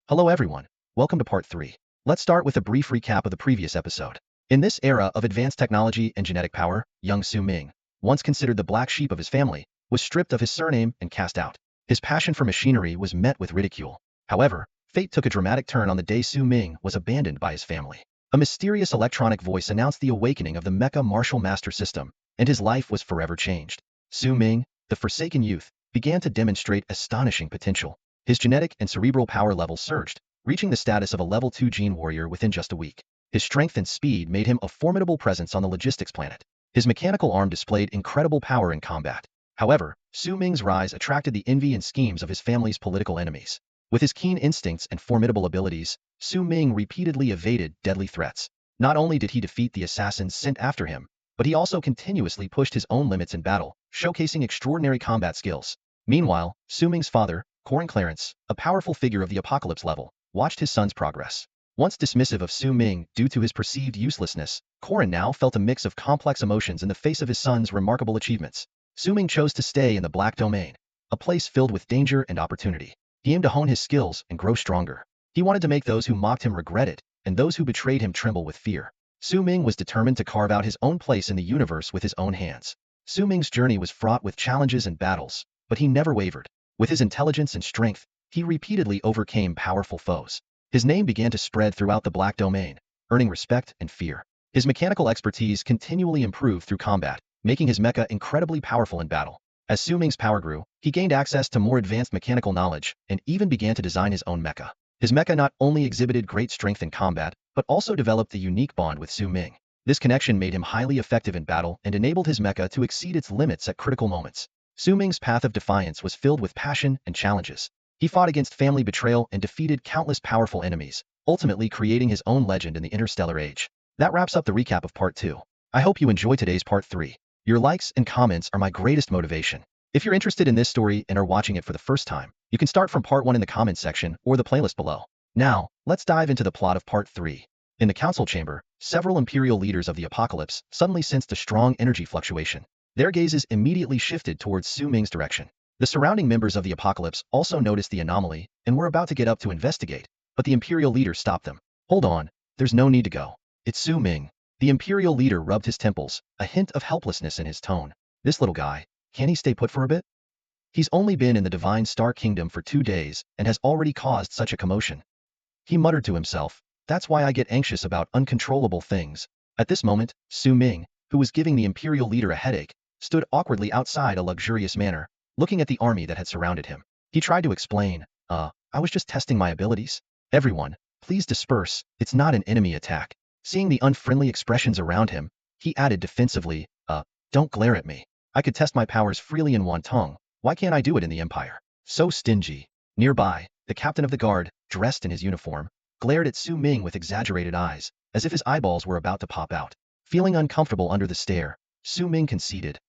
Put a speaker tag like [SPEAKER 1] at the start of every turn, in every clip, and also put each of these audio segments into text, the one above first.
[SPEAKER 1] Hello everyone, welcome to part 3. Let's start with a brief recap of the previous episode. In this era of advanced technology and genetic power, young Su Ming, once considered the black sheep of his family, was stripped of his surname and cast out. His passion for machinery was met with ridicule. However, fate took a dramatic turn on the day Su Ming was abandoned by his family. A mysterious electronic voice announced the awakening of the Mecha martial master system, and his life was forever changed. Su Ming, the forsaken youth, began to demonstrate astonishing potential. His genetic and cerebral power levels surged, reaching the status of a level 2 gene warrior within just a week. His strength and speed made him a formidable presence on the logistics planet. His mechanical arm displayed incredible power in combat. However, Su Ming's rise attracted the envy and schemes of his family's political enemies. With his keen instincts and formidable abilities, Su Ming repeatedly evaded deadly threats. Not only did he defeat the assassins sent after him, but he also continuously pushed his own limits in battle, showcasing extraordinary combat skills. Meanwhile, Su Ming's father, Clarence, a powerful figure of the apocalypse level, watched his son's progress. Once dismissive of Su Ming due to his perceived uselessness, Corin now felt a mix of complex emotions in the face of his son's remarkable achievements. Su Ming chose to stay in the Black Domain, a place filled with danger and opportunity. He aimed to hone his skills and grow stronger. He wanted to make those who mocked him regret it, and those who betrayed him tremble with fear. Su Ming was determined to carve out his own place in the universe with his own hands. Su Ming's journey was fraught with challenges and battles, but he never wavered. With his intelligence and strength, he repeatedly overcame powerful foes. His name began to spread throughout the Black Domain, earning respect and fear. His mechanical expertise continually improved through combat, making his mecha incredibly powerful in battle. As Su Ming's power grew, he gained access to more advanced mechanical knowledge and even began to design his own mecha. His mecha not only exhibited great strength in combat, but also developed a unique bond with Su Ming. This connection made him highly effective in battle and enabled his mecha to exceed its limits at critical moments. Su Ming's path of defiance was filled with passion and challenges. He fought against family betrayal and defeated countless powerful enemies, ultimately creating his own legend in the interstellar age. That wraps up the recap of part 2. I hope you enjoyed today's part 3. Your likes and comments are my greatest motivation. If you're interested in this story and are watching it for the first time, you can start from part 1 in the comments section or the playlist below. Now, let's dive into the plot of part 3. In the council chamber, several imperial leaders of the apocalypse suddenly sensed a strong energy fluctuation. Their gazes immediately shifted towards Su Ming's direction. The surrounding members of the apocalypse also noticed the anomaly and were about to get up to investigate, but the imperial leader stopped them. Hold on, there's no need to go. It's Su Ming. The imperial leader rubbed his temples, a hint of helplessness in his tone. This little guy, can he stay put for a bit? He's only been in the Divine Star Kingdom for 2 days and has already caused such a commotion. He muttered to himself, that's why I get anxious about uncontrollable things. At this moment, Su Ming, who was giving the imperial leader a headache, stood awkwardly outside a luxurious manor, looking at the army that had surrounded him. He tried to explain, I was just testing my abilities. Everyone, please disperse, it's not an enemy attack. Seeing the unfriendly expressions around him, he added defensively, don't glare at me. I could test my powers freely in Wantong, why can't I do it in the Empire? So stingy. Nearby, the captain of the guard, dressed in his uniform, glared at Su Ming with exaggerated eyes, as if his eyeballs were about to pop out. Feeling uncomfortable under the stare, Su Ming conceded,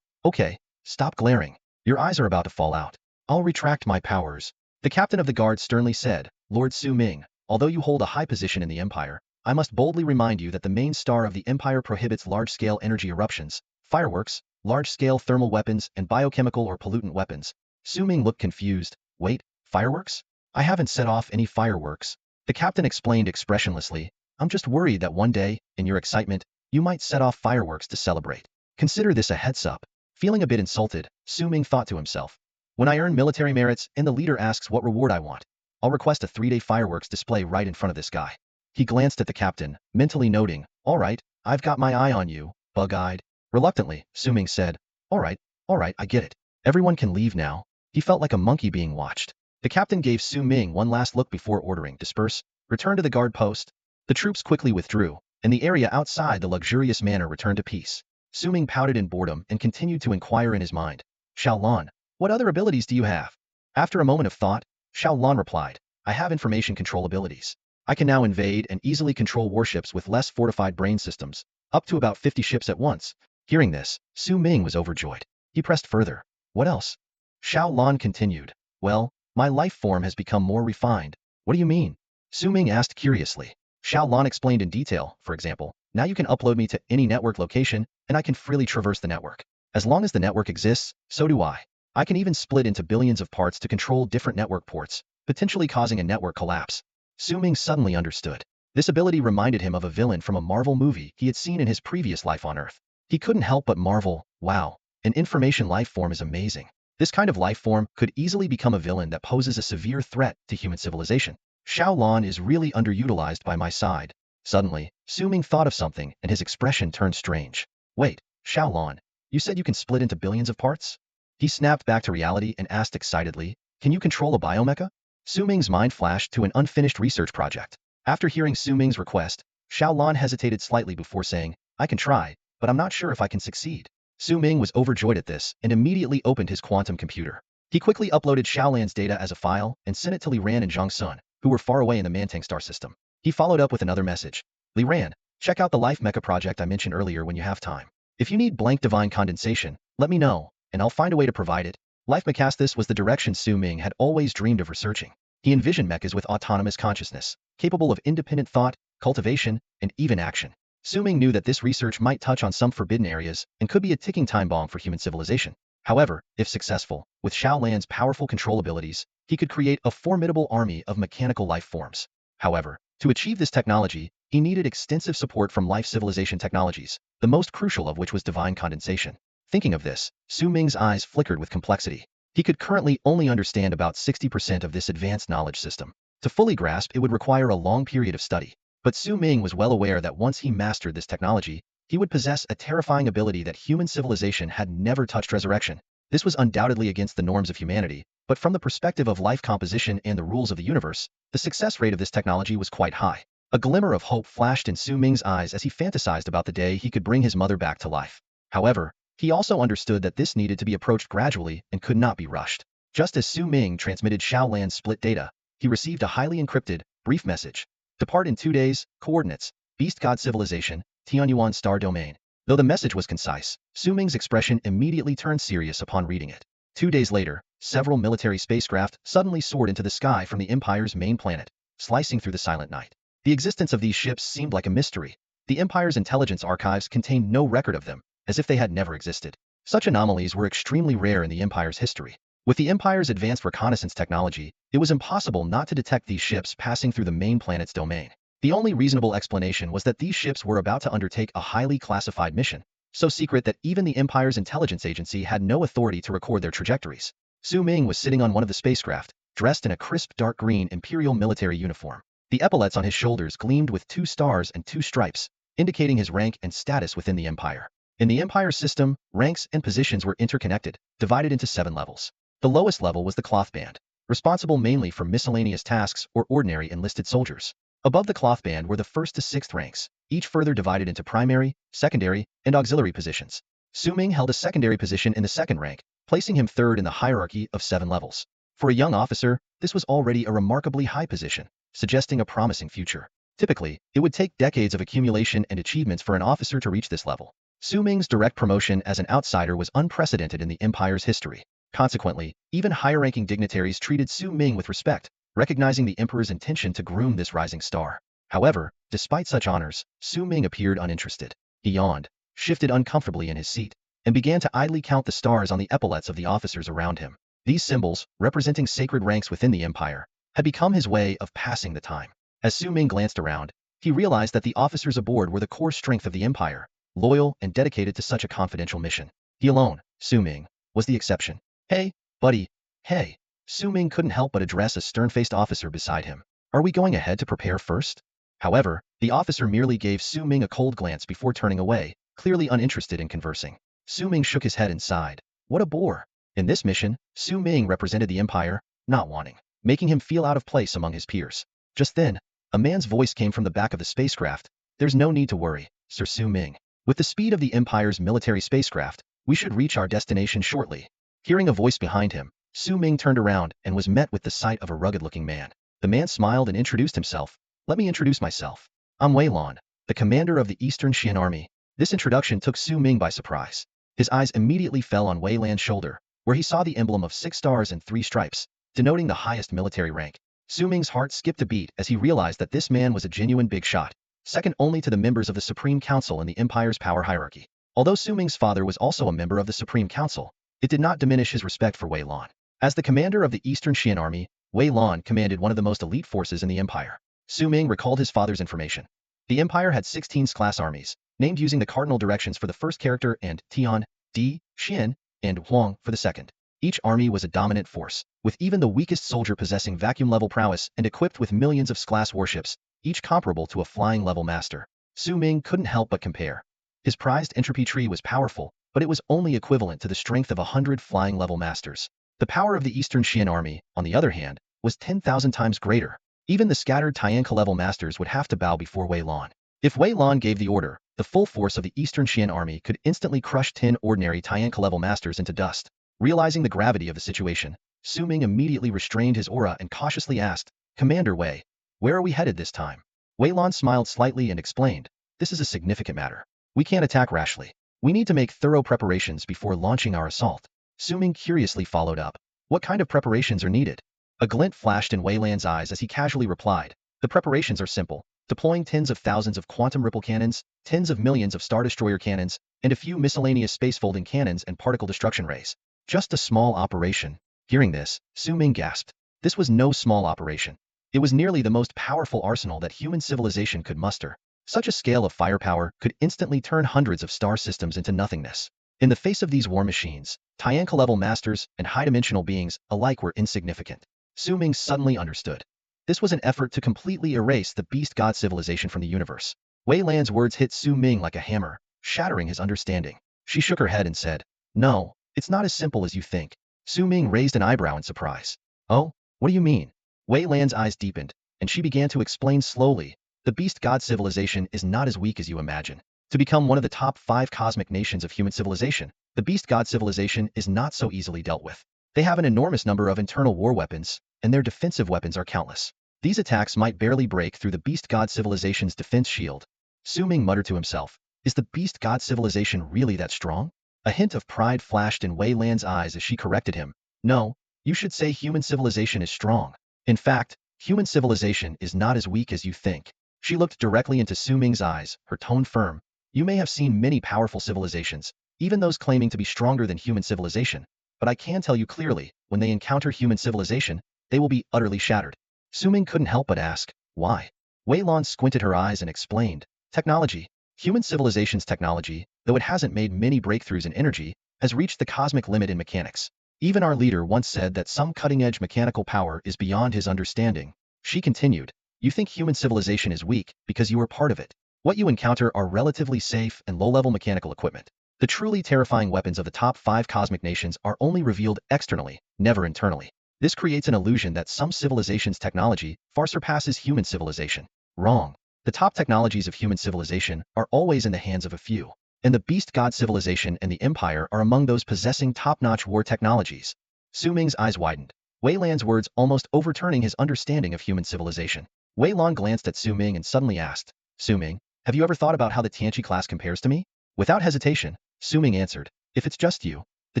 [SPEAKER 1] okay, stop glaring. Your eyes are about to fall out. I'll retract my powers. The captain of the guard sternly said, Lord Su Ming, although you hold a high position in the Empire, I must boldly remind you that the main star of the Empire prohibits large-scale energy eruptions, fireworks, large-scale thermal weapons, and biochemical or pollutant weapons. Su Ming looked confused. Wait, fireworks? I haven't set off any fireworks. The captain explained expressionlessly, I'm just worried that one day, in your excitement, you might set off fireworks to celebrate. Consider this a heads-up. Feeling a bit insulted, Su Ming thought to himself. When I earn military merits and the leader asks what reward I want, I'll request a 3-day fireworks display right in front of this guy. He glanced at the captain, mentally noting, all right, I've got my eye on you, bug-eyed. Reluctantly, Su Ming said, all right, I get it. Everyone can leave now. He felt like a monkey being watched. The captain gave Su Ming one last look before ordering, disperse, return to the guard post. The troops quickly withdrew, and the area outside the luxurious manor returned to peace. Su Ming pouted in boredom and continued to inquire in his mind. Xiaolan, what other abilities do you have? After a moment of thought, Xiaolan replied, I have information control abilities. I can now invade and easily control warships with less fortified brain systems, up to about 50 ships at once. Hearing this, Su Ming was overjoyed. He pressed further. What else? Xiaolan continued. Well, my life form has become more refined. What do you mean? Su Ming asked curiously. Xiaolan explained in detail, for example, now you can upload me to any network location, and I can freely traverse the network. As long as the network exists, so do I. I can even split into billions of parts to control different network ports. potentially causing a network collapse. Su Ming suddenly understood. This ability reminded him of a villain from a Marvel movie he had seen in his previous life on Earth. He couldn't help but marvel, wow, an information life form is amazing. This kind of life form could easily become a villain that poses a severe threat to human civilization. Xiao Lan is really underutilized by my side. Suddenly, Su Ming thought of something and his expression turned strange. Wait, Xiao Lan, you said you can split into billions of parts? He snapped back to reality and asked excitedly, can you control a biomecha? Su Ming's mind flashed to an unfinished research project. After hearing Su Ming's request, Xiao Lan hesitated slightly before saying, I can try, but I'm not sure if I can succeed. Su Ming was overjoyed at this and immediately opened his quantum computer. He quickly uploaded Xiao Lan's data as a file and sent it to Li Ran and Zhang Sun, who were far away in the Mantang star system. He followed up with another message. Li Ran, check out the Life Mecha project I mentioned earlier when you have time. If you need blank divine condensation, let me know, and I'll find a way to provide it. Life Mechasthis was the direction Su Ming had always dreamed of researching. He envisioned mechas with autonomous consciousness, capable of independent thought, cultivation, and even action. Su Ming knew that this research might touch on some forbidden areas and could be a ticking time bomb for human civilization. However, if successful, with Xiao Lan's powerful control abilities, he could create a formidable army of mechanical life forms. However, to achieve this technology, he needed extensive support from life civilization technologies, the most crucial of which was divine condensation. Thinking of this, Su Ming's eyes flickered with complexity. He could currently only understand about 60% of this advanced knowledge system. To fully grasp, it would require a long period of study. But Su Ming was well aware that once he mastered this technology, he would possess a terrifying ability that human civilization had never touched: resurrection. This was undoubtedly against the norms of humanity, but from the perspective of life composition and the rules of the universe, the success rate of this technology was quite high. A glimmer of hope flashed in Su Ming's eyes as he fantasized about the day he could bring his mother back to life. However, he also understood that this needed to be approached gradually and could not be rushed. Just as Su Ming transmitted Xiao Lan's split data, he received a highly encrypted, brief message. Depart in 2 days, coordinates, Beast God Civilization, Tianyuan Star Domain. Though the message was concise, Su Ming's expression immediately turned serious upon reading it. 2 days later, several military spacecraft suddenly soared into the sky from the Empire's main planet, slicing through the silent night. The existence of these ships seemed like a mystery. The Empire's intelligence archives contained no record of them, as if they had never existed. Such anomalies were extremely rare in the Empire's history. With the Empire's advanced reconnaissance technology, it was impossible not to detect these ships passing through the main planet's domain. The only reasonable explanation was that these ships were about to undertake a highly classified mission, so secret that even the Empire's intelligence agency had no authority to record their trajectories. Su Ming was sitting on one of the spacecraft, dressed in a crisp dark green Imperial military uniform. The epaulets on his shoulders gleamed with 2 stars and 2 stripes, indicating his rank and status within the Empire. In the Empire system, ranks and positions were interconnected, divided into 7 levels. The lowest level was the cloth band, responsible mainly for miscellaneous tasks or ordinary enlisted soldiers. Above the cloth band were the 1st to 6th ranks, each further divided into primary, secondary, and auxiliary positions. Su Ming held a secondary position in the 2nd rank, placing him 3rd in the hierarchy of 7 levels. For a young officer, this was already a remarkably high position, suggesting a promising future. Typically, it would take decades of accumulation and achievements for an officer to reach this level. Su Ming's direct promotion as an outsider was unprecedented in the Empire's history. Consequently, even higher-ranking dignitaries treated Su Ming with respect, recognizing the Emperor's intention to groom this rising star. However, despite such honors, Su Ming appeared uninterested. He yawned, shifted uncomfortably in his seat, and began to idly count the stars on the epaulets of the officers around him. These symbols, representing sacred ranks within the Empire, had become his way of passing the time. As Su Ming glanced around, he realized that the officers aboard were the core strength of the Empire, loyal and dedicated to such a confidential mission. He alone, Su Ming, was the exception. Hey, buddy. Hey. Su Ming couldn't help but address a stern-faced officer beside him. Are we going ahead to prepare first? However, the officer merely gave Su Ming a cold glance before turning away, clearly uninterested in conversing. Su Ming shook his head and sighed. What a bore. In this mission, Su Ming represented the Empire, not wanting, making him feel out of place among his peers. Just then, a man's voice came from the back of the spacecraft. There's no need to worry, Sir Su Ming. With the speed of the Empire's military spacecraft, we should reach our destination shortly. Hearing a voice behind him, Su Ming turned around and was met with the sight of a rugged-looking man. The man smiled and introduced himself. Let me introduce myself. I'm Wei Lan, the commander of the Eastern Xian Army. This introduction took Su Ming by surprise. His eyes immediately fell on Wei Lan's shoulder, where he saw the emblem of 6 stars and 3 stripes, denoting the highest military rank. Su Ming's heart skipped a beat as he realized that this man was a genuine big shot, second only to the members of the Supreme Council in the Empire's power hierarchy. Although Su Ming's father was also a member of the Supreme Council, it did not diminish his respect for Wei Lan. As the commander of the Eastern Xian Army, Wei Lan commanded one of the most elite forces in the empire. Su Ming recalled his father's information. The empire had 16 class armies, named using the cardinal directions for the first character and Tian, Di, Xian, and Huang for the second. Each army was a dominant force, with even the weakest soldier possessing vacuum-level prowess and equipped with millions of class warships, each comparable to a flying-level master. Su Ming couldn't help but compare. His prized entropy tree was powerful, but it was only equivalent to the strength of 100 flying-level masters. The power of the Eastern Xian army, on the other hand, was 10,000 times greater. Even the scattered Tianka-level masters would have to bow before Wei Lan. If Wei Lan gave the order, the full force of the Eastern Xian army could instantly crush 10 ordinary Tianka-level masters into dust. Realizing the gravity of the situation, Su Ming immediately restrained his aura and cautiously asked, "Commander Wei, where are we headed this time?" Wei Lan smiled slightly and explained, "This is a significant matter. We can't attack rashly. We need to make thorough preparations before launching our assault." Su Ming curiously followed up, "What kind of preparations are needed?" A glint flashed in Wei Lan's eyes as he casually replied, "The preparations are simple. Deploying tens of thousands of quantum ripple cannons, tens of millions of Star Destroyer cannons, and a few miscellaneous space-folding cannons and particle destruction rays. Just a small operation." Hearing this, Su Ming gasped. This was no small operation. It was nearly the most powerful arsenal that human civilization could muster. Such a scale of firepower could instantly turn hundreds of star systems into nothingness. In the face of these war machines, Tianka-level masters and high-dimensional beings alike were insignificant. Su Ming suddenly understood. This was an effort to completely erase the beast god civilization from the universe. Wei Lan's words hit Su Ming like a hammer, shattering his understanding. She shook her head and said, "No, it's not as simple as you think." Su Ming raised an eyebrow in surprise. "Oh, what do you mean?" Wei Lan's eyes deepened, and she began to explain slowly. "The beast god civilization is not as weak as you imagine. To become one of the top 5 cosmic nations of human civilization, the beast god civilization is not so easily dealt with. They have an enormous number of internal war weapons, and their defensive weapons are countless. These attacks might barely break through the beast god civilization's defense shield." Su Ming muttered to himself, "Is the beast god civilization really that strong?" A hint of pride flashed in Wei Lan's eyes as she corrected him. "No, you should say human civilization is strong. In fact, human civilization is not as weak as you think." She looked directly into Su Ming's eyes, her tone firm. "You may have seen many powerful civilizations, even those claiming to be stronger than human civilization, but I can tell you clearly, when they encounter human civilization, they will be utterly shattered." Su Ming couldn't help but ask, "Why?" Wei Lan squinted her eyes and explained, "Technology. Human civilization's technology, though it hasn't made many breakthroughs in energy, has reached the cosmic limit in mechanics. Even our leader once said that some cutting-edge mechanical power is beyond his understanding." She continued, "You think human civilization is weak because you are part of it. What you encounter are relatively safe and low-level mechanical equipment. The truly terrifying weapons of the top 5 cosmic nations are only revealed externally, never internally. This creates an illusion that some civilization's technology far surpasses human civilization. Wrong. The top technologies of human civilization are always in the hands of a few, and the beast god civilization and the empire are among those possessing top-notch war technologies." Su Ming's eyes widened, Wei Lan's words almost overturning his understanding of human civilization. Wei Lan glanced at Su Ming and suddenly asked, "Su Ming, have you ever thought about how the Tianqi class compares to me?" Without hesitation, Su Ming answered, "If it's just you, the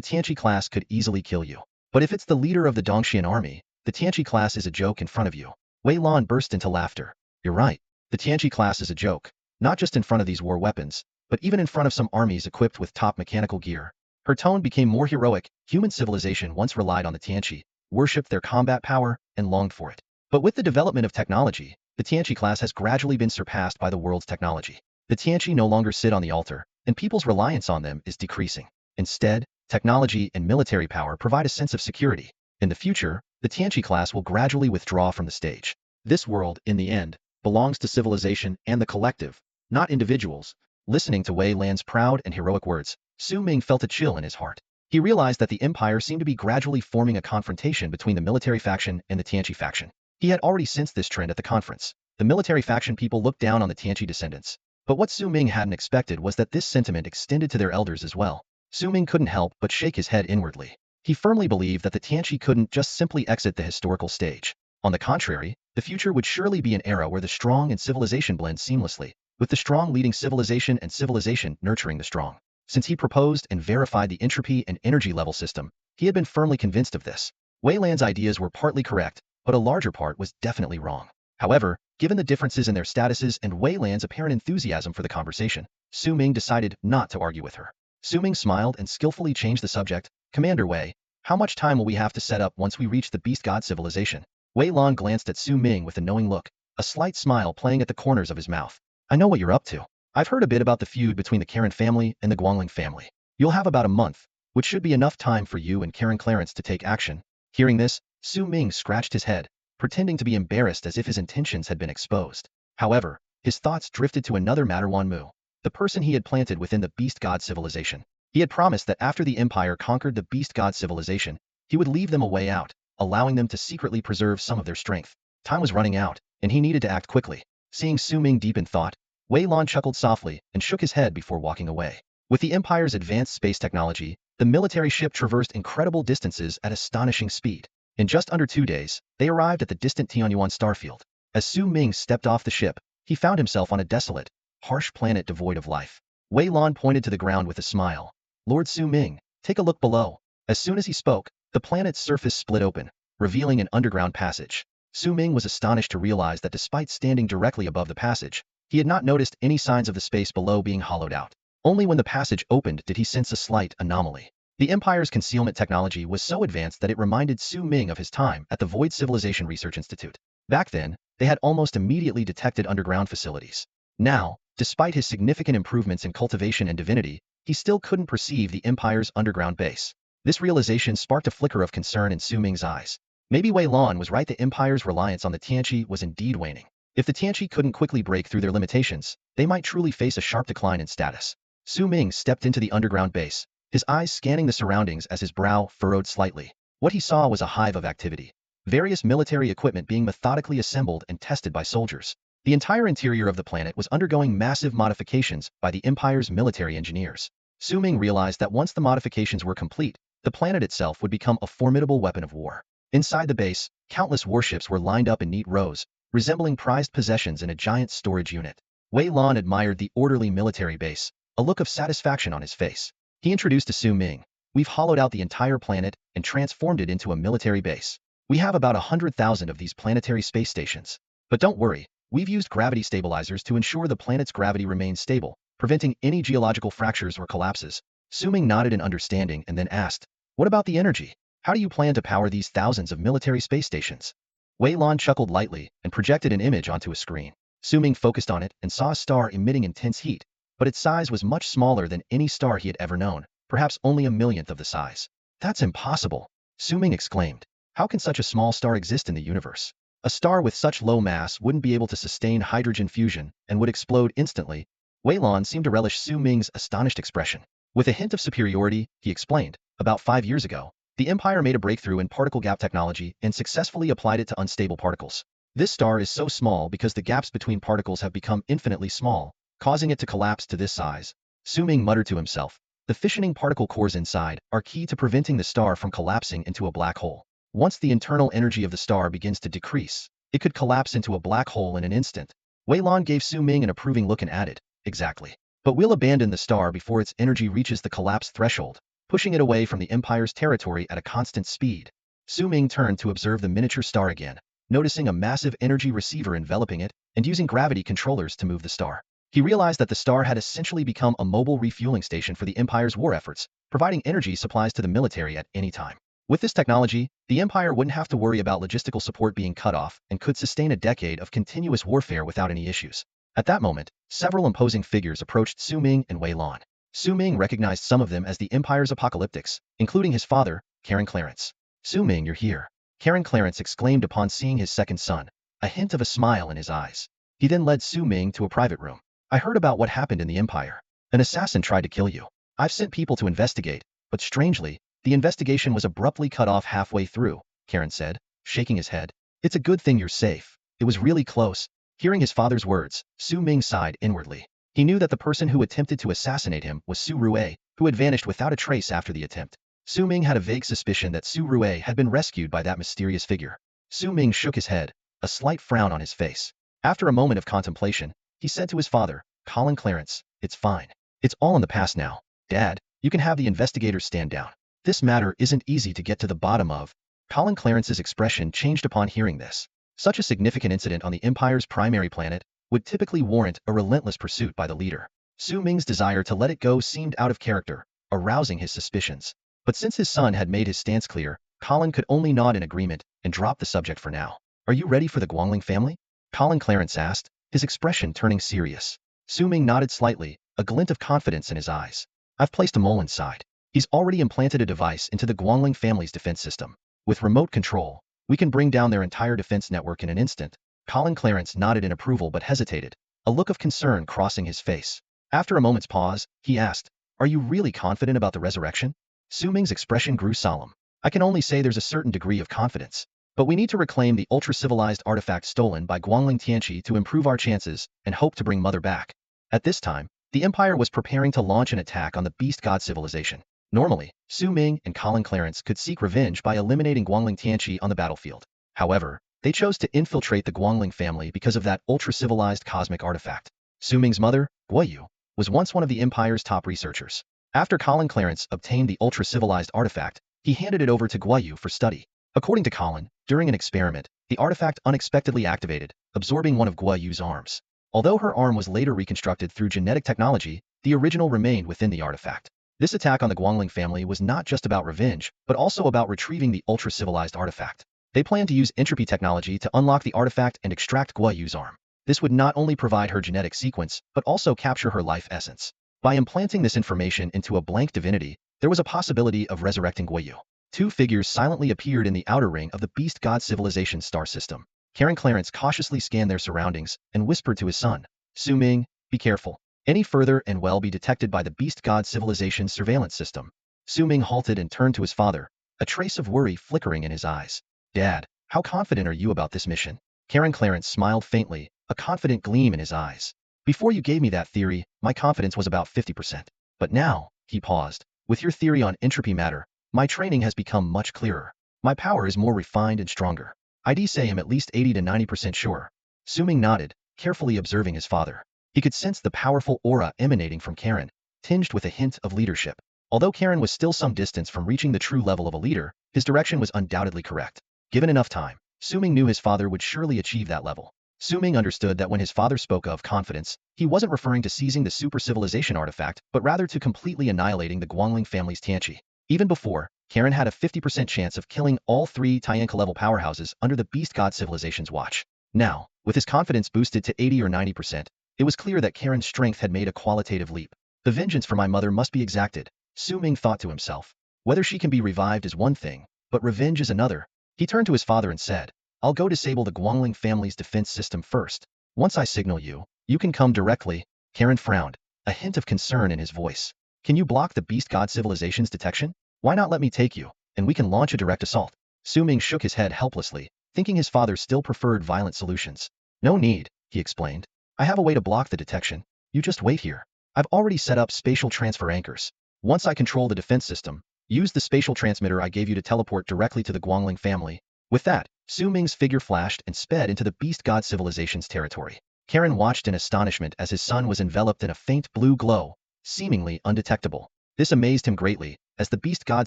[SPEAKER 1] Tianqi class could easily kill you. But if it's the leader of the Dongxian army, the Tianqi class is a joke in front of you." Wei Lan burst into laughter. "You're right. The Tianqi class is a joke, not just in front of these war weapons, but even in front of some armies equipped with top mechanical gear." Her tone became more heroic. Human civilization once relied on the Tianqi, worshipped their combat power, and longed for it. But with the development of technology, the Tianqi class has gradually been surpassed by the world's technology. The Tianqi no longer sit on the altar, and people's reliance on them is decreasing. Instead, technology and military power provide a sense of security. In the future, the Tianqi class will gradually withdraw from the stage. This world, in the end, belongs to civilization and the collective, not individuals. Listening to Wei Lan's proud and heroic words, Su Ming felt a chill in his heart. He realized that the empire seemed to be gradually forming a confrontation between the military faction and the Tianqi faction. He had already sensed this trend at the conference. The military faction people looked down on the Tianqi descendants. But what Su Ming hadn't expected was that this sentiment extended to their elders as well. Su Ming couldn't help but shake his head inwardly. He firmly believed that the Tianqi couldn't just simply exit the historical stage. On the contrary, the future would surely be an era where the strong and civilization blend seamlessly, with the strong leading civilization and civilization nurturing the strong. Since he proposed and verified the entropy and energy level system, he had been firmly convinced of this. Wei Lan's ideas were partly correct, but a larger part was definitely wrong. However, given the differences in their statuses and Wei Lan's apparent enthusiasm for the conversation, Su Ming decided not to argue with her. Su Ming smiled and skillfully changed the subject. "Commander Wei, how much time will we have to set up once we reach the beast god civilization?" Wei Lan glanced at Su Ming with a knowing look, a slight smile playing at the corners of his mouth. I know what you're up to. I've heard a bit about the feud between the Karen family and the Guangling family. You'll have about a month, which should be enough time for you and Karen Clarence to take action. Hearing this, Su Ming scratched his head, pretending to be embarrassed as if his intentions had been exposed. However, his thoughts drifted to another matter: Wanmu, the person he had planted within the beast god civilization. He had promised that after the Empire conquered the beast god civilization, he would leave them a way out, allowing them to secretly preserve some of their strength. Time was running out, and he needed to act quickly. Seeing Su Ming deep in thought, Wei Lan chuckled softly and shook his head before walking away. With the Empire's advanced space technology, the military ship traversed incredible distances at astonishing speed. In just under 2 days, they arrived at the distant Tianyuan starfield. As Su Ming stepped off the ship, he found himself on a desolate, harsh planet devoid of life. Wei Lan pointed to the ground with a smile. Lord Su Ming, take a look below. As soon as he spoke, the planet's surface split open, revealing an underground passage. Su Ming was astonished to realize that despite standing directly above the passage, he had not noticed any signs of the space below being hollowed out. Only when the passage opened did he sense a slight anomaly. The Empire's concealment technology was so advanced that it reminded Su Ming of his time at the Void Civilization Research Institute. Back then, they had almost immediately detected underground facilities. Now, despite his significant improvements in cultivation and divinity, he still couldn't perceive the Empire's underground base. This realization sparked a flicker of concern in Su Ming's eyes. Maybe Wei Lan was right: the Empire's reliance on the Tianqi was indeed waning. If the Tianqi couldn't quickly break through their limitations, they might truly face a sharp decline in status. Su Ming stepped into the underground base, his eyes scanning the surroundings as his brow furrowed slightly. What he saw was a hive of activity. Various military equipment being methodically assembled and tested by soldiers. The entire interior of the planet was undergoing massive modifications by the Empire's military engineers. Su Ming realized that once the modifications were complete, the planet itself would become a formidable weapon of war. Inside the base, countless warships were lined up in neat rows, resembling prized possessions in a giant storage unit. Wei Lan admired the orderly military base, a look of satisfaction on his face. He introduced to Su Ming. We've hollowed out the entire planet and transformed it into a military base. We have about 100,000 of these planetary space stations. But don't worry, we've used gravity stabilizers to ensure the planet's gravity remains stable, preventing any geological fractures or collapses. Su Ming nodded in understanding and then asked, what about the energy? How do you plan to power these thousands of military space stations? Wei Lan chuckled lightly and projected an image onto a screen. Su Ming focused on it and saw a star emitting intense heat, but its size was much smaller than any star he had ever known, perhaps only a millionth of the size. That's impossible, Su Ming exclaimed. How can such a small star exist in the universe? A star with such low mass wouldn't be able to sustain hydrogen fusion and would explode instantly. Wei Lan seemed to relish Su Ming's astonished expression. With a hint of superiority, he explained, about 5 years ago, the Empire made a breakthrough in particle gap technology and successfully applied it to unstable particles. This star is so small because the gaps between particles have become infinitely small, causing it to collapse to this size. Su Ming muttered to himself. The fissioning particle cores inside are key to preventing the star from collapsing into a black hole. Once the internal energy of the star begins to decrease, it could collapse into a black hole in an instant. Wei Lan gave Su Ming an approving look and added, exactly. But we'll abandon the star before its energy reaches the collapse threshold, pushing it away from the Empire's territory at a constant speed. Su Ming turned to observe the miniature star again, noticing a massive energy receiver enveloping it and using gravity controllers to move the star. He realized that the star had essentially become a mobile refueling station for the Empire's war efforts, providing energy supplies to the military at any time. With this technology, the Empire wouldn't have to worry about logistical support being cut off and could sustain a decade of continuous warfare without any issues. At that moment, several imposing figures approached Su Ming and Wei Lan. Su Ming recognized some of them as the Empire's apocalyptics, including his father, Karen Clarence. Su Ming, you're here. Karen Clarence exclaimed upon seeing his second son, a hint of a smile in his eyes. He then led Su Ming to a private room. I heard about what happened in the Empire. An assassin tried to kill you. I've sent people to investigate, but strangely, the investigation was abruptly cut off halfway through, Karen said, shaking his head. It's a good thing you're safe. It was really close. Hearing his father's words, Su Ming sighed inwardly. He knew that the person who attempted to assassinate him was Su Rue, who had vanished without a trace after the attempt. Su Ming had a vague suspicion that Su Rue had been rescued by that mysterious figure. Su Ming shook his head, a slight frown on his face. After a moment of contemplation, he said to his father, Colin Clarence, it's fine. It's all in the past now. Dad, you can have the investigators stand down. This matter isn't easy to get to the bottom of. Colin Clarence's expression changed upon hearing this. Such a significant incident on the Empire's primary planet would typically warrant a relentless pursuit by the leader. Su Ming's desire to let it go seemed out of character, arousing his suspicions. But since his son had made his stance clear, Colin could only nod in agreement, and dropped the subject for now. Are you ready for the Guangling family? Colin Clarence asked, his expression turning serious. Su Ming nodded slightly, a glint of confidence in his eyes. I've placed a mole inside. He's already implanted a device into the Guangling family's defense system. With remote control, we can bring down their entire defense network in an instant. Colin Clarence nodded in approval but hesitated, a look of concern crossing his face. After a moment's pause, he asked, are you really confident about the resurrection? Su Ming's expression grew solemn. I can only say there's a certain degree of confidence. But we need to reclaim the ultra-civilized artifact stolen by Guangling Tianqi to improve our chances and hope to bring Mother back. At this time, the Empire was preparing to launch an attack on the Beast God civilization. Normally, Su Ming and Colin Clarence could seek revenge by eliminating Guangling Tianqi on the battlefield. However, they chose to infiltrate the Guangling family because of that ultra-civilized cosmic artifact. Su Ming's mother, Guoyu, was once one of the Empire's top researchers. After Colin Clarence obtained the ultra-civilized artifact, he handed it over to Guoyu for study. According to Colin, during an experiment, the artifact unexpectedly activated, absorbing one of Guoyu's arms. Although her arm was later reconstructed through genetic technology, the original remained within the artifact. This attack on the Guangling family was not just about revenge, but also about retrieving the ultra-civilized artifact. They planned to use entropy technology to unlock the artifact and extract Guoyu's arm. This would not only provide her genetic sequence, but also capture her life essence. By implanting this information into a blank divinity, there was a possibility of resurrecting Guoyu. Two figures silently appeared in the outer ring of the Beast God Civilization's star system. Colin Clarence cautiously scanned their surroundings and whispered to his son, Su Ming, be careful. Any further and will be detected by the Beast God Civilization's surveillance system. Su Ming halted and turned to his father, a trace of worry flickering in his eyes. Dad, how confident are you about this mission? Colin Clarence smiled faintly, a confident gleam in his eyes. Before you gave me that theory, my confidence was about 50%. But now, he paused, with your theory on entropy matter, my training has become much clearer. My power is more refined and stronger. I'd say I'm at least 80 to 90% sure. Su Ming nodded, carefully observing his father. He could sense the powerful aura emanating from Colin, tinged with a hint of leadership. Although Colin was still some distance from reaching the true level of a leader, his direction was undoubtedly correct. Given enough time, Su Ming knew his father would surely achieve that level. Su Ming understood that when his father spoke of confidence, he wasn't referring to seizing the super civilization artifact, but rather to completely annihilating the Guangling family's Tianqi. Even before, Colin had a 50% chance of killing all three Tianqi-level powerhouses under the Beast God Civilization's watch. Now, with his confidence boosted to 80 or 90%, it was clear that Colin's strength had made a qualitative leap. The vengeance for my mother must be exacted, Su Ming thought to himself. Whether she can be revived is one thing, but revenge is another. He turned to his father and said, I'll go disable the Guangling family's defense system first. Once I signal you, you can come directly. Colin frowned, a hint of concern in his voice. Can you block the Beast God Civilization's detection? Why not let me take you, and we can launch a direct assault? Su Ming shook his head helplessly, thinking his father still preferred violent solutions. No need, he explained. I have a way to block the detection. You just wait here. I've already set up spatial transfer anchors. Once I control the defense system, use the spatial transmitter I gave you to teleport directly to the Guangling family. With that, Su Ming's figure flashed and sped into the Beast God Civilization's territory. Colin watched in astonishment as his son was enveloped in a faint blue glow, seemingly undetectable. This amazed him greatly, as the Beast God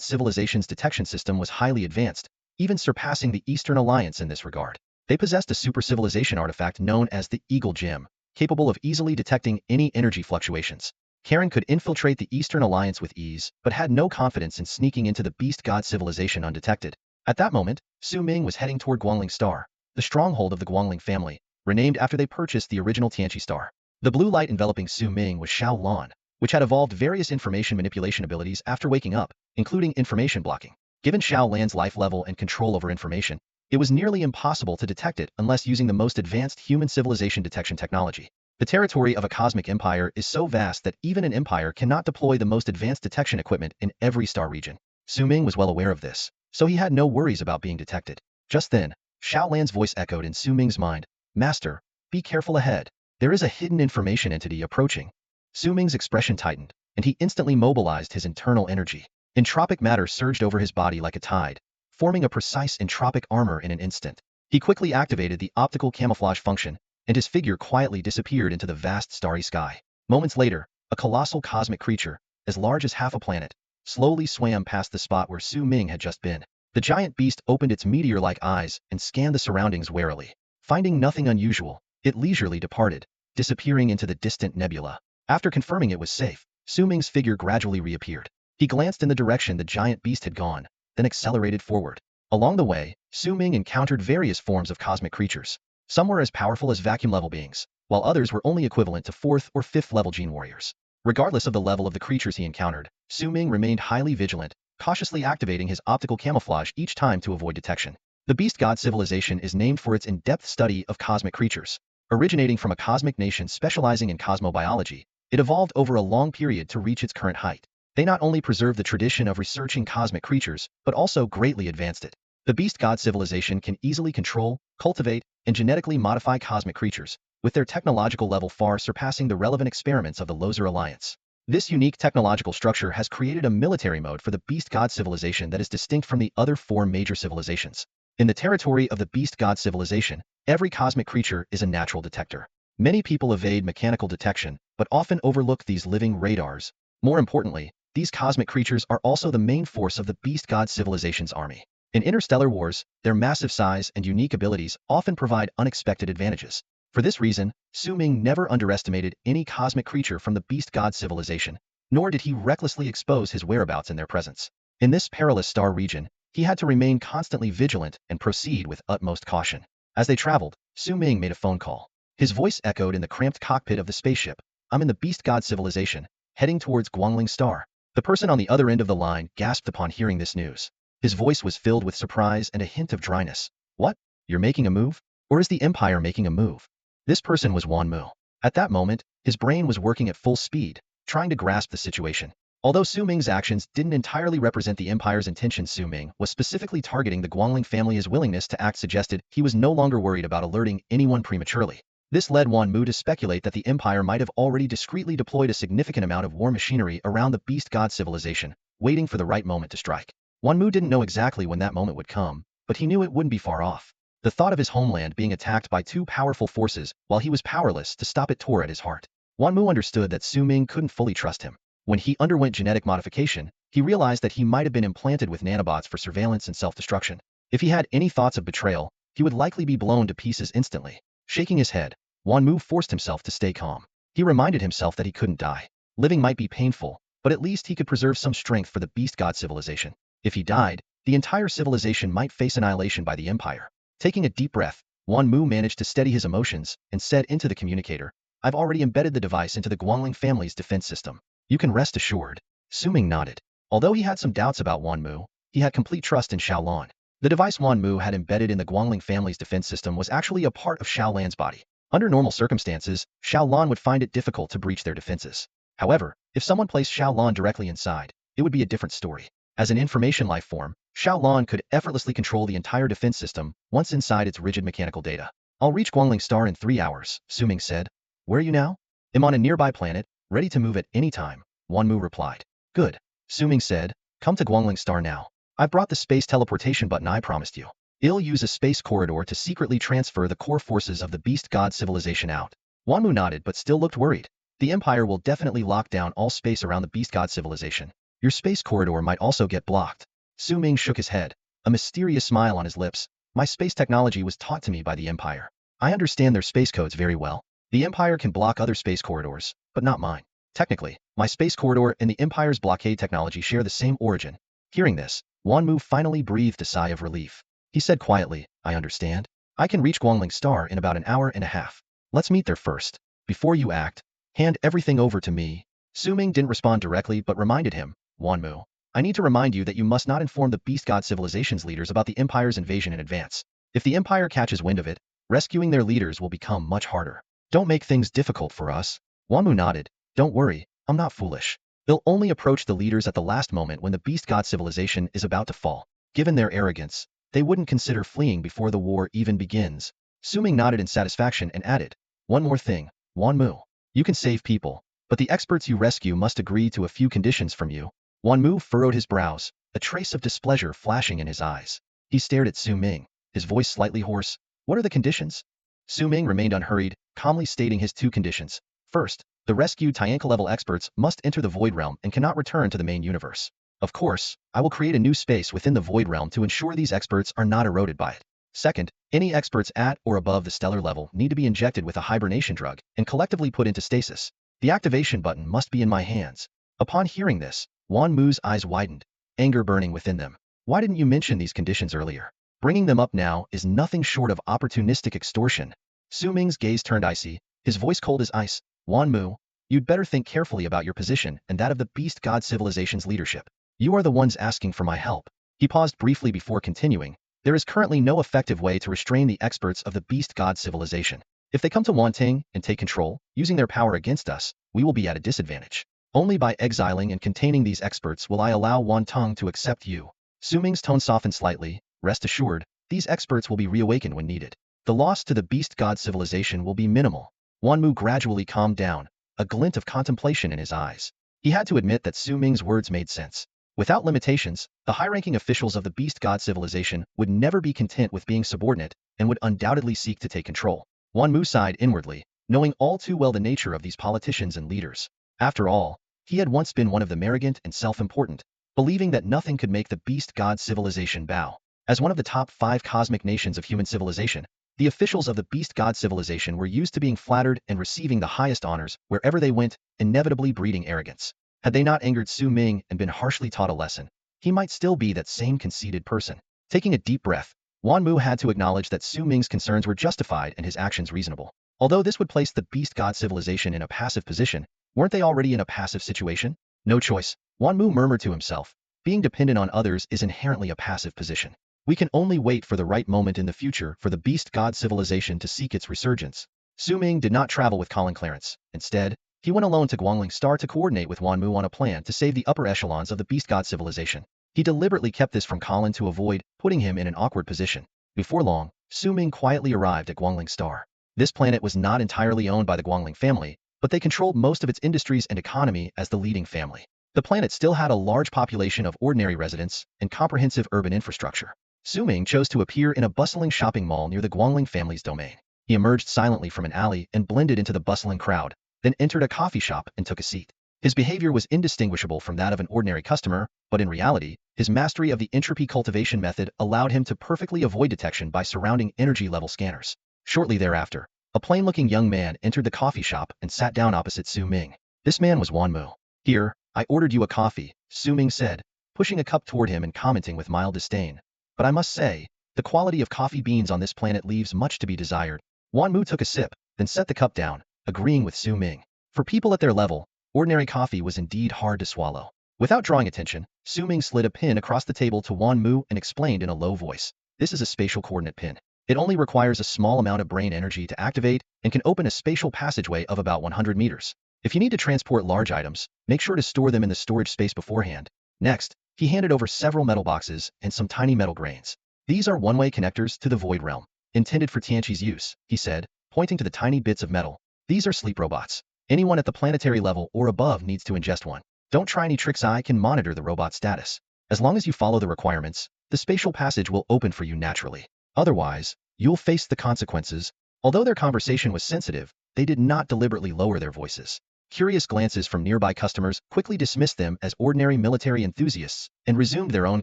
[SPEAKER 1] Civilization's detection system was highly advanced, even surpassing the Eastern Alliance in this regard. They possessed a super civilization artifact known as the Eagle Gem, capable of easily detecting any energy fluctuations. Colin could infiltrate the Eastern Alliance with ease, but had no confidence in sneaking into the Beast God Civilization undetected. At that moment, Su Ming was heading toward Guangling Star, the stronghold of the Guangling family, renamed after they purchased the original Tianqi star. The blue light enveloping Su Ming was Xiao Lan, which had evolved various information manipulation abilities after waking up, including information blocking. Given Xiao Lan's life level and control over information, it was nearly impossible to detect it unless using the most advanced human civilization detection technology. The territory of a cosmic empire is so vast that even an empire cannot deploy the most advanced detection equipment in every star region. Su Ming was well aware of this, so he had no worries about being detected. Just then, Xiao Lan's voice echoed in Su Ming's mind, Master, be careful ahead. There is a hidden information entity approaching. Su Ming's expression tightened, and he instantly mobilized his internal energy. Entropic matter surged over his body like a tide, forming a precise entropic armor in an instant. He quickly activated the optical camouflage function, and his figure quietly disappeared into the vast starry sky. Moments later, a colossal cosmic creature, as large as half a planet, slowly swam past the spot where Su Ming had just been. The giant beast opened its meteor-like eyes and scanned the surroundings warily. Finding nothing unusual, it leisurely departed, disappearing into the distant nebula. After confirming it was safe, Su Ming's figure gradually reappeared. He glanced in the direction the giant beast had gone, then accelerated forward. Along the way, Su Ming encountered various forms of cosmic creatures. Some were as powerful as vacuum-level beings, while others were only equivalent to 4th or 5th level gene warriors. Regardless of the level of the creatures he encountered, Su Ming remained highly vigilant, cautiously activating his optical camouflage each time to avoid detection. The Beast God civilization is named for its in-depth study of cosmic creatures. Originating from a cosmic nation specializing in cosmobiology, it evolved over a long period to reach its current height. They not only preserved the tradition of researching cosmic creatures, but also greatly advanced it. The Beast God civilization can easily control, cultivate, and genetically modify cosmic creatures, with their technological level far surpassing the relevant experiments of the Lozer Alliance. This unique technological structure has created a military mode for the Beast God civilization that is distinct from the other 4 major civilizations. In the territory of the Beast God civilization, every cosmic creature is a natural detector. Many people evade mechanical detection, but often overlook these living radars. More importantly, these cosmic creatures are also the main force of the Beast God civilization's army. In interstellar wars, their massive size and unique abilities often provide unexpected advantages. For this reason, Su Ming never underestimated any cosmic creature from the Beast God civilization, nor did he recklessly expose his whereabouts in their presence. In this perilous star region, he had to remain constantly vigilant and proceed with utmost caution. As they traveled, Su Ming made a phone call. His voice echoed in the cramped cockpit of the spaceship. "I'm in the Beast God civilization, heading towards Guangling Star." The person on the other end of the line gasped upon hearing this news. His voice was filled with surprise and a hint of dryness. "What? You're making a move? Or is the Empire making a move?" This person was Wan Mu. At that moment, his brain was working at full speed, trying to grasp the situation. Although Su Ming's actions didn't entirely represent the Empire's intentions, Su Ming was specifically targeting the Guangling family. His willingness to act suggested he was no longer worried about alerting anyone prematurely. This led Wan Mu to speculate that the Empire might have already discreetly deployed a significant amount of war machinery around the Beast God civilization, waiting for the right moment to strike. Wan Mu didn't know exactly when that moment would come, but he knew it wouldn't be far off. The thought of his homeland being attacked by 2 powerful forces while he was powerless to stop it tore at his heart. Wan Mu understood that Su Ming couldn't fully trust him. When he underwent genetic modification, he realized that he might have been implanted with nanobots for surveillance and self-destruction. If he had any thoughts of betrayal, he would likely be blown to pieces instantly. Shaking his head, Wan Mu forced himself to stay calm. He reminded himself that he couldn't die. Living might be painful, but at least he could preserve some strength for the Beast God civilization. If he died, the entire civilization might face annihilation by the Empire. Taking a deep breath, Wan Mu managed to steady his emotions and said into the communicator, "I've already embedded the device into the Guangling family's defense system. You can rest assured." Su Ming nodded. Although he had some doubts about Wan Mu, he had complete trust in Xiaolan. The device Wan Mu had embedded in the Guangling family's defense system was actually a part of Xiaolan's body. Under normal circumstances, Xiaolan would find it difficult to breach their defenses. However, if someone placed Xiaolan directly inside, it would be a different story. As an information life form, Xiaolan could effortlessly control the entire defense system once inside its rigid mechanical data. "I'll reach Guangling Star in 3 hours, Su Ming said. "Where are you now?" "I'm on a nearby planet, ready to move at any time," Wan Mu replied. "Good," Su Ming said. "Come to Guangling Star now. I've brought the space teleportation button I promised you. I'll use a space corridor to secretly transfer the core forces of the Beast God civilization out." Wan Mu nodded but still looked worried. "The Empire will definitely lock down all space around the Beast God civilization. Your space corridor might also get blocked." Su Ming shook his head, a mysterious smile on his lips. "My space technology was taught to me by the Empire. I understand their space codes very well. The Empire can block other space corridors, but not mine. Technically, my space corridor and the Empire's blockade technology share the same origin." Hearing this, Wan Mu finally breathed a sigh of relief. He said quietly, "I understand. I can reach Guangling Star in about an hour and a half. Let's meet there first. Before you act, hand everything over to me." Su Ming didn't respond directly but reminded him, "Wan Mu, I need to remind you that you must not inform the Beast God civilization's leaders about the Empire's invasion in advance. If the Empire catches wind of it, rescuing their leaders will become much harder. Don't make things difficult for us." Wan Mu nodded. "Don't worry, I'm not foolish. They'll only approach the leaders at the last moment when the Beast God civilization is about to fall. Given their arrogance, they wouldn't consider fleeing before the war even begins." Su Ming nodded in satisfaction and added, "One more thing, Wan Mu. You can save people, but the experts you rescue must agree to a few conditions from you." Wan Mu furrowed his brows, a trace of displeasure flashing in his eyes. He stared at Su Ming, his voice slightly hoarse. "What are the conditions?" Su Ming remained unhurried, calmly stating his 2 conditions. First, the rescued Tianka-level experts must enter the Void Realm and cannot return to the main universe. Of course, I will create a new space within the Void Realm to ensure these experts are not eroded by it. Second, any experts at or above the stellar level need to be injected with a hibernation drug and collectively put into stasis. The activation button must be in my hands. Upon hearing this, Wan Mu's eyes widened, anger burning within them. Why didn't you mention these conditions earlier? Bringing them up now is nothing short of opportunistic extortion. Su Ming's gaze turned icy, his voice cold as ice. Wan Mu, you'd better think carefully about your position and that of the beast god civilization's leadership. You are the ones asking for my help. He paused briefly before continuing. There is currently no effective way to restrain the experts of the beast god civilization. If they come to Wanting and take control, using their power against us, we will be at a disadvantage. Only by exiling and containing these experts will I allow Wantung to accept you. Su Ming's tone softened slightly. Rest assured, these experts will be reawakened when needed. The loss to the beast god civilization will be minimal. Wan Mu gradually calmed down, a glint of contemplation in his eyes. He had to admit that Su Ming's words made sense. Without limitations, the high-ranking officials of the beast god civilization would never be content with being subordinate and would undoubtedly seek to take control. Wan Mu sighed inwardly, knowing all too well the nature of these politicians and leaders. After all, he had once been one of them, arrogant and self-important, believing that nothing could make the beast god civilization bow. As one of the top 5 cosmic nations of human civilization, the officials of the beast god civilization were used to being flattered and receiving the highest honors wherever they went, inevitably breeding arrogance. Had they not angered Su Ming and been harshly taught a lesson, he might still be that same conceited person. Taking a deep breath, Wan Mu had to acknowledge that Su Ming's concerns were justified and his actions reasonable. Although this would place the beast god civilization in a passive position, weren't they already in a passive situation? No choice, Wan Mu murmured to himself. Being dependent on others is inherently a passive position. We can only wait for the right moment in the future for the beast god civilization to seek its resurgence. Su Ming did not travel with Colin Clarence. Instead, he went alone to Guangling Star to coordinate with Wan Mu on a plan to save the upper echelons of the beast god civilization. He deliberately kept this from Colin to avoid putting him in an awkward position. Before long, Su Ming quietly arrived at Guangling Star. This planet was not entirely owned by the Guangling family, but they controlled most of its industries and economy as the leading family. The planet still had a large population of ordinary residents and comprehensive urban infrastructure. Su Ming chose to appear in a bustling shopping mall near the Guangling family's domain. He emerged silently from an alley and blended into the bustling crowd, then entered a coffee shop and took a seat. His behavior was indistinguishable from that of an ordinary customer, but in reality, his mastery of the entropy cultivation method allowed him to perfectly avoid detection by surrounding energy level scanners. Shortly thereafter, a plain-looking young man entered the coffee shop and sat down opposite Su Ming. This man was Wan Mu. Here, I ordered you a coffee, Su Ming said, pushing a cup toward him and commenting with mild disdain. But I must say, the quality of coffee beans on this planet leaves much to be desired. Wan Mu took a sip, then set the cup down, agreeing with Su Ming. For people at their level, ordinary coffee was indeed hard to swallow. Without drawing attention, Su Ming slid a pin across the table to Wan Mu and explained in a low voice. This is a spatial coordinate pin. It only requires a small amount of brain energy to activate and can open a spatial passageway of about 100 meters. If you need to transport large items, make sure to store them in the storage space beforehand. Next, he handed over several metal boxes and some tiny metal grains. These are one-way connectors to the Void Realm, intended for Tianqi's use, he said, pointing to the tiny bits of metal. These are sleep robots. Anyone at the planetary level or above needs to ingest one. Don't try any tricks, I can monitor the robot status. As long as you follow the requirements, the spatial passage will open for you naturally. Otherwise, you'll face the consequences. Although their conversation was sensitive, they did not deliberately lower their voices. Curious glances from nearby customers quickly dismissed them as ordinary military enthusiasts and resumed their own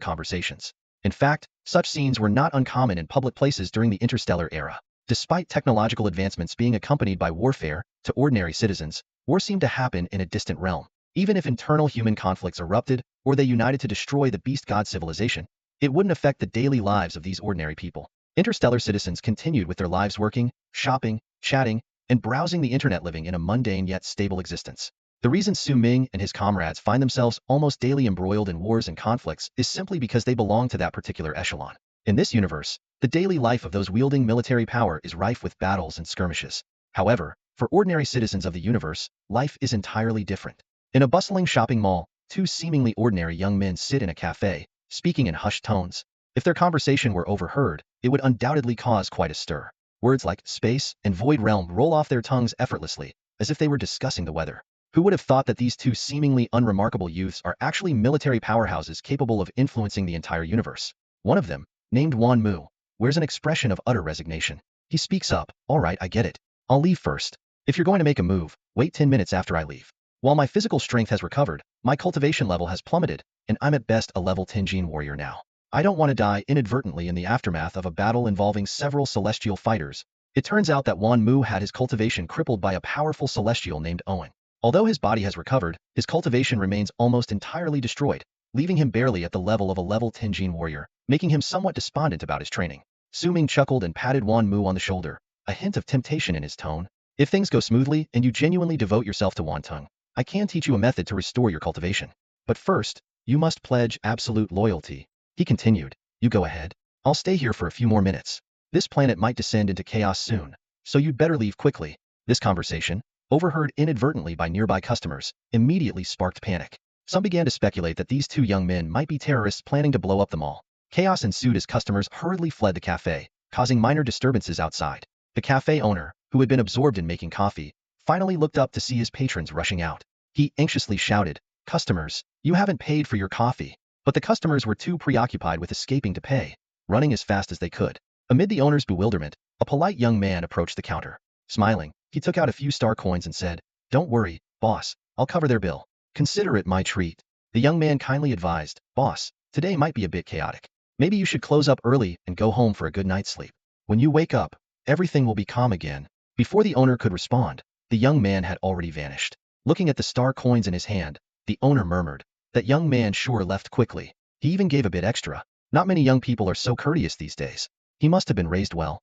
[SPEAKER 1] conversations. In fact, such scenes were not uncommon in public places during the interstellar era. Despite technological advancements being accompanied by warfare, to ordinary citizens, war seemed to happen in a distant realm. Even if internal human conflicts erupted, or they united to destroy the beast god civilization, it wouldn't affect the daily lives of these ordinary people. Interstellar citizens continued with their lives working, shopping, chatting, and browsing the internet, living in a mundane yet stable existence. The reason Su Ming and his comrades find themselves almost daily embroiled in wars and conflicts is simply because they belong to that particular echelon. In this universe, the daily life of those wielding military power is rife with battles and skirmishes. However, for ordinary citizens of the universe, life is entirely different. In a bustling shopping mall, 2 seemingly ordinary young men sit in a cafe, speaking in hushed tones. If their conversation were overheard, it would undoubtedly cause quite a stir. Words like space and void realm roll off their tongues effortlessly, as if they were discussing the weather. Who would have thought that these 2 seemingly unremarkable youths are actually military powerhouses capable of influencing the entire universe? One of them, named Wan Mu, wears an expression of utter resignation. He speaks up. All right, I get it. I'll leave first. If you're going to make a move, wait 10 minutes after I leave. While my physical strength has recovered, my cultivation level has plummeted, and I'm at best a level 10 gene warrior now. I don't want to die inadvertently in the aftermath of a battle involving several celestial fighters. It turns out that Wan Mu had his cultivation crippled by a powerful celestial named Owen. Although his body has recovered, his cultivation remains almost entirely destroyed. leaving him barely at the level of a level 10 gene warrior, making him somewhat despondent about his training. Su Ming chuckled and patted Wan Mu on the shoulder, a hint of temptation in his tone. If things go smoothly and you genuinely devote yourself to Wantung, I can teach you a method to restore your cultivation. But first, you must pledge absolute loyalty. He continued, you go ahead. I'll stay here for a few more minutes. This planet might descend into chaos soon, so you'd better leave quickly. This conversation, overheard inadvertently by nearby customers, immediately sparked panic. Some began to speculate that these two young men might be terrorists planning to blow up the mall. Chaos ensued as customers hurriedly fled the cafe, causing minor disturbances outside. The cafe owner, who had been absorbed in making coffee, finally looked up to see his patrons rushing out. He anxiously shouted, customers, you haven't paid for your coffee. But the customers were too preoccupied with escaping to pay, running as fast as they could. Amid the owner's bewilderment, a polite young man approached the counter. Smiling, he took out a few star coins and said, don't worry, boss, I'll cover their bill. Consider it my treat. The young man kindly advised, boss, today might be a bit chaotic. Maybe you should close up early and go home for a good night's sleep. When you wake up, everything will be calm again. Before the owner could respond, the young man had already vanished. Looking at the star coins in his hand, the owner murmured, that young man sure left quickly. He even gave a bit extra. Not many young people are so courteous these days. He must have been raised well.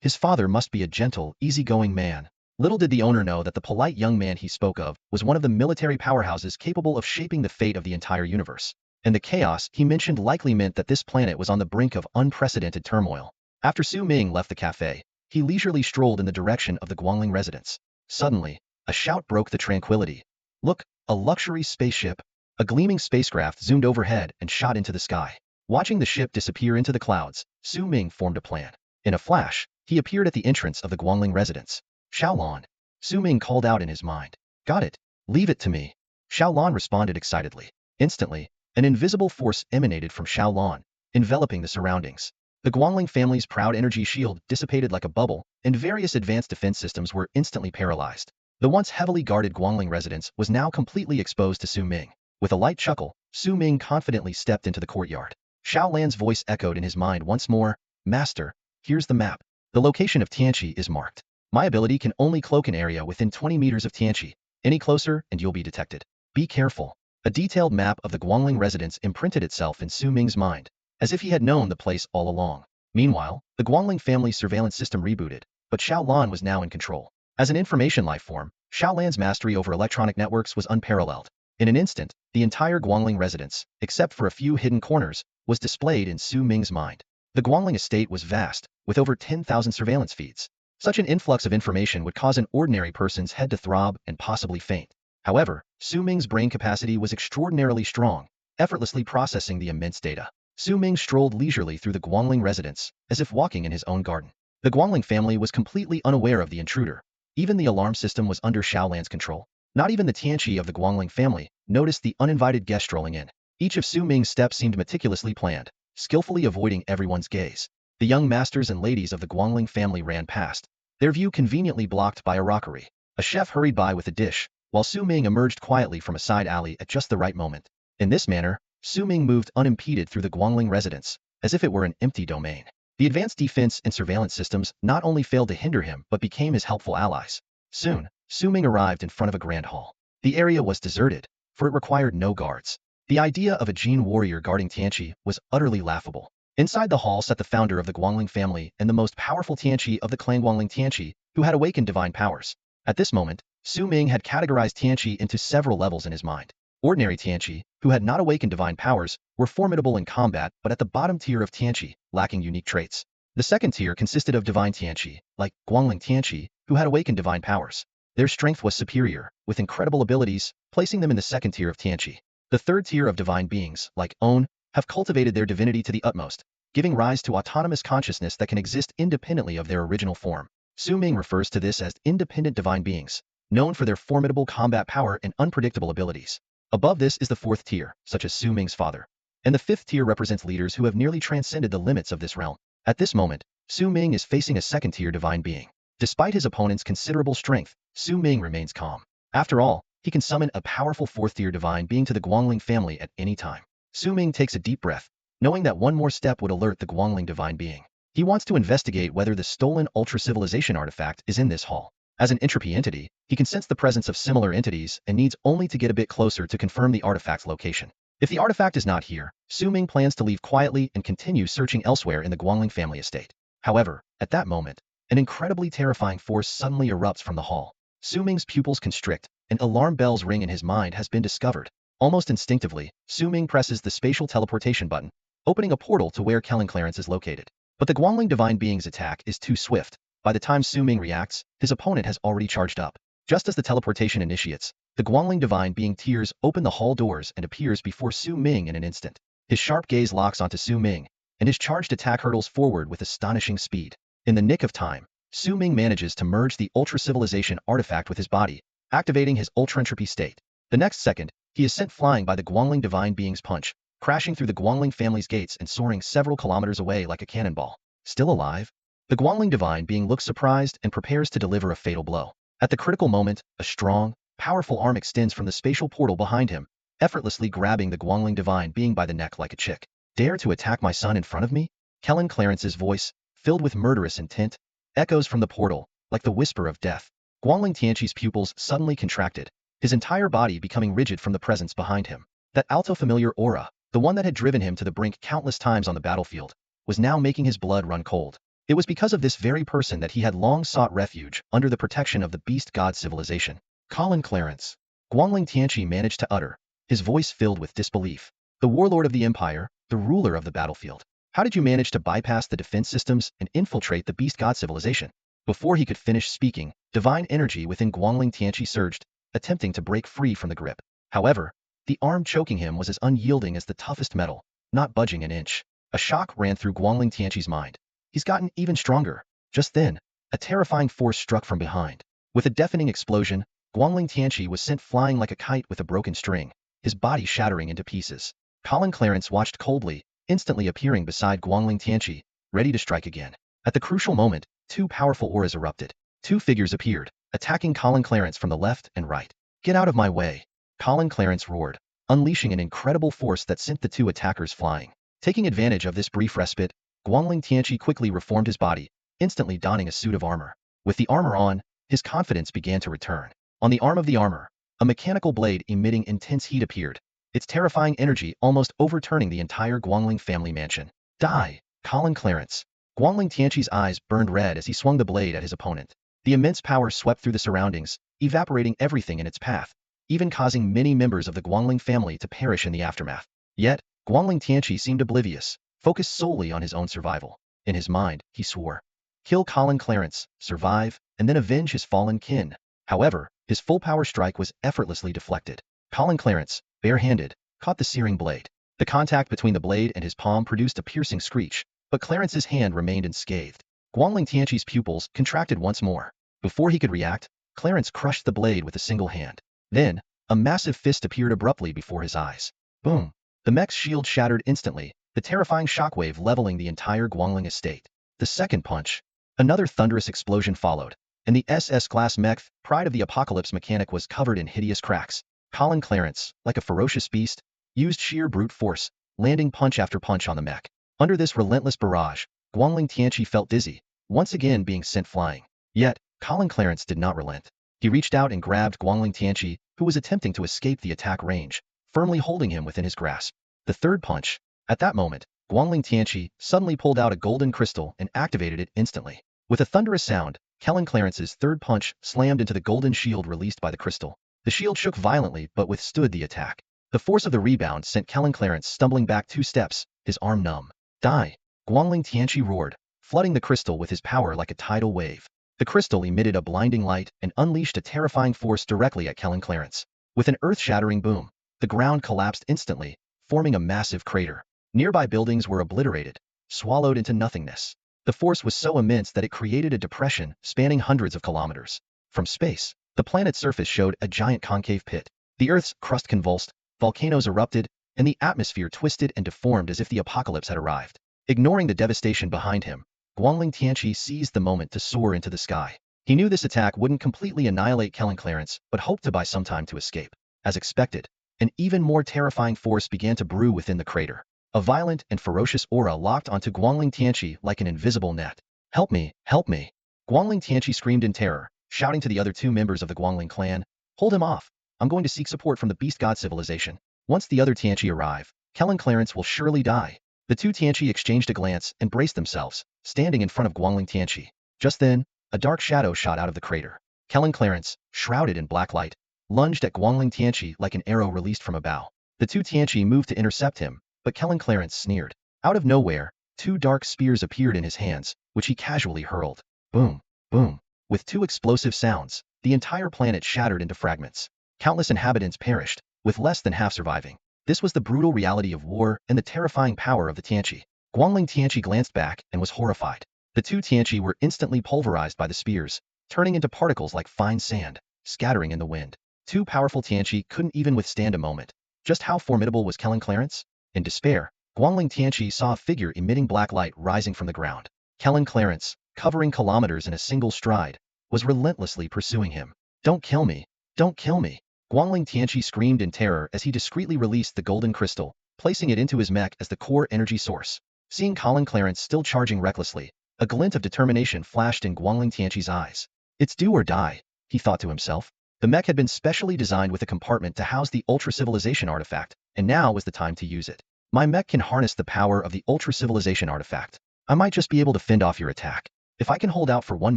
[SPEAKER 1] His father must be a gentle, easygoing man. Little did the owner know that the polite young man he spoke of was one of the military powerhouses capable of shaping the fate of the entire universe. And the chaos he mentioned likely meant that this planet was on the brink of unprecedented turmoil. After Su Ming left the cafe, he leisurely strolled in the direction of the Guangling residence. Suddenly, a shout broke the tranquility. Look, a luxury spaceship. A gleaming spacecraft zoomed overhead and shot into the sky. Watching the ship disappear into the clouds, Su Ming formed a plan. In a flash, he appeared at the entrance of the Guangling residence. Xiaolan. Su Ming called out in his mind. Got it. Leave it to me. Xiaolan responded excitedly. Instantly, an invisible force emanated from Xiaolan, enveloping the surroundings. The Guangling family's proud energy shield dissipated like a bubble, and various advanced defense systems were instantly paralyzed. The once heavily guarded Guangling residence was now completely exposed to Su Ming. With a light chuckle, Su Ming confidently stepped into the courtyard. Xiaolan's voice echoed in his mind once more, Master, here's the map. The location of Tianqi is marked. My ability can only cloak an area within 20 meters of Tianqi. Any closer and you'll be detected. Be careful. A detailed map of the Guangling residence imprinted itself in Su Ming's mind, as if he had known the place all along. Meanwhile, the Guangling family's surveillance system rebooted, but Xiaolan was now in control. As an information life form, Xiaolan's mastery over electronic networks was unparalleled. In an instant, the entire Guangling residence, except for a few hidden corners, was displayed in Su Ming's mind. The Guangling estate was vast, with over 10,000 surveillance feeds. Such an influx of information would cause an ordinary person's head to throb and possibly faint. However, Su Ming's brain capacity was extraordinarily strong, effortlessly processing the immense data. Su Ming strolled leisurely through the Guangling residence, as if walking in his own garden. The Guangling family was completely unaware of the intruder. Even the alarm system was under Xiaolan's control. Not even the Tianqi of the Guangling family noticed the uninvited guest strolling in. Each of Su Ming's steps seemed meticulously planned, skillfully avoiding everyone's gaze. The young masters and ladies of the Guangling family ran past, their view conveniently blocked by a rockery. A chef hurried by with a dish, while Su Ming emerged quietly from a side alley at just the right moment. In this manner, Su Ming moved unimpeded through the Guangling residence, as if it were an empty domain. The advanced defense and surveillance systems not only failed to hinder him but became his helpful allies. Soon, Su Ming arrived in front of a grand hall. The area was deserted, for it required no guards. The idea of a Gene warrior guarding Tianqi was utterly laughable. Inside the hall sat the founder of the Guangling family and the most powerful Tianqi of the clan Guangling Tianqi, who had awakened divine powers. At this moment, Su Ming had categorized Tianqi into several levels in his mind. Ordinary Tianqi, who had not awakened divine powers, were formidable in combat but at the bottom tier of Tianqi, lacking unique traits. The second tier consisted of divine Tianqi, like Guangling Tianqi, who had awakened divine powers. Their strength was superior, with incredible abilities, placing them in the second tier of Tianqi. The third tier of divine beings, like On, have cultivated their divinity to the utmost, giving rise to autonomous consciousness that can exist independently of their original form. Su Ming refers to this as independent divine beings, known for their formidable combat power and unpredictable abilities. Above this is the fourth tier, such as Su Ming's father. And the fifth tier represents leaders who have nearly transcended the limits of this realm. At this moment, Su Ming is facing a second-tier divine being. Despite his opponent's considerable strength, Su Ming remains calm. After all, he can summon a powerful fourth-tier divine being to the Guangling family at any time. Su Ming takes a deep breath, knowing that one more step would alert the Guangling divine being. He wants to investigate whether the stolen ultra-civilization artifact is in this hall. As an entropy entity, he can sense the presence of similar entities and needs only to get a bit closer to confirm the artifact's location. If the artifact is not here, Su Ming plans to leave quietly and continue searching elsewhere in the Guangling family estate. However, at that moment, an incredibly terrifying force suddenly erupts from the hall. Su Ming's pupils constrict, and alarm bells ring in his mind has been discovered. Almost instinctively, Su Ming presses the spatial teleportation button, opening a portal to where Kellen Clarence is located. But the Guangling divine being's attack is too swift. By the time Su Ming reacts, his opponent has already charged up. Just as the teleportation initiates, the Guangling divine being tears open the hall doors and appears before Su Ming in an instant. His sharp gaze locks onto Su Ming, and his charged attack hurtles forward with astonishing speed. In the nick of time, Su Ming manages to merge the ultra-civilization artifact with his body, activating his ultra-entropy state. The next second, he is sent flying by the Guangling divine being's punch, crashing through the Guangling family's gates and soaring several kilometers away like a cannonball. Still alive? The Guangling divine being looks surprised and prepares to deliver a fatal blow. At the critical moment, a strong, powerful arm extends from the spatial portal behind him, effortlessly grabbing the Guangling divine being by the neck like a chick. Dare to attack my son in front of me? Kellen Clarence's voice, filled with murderous intent, echoes from the portal, like the whisper of death. Guangling Tianqi's pupils suddenly contracted, his entire body becoming rigid from the presence behind him. That alto familiar aura, the one that had driven him to the brink countless times on the battlefield, was now making his blood run cold. It was because of this very person that he had long sought refuge under the protection of the beast god civilization. Kellen Clarence. Guangling Tianqi managed to utter, his voice filled with disbelief. The warlord of the empire, the ruler of the battlefield. How did you manage to bypass the defense systems and infiltrate the beast god civilization? Before he could finish speaking, divine energy within Guangling Tianqi surged, attempting to break free from the grip. However, the arm choking him was as unyielding as the toughest metal, not budging an inch. A shock ran through Guangling Tianqi's mind. He's gotten even stronger. Just then, a terrifying force struck from behind. With a deafening explosion, Guangling Tianqi was sent flying like a kite with a broken string, his body shattering into pieces. Kellen Clarence watched coldly, instantly appearing beside Guangling Tianqi, ready to strike again. At the crucial moment, two powerful auras erupted. Two figures appeared, attacking Kellen Clarence from the left and right. Get out of my way! Kellen Clarence roared, unleashing an incredible force that sent the two attackers flying. Taking advantage of this brief respite, Guangling Tianqi quickly reformed his body, instantly donning a suit of armor. With the armor on, his confidence began to return. On the arm of the armor, a mechanical blade emitting intense heat appeared, its terrifying energy almost overturning the entire Guangling family mansion. Die, Kellen Clarence. Guangling Tianqi's eyes burned red as he swung the blade at his opponent. The immense power swept through the surroundings, evaporating everything in its path, even causing many members of the Guangling family to perish in the aftermath. Yet, Guangling Tianqi seemed oblivious, focused solely on his own survival. In his mind, he swore, kill Kellen Clarence, survive, and then avenge his fallen kin. However, his full power strike was effortlessly deflected. Kellen Clarence, barehanded, caught the searing blade. The contact between the blade and his palm produced a piercing screech, but Clarence's hand remained unscathed. Guangling Tianqi's pupils contracted once more. Before he could react, Clarence crushed the blade with a single hand. Then, a massive fist appeared abruptly before his eyes. Boom! The Mech's shield shattered instantly, the terrifying shockwave leveling the entire Guangling estate. The second punch. Another thunderous explosion followed, and the SS-class Mech, pride of the apocalypse mechanic, was covered in hideous cracks. Kellen Clarence, like a ferocious beast, used sheer brute force, landing punch after punch on the Mech. Under this relentless barrage, Guangling Tianqi felt dizzy, once again being sent flying. Yet, Kellen Clarence did not relent. He reached out and grabbed Guangling Tianqi, who was attempting to escape the attack range, firmly holding him within his grasp. The third punch. At that moment, Guangling Tianqi suddenly pulled out a golden crystal and activated it instantly. With a thunderous sound, Kellen Clarence's third punch slammed into the golden shield released by the crystal. The shield shook violently but withstood the attack. The force of the rebound sent Kellen Clarence stumbling back 2 steps, his arm numb. Die! Guangling Tianqi roared, flooding the crystal with his power like a tidal wave. The crystal emitted a blinding light and unleashed a terrifying force directly at Kellen Clarence. With an earth-shattering boom, the ground collapsed instantly, forming a massive crater. Nearby buildings were obliterated, swallowed into nothingness. The force was so immense that it created a depression spanning hundreds of kilometers. From space, the planet's surface showed a giant concave pit. The Earth's crust convulsed, volcanoes erupted, and the atmosphere twisted and deformed as if the apocalypse had arrived. Ignoring the devastation behind him, Guangling Tianqi seized the moment to soar into the sky. He knew this attack wouldn't completely annihilate Kellen Clarence, but hoped to buy some time to escape. As expected, an even more terrifying force began to brew within the crater. A violent and ferocious aura locked onto Guangling Tianqi like an invisible net. Help me! Help me! Guangling Tianqi screamed in terror, shouting to the other 2 members of the Guangling clan, hold him off! I'm going to seek support from the beast god civilization. Once the other Tianqi arrive, Kel and Clarence will surely die. The two Tianqi exchanged a glance and braced themselves, standing in front of Guangling Tianqi. Just then, a dark shadow shot out of the crater. Kel and Clarence, shrouded in black light, lunged at Guangling Tianqi like an arrow released from a bow. The two Tianqi moved to intercept him, but Kel and Clarence sneered. Out of nowhere, two dark spears appeared in his hands, which he casually hurled. Boom, boom. With two explosive sounds, the entire planet shattered into fragments. Countless inhabitants perished, with less than half surviving. This was the brutal reality of war and the terrifying power of the Tianqi. Guangling Tianqi glanced back and was horrified. The two Tianqi were instantly pulverized by the spears, turning into particles like fine sand, scattering in the wind. Two powerful Tianqi couldn't even withstand a moment. Just how formidable was Kel and Clarence? In despair, Guangling Tianqi saw a figure emitting black light rising from the ground. Kel and Clarence, covering kilometers in a single stride, was relentlessly pursuing him. Don't kill me! Don't kill me! Guangling Tianqi screamed in terror as he discreetly released the golden crystal, placing it into his mech as the core energy source. Seeing Colin Clarence still charging recklessly, a glint of determination flashed in Guangling Tianqi's eyes. It's do or die, he thought to himself. The mech had been specially designed with a compartment to house the ultra-civilization artifact, and now was the time to use it. My mech can harness the power of the ultra-civilization artifact. I might just be able to fend off your attack. If I can hold out for 1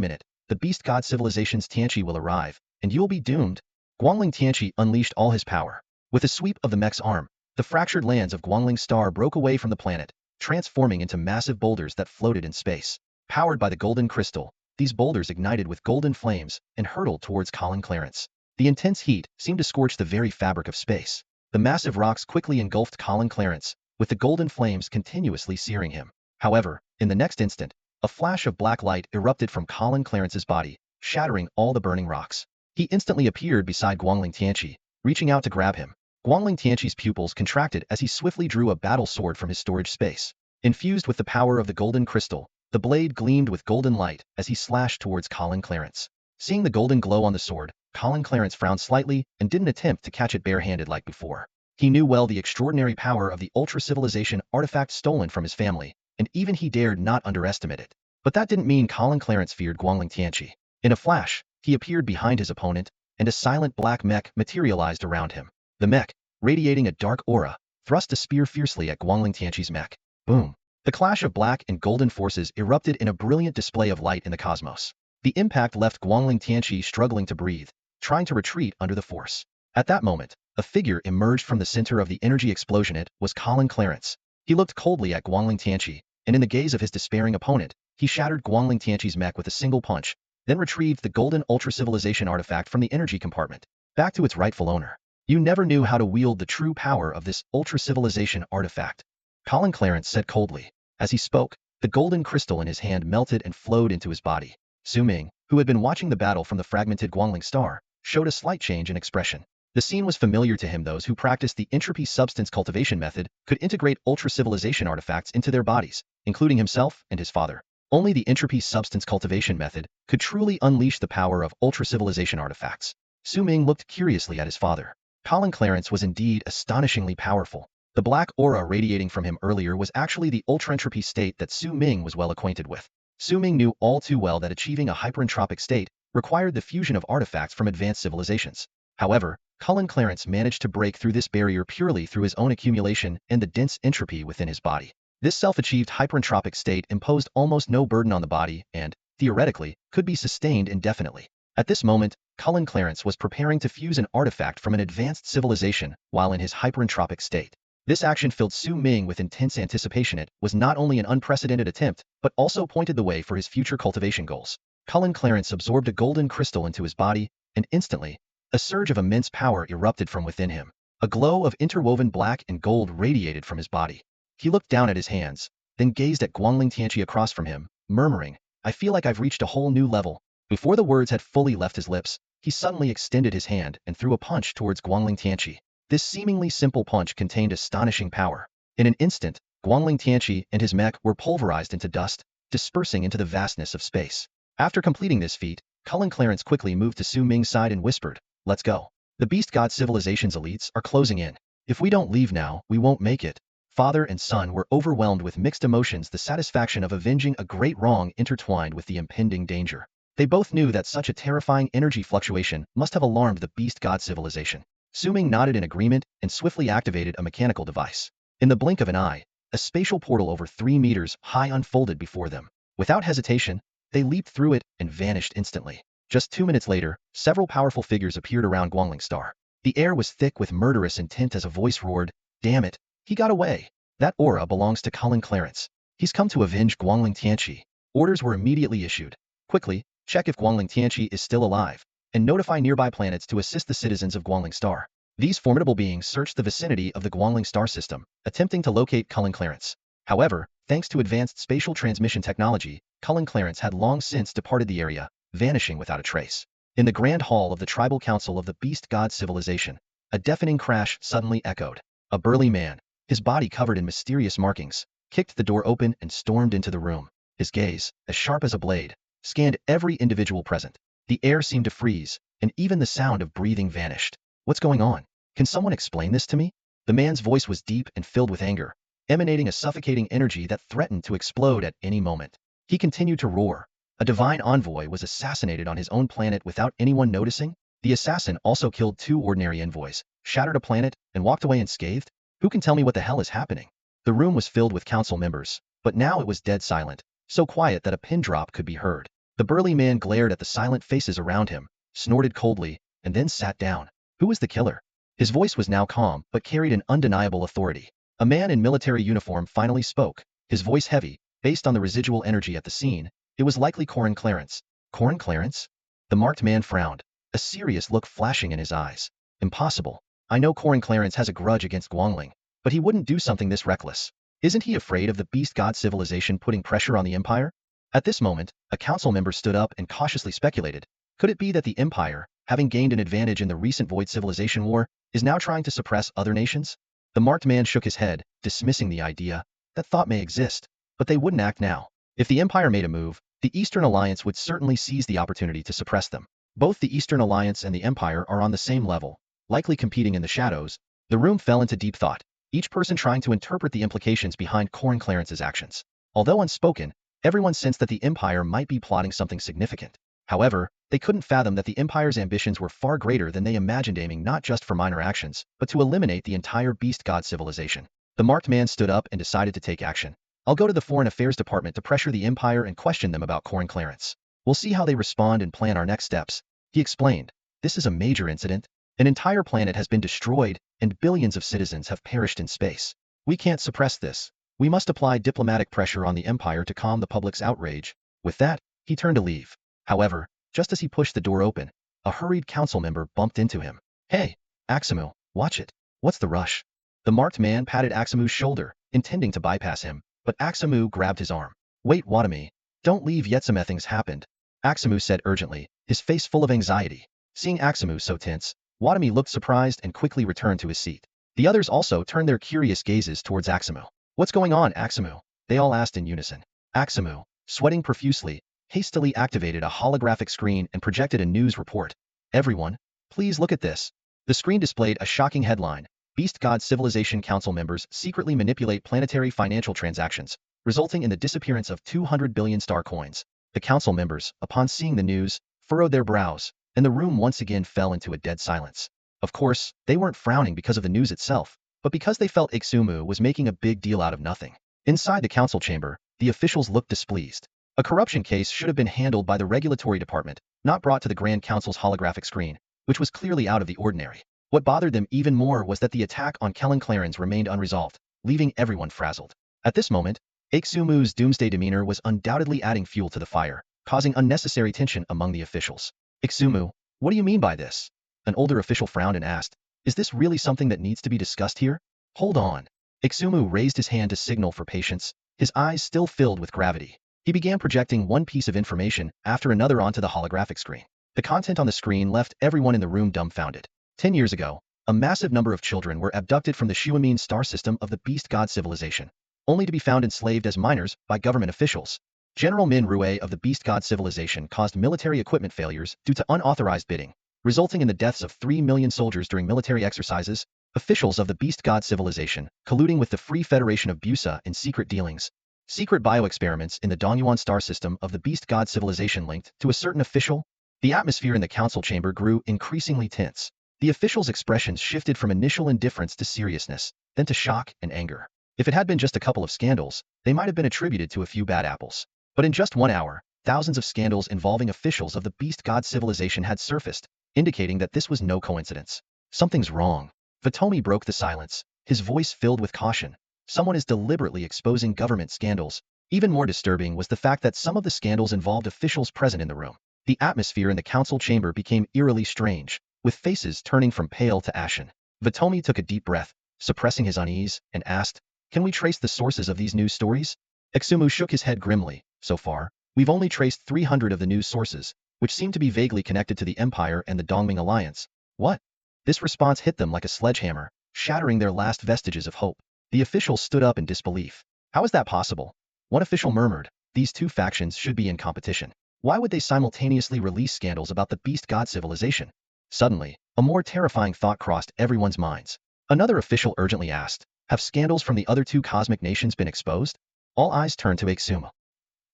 [SPEAKER 1] minute, the beast god civilization's Tianqi will arrive, and you'll be doomed. Guangling Tianqi unleashed all his power. With a sweep of the mech's arm, the fractured lands of Guangling's star broke away from the planet, transforming into massive boulders that floated in space. Powered by the golden crystal, these boulders ignited with golden flames and hurtled towards Colin Clarence. The intense heat seemed to scorch the very fabric of space. The massive rocks quickly engulfed Colin Clarence, with the golden flames continuously searing him. However, in the next instant, a flash of black light erupted from Colin Clarence's body, shattering all the burning rocks. He instantly appeared beside Guangling Tianqi, reaching out to grab him. Guangling Tianqi's pupils contracted as he swiftly drew a battle sword from his storage space. Infused with the power of the golden crystal, the blade gleamed with golden light as he slashed towards Colin Clarence. Seeing the golden glow on the sword, Colin Clarence frowned slightly and didn't attempt to catch it barehanded like before. He knew well the extraordinary power of the ultra-civilization artifact stolen from his family, and even he dared not underestimate it. But that didn't mean Colin Clarence feared Guangling Tianqi. In a flash, he appeared behind his opponent, and a silent black mech materialized around him. The mech, radiating a dark aura, thrust a spear fiercely at Guangling Tianqi's mech. Boom! The clash of black and golden forces erupted in a brilliant display of light in the cosmos. The impact left Guangling Tianqi struggling to breathe, trying to retreat under the force. At that moment, a figure emerged from the center of the energy explosion. It was Colin Clarence. He looked coldly at Guangling Tianqi, and in the gaze of his despairing opponent, he shattered Guangling Tianqi's mech with a single punch, then retrieved the golden ultra-civilization artifact from the energy compartment, back to its rightful owner. You never knew how to wield the true power of this ultra-civilization artifact, Colin Clarence said coldly. As he spoke, the golden crystal in his hand melted and flowed into his body. Su Ming, who had been watching the battle from the fragmented Guangling star, showed a slight change in expression. The scene was familiar to him. Those who practiced the entropy substance cultivation method could integrate ultra-civilization artifacts into their bodies, including himself and his father. Only the entropy substance cultivation method could truly unleash the power of ultra-civilization artifacts. Su Ming looked curiously at his father. Colin Clarence was indeed astonishingly powerful. The black aura radiating from him earlier was actually the ultra-entropy state that Su Ming was well acquainted with. Su Ming knew all too well that achieving a hyperentropic state required the fusion of artifacts from advanced civilizations. However, Colin Clarence managed to break through this barrier purely through his own accumulation and the dense entropy within his body. This self-achieved hyperentropic state imposed almost no burden on the body and, theoretically, could be sustained indefinitely. At this moment, Colin Clarence was preparing to fuse an artifact from an advanced civilization while in his hyperentropic state. This action filled Su Ming with intense anticipation. It was not only an unprecedented attempt, but also pointed the way for his future cultivation goals. Colin Clarence absorbed a golden crystal into his body, and instantly, a surge of immense power erupted from within him. A glow of interwoven black and gold radiated from his body. He looked down at his hands, then gazed at Guangling Tianqi across from him, murmuring, "I feel like I've reached a whole new level." Before the words had fully left his lips, he suddenly extended his hand and threw a punch towards Guangling Tianqi. This seemingly simple punch contained astonishing power. In an instant, Guangling Tianqi and his mech were pulverized into dust, dispersing into the vastness of space. After completing this feat, Colin Clarence quickly moved to Su Ming's side and whispered, "Let's go. The beast god civilization's elites are closing in. If we don't leave now, we won't make it." Father and son were overwhelmed with mixed emotions, the satisfaction of avenging a great wrong intertwined with the impending danger. They both knew that such a terrifying energy fluctuation must have alarmed the beast god civilization. Su-Ming nodded in agreement and swiftly activated a mechanical device. In the blink of an eye, a spatial portal over 3 meters high unfolded before them. Without hesitation, they leaped through it and vanished instantly. Just 2 minutes later, several powerful figures appeared around Guangling Star. The air was thick with murderous intent as a voice roared, "Damn it, he got away. That aura belongs to Cullen Clarence. He's come to avenge Guangling Tianqi." Orders were immediately issued. Quickly, check if Guangling Tianqi is still alive, and notify nearby planets to assist the citizens of Guangling Star. These formidable beings searched the vicinity of the Guangling Star system, attempting to locate Cullen Clarence. However, thanks to advanced spatial transmission technology, Cullen Clarence had long since departed the area, vanishing without a trace. In the Grand Hall of the Tribal Council of the Beast God Civilization, a deafening crash suddenly echoed. A burly man, his body covered in mysterious markings, kicked the door open and stormed into the room. His gaze, as sharp as a blade, scanned every individual present. The air seemed to freeze, and even the sound of breathing vanished. "What's going on? Can someone explain this to me?" The man's voice was deep and filled with anger, emanating a suffocating energy that threatened to explode at any moment. He continued to roar. A divine envoy was assassinated on his own planet without anyone noticing? The assassin also killed 2 ordinary envoys, shattered a planet, and walked away unscathed? Who can tell me what the hell is happening? The room was filled with council members, but now it was dead silent, so quiet that a pin drop could be heard. The burly man glared at the silent faces around him, snorted coldly, and then sat down. Who was the killer? His voice was now calm, but carried an undeniable authority. A man in military uniform finally spoke, his voice heavy. Based on the residual energy at the scene, it was likely Corin Clarence. Corin Clarence? The marked man frowned, a serious look flashing in his eyes. Impossible. I know Corin Clarence has a grudge against Guangling, but he wouldn't do something this reckless. Isn't he afraid of the Beast God civilization putting pressure on the Empire? At this moment, a council member stood up and cautiously speculated. Could it be that the Empire, having gained an advantage in the recent Void Civilization War, is now trying to suppress other nations? The marked man shook his head, dismissing the idea. That thought may exist, but they wouldn't act now. If the Empire made a move, the Eastern Alliance would certainly seize the opportunity to suppress them. Both the Eastern Alliance and the Empire are on the same level, likely competing in the shadows. The room fell into deep thought, each person trying to interpret the implications behind Corin Clarence's actions. Although unspoken, everyone sensed that the Empire might be plotting something significant. However, they couldn't fathom that the Empire's ambitions were far greater than they imagined, aiming not just for minor actions, but to eliminate the entire Beast God civilization. The marked man stood up and decided to take action. I'll go to the Foreign Affairs Department to pressure the Empire and question them about Corin Clarence. We'll see how they respond and plan our next steps. He explained. This is a major incident. An entire planet has been destroyed, and billions of citizens have perished in space. We can't suppress this. We must apply diplomatic pressure on the Empire to calm the public's outrage. With that, he turned to leave. However, just as he pushed the door open, a hurried council member bumped into him. "Hey, Axamu, watch it. What's the rush?" The marked man patted Axamu's shoulder, intending to bypass him, but Axamu grabbed his arm. "Wait, Watami. Don't leave yet, some things happened," Axamu said urgently, his face full of anxiety. Seeing Axamu so tense, Watami looked surprised and quickly returned to his seat. The others also turned their curious gazes towards Axamu. "What's going on, Axamu?" they all asked in unison. Axamu, sweating profusely, hastily activated a holographic screen and projected a news report. "Everyone, please look at this." The screen displayed a shocking headline. Beast God Civilization Council members secretly manipulate planetary financial transactions, resulting in the disappearance of 200 billion star coins. The council members, upon seeing the news, furrowed their brows, and the room once again fell into a dead silence. Of course, they weren't frowning because of the news itself, but because they felt Ixumu was making a big deal out of nothing. Inside the council chamber, the officials looked displeased. A corruption case should have been handled by the regulatory department, not brought to the Grand Council's holographic screen, which was clearly out of the ordinary. What bothered them even more was that the attack on Cullen Clarence remained unresolved, leaving everyone frazzled. At this moment, Ixumu's doomsday demeanor was undoubtedly adding fuel to the fire, causing unnecessary tension among the officials. "Ixumu, what do you mean by this?" An older official frowned and asked. "Is this really something that needs to be discussed here?" "Hold on." Ixumu raised his hand to signal for patience, his eyes still filled with gravity. He began projecting one piece of information after another onto the holographic screen. The content on the screen left everyone in the room dumbfounded. 10 years ago, a massive number of children were abducted from the Shuamin star system of the Beast God civilization, only to be found enslaved as minors by government officials. General Min Rue of the Beast God civilization caused military equipment failures due to unauthorized bidding, resulting in the deaths of 3 million soldiers during military exercises. Officials of the Beast God civilization, colluding with the Free Federation of Busa in secret dealings. Secret bioexperiments in the Dongyuan star system of the Beast God civilization linked to a certain official. The atmosphere in the council chamber grew increasingly tense. The officials' expressions shifted from initial indifference to seriousness, then to shock and anger. If it had been just a couple of scandals, they might have been attributed to a few bad apples. But in just 1 hour, thousands of scandals involving officials of the beast god civilization had surfaced, indicating that this was no coincidence. Something's wrong. Vitomi broke the silence, his voice filled with caution. Someone is deliberately exposing government scandals. Even more disturbing was the fact that some of the scandals involved officials present in the room. The atmosphere in the council chamber became eerily strange, with faces turning from pale to ashen. Vitomi took a deep breath, suppressing his unease, and asked, "Can we trace the sources of these news stories?" Exumu shook his head grimly. "So far, we've only traced 300 of the news sources, which seem to be vaguely connected to the Empire and the Dongming alliance." What? This response hit them like a sledgehammer, shattering their last vestiges of hope. The officials stood up in disbelief. How is that possible? One official murmured, "These two factions should be in competition. Why would they simultaneously release scandals about the beast god civilization?" Suddenly, a more terrifying thought crossed everyone's minds. Another official urgently asked, "Have scandals from the other two cosmic nations been exposed?" All eyes turned to Exuma.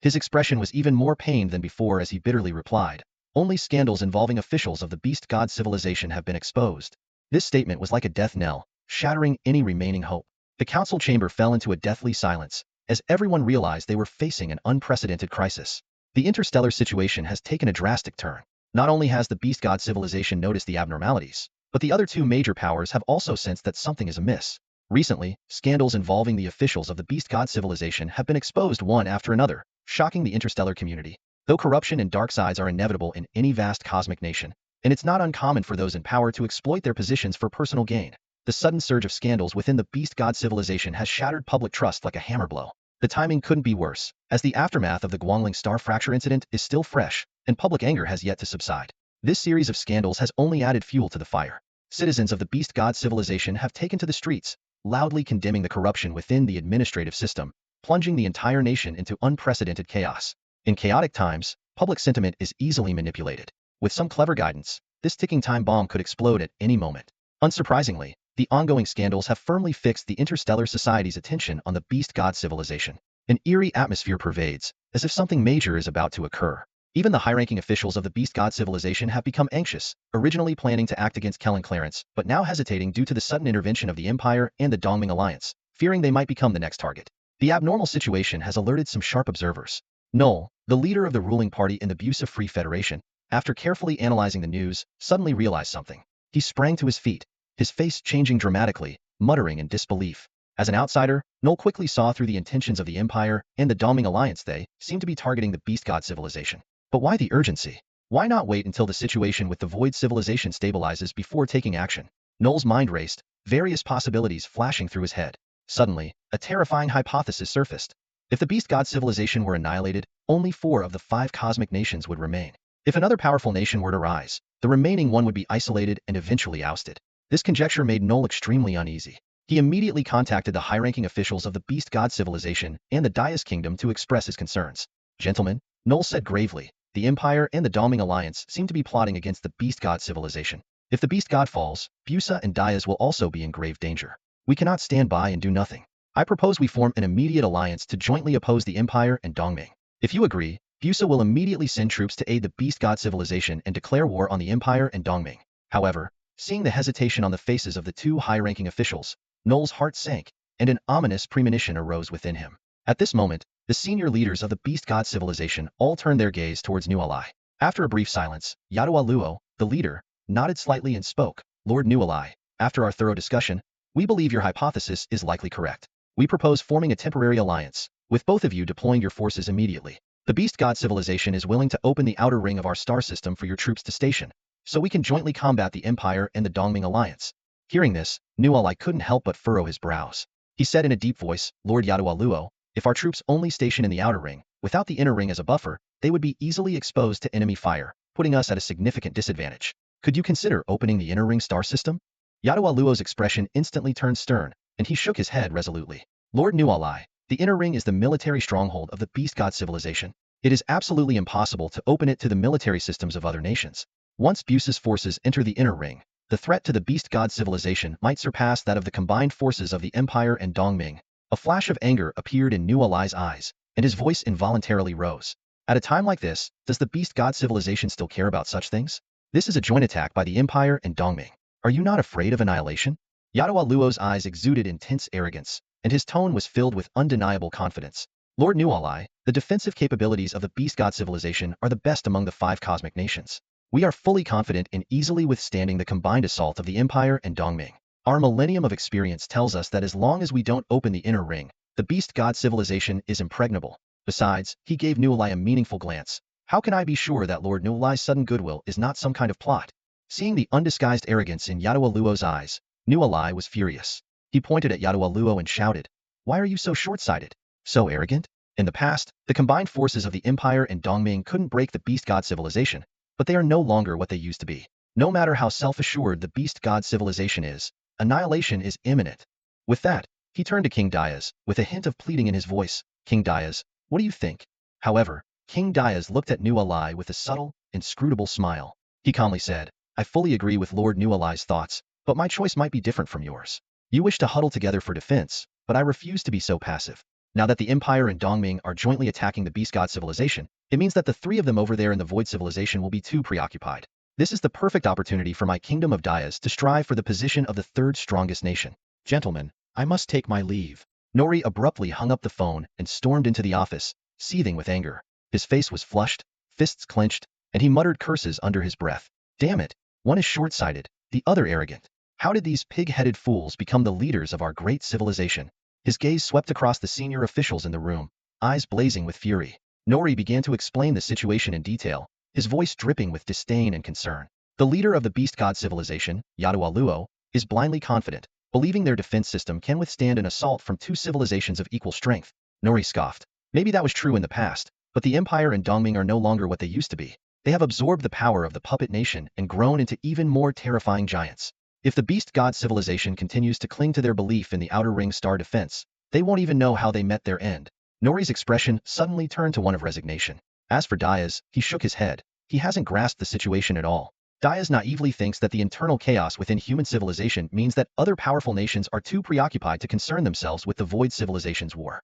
[SPEAKER 1] His expression was even more pained than before as he bitterly replied, "Only scandals involving officials of the beast god civilization have been exposed." This statement was like a death knell, shattering any remaining hope. The council chamber fell into a deathly silence, as everyone realized they were facing an unprecedented crisis. The interstellar situation has taken a drastic turn. Not only has the beast god civilization noticed the abnormalities, but the other two major powers have also sensed that something is amiss. Recently, scandals involving the officials of the beast god civilization have been exposed one after another, shocking the interstellar community. Though corruption and dark sides are inevitable in any vast cosmic nation, and it's not uncommon for those in power to exploit their positions for personal gain, the sudden surge of scandals within the beast god civilization has shattered public trust like a hammer blow. The timing couldn't be worse, as the aftermath of the Guangling star fracture incident is still fresh, and public anger has yet to subside. This series of scandals has only added fuel to the fire. Citizens of the beast god civilization have taken to the streets, loudly condemning the corruption within the administrative system, plunging the entire nation into unprecedented chaos. In chaotic times, public sentiment is easily manipulated. With some clever guidance, this ticking time bomb could explode at any moment. Unsurprisingly, the ongoing scandals have firmly fixed the interstellar society's attention on the beast god civilization. An eerie atmosphere pervades, as if something major is about to occur. Even the high-ranking officials of the beast god civilization have become anxious, originally planning to act against Kellen Clarence, but now hesitating due to the sudden intervention of the Empire and the Dongming alliance, fearing they might become the next target. The abnormal situation has alerted some sharp observers. Noel, the leader of the ruling party in the Busa Free Federation, after carefully analyzing the news, suddenly realized something. He sprang to his feet, his face changing dramatically, muttering in disbelief. As an outsider, Noel quickly saw through the intentions of the Empire and the Dongming alliance. They seemed to be targeting the beast god civilization. But why the urgency? Why not wait until the situation with the void civilization stabilizes before taking action? Noel's mind raced, various possibilities flashing through his head. Suddenly, a terrifying hypothesis surfaced. If the beast god civilization were annihilated, only 4 of the 5 cosmic nations would remain. If another powerful nation were to rise, the remaining one would be isolated and eventually ousted. This conjecture made Noel extremely uneasy. He immediately contacted the high-ranking officials of the beast god civilization and the Dais kingdom to express his concerns. "Gentlemen," Noel said gravely, "the Empire and the Dongming alliance seem to be plotting against the beast god civilization. If the beast god falls, Busa and Dais will also be in grave danger. We cannot stand by and do nothing. I propose we form an immediate alliance to jointly oppose the Empire and Dongming. If you agree, Busa will immediately send troops to aid the beast god civilization and declare war on the Empire and Dongming." However, seeing the hesitation on the faces of the 2 high-ranking officials, Noel's heart sank, and an ominous premonition arose within him. At this moment, the senior leaders of the beast god civilization all turned their gaze towards Nualai. After a brief silence, Yadawa Luo, the leader, nodded slightly and spoke, "Lord Nualai, after our thorough discussion, we believe your hypothesis is likely correct. We propose forming a temporary alliance, with both of you deploying your forces immediately. The beast god civilization is willing to open the outer ring of our star system for your troops to station, so we can jointly combat the Empire and the Dongming alliance." Hearing this, Nualai couldn't help but furrow his brows. He said in a deep voice, "Lord Yadawa Luo, if our troops only station in the outer ring, without the inner ring as a buffer, they would be easily exposed to enemy fire, putting us at a significant disadvantage. Could you consider opening the inner ring star system?" Yadawa Luo's expression instantly turned stern, and he shook his head resolutely. "Lord Nualai, the inner ring is the military stronghold of the beast god civilization. It is absolutely impossible to open it to the military systems of other nations. Once Busa's forces enter the inner ring, the threat to the beast god civilization might surpass that of the combined forces of the Empire and Dongming." A flash of anger appeared in Nualai's eyes, and his voice involuntarily rose. At a time like this, does the beast god civilization still care about such things? This is a joint attack by the Empire and Dongming. Are you not afraid of annihilation? Yadawa Luo's eyes exuded intense arrogance, and his tone was filled with undeniable confidence. Lord Nualai, the defensive capabilities of the Beast God civilization are the best among the 5 cosmic nations. We are fully confident in easily withstanding the combined assault of the Empire and Dongming. Our millennium of experience tells us that as long as we don't open the inner ring, the Beast God civilization is impregnable. Besides, he gave Nualai a meaningful glance. How can I be sure that Lord Nualai's sudden goodwill is not some kind of plot? Seeing the undisguised arrogance in Yadawa Luo's eyes, Nualai was furious. He pointed at Yadawa Luo and shouted, "Why are you so short-sighted? So arrogant?" In the past, the combined forces of the Empire and Dongming couldn't break the Beast God civilization, but they are no longer what they used to be. No matter how self-assured the Beast God civilization is, annihilation is imminent. With that, he turned to King Diaz, with a hint of pleading in his voice. "King Diaz, what do you think?" However, King Diaz looked at Nualai with a subtle, inscrutable smile. He calmly said, "I fully agree with Lord Nualai's thoughts, but my choice might be different from yours. You wish to huddle together for defense, but I refuse to be so passive. Now that the Empire and Dongming are jointly attacking the Beast God civilization, it means that the 3 of them over there in the Void civilization will be too preoccupied. This is the perfect opportunity for my Kingdom of Diaz to strive for the position of the 3rd strongest nation. Gentlemen, I must take my leave." Nori abruptly hung up the phone and stormed into the office, seething with anger. His face was flushed, fists clenched, and he muttered curses under his breath. Damn it, one is short-sighted, the other arrogant. How did these pig-headed fools become the leaders of our great civilization? His gaze swept across the senior officials in the room, eyes blazing with fury. Nori began to explain the situation in detail, his voice dripping with disdain and concern. The leader of the Beast God civilization, Yadawa Luo, is blindly confident, believing their defense system can withstand an assault from 2 civilizations of equal strength. Nori scoffed. Maybe that was true in the past, but the Empire and Dongming are no longer what they used to be. They have absorbed the power of the puppet nation and grown into even more terrifying giants. If the Beast God civilization continues to cling to their belief in the Outer Ring Star defense, they won't even know how they met their end. Nori's expression suddenly turned to one of resignation. As for Diaz, he shook his head. He hasn't grasped the situation at all. Diaz naively thinks that the internal chaos within human civilization means that other powerful nations are too preoccupied to concern themselves with the Void civilization's war.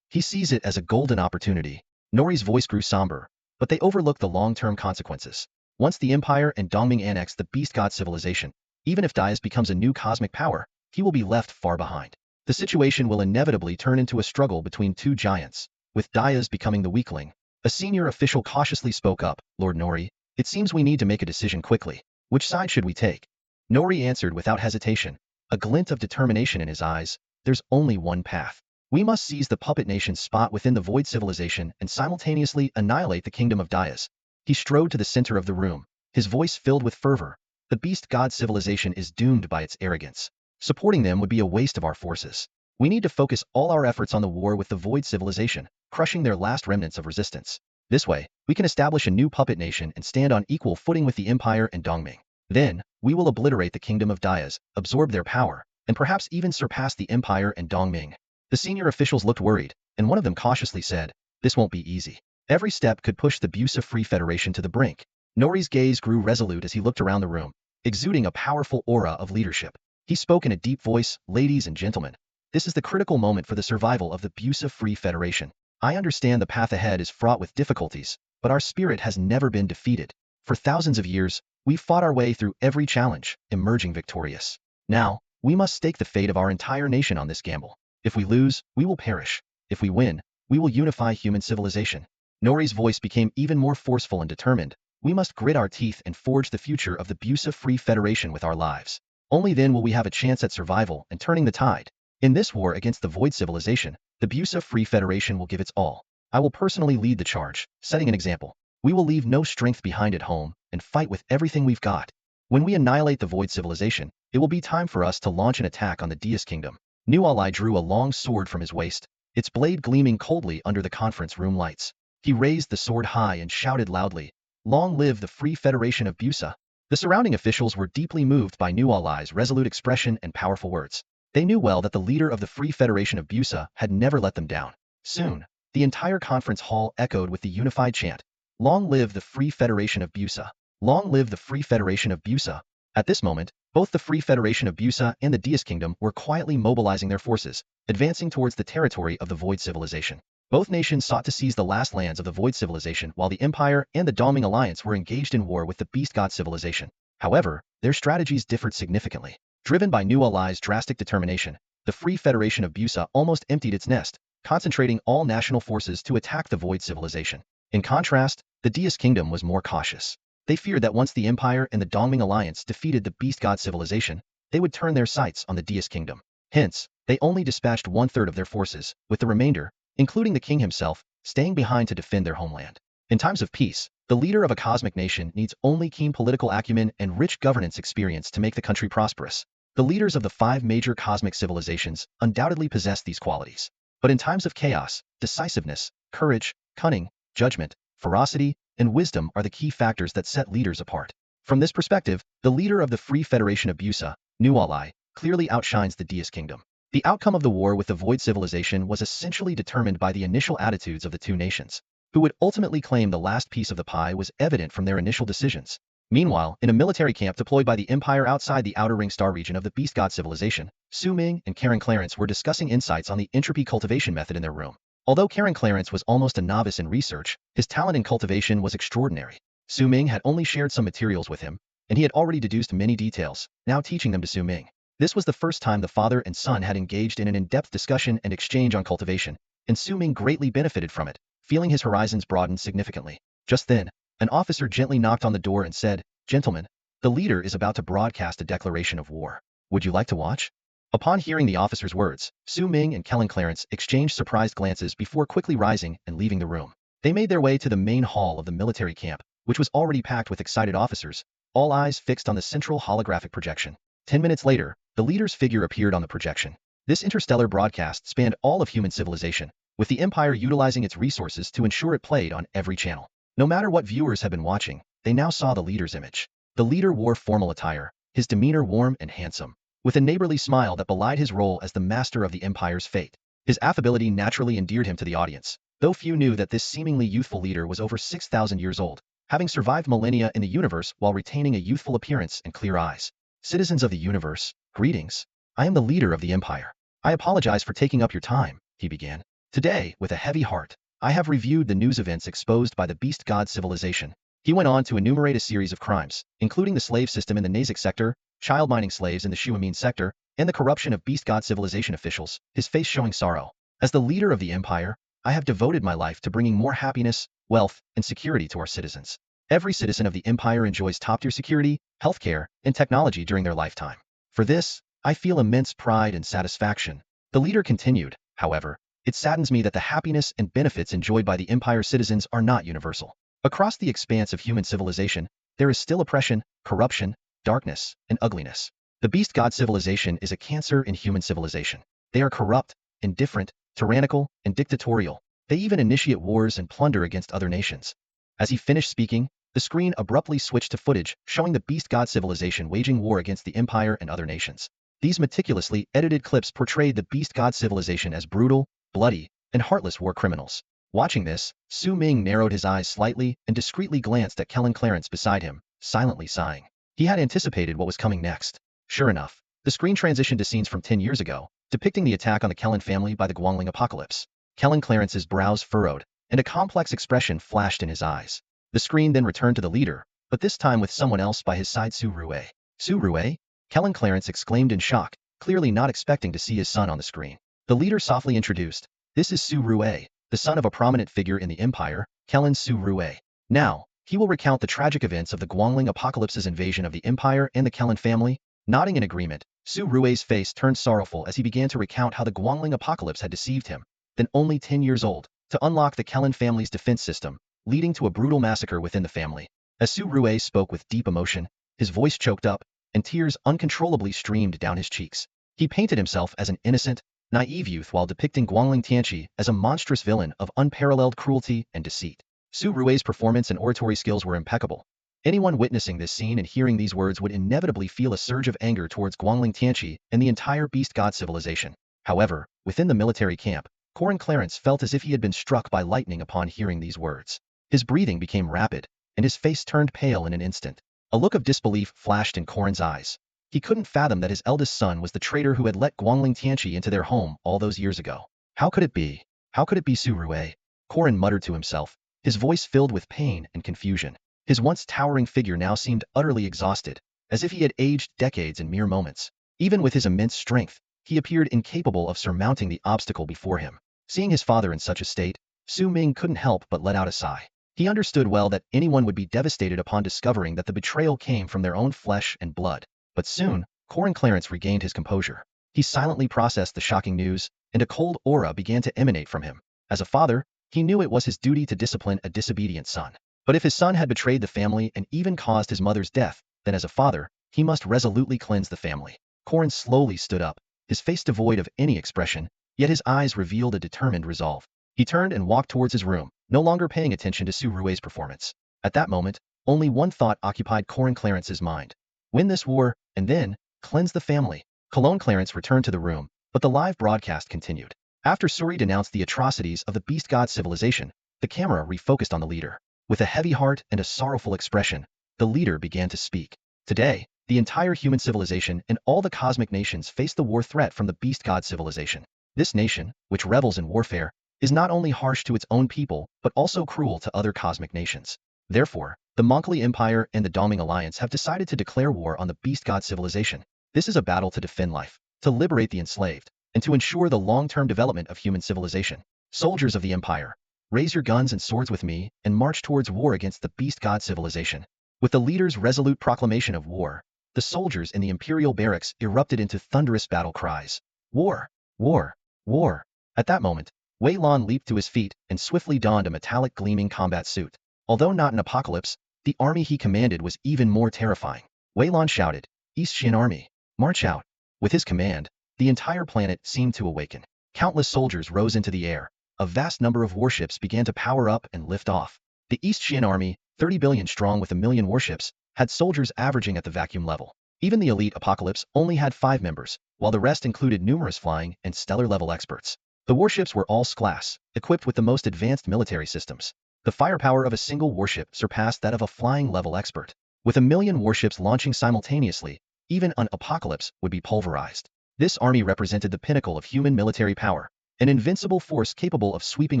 [SPEAKER 1] He sees it as a golden opportunity. Nori's voice grew somber, but they overlook the long-term consequences. Once the Empire and Dongming annex the Beast God civilization, even if Diaz becomes a new cosmic power, he will be left far behind. The situation will inevitably turn into a struggle between 2 giants, with Diaz becoming the weakling. A senior official cautiously spoke up, "Lord Nori, it seems we need to make a decision quickly. Which side should we take?" Nori answered without hesitation, a glint of determination in his eyes. "There's only one path. We must seize the puppet nation's spot within the Void civilization and simultaneously annihilate the Kingdom of Diaz." He strode to the center of the room, his voice filled with fervor. "The Beast God civilization is doomed by its arrogance. Supporting them would be a waste of our forces. We need to focus all our efforts on the war with the Void civilization, crushing their last remnants of resistance. This way, we can establish a new puppet nation and stand on equal footing with the Empire and Dongming. Then, we will obliterate the Kingdom of Diaz, absorb their power, and perhaps even surpass the Empire and Dongming." The senior officials looked worried, and one of them cautiously said, "This won't be easy. Every step could push the Busa Free Federation to the brink." Nori's gaze grew resolute as he looked around the room, exuding a powerful aura of leadership. He spoke in a deep voice, "Ladies and gentlemen, this is the critical moment for the survival of the Busa Free Federation. I understand the path ahead is fraught with difficulties, but our spirit has never been defeated. For thousands of years, we've fought our way through every challenge, emerging victorious. Now, we must stake the fate of our entire nation on this gamble. If we lose, we will perish. If we win, we will unify human civilization." Nori's voice became even more forceful and determined. "We must grit our teeth and forge the future of the Busa Free Federation with our lives. Only then will we have a chance at survival and turning the tide. In this war against the Void civilization, the Busa Free Federation will give its all. I will personally lead the charge, setting an example. We will leave no strength behind at home and fight with everything we've got. When we annihilate the Void civilization, it will be time for us to launch an attack on the Diaz kingdom." Nualai drew a long sword from his waist, its blade gleaming coldly under the conference room lights. He raised the sword high and shouted loudly, "Long live the Free Federation of Busa!" The surrounding officials were deeply moved by Nualai's resolute expression and powerful words. They knew well that the leader of the Free Federation of Busa had never let them down. Soon, the entire conference hall echoed with the unified chant, "Long live the Free Federation of Busa! Long live the Free Federation of Busa!" At this moment, both the Free Federation of Busa and the Diaz Kingdom were quietly mobilizing their forces, advancing towards the territory of the Void civilization. Both nations sought to seize the last lands of the Void civilization while the Empire and the Dongming alliance were engaged in war with the Beast God civilization. However, their strategies differed significantly. Driven by New Allies' drastic determination, the Free Federation of Busa almost emptied its nest, concentrating all national forces to attack the Void civilization. In contrast, the Deist Kingdom was more cautious. They feared that once the Empire and the Dongming Alliance defeated the Beast God civilization, they would turn their sights on the Deist Kingdom. Hence, they only dispatched one-third of their forces, with the remainder, including the king himself, staying behind to defend their homeland. In times of peace, the leader of a cosmic nation needs only keen political acumen and rich governance experience to make the country prosperous. The leaders of the 5 major cosmic civilizations undoubtedly possess these qualities. But in times of chaos, decisiveness, courage, cunning, judgment, ferocity, and wisdom are the key factors that set leaders apart. From this perspective, the leader of the Free Federation of Busa, New Ally, clearly outshines the Deist Kingdom. The outcome of the war with the Void civilization was essentially determined by the initial attitudes of the two nations. Who would ultimately claim the last piece of the pie was evident from their initial decisions. Meanwhile, in a military camp deployed by the Empire outside the Outer Ring Star region of the Beast God civilization, Su Ming and Karen Clarence were discussing insights on the entropy cultivation method in their room. Although Karen Clarence was almost a novice in research, his talent in cultivation was extraordinary. Su Ming had only shared some materials with him, and he had already deduced many details, now teaching them to Su Ming. This was the first time the father and son had engaged in an in-depth discussion and exchange on cultivation, and Su Ming greatly benefited from it, feeling his horizons broaden significantly. Just then, an officer gently knocked on the door and said, "Gentlemen, the leader is about to broadcast a declaration of war. Would you like to watch?" Upon hearing the officer's words, Su Ming and Kellen Clarence exchanged surprised glances before quickly rising and leaving the room. They made their way to the main hall of the military camp, which was already packed with excited officers, all eyes fixed on the central holographic projection. 10 minutes later, the leader's figure appeared on the projection. This interstellar broadcast spanned all of human civilization, with the Empire utilizing its resources to ensure it played on every channel. No matter what viewers had been watching, they now saw the leader's image. The leader wore formal attire, his demeanor warm and handsome, with a neighborly smile that belied his role as the master of the Empire's fate. His affability naturally endeared him to the audience, though few knew that this seemingly youthful leader was over 6,000 years old, having survived millennia in the universe while retaining a youthful appearance and clear eyes. "Citizens of the universe, greetings. I am the leader of the Empire. I apologize for taking up your time," he began. "Today, with a heavy heart, I have reviewed the news events exposed by the Beast God civilization." He went on to enumerate a series of crimes, including the slave system in the Nazak sector, child mining slaves in the Shuamin sector, and the corruption of Beast God civilization officials, his face showing sorrow. "As the leader of the Empire, I have devoted my life to bringing more happiness, wealth, and security to our citizens. Every citizen of the Empire enjoys top-tier security, healthcare, and technology during their lifetime. For this, I feel immense pride and satisfaction." The leader continued, "However, it saddens me that the happiness and benefits enjoyed by the Empire citizens are not universal. Across the expanse of human civilization, there is still oppression, corruption, darkness, and ugliness. The Beast God civilization is a cancer in human civilization. They are corrupt, indifferent, tyrannical, and dictatorial. They even initiate wars and plunder against other nations." As he finished speaking, the screen abruptly switched to footage showing the Beast God civilization waging war against the Empire and other nations. These meticulously edited clips portrayed the Beast God civilization as brutal, bloody, and heartless war criminals. Watching this, Su Ming narrowed his eyes slightly and discreetly glanced at Kellen Clarence beside him, silently sighing. He had anticipated what was coming next. Sure enough, the screen transitioned to scenes from 10 years ago, depicting the attack on the Kellen family by the Guangling apocalypse. Kellen Clarence's brows furrowed, and a complex expression flashed in his eyes. The screen then returned to the leader, but this time with someone else by his side. "Su Rue." "Su Rue?" Kellen Clarence exclaimed in shock, clearly not expecting to see his son on the screen. The leader softly introduced, "This is Su Rue, the son of a prominent figure in the Empire, Kellen Su Rue." Now, he will recount the tragic events of the Guangling apocalypse's invasion of the Empire and the Kellen family. Nodding in agreement, Su Rue's face turned sorrowful as he began to recount how the Guangling apocalypse had deceived him, then only 10 years old, to unlock the Kellen family's defense system, leading to a brutal massacre within the family. As Su Rue spoke with deep emotion, his voice choked up, and tears uncontrollably streamed down his cheeks. He painted himself as an innocent, naive youth while depicting Guangling Tianqi as a monstrous villain of unparalleled cruelty and deceit. Su Rue's performance and oratory skills were impeccable. Anyone witnessing this scene and hearing these words would inevitably feel a surge of anger towards Guangling Tianqi and the entire Beast God civilization. However, within the military camp, Kellen Clarence felt as if he had been struck by lightning upon hearing these words. His breathing became rapid, and his face turned pale in an instant. A look of disbelief flashed in Korin's eyes. He couldn't fathom that his eldest son was the traitor who had let Guangling Tianqi into their home all those years ago. How could it be? How could it be Su Rue? Korin muttered to himself, his voice filled with pain and confusion. His once towering figure now seemed utterly exhausted, as if he had aged decades in mere moments. Even with his immense strength, he appeared incapable of surmounting the obstacle before him. Seeing his father in such a state, Su Ming couldn't help but let out a sigh. He understood well that anyone would be devastated upon discovering that the betrayal came from their own flesh and blood. But soon, Corin Clarence regained his composure. He silently processed the shocking news, and a cold aura began to emanate from him. As a father, he knew it was his duty to discipline a disobedient son. But if his son had betrayed the family and even caused his mother's death, then as a father, he must resolutely cleanse the family. Corin slowly stood up, his face devoid of any expression, yet his eyes revealed a determined resolve. He turned and walked towards his room, no longer paying attention to Su Rui's performance. At that moment, only one thought occupied Corin Clarence's mind. Win this war, and then, cleanse the family. Cologne Clarence returned to the room, but the live broadcast continued. After Suri denounced the atrocities of the beast god civilization, the camera refocused on the leader. With a heavy heart and a sorrowful expression, the leader began to speak. Today, the entire human civilization and all the cosmic nations face the war threat from the beast god civilization. This nation, which revels in warfare, is not only harsh to its own people, but also cruel to other cosmic nations. Therefore, the Mongolia Empire and the Doming Alliance have decided to declare war on the beast god civilization. This is a battle to defend life, to liberate the enslaved, and to ensure the long-term development of human civilization. Soldiers of the Empire, raise your guns and swords with me and march towards war against the beast god civilization. With the leader's resolute proclamation of war, the soldiers in the imperial barracks erupted into thunderous battle cries. War! War! War! At that moment, Wei Lan leaped to his feet and swiftly donned a metallic gleaming combat suit. Although not an apocalypse, the army he commanded was even more terrifying. Wei Lan shouted, "East Shin Army, march out!" With his command, the entire planet seemed to awaken. Countless soldiers rose into the air. A vast number of warships began to power up and lift off. The East Shin Army, 30 billion strong with 1 million warships, had soldiers averaging at the vacuum level. Even the elite apocalypse only had 5 members, while the rest included numerous flying and stellar-level experts. The warships were all class, equipped with the most advanced military systems. The firepower of a single warship surpassed that of a flying-level expert. With 1 million warships launching simultaneously, even an apocalypse would be pulverized. This army represented the pinnacle of human military power, an invincible force capable of sweeping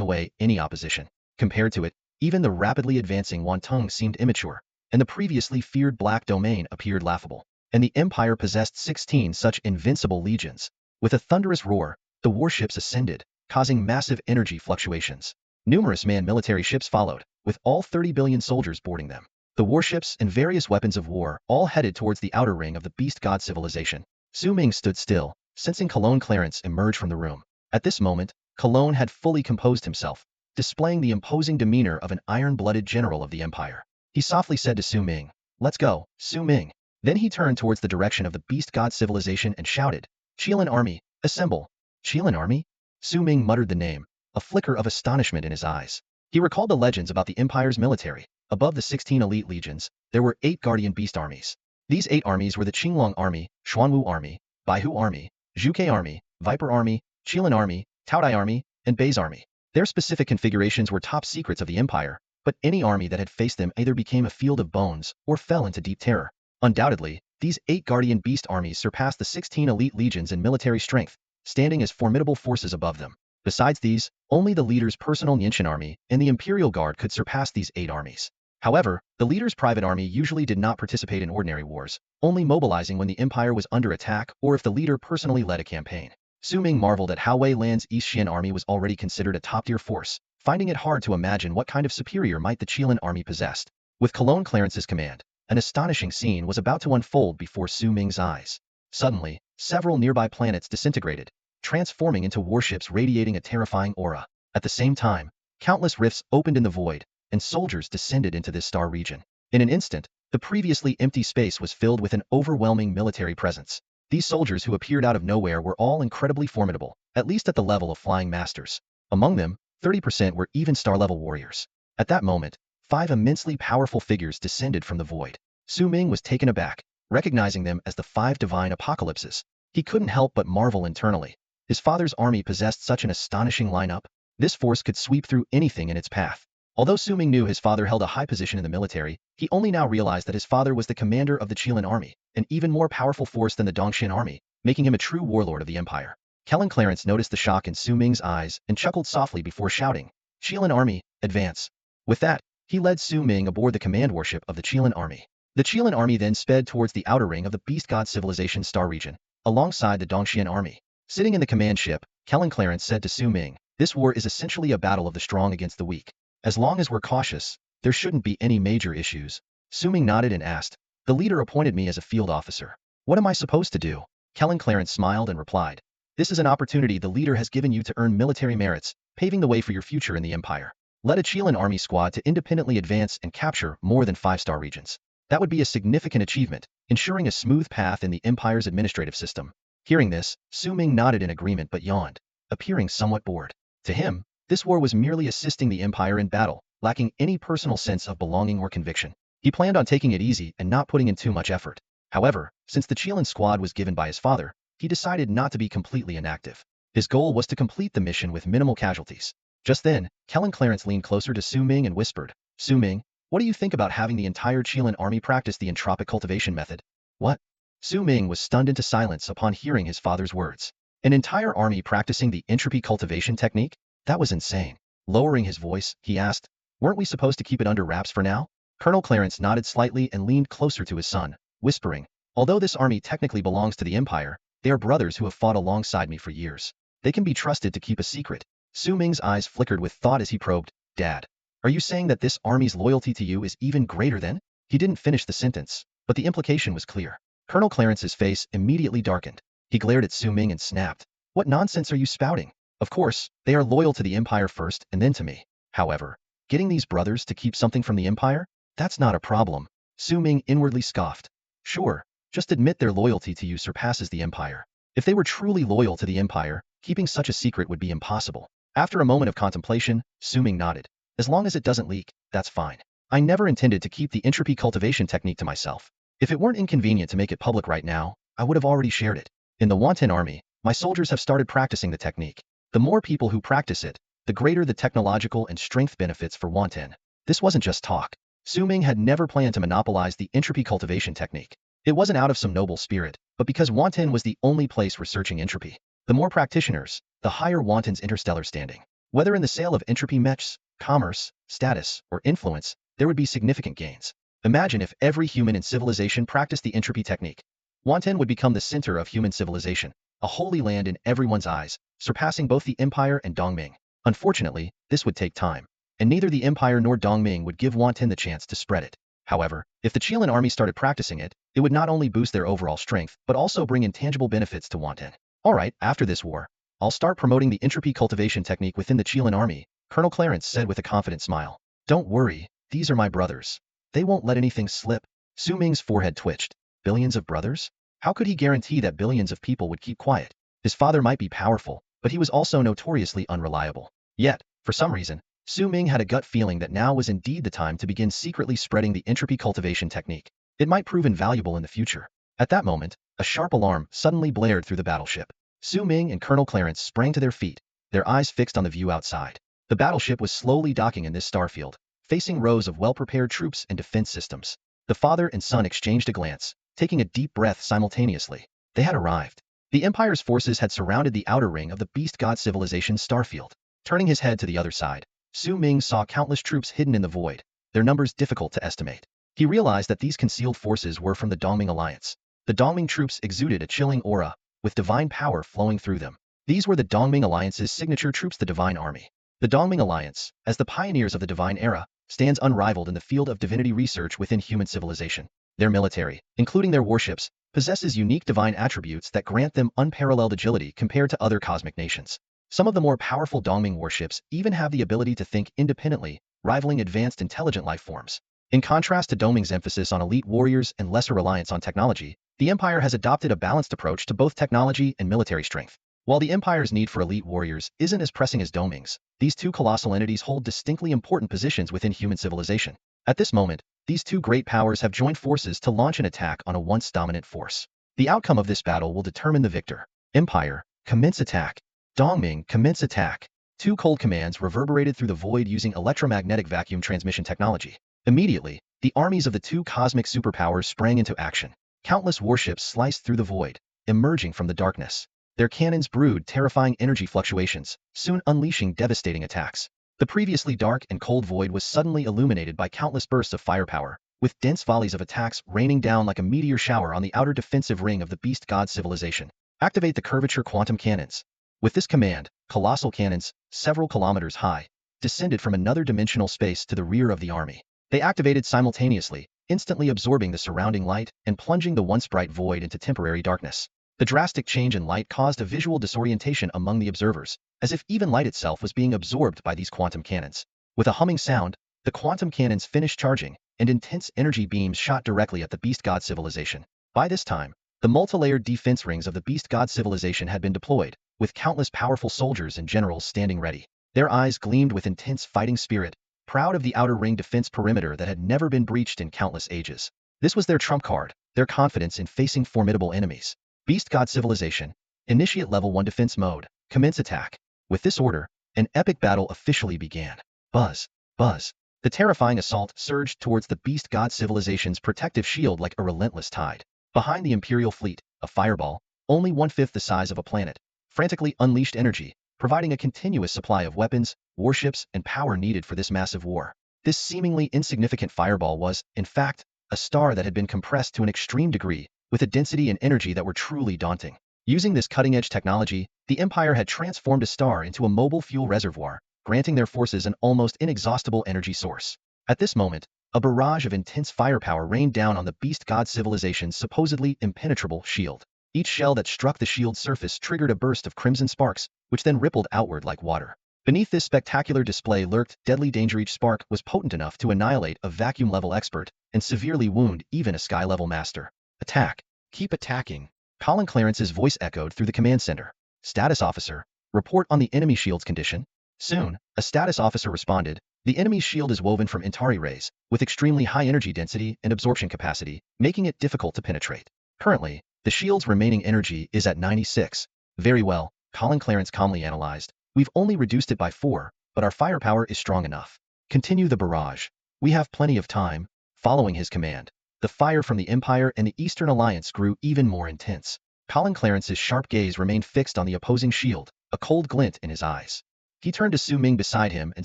[SPEAKER 1] away any opposition. Compared to it, even the rapidly advancing Wantung seemed immature, and the previously feared Black Domain appeared laughable. And the Empire possessed 16 such invincible legions. With a thunderous roar, the warships ascended, causing massive energy fluctuations. Numerous manned military ships followed, with all 30 billion soldiers boarding them. The warships and various weapons of war all headed towards the outer ring of the beast god civilization. Su Ming stood still, sensing Cologne Clarence emerge from the room. At this moment, Cologne had fully composed himself, displaying the imposing demeanor of an iron-blooded general of the Empire. He softly said to Su Ming, "Let's go, Su Ming." Then he turned towards the direction of the beast god civilization and shouted, "Qilin Army, assemble!" Qilin Army? Su Ming muttered the name, a flicker of astonishment in his eyes. He recalled the legends about the Empire's military. Above the 16 elite legions, there were 8 guardian beast armies. These 8 armies were the Qinglong Army, Xuanwu Army, Baihu Army, Zhuke Army, Viper Army, Qilin Army, Taodai Army, and Bei's Army. Their specific configurations were top secrets of the Empire, but any army that had faced them either became a field of bones or fell into deep terror. Undoubtedly, these 8 guardian beast armies surpassed the 16 elite legions in military strength, standing as formidable forces above them. Besides these, only the leader's personal Niantian army and the Imperial Guard could surpass these 8 armies. However, the leader's private army usually did not participate in ordinary wars, only mobilizing when the Empire was under attack or if the leader personally led a campaign. Su Ming marveled at how Wei Lan's East Shin army was already considered a top-tier force, finding it hard to imagine what kind of superior might the Qilin army possessed. With Cologne Clarence's command, an astonishing scene was about to unfold before Su Ming's eyes. Suddenly, several nearby planets disintegrated, transforming into warships radiating a terrifying aura. At the same time, countless rifts opened in the void, and soldiers descended into this star region. In an instant, the previously empty space was filled with an overwhelming military presence. These soldiers who appeared out of nowhere were all incredibly formidable, at least at the level of flying masters. Among them, 30% were even star-level warriors. At that moment, 5 immensely powerful figures descended from the void. Su Ming was taken aback, recognizing them as the 5 divine apocalypses. He couldn't help but marvel internally. His father's army possessed such an astonishing lineup. This force could sweep through anything in its path. Although Su Ming knew his father held a high position in the military, he only now realized that his father was the commander of the Qilin army, an even more powerful force than the Dongxian army, making him a true warlord of the Empire. Cologne Clarence noticed the shock in Su Ming's eyes and chuckled softly before shouting, "Qilin army, advance." With that, he led Su Ming aboard the command warship of the Qilin army. The Qilin army then sped towards the outer ring of the Beast God Civilization star region, alongside the Dongxian army. Sitting in the command ship, Kellen Clarence said to Su Ming, "This war is essentially a battle of the strong against the weak. As long as we're cautious, there shouldn't be any major issues." Su Ming nodded and asked, "The leader appointed me as a field officer. What am I supposed to do?" Kellen Clarence smiled and replied, "This is an opportunity the leader has given you to earn military merits, paving the way for your future in the Empire. Lead a Qilin army squad to independently advance and capture more than 5-star regions. That would be a significant achievement, ensuring a smooth path in the Empire's administrative system." Hearing this, Su Ming nodded in agreement but yawned, appearing somewhat bored. To him, this war was merely assisting the Empire in battle, lacking any personal sense of belonging or conviction. He planned on taking it easy and not putting in too much effort. However, since the Qilin squad was given by his father, he decided not to be completely inactive. His goal was to complete the mission with minimal casualties. Just then, Kellen Clarence leaned closer to Su Ming and whispered, "Su Ming, what do you think about having the entire Qilin army practice the entropic cultivation method?" "What?" Su Ming was stunned into silence upon hearing his father's words. An entire army practicing the entropy cultivation technique? That was insane. Lowering his voice, he asked, "Weren't we supposed to keep it under wraps for now?" Colonel Clarence nodded slightly and leaned closer to his son, whispering, "Although this army technically belongs to the Empire, they are brothers who have fought alongside me for years. They can be trusted to keep a secret." Su Ming's eyes flickered with thought as he probed, "Dad, are you saying that this army's loyalty to you is even greater than?" He didn't finish the sentence, but the implication was clear. Colonel Clarence's face immediately darkened. He glared at Su Ming and snapped, "What nonsense are you spouting? Of course, they are loyal to the Empire first and then to me. However, getting these brothers to keep something from the Empire? That's not a problem." Su Ming inwardly scoffed. "Sure, just admit their loyalty to you surpasses the Empire. If they were truly loyal to the Empire, keeping such a secret would be impossible." After a moment of contemplation, Su Ming nodded. "As long as it doesn't leak, that's fine. I never intended to keep the entropy cultivation technique to myself. If it weren't inconvenient to make it public right now, I would have already shared it. In the Wanton army, my soldiers have started practicing the technique. The more people who practice it, the greater the technological and strength benefits for Wanton." This wasn't just talk. Su Ming had never planned to monopolize the entropy cultivation technique. It wasn't out of some noble spirit, but because Wanton was the only place researching entropy. The more practitioners, the higher Wanton's interstellar standing. Whether in the sale of entropy mechs, commerce, status, or influence, there would be significant gains. Imagine if every human in civilization practiced the entropy technique. Wanton would become the center of human civilization, a holy land in everyone's eyes, surpassing both the Empire and Dongming. Unfortunately, this would take time, and neither the Empire nor Dongming would give Wanton the chance to spread it. However, if the Qilin army started practicing it, it would not only boost their overall strength, but also bring intangible benefits to Wanton. "Alright, after this war, I'll start promoting the entropy cultivation technique within the Qilin army," Colonel Clarence said with a confident smile. "Don't worry, these are my brothers. They won't let anything slip." Su Ming's forehead twitched. Billions of brothers? How could he guarantee that billions of people would keep quiet? His father might be powerful, but he was also notoriously unreliable. Yet, for some reason, Su Ming had a gut feeling that now was indeed the time to begin secretly spreading the entropy cultivation technique. It might prove invaluable in the future. At that moment, a sharp alarm suddenly blared through the battleship. Su Ming and Colonel Clarence sprang to their feet, their eyes fixed on the view outside. The battleship was slowly docking in this starfield, facing rows of well-prepared troops and defense systems. The father and son exchanged a glance, taking a deep breath simultaneously. They had arrived. The Empire's forces had surrounded the outer ring of the Beast God Civilization starfield. Turning his head to the other side, Su Ming saw countless troops hidden in the void, their numbers difficult to estimate. He realized that these concealed forces were from the Dongming alliance. The Dongming troops exuded a chilling aura, with divine power flowing through them. These were the Dongming alliance's signature troops, the Divine Army. The Dongming Alliance, as the pioneers of the Divine Era, stands unrivaled in the field of divinity research within human civilization. Their military, including their warships, possesses unique divine attributes that grant them unparalleled agility compared to other cosmic nations. Some of the more powerful Dongming warships even have the ability to think independently, rivaling advanced intelligent life forms. In contrast to Dongming's emphasis on elite warriors and lesser reliance on technology, the Empire has adopted a balanced approach to both technology and military strength. While the Empire's need for elite warriors isn't as pressing as Dongming's, these two colossal entities hold distinctly important positions within human civilization. At this moment, these two great powers have joined forces to launch an attack on a once dominant force. The outcome of this battle will determine the victor. Empire, commence attack. Dongming, commence attack. Two cold commands reverberated through the void using electromagnetic vacuum transmission technology. Immediately, the armies of the two cosmic superpowers sprang into action. Countless warships sliced through the void, emerging from the darkness. Their cannons brewed terrifying energy fluctuations, soon unleashing devastating attacks. The previously dark and cold void was suddenly illuminated by countless bursts of firepower, with dense volleys of attacks raining down like a meteor shower on the outer defensive ring of the beast god civilization. Activate the curvature quantum cannons. With this command, colossal cannons, several kilometers high, descended from another dimensional space to the rear of the army. They activated simultaneously, instantly absorbing the surrounding light and plunging the once bright void into temporary darkness. The drastic change in light caused a visual disorientation among the observers, as if even light itself was being absorbed by these quantum cannons. With a humming sound, the quantum cannons finished charging, and intense energy beams shot directly at the beast god civilization. By this time, the multi-layered defense rings of the beast god civilization had been deployed, with countless powerful soldiers and generals standing ready. Their eyes gleamed with intense fighting spirit, proud of the outer ring defense perimeter that had never been breached in countless ages. This was their trump card, their confidence in facing formidable enemies. Beast God Civilization, initiate level 1 defense mode, commence attack. With this order, an epic battle officially began. Buzz, buzz. The terrifying assault surged towards the Beast God Civilization's protective shield like a relentless tide. Behind the Imperial fleet, a fireball, only 1/5 the size of a planet, frantically unleashed energy, providing a continuous supply of weapons, warships, and power needed for this massive war. This seemingly insignificant fireball was, in fact, a star that had been compressed to an extreme degree, with a density and energy that were truly daunting. Using this cutting-edge technology, the Empire had transformed a star into a mobile fuel reservoir, granting their forces an almost inexhaustible energy source. At this moment, a barrage of intense firepower rained down on the Beast God Civilization's supposedly impenetrable shield. Each shell that struck the shield's surface triggered a burst of crimson sparks, which then rippled outward like water. Beneath this spectacular display lurked deadly danger. Each spark was potent enough to annihilate a vacuum-level expert and severely wound even a sky-level master. Attack. Keep attacking. Colin Clarence's voice echoed through the command center. Status officer, report on the enemy shield's condition. Soon, a status officer responded. The enemy's shield is woven from Intari rays, with extremely high energy density and absorption capacity, making it difficult to penetrate. Currently, the shield's remaining energy is at 96. Very well, Colin Clarence calmly analyzed. We've only reduced it by 4, but our firepower is strong enough. Continue the barrage. We have plenty of time. Following his command, the fire from the Empire and the Eastern Alliance grew even more intense. Colin Clarence's sharp gaze remained fixed on the opposing shield, a cold glint in his eyes. He turned to Su Ming beside him and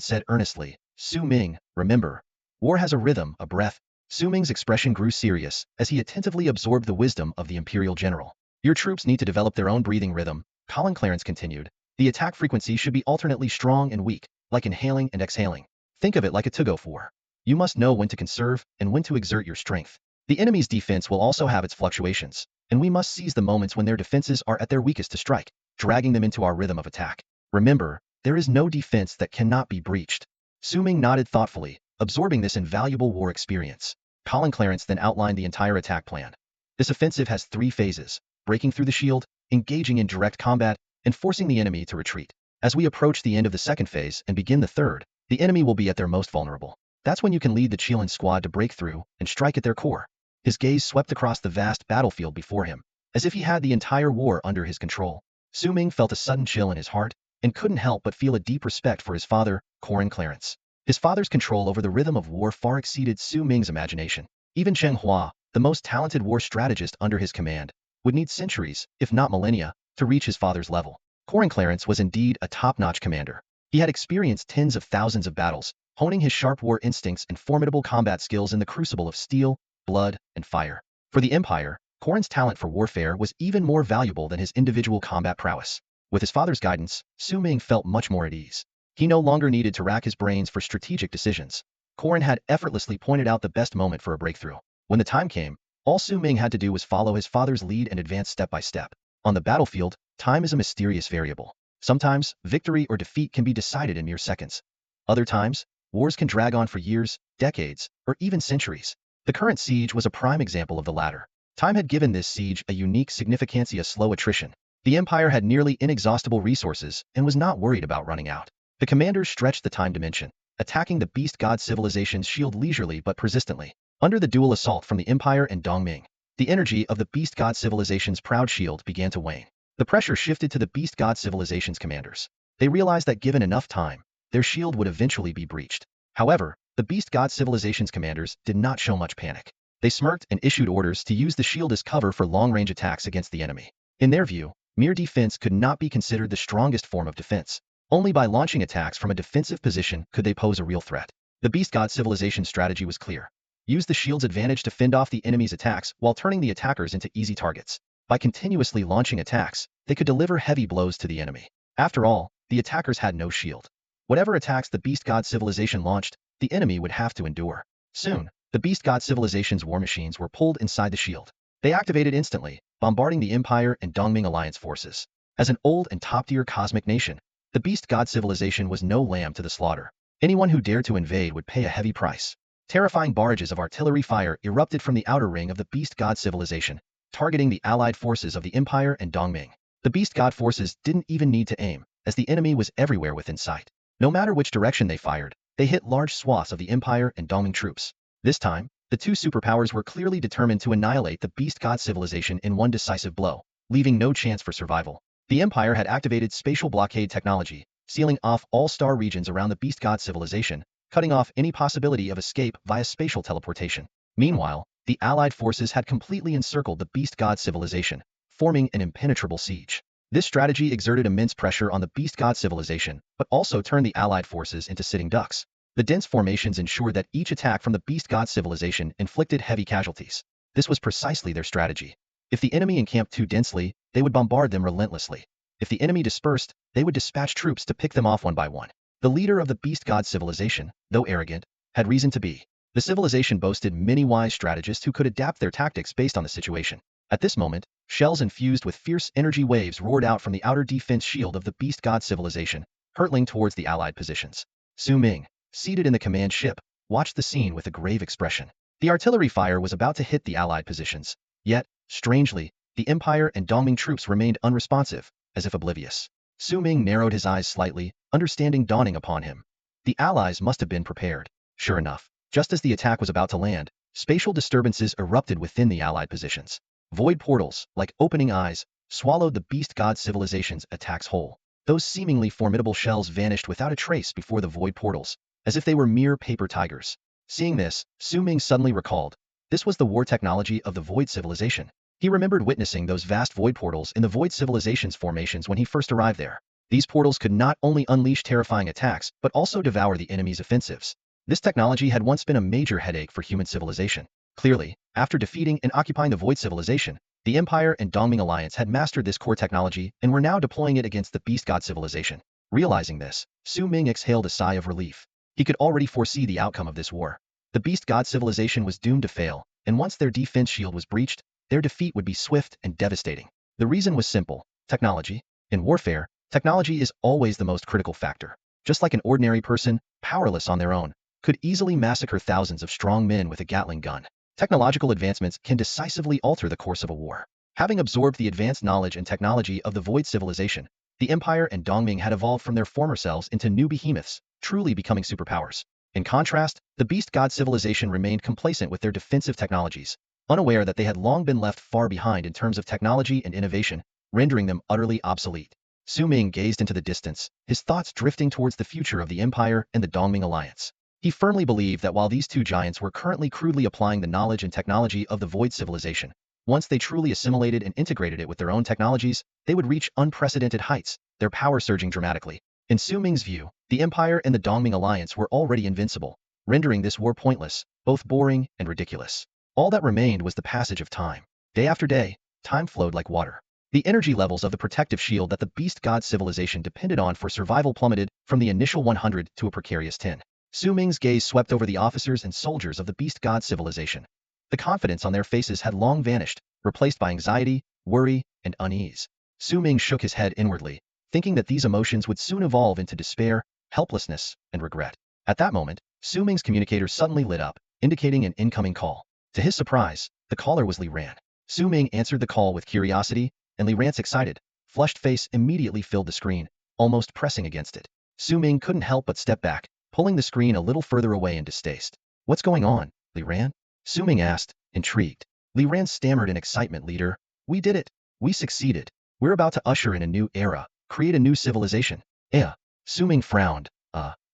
[SPEAKER 1] said earnestly, Su Ming, remember, war has a rhythm, a breath. Su Ming's expression grew serious as he attentively absorbed the wisdom of the Imperial General. Your troops need to develop their own breathing rhythm, Colin Clarence continued. The attack frequency should be alternately strong and weak, like inhaling and exhaling. Think of it like a tug-of war. You must know when to conserve and when to exert your strength. The enemy's defense will also have its fluctuations, and we must seize the moments when their defenses are at their weakest to strike, dragging them into our rhythm of attack. Remember, there is no defense that cannot be breached. Su Ming nodded thoughtfully, absorbing this invaluable war experience. Colin Clarence then outlined the entire attack plan. This offensive has 3 phases: breaking through the shield, engaging in direct combat, and forcing the enemy to retreat. As we approach the end of the second phase and begin the third, the enemy will be at their most vulnerable. That's when you can lead the Qilin squad to break through and strike at their core. His gaze swept across the vast battlefield before him, as if he had the entire war under his control. Su Ming felt a sudden chill in his heart, and couldn't help but feel a deep respect for his father, Colin Clarence. His father's control over the rhythm of war far exceeded Su Ming's imagination. Even Cheng Hua, the most talented war strategist under his command, would need centuries, if not millennia, to reach his father's level. Colin Clarence was indeed a top-notch commander. He had experienced tens of thousands of battles, honing his sharp war instincts and formidable combat skills in the crucible of steel, blood, and fire. For the Empire, Corin's talent for warfare was even more valuable than his individual combat prowess. With his father's guidance, Su Ming felt much more at ease. He no longer needed to rack his brains for strategic decisions. Corin had effortlessly pointed out the best moment for a breakthrough. When the time came, all Su Ming had to do was follow his father's lead and advance step by step. On the battlefield, time is a mysterious variable. Sometimes, victory or defeat can be decided in mere seconds. Other times, wars can drag on for years, decades, or even centuries. The current siege was a prime example of the latter. Time had given this siege a unique significance: a slow attrition. The Empire had nearly inexhaustible resources and was not worried about running out. The commanders stretched the time dimension, attacking the Beast God Civilization's shield leisurely but persistently. Under the dual assault from the Empire and Dongming, the energy of the Beast God Civilization's proud shield began to wane. The pressure shifted to the Beast God Civilization's commanders. They realized that given enough time, their shield would eventually be breached. However, the Beast God Civilization's commanders did not show much panic. They smirked and issued orders to use the shield as cover for long-range attacks against the enemy. In their view, mere defense could not be considered the strongest form of defense. Only by launching attacks from a defensive position could they pose a real threat. The Beast God Civilization's strategy was clear. used the shield's advantage to fend off the enemy's attacks while turning the attackers into easy targets. By continuously launching attacks, they could deliver heavy blows to the enemy. After all, the attackers had no shield. Whatever attacks the beast god civilization launched, the enemy would have to endure. Soon, the beast god civilization's war machines were pulled inside the shield. They activated instantly, bombarding the Empire and Dongming alliance forces. As an old and top-tier cosmic nation, the beast god civilization was no lamb to the slaughter. Anyone who dared to invade would pay a heavy price. Terrifying barrages of artillery fire erupted from the outer ring of the beast god civilization, targeting the allied forces of the Empire and Dongming. The beast god forces didn't even need to aim, as the enemy was everywhere within sight. No matter which direction they fired, they hit large swaths of the Empire and Dongming troops. This time, the two superpowers were clearly determined to annihilate the beast god civilization in one decisive blow, leaving no chance for survival. The Empire had activated spatial blockade technology, sealing off all star regions around the beast god civilization, cutting off any possibility of escape via spatial teleportation. Meanwhile, the allied forces had completely encircled the beast god civilization, forming an impenetrable siege. This strategy exerted immense pressure on the beast god civilization, but also turned the allied forces into sitting ducks. The dense formations ensured that each attack from the beast god civilization inflicted heavy casualties. This was precisely their strategy. If the enemy encamped too densely, they would bombard them relentlessly. If the enemy dispersed, they would dispatch troops to pick them off one by one. The leader of the beast god civilization, though arrogant, had reason to be. The civilization boasted many wise strategists who could adapt their tactics based on the situation. At this moment, shells infused with fierce energy waves roared out from the outer defense shield of the beast god civilization, hurtling towards the allied positions. Su Ming, seated in the command ship, watched the scene with a grave expression. The artillery fire was about to hit the allied positions. Yet, strangely, the Empire and Dongming troops remained unresponsive, as if oblivious. Su Ming narrowed his eyes slightly, understanding dawning upon him. The allies must have been prepared. Sure enough, just as the attack was about to land, spatial disturbances erupted within the allied positions. Void portals, like opening eyes, swallowed the beast god civilization's attacks whole. Those seemingly formidable shells vanished without a trace before the void portals, as if they were mere paper tigers. Seeing this, Su Ming suddenly recalled. This was the war technology of the void civilization. He remembered witnessing those vast void portals in the void civilization's formations when he first arrived there. These portals could not only unleash terrifying attacks, but also devour the enemy's offensives. This technology had once been a major headache for human civilization. Clearly, after defeating and occupying the void civilization, the Empire and Dongming alliance had mastered this core technology and were now deploying it against the beast god civilization. Realizing this, Su Ming exhaled a sigh of relief. He could already foresee the outcome of this war. The beast god civilization was doomed to fail, and once their defense shield was breached, their defeat would be swift and devastating. The reason was simple: technology. In warfare, technology is always the most critical factor. Just like an ordinary person, powerless on their own, could easily massacre thousands of strong men with a Gatling gun. Technological advancements can decisively alter the course of a war. Having absorbed the advanced knowledge and technology of the void civilization, the Empire and Dongming had evolved from their former selves into new behemoths, truly becoming superpowers. In contrast, the beast god civilization remained complacent with their defensive technologies, unaware that they had long been left far behind in terms of technology and innovation, rendering them utterly obsolete. Su Ming gazed into the distance, his thoughts drifting towards the future of the Empire and the Dongming alliance. He firmly believed that while these two giants were currently crudely applying the knowledge and technology of the void civilization, once they truly assimilated and integrated it with their own technologies, they would reach unprecedented heights, their power surging dramatically. In Su Ming's view, the Empire and the Dongming alliance were already invincible, rendering this war pointless, both boring and ridiculous. All that remained was the passage of time. Day after day, time flowed like water. The energy levels of the protective shield that the beast god civilization depended on for survival plummeted from the initial 100 to a precarious 10. Su Ming's gaze swept over the officers and soldiers of the beast god civilization. The confidence on their faces had long vanished, replaced by anxiety, worry, and unease. Su Ming shook his head inwardly, thinking that these emotions would soon evolve into despair, helplessness, and regret. At that moment, Su Ming's communicator suddenly lit up, indicating an incoming call. To his surprise, the caller was Li Ran. Su Ming answered the call with curiosity, and Li Ran's excited, flushed face immediately filled the screen, almost pressing against it. Su Ming couldn't help but step back, pulling the screen a little further away in distaste. "What's going on, Li Ran?" Su Ming asked, intrigued. Li Ran stammered in excitement. "Leader, we did it. We succeeded. We're about to usher in a new era, create a new civilization." Su Ming frowned.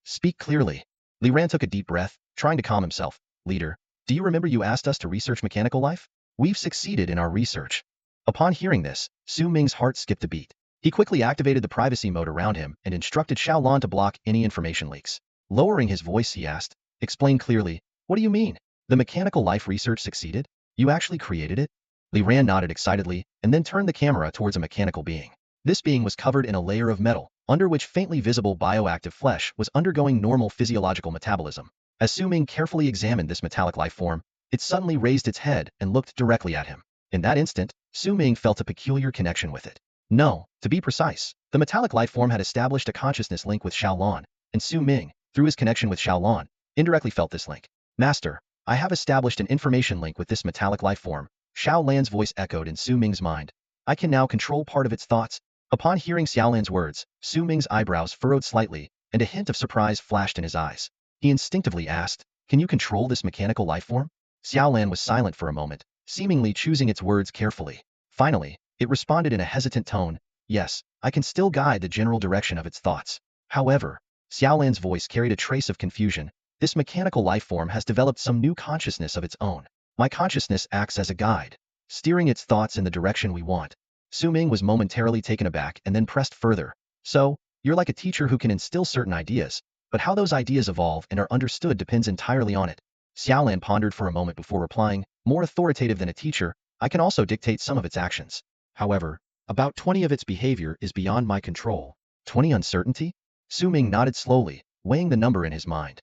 [SPEAKER 1] Speak clearly." Li Ran took a deep breath, trying to calm himself. "Leader, do you remember you asked us to research mechanical life? We've succeeded in our research." Upon hearing this, Su Ming's heart skipped a beat. He quickly activated the privacy mode around him and instructed Xiaolan to block any information leaks. Lowering his voice, he asked, "Explain clearly, what do you mean?" The mechanical life research succeeded? You actually created it? Li Ran nodded excitedly and then turned the camera towards a mechanical being. This being was covered in a layer of metal, under which faintly visible bioactive flesh was undergoing normal physiological metabolism. As Su Ming carefully examined this metallic life form, it suddenly raised its head and looked directly at him. In that instant, Su Ming felt a peculiar connection with it. No, to be precise, the metallic life form had established a consciousness link with Xiaolan, and Su Ming, through his connection with Xiaolan, indirectly felt this link. Master, I have established an information link with this metallic life form. Xiaolan's voice echoed in Su Ming's mind. I can now control part of its thoughts. Upon hearing Xiaolan's words, Su Ming's eyebrows furrowed slightly, and a hint of surprise flashed in his eyes. He instinctively asked, can you control this mechanical life form? Xiaolan was silent for a moment, seemingly choosing its words carefully. Finally, it responded in a hesitant tone, yes, I can still guide the general direction of its thoughts. However, Xiaolan's voice carried a trace of confusion. This mechanical life form has developed some new consciousness of its own. My consciousness acts as a guide, steering its thoughts in the direction we want. Su Ming was momentarily taken aback and then pressed further. So, you're like a teacher who can instill certain ideas, but how those ideas evolve and are understood depends entirely on it. Xiaolan pondered for a moment before replying, more authoritative than a teacher, I can also dictate some of its actions. However, about 20 of its behavior is beyond my control. 20 uncertainty? Su Ming nodded slowly, weighing the number in his mind.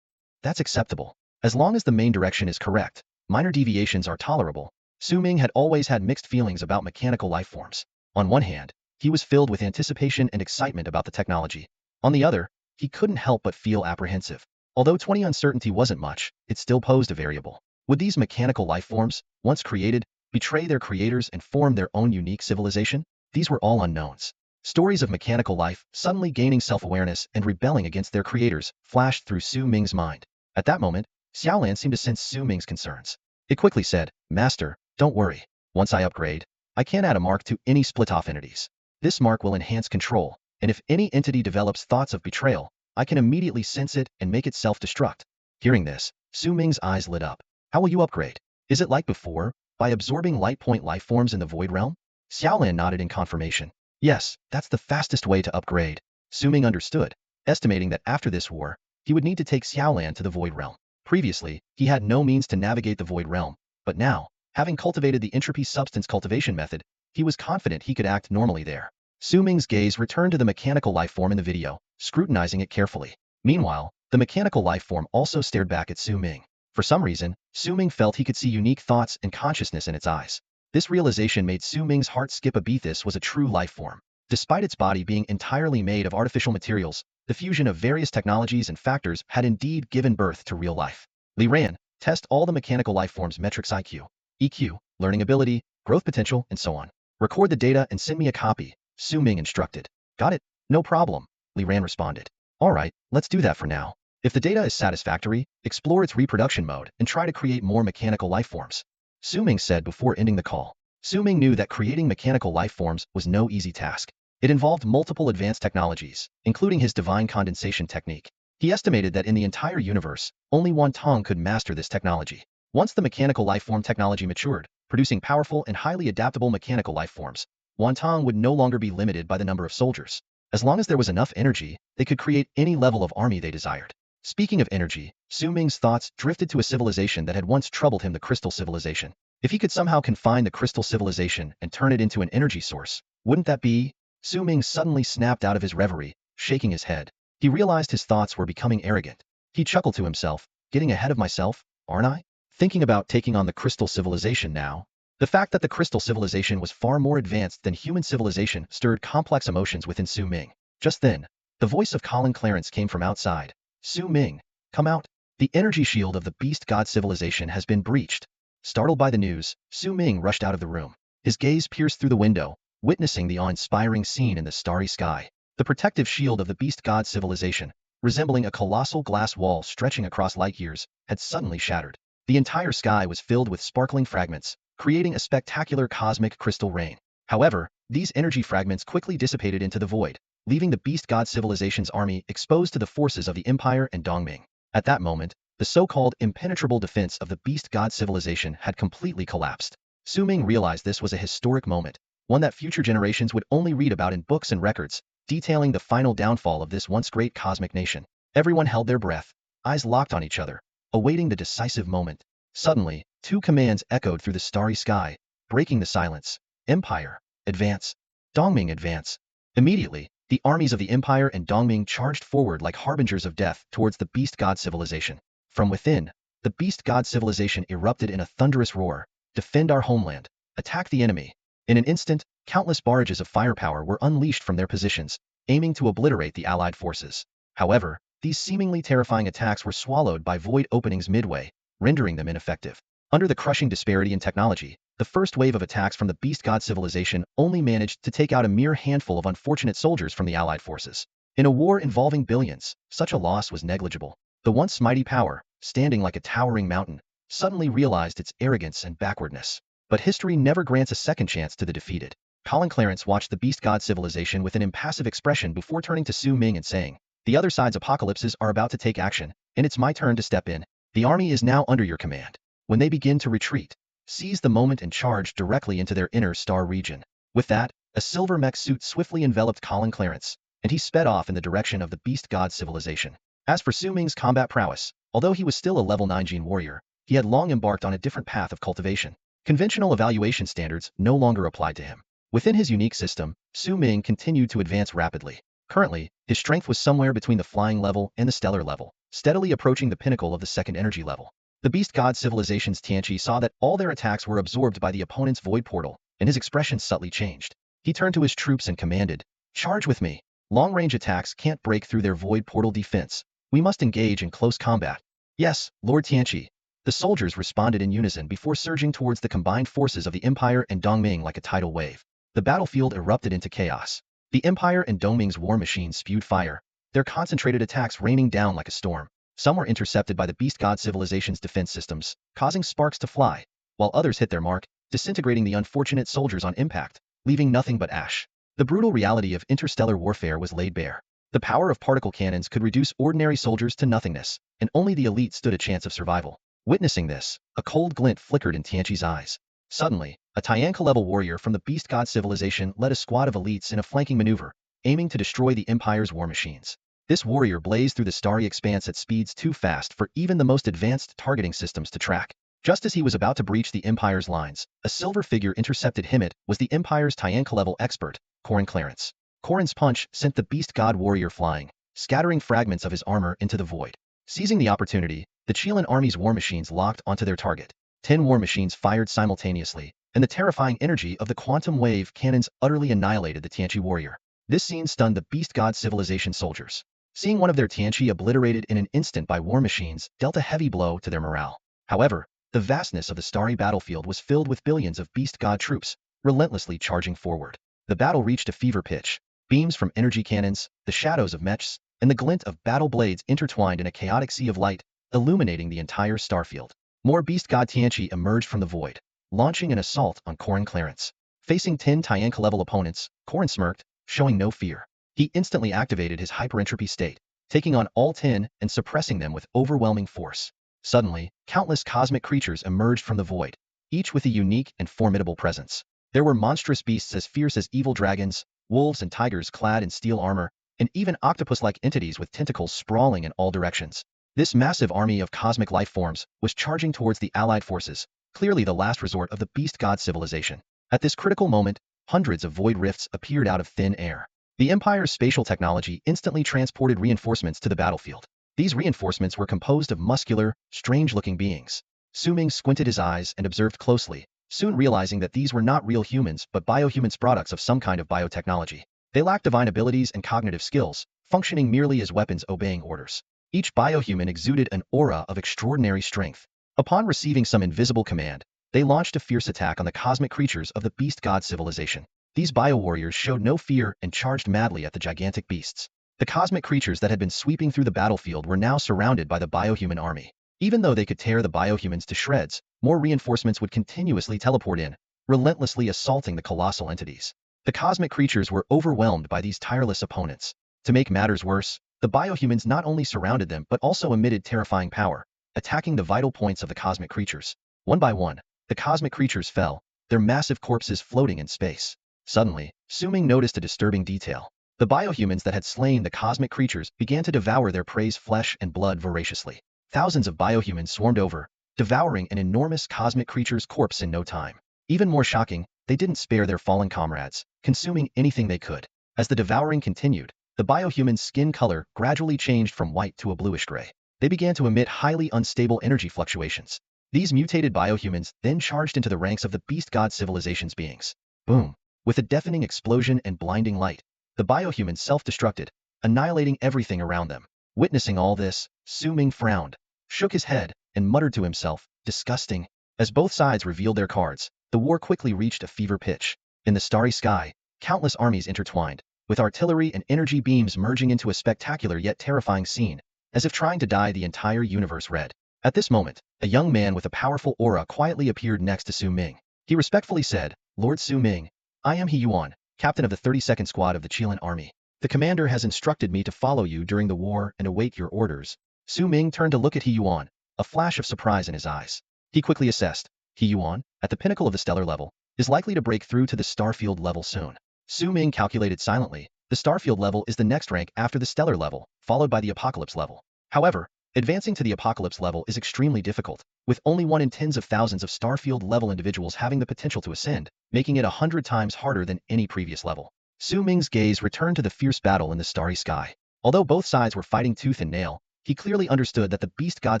[SPEAKER 1] That's acceptable. As long as the main direction is correct, minor deviations are tolerable. Su Ming had always had mixed feelings about mechanical life forms. On one hand, he was filled with anticipation and excitement about the technology. On the other, he couldn't help but feel apprehensive. Although 20 uncertainty wasn't much, it still posed a variable. Would these mechanical life forms, once created, betray their creators and form their own unique civilization? These were all unknowns. Stories of mechanical life suddenly gaining self-awareness and rebelling against their creators flashed through Su Ming's mind. At that moment, Xiaolan seemed to sense Su Ming's concerns. It quickly said, Master, don't worry. Once I upgrade, I can add a mark to any split-off entities. This mark will enhance control, and if any entity develops thoughts of betrayal, I can immediately sense it and make it self-destruct. Hearing this, Su Ming's eyes lit up. How will you upgrade? Is it like before, by absorbing light point life forms in the void realm? Xiaolan nodded in confirmation. Yes, that's the fastest way to upgrade. Su Ming understood, estimating that after this war, he would need to take Xiaolan to the void realm. Previously, he had no means to navigate the void realm, but now, having cultivated the entropy substance cultivation method, he was confident he could act normally there. Su Ming's gaze returned to the mechanical life form in the video, scrutinizing it carefully. Meanwhile, the mechanical life form also stared back at Su Ming. For some reason, Su Ming felt he could see unique thoughts and consciousness in its eyes. This realization made Su Ming's heart skip a beat. This was a true life form. Despite its body being entirely made of artificial materials, the fusion of various technologies and factors had indeed given birth to real life. Li Ran, test all the mechanical life forms metrics IQ, EQ, learning ability, growth potential, and so on. Record the data and send me a copy, Su Ming instructed. Got it? No problem, Li Ran responded. Alright, let's do that for now. If the data is satisfactory, explore its reproduction mode and try to create more mechanical life forms. Su Ming said before ending the call. Su Ming knew that creating mechanical life forms was no easy task. It involved multiple advanced technologies, including his divine condensation technique. He estimated that in the entire universe, only Wan Tong could master this technology. Once the mechanical life form technology matured, producing powerful and highly adaptable mechanical life forms, Wan Tong would no longer be limited by the number of soldiers. As long as there was enough energy, they could create any level of army they desired. Speaking of energy, Su Ming's thoughts drifted to a civilization that had once troubled him, the Crystal Civilization. If he could somehow confine the Crystal Civilization and turn it into an energy source, wouldn't that be? Su Ming suddenly snapped out of his reverie, shaking his head. He realized his thoughts were becoming arrogant. He chuckled to himself, getting ahead of myself, aren't I? Thinking about taking on the Crystal Civilization now. The fact that the Crystal Civilization was far more advanced than human civilization stirred complex emotions within Su Ming. Just then, the voice of Colin Clarence came from outside. Su Ming, come out. The energy shield of the Beast God Civilization has been breached. Startled by the news, Su Ming rushed out of the room. His gaze pierced through the window, witnessing the awe-inspiring scene in the starry sky. The protective shield of the Beast God Civilization, resembling a colossal glass wall stretching across light years, had suddenly shattered. The entire sky was filled with sparkling fragments, creating a spectacular cosmic crystal rain. However, these energy fragments quickly dissipated into the void, leaving the Beast God Civilization's army exposed to the forces of the Empire and Dongming. At that moment, the so-called impenetrable defense of the Beast God Civilization had completely collapsed. Su Ming realized this was a historic moment, one that future generations would only read about in books and records, detailing the final downfall of this once great cosmic nation. Everyone held their breath, eyes locked on each other, awaiting the decisive moment. Suddenly, two commands echoed through the starry sky, breaking the silence. Empire, advance. Dongming, advance. Immediately, the armies of the Empire and Dongming charged forward like harbingers of death towards the beast god civilization. From within, the beast god civilization erupted in a thunderous roar. Defend our homeland. Attack the enemy. In an instant, countless barrages of firepower were unleashed from their positions, aiming to obliterate the allied forces. However, these seemingly terrifying attacks were swallowed by void openings midway, rendering them ineffective. Under the crushing disparity in technology, the first wave of attacks from the beast god civilization only managed to take out a mere handful of unfortunate soldiers from the allied forces. In a war involving billions, such a loss was negligible. The once mighty power, standing like a towering mountain, suddenly realized its arrogance and backwardness. But history never grants a second chance to the defeated. Colin Clarence watched the beast god civilization with an impassive expression before turning to Su Ming and saying, "The other side's apocalypses are about to take action, and it's my turn to step in. The army is now under your command. When they begin to retreat, seize the moment and charge directly into their inner star region." With that, a silver mech suit swiftly enveloped Colin Clarence, and he sped off in the direction of the beast god civilization. As for Su Ming's combat prowess, although he was still a level 9 gene warrior, he had long embarked on a different path of cultivation. Conventional evaluation standards no longer applied to him. Within his unique system, Su Ming continued to advance rapidly. Currently, his strength was somewhere between the flying level and the stellar level, steadily approaching the pinnacle of the second energy level. The beast god civilization's Tianqi saw that all their attacks were absorbed by the opponent's void portal, and his expression subtly changed. He turned to his troops and commanded, "Charge with me. Long-range attacks can't break through their void portal defense. We must engage in close combat." "Yes, Lord Tianqi." The soldiers responded in unison before surging towards the combined forces of the Empire and Dongming like a tidal wave. The battlefield erupted into chaos. The Empire and Dongming's war machines spewed fire, their concentrated attacks raining down like a storm. Some were intercepted by the beast god civilization's defense systems, causing sparks to fly, while others hit their mark, disintegrating the unfortunate soldiers on impact, leaving nothing but ash. The brutal reality of interstellar warfare was laid bare. The power of particle cannons could reduce ordinary soldiers to nothingness, and only the elite stood a chance of survival. Witnessing this, a cold glint flickered in Tianqi's eyes. Suddenly, a Tianka-level warrior from the beast god civilization led a squad of elites in a flanking maneuver, aiming to destroy the Empire's war machines. This warrior blazed through the starry expanse at speeds too fast for even the most advanced targeting systems to track. Just as he was about to breach the Empire's lines, a silver figure intercepted him. It was the Empire's Tianka-level expert, Colin Clarence. Corin's punch sent the beast god warrior flying, scattering fragments of his armor into the void. Seizing the opportunity, the Chilean army's war machines locked onto their target. 10 war machines fired simultaneously, and the terrifying energy of the quantum wave cannons utterly annihilated the Tianqi warrior. This scene stunned the beast god civilization soldiers. Seeing one of their Tianqi obliterated in an instant by war machines dealt a heavy blow to their morale. However, the vastness of the starry battlefield was filled with billions of beast god troops, relentlessly charging forward. The battle reached a fever pitch. Beams from energy cannons, the shadows of Mechs, and the glint of battle blades intertwined in a chaotic sea of light, illuminating the entire starfield. More beast god Tianqi emerged from the void, launching an assault on Colin Clarence. Facing 10 Tianka-level opponents, Colin smirked, showing no fear. He instantly activated his hyperentropy state, taking on all 10 and suppressing them with overwhelming force. Suddenly, countless cosmic creatures emerged from the void, each with a unique and formidable presence. There were monstrous beasts as fierce as evil dragons, wolves and tigers clad in steel armor, and even octopus-like entities with tentacles sprawling in all directions. This massive army of cosmic life forms was charging towards the allied forces, clearly the last resort of the beast god civilization. At this critical moment, hundreds of void rifts appeared out of thin air. The Empire's spatial technology instantly transported reinforcements to the battlefield. These reinforcements were composed of muscular, strange-looking beings. Su Ming squinted his eyes and observed closely, soon realizing that these were not real humans but biohumans, products of some kind of biotechnology. They lacked divine abilities and cognitive skills, functioning merely as weapons obeying orders. Each biohuman exuded an aura of extraordinary strength. Upon receiving some invisible command, they launched a fierce attack on the cosmic creatures of the beast god civilization. These bio-warriors showed no fear and charged madly at the gigantic beasts. The cosmic creatures that had been sweeping through the battlefield were now surrounded by the biohuman army. Even though they could tear the biohumans to shreds, more reinforcements would continuously teleport in, relentlessly assaulting the colossal entities. The cosmic creatures were overwhelmed by these tireless opponents. To make matters worse, the biohumans not only surrounded them but also emitted terrifying power, attacking the vital points of the cosmic creatures. One by one, the cosmic creatures fell, their massive corpses floating in space. Suddenly, Su Ming noticed a disturbing detail. The biohumans that had slain the cosmic creatures began to devour their prey's flesh and blood voraciously. Thousands of biohumans swarmed over, devouring an enormous cosmic creature's corpse in no time. Even more shocking, they didn't spare their fallen comrades, consuming anything they could. As the devouring continued, the biohuman's skin color gradually changed from white to a bluish gray. They began to emit highly unstable energy fluctuations. These mutated biohumans then charged into the ranks of the beast god civilization's beings. Boom! With a deafening explosion and blinding light, the biohumans self-destructed, annihilating everything around them. Witnessing all this, Su Ming frowned, shook his head, and muttered to himself, "Disgusting." As both sides revealed their cards, the war quickly reached a fever pitch. In the starry sky, countless armies intertwined, with artillery and energy beams merging into a spectacular yet terrifying scene, as if trying to dye the entire universe red. At this moment, a young man with a powerful aura quietly appeared next to Su Ming. He respectfully said, "Lord Su Ming, I am He Yuan, captain of the 32nd Squad of the Qilan Army. The commander has instructed me to follow you during the war and await your orders." Su Ming turned to look at He Yuan, a flash of surprise in his eyes. He quickly assessed, He Yuan, at the pinnacle of the stellar level, is likely to break through to the starfield level soon. Su Ming calculated silently, the starfield level is the next rank after the stellar level, followed by the apocalypse level. However, advancing to the apocalypse level is extremely difficult, with only one in tens of thousands of starfield level individuals having the potential to ascend, making it 100 times harder than any previous level. Su Ming's gaze returned to the fierce battle in the starry sky. Although both sides were fighting tooth and nail, he clearly understood that the beast god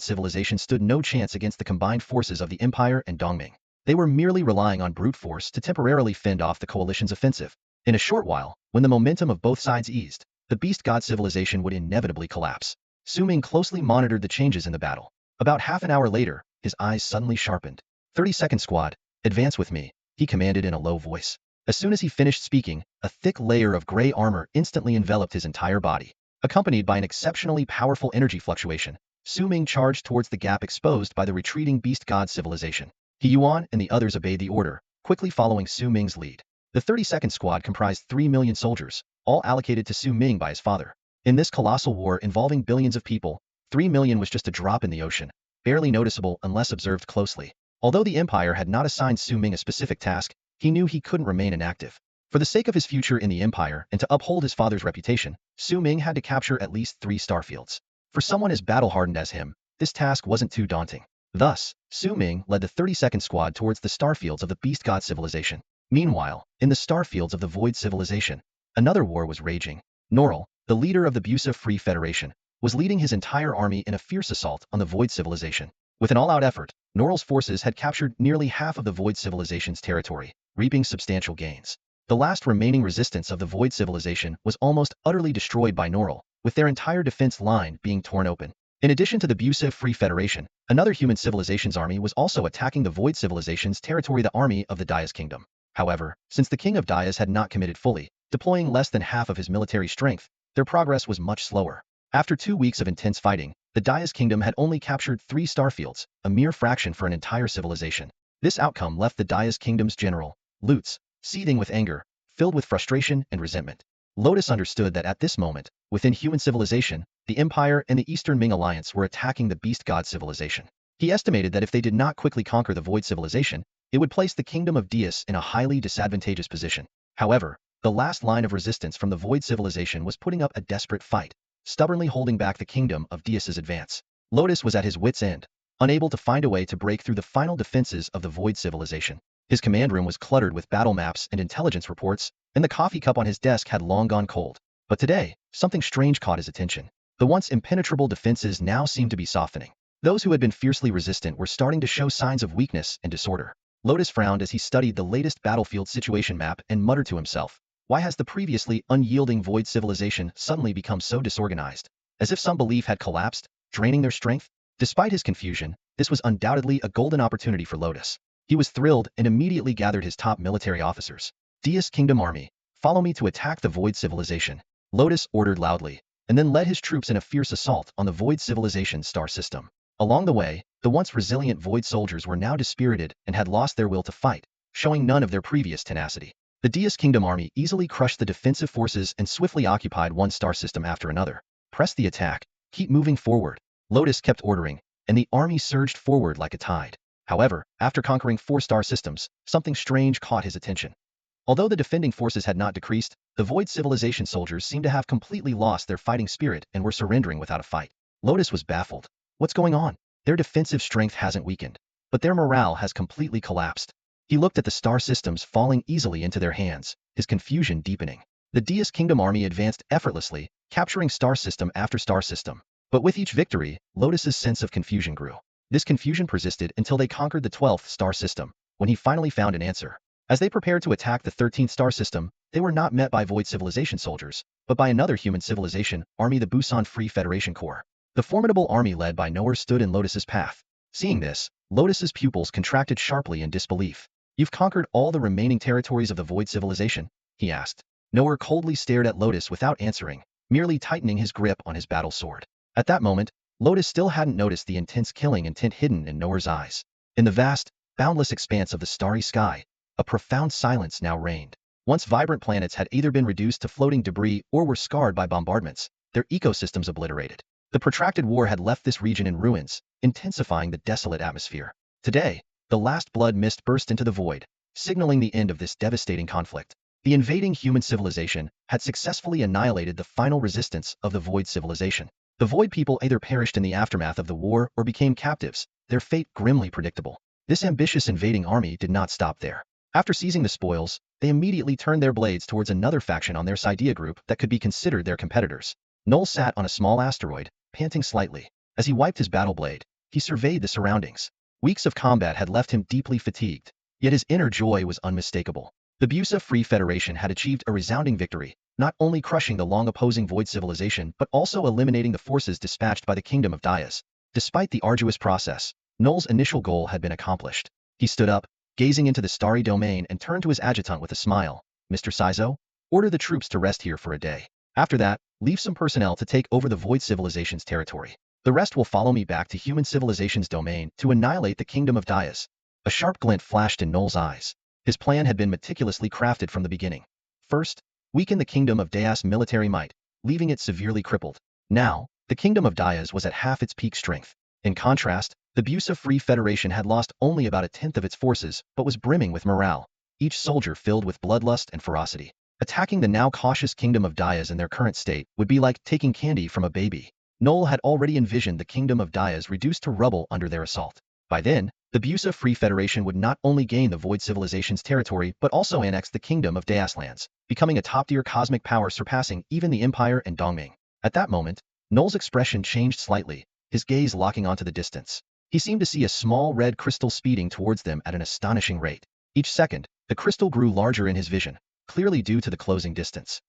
[SPEAKER 1] civilization stood no chance against the combined forces of the Empire and Dongming. They were merely relying on brute force to temporarily fend off the coalition's offensive. In a short while, when the momentum of both sides eased, the beast god civilization would inevitably collapse. Su Ming closely monitored the changes in the battle. About half an hour later, his eyes suddenly sharpened. 32nd Squad, advance with me, he commanded in a low voice. As soon as he finished speaking, a thick layer of gray armor instantly enveloped his entire body. Accompanied by an exceptionally powerful energy fluctuation, Su Ming charged towards the gap exposed by the retreating beast god civilization. He Yuan and the others obeyed the order, quickly following Su Ming's lead. The 32nd Squad comprised 3 million soldiers, all allocated to Su Ming by his father. In this colossal war involving billions of people, 3 million was just a drop in the ocean, barely noticeable unless observed closely. Although the Empire had not assigned Su Ming a specific task, he knew he couldn't remain inactive. For the sake of his future in the Empire and to uphold his father's reputation, Su Ming had to capture at least 3 starfields. For someone as battle-hardened as him, this task wasn't too daunting. Thus, Su Ming led the 32nd Squad towards the starfields of the beast god civilization. Meanwhile, in the starfields of the void civilization, another war was raging. Norl, the leader of the Busa Free Federation, was leading his entire army in a fierce assault on the void civilization. With an all-out effort, Norl's forces had captured nearly half of the void civilization's territory, reaping substantial gains. The last remaining resistance of the void civilization was almost utterly destroyed by Norl, with their entire defense line being torn open. In addition to the Busa Free Federation, another human civilization's army was also attacking the void civilization's territory, the army of the Dias Kingdom. However, since the king of Dias had not committed fully, deploying less than half of his military strength, their progress was much slower. After 2 weeks of intense fighting, the Dias Kingdom had only captured 3 starfields, a mere fraction for an entire civilization. This outcome left the Dias Kingdom's general, Lutz, seething with anger, filled with frustration and resentment. Lotus understood that at this moment, within human civilization, the Empire and the Eastern Ming Alliance were attacking the beast god civilization. He estimated that if they did not quickly conquer the void civilization, it would place the kingdom of Dias in a highly disadvantageous position. However, the last line of resistance from the void civilization was putting up a desperate fight, stubbornly holding back the kingdom of Dias's advance. Lotus was at his wit's end, unable to find a way to break through the final defenses of the void civilization. His command room was cluttered with battle maps and intelligence reports, and the coffee cup on his desk had long gone cold. But today, something strange caught his attention. The once impenetrable defenses now seemed to be softening. Those who had been fiercely resistant were starting to show signs of weakness and disorder. Lotus frowned as he studied the latest battlefield situation map and muttered to himself, why has the previously unyielding void civilization suddenly become so disorganized? As if some belief had collapsed, draining their strength? Despite his confusion, this was undoubtedly a golden opportunity for Lotus. He was thrilled and immediately gathered his top military officers. Dias Kingdom Army, follow me to attack the void civilization, Lotus ordered loudly, and then led his troops in a fierce assault on the void civilization's star system. Along the way, the once resilient void soldiers were now dispirited and had lost their will to fight, showing none of their previous tenacity. The Dias Kingdom Army easily crushed the defensive forces and swiftly occupied one star system after another. Press the attack, keep moving forward, Lotus kept ordering, and the army surged forward like a tide. However, after conquering 4 star systems, something strange caught his attention. Although the defending forces had not decreased, the void civilization soldiers seemed to have completely lost their fighting spirit and were surrendering without a fight. Lotus was baffled. What's going on? Their defensive strength hasn't weakened, but their morale has completely collapsed. He looked at the star systems falling easily into their hands, his confusion deepening. The Deus Kingdom army advanced effortlessly, capturing star system after star system. But with each victory, Lotus's sense of confusion grew. This confusion persisted until they conquered the 12th star system, when he finally found an answer. As they prepared to attack the 13th star system, they were not met by Void Civilization soldiers, but by another human civilization army, the Busan Free Federation Corps. The formidable army led by Noer stood in Lotus's path. Seeing this, Lotus's pupils contracted sharply in disbelief. You've conquered all the remaining territories of the Void Civilization? He asked. Noer coldly stared at Lotus without answering, merely tightening his grip on his battle sword. At that moment, Lotus still hadn't noticed the intense killing intent hidden in Noer's eyes. In the vast, boundless expanse of the starry sky, a profound silence now reigned. Once vibrant planets had either been reduced to floating debris or were scarred by bombardments, their ecosystems obliterated. The protracted war had left this region in ruins, intensifying the desolate atmosphere. Today, the last blood mist burst into the void, signaling the end of this devastating conflict. The invading human civilization had successfully annihilated the final resistance of the Void Civilization. The Void people either perished in the aftermath of the war or became captives, their fate grimly predictable. This ambitious invading army did not stop there. After seizing the spoils, they immediately turned their blades towards another faction on their Sidea group that could be considered their competitors. Noel sat on a small asteroid, panting slightly. As he wiped his battle blade, he surveyed the surroundings. Weeks of combat had left him deeply fatigued, yet his inner joy was unmistakable. The Busa Free Federation had achieved a resounding victory, not only crushing the long-opposing Void Civilization but also eliminating the forces dispatched by the Kingdom of Dias. Despite the arduous process, Noel's initial goal had been accomplished. He stood up, gazing into the starry domain, and turned to his adjutant with a smile. Mr. Saizo, order the troops to rest here for a day. After that, leave some personnel to take over the Void Civilization's territory. The rest will follow me back to human civilization's domain to annihilate the Kingdom of Dias. A sharp glint flashed in Noel's eyes. His plan had been meticulously crafted from the beginning. First, weaken the Kingdom of Dias' military might, leaving it severely crippled. Now, the Kingdom of Dias was at half its peak strength. In contrast, the Busa Free Federation had lost only about a tenth of its forces, but was brimming with morale, each soldier filled with bloodlust and ferocity. Attacking the now cautious Kingdom of Dias in their current state would be like taking candy from a baby. Noel had already envisioned the Kingdom of Dias reduced to rubble under their assault. By then, the Busa Free Federation would not only gain the Void Civilization's territory but also annex the Kingdom of Dias lands, becoming a top-tier cosmic power surpassing even the Empire and Dongming. At that moment, Noel's expression changed slightly, his gaze locking onto the distance. He seemed to see a small red crystal speeding towards them at an astonishing rate. Each second, the crystal grew larger in his vision, clearly due to the closing distance.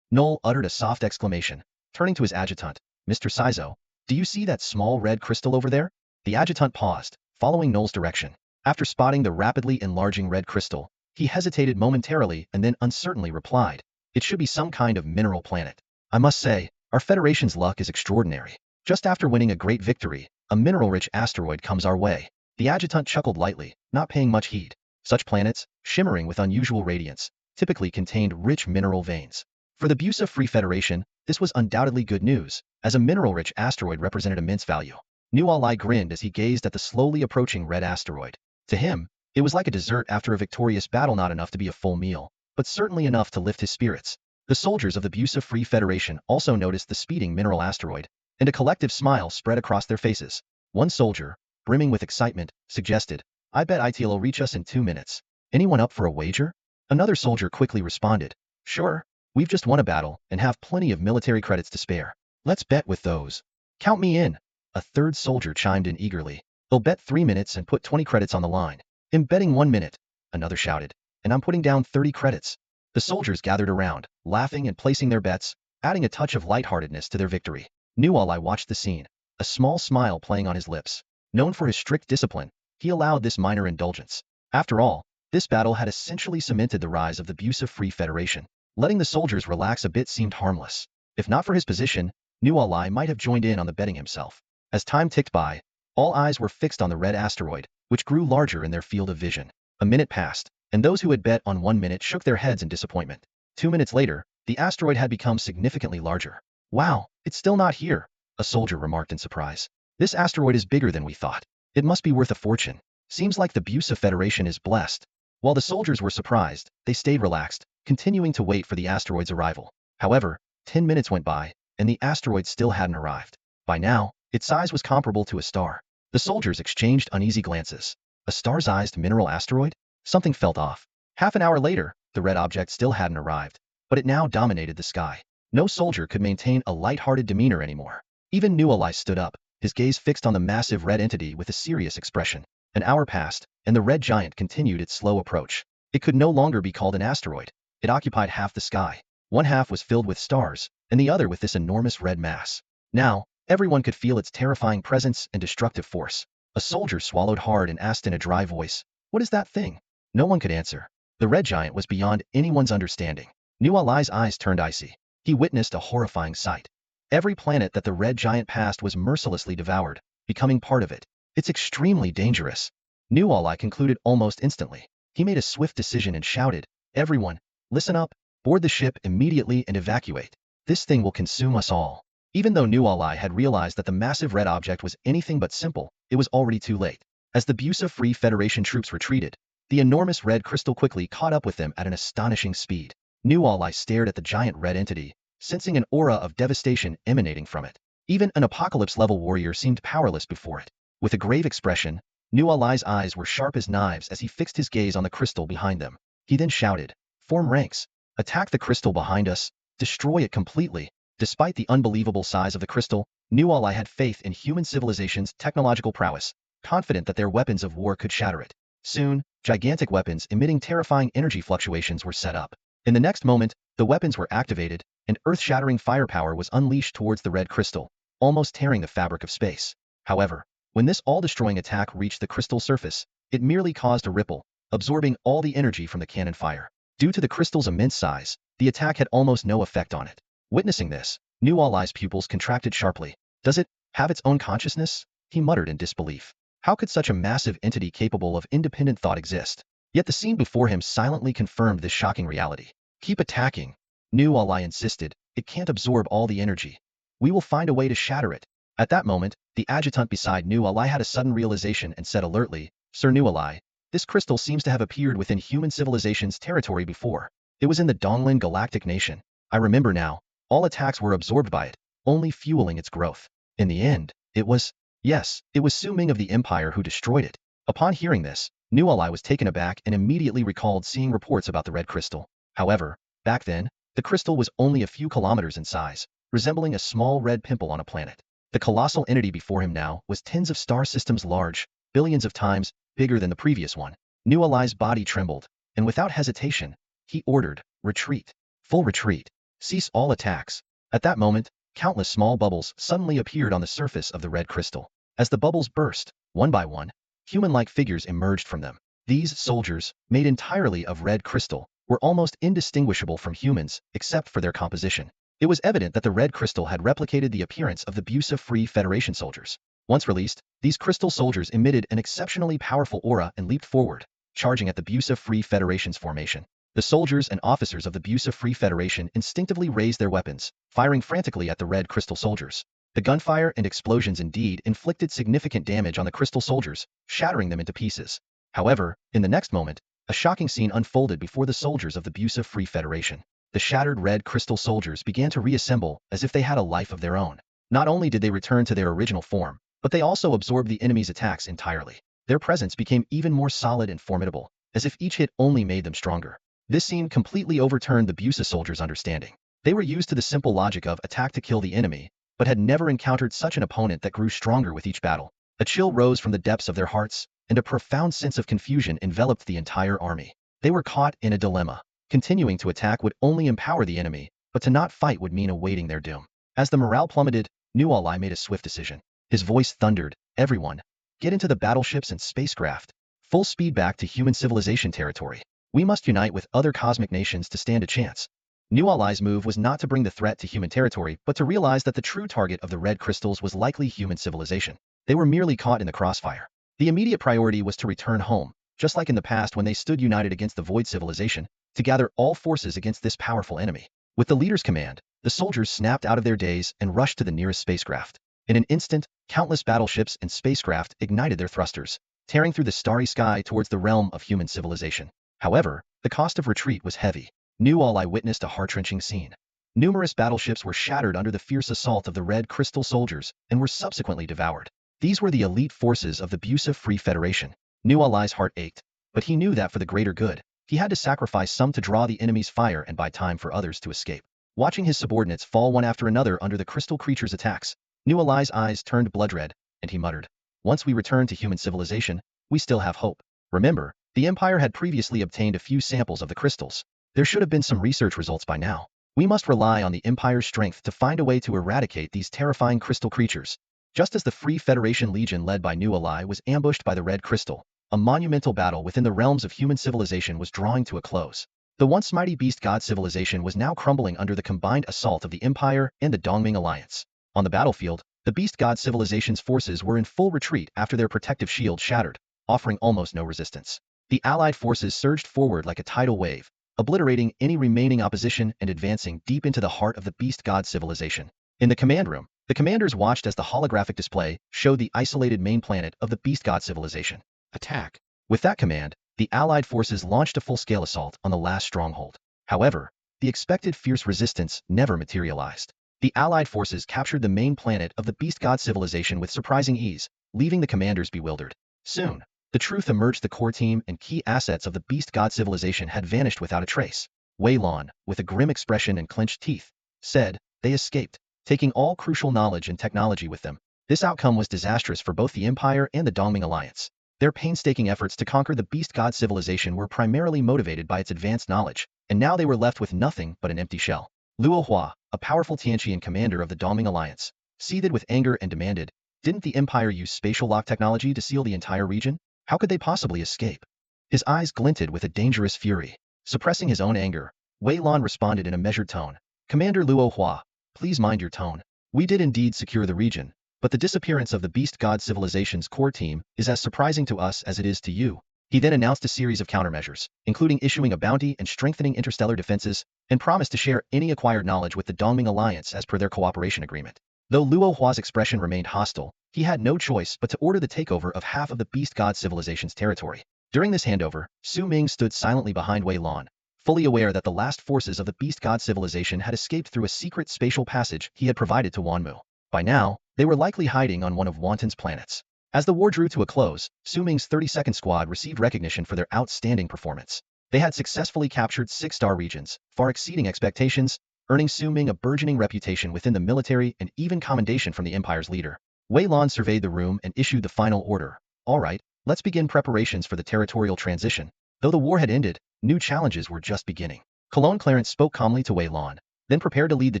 [SPEAKER 1] Noel uttered a soft exclamation, turning to his adjutant. Mr. Saizo, do you see that small red crystal over there? The adjutant paused, following Noel's direction. After spotting the rapidly enlarging red crystal, he hesitated momentarily and then uncertainly replied, it should be some kind of mineral planet. I must say, our Federation's luck is extraordinary. Just after winning a great victory, a mineral-rich asteroid comes our way. The adjutant chuckled lightly, not paying much heed. Such planets, shimmering with unusual radiance, typically contained rich mineral veins. For the Busa Free Federation, this was undoubtedly good news, as a mineral-rich asteroid represented immense value. Nualai grinned as he gazed at the slowly approaching red asteroid. To him, it was like a dessert after a victorious battle, not enough to be a full meal, but certainly enough to lift his spirits. The soldiers of the Busa Free Federation also noticed the speeding mineral asteroid, and a collective smile spread across their faces. One soldier, brimming with excitement, suggested, I bet it'll reach us in 2 minutes. Anyone up for a wager? Another soldier quickly responded, sure, we've just won a battle and have plenty of military credits to spare. Let's bet with those. Count me in. A third soldier chimed in eagerly. They'll bet 3 minutes and put 20 credits on the line. I'm betting 1 minute, another shouted, and I'm putting down 30 credits. The soldiers gathered around, laughing and placing their bets, adding a touch of lightheartedness to their victory. Nualai watched the scene, a small smile playing on his lips. Known for his strict discipline, he allowed this minor indulgence. After all, this battle had essentially cemented the rise of the Busa Free Federation. Letting the soldiers relax a bit seemed harmless. If not for his position, Nualai might have joined in on the betting himself. As time ticked by, all eyes were fixed on the red asteroid, which grew larger in their field of vision. A minute passed, and those who had bet on 1 minute shook their heads in disappointment. 2 minutes later, the asteroid had become significantly larger. Wow, it's still not here, a soldier remarked in surprise. This asteroid is bigger than we thought. It must be worth a fortune. Seems like the Busa Federation is blessed. While the soldiers were surprised, they stayed relaxed, continuing to wait for the asteroid's arrival. However, 10 minutes went by, and the asteroid still hadn't arrived. By now, Its size was comparable to a star. The soldiers exchanged uneasy glances. A star-sized mineral asteroid? Something felt off. Half an hour later, the red object still hadn't arrived, but it now dominated the sky. No soldier could maintain a light-hearted demeanor anymore. Even New Ally stood up, his gaze fixed on the massive red entity with a serious expression. An hour passed, and the red giant continued its slow approach. It could no longer be called an asteroid. It occupied half the sky. One half was filled with stars, and the other with this enormous red mass. Now, everyone could feel its terrifying presence and destructive force. A soldier swallowed hard and asked in a dry voice, "What is that thing?" No one could answer. The red giant was beyond anyone's understanding. New Ally's eyes turned icy. He witnessed a horrifying sight. Every planet that the red giant passed was mercilessly devoured, becoming part of it. It's extremely dangerous. New Ally concluded almost instantly. He made a swift decision and shouted, "Everyone, listen up, board the ship immediately and evacuate. This thing will consume us all." Even though New Ally had realized that the massive red object was anything but simple, it was already too late. As the Busa Free Federation troops retreated, the enormous red crystal quickly caught up with them at an astonishing speed. New Ally stared at the giant red entity, sensing an aura of devastation emanating from it. Even an apocalypse-level warrior seemed powerless before it. With a grave expression, New Ally's eyes were sharp as knives as he fixed his gaze on the crystal behind them. He then shouted, "Form ranks. Attack the crystal behind us. Destroy it completely." Despite the unbelievable size of the crystal, New Ally had faith in human civilization's technological prowess, confident that their weapons of war could shatter it. Soon, gigantic weapons emitting terrifying energy fluctuations were set up. In the next moment, the weapons were activated, and earth-shattering firepower was unleashed towards the red crystal, almost tearing the fabric of space. However, when this all-destroying attack reached the crystal surface, it merely caused a ripple, absorbing all the energy from the cannon fire. Due to the crystal's immense size, the attack had almost no effect on it. Witnessing this, New Ally's pupils contracted sharply. "Does it have its own consciousness?" he muttered in disbelief. How could such a massive entity capable of independent thought exist? Yet the scene before him silently confirmed this shocking reality. "Keep attacking," New Ally insisted. "It can't absorb all the energy. We will find a way to shatter it." At that moment, the adjutant beside New Ally had a sudden realization and said alertly, "Sir New Ally, this crystal seems to have appeared within human civilization's territory before. It was in the Donglin Galactic Nation. I remember now. All attacks were absorbed by it, only fueling its growth. In the end, it was Su Ming of the Empire who destroyed it." Upon hearing this, New Ally was taken aback and immediately recalled seeing reports about the red crystal. However, back then, the crystal was only a few kilometers in size, resembling a small red pimple on a planet. The colossal entity before him now was tens of star systems large, billions of times bigger than the previous one. New Ally's body trembled, and without hesitation, he ordered, "Retreat. Full retreat. Cease all attacks." At that moment, countless small bubbles suddenly appeared on the surface of the red crystal. As the bubbles burst, one by one, human-like figures emerged from them. These soldiers, made entirely of red crystal, were almost indistinguishable from humans, except for their composition. It was evident that the red crystal had replicated the appearance of the Busa Free Federation soldiers. Once released, these crystal soldiers emitted an exceptionally powerful aura and leaped forward, charging at the Busa Free Federation's formation. The soldiers and officers of the Busa Free Federation instinctively raised their weapons, firing frantically at the red crystal soldiers. The gunfire and explosions indeed inflicted significant damage on the crystal soldiers, shattering them into pieces. However, in the next moment, a shocking scene unfolded before the soldiers of the Busa Free Federation. The shattered red crystal soldiers began to reassemble as if they had a life of their own. Not only did they return to their original form, but they also absorbed the enemy's attacks entirely. Their presence became even more solid and formidable, as if each hit only made them stronger. This scene completely overturned the Busa soldiers' understanding. They were used to the simple logic of attack to kill the enemy, but had never encountered such an opponent that grew stronger with each battle. A chill rose from the depths of their hearts, and a profound sense of confusion enveloped the entire army. They were caught in a dilemma. Continuing to attack would only empower the enemy, but to not fight would mean awaiting their doom. As the morale plummeted, New Ally made a swift decision. His voice thundered, "Everyone, get into the battleships and spacecraft. Full speed back to human civilization territory. We must unite with other cosmic nations to stand a chance." New Ally's move was not to bring the threat to human territory, but to realize that the true target of the red crystals was likely human civilization. They were merely caught in the crossfire. The immediate priority was to return home, just like in the past when they stood united against the Void civilization, to gather all forces against this powerful enemy. With the leader's command, the soldiers snapped out of their daze and rushed to the nearest spacecraft. In an instant, countless battleships and spacecraft ignited their thrusters, tearing through the starry sky towards the realm of human civilization. However, the cost of retreat was heavy. New Ally witnessed a heart-wrenching scene. Numerous battleships were shattered under the fierce assault of the Red Crystal soldiers and were subsequently devoured. These were the elite forces of the abusive Free Federation. New Alai's heart ached, but he knew that for the greater good, he had to sacrifice some to draw the enemy's fire and buy time for others to escape. Watching his subordinates fall one after another under the crystal creature's attacks, New Alai's eyes turned blood-red, and he muttered, "Once we return to human civilization, we still have hope." Remember, the Empire had previously obtained a few samples of the crystals. There should have been some research results by now. We must rely on the Empire's strength to find a way to eradicate these terrifying crystal creatures. Just as the Free Federation Legion led by New Alai was ambushed by the Red Crystal, a monumental battle within the realms of human civilization was drawing to a close. The once mighty beast god civilization was now crumbling under the combined assault of the Empire and the Dongming Alliance. On the battlefield, the beast god civilization's forces were in full retreat after their protective shield shattered, offering almost no resistance. The Allied forces surged forward like a tidal wave, obliterating any remaining opposition and advancing deep into the heart of the beast god civilization. In the command room, the commanders watched as the holographic display showed the isolated main planet of the beast god civilization. Attack! With that command, the Allied forces launched a full-scale assault on the last stronghold. However, the expected fierce resistance never materialized. The Allied forces captured the main planet of the beast god civilization with surprising ease, leaving the commanders bewildered. Soon, the truth emerged: the core team and key assets of the beast god civilization had vanished without a trace. Wei Lan, with a grim expression and clenched teeth, said, "They escaped, taking all crucial knowledge and technology with them." This outcome was disastrous for both the Empire and the Dongming Alliance. Their painstaking efforts to conquer the beast god civilization were primarily motivated by its advanced knowledge, and now they were left with nothing but an empty shell. Luo Hua, a powerful Tianqian commander of the Dongming Alliance, seethed with anger and demanded, "Didn't the Empire use spatial lock technology to seal the entire region? How could they possibly escape?" His eyes glinted with a dangerous fury. Suppressing his own anger, Wei Lan responded in a measured tone, "Commander Luo Hua, please mind your tone. We did indeed secure the region, but the disappearance of the beast god civilization's core team is as surprising to us as it is to you." He then announced a series of countermeasures, including issuing a bounty and strengthening interstellar defenses, and promised to share any acquired knowledge with the Dongming Alliance as per their cooperation agreement. Though Luo Hua's expression remained hostile, he had no choice but to order the takeover of half of the beast god civilization's territory. During this handover, Su Ming stood silently behind Wei Lan, fully aware that the last forces of the beast god civilization had escaped through a secret spatial passage he had provided to Wanmu. By now, they were likely hiding on one of Wanton's planets. As the war drew to a close, Su Ming's 32nd Squad received recognition for their outstanding performance. They had successfully captured 6-star regions, far exceeding expectations, earning Su Ming a burgeoning reputation within the military and even commendation from the Empire's leader. Wei Lan surveyed the room and issued the final order. "All right, let's begin preparations for the territorial transition." Though the war had ended, new challenges were just beginning. Cologne Clarence spoke calmly to Wei Lan, then prepared to lead the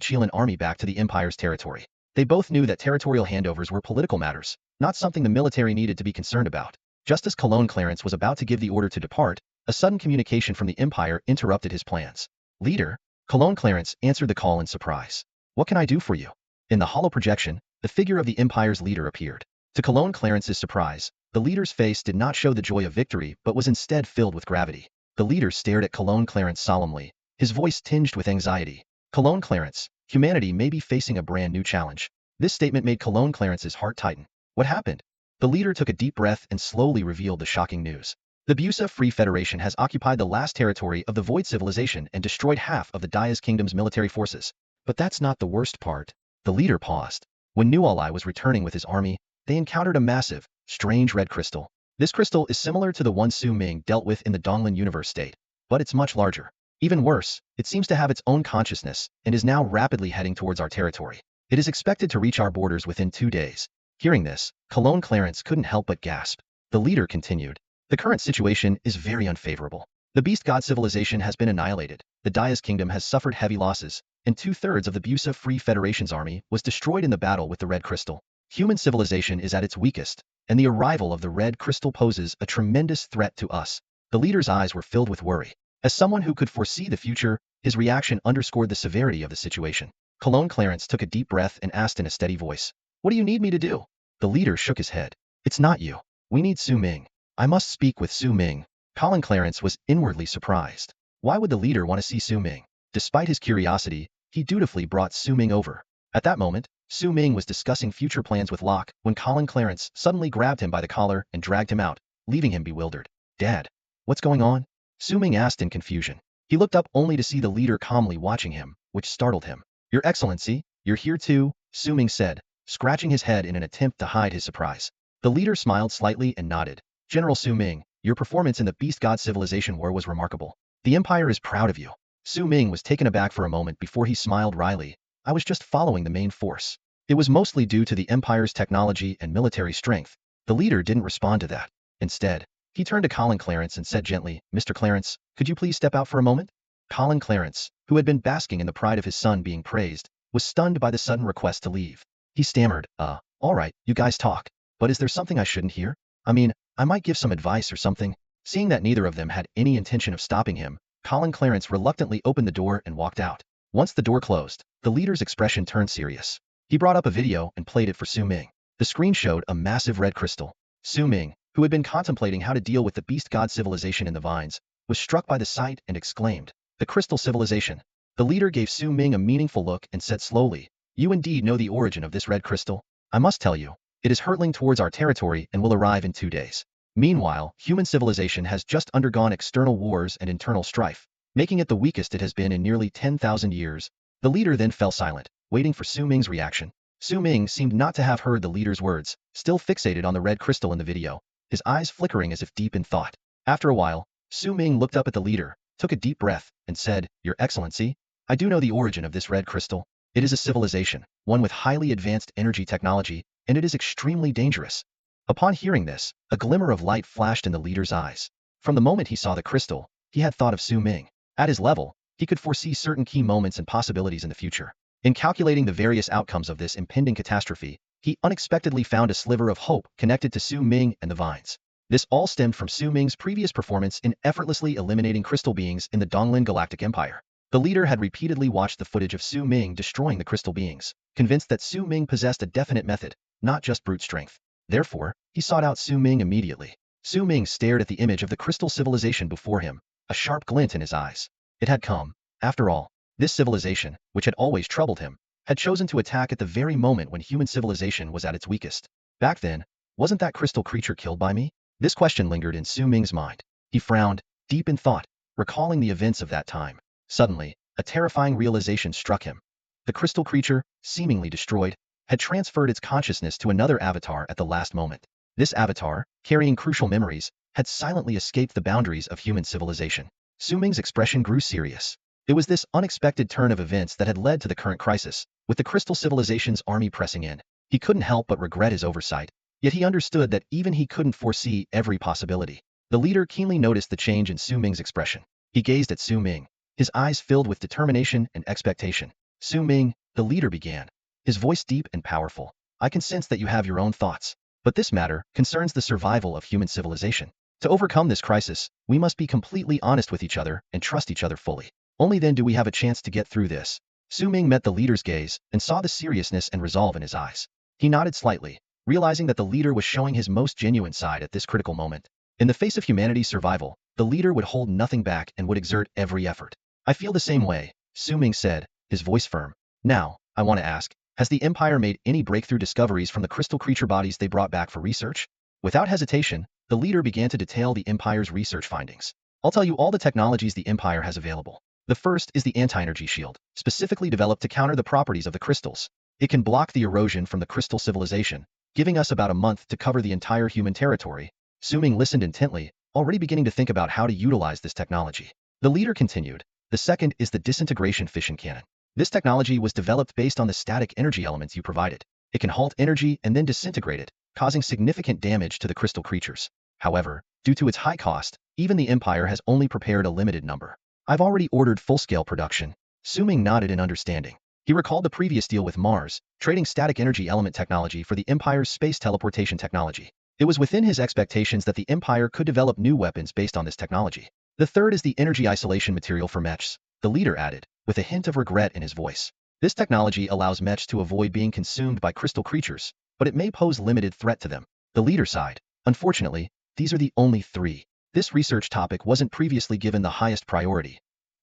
[SPEAKER 1] Chilean army back to the Empire's territory. They both knew that territorial handovers were political matters, not something the military needed to be concerned about. Just as Cologne Clarence was about to give the order to depart, a sudden communication from the Empire interrupted his plans. "Leader," Cologne Clarence answered the call in surprise. "What can I do for you?" In the hollow projection, the figure of the Empire's leader appeared. To Cologne Clarence's surprise, the leader's face did not show the joy of victory but was instead filled with gravity. The leader stared at Cologne Clarence solemnly, his voice tinged with anxiety. "Cologne Clarence, humanity may be facing a brand new challenge." This statement made Cologne Clarence's heart tighten. "What happened?" The leader took a deep breath and slowly revealed the shocking news. The Busa Free Federation has occupied the last territory of the Void Civilization and destroyed half of the Dias Kingdom's military forces. But that's not the worst part. The leader paused. When New Alai was returning with his army, they encountered a massive, strange red crystal. This crystal is similar to the one Su Ming dealt with in the Donglin universe state, but it's much larger. Even worse, it seems to have its own consciousness and is now rapidly heading towards our territory. It is expected to reach our borders within 2 days. Hearing this, Cologne Clarence couldn't help but gasp. The leader continued, "The current situation is very unfavorable. The beast god civilization has been annihilated, the Dias Kingdom has suffered heavy losses, and 2/3 of the Busa Free Federation's army was destroyed in the battle with the Red Crystal. Human civilization is at its weakest, and the arrival of the Red Crystal poses a tremendous threat to us." The leader's eyes were filled with worry. As someone who could foresee the future, his reaction underscored the severity of the situation. Cologne Clarence took a deep breath and asked in a steady voice, "What do you need me to do?" The leader shook his head. "It's not you. We need Su Ming. I must speak with Su Ming." Colin Clarence was inwardly surprised. Why would the leader want to see Su Ming? Despite his curiosity, he dutifully brought Su Ming over. At that moment, Su Ming was discussing future plans with Locke when Colin Clarence suddenly grabbed him by the collar and dragged him out, leaving him bewildered. "Dad, what's going on?" Su Ming asked in confusion. He looked up only to see the leader calmly watching him, which startled him. Your Excellency, you're here too, Su Ming said, scratching his head in an attempt to hide his surprise. The leader smiled slightly and nodded. General Su Ming, your performance in the Beast God Civilization War was remarkable. The Empire is proud of you. Su Ming was taken aback for a moment before he smiled wryly. I was just following the main force. It was mostly due to the Empire's technology and military strength. The leader didn't respond to that. Instead, he turned to Colin Clarence and said gently, Mr. Clarence, could you please step out for a moment? Colin Clarence, who had been basking in the pride of his son being praised, was stunned by the sudden request to leave. He stammered, all right, you guys talk. But is there something I shouldn't hear? I mean, I might give some advice or something. Seeing that neither of them had any intention of stopping him, Colin Clarence reluctantly opened the door and walked out. Once the door closed, the leader's expression turned serious. He brought up a video and played it for Su Ming. The screen showed a massive red crystal. Su Ming, who had been contemplating how to deal with the beast god civilization in the vines, was struck by the sight and exclaimed, the crystal civilization. The leader gave Su Ming a meaningful look and said slowly, you indeed know the origin of this red crystal? I must tell you, it is hurtling towards our territory and will arrive in 2 days. Meanwhile, human civilization has just undergone external wars and internal strife, making it the weakest it has been in nearly 10,000 years. The leader then fell silent, waiting for Su Ming's reaction. Su Ming seemed not to have heard the leader's words, still fixated on the red crystal in the video, his eyes flickering as if deep in thought. After a while, Su Ming looked up at the leader, took a deep breath, and said, Your Excellency, I do know the origin of this red crystal. It is a civilization, one with highly advanced energy technology, and it is extremely dangerous. Upon hearing this, a glimmer of light flashed in the leader's eyes. From the moment he saw the crystal, he had thought of Su Ming. At his level, he could foresee certain key moments and possibilities in the future. In calculating the various outcomes of this impending catastrophe, he unexpectedly found a sliver of hope connected to Su Ming and the vines. This all stemmed from Su Ming's previous performance in effortlessly eliminating crystal beings in the Donglin Galactic Empire. The leader had repeatedly watched the footage of Su Ming destroying the crystal beings, convinced that Su Ming possessed a definite method, not just brute strength. Therefore, he sought out Su Ming immediately. Su Ming stared at the image of the crystal civilization before him, a sharp glint in his eyes. It had come. After all, this civilization, which had always troubled him, had chosen to attack at the very moment when human civilization was at its weakest. Back then, wasn't that crystal creature killed by me? This question lingered in Su Ming's mind. He frowned, deep in thought, recalling the events of that time. Suddenly, a terrifying realization struck him. The crystal creature, seemingly destroyed, had transferred its consciousness to another avatar at the last moment. This avatar, carrying crucial memories, had silently escaped the boundaries of human civilization. Su Ming's expression grew serious. It was this unexpected turn of events that had led to the current crisis, with the crystal civilization's army pressing in. He couldn't help but regret his oversight, yet he understood that even he couldn't foresee every possibility. The leader keenly noticed the change in Su Ming's expression. He gazed at Su Ming, his eyes filled with determination and expectation. Su Ming, the leader began, his voice deep and powerful. I can sense that you have your own thoughts, but this matter concerns the survival of human civilization. To overcome this crisis, we must be completely honest with each other and trust each other fully. Only then do we have a chance to get through this. Su Ming met the leader's gaze and saw the seriousness and resolve in his eyes. He nodded slightly, realizing that the leader was showing his most genuine side at this critical moment. In the face of humanity's survival, the leader would hold nothing back and would exert every effort. I feel the same way, Su Ming said, his voice firm. Now, I want to ask, has the Empire made any breakthrough discoveries from the crystal creature bodies they brought back for research? Without hesitation, the leader began to detail the Empire's research findings. I'll tell you all the technologies the Empire has available. The first is the anti-energy shield, specifically developed to counter the properties of the crystals. It can block the erosion from the crystal civilization, giving us about a month to cover the entire human territory. Su Ming listened intently, already beginning to think about how to utilize this technology. The leader continued. The second is the disintegration fission cannon. This technology was developed based on the static energy elements you provided. It can halt energy and then disintegrate it, causing significant damage to the crystal creatures. However, due to its high cost, even the Empire has only prepared a limited number. I've already ordered full-scale production. Su Ming nodded in understanding. He recalled the previous deal with Mars, trading static energy element technology for the Empire's space teleportation technology. It was within his expectations that the Empire could develop new weapons based on this technology. The third is the energy isolation material for Mechs, the leader added, with a hint of regret in his voice. This technology allows Mechs to avoid being consumed by crystal creatures, but it may pose limited threat to them. The leader sighed. Unfortunately, these are the only 3. This research topic wasn't previously given the highest priority.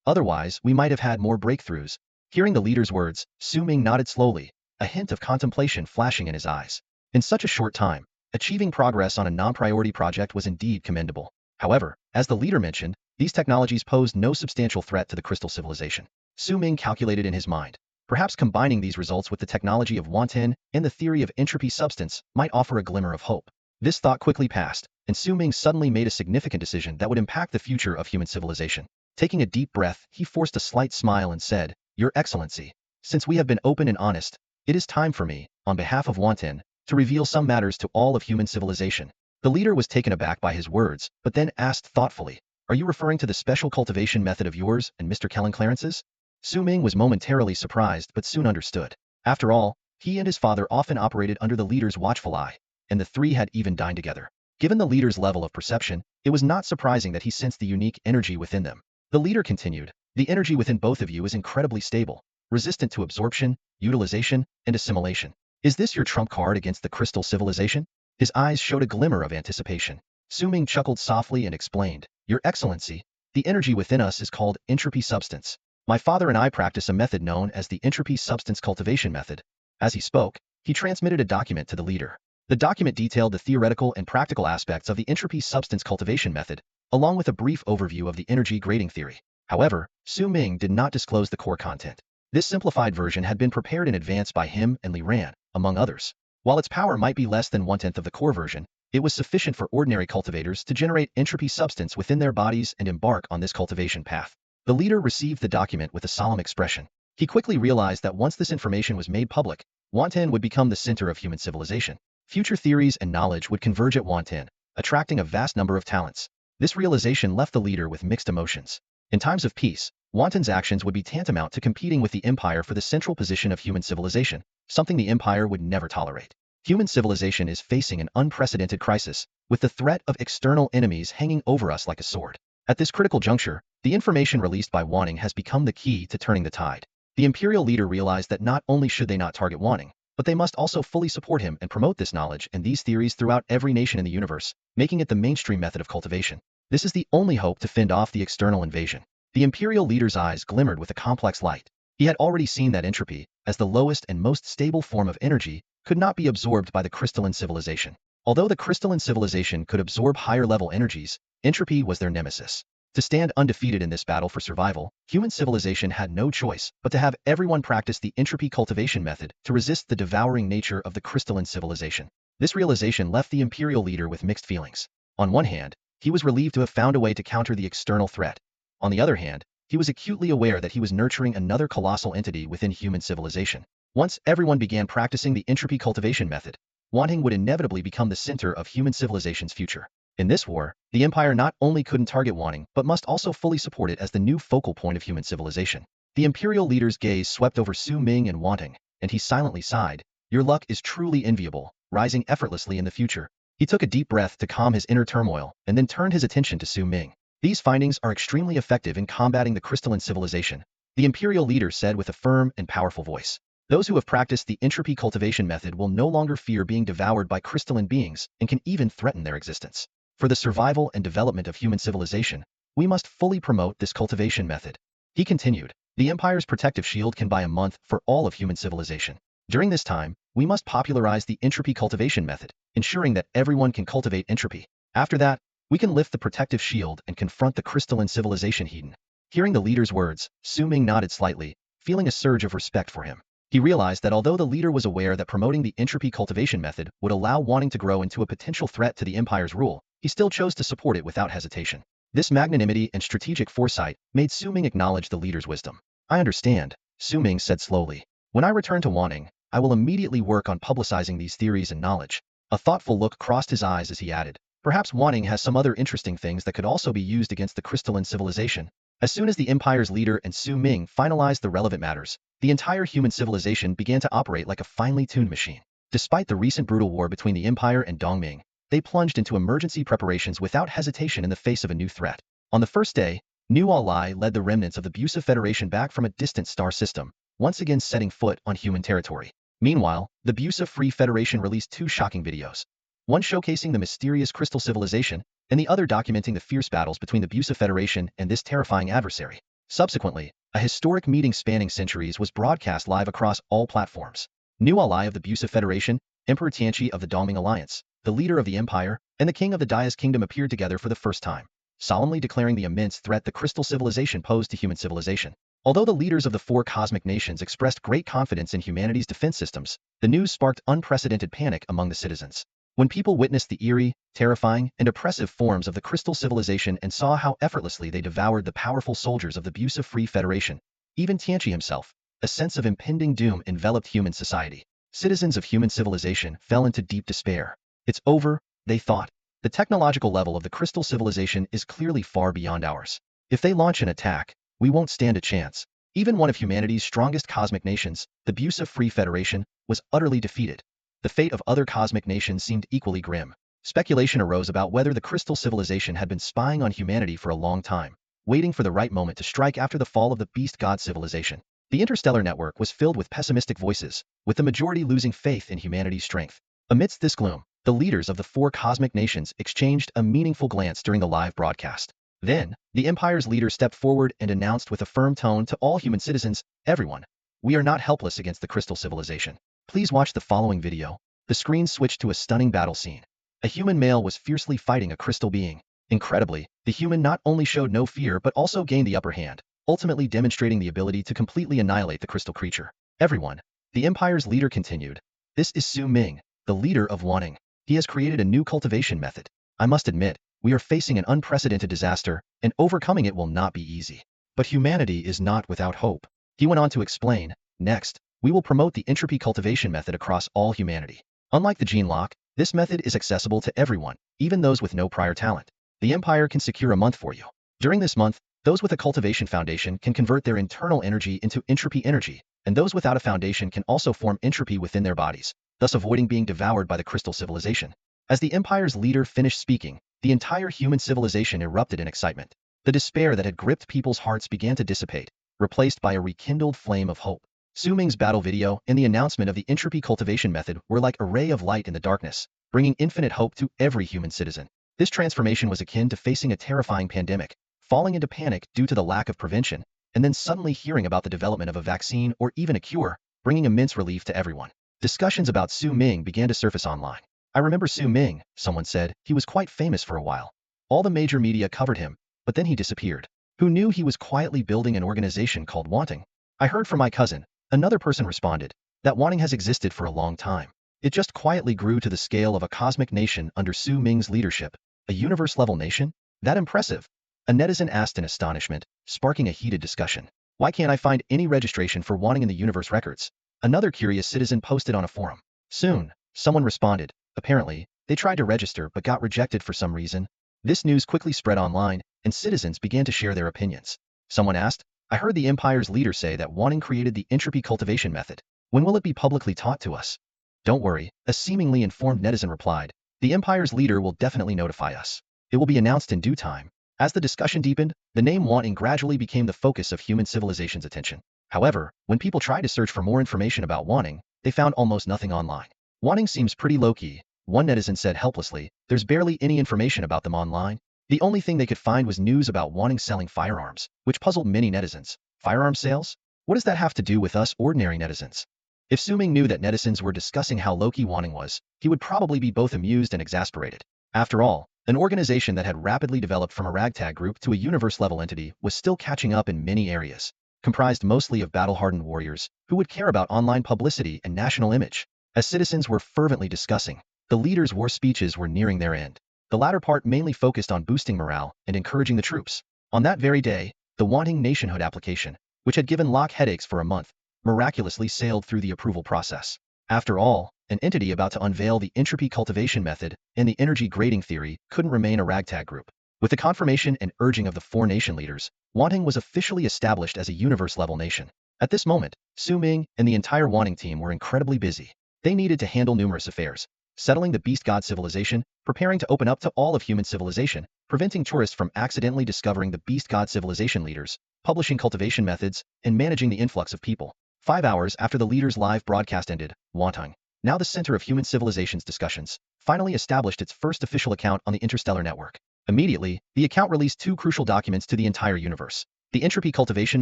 [SPEAKER 1] Otherwise, we might have had more breakthroughs. Hearing the leader's words, Su Ming nodded slowly, a hint of contemplation flashing in his eyes. In such a short time, achieving progress on a non-priority project was indeed commendable. However, as the leader mentioned, These technologies posed no substantial threat to the crystal civilization. Su Ming calculated in his mind. Perhaps combining these results with the technology of Wanten and the theory of entropy substance might offer a glimmer of hope. This thought quickly passed, and Su Ming suddenly made a significant decision that would impact the future of human civilization. Taking a deep breath, he forced a slight smile and said, "Your Excellency, since we have been open and honest, it is time for me, on behalf of Wanten, to reveal some matters to all of human civilization." The leader was taken aback by his words, but then asked thoughtfully, "Are you referring to the special cultivation method of yours and Mr. Kellen Clarence's?" Su Ming was momentarily surprised but soon understood. After all, he and his father often operated under the leader's watchful eye, and the three had even dined together. Given the leader's level of perception, it was not surprising that he sensed the unique energy within them. The leader continued, "The energy within both of you is incredibly stable, resistant to absorption, utilization, and assimilation. Is this your trump card against the crystal civilization?" His eyes showed a glimmer of anticipation. Su Ming chuckled softly and explained, "Your Excellency, the energy within us is called entropy substance. My father and I practice a method known as the entropy substance cultivation method." As he spoke, he transmitted a document to the leader. The document detailed the theoretical and practical aspects of the entropy substance cultivation method, along with a brief overview of the energy grading theory. However, Su Ming did not disclose the core content. This simplified version had been prepared in advance by him and Li Ran, among others. While its power might be less than 1/10 of the core version, it was sufficient for ordinary cultivators to generate entropy substance within their bodies and embark on this cultivation path. The leader received the document with a solemn expression. He quickly realized that once this information was made public, Wanten would become the center of human civilization. Future theories and knowledge would converge at Wanten, attracting a vast number of talents. This realization left the leader with mixed emotions. In times of peace, Wanten's actions would be tantamount to competing with the Empire for the central position of human civilization, something the Empire would never tolerate. Human civilization is facing an unprecedented crisis, with the threat of external enemies hanging over us like a sword. At this critical juncture, the information released by Wanting has become the key to turning the tide. The imperial leader realized that not only should they not target Wanting, but they must also fully support him and promote this knowledge and these theories throughout every nation in the universe, making it the mainstream method of cultivation. This is the only hope to fend off the external invasion. The imperial leader's eyes glimmered with a complex light. He had already seen that entropy, as the lowest and most stable form of energy, could not be absorbed by the crystalline civilization. Although the crystalline civilization could absorb higher-level energies, entropy was their nemesis. To stand undefeated in this battle for survival, human civilization had no choice but to have everyone practice the entropy cultivation method to resist the devouring nature of the crystalline civilization. This realization left the imperial leader with mixed feelings. On one hand, he was relieved to have found a way to counter the external threat. On the other hand, he was acutely aware that he was nurturing another colossal entity within human civilization. Once everyone began practicing the entropy cultivation method, Wanting would inevitably become the center of human civilization's future. In this war, the Empire not only couldn't target Wanting, but must also fully support it as the new focal point of human civilization. The imperial leader's gaze swept over Su Ming and Wanting, and he silently sighed, "Your luck is truly enviable, rising effortlessly in the future." He took a deep breath to calm his inner turmoil, and then turned his attention to Su Ming. "These findings are extremely effective in combating the crystalline civilization," the imperial leader said with a firm and powerful voice. "Those who have practiced the entropy cultivation method will no longer fear being devoured by crystalline beings and can even threaten their existence. For the survival and development of human civilization, we must fully promote this cultivation method." He continued, "The Empire's protective shield can buy a month for all of human civilization. During this time, we must popularize the entropy cultivation method, ensuring that everyone can cultivate entropy. After that, we can lift the protective shield and confront the crystalline civilization hidden." Hearing the leader's words, Su Ming nodded slightly, feeling a surge of respect for him. He realized that although the leader was aware that promoting the entropy cultivation method would allow Wanting to grow into a potential threat to the Empire's rule, he still chose to support it without hesitation. This magnanimity and strategic foresight made Su Ming acknowledge the leader's wisdom. "I understand," Su Ming said slowly. "When I return to Wanting, I will immediately work on publicizing these theories and knowledge." A thoughtful look crossed his eyes as he added, "Perhaps Wanting has some other interesting things that could also be used against the crystalline civilization." As soon as the Empire's leader and Su Ming finalized the relevant matters, the entire human civilization began to operate like a finely tuned machine. Despite the recent brutal war between the Empire and Dongming, they plunged into emergency preparations without hesitation in the face of a new threat. On the first day, New Alai led the remnants of the Busa Federation back from a distant star system, once again setting foot on human territory. Meanwhile, the Busa Free Federation released two shocking videos. One showcasing the mysterious crystal civilization, and the other documenting the fierce battles between the Busa Federation and this terrifying adversary. Subsequently, a historic meeting spanning centuries was broadcast live across all platforms. New Alai of the Busa Federation, Emperor Tianchi of the Dongming Alliance, the leader of the Empire, and the king of the Dias Kingdom appeared together for the first time. solemnly declaring the immense threat the crystal civilization posed to human civilization. Although the leaders of the four cosmic nations expressed great confidence in humanity's defense systems, the news sparked unprecedented panic among the citizens. When people witnessed the eerie, terrifying, and oppressive forms of the crystal civilization and saw how effortlessly they devoured the powerful soldiers of the abusive-free Federation, even Tianchi himself, a sense of impending doom enveloped human society. Citizens of human civilization fell into deep despair. It's over, they thought. The technological level of the crystal civilization is clearly far beyond ours. If they launch an attack, we won't stand a chance. Even one of humanity's strongest cosmic nations, the abusive-free Federation, was utterly defeated. The fate of other cosmic nations seemed equally grim. Speculation arose about whether the crystal civilization had been spying on humanity for a long time, waiting for the right moment to strike after the fall of the beast god civilization. The interstellar network was filled with pessimistic voices, with the majority losing faith in humanity's strength. Amidst this gloom, the leaders of the four cosmic nations exchanged a meaningful glance during the live broadcast. Then, the Empire's leader stepped forward and announced with a firm tone to all human citizens, "Everyone, we are not helpless against the crystal civilization. Please watch the following video." The screen switched to a stunning battle scene. A human male was fiercely fighting a crystal being. Incredibly, the human not only showed no fear but also gained the upper hand, ultimately demonstrating the ability to completely annihilate the crystal creature. "Everyone," the Empire's leader continued. "This is Su Ming, the leader of Wanting. He has created a new cultivation method. I must admit, we are facing an unprecedented disaster, and overcoming it will not be easy. But humanity is not without hope." He went on to explain, "Next, we will promote the entropy cultivation method across all humanity. Unlike the gene lock, this method is accessible to everyone, even those with no prior talent. The Empire can secure a month for you. During this month, those with a cultivation foundation can convert their internal energy into entropy energy, and those without a foundation can also form entropy within their bodies, thus avoiding being devoured by the crystal civilization." As the Empire's leader finished speaking, the entire human civilization erupted in excitement. The despair that had gripped people's hearts began to dissipate, replaced by a rekindled flame of hope. Su Ming's battle video and the announcement of the entropy cultivation method were like a ray of light in the darkness, bringing infinite hope to every human citizen. This transformation was akin to facing a terrifying pandemic, falling into panic due to the lack of prevention, and then suddenly hearing about the development of a vaccine or even a cure, bringing immense relief to everyone. Discussions about Su Ming began to surface online. "I remember Su Ming," someone said. "He was quite famous for a while. All the major media covered him, but then he disappeared. Who knew he was quietly building an organization called Wanting?" "I heard from my cousin," another person responded, "that Wanting has existed for a long time. It just quietly grew to the scale of a cosmic nation under Su Ming's leadership." "A universe-level nation? That impressive?" a netizen asked in astonishment, sparking a heated discussion. "Why can't I find any registration for Wanting in the universe records?" another curious citizen posted on a forum. "Soon," someone responded. "Apparently, they tried to register but got rejected for some reason." This news quickly spread online, and citizens began to share their opinions. Someone asked, "I heard the Empire's leader say that Wanting created the entropy cultivation method. When will it be publicly taught to us?" "Don't worry," a seemingly informed netizen replied. "The Empire's leader will definitely notify us. It will be announced in due time." As the discussion deepened, the name Wanting gradually became the focus of human civilization's attention. However, when people tried to search for more information about Wanting, they found almost nothing online. "Wanting seems pretty low-key," one netizen said helplessly. "There's barely any information about them online." The only thing they could find was news about Wanting selling firearms, which puzzled many netizens. Firearm sales? What does that have to do with us ordinary netizens? If Su Ming knew that netizens were discussing how low-key Wanting was, he would probably be both amused and exasperated. After all, an organization that had rapidly developed from a ragtag group to a universe-level entity was still catching up in many areas, comprised mostly of battle-hardened warriors who would care about online publicity and national image. As citizens were fervently discussing, the leaders' war speeches were nearing their end. The latter part mainly focused on boosting morale and encouraging the troops. On that very day, the Wanting nationhood application, which had given Locke headaches for a month, miraculously sailed through the approval process. After all, an entity about to unveil the entropy cultivation method and the energy grading theory couldn't remain a ragtag group. With the confirmation and urging of the four nation leaders, Wanting was officially established as a universe-level nation. At this moment, Su Ming and the entire Wanting team were incredibly busy. They needed to handle numerous affairs: settling the beast god civilization, preparing to open up to all of human civilization, preventing tourists from accidentally discovering the beast god civilization leaders, publishing cultivation methods, and managing the influx of people. 5 hours after the leaders' live broadcast ended, Wanting, now the center of human civilization's discussions, finally established its first official account on the interstellar network. Immediately, the account released two crucial documents to the entire universe: the entropy cultivation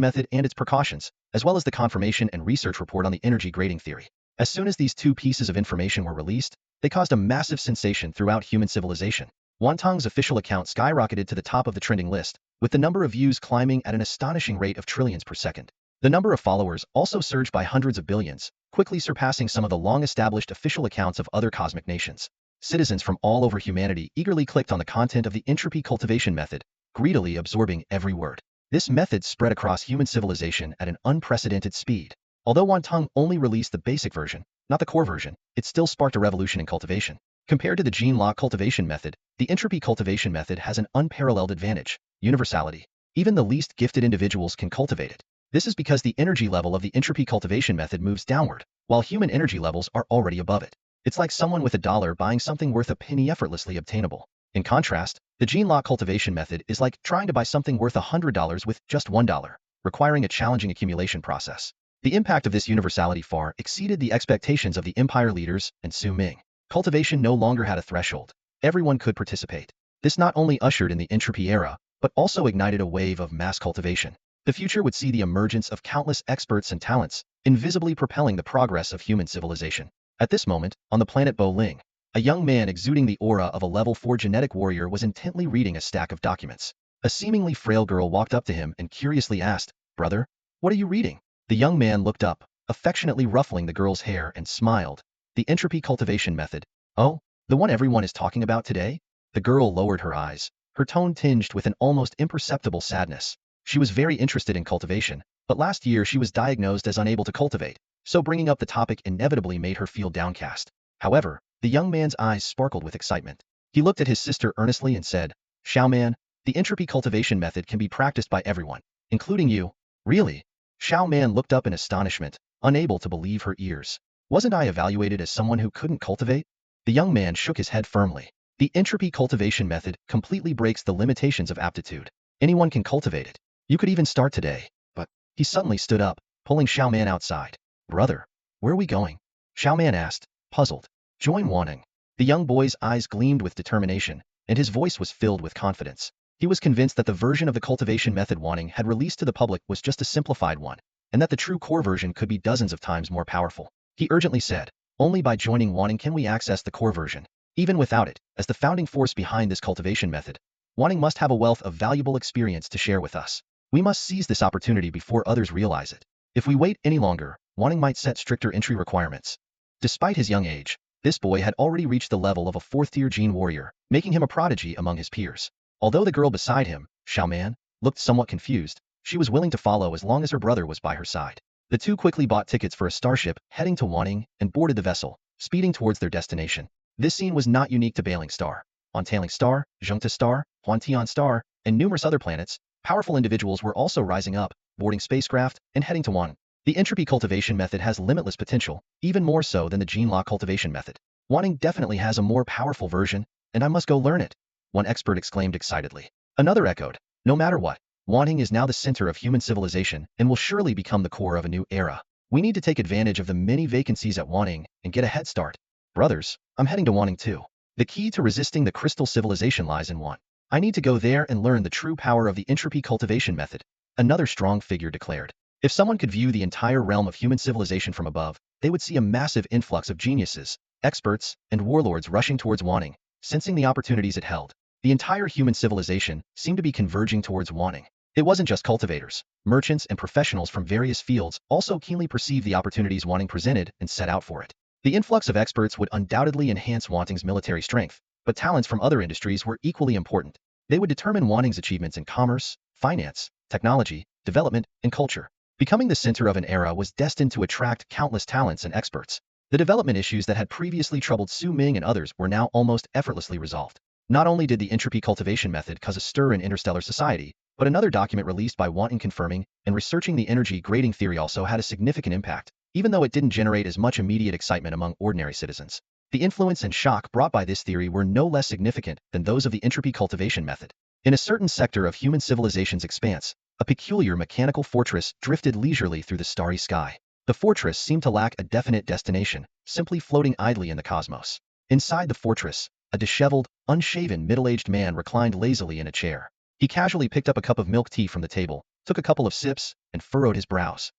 [SPEAKER 1] method and its precautions, as well as the confirmation and research report on the energy grading theory. As soon as these two pieces of information were released, they caused a massive sensation throughout human civilization. Wantong's official account skyrocketed to the top of the trending list, with the number of views climbing at an astonishing rate of trillions per second. The number of followers also surged by hundreds of billions, quickly surpassing some of the long-established official accounts of other cosmic nations. Citizens from all over humanity eagerly clicked on the content of the entropy cultivation method, greedily absorbing every word. This method spread across human civilization at an unprecedented speed. Although Wantong only released the basic version, not the core version, it still sparked a revolution in cultivation. Compared to the gene lock cultivation method, the entropy cultivation method has an unparalleled advantage: universality. Even the least gifted individuals can cultivate it. This is because the energy level of the entropy cultivation method moves downward, while human energy levels are already above it. It's like someone with $1 buying something worth a penny effortlessly obtainable. In contrast, the gene lock cultivation method is like trying to buy something worth $100 with just $1, requiring a challenging accumulation process. The impact of this universality far exceeded the expectations of the empire leaders and Su Ming. Cultivation no longer had a threshold. Everyone could participate. This not only ushered in the entropy era, but also ignited a wave of mass cultivation. The future would see the emergence of countless experts and talents, invisibly propelling the progress of human civilization. At this moment, on the planet Bo Ling, a young man exuding the aura of a level 4 genetic warrior was intently reading a stack of documents. A seemingly frail girl walked up to him and curiously asked, "Brother, what are you reading?" The young man looked up, affectionately ruffling the girl's hair, and smiled. "The entropy cultivation method." "Oh, the one everyone is talking about today?" The girl lowered her eyes, her tone tinged with an almost imperceptible sadness. She was very interested in cultivation, but last year she was diagnosed as unable to cultivate, so bringing up the topic inevitably made her feel downcast. However, the young man's eyes sparkled with excitement. He looked at his sister earnestly and said, "Xiaoman, the entropy cultivation method can be practiced by everyone, including you." "Really?" Xiaoman looked up in astonishment, unable to believe her ears. "Wasn't I evaluated as someone who couldn't cultivate?" The young man shook his head firmly. "The entropy cultivation method completely breaks the limitations of aptitude. Anyone can cultivate it. You could even start today." "But—" He suddenly stood up, pulling Xiaoman outside. "Brother, where are we going?" Xiaoman asked, puzzled. "Join Wanting." The young boy's eyes gleamed with determination, and his voice was filled with confidence. He was convinced that the version of the cultivation method Wanting had released to the public was just a simplified one, and that the true core version could be dozens of times more powerful. He urgently said, "Only by joining Wanting can we access the core version. Even without it, as the founding force behind this cultivation method, Wanting must have a wealth of valuable experience to share with us. We must seize this opportunity before others realize it. If we wait any longer, Wanting might set stricter entry requirements." Despite his young age, this boy had already reached the level of a 4th-tier gene warrior, making him a prodigy among his peers. Although the girl beside him, Xiaoman, looked somewhat confused, she was willing to follow as long as her brother was by her side. The two quickly bought tickets for a starship heading to Wanting and boarded the vessel, speeding towards their destination. This scene was not unique to Bailing Star. On Tailing Star, Zhengta Star, Huantian Star, and numerous other planets, powerful individuals were also rising up, boarding spacecraft, and heading to Wanting. The entropy cultivation method has limitless potential, even more so than the gene lock cultivation method. Wanting definitely has a more powerful version, and I must go learn it, one expert exclaimed excitedly. Another echoed, "No matter what, Wanting is now the center of human civilization and will surely become the core of a new era. We need to take advantage of the many vacancies at Wanting and get a head start." "Brothers, I'm heading to Wanting too. The key to resisting the crystal civilization lies in one. I need to go there and learn the true power of the entropy cultivation method," another strong figure declared. If someone could view the entire realm of human civilization from above, they would see a massive influx of geniuses, experts, and warlords rushing towards Wanting, sensing the opportunities it held. The entire human civilization seemed to be converging towards Wanting. It wasn't just cultivators. Merchants and professionals from various fields also keenly perceived the opportunities Wanting presented and set out for it. The influx of experts would undoubtedly enhance Wanting's military strength, but talents from other industries were equally important. They would determine Wanting's achievements in commerce, finance, technology, development, and culture. Becoming the center of an era was destined to attract countless talents and experts. The development issues that had previously troubled Su Ming and others were now almost effortlessly resolved. Not only did the entropy cultivation method cause a stir in interstellar society, but another document released by Wanting confirming and researching the energy grading theory also had a significant impact, even though it didn't generate as much immediate excitement among ordinary citizens. The influence and shock brought by this theory were no less significant than those of the entropy cultivation method. In a certain sector of human civilization's expanse, a peculiar mechanical fortress drifted leisurely through the starry sky. The fortress seemed to lack a definite destination, simply floating idly in the cosmos. Inside the fortress, a disheveled, unshaven middle-aged man reclined lazily in a chair. He casually picked up a cup of milk tea from the table, took a couple of sips, and furrowed his brows.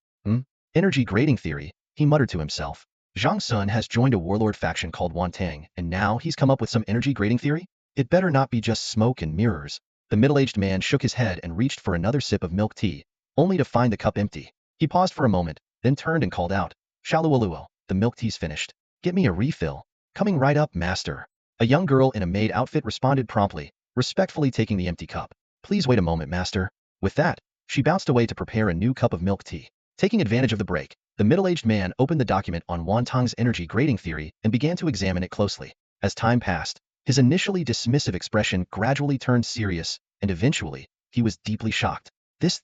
[SPEAKER 1] Energy grading theory, he muttered to himself. Zhang Sun has joined a warlord faction called Wantang, and now he's come up with some energy grading theory? It better not be just smoke and mirrors. The middle-aged man shook his head and reached for another sip of milk tea, only to find the cup empty. He paused for a moment, then turned and called out, "Shalualuo, the milk tea's finished. Get me a refill." "Coming right up, master." A young girl in a maid outfit responded promptly, respectfully taking the empty cup. "Please wait a moment, master." With that, she bounced away to prepare a new cup of milk tea. Taking advantage of the break, the middle-aged man opened the document on Wantong's energy grading theory and began to examine it closely. As time passed, his initially dismissive expression gradually turned serious, and eventually, he was deeply shocked. This.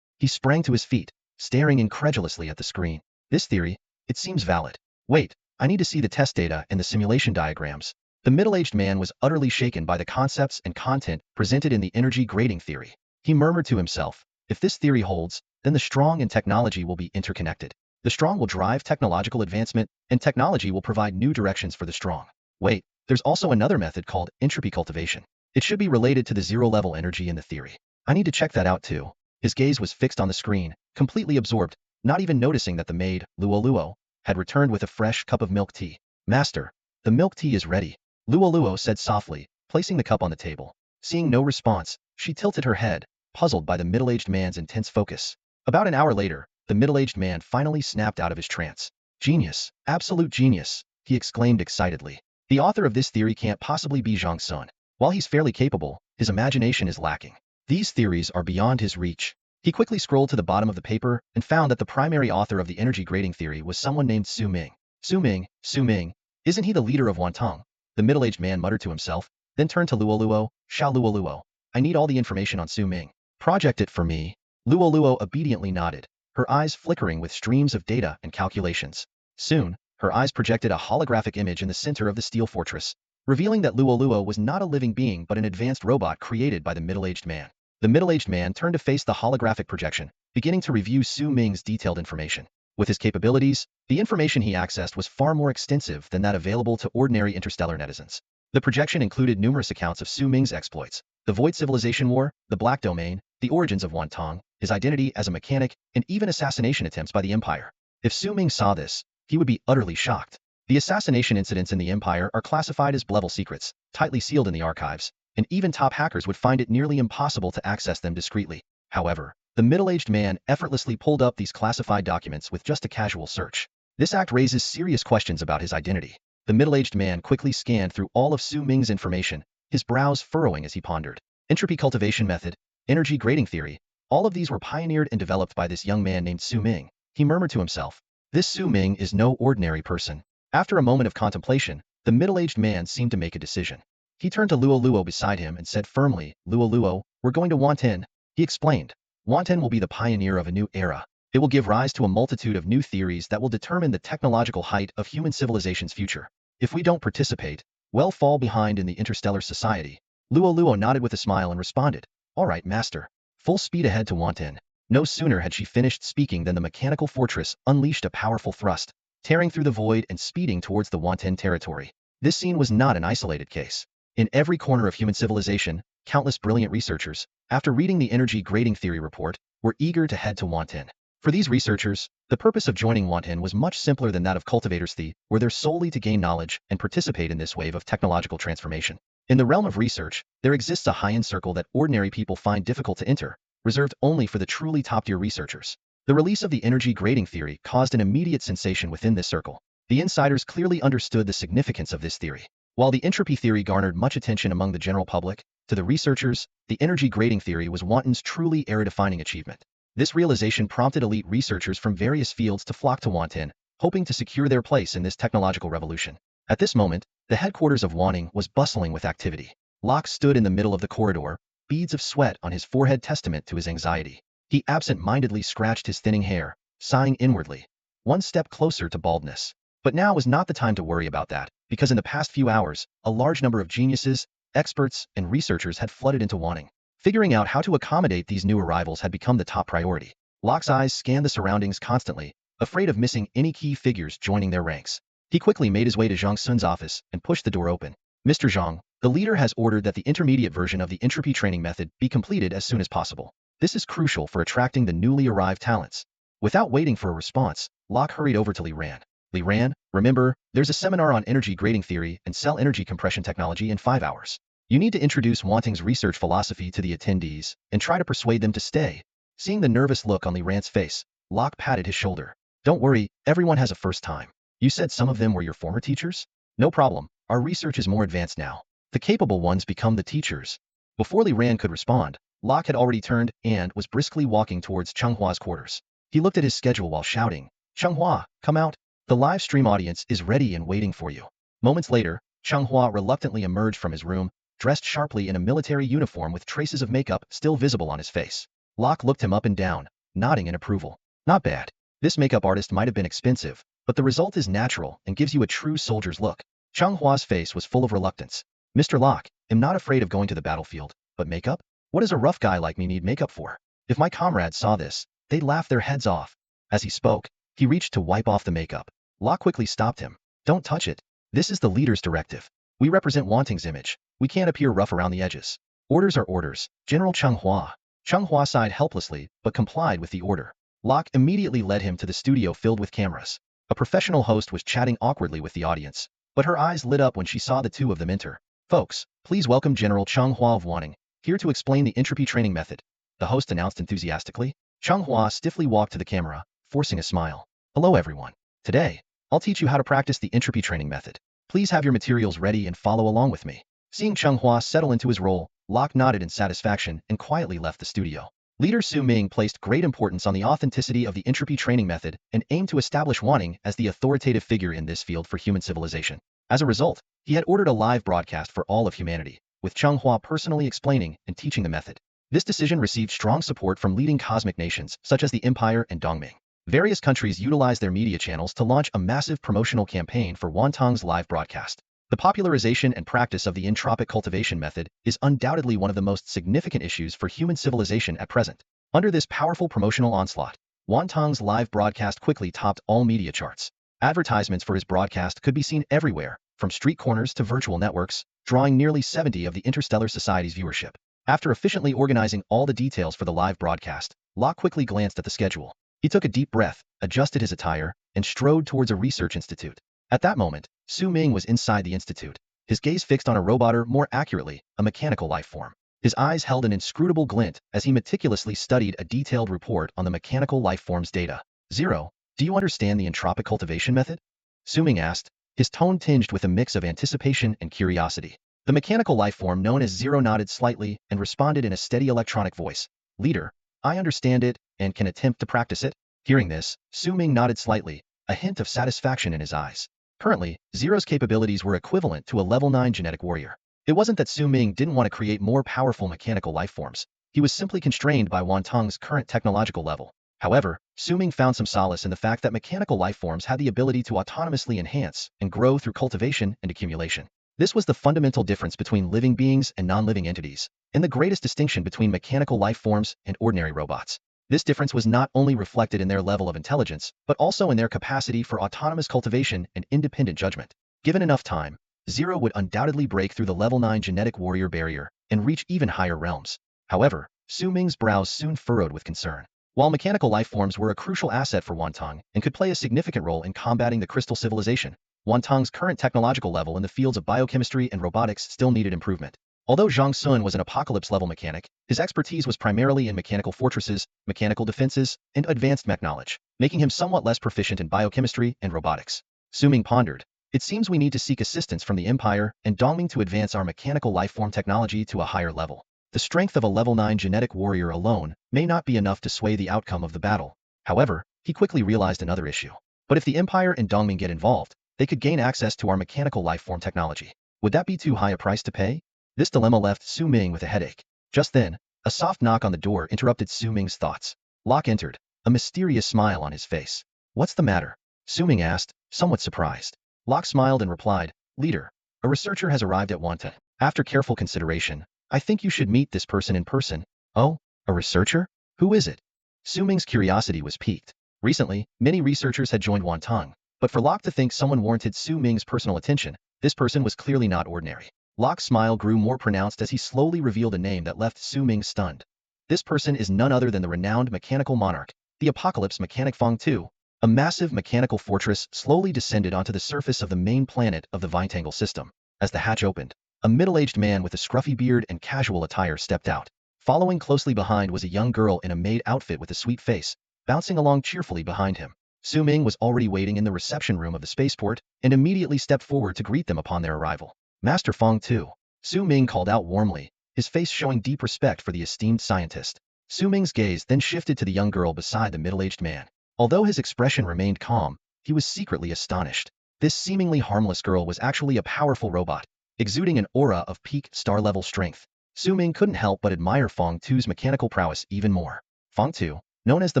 [SPEAKER 1] He sprang to his feet, staring incredulously at the screen. "This theory, it seems valid. Wait, I need to see the test data and the simulation diagrams." The middle-aged man was utterly shaken by the concepts and content presented in the energy grading theory. He murmured to himself, if this theory holds, then the strong and technology will be interconnected. The strong will drive technological advancement, and technology will provide new directions for the strong. Wait, there's also another method called entropy cultivation. It should be related to the zero-level energy in the theory. I need to check that out too. His gaze was fixed on the screen, completely absorbed, not even noticing that the maid, Luoluo, had returned with a fresh cup of milk tea. "Master, the milk tea is ready," Luoluo said softly, placing the cup on the table. Seeing no response, she tilted her head, puzzled by the middle-aged man's intense focus. About an hour later, the middle-aged man finally snapped out of his trance. "Genius, absolute genius," he exclaimed excitedly. "The author of this theory can't possibly be Zhang Sun. While he's fairly capable, his imagination is lacking. These theories are beyond his reach." He quickly scrolled to the bottom of the paper and found that the primary author of the energy grading theory was someone named Su Ming. Su Ming, isn't he the leader of Wantong? The middle-aged man muttered to himself, then turned to Luoluo, "Xiao Luoluo, I need all the information on Su Ming. Project it for me." Luoluo obediently nodded, her eyes flickering with streams of data and calculations. Soon, her eyes projected a holographic image in the center of the steel fortress, revealing that Luoluo was not a living being but an advanced robot created by the middle-aged man. The middle-aged man turned to face the holographic projection, beginning to review Su Ming's detailed information. With his capabilities, the information he accessed was far more extensive than that available to ordinary interstellar netizens. The projection included numerous accounts of Su Ming's exploits, the Void Civilization War, the Black Domain, the origins of Wantong, his identity as a mechanic, and even assassination attempts by the Empire. If Su Ming saw this, he would be utterly shocked. The assassination incidents in the Empire are classified as level secrets, tightly sealed in the archives, and even top hackers would find it nearly impossible to access them discreetly. However, the middle-aged man effortlessly pulled up these classified documents with just a casual search. This act raises serious questions about his identity. The middle-aged man quickly scanned through all of Su Ming's information, his brows furrowing as he pondered. Entropy cultivation method, energy grading theory, all of these were pioneered and developed by this young man named Su Ming. He murmured to himself, "This Su Ming is no ordinary person." After a moment of contemplation, the middle-aged man seemed to make a decision. He turned to Luoluo beside him and said firmly, "Luoluo, we're going to Wanten." He explained, "Wanten will be the pioneer of a new era. It will give rise to a multitude of new theories that will determine the technological height of human civilization's future. If we don't participate, we'll fall behind in the interstellar society." Luoluo nodded with a smile and responded, "All right, master." Full speed ahead to Wanten. No sooner had she finished speaking than the mechanical fortress unleashed a powerful thrust, tearing through the void and speeding towards the Wanten territory. This scene was not an isolated case. In every corner of human civilization, countless brilliant researchers, after reading the energy grading theory report, were eager to head to Wanten. For these researchers, the purpose of joining Wanten was much simpler than that of cultivators. They were there solely to gain knowledge and participate in this wave of technological transformation. In the realm of research, there exists a high-end circle that ordinary people find difficult to enter, reserved only for the truly top-tier researchers. The release of the energy grading theory caused an immediate sensation within this circle. The insiders clearly understood the significance of this theory. While the entropy theory garnered much attention among the general public, to the researchers, the energy grading theory was Wanten's truly era-defining achievement. This realization prompted elite researchers from various fields to flock to Wanten, hoping to secure their place in this technological revolution. At this moment, the headquarters of Wanting was bustling with activity. Locke stood in the middle of the corridor, beads of sweat on his forehead testament to his anxiety. He absent-mindedly scratched his thinning hair, sighing inwardly. One step closer to baldness. But now was not the time to worry about that, because in the past few hours, a large number of geniuses, experts, and researchers had flooded into Wanting. Figuring out how to accommodate these new arrivals had become the top priority. Locke's eyes scanned the surroundings constantly, afraid of missing any key figures joining their ranks. He quickly made his way to Zhang Sun's office and pushed the door open. "Mr. Zhang, the leader has ordered that the intermediate version of the entropy training method be completed as soon as possible. This is crucial for attracting the newly arrived talents." Without waiting for a response, Locke hurried over to Li Ran. "Li Ran, remember, there's a seminar on energy grading theory and cell energy compression technology in 5 hours. You need to introduce Wanting's research philosophy to the attendees and try to persuade them to stay. Seeing the nervous look on Li Rant's face, Locke patted his shoulder. Don't worry, everyone has a first time. You said some of them were your former teachers? No problem, our research is more advanced now. The capable ones become the teachers. Before Li Ran could respond, Locke had already turned and was briskly walking towards Chenghua's quarters. He looked at his schedule while shouting, Chenghua, come out. The live stream audience is ready and waiting for you. Moments later, Chenghua reluctantly emerged from his room, dressed sharply in a military uniform with traces of makeup still visible on his face. Locke looked him up and down, nodding in approval. Not bad. This makeup artist might have been expensive, but the result is natural and gives you a true soldier's look. Chenghua's face was full of reluctance. Mr. Locke, I'm not afraid of going to the battlefield, but makeup? What does a rough guy like me need makeup for? If my comrades saw this, they'd laugh their heads off. As he spoke, he reached to wipe off the makeup. Locke quickly stopped him. Don't touch it. This is the leader's directive. We represent Wanting's image. We can't appear rough around the edges. Orders are orders, General Chenghua. Chenghua sighed helplessly, but complied with the order. Locke immediately led him to the studio filled with cameras. A professional host was chatting awkwardly with the audience, but her eyes lit up when she saw the two of them enter. Folks, please welcome General Chenghua of Wanting, here to explain the entropy training method, the host announced enthusiastically. Chenghua stiffly walked to the camera, forcing a smile. Hello everyone. Today, I'll teach you how to practice the entropy training method. Please have your materials ready and follow along with me. Seeing Chenghua settle into his role, Locke nodded in satisfaction and quietly left the studio. Leader Su Ming placed great importance on the authenticity of the entropy training method and aimed to establish Wanting as the authoritative figure in this field for human civilization. As a result, he had ordered a live broadcast for all of humanity, with Chenghua personally explaining and teaching the method. This decision received strong support from leading cosmic nations such as the Empire and Dongming. Various countries utilized their media channels to launch a massive promotional campaign for Wantong's live broadcast. The popularization and practice of the entropic cultivation method is undoubtedly one of the most significant issues for human civilization at present. Under this powerful promotional onslaught, Wantong's live broadcast quickly topped all media charts. Advertisements for his broadcast could be seen everywhere, from street corners to virtual networks, drawing nearly 70% of the Interstellar Society's viewership. After efficiently organizing all the details for the live broadcast, Locke quickly glanced at the schedule. He took a deep breath, adjusted his attire, and strode towards a research institute. At that moment, Su Ming was inside the institute, his gaze fixed on a robot, or more accurately, a mechanical life form. His eyes held an inscrutable glint as he meticulously studied a detailed report on the mechanical life form's data. Zero, do you understand the entropic cultivation method? Su Ming asked, his tone tinged with a mix of anticipation and curiosity. The mechanical life form known as Zero nodded slightly and responded in a steady electronic voice. Leader, I understand it and can attempt to practice it. Hearing this, Su Ming nodded slightly, a hint of satisfaction in his eyes. Currently, Zero's capabilities were equivalent to a level 9 genetic warrior. It wasn't that Su Ming didn't want to create more powerful mechanical life forms. He was simply constrained by Wantong's current technological level. However, Su Ming found some solace in the fact that mechanical life forms had the ability to autonomously enhance and grow through cultivation and accumulation. This was the fundamental difference between living beings and non-living entities, and the greatest distinction between mechanical life forms and ordinary robots. This difference was not only reflected in their level of intelligence, but also in their capacity for autonomous cultivation and independent judgment. Given enough time, Zero would undoubtedly break through the level 9 genetic warrior barrier and reach even higher realms. However, Su Ming's brows soon furrowed with concern. While mechanical life forms were a crucial asset for Wantong and could play a significant role in combating the crystal civilization, Wantong's current technological level in the fields of biochemistry and robotics still needed improvement. Although Zhang Sun was an apocalypse-level mechanic, his expertise was primarily in mechanical fortresses, mechanical defenses, and advanced mech knowledge, making him somewhat less proficient in biochemistry and robotics. Su Ming pondered, it seems we need to seek assistance from the Empire and Dongming to advance our mechanical lifeform technology to a higher level. The strength of a level 9 genetic warrior alone may not be enough to sway the outcome of the battle. However, he quickly realized another issue. But if the Empire and Dongming get involved, they could gain access to our mechanical lifeform technology. Would that be too high a price to pay? This dilemma left Su Ming with a headache. Just then, a soft knock on the door interrupted Su Ming's thoughts. Locke entered, a mysterious smile on his face. What's the matter? Su Ming asked, somewhat surprised. Locke smiled and replied, Leader, a researcher has arrived at Wanta. After careful consideration, I think you should meet this person in person. Oh, a researcher? Who is it? Su Ming's curiosity was piqued. Recently, many researchers had joined Wantong, but for Locke to think someone warranted Su Ming's personal attention, this person was clearly not ordinary. Locke's smile grew more pronounced as he slowly revealed a name that left Su Ming stunned. This person is none other than the renowned mechanical monarch, the Apocalypse Mechanic Feng Tu. A massive mechanical fortress slowly descended onto the surface of the main planet of the Vintangle system. As the hatch opened, A middle-aged man with a scruffy beard and casual attire stepped out. Following closely behind was a young girl in a maid outfit with a sweet face, bouncing along cheerfully behind him. Su Ming was already waiting in the reception room of the spaceport and immediately stepped forward to greet them upon their arrival. Master Fong Tu. Su Ming called out warmly, his face showing deep respect for the esteemed scientist. Su Ming's gaze then shifted to the young girl beside the middle-aged man. Although his expression remained calm, he was secretly astonished. This seemingly harmless girl was actually a powerful robot, exuding an aura of peak star-level strength. Su Ming couldn't help but admire Fong Tu's mechanical prowess even more. Fong Tu, known as the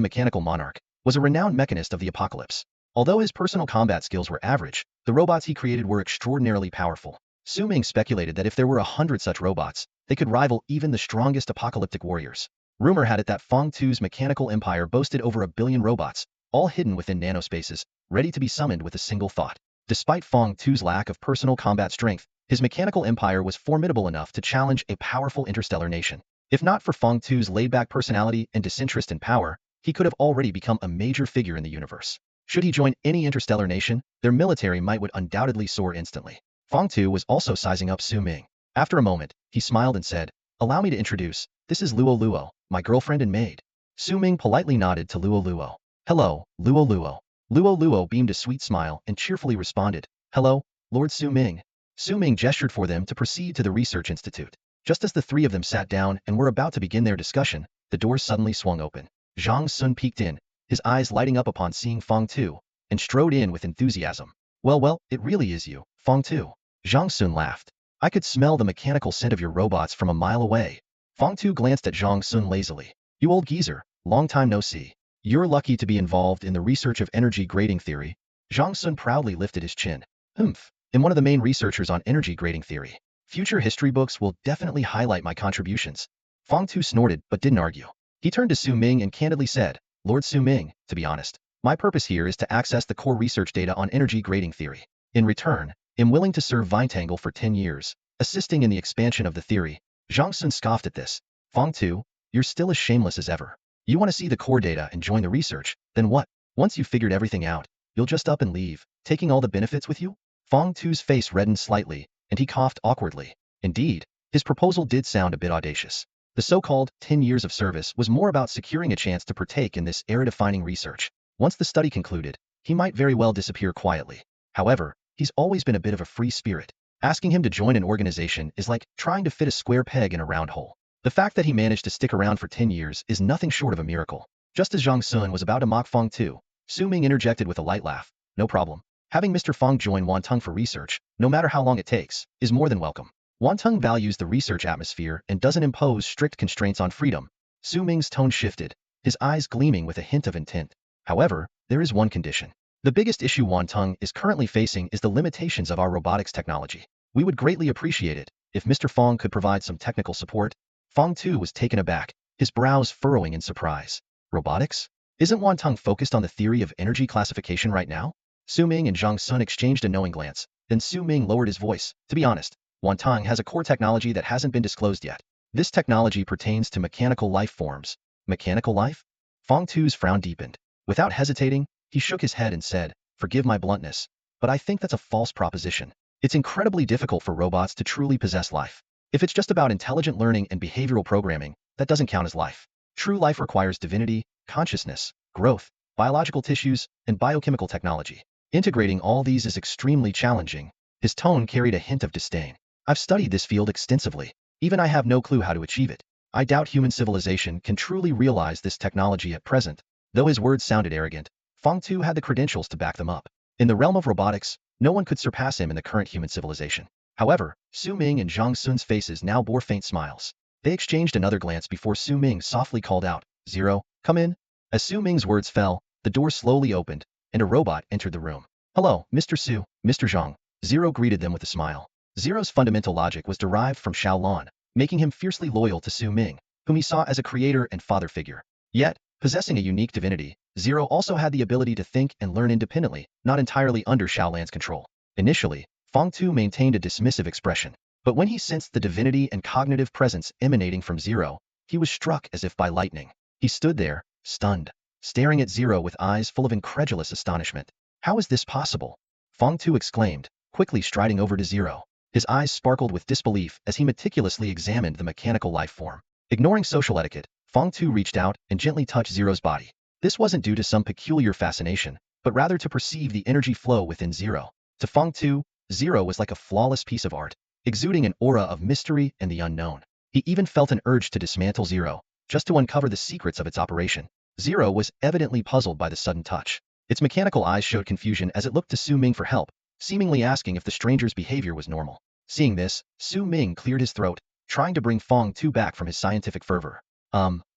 [SPEAKER 1] Mechanical Monarch, was a renowned mechanist of the apocalypse. Although his personal combat skills were average, the robots he created were extraordinarily powerful. Su Ming speculated that if there were 100 such robots, they could rival even the strongest apocalyptic warriors. Rumor had it that Fong Tu's mechanical empire boasted over 1 billion robots, all hidden within nanospaces, ready to be summoned with a single thought. Despite Fong Tu's lack of personal combat strength, his mechanical empire was formidable enough to challenge a powerful interstellar nation. If not for Fong Tu's laid-back personality and disinterest in power, he could have already become a major figure in the universe. Should he join any interstellar nation, their military might would undoubtedly soar instantly. Fong Tu was also sizing up Su Ming. After a moment, he smiled and said, "Allow me to introduce, this is Luo Luo, my girlfriend and maid." Su Ming politely nodded to Luo Luo. "Hello, Luo Luo." Luo Luo beamed a sweet smile and cheerfully responded, "Hello, Lord Su Ming." Su Ming gestured for them to proceed to the research institute. Just as the three of them sat down and were about to begin their discussion, the doors suddenly swung open. Zhang Sun peeked in, his eyes lighting up upon seeing Fong Tu, and strode in with enthusiasm. Well, it really is you, Fong Tu." Zhang Sun laughed. "I could smell the mechanical scent of your robots from a mile away." Fong Tu glanced at Zhang Sun lazily. "You old geezer, long time no see. You're lucky to be involved in the research of energy grading theory." Zhang Sun proudly lifted his chin. "Humph, I'm one of the main researchers on energy grading theory. Future history books will definitely highlight my contributions." Fong Tu snorted but didn't argue. He turned to Su Ming and candidly said, "Lord Su Ming, to be honest, my purpose here is to access the core research data on energy grading theory. In return, I'm willing to serve Vinetangle for 10 years, assisting in the expansion of the theory." Zhang Sun scoffed at this. "Fong Tu, you're still as shameless as ever. You want to see the core data and join the research, then what? Once you've figured everything out, you'll just up and leave, taking all the benefits with you?" Fong Tu's face reddened slightly, and he coughed awkwardly. Indeed, his proposal did sound a bit audacious. The so-called 10 years of service was more about securing a chance to partake in this era-defining research. Once the study concluded, he might very well disappear quietly. However, he's always been a bit of a free spirit. Asking him to join an organization is like trying to fit a square peg in a round hole. The fact that he managed to stick around for 10 years is nothing short of a miracle. Just as Zhang Sun was about to mock Fong Tu, Su Ming interjected with a light laugh. "No problem. Having Mr. Fong join Wantung for research, no matter how long it takes, is more than welcome. Wantung values the research atmosphere and doesn't impose strict constraints on freedom." Su Ming's tone shifted, his eyes gleaming with a hint of intent. "However, there is one condition. The biggest issue Wantung is currently facing is the limitations of our robotics technology. We would greatly appreciate it if Mr. Fong could provide some technical support." Fong Tu was taken aback, his brows furrowing in surprise. "Robotics? Isn't Wantung focused on the theory of energy classification right now?" Su Ming and Zhang Sun exchanged a knowing glance, then Su Ming lowered his voice. "To be honest, Wantung has a core technology that hasn't been disclosed yet. This technology pertains to mechanical life forms." "Mechanical life?" Fong Tu's frown deepened. Without hesitating, he shook his head and said, "Forgive my bluntness, but I think that's a false proposition. It's incredibly difficult for robots to truly possess life. If it's just about intelligent learning and behavioral programming, that doesn't count as life. True life requires divinity, consciousness, growth, biological tissues, and biochemical technology. Integrating all these is extremely challenging." His tone carried a hint of disdain. "I've studied this field extensively. Even I have no clue how to achieve it. I doubt human civilization can truly realize this technology at present." Though his words sounded arrogant, Fong Tu had the credentials to back them up. In the realm of robotics, no one could surpass him in the current human civilization. However, Su Ming and Zhang Sun's faces now bore faint smiles. They exchanged another glance before Su Ming softly called out, "Zero, come in." As Su Ming's words fell, the door slowly opened, and a robot entered the room. "Hello, Mr. Su, Mr. Zhang." Zero greeted them with a smile. Zero's fundamental logic was derived from Xiaolon, making him fiercely loyal to Su Ming, whom he saw as a creator and father figure. Yet, possessing a unique divinity, Zero also had the ability to think and learn independently, not entirely under Xiaolan's control. Initially, Fong Tu maintained a dismissive expression, but when he sensed the divinity and cognitive presence emanating from Zero, he was struck as if by lightning. He stood there, stunned, staring at Zero with eyes full of incredulous astonishment. "How is this possible?" Fong Tu exclaimed, quickly striding over to Zero. His eyes sparkled with disbelief as he meticulously examined the mechanical life form. Ignoring social etiquette, Feng Tu reached out and gently touched Zero's body. This wasn't due to some peculiar fascination, but rather to perceive the energy flow within Zero. To Feng Tu, Zero was like a flawless piece of art, exuding an aura of mystery and the unknown. He even felt an urge to dismantle Zero, just to uncover the secrets of its operation. Zero was evidently puzzled by the sudden touch. Its mechanical eyes showed confusion as it looked to Su Ming for help, seemingly asking if the stranger's behavior was normal. Seeing this, Su Ming cleared his throat, trying to bring Feng Tu back from his scientific fervor.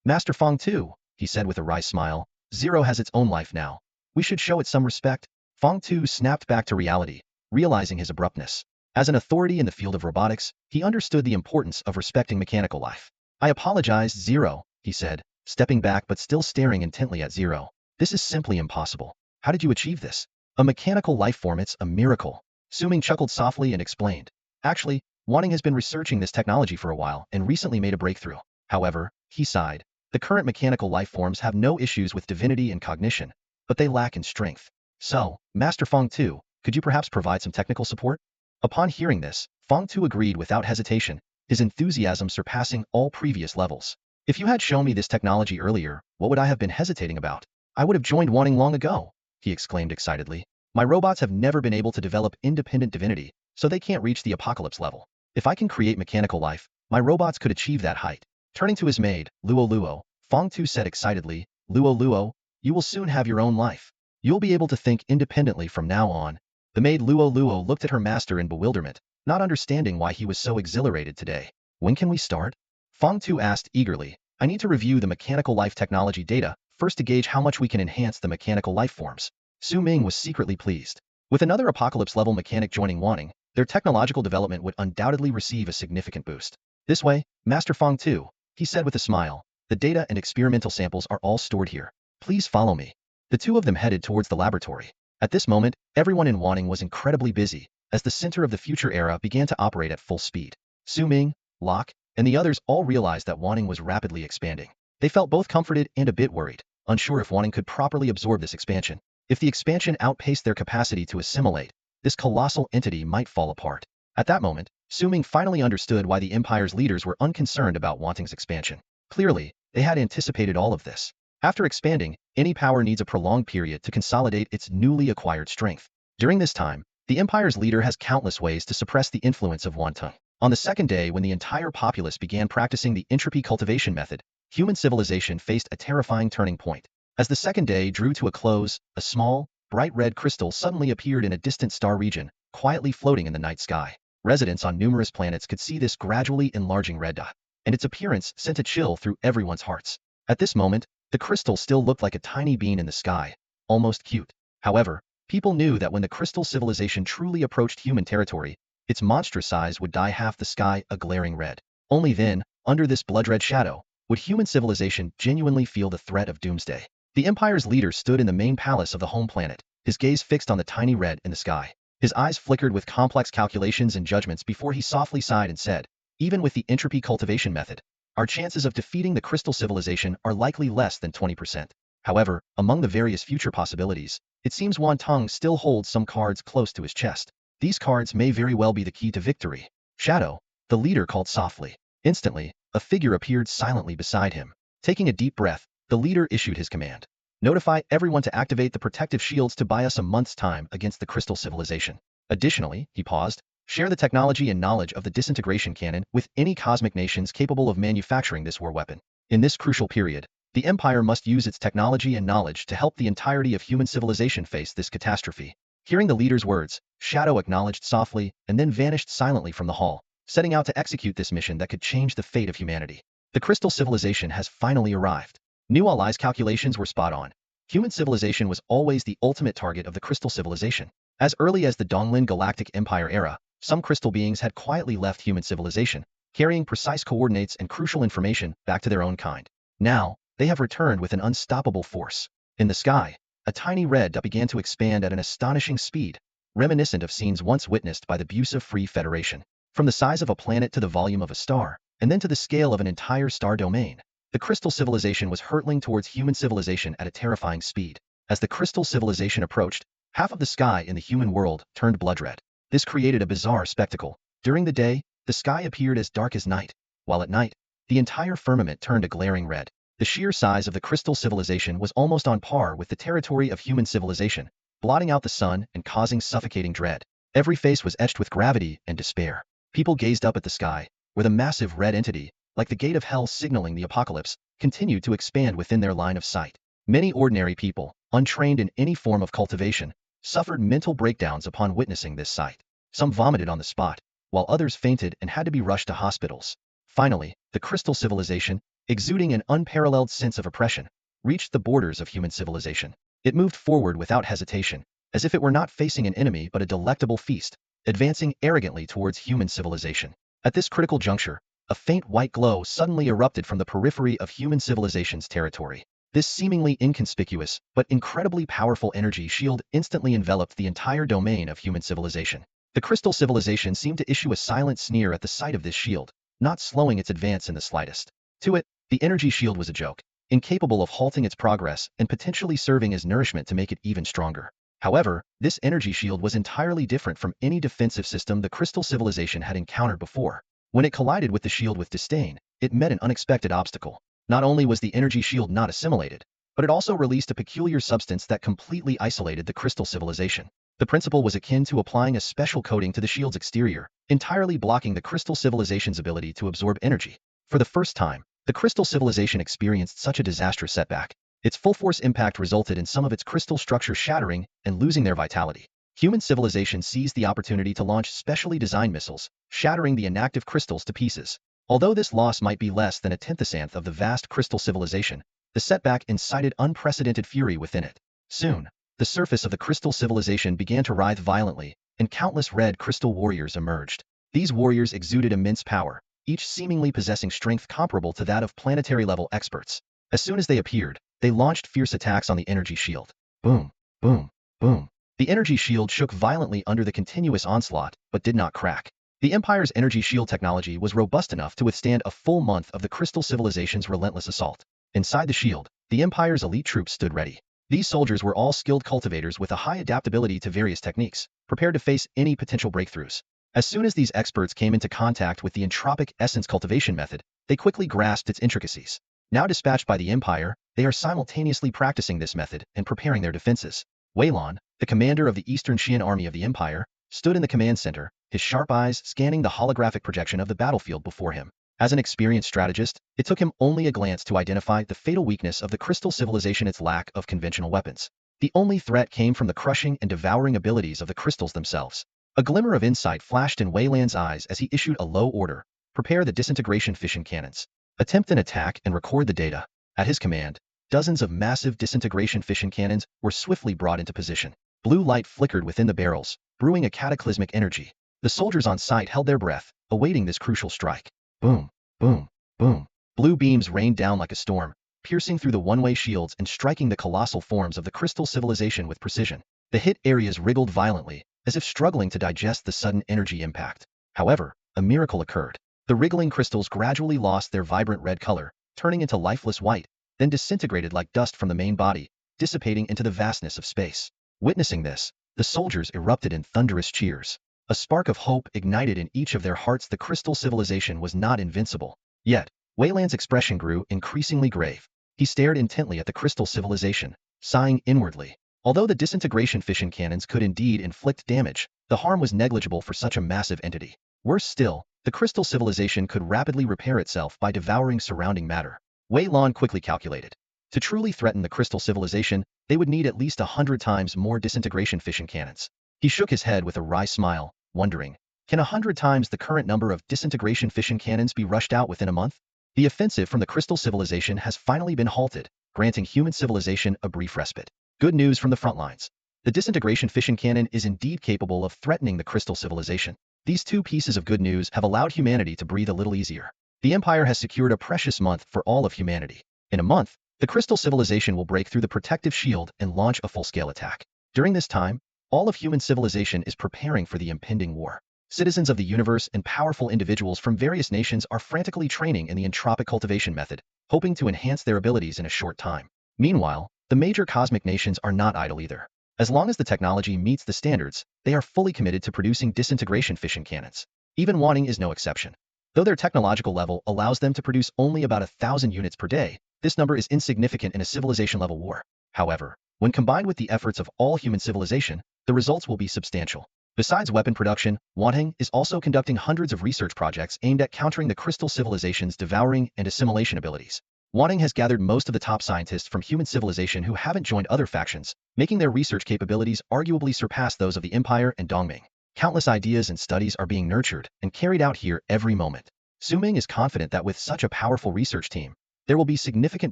[SPEAKER 1] Master Feng Tu, he said with a wry smile, Zero has its own life now. We should show it some respect. Feng Tu snapped back to reality, realizing his abruptness. As an authority in the field of robotics, he understood the importance of respecting mechanical life. I apologize, Zero, he said, stepping back but still staring intently at Zero. This is simply impossible. How did you achieve this? A mechanical life form, it's a miracle. Su Ming chuckled softly and explained. Actually, Wanting has been researching this technology for a while and recently made a breakthrough. However, he sighed, the current mechanical life forms have no issues with divinity and cognition, but they lack in strength. So, Master Feng Tu, could you perhaps provide some technical support? Upon hearing this, Feng Tu agreed without hesitation, his enthusiasm surpassing all previous levels. If you had shown me this technology earlier, what would I have been hesitating about? I would have joined Wanting long ago, he exclaimed excitedly. My robots have never been able to develop independent divinity, so they can't reach the apocalypse level. If I can create mechanical life, my robots could achieve that height. Turning to his maid, Luo, Feng Tu said excitedly, Luo, you will soon have your own life. You'll be able to think independently from now on. The maid Luo looked at her master in bewilderment, not understanding why he was so exhilarated today. When can we start? Feng Tu asked eagerly. I need to review the mechanical life technology data, first to gauge how much we can enhance the mechanical life forms. Su Ming was secretly pleased. With another apocalypse-level mechanic joining Wanting, their technological development would undoubtedly receive a significant boost. This way, Master Feng Tu, he said with a smile, the data and experimental samples are all stored here. Please follow me. The two of them headed towards the laboratory. At this moment, everyone in Wanting was incredibly busy, as the center of the future era began to operate at full speed. Su Ming, Locke, and the others all realized that Wanting was rapidly expanding. They felt both comforted and a bit worried, unsure if Wanting could properly absorb this expansion. If the expansion outpaced their capacity to assimilate, this colossal entity might fall apart. At that moment, Su Ming finally understood why the Empire's leaders were unconcerned about Wanting's expansion. Clearly, they had anticipated all of this. After expanding, any power needs a prolonged period to consolidate its newly acquired strength. During this time, the Empire's leader has countless ways to suppress the influence of Wanting. On the second day, when the entire populace began practicing the entropy cultivation method, human civilization faced a terrifying turning point. As the second day drew to a close, a small, bright red crystal suddenly appeared in a distant star region, quietly floating in the night sky. Residents on numerous planets could see this gradually enlarging red dot, and its appearance sent a chill through everyone's hearts. At this moment, the crystal still looked like a tiny bean in the sky, almost cute. However, people knew that when the crystal civilization truly approached human territory, its monstrous size would dye half the sky a glaring red. Only then, under this blood-red shadow, would human civilization genuinely feel the threat of doomsday. The Empire's leader stood in the main palace of the home planet, his gaze fixed on the tiny red in the sky. His eyes flickered with complex calculations and judgments before he softly sighed and said, even with the entropy cultivation method, our chances of defeating the crystal civilization are likely less than 20%. However, among the various future possibilities, it seems Wanting still holds some cards close to his chest. These cards may very well be the key to victory. Shadow, the leader called softly. Instantly, a figure appeared silently beside him. Taking a deep breath, the leader issued his command. Notify everyone to activate the protective shields to buy us a month's time against the crystal civilization. Additionally, he paused, share the technology and knowledge of the disintegration cannon with any cosmic nations capable of manufacturing this war weapon. In this crucial period, the Empire must use its technology and knowledge to help the entirety of human civilization face this catastrophe. Hearing the leader's words, Shadow acknowledged softly and then vanished silently from the hall, setting out to execute this mission that could change the fate of humanity. The crystal civilization has finally arrived. New Allies calculations were spot on. Human civilization was always the ultimate target of the crystal civilization. As early as the Donglin Galactic Empire era, some crystal beings had quietly left human civilization, carrying precise coordinates and crucial information back to their own kind. Now, they have returned with an unstoppable force. In the sky, a tiny red dot began to expand at an astonishing speed, reminiscent of scenes once witnessed by the Busa Free Federation. From the size of a planet to the volume of a star, and then to the scale of an entire star domain, the crystal civilization was hurtling towards human civilization at a terrifying speed. As the crystal civilization approached, half of the sky in the human world turned blood red. This created a bizarre spectacle. During the day, the sky appeared as dark as night, while at night, the entire firmament turned a glaring red. The sheer size of the crystal civilization was almost on par with the territory of human civilization, blotting out the sun and causing suffocating dread. Every face was etched with gravity and despair. People gazed up at the sky, where the massive red entity, like the gate of hell signaling the apocalypse, continued to expand within their line of sight. Many ordinary people, untrained in any form of cultivation, suffered mental breakdowns upon witnessing this sight. Some vomited on the spot, while others fainted and had to be rushed to hospitals. Finally, the crystal civilization, exuding an unparalleled sense of oppression, reached the borders of human civilization. It moved forward without hesitation, as if it were not facing an enemy but a delectable feast, advancing arrogantly towards human civilization. At this critical juncture, a faint white glow suddenly erupted from the periphery of human civilization's territory. This seemingly inconspicuous but incredibly powerful energy shield instantly enveloped the entire domain of human civilization. The crystal civilization seemed to issue a silent sneer at the sight of this shield, not slowing its advance in the slightest. To it, the energy shield was a joke, incapable of halting its progress and potentially serving as nourishment to make it even stronger. However, this energy shield was entirely different from any defensive system the crystal civilization had encountered before. When it collided with the shield with disdain, it met an unexpected obstacle. Not only was the energy shield not assimilated, but it also released a peculiar substance that completely isolated the crystal civilization. The principle was akin to applying a special coating to the shield's exterior, entirely blocking the crystal civilization's ability to absorb energy. For the first time, the crystal civilization experienced such a disastrous setback. Its full-force impact resulted in some of its crystal structures shattering and losing their vitality. Human civilization seized the opportunity to launch specially designed missiles, shattering the inactive crystals to pieces. Although this loss might be less than a tenth of the vast crystal civilization, the setback incited unprecedented fury within it. Soon, the surface of the crystal civilization began to writhe violently, and countless red crystal warriors emerged. These warriors exuded immense power, each seemingly possessing strength comparable to that of planetary-level experts. As soon as they appeared, they launched fierce attacks on the energy shield. Boom, boom, boom. The energy shield shook violently under the continuous onslaught, but did not crack. The Empire's energy shield technology was robust enough to withstand a full month of the crystal civilization's relentless assault. Inside the shield, the Empire's elite troops stood ready. These soldiers were all skilled cultivators with a high adaptability to various techniques, prepared to face any potential breakthroughs. As soon as these experts came into contact with the entropic essence cultivation method, they quickly grasped its intricacies. Now dispatched by the Empire, they are simultaneously practicing this method and preparing their defenses. Weilon, the commander of the Eastern Xian army of the Empire, stood in the command center, his sharp eyes scanning the holographic projection of the battlefield before him. As an experienced strategist, it took him only a glance to identify the fatal weakness of the crystal civilization: its lack of conventional weapons. The only threat came from the crushing and devouring abilities of the crystals themselves. A glimmer of insight flashed in Weilan's eyes as he issued a low order: prepare the disintegration fission cannons. Attempt an attack and record the data. At his command, dozens of massive disintegration fission cannons were swiftly brought into position. Blue light flickered within the barrels, brewing a cataclysmic energy. The soldiers on site held their breath, awaiting this crucial strike. Boom, boom, boom. Blue beams rained down like a storm, piercing through the one-way shields and striking the colossal forms of the crystal civilization with precision. The hit areas wriggled violently, as if struggling to digest the sudden energy impact. However, a miracle occurred. The wriggling crystals gradually lost their vibrant red color, turning into lifeless white, then disintegrated like dust from the main body, dissipating into the vastness of space. Witnessing this, the soldiers erupted in thunderous cheers. A spark of hope ignited in each of their hearts. The crystal civilization was not invincible. Yet, Weilan's expression grew increasingly grave. He stared intently at the crystal civilization, sighing inwardly. Although the disintegration fission cannons could indeed inflict damage, the harm was negligible for such a massive entity. Worse still, the crystal civilization could rapidly repair itself by devouring surrounding matter. Weilan quickly calculated. To truly threaten the crystal civilization, they would need at least 100 times more disintegration fission cannons. He shook his head with a wry smile, wondering, can 100 times the current number of disintegration fission cannons be rushed out within a month? The offensive from the crystal civilization has finally been halted, granting human civilization a brief respite. Good news from the front lines. The disintegration fission cannon is indeed capable of threatening the crystal civilization. These two pieces of good news have allowed humanity to breathe a little easier. The Empire has secured a precious month for all of humanity. In a month, the crystal civilization will break through the protective shield and launch a full-scale attack. During this time, all of human civilization is preparing for the impending war. Citizens of the universe and powerful individuals from various nations are frantically training in the entropic cultivation method, hoping to enhance their abilities in a short time. Meanwhile, the major cosmic nations are not idle either. As long as the technology meets the standards, they are fully committed to producing disintegration fission cannons. Even Wanting is no exception. Though their technological level allows them to produce only about 1,000 units per day, this number is insignificant in a civilization-level war. However, when combined with the efforts of all human civilization, the results will be substantial. Besides weapon production, Wanting is also conducting hundreds of research projects aimed at countering the crystal civilization's devouring and assimilation abilities. Wanting has gathered most of the top scientists from human civilization who haven't joined other factions, making their research capabilities arguably surpass those of the Empire and Dongming. Countless ideas and studies are being nurtured and carried out here every moment. Su Ming is confident that with such a powerful research team, there will be significant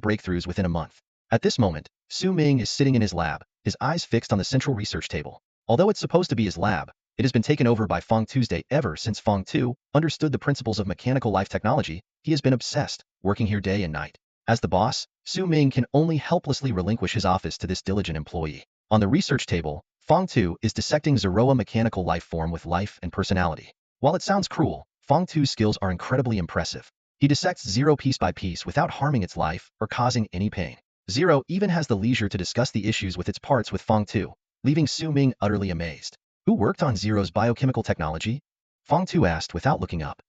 [SPEAKER 1] breakthroughs within a month. At this moment, Su Ming is sitting in his lab, his eyes fixed on the central research table. Although it's supposed to be his lab, it has been taken over by Feng Tuesday. Ever since Feng Tu understood the principles of mechanical life technology, he has been obsessed, working here day and night. As the boss, Su Ming can only helplessly relinquish his office to this diligent employee. On the research table, Feng Tu is dissecting Zeroa mechanical life form with life and personality. While it sounds cruel, Feng Tu's skills are incredibly impressive. He dissects Zero piece by piece without harming its life or causing any pain. Zero even has the leisure to discuss the issues with its parts with Feng Tu, leaving Su Ming utterly amazed. Who worked on Zero's biochemical technology? Feng Tu asked without looking up.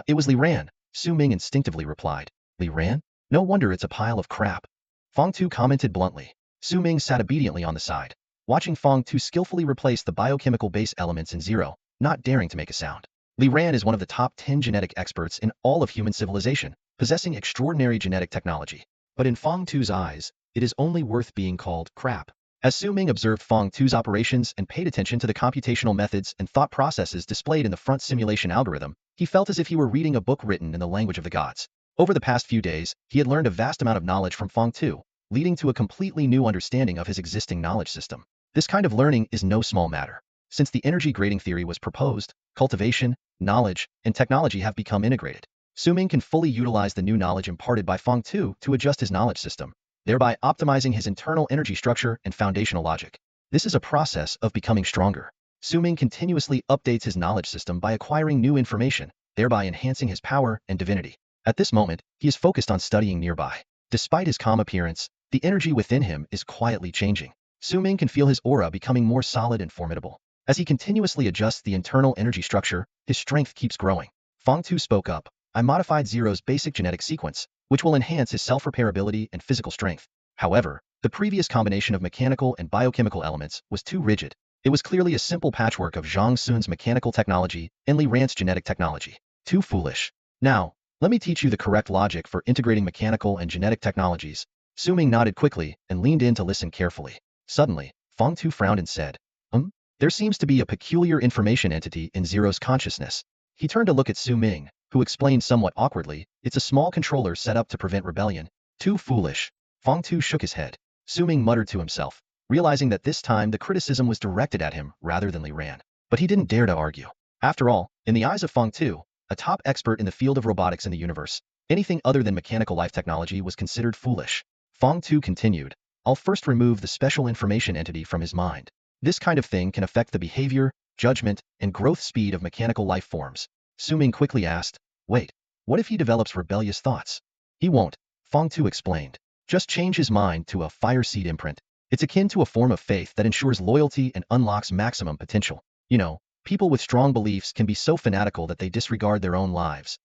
[SPEAKER 1] It was Li Ran, Su Ming instinctively replied. Li Ran? No wonder it's a pile of crap. Feng Tu commented bluntly. Su Ming sat obediently on the side, watching Feng Tu skillfully replace the biochemical base elements in Zero, not daring to make a sound. Li Ran is one of the top 10 genetic experts in all of human civilization, possessing extraordinary genetic technology. But in Feng Tu's eyes, it is only worth being called crap. As Su Ming observed Feng Tu's operations and paid attention to the computational methods and thought processes displayed in the front simulation algorithm, he felt as if he were reading a book written in the language of the gods. Over the past few days, he had learned a vast amount of knowledge from Feng Tu, leading to a completely new understanding of his existing knowledge system. This kind of learning is no small matter. Since the energy grading theory was proposed, cultivation, knowledge, and technology have become integrated. Su Ming can fully utilize the new knowledge imparted by Feng Tu to adjust his knowledge system, thereby optimizing his internal energy structure and foundational logic. This is a process of becoming stronger. Su Ming continuously updates his knowledge system by acquiring new information, thereby enhancing his power and divinity. At this moment, he is focused on studying nearby. Despite his calm appearance, the energy within him is quietly changing. Su Ming can feel his aura becoming more solid and formidable. As he continuously adjusts the internal energy structure, his strength keeps growing. Feng Tu spoke up. I modified Zero's basic genetic sequence, which will enhance his self-repair ability and physical strength. However, the previous combination of mechanical and biochemical elements was too rigid. It was clearly a simple patchwork of Zhang Sun's mechanical technology and Li Ran's genetic technology. Too foolish. Now, let me teach you the correct logic for integrating mechanical and genetic technologies. Su Ming nodded quickly and leaned in to listen carefully. Suddenly, Feng Tu frowned and said, There seems to be a peculiar information entity in Zero's consciousness. He turned to look at Su Ming, who explained somewhat awkwardly, it's a small controller set up to prevent rebellion. Too foolish. Feng Tu shook his head. Su Ming muttered to himself, realizing that this time the criticism was directed at him rather than Li Ran. But he didn't dare to argue. After all, in the eyes of Feng Tu, a top expert in the field of robotics in the universe, anything other than mechanical life technology was considered foolish. Feng Tu continued, I'll first remove the special information entity from his mind. This kind of thing can affect the behavior, judgment, and growth speed of mechanical life forms. Su Ming quickly asked, wait, what if he develops rebellious thoughts? He won't, Feng Tu explained. Just change his mind to a fire seed imprint. It's akin to a form of faith that ensures loyalty and unlocks maximum potential. You know, people with strong beliefs can be so fanatical that they disregard their own lives.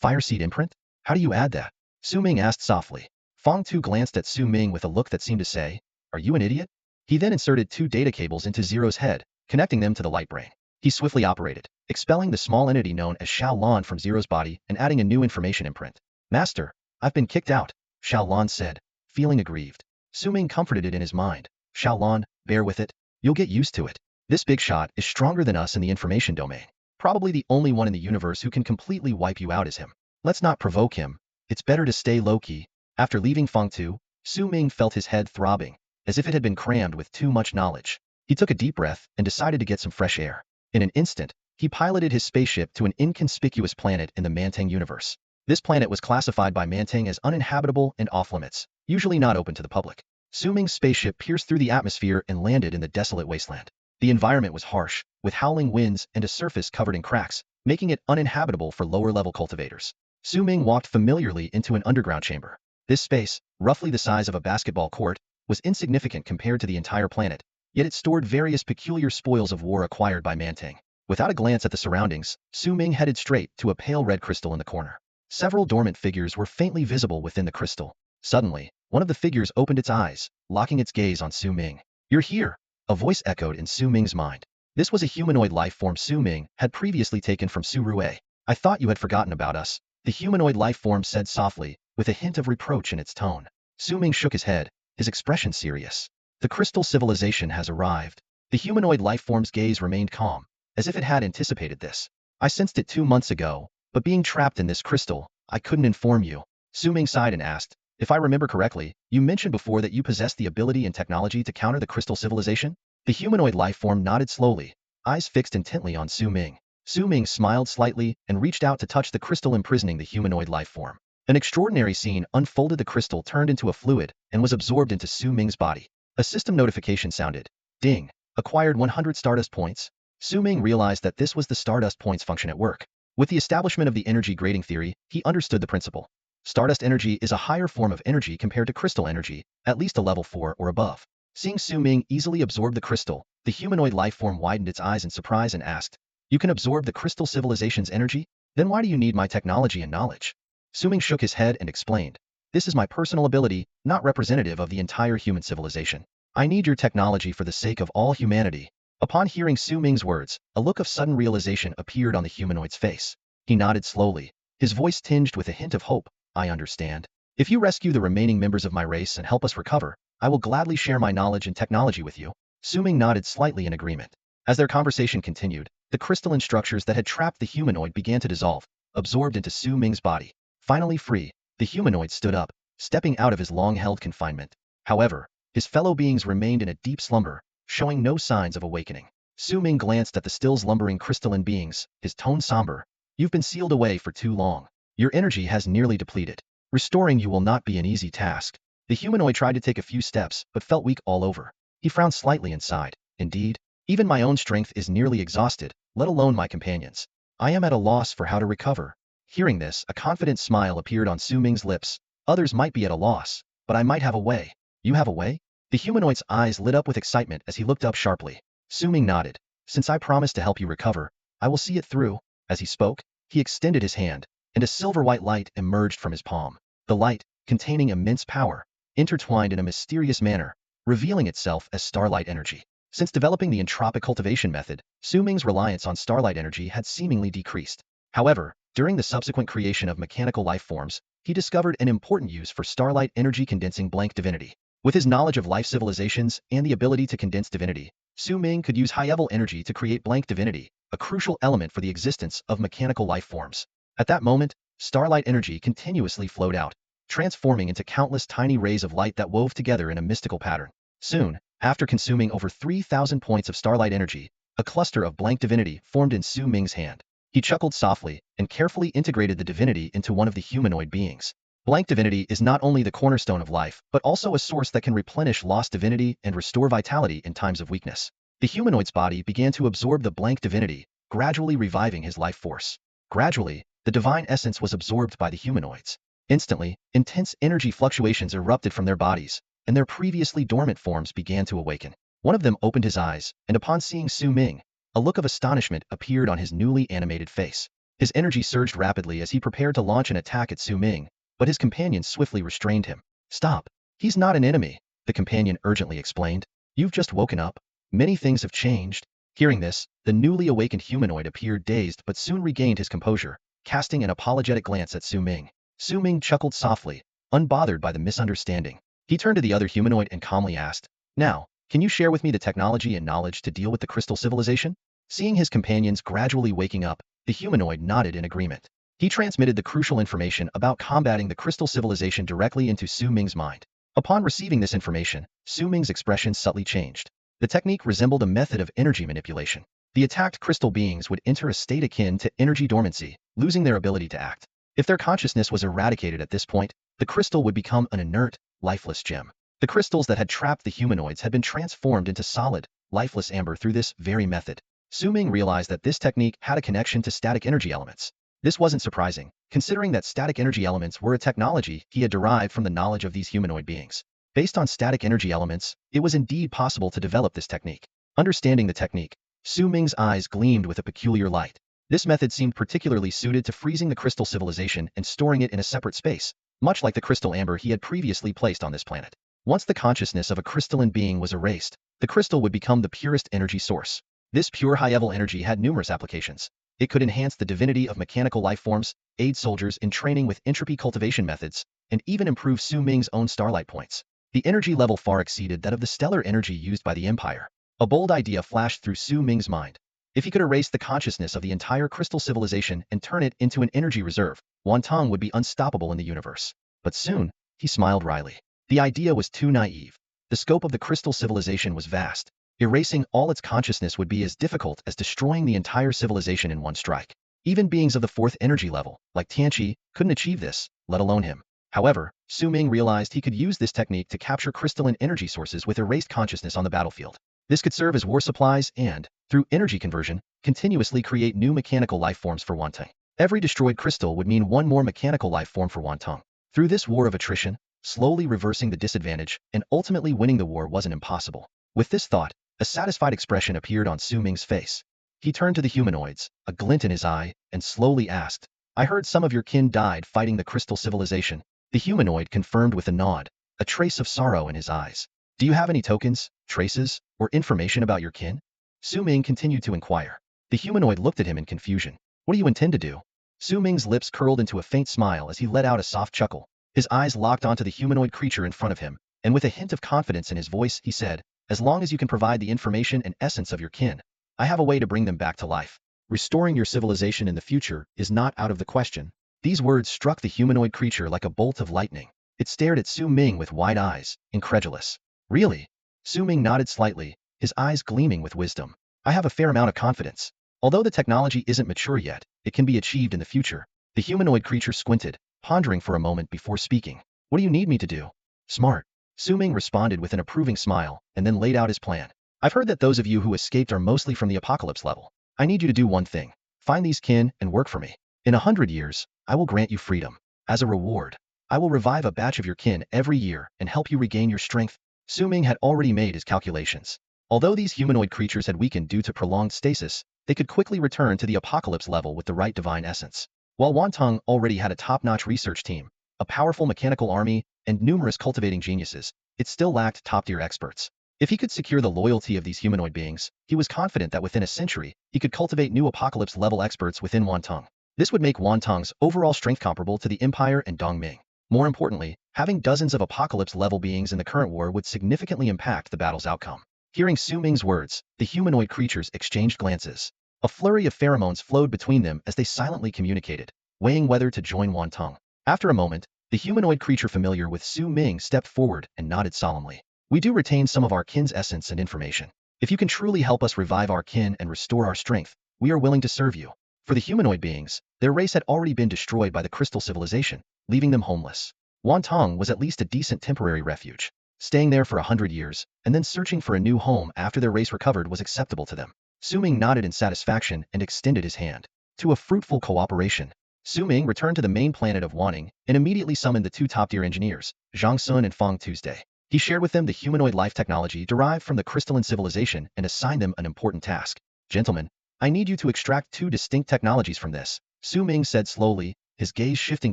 [SPEAKER 1] Fire seed imprint? How do you add that? Su Ming asked softly. Feng Tu glanced at Su Ming with a look that seemed to say, are you an idiot? He then inserted 2 data cables into Zero's head, connecting them to the light brain. He swiftly operated, expelling the small entity known as Xiao Lan from Zero's body and adding a new information imprint. Master, I've been kicked out, Xiao Lan said, feeling aggrieved. Su Ming comforted it in his mind. Xiao Lan, bear with it. You'll get used to it. This big shot is stronger than us in the information domain. Probably the only one in the universe who can completely wipe you out is him. Let's not provoke him. It's better to stay low-key. After leaving Feng Tu, Su Ming felt his head throbbing, as if it had been crammed with too much knowledge. He took a deep breath and decided to get some fresh air. In an instant, he piloted his spaceship to an inconspicuous planet in the Mantang universe. This planet was classified by Mantang as uninhabitable and off-limits, usually not open to the public. Su Ming's spaceship pierced through the atmosphere and landed in the desolate wasteland. The environment was harsh, with howling winds and a surface covered in cracks, making it uninhabitable for lower-level cultivators. Su Ming walked familiarly into an underground chamber. This space, roughly the size of a basketball court, was insignificant compared to the entire planet, yet it stored various peculiar spoils of war acquired by Mantang. Without a glance at the surroundings, Su Ming headed straight to a pale red crystal in the corner. Several dormant figures were faintly visible within the crystal. Suddenly, one of the figures opened its eyes, locking its gaze on Su Ming. "You're here!" A voice echoed in Su Ming's mind. This was a humanoid life form Su Ming had previously taken from Su Rue. "I thought you had forgotten about us," the humanoid life form said softly, with a hint of reproach in its tone. Su Ming shook his head, his expression serious. "The crystal civilization has arrived." The humanoid life form's gaze remained calm, as if it had anticipated this. "I sensed it 2 months ago, but being trapped in this crystal, I couldn't inform you." Su Ming sighed and asked, "If I remember correctly, you mentioned before that you possess the ability and technology to counter the crystal civilization?" The humanoid life form nodded slowly, eyes fixed intently on Su Ming. Su Ming smiled slightly and reached out to touch the crystal imprisoning the humanoid life form. An extraordinary scene unfolded. The crystal turned into a fluid and was absorbed into Su Ming's body. A system notification sounded. Ding. Acquired 100 Stardust points. Su Ming realized that this was the Stardust points function at work. With the establishment of the energy grading theory, he understood the principle. Stardust energy is a higher form of energy compared to crystal energy, at least a level 4 or above. Seeing Su Ming easily absorb the crystal, the humanoid life form widened its eyes in surprise and asked, "You can absorb the crystal civilization's energy? Then why do you need my technology and knowledge?" Su Ming shook his head and explained, "This is my personal ability, not representative of the entire human civilization. I need your technology for the sake of all humanity." Upon hearing Su Ming's words, a look of sudden realization appeared on the humanoid's face. He nodded slowly, his voice tinged with a hint of hope. "I understand. If you rescue the remaining members of my race and help us recover, I will gladly share my knowledge and technology with you." Su Ming nodded slightly in agreement. As their conversation continued, the crystalline structures that had trapped the humanoid began to dissolve, absorbed into Su Ming's body. Finally free, the humanoid stood up, stepping out of his long-held confinement. However, his fellow beings remained in a deep slumber, showing no signs of awakening. Su Ming glanced at the still slumbering crystalline beings, his tone somber. "You've been sealed away for too long. Your energy has nearly depleted. Restoring you will not be an easy task." The humanoid tried to take a few steps, but felt weak all over. He frowned slightly and sighed. "Indeed, even my own strength is nearly exhausted, let alone my companions. I am at a loss for how to recover." Hearing this, a confident smile appeared on Su Ming's lips. "Others might be at a loss, but I might have a way." "You have a way?" The humanoid's eyes lit up with excitement as he looked up sharply. Su Ming nodded. "Since I promised to help you recover, I will see it through." As he spoke, he extended his hand, and a silver-white light emerged from his palm. The light, containing immense power, intertwined in a mysterious manner, revealing itself as starlight energy. Since developing the entropic cultivation method, Su Ming's reliance on starlight energy had seemingly decreased. However, during the subsequent creation of mechanical life forms, he discovered an important use for starlight energy condensing blank divinity. With his knowledge of life civilizations and the ability to condense divinity, Su Ming could use high-level energy to create blank divinity, a crucial element for the existence of mechanical life forms. At that moment, starlight energy continuously flowed out, transforming into countless tiny rays of light that wove together in a mystical pattern. Soon, after consuming over 3,000 points of starlight energy, a cluster of blank divinity formed in Su Ming's hand. He chuckled softly and carefully integrated the divinity into one of the humanoid beings. Blank divinity is not only the cornerstone of life, but also a source that can replenish lost divinity and restore vitality in times of weakness. The humanoid's body began to absorb the blank divinity, gradually reviving his life force. Gradually, the divine essence was absorbed by the humanoids. Instantly, intense energy fluctuations erupted from their bodies, and their previously dormant forms began to awaken. One of them opened his eyes, and upon seeing Su Ming, a look of astonishment appeared on his newly animated face. His energy surged rapidly as he prepared to launch an attack at Su Ming, but his companion swiftly restrained him. "Stop. He's not an enemy," the companion urgently explained. "You've just woken up. Many things have changed." Hearing this, the newly awakened humanoid appeared dazed but soon regained his composure, casting an apologetic glance at Su Ming. Su Ming chuckled softly, unbothered by the misunderstanding. He turned to the other humanoid and calmly asked, "Now, can you share with me the technology and knowledge to deal with the crystal civilization?" Seeing his companions gradually waking up, the humanoid nodded in agreement. He transmitted the crucial information about combating the crystal civilization directly into Su Ming's mind. Upon receiving this information, Su Ming's expression subtly changed. The technique resembled a method of energy manipulation. The attacked crystal beings would enter a state akin to energy dormancy, losing their ability to act. If their consciousness was eradicated at this point, the crystal would become an inert, lifeless gem. The crystals that had trapped the humanoids had been transformed into solid, lifeless amber through this very method. Su Ming realized that this technique had a connection to static energy elements. This wasn't surprising, considering that static energy elements were a technology he had derived from the knowledge of these humanoid beings. Based on static energy elements, it was indeed possible to develop this technique. Understanding the technique, Su Ming's eyes gleamed with a peculiar light. This method seemed particularly suited to freezing the crystal civilization and storing it in a separate space, much like the crystal amber he had previously placed on this planet. Once the consciousness of a crystalline being was erased, the crystal would become the purest energy source. This pure high-level energy had numerous applications. It could enhance the divinity of mechanical life forms, aid soldiers in training with entropy cultivation methods, and even improve Su Ming's own starlight points. The energy level far exceeded that of the stellar energy used by the Empire. A bold idea flashed through Su Ming's mind. If he could erase the consciousness of the entire crystal civilization and turn it into an energy reserve, Wantong would be unstoppable in the universe. But soon, he smiled wryly. The idea was too naive. The scope of the crystal civilization was vast. Erasing all its consciousness would be as difficult as destroying the entire civilization in one strike. Even beings of the fourth energy level, like Tianqi, couldn't achieve this, let alone him. However, Su Ming realized he could use this technique to capture crystalline energy sources with erased consciousness on the battlefield. This could serve as war supplies and, through energy conversion, continuously create new mechanical life forms for Wantong. Every destroyed crystal would mean one more mechanical life form for Wantong. Through this war of attrition, slowly reversing the disadvantage and ultimately winning the war wasn't impossible. With this thought, a satisfied expression appeared on Su Ming's face. He turned to the humanoids, a glint in his eye, and slowly asked, "I heard some of your kin died fighting the crystal civilization." The humanoid confirmed with a nod, a trace of sorrow in his eyes. "Do you have any tokens, traces, or information about your kin?" Su Ming continued to inquire. The humanoid looked at him in confusion. "What do you intend to do?" Su Ming's lips curled into a faint smile as he let out a soft chuckle. His eyes locked onto the humanoid creature in front of him, and with a hint of confidence in his voice, he said, "As long as you can provide the information and essence of your kin, I have a way to bring them back to life. Restoring your civilization in the future is not out of the question." These words struck the humanoid creature like a bolt of lightning. It stared at Su Ming with wide eyes, incredulous. "Really?" Su Ming nodded slightly, his eyes gleaming with wisdom. "I have a fair amount of confidence. Although the technology isn't mature yet, it can be achieved in the future." The humanoid creature squinted, pondering for a moment before speaking. "What do you need me to do?" "Smart." Su Ming responded with an approving smile, and then laid out his plan. "I've heard that those of you who escaped are mostly from the apocalypse level. I need you to do one thing. Find these kin and work for me. In 100 years, I will grant you freedom. As a reward, I will revive a batch of your kin every year and help you regain your strength." Su Ming had already made his calculations. Although these humanoid creatures had weakened due to prolonged stasis, they could quickly return to the apocalypse level with the right divine essence. While Wantong already had a top-notch research team, a powerful mechanical army, and numerous cultivating geniuses, it still lacked top-tier experts. If he could secure the loyalty of these humanoid beings, he was confident that within a century, he could cultivate new apocalypse-level experts within Wantong. This would make Wantong's overall strength comparable to the Empire and Dongming. More importantly, having dozens of apocalypse-level beings in the current war would significantly impact the battle's outcome. Hearing Su Ming's words, the humanoid creatures exchanged glances. A flurry of pheromones flowed between them as they silently communicated, weighing whether to join Wantong. After a moment, the humanoid creature familiar with Su Ming stepped forward and nodded solemnly. "We do retain some of our kin's essence and information. If you can truly help us revive our kin and restore our strength, we are willing to serve you." For the humanoid beings, their race had already been destroyed by the crystal civilization, leaving them homeless. Wantong was at least a decent temporary refuge. Staying there for 100 years, and then searching for a new home after their race recovered was acceptable to them. Su Ming nodded in satisfaction and extended his hand. To a fruitful cooperation. Su Ming returned to the main planet of Wanning and immediately summoned the two top-tier engineers, Zhang Sun and Feng Tuesday. He shared with them the humanoid life technology derived from the crystalline civilization and assigned them an important task. "Gentlemen, I need you to extract two distinct technologies from this," Su Ming said slowly, his gaze shifting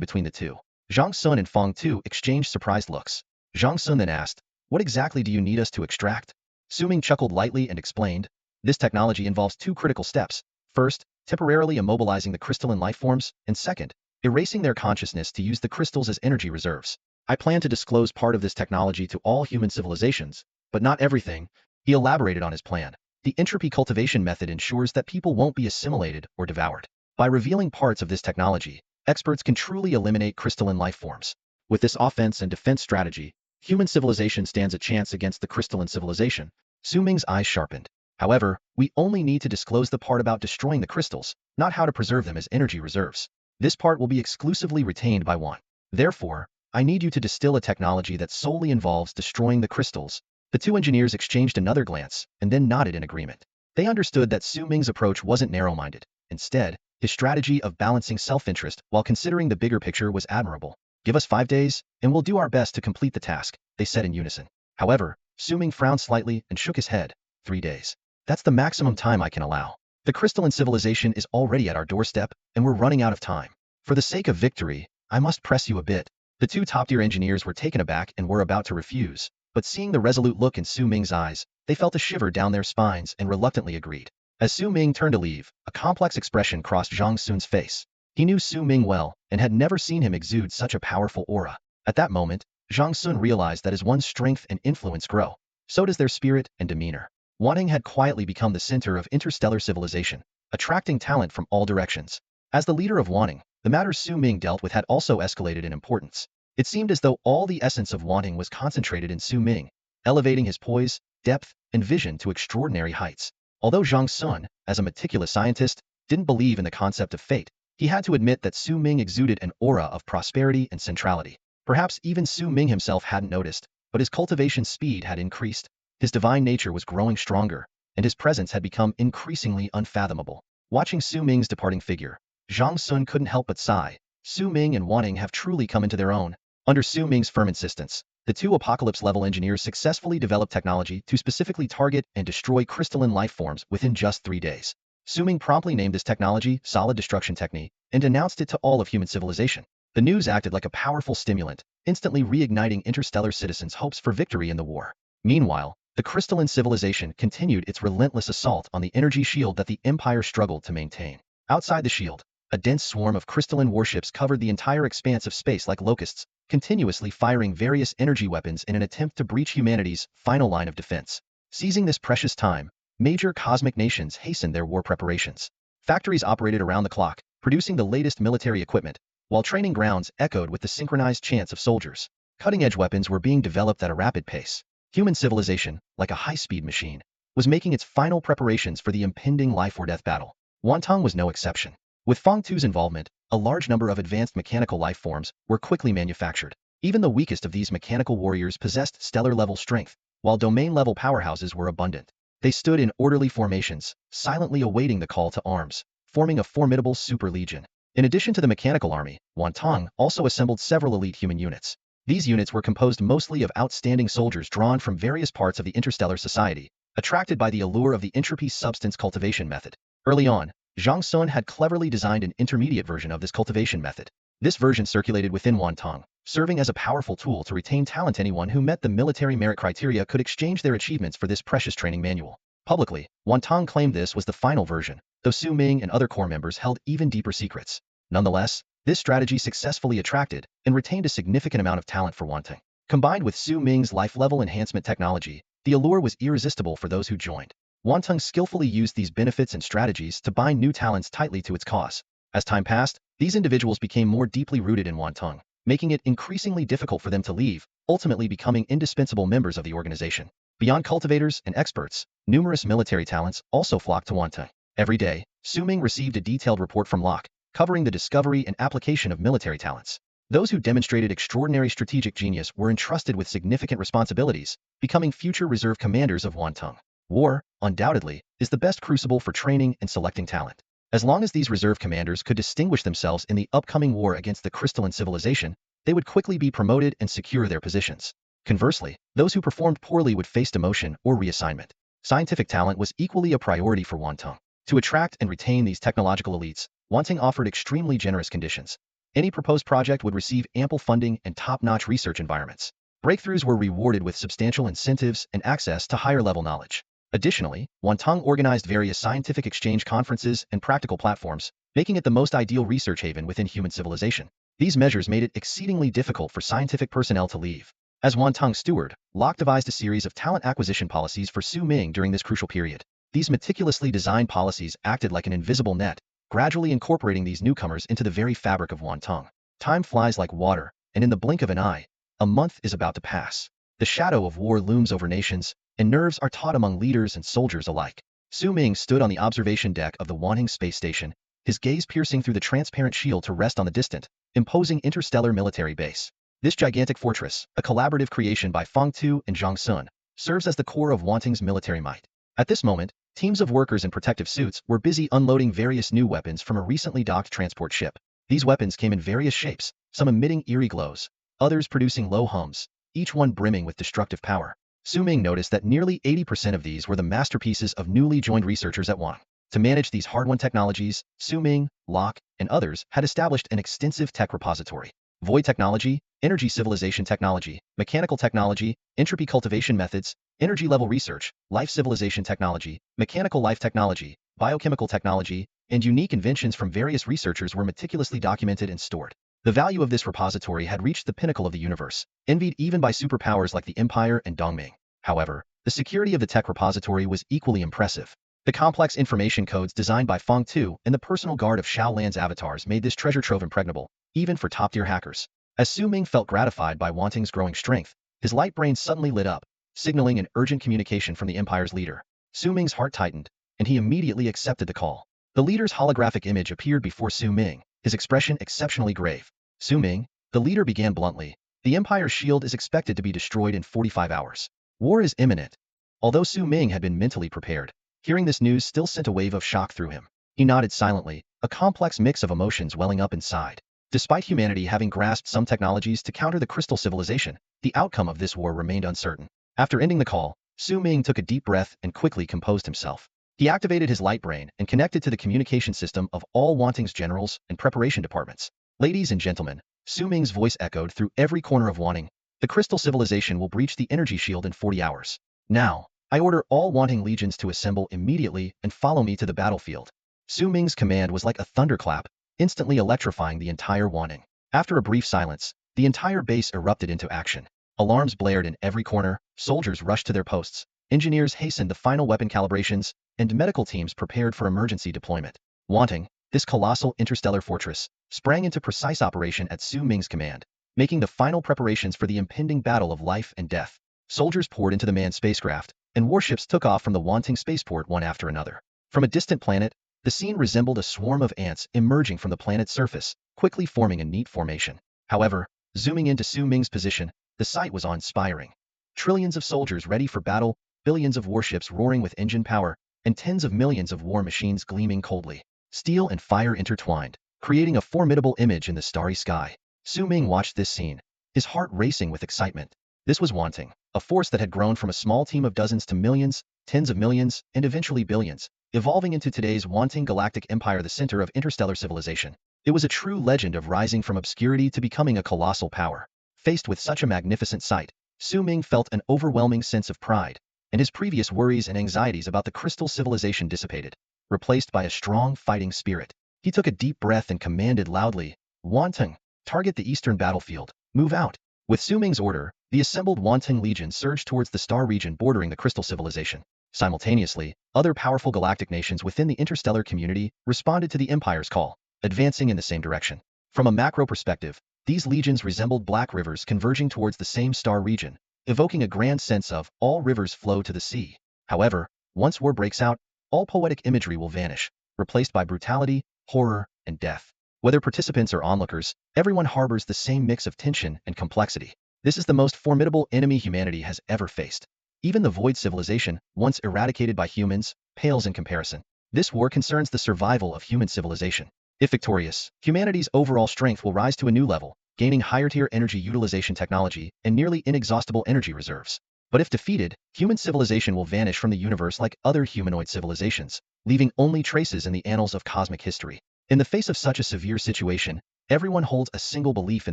[SPEAKER 1] between the two. Zhang Sun and Feng Tu exchanged surprised looks. Zhang Sun then asked, "What exactly do you need us to extract?" Su Ming chuckled lightly and explained, "This technology involves two critical steps. First, temporarily immobilizing the crystalline life forms, and second, erasing their consciousness to use the crystals as energy reserves. I plan to disclose part of this technology to all human civilizations, but not everything." He elaborated on his plan. "The entropy cultivation method ensures that people won't be assimilated or devoured. By revealing parts of this technology, experts can truly eliminate crystalline life forms. With this offense and defense strategy, human civilization stands a chance against the crystalline civilization." Su Ming's eyes sharpened. "However, we only need to disclose the part about destroying the crystals, not how to preserve them as energy reserves. This part will be exclusively retained by one. Therefore, I need you to distill a technology that solely involves destroying the crystals." The two engineers exchanged another glance, and then nodded in agreement. They understood that Su Ming's approach wasn't narrow-minded. Instead, his strategy of balancing self-interest while considering the bigger picture was admirable. "Give us 5 days, and we'll do our best to complete the task," they said in unison. However, Su Ming frowned slightly and shook his head. 3 days. That's the maximum time I can allow. The crystalline civilization is already at our doorstep, and we're running out of time. For the sake of victory, I must press you a bit. The two top-tier engineers were taken aback and were about to refuse, but seeing the resolute look in Su Ming's eyes, they felt a shiver down their spines and reluctantly agreed. As Su Ming turned to leave, a complex expression crossed Zhang Sun's face. He knew Su Ming well and had never seen him exude such a powerful aura. At that moment, Zhang Sun realized that as one's strength and influence grow, so does their spirit and demeanor. Wanting had quietly become the center of interstellar civilization, attracting talent from all directions. As the leader of Wanting, the matters Su Ming dealt with had also escalated in importance. It seemed as though all the essence of Wanting was concentrated in Su Ming, elevating his poise, depth, and vision to extraordinary heights. Although Zhang Sun, as a meticulous scientist, didn't believe in the concept of fate, he had to admit that Su Ming exuded an aura of prosperity and centrality. Perhaps even Su Ming himself hadn't noticed, but his cultivation speed had increased. His divine nature was growing stronger, and his presence had become increasingly unfathomable. Watching Su Ming's departing figure, Zhang Sun couldn't help but sigh. Su Ming and Wanting have truly come into their own. Under Su Ming's firm insistence, the two apocalypse-level engineers successfully developed technology to specifically target and destroy crystalline life forms within just 3 days. Su Ming promptly named this technology Solid Destruction Technique and announced it to all of human civilization. The news acted like a powerful stimulant, instantly reigniting interstellar citizens' hopes for victory in the war. Meanwhile, the crystalline civilization continued its relentless assault on the energy shield that the Empire struggled to maintain. Outside the shield, a dense swarm of crystalline warships covered the entire expanse of space like locusts, continuously firing various energy weapons in an attempt to breach humanity's final line of defense. Seizing this precious time, major cosmic nations hastened their war preparations. Factories operated around the clock, producing the latest military equipment, while training grounds echoed with the synchronized chants of soldiers. Cutting-edge weapons were being developed at a rapid pace. Human civilization, like a high-speed machine, was making its final preparations for the impending life-or-death battle. Wantong was no exception. With Feng Tu's involvement, a large number of advanced mechanical life forms were quickly manufactured. Even the weakest of these mechanical warriors possessed stellar-level strength, while domain-level powerhouses were abundant. They stood in orderly formations, silently awaiting the call to arms, forming a formidable super legion. In addition to the mechanical army, Wantong also assembled several elite human units. These units were composed mostly of outstanding soldiers drawn from various parts of the interstellar society, attracted by the allure of the entropy substance cultivation method. Early on, Zhang Sun had cleverly designed an intermediate version of this cultivation method. This version circulated within Wantong, serving as a powerful tool to retain talent. Anyone who met the military merit criteria could exchange their achievements for this precious training manual. Publicly, Wantong claimed this was the final version, though Su Ming and other core members held even deeper secrets. Nonetheless, this strategy successfully attracted and retained a significant amount of talent for Wanting. Combined with Su Ming's life-level enhancement technology, the allure was irresistible for those who joined. Wanting skillfully used these benefits and strategies to bind new talents tightly to its cause. As time passed, these individuals became more deeply rooted in Wanting, making it increasingly difficult for them to leave, ultimately becoming indispensable members of the organization. Beyond cultivators and experts, numerous military talents also flocked to Wanting. Every day, Su Ming received a detailed report from Locke, covering the discovery and application of military talents. Those who demonstrated extraordinary strategic genius were entrusted with significant responsibilities, becoming future reserve commanders of Wanting. War, undoubtedly, is the best crucible for training and selecting talent. As long as these reserve commanders could distinguish themselves in the upcoming war against the crystalline civilization, they would quickly be promoted and secure their positions. Conversely, those who performed poorly would face demotion or reassignment. Scientific talent was equally a priority for Wanting. To attract and retain these technological elites, Wanting offered extremely generous conditions. Any proposed project would receive ample funding and top-notch research environments. Breakthroughs were rewarded with substantial incentives and access to higher-level knowledge. Additionally, Wanting organized various scientific exchange conferences and practical platforms, making it the most ideal research haven within human civilization. These measures made it exceedingly difficult for scientific personnel to leave. As Wanting's steward, Locke devised a series of talent acquisition policies for Su Ming during this crucial period. These meticulously designed policies acted like an invisible net, gradually incorporating these newcomers into the very fabric of Wanting. Time flies like water, and in the blink of an eye, a month is about to pass. The shadow of war looms over nations, and nerves are taut among leaders and soldiers alike. Su Ming stood on the observation deck of the Wanting space station, his gaze piercing through the transparent shield to rest on the distant, imposing interstellar military base. This gigantic fortress, a collaborative creation by Feng Tu and Zhang Sun, serves as the core of Wanting's military might. At this moment, teams of workers in protective suits were busy unloading various new weapons from a recently docked transport ship. These weapons came in various shapes, some emitting eerie glows, others producing low hums, each one brimming with destructive power. Su Ming noticed that nearly 80% of these were the masterpieces of newly joined researchers at Wang. To manage these hard-won technologies, Su Ming, Locke, and others had established an extensive tech repository. Void technology, energy civilization technology, mechanical technology, entropy cultivation methods, energy level research, life civilization technology, mechanical life technology, biochemical technology, and unique inventions from various researchers were meticulously documented and stored. The value of this repository had reached the pinnacle of the universe, envied even by superpowers like the Empire and Dongming. However, the security of the tech repository was equally impressive. The complex information codes designed by Feng Tu and the personal guard of Xiao Lan's avatars made this treasure trove impregnable, even for top-tier hackers. As Su Ming felt gratified by Wanting's growing strength, his light brain suddenly lit up, signaling an urgent communication from the Empire's leader. Su Ming's heart tightened, and he immediately accepted the call. The leader's holographic image appeared before Su Ming, his expression exceptionally grave. Su Ming, the leader began bluntly, the Empire's shield is expected to be destroyed in 45 hours. War is imminent. Although Su Ming had been mentally prepared, hearing this news still sent a wave of shock through him. He nodded silently, a complex mix of emotions welling up inside. Despite humanity having grasped some technologies to counter the crystal civilization, the outcome of this war remained uncertain. After ending the call, Su Ming took a deep breath and quickly composed himself. He activated his light brain and connected to the communication system of all Wanting's generals and preparation departments. Ladies and gentlemen, Su Ming's voice echoed through every corner of Wanting. The crystal civilization will breach the energy shield in 40 hours. Now, I order all Wanting legions to assemble immediately and follow me to the battlefield. Su Ming's command was like a thunderclap, instantly electrifying the entire Wanting. After a brief silence, the entire base erupted into action. Alarms blared in every corner, soldiers rushed to their posts, engineers hastened the final weapon calibrations, and medical teams prepared for emergency deployment. Wanting, this colossal interstellar fortress, sprang into precise operation at Su Ming's command, making the final preparations for the impending battle of life and death. Soldiers poured into the manned spacecraft, and warships took off from the Wanting spaceport one after another. From a distant planet, the scene resembled a swarm of ants emerging from the planet's surface, quickly forming a neat formation. However, zooming into Su Ming's position, the sight was awe-inspiring. Trillions of soldiers ready for battle, billions of warships roaring with engine power, and tens of millions of war machines gleaming coldly. Steel and fire intertwined, creating a formidable image in the starry sky. Su Ming watched this scene, his heart racing with excitement. This was Wanting, a force that had grown from a small team of dozens to millions, tens of millions, and eventually billions, evolving into today's Wanting Galactic Empire, the center of interstellar civilization. It was a true legend of rising from obscurity to becoming a colossal power. Faced with such a magnificent sight, Su Ming felt an overwhelming sense of pride, and his previous worries and anxieties about the crystal civilization dissipated, replaced by a strong fighting spirit. He took a deep breath and commanded loudly, Wanting, target the eastern battlefield, move out. With Su Ming's order, the assembled Wanting Legion surged towards the star region bordering the crystal civilization. Simultaneously, other powerful galactic nations within the interstellar community responded to the Empire's call, advancing in the same direction. From a macro perspective, these legions resembled black rivers converging towards the same star region, evoking a grand sense of all rivers flow to the sea. However, once war breaks out, all poetic imagery will vanish, replaced by brutality, horror, and death. Whether participants or onlookers, everyone harbors the same mix of tension and complexity. This is the most formidable enemy humanity has ever faced. Even the void civilization, once eradicated by humans, pales in comparison. This war concerns the survival of human civilization. If victorious, humanity's overall strength will rise to a new level, gaining higher-tier energy utilization technology and nearly inexhaustible energy reserves. But if defeated, human civilization will vanish from the universe like other humanoid civilizations, leaving only traces in the annals of cosmic history. In the face of such a severe situation, everyone holds a single belief in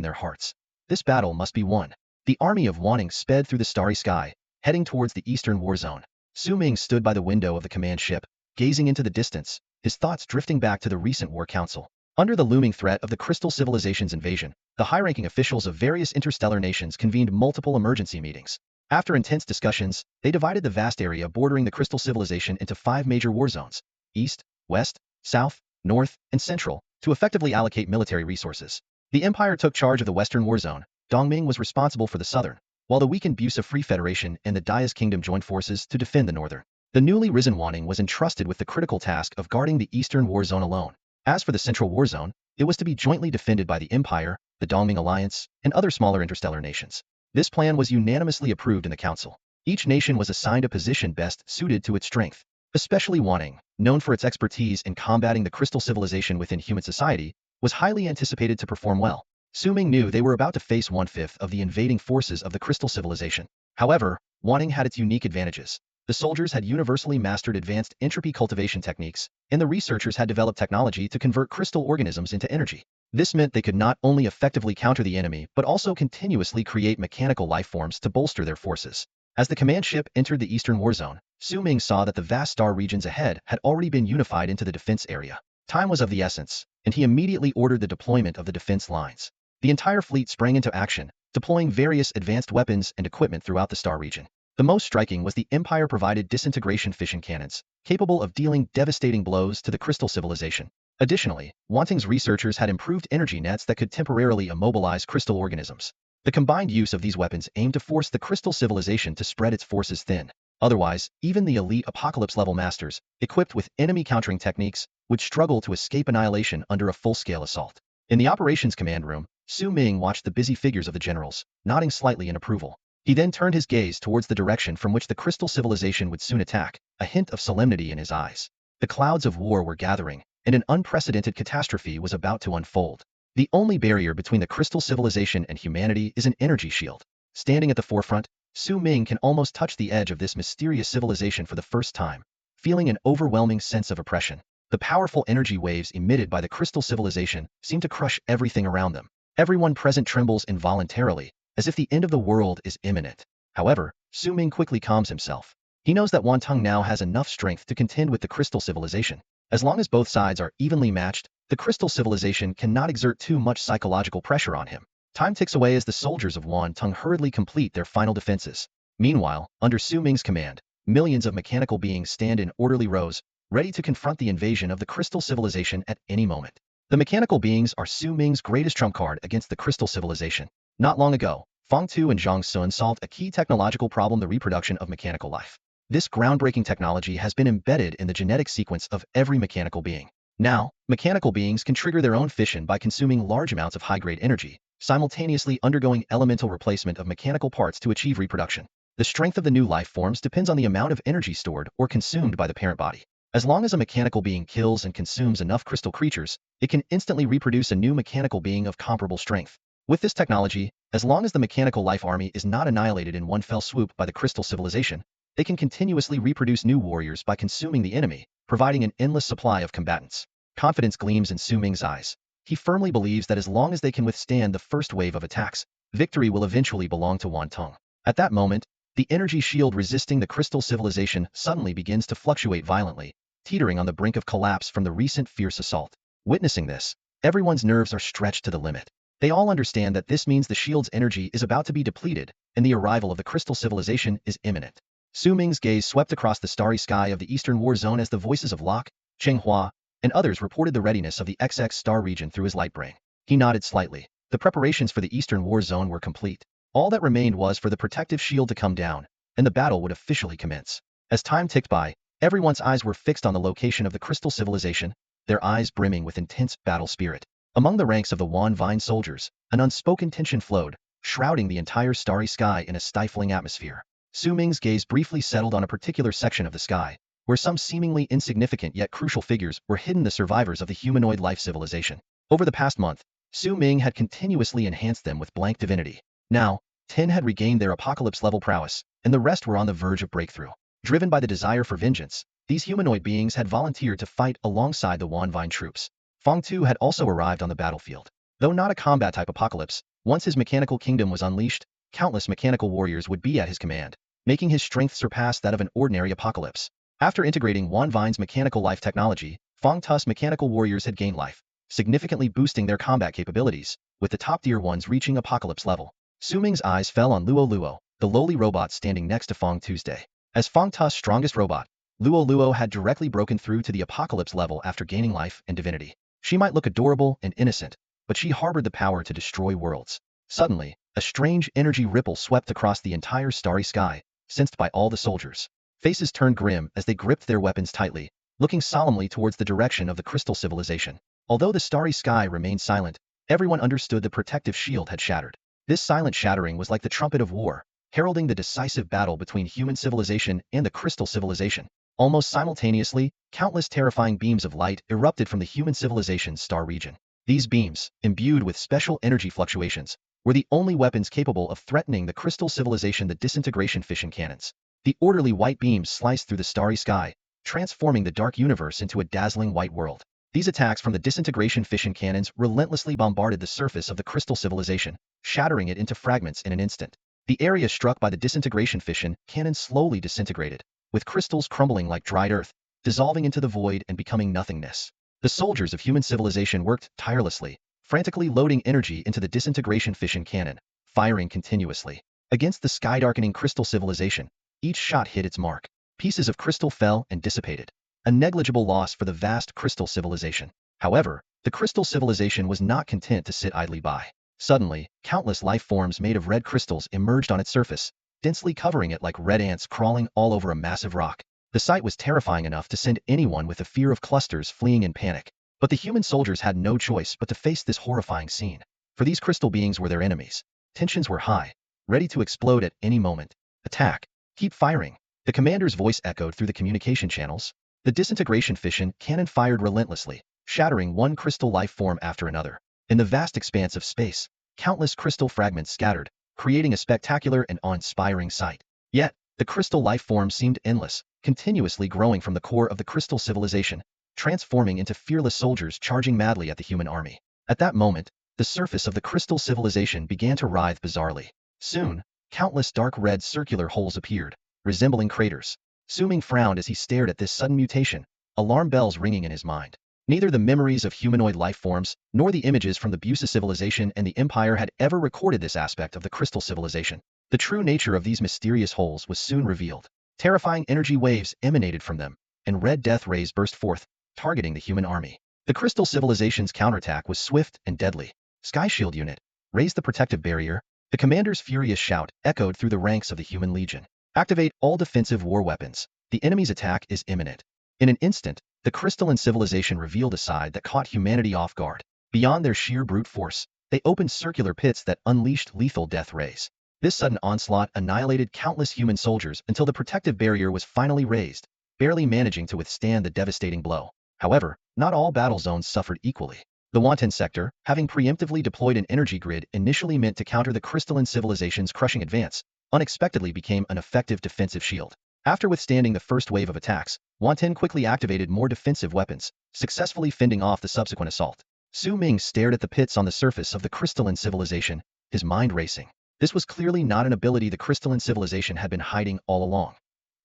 [SPEAKER 1] their hearts. This battle must be won. The army of Wanting sped through the starry sky, heading towards the eastern war zone. Su Ming stood by the window of the command ship, gazing into the distance, his thoughts drifting back to the recent war council. Under the looming threat of the crystal civilization's invasion, the high-ranking officials of various interstellar nations convened multiple emergency meetings. After intense discussions, they divided the vast area bordering the crystal civilization into 5 major war zones: east, west, south, north, and central, to effectively allocate military resources. The Empire took charge of the western war zone. Dongming was responsible for the southern, while the weakened Busa Free Federation and the Dias Kingdom joined forces to defend the northern. The newly risen Wanting was entrusted with the critical task of guarding the eastern war zone alone. As for the central war zone, it was to be jointly defended by the Empire, the Dongming Alliance, and other smaller interstellar nations. This plan was unanimously approved in the council. Each nation was assigned a position best suited to its strength. Especially Wanting, known for its expertise in combating the crystal civilization within human society, was highly anticipated to perform well. Su Ming knew they were about to face 1/5 of the invading forces of the crystal civilization. However, Wanting had its unique advantages. The soldiers had universally mastered advanced entropy cultivation techniques, and the researchers had developed technology to convert crystal organisms into energy. This meant they could not only effectively counter the enemy but also continuously create mechanical life forms to bolster their forces. As the command ship entered the eastern war zone, Su Ming saw that the vast star regions ahead had already been unified into the defense area. Time was of the essence, and he immediately ordered the deployment of the defense lines. The entire fleet sprang into action, deploying various advanced weapons and equipment throughout the star region. The most striking was the Empire-provided disintegration fission cannons, capable of dealing devastating blows to the crystal civilization. Additionally, Wanting's researchers had improved energy nets that could temporarily immobilize crystal organisms. The combined use of these weapons aimed to force the crystal civilization to spread its forces thin. Otherwise, even the elite apocalypse-level masters, equipped with enemy countering techniques, would struggle to escape annihilation under a full-scale assault. In the operations command room, Su Ming watched the busy figures of the generals, nodding slightly in approval. He then turned his gaze towards the direction from which the crystal civilization would soon attack, a hint of solemnity in his eyes. The clouds of war were gathering, and an unprecedented catastrophe was about to unfold. The only barrier between the crystal civilization and humanity is an energy shield. Standing at the forefront, Su Ming can almost touch the edge of this mysterious civilization for the first time, feeling an overwhelming sense of oppression. The powerful energy waves emitted by the crystal civilization seem to crush everything around them. Everyone present trembles involuntarily, as if the end of the world is imminent. However, Su Ming quickly calms himself. He knows that Wantung now has enough strength to contend with the crystal civilization. As long as both sides are evenly matched, the crystal civilization cannot exert too much psychological pressure on him. Time ticks away as the soldiers of Wantung hurriedly complete their final defenses. Meanwhile, under Su Ming's command, millions of mechanical beings stand in orderly rows, ready to confront the invasion of the crystal civilization at any moment. The mechanical beings are Su Ming's greatest trump card against the crystal civilization. Not long ago, Feng Tu and Zhang Sun solved a key technological problem: the reproduction of mechanical life. This groundbreaking technology has been embedded in the genetic sequence of every mechanical being. Now, mechanical beings can trigger their own fission by consuming large amounts of high-grade energy, simultaneously undergoing elemental replacement of mechanical parts to achieve reproduction. The strength of the new life forms depends on the amount of energy stored or consumed by the parent body. As long as a mechanical being kills and consumes enough crystal creatures, it can instantly reproduce a new mechanical being of comparable strength. With this technology, as long as the mechanical life army is not annihilated in one fell swoop by the crystal civilization, they can continuously reproduce new warriors by consuming the enemy, providing an endless supply of combatants. Confidence gleams in Su Ming's eyes. He firmly believes that as long as they can withstand the first wave of attacks, victory will eventually belong to Wantung. At that moment, the energy shield resisting the crystal civilization suddenly begins to fluctuate violently, teetering on the brink of collapse from the recent fierce assault. Witnessing this, everyone's nerves are stretched to the limit. They all understand that this means the shield's energy is about to be depleted, and the arrival of the crystal civilization is imminent. Su Ming's gaze swept across the starry sky of the eastern war zone as the voices of Locke, Chenghua, and others reported the readiness of the XX star region through his light brain. He nodded slightly. The preparations for the eastern war zone were complete. All that remained was for the protective shield to come down, and the battle would officially commence. As time ticked by, everyone's eyes were fixed on the location of the crystal civilization, their eyes brimming with intense battle spirit. Among the ranks of the Wan Vine soldiers, an unspoken tension flowed, shrouding the entire starry sky in a stifling atmosphere. Su Ming's gaze briefly settled on a particular section of the sky, where some seemingly insignificant yet crucial figures were hidden: the survivors of the humanoid life civilization. Over the past month, Su Ming had continuously enhanced them with blank divinity. Now, 10 had regained their apocalypse-level prowess, and the rest were on the verge of breakthrough. Driven by the desire for vengeance, these humanoid beings had volunteered to fight alongside the Wan Vine troops. Feng Tu had also arrived on the battlefield. Though not a combat-type apocalypse, once his mechanical kingdom was unleashed, countless mechanical warriors would be at his command, making his strength surpass that of an ordinary apocalypse. After integrating Wan Vine's mechanical life technology, Feng Tu's mechanical warriors had gained life, significantly boosting their combat capabilities, with the top-tier ones reaching apocalypse level. Su Ming's eyes fell on Luo Luo, the lowly robot standing next to Feng Tuesday. As Feng Tu's strongest robot, Luo Luo had directly broken through to the apocalypse level after gaining life and divinity. She might look adorable and innocent, but she harbored the power to destroy worlds. Suddenly, a strange energy ripple swept across the entire starry sky, sensed by all the soldiers. Faces turned grim as they gripped their weapons tightly, looking solemnly towards the direction of the crystal civilization. Although the starry sky remained silent, everyone understood the protective shield had shattered. This silent shattering was like the trumpet of war, heralding the decisive battle between human civilization and the crystal civilization. Almost simultaneously, countless terrifying beams of light erupted from the human civilization's star region. These beams, imbued with special energy fluctuations, were the only weapons capable of threatening the crystal civilization. The disintegration fission cannons. The orderly white beams sliced through the starry sky, transforming the dark universe into a dazzling white world. These attacks from the disintegration fission cannons relentlessly bombarded the surface of the crystal civilization, shattering it into fragments in an instant. The area struck by the disintegration fission cannon slowly disintegrated, with crystals crumbling like dried earth, dissolving into the void and becoming nothingness. The soldiers of human civilization worked tirelessly, frantically loading energy into the disintegration fission cannon, firing continuously. Against the sky-darkening crystal civilization, each shot hit its mark. Pieces of crystal fell and dissipated, a negligible loss for the vast crystal civilization. However, the crystal civilization was not content to sit idly by. Suddenly, countless life forms made of red crystals emerged on its surface, densely covering it like red ants crawling all over a massive rock. The sight was terrifying enough to send anyone with a fear of clusters fleeing in panic. But the human soldiers had no choice but to face this horrifying scene. For these crystal beings were their enemies. Tensions were high, ready to explode at any moment. Attack. Keep firing. The commander's voice echoed through the communication channels. The disintegration fission cannon fired relentlessly, shattering one crystal life form after another. In the vast expanse of space, countless crystal fragments scattered, creating a spectacular and awe-inspiring sight. Yet, the crystal life forms seemed endless, continuously growing from the core of the crystal civilization, transforming into fearless soldiers charging madly at the human army. At that moment, the surface of the crystal civilization began to writhe bizarrely. Soon, countless dark red circular holes appeared, resembling craters. Su Ming frowned as he stared at this sudden mutation, alarm bells ringing in his mind. Neither the memories of humanoid life forms, nor the images from the Busa civilization and the Empire had ever recorded this aspect of the crystal civilization. The true nature of these mysterious holes was soon revealed. Terrifying energy waves emanated from them, and red death rays burst forth, targeting the human army. The crystal civilization's counterattack was swift and deadly. Sky Shield Unit, raise the protective barrier. The commander's furious shout echoed through the ranks of the human legion. Activate all defensive war weapons. The enemy's attack is imminent. In an instant, the crystalline civilization revealed a side that caught humanity off guard. Beyond their sheer brute force, they opened circular pits that unleashed lethal death rays. This sudden onslaught annihilated countless human soldiers until the protective barrier was finally raised, barely managing to withstand the devastating blow. However, not all battle zones suffered equally. The Wanton sector, having preemptively deployed an energy grid initially meant to counter the crystalline civilization's crushing advance, unexpectedly became an effective defensive shield. After withstanding the first wave of attacks, Wanton quickly activated more defensive weapons, successfully fending off the subsequent assault. Su Ming stared at the pits on the surface of the crystalline civilization, his mind racing. This was clearly not an ability the crystalline civilization had been hiding all along.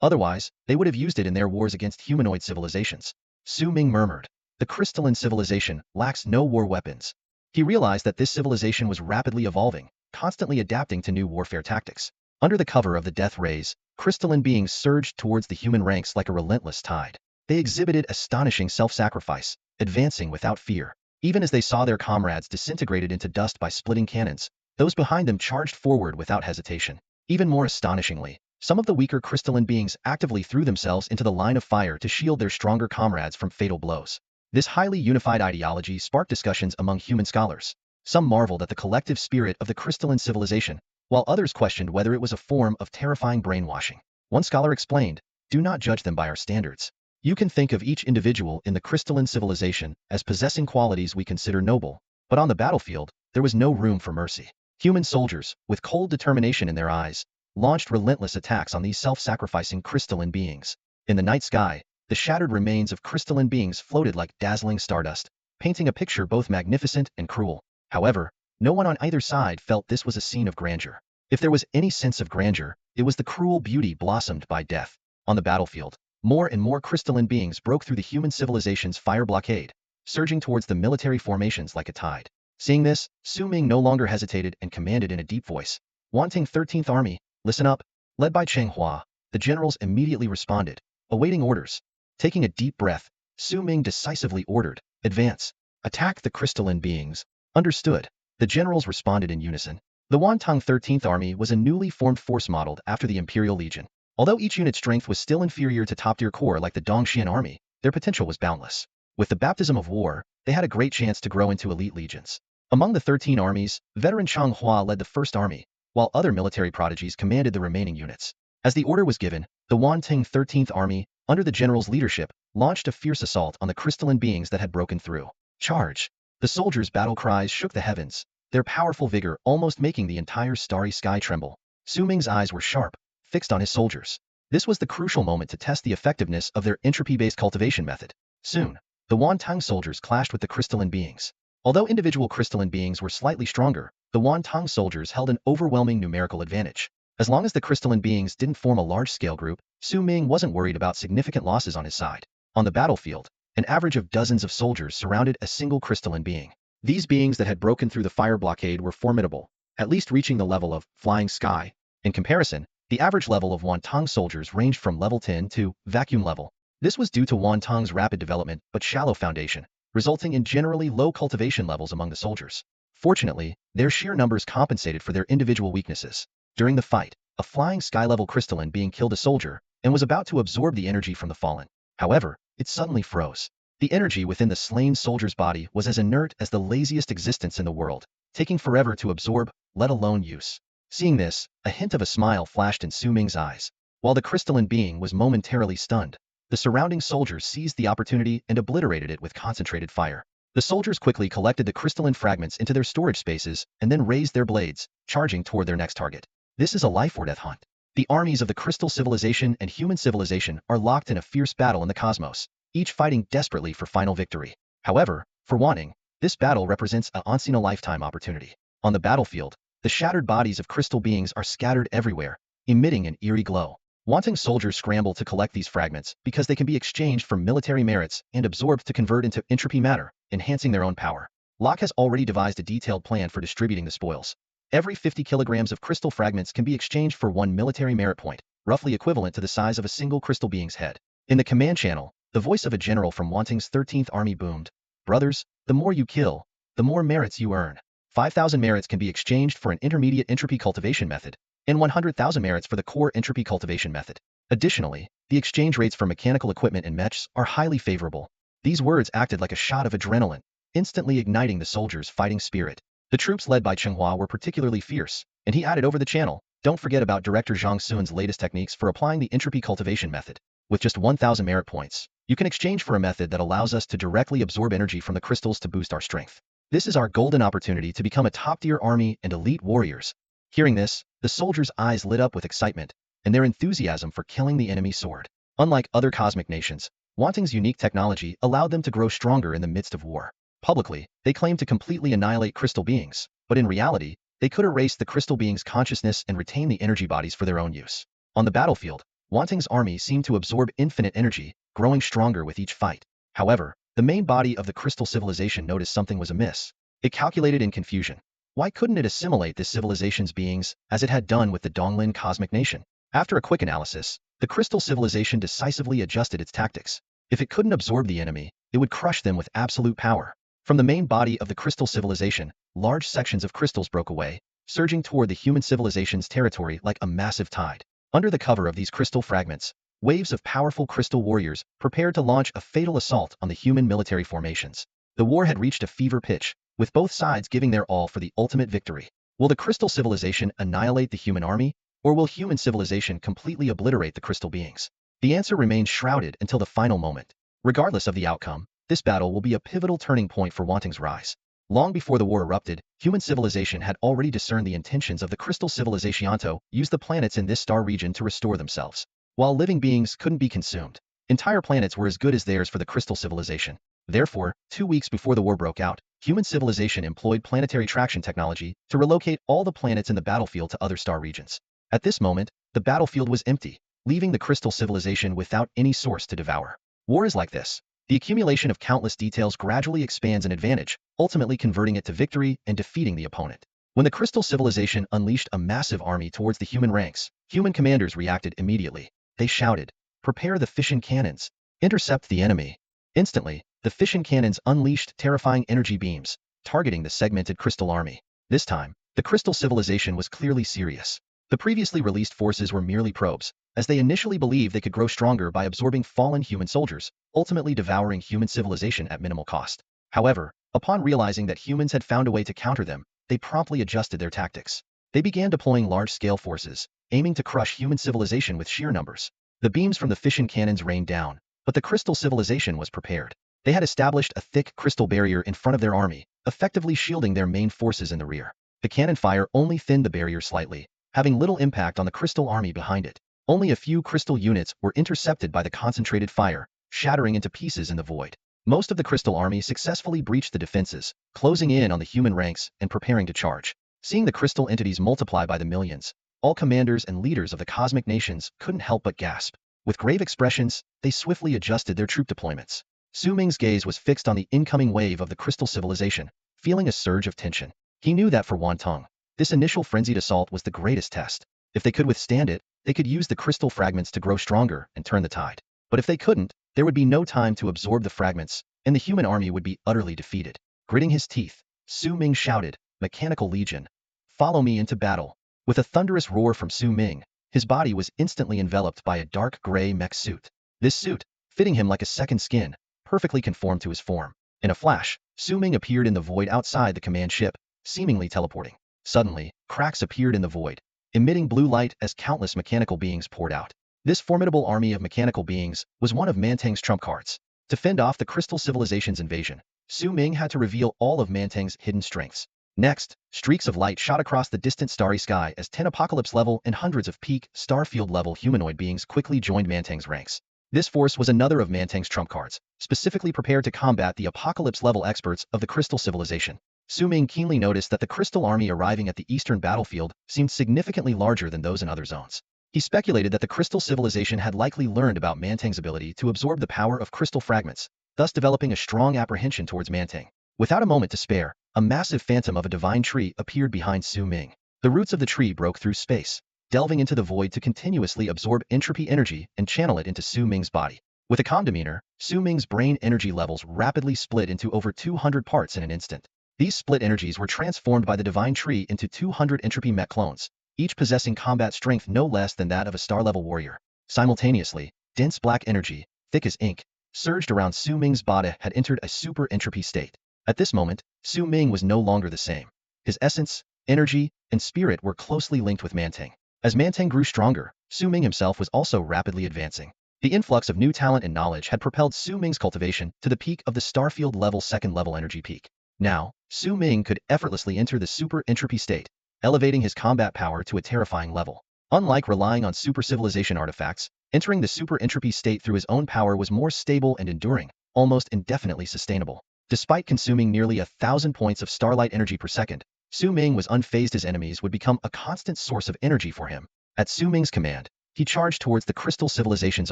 [SPEAKER 1] Otherwise, they would have used it in their wars against humanoid civilizations. Su Ming murmured, the crystalline civilization lacks no war weapons. He realized that this civilization was rapidly evolving, constantly adapting to new warfare tactics. Under the cover of the death rays, crystalline beings surged towards the human ranks like a relentless tide. They exhibited astonishing self-sacrifice, advancing without fear. Even as they saw their comrades disintegrated into dust by splitting cannons, those behind them charged forward without hesitation. Even more astonishingly, some of the weaker crystalline beings actively threw themselves into the line of fire to shield their stronger comrades from fatal blows. This highly unified ideology sparked discussions among human scholars. Some marveled at the collective spirit of the crystalline civilization, while others questioned whether it was a form of terrifying brainwashing. One scholar explained, do not judge them by our standards. You can think of each individual in the crystalline civilization as possessing qualities we consider noble, but on the battlefield, there was no room for mercy. Human soldiers, with cold determination in their eyes, launched relentless attacks on these self-sacrificing crystalline beings. In the night sky, the shattered remains of crystalline beings floated like dazzling stardust, painting a picture both magnificent and cruel. However, no one on either side felt this was a scene of grandeur. If there was any sense of grandeur, it was the cruel beauty blossomed by death. On the battlefield, more and more crystalline beings broke through the human civilization's fire blockade, surging towards the military formations like a tide. Seeing this, Su Ming no longer hesitated and commanded in a deep voice, "Wanting 13th Army, listen up." Led by Cheng Hua, the generals immediately responded, awaiting orders. Taking a deep breath, Su Ming decisively ordered, "Advance. Attack the crystalline beings." Understood. The generals responded in unison. The Wantang 13th Army was a newly formed force modeled after the Imperial Legion. Although each unit's strength was still inferior to top-tier corps like the Dongxian Army, their potential was boundless. With the baptism of war, they had a great chance to grow into elite legions. Among the 13 armies, veteran Cheng Hua led the 1st Army, while other military prodigies commanded the remaining units. As the order was given, the Wanting 13th Army, under the general's leadership, launched a fierce assault on the crystalline beings that had broken through. Charge! The soldiers' battle cries shook the heavens. their powerful vigor almost making the entire starry sky tremble. Su Ming's eyes were sharp, fixed on his soldiers. This was the crucial moment to test the effectiveness of their entropy-based cultivation method. Soon, the Wantang soldiers clashed with the crystalline beings. Although individual crystalline beings were slightly stronger, the Wantang soldiers held an overwhelming numerical advantage. As long as the crystalline beings didn't form a large-scale group, Su Ming wasn't worried about significant losses on his side. On the battlefield, an average of dozens of soldiers surrounded a single crystalline being. These beings that had broken through the fire blockade were formidable, at least reaching the level of flying sky. In comparison, the average level of Wantang soldiers ranged from level 10 to vacuum level. This was due to Wantang's rapid development but shallow foundation, resulting in generally low cultivation levels among the soldiers. Fortunately, their sheer numbers compensated for their individual weaknesses. During the fight, a flying sky-level crystalline being killed a soldier and was about to absorb the energy from the fallen. However, it suddenly froze. The energy within the slain soldier's body was as inert as the laziest existence in the world, taking forever to absorb, let alone use. Seeing this, a hint of a smile flashed in Su Ming's eyes. While the crystalline being was momentarily stunned, the surrounding soldiers seized the opportunity and obliterated it with concentrated fire. The soldiers quickly collected the crystalline fragments into their storage spaces and then raised their blades, charging toward their next target. This is a life-or-death hunt. The armies of the Crystal Civilization and human civilization are locked in a fierce battle in the cosmos, each fighting desperately for final victory. However, for Wanting, this battle represents a once-in-a-lifetime opportunity. On the battlefield, the shattered bodies of crystal beings are scattered everywhere, emitting an eerie glow. Wanting soldiers scramble to collect these fragments because they can be exchanged for military merits and absorbed to convert into entropy matter, enhancing their own power. Locke has already devised a detailed plan for distributing the spoils. Every 50 kilograms of crystal fragments can be exchanged for 1 military merit point, roughly equivalent to the size of a single crystal being's head. In the command channel, the voice of a general from Wanting's 13th Army boomed, "Brothers, the more you kill, the more merits you earn. 5,000 merits can be exchanged for an intermediate entropy cultivation method, and 100,000 merits for the core entropy cultivation method. Additionally, the exchange rates for mechanical equipment and mechs are highly favorable." These words acted like a shot of adrenaline, instantly igniting the soldiers' fighting spirit. The troops led by Chenghua were particularly fierce, and he added over the channel, "Don't forget about Director Zhang Sun's latest techniques for applying the entropy cultivation method. With just 1,000 merit points, you can exchange for a method that allows us to directly absorb energy from the crystals to boost our strength. This is our golden opportunity to become a top-tier army and elite warriors." Hearing this, the soldiers' eyes lit up with excitement, and their enthusiasm for killing the enemy soared. Unlike other cosmic nations, Wanting's unique technology allowed them to grow stronger in the midst of war. Publicly, they claimed to completely annihilate crystal beings, but in reality, they could erase the crystal beings' consciousness and retain the energy bodies for their own use. On the battlefield, Wanting's army seemed to absorb infinite energy, growing stronger with each fight. However, the main body of the Crystal Civilization noticed something was amiss. It calculated in confusion. Why couldn't it assimilate this civilization's beings, as it had done with the Donglin cosmic nation? After a quick analysis, the Crystal Civilization decisively adjusted its tactics. If it couldn't absorb the enemy, it would crush them with absolute power. From the main body of the Crystal Civilization, large sections of crystals broke away, surging toward the human civilization's territory like a massive tide. Under the cover of these crystal fragments, waves of powerful crystal warriors prepared to launch a fatal assault on the human military formations. The war had reached a fever pitch, with both sides giving their all for the ultimate victory. Will the Crystal Civilization annihilate the human army, or will human civilization completely obliterate the crystal beings? The answer remains shrouded until the final moment. Regardless of the outcome, this battle will be a pivotal turning point for Wanting's rise. Long before the war erupted, human civilization had already discerned the intentions of the Crystal Civilization to use the planets in this star region to restore themselves. While living beings couldn't be consumed, entire planets were as good as theirs for the Crystal Civilization. Therefore, 2 weeks before the war broke out, human civilization employed planetary traction technology to relocate all the planets in the battlefield to other star regions. At this moment, the battlefield was empty, leaving the Crystal Civilization without any source to devour. War is like this. The accumulation of countless details gradually expands an advantage, ultimately converting it to victory and defeating the opponent. When the Crystal Civilization unleashed a massive army towards the human ranks, human commanders reacted immediately. They shouted, "Prepare the fission cannons! Intercept the enemy!" Instantly, the fission cannons unleashed terrifying energy beams, targeting the segmented crystal army. This time, the Crystal Civilization was clearly serious. The previously released forces were merely probes, as they initially believed they could grow stronger by absorbing fallen human soldiers, ultimately devouring human civilization at minimal cost. However, upon realizing that humans had found a way to counter them, they promptly adjusted their tactics. They began deploying large-scale forces, aiming to crush human civilization with sheer numbers. The beams from the fission cannons rained down, but the Crystal Civilization was prepared. They had established a thick crystal barrier in front of their army, effectively shielding their main forces in the rear. The cannon fire only thinned the barrier slightly, having little impact on the crystal army behind it. Only a few crystal units were intercepted by the concentrated fire, shattering into pieces in the void. Most of the crystal army successfully breached the defenses, closing in on the human ranks and preparing to charge. Seeing the crystal entities multiply by the millions, all commanders and leaders of the cosmic nations couldn't help but gasp. With grave expressions, they swiftly adjusted their troop deployments. Su Ming's gaze was fixed on the incoming wave of the crystal civilization, feeling a surge of tension. He knew that for Wantong, this initial frenzied assault was the greatest test. If they could withstand it, they could use the crystal fragments to grow stronger and turn the tide. But if they couldn't, there would be no time to absorb the fragments, and the human army would be utterly defeated. Gritting his teeth, Su Ming shouted, "Mechanical Legion, follow me into battle." With a thunderous roar from Su Ming, his body was instantly enveloped by a dark gray mech suit. This suit, fitting him like a second skin, perfectly conformed to his form. In a flash, Su Ming appeared in the void outside the command ship, seemingly teleporting. Suddenly, cracks appeared in the void, emitting blue light as countless mechanical beings poured out. This formidable army of mechanical beings was one of Mantang's trump cards. To fend off the crystal civilization's invasion, Su Ming had to reveal all of Mantang's hidden strengths. Next, streaks of light shot across the distant starry sky as 10 apocalypse level and hundreds of peak, starfield level humanoid beings quickly joined Mantang's ranks. This force was another of Mantang's trump cards, specifically prepared to combat the apocalypse level experts of the crystal civilization. Su Ming keenly noticed that the crystal army arriving at the eastern battlefield seemed significantly larger than those in other zones. He speculated that the crystal civilization had likely learned about Mantang's ability to absorb the power of crystal fragments, thus developing a strong apprehension towards Mantang. Without a moment to spare, a massive phantom of a divine tree appeared behind Su Ming. The roots of the tree broke through space, delving into the void to continuously absorb entropy energy and channel it into Su Ming's body. With a calm demeanor, Su Ming's brain energy levels rapidly split into over 200 parts in an instant. These split energies were transformed by the divine tree into 200 entropy mech clones, each possessing combat strength no less than that of a star-level warrior. Simultaneously, dense black energy, thick as ink, surged around Su Ming's body had entered a super entropy state. At this moment, Su Ming was no longer the same. His essence, energy, and spirit were closely linked with Mantang. As Mantang grew stronger, Su Ming himself was also rapidly advancing. The influx of new talent and knowledge had propelled Su Ming's cultivation to the peak of the starfield level second-level energy peak. Now, Su Ming could effortlessly enter the super entropy state, elevating his combat power to a terrifying level. Unlike relying on super civilization artifacts, entering the super entropy state through his own power was more stable and enduring, almost indefinitely sustainable. Despite consuming nearly 1,000 points of starlight energy per second, Su Ming was unfazed. His enemies would become a constant source of energy for him. At Su Ming's command, he charged towards the crystal civilization's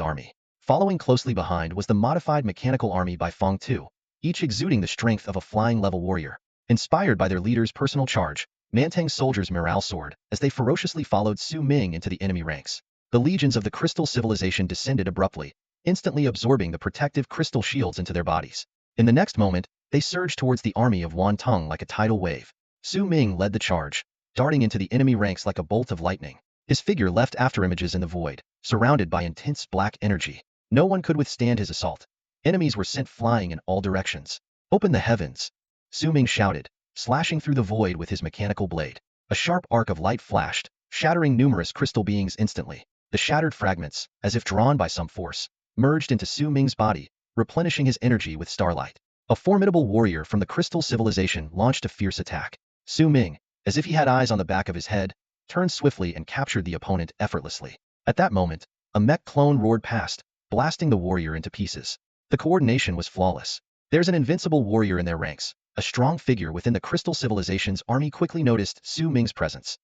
[SPEAKER 1] army. Following closely behind was the modified mechanical army by Feng Tu, each exuding the strength of a flying-level warrior. Inspired by their leader's personal charge, Mantang's soldiers' morale soared as they ferociously followed Su Ming into the enemy ranks. The legions of the crystal civilization descended abruptly, instantly absorbing the protective crystal shields into their bodies. In the next moment, they surged towards the army of Wantong like a tidal wave. Su Ming led the charge, darting into the enemy ranks like a bolt of lightning. His figure left afterimages in the void, surrounded by intense black energy. No one could withstand his assault. Enemies were sent flying in all directions. "Open the heavens!" Su Ming shouted, slashing through the void with his mechanical blade. A sharp arc of light flashed, shattering numerous crystal beings instantly. The shattered fragments, as if drawn by some force, merged into Su Ming's body, replenishing his energy with starlight. A formidable warrior from the crystal civilization launched a fierce attack. Su Ming, as if he had eyes on the back of his head, turned swiftly and captured the opponent effortlessly. At that moment, a mech clone roared past, blasting the warrior into pieces. The coordination was flawless. There's an invincible warrior in their ranks. A strong figure within the crystal civilization's army quickly noticed Su Ming's presence.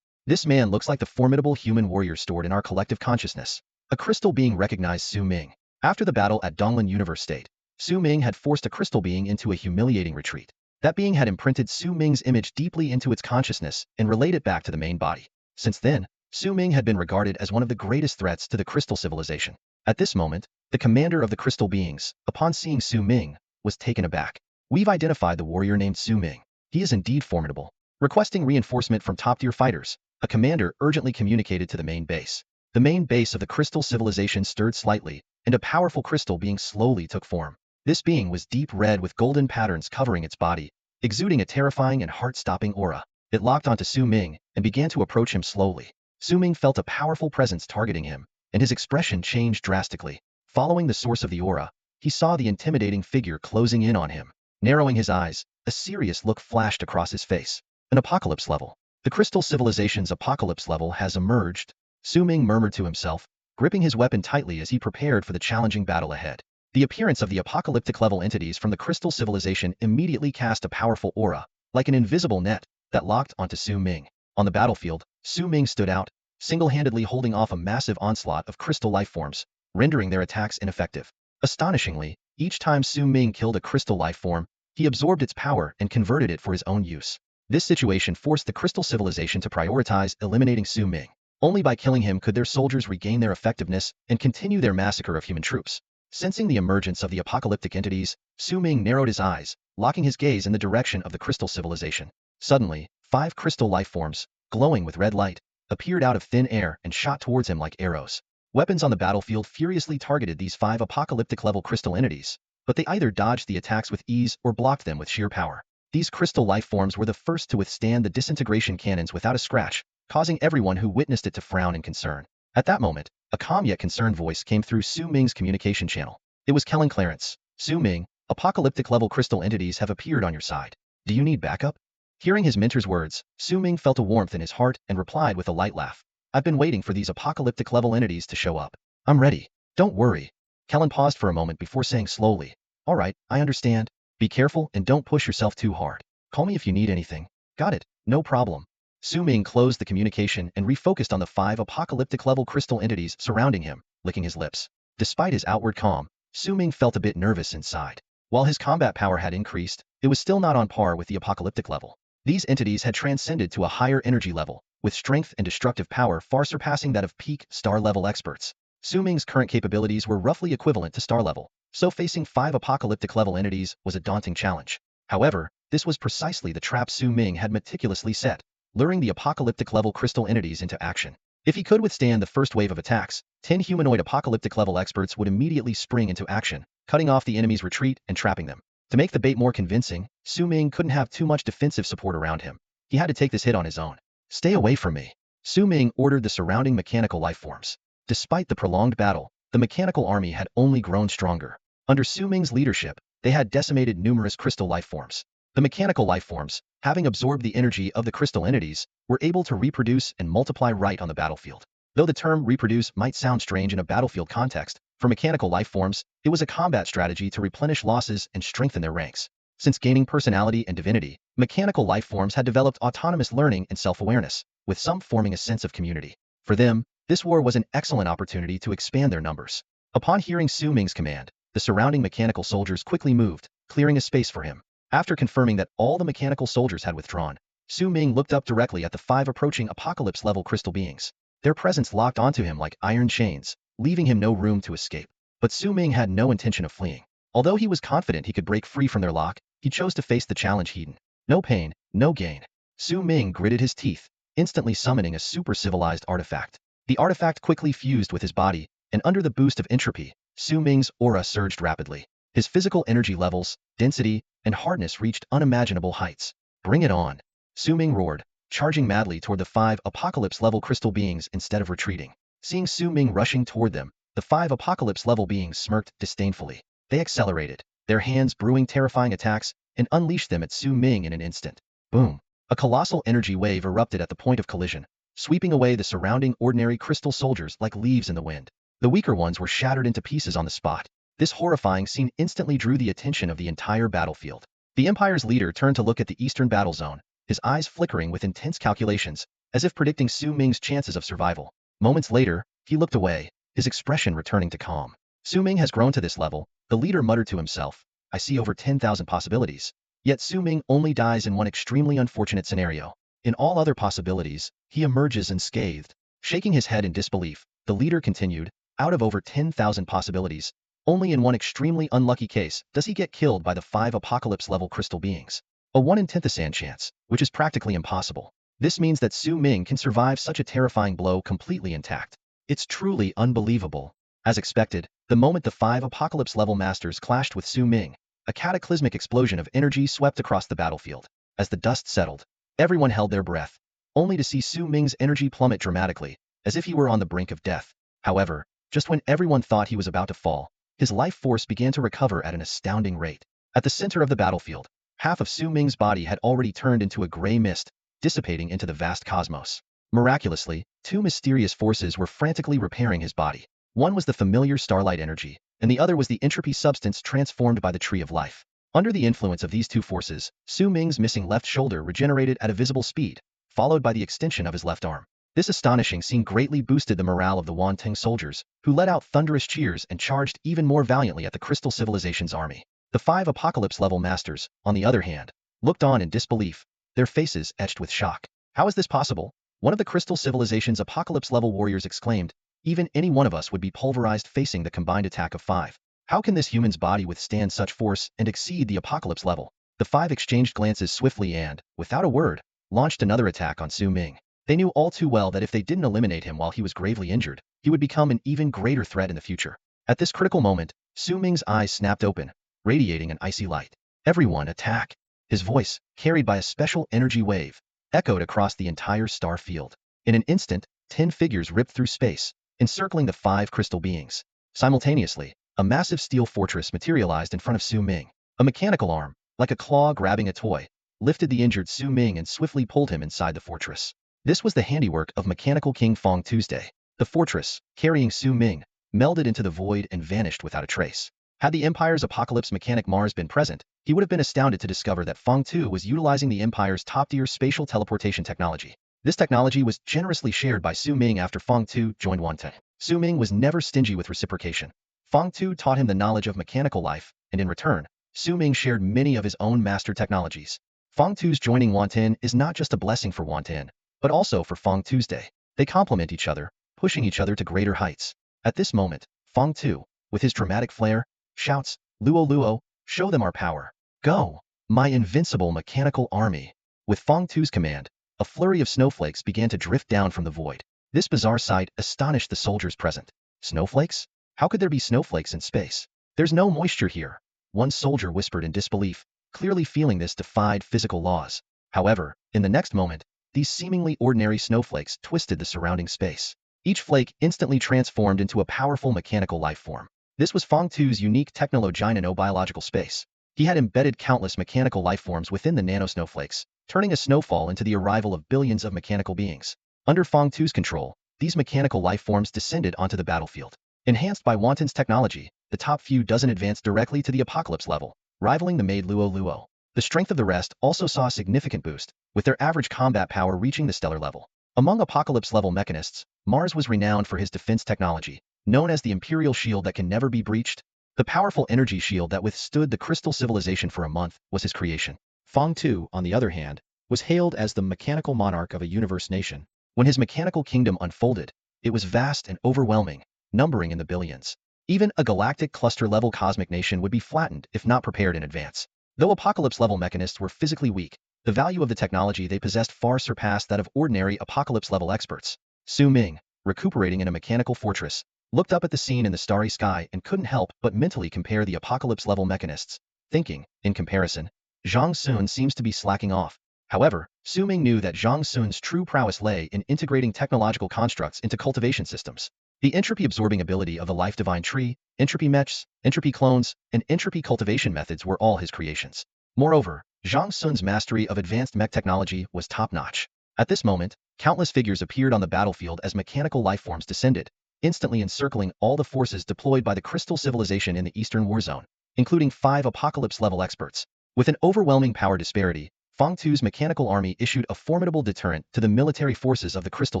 [SPEAKER 1] This man looks like the formidable human warrior stored in our collective consciousness. A crystal being recognized Su Ming. After the battle at Donglin Universe State, Su Ming had forced a crystal being into a humiliating retreat. That being had imprinted Su Ming's image deeply into its consciousness and relayed it back to the main body. Since then, Su Ming had been regarded as one of the greatest threats to the crystal civilization. At this moment, the commander of the crystal beings, upon seeing Su Ming, was taken aback. "We've identified the warrior named Su Ming. He is indeed formidable." Requesting reinforcement from top-tier fighters, a commander urgently communicated to the main base. The main base of the crystal civilization stirred slightly, and a powerful crystal being slowly took form. This being was deep red with golden patterns covering its body, exuding a terrifying and heart-stopping aura. It locked onto Su Ming and began to approach him slowly. Su Ming felt a powerful presence targeting him, and his expression changed drastically. Following the source of the aura, he saw the intimidating figure closing in on him. Narrowing his eyes, a serious look flashed across his face. An apocalypse level. The crystal civilization's apocalypse level has emerged, Su Ming murmured to himself, gripping his weapon tightly as he prepared for the challenging battle ahead. The appearance of the apocalyptic level entities from the crystal civilization immediately cast a powerful aura, like an invisible net, that locked onto Su Ming. On the battlefield, Su Ming stood out, single-handedly holding off a massive onslaught of crystal life forms, rendering their attacks ineffective. Astonishingly, each time Su Ming killed a crystal life form, he absorbed its power and converted it for his own use. This situation forced the crystal civilization to prioritize eliminating Su Ming. Only by killing him could their soldiers regain their effectiveness and continue their massacre of human troops. Sensing the emergence of the apocalyptic entities, Su Ming narrowed his eyes, locking his gaze in the direction of the crystal civilization. Suddenly, 5 crystal life forms, glowing with red light, appeared out of thin air and shot towards him like arrows. Weapons on the battlefield furiously targeted these 5 apocalyptic-level crystal entities, but they either dodged the attacks with ease or blocked them with sheer power. These crystal life forms were the first to withstand the disintegration cannons without a scratch, causing everyone who witnessed it to frown in concern. At that moment, a calm yet concerned voice came through Su Ming's communication channel. It was Kellen Clarence. Su Ming, apocalyptic-level crystal entities have appeared on your side. Do you need backup? Hearing his mentor's words, Su Ming felt a warmth in his heart and replied with a light laugh. I've been waiting for these apocalyptic-level entities to show up. I'm ready. Don't worry. Kellen paused for a moment before saying slowly, all right, I understand. Be careful and don't push yourself too hard. Call me if you need anything. Got it. No problem. Su Ming closed the communication and refocused on the 5 apocalyptic-level crystal entities surrounding him, licking his lips. Despite his outward calm, Su Ming felt a bit nervous inside. While his combat power had increased, it was still not on par with the apocalyptic level. These entities had transcended to a higher energy level, with strength and destructive power far surpassing that of peak star-level experts. Su Ming's current capabilities were roughly equivalent to star level, so facing 5 apocalyptic-level entities was a daunting challenge. However, this was precisely the trap Su Ming had meticulously set, luring the apocalyptic-level crystal entities into action. If he could withstand the first wave of attacks, 10 humanoid apocalyptic-level experts would immediately spring into action, cutting off the enemy's retreat and trapping them. To make the bait more convincing, Su Ming couldn't have too much defensive support around him. He had to take this hit on his own. Stay away from me. Su Ming ordered the surrounding mechanical life forms. Despite the prolonged battle, the mechanical army had only grown stronger. Under Su Ming's leadership, they had decimated numerous crystal life forms. The mechanical life forms, having absorbed the energy of the crystal entities, were able to reproduce and multiply right on the battlefield. Though the term reproduce might sound strange in a battlefield context, for mechanical life forms, it was a combat strategy to replenish losses and strengthen their ranks. Since gaining personality and divinity, mechanical life forms had developed autonomous learning and self-awareness, with some forming a sense of community. For them, this war was an excellent opportunity to expand their numbers. Upon hearing Su Ming's command, the surrounding mechanical soldiers quickly moved, clearing a space for him. After confirming that all the mechanical soldiers had withdrawn, Su Ming looked up directly at the 5 approaching apocalypse-level crystal beings. Their presence locked onto him like iron chains, leaving him no room to escape. But Su Ming had no intention of fleeing. Although he was confident he could break free from their lock, he chose to face the challenge head-on. No pain, no gain. Su Ming gritted his teeth, instantly summoning a super-civilized artifact. The artifact quickly fused with his body, and under the boost of entropy, Su Ming's aura surged rapidly. His physical energy levels, density, and hardness reached unimaginable heights. Bring it on. Su Ming roared, charging madly toward the 5 apocalypse-level crystal beings instead of retreating. Seeing Su Ming rushing toward them, the 5 apocalypse-level beings smirked disdainfully. They accelerated, their hands brewing terrifying attacks, and unleashed them at Su Ming in an instant. Boom! A colossal energy wave erupted at the point of collision, sweeping away the surrounding ordinary crystal soldiers like leaves in the wind. The weaker ones were shattered into pieces on the spot. This horrifying scene instantly drew the attention of the entire battlefield. The Empire's leader turned to look at the eastern battle zone, his eyes flickering with intense calculations, as if predicting Su Ming's chances of survival. Moments later, he looked away, his expression returning to calm. Su Ming has grown to this level, the leader muttered to himself. I see over 10,000 possibilities. Yet Su Ming only dies in one extremely unfortunate scenario. In all other possibilities, he emerges unscathed. Shaking his head in disbelief, the leader continued, out of over 10,000 possibilities, only in one extremely unlucky case does he get killed by the 5 apocalypse-level crystal beings. A 1 in 10,000 chance, which is practically impossible. This means that Su Ming can survive such a terrifying blow completely intact. It's truly unbelievable. As expected, the moment the 5 apocalypse-level masters clashed with Su Ming, a cataclysmic explosion of energy swept across the battlefield. As the dust settled, everyone held their breath, only to see Su Ming's energy plummet dramatically, as if he were on the brink of death. However, just when everyone thought he was about to fall, his life force began to recover at an astounding rate. At the center of the battlefield, Half of Su Ming's body had already turned into a gray mist, dissipating into the vast cosmos. Miraculously, two mysterious forces were frantically repairing his body. One was the familiar starlight energy, and the other was the entropy substance transformed by the tree of life. Under the influence of these two forces, Su Ming's missing left shoulder regenerated at a visible speed, followed by the extension of his left arm. This astonishing scene greatly boosted the morale of the Wanting soldiers, who let out thunderous cheers and charged even more valiantly at the Crystal Civilization's army. The 5 Apocalypse-level masters, on the other hand, looked on in disbelief, their faces etched with shock. How is this possible? One of the Crystal Civilization's Apocalypse-level warriors exclaimed. Even any one of us would be pulverized facing the combined attack of 5. How can this human's body withstand such force and exceed the Apocalypse level? The 5 exchanged glances swiftly and, without a word, launched another attack on Su Ming. They knew all too well that if they didn't eliminate him while he was gravely injured, he would become an even greater threat in the future. At this critical moment, Su Ming's eyes snapped open, radiating an icy light. Everyone attack! His voice, carried by a special energy wave, echoed across the entire star field. In an instant, 10 figures ripped through space, encircling the 5 crystal beings. Simultaneously, a massive steel fortress materialized in front of Su Ming. A mechanical arm, like a claw grabbing a toy, lifted the injured Su Ming and swiftly pulled him inside the fortress. This was the handiwork of Mechanical King Fong Tuesday. The fortress, carrying Su Ming, melded into the void and vanished without a trace. Had the Empire's Apocalypse mechanic Mars been present, he would have been astounded to discover that Fong Tu was utilizing the Empire's top-tier spatial teleportation technology. This technology was generously shared by Su Ming after Fong Tu joined Wanting. Su Ming was never stingy with reciprocation. Fong Tu taught him the knowledge of mechanical life, and in return, Su Ming shared many of his own master technologies. Fong Tu's joining Wanting is not just a blessing for Wanting, but also for Fong Tuesday. They complement each other, pushing each other to greater heights. At this moment, Fong Tu, with his dramatic flair, shouts, "Luo Luo, show them our power. Go, my invincible mechanical army." With Fong Tu's command, a flurry of snowflakes began to drift down from the void. This bizarre sight astonished the soldiers present. Snowflakes? How could there be snowflakes in space? There's no moisture here. One soldier whispered in disbelief, clearly feeling this defied physical laws. However, in the next moment, these seemingly ordinary snowflakes twisted the surrounding space. Each flake instantly transformed into a powerful mechanical life form. This was Fong Tu's unique technologino-biological space. He had embedded countless mechanical life forms within the nanosnowflakes, turning a snowfall into the arrival of billions of mechanical beings. Under Fong Tu's control, these mechanical life forms descended onto the battlefield. Enhanced by Wanton's technology, the top few dozen advanced directly to the Apocalypse level, rivaling the maid Luo Luo. The strength of the rest also saw a significant boost, with their average combat power reaching the stellar level. Among Apocalypse-level mechanists, Mars was renowned for his defense technology, known as the Imperial Shield that can never be breached. The powerful energy shield that withstood the Crystal Civilization for a month was his creation. Fong Tu, on the other hand, was hailed as the mechanical monarch of a universe nation. When his mechanical kingdom unfolded, it was vast and overwhelming, numbering in the billions. Even a galactic cluster-level cosmic nation would be flattened if not prepared in advance. Though Apocalypse-level mechanists were physically weak, the value of the technology they possessed far surpassed that of ordinary Apocalypse-level experts. Su Ming, recuperating in a mechanical fortress, looked up at the scene in the starry sky and couldn't help but mentally compare the Apocalypse-level mechanists, thinking, in comparison, Zhang Sun seems to be slacking off. However, Su Ming knew that Zhang Sun's true prowess lay in integrating technological constructs into cultivation systems. The entropy-absorbing ability of the Life Divine Tree, entropy mechs, entropy clones, and entropy cultivation methods were all his creations. Moreover, Zhang Sun's mastery of advanced mech technology was top-notch. At this moment, countless figures appeared on the battlefield as mechanical lifeforms descended, instantly encircling all the forces deployed by the Crystal Civilization in the Eastern War Zone, including 5 Apocalypse-level experts. With an overwhelming power disparity, Fong Tu's mechanical army issued a formidable deterrent to the military forces of the Crystal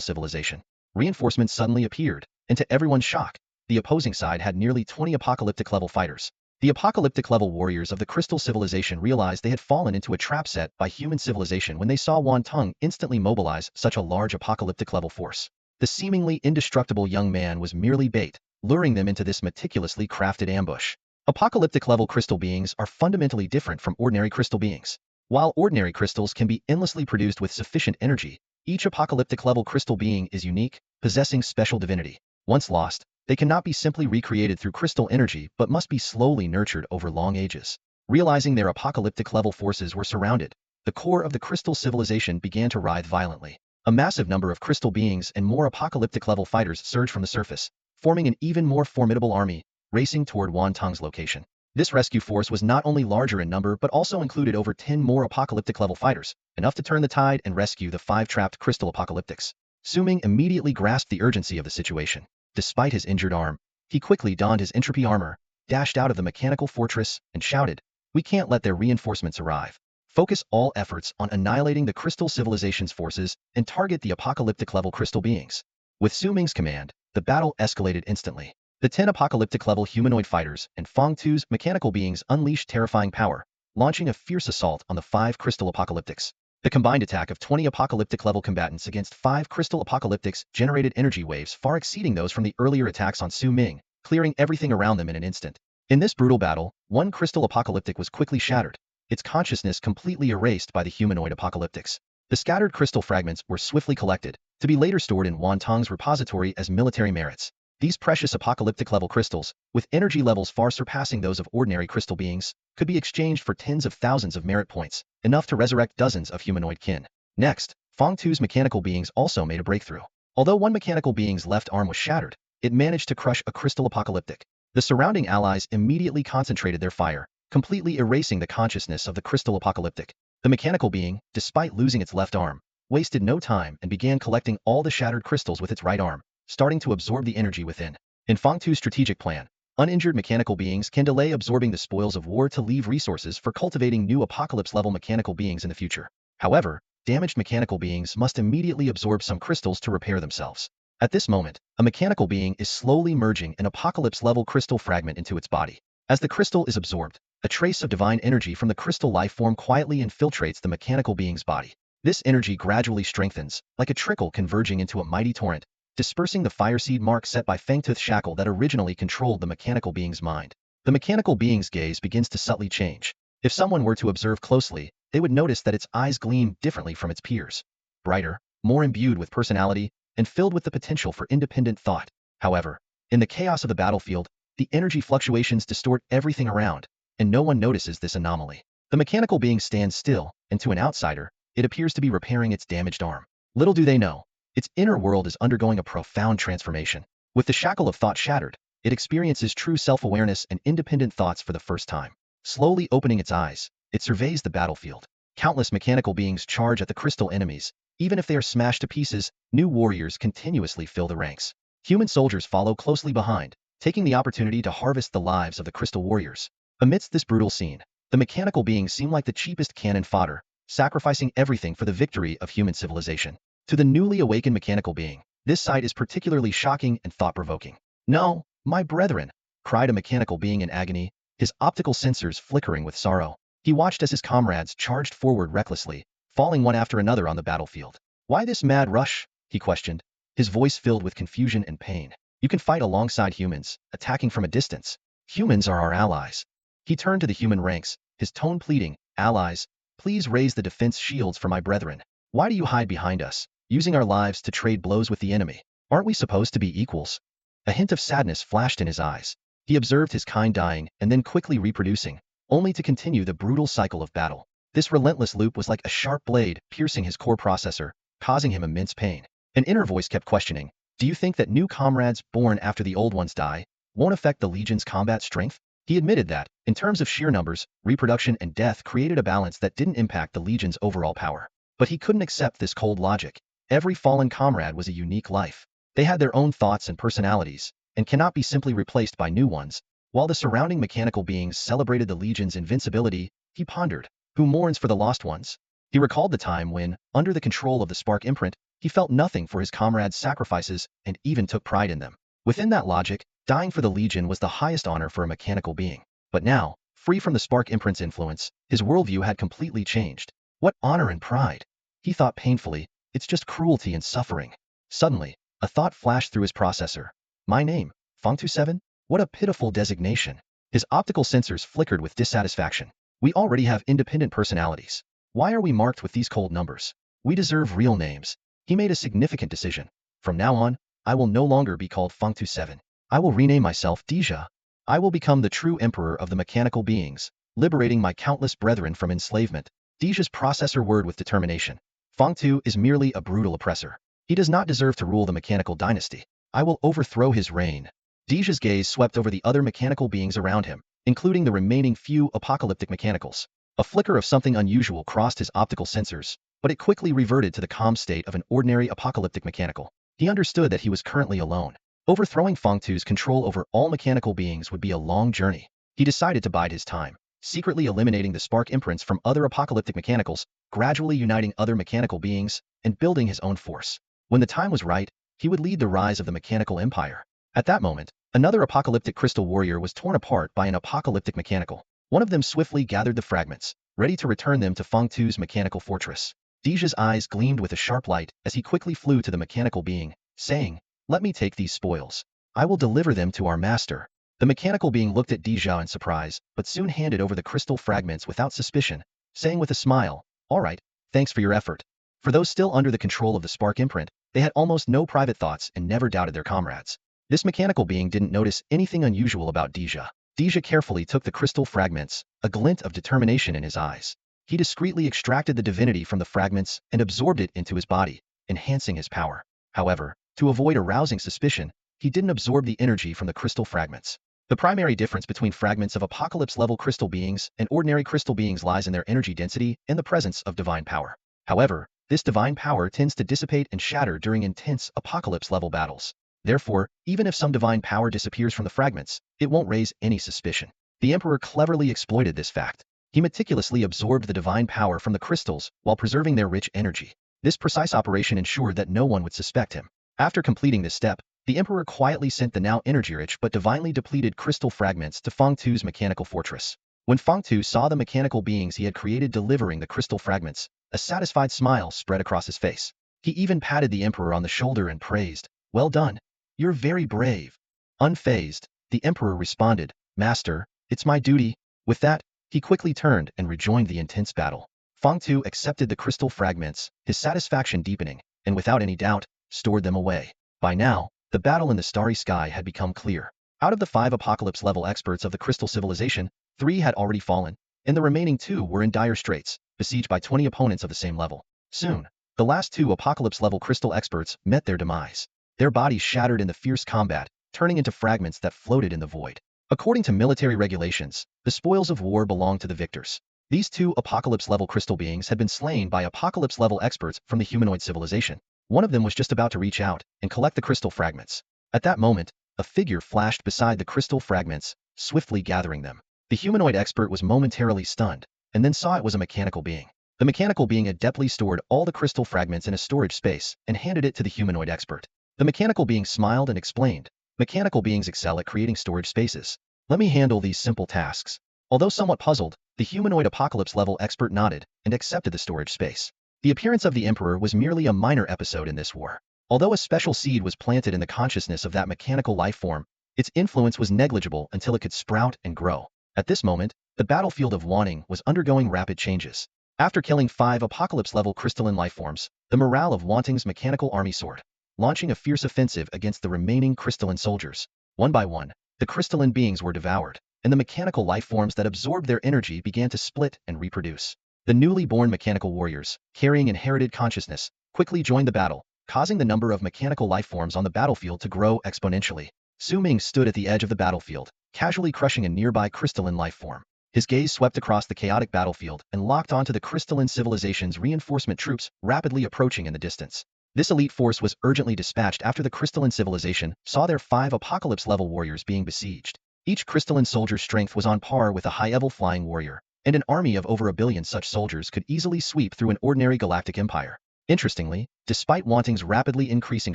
[SPEAKER 1] Civilization. Reinforcements suddenly appeared, and to everyone's shock, the opposing side had nearly 20 apocalyptic-level fighters. The apocalyptic-level warriors of the Crystal Civilization realized they had fallen into a trap set by human civilization when they saw Wan Tung instantly mobilize such a large apocalyptic-level force. The seemingly indestructible young man was merely bait, luring them into this meticulously crafted ambush. Apocalyptic-level crystal beings are fundamentally different from ordinary crystal beings. While ordinary crystals can be endlessly produced with sufficient energy, each apocalyptic-level crystal being is unique, possessing special divinity. Once lost, they cannot be simply recreated through crystal energy but must be slowly nurtured over long ages. Realizing their apocalyptic-level forces were surrounded, the core of the Crystal Civilization began to writhe violently. A massive number of crystal beings and more apocalyptic-level fighters surged from the surface, forming an even more formidable army, racing toward Wan Tung's location. This rescue force was not only larger in number but also included over 10 more apocalyptic-level fighters, enough to turn the tide and rescue the 5 trapped crystal apocalyptics. Su Ming immediately grasped the urgency of the situation. Despite his injured arm, he quickly donned his entropy armor, dashed out of the mechanical fortress, and shouted, "We can't let their reinforcements arrive. Focus all efforts on annihilating the Crystal Civilization's forces and target the apocalyptic-level crystal beings." With Su Ming's command, the battle escalated instantly. The 10 apocalyptic-level humanoid fighters and Feng Tu's mechanical beings unleashed terrifying power, launching a fierce assault on the 5 crystal apocalyptics. The combined attack of 20 apocalyptic-level combatants against 5 crystal apocalyptics generated energy waves far exceeding those from the earlier attacks on Su Ming, clearing everything around them in an instant. In this brutal battle, one crystal apocalyptic was quickly shattered, its consciousness completely erased by the humanoid apocalyptics. The scattered crystal fragments were swiftly collected, to be later stored in Wantong's repository as military merits. These precious apocalyptic-level crystals, with energy levels far surpassing those of ordinary crystal beings, could be exchanged for tens of thousands of merit points, enough to resurrect dozens of humanoid kin. Next, Feng Tu's mechanical beings also made a breakthrough. Although one mechanical being's left arm was shattered, it managed to crush a crystal apocalyptic. The surrounding allies immediately concentrated their fire, completely erasing the consciousness of the crystal apocalyptic. The mechanical being, despite losing its left arm, wasted no time and began collecting all the shattered crystals with its right arm, starting to absorb the energy within. In Feng Tu's strategic plan, uninjured mechanical beings can delay absorbing the spoils of war to leave resources for cultivating new apocalypse-level mechanical beings in the future. However, damaged mechanical beings must immediately absorb some crystals to repair themselves. At this moment, a mechanical being is slowly merging an apocalypse-level crystal fragment into its body. As the crystal is absorbed, a trace of divine energy from the crystal life form quietly infiltrates the mechanical being's body. This energy gradually strengthens, like a trickle converging into a mighty torrent, dispersing the fireseed mark set by Fengtooth's shackle that originally controlled the mechanical being's mind. The mechanical being's gaze begins to subtly change. If someone were to observe closely, they would notice that its eyes gleam differently from its peers. Brighter, more imbued with personality, and filled with the potential for independent thought. However, in the chaos of the battlefield, the energy fluctuations distort everything around, and no one notices this anomaly. The mechanical being stands still, and to an outsider, it appears to be repairing its damaged arm. Little do they know, its inner world is undergoing a profound transformation. With the shackle of thought shattered, it experiences true self-awareness and independent thoughts for the first time. Slowly opening its eyes, it surveys the battlefield. Countless mechanical beings charge at the crystal enemies. Even if they are smashed to pieces, new warriors continuously fill the ranks. Human soldiers follow closely behind, taking the opportunity to harvest the lives of the crystal warriors. Amidst this brutal scene, the mechanical beings seem like the cheapest cannon fodder, sacrificing everything for the victory of human civilization. To the newly awakened mechanical being, this sight is particularly shocking and thought-provoking. "No, my brethren!" cried a mechanical being in agony, his optical sensors flickering with sorrow. He watched as his comrades charged forward recklessly, falling one after another on the battlefield. "Why this mad rush?" he questioned, his voice filled with confusion and pain. "You can fight alongside humans, attacking from a distance. Humans are our allies." He turned to the human ranks, his tone pleading, "Allies, please raise the defense shields for my brethren. Why do you hide behind us, using our lives to trade blows with the enemy? Aren't we supposed to be equals?" A hint of sadness flashed in his eyes. He observed his kind dying and then quickly reproducing, only to continue the brutal cycle of battle. This relentless loop was like a sharp blade piercing his core processor, causing him immense pain. An inner voice kept questioning, "Do you think that new comrades born after the old ones die won't affect the Legion's combat strength?" He admitted that, in terms of sheer numbers, reproduction and death created a balance that didn't impact the Legion's overall power. But he couldn't accept this cold logic. Every fallen comrade was a unique life. They had their own thoughts and personalities, and cannot be simply replaced by new ones. While the surrounding mechanical beings celebrated the Legion's invincibility, he pondered, who mourns for the lost ones? He recalled the time when, under the control of the Spark imprint, he felt nothing for his comrades' sacrifices and even took pride in them. Within that logic, dying for the Legion was the highest honor for a mechanical being. But now, free from the Spark imprint's influence, his worldview had completely changed. What honor and pride? He thought painfully, it's just cruelty and suffering. Suddenly, a thought flashed through his processor. My name, Feng27? What a pitiful designation. His optical sensors flickered with dissatisfaction. We already have independent personalities. Why are we marked with these cold numbers? We deserve real names. He made a significant decision. From now on, I will no longer be called Feng27. I will rename myself Deja. I will become the true emperor of the mechanical beings, liberating my countless brethren from enslavement. Deja's processor whirred with determination. Feng2 is merely a brutal oppressor. He does not deserve to rule the mechanical dynasty. I will overthrow his reign. Deja's gaze swept over the other mechanical beings around him, including the remaining few apocalyptic mechanicals. A flicker of something unusual crossed his optical sensors, but it quickly reverted to the calm state of an ordinary apocalyptic mechanical. He understood that he was currently alone. Overthrowing Fangtu's control over all mechanical beings would be a long journey. He decided to bide his time, secretly eliminating the spark imprints from other apocalyptic mechanicals, gradually uniting other mechanical beings, and building his own force. When the time was right, he would lead the rise of the mechanical empire. At that moment, another apocalyptic crystal warrior was torn apart by an apocalyptic mechanical. One of them swiftly gathered the fragments, ready to return them to Fangtu's mechanical fortress. Deja's eyes gleamed with a sharp light as he quickly flew to the mechanical being, saying, "Let me take these spoils. I will deliver them to our master." The mechanical being looked at Deja in surprise, but soon handed over the crystal fragments without suspicion, saying with a smile, "All right, thanks for your effort." For those still under the control of the spark imprint, they had almost no private thoughts and never doubted their comrades. This mechanical being didn't notice anything unusual about Deja. Deja carefully took the crystal fragments, a glint of determination in his eyes. He discreetly extracted the divinity from the fragments and absorbed it into his body, enhancing his power. However, to avoid arousing suspicion, he didn't absorb the energy from the crystal fragments. The primary difference between fragments of apocalypse-level crystal beings and ordinary crystal beings lies in their energy density and the presence of divine power. However, this divine power tends to dissipate and shatter during intense apocalypse-level battles. Therefore, even if some divine power disappears from the fragments, it won't raise any suspicion. The Emperor cleverly exploited this fact. He meticulously absorbed the divine power from the crystals while preserving their rich energy. This precise operation ensured that no one would suspect him. After completing this step, the Emperor quietly sent the now energy-rich but divinely depleted crystal fragments to Fangtu's mechanical fortress. When Fangtu saw the mechanical beings he had created delivering the crystal fragments, a satisfied smile spread across his face. He even patted the Emperor on the shoulder and praised, "Well done. You're very brave." Unfazed, the Emperor responded, "Master, it's my duty." With that, he quickly turned and rejoined the intense battle. Fangtu accepted the crystal fragments, his satisfaction deepening, and without any doubt, stored them away. By now, the battle in the starry sky had become clear. Out of the 5 apocalypse-level experts of the crystal civilization, 3 had already fallen, and the remaining 2 were in dire straits, besieged by 20 opponents of the same level. Soon, the last 2 apocalypse-level crystal experts met their demise. Their bodies shattered in the fierce combat, turning into fragments that floated in the void. According to military regulations, the spoils of war belonged to the victors. These 2 apocalypse-level crystal beings had been slain by apocalypse-level experts from the humanoid civilization. One of them was just about to reach out and collect the crystal fragments. At that moment, a figure flashed beside the crystal fragments, swiftly gathering them. The humanoid expert was momentarily stunned, and then saw it was a mechanical being. The mechanical being adeptly stored all the crystal fragments in a storage space and handed it to the humanoid expert. The mechanical being smiled and explained, "Mechanical beings excel at creating storage spaces. Let me handle these simple tasks." Although somewhat puzzled, the humanoid apocalypse-level expert nodded and accepted the storage space. The appearance of the Emperor was merely a minor episode in this war. Although a special seed was planted in the consciousness of that mechanical life form, its influence was negligible until it could sprout and grow. At this moment, the battlefield of Wanting was undergoing rapid changes. After killing 5 apocalypse-level crystalline lifeforms, the morale of Wanting's mechanical army soared, launching a fierce offensive against the remaining crystalline soldiers. One by one, the crystalline beings were devoured, and the mechanical lifeforms that absorbed their energy began to split and reproduce. The newly born mechanical warriors, carrying inherited consciousness, quickly joined the battle, causing the number of mechanical lifeforms on the battlefield to grow exponentially. Su Ming stood at the edge of the battlefield, casually crushing a nearby crystalline lifeform. His gaze swept across the chaotic battlefield and locked onto the crystalline civilization's reinforcement troops rapidly approaching in the distance. This elite force was urgently dispatched after the crystalline civilization saw their 5 apocalypse-level warriors being besieged. Each crystalline soldier's strength was on par with a high-level flying warrior, and an army of over 1 billion such soldiers could easily sweep through an ordinary galactic empire. Interestingly, despite Wanting's rapidly increasing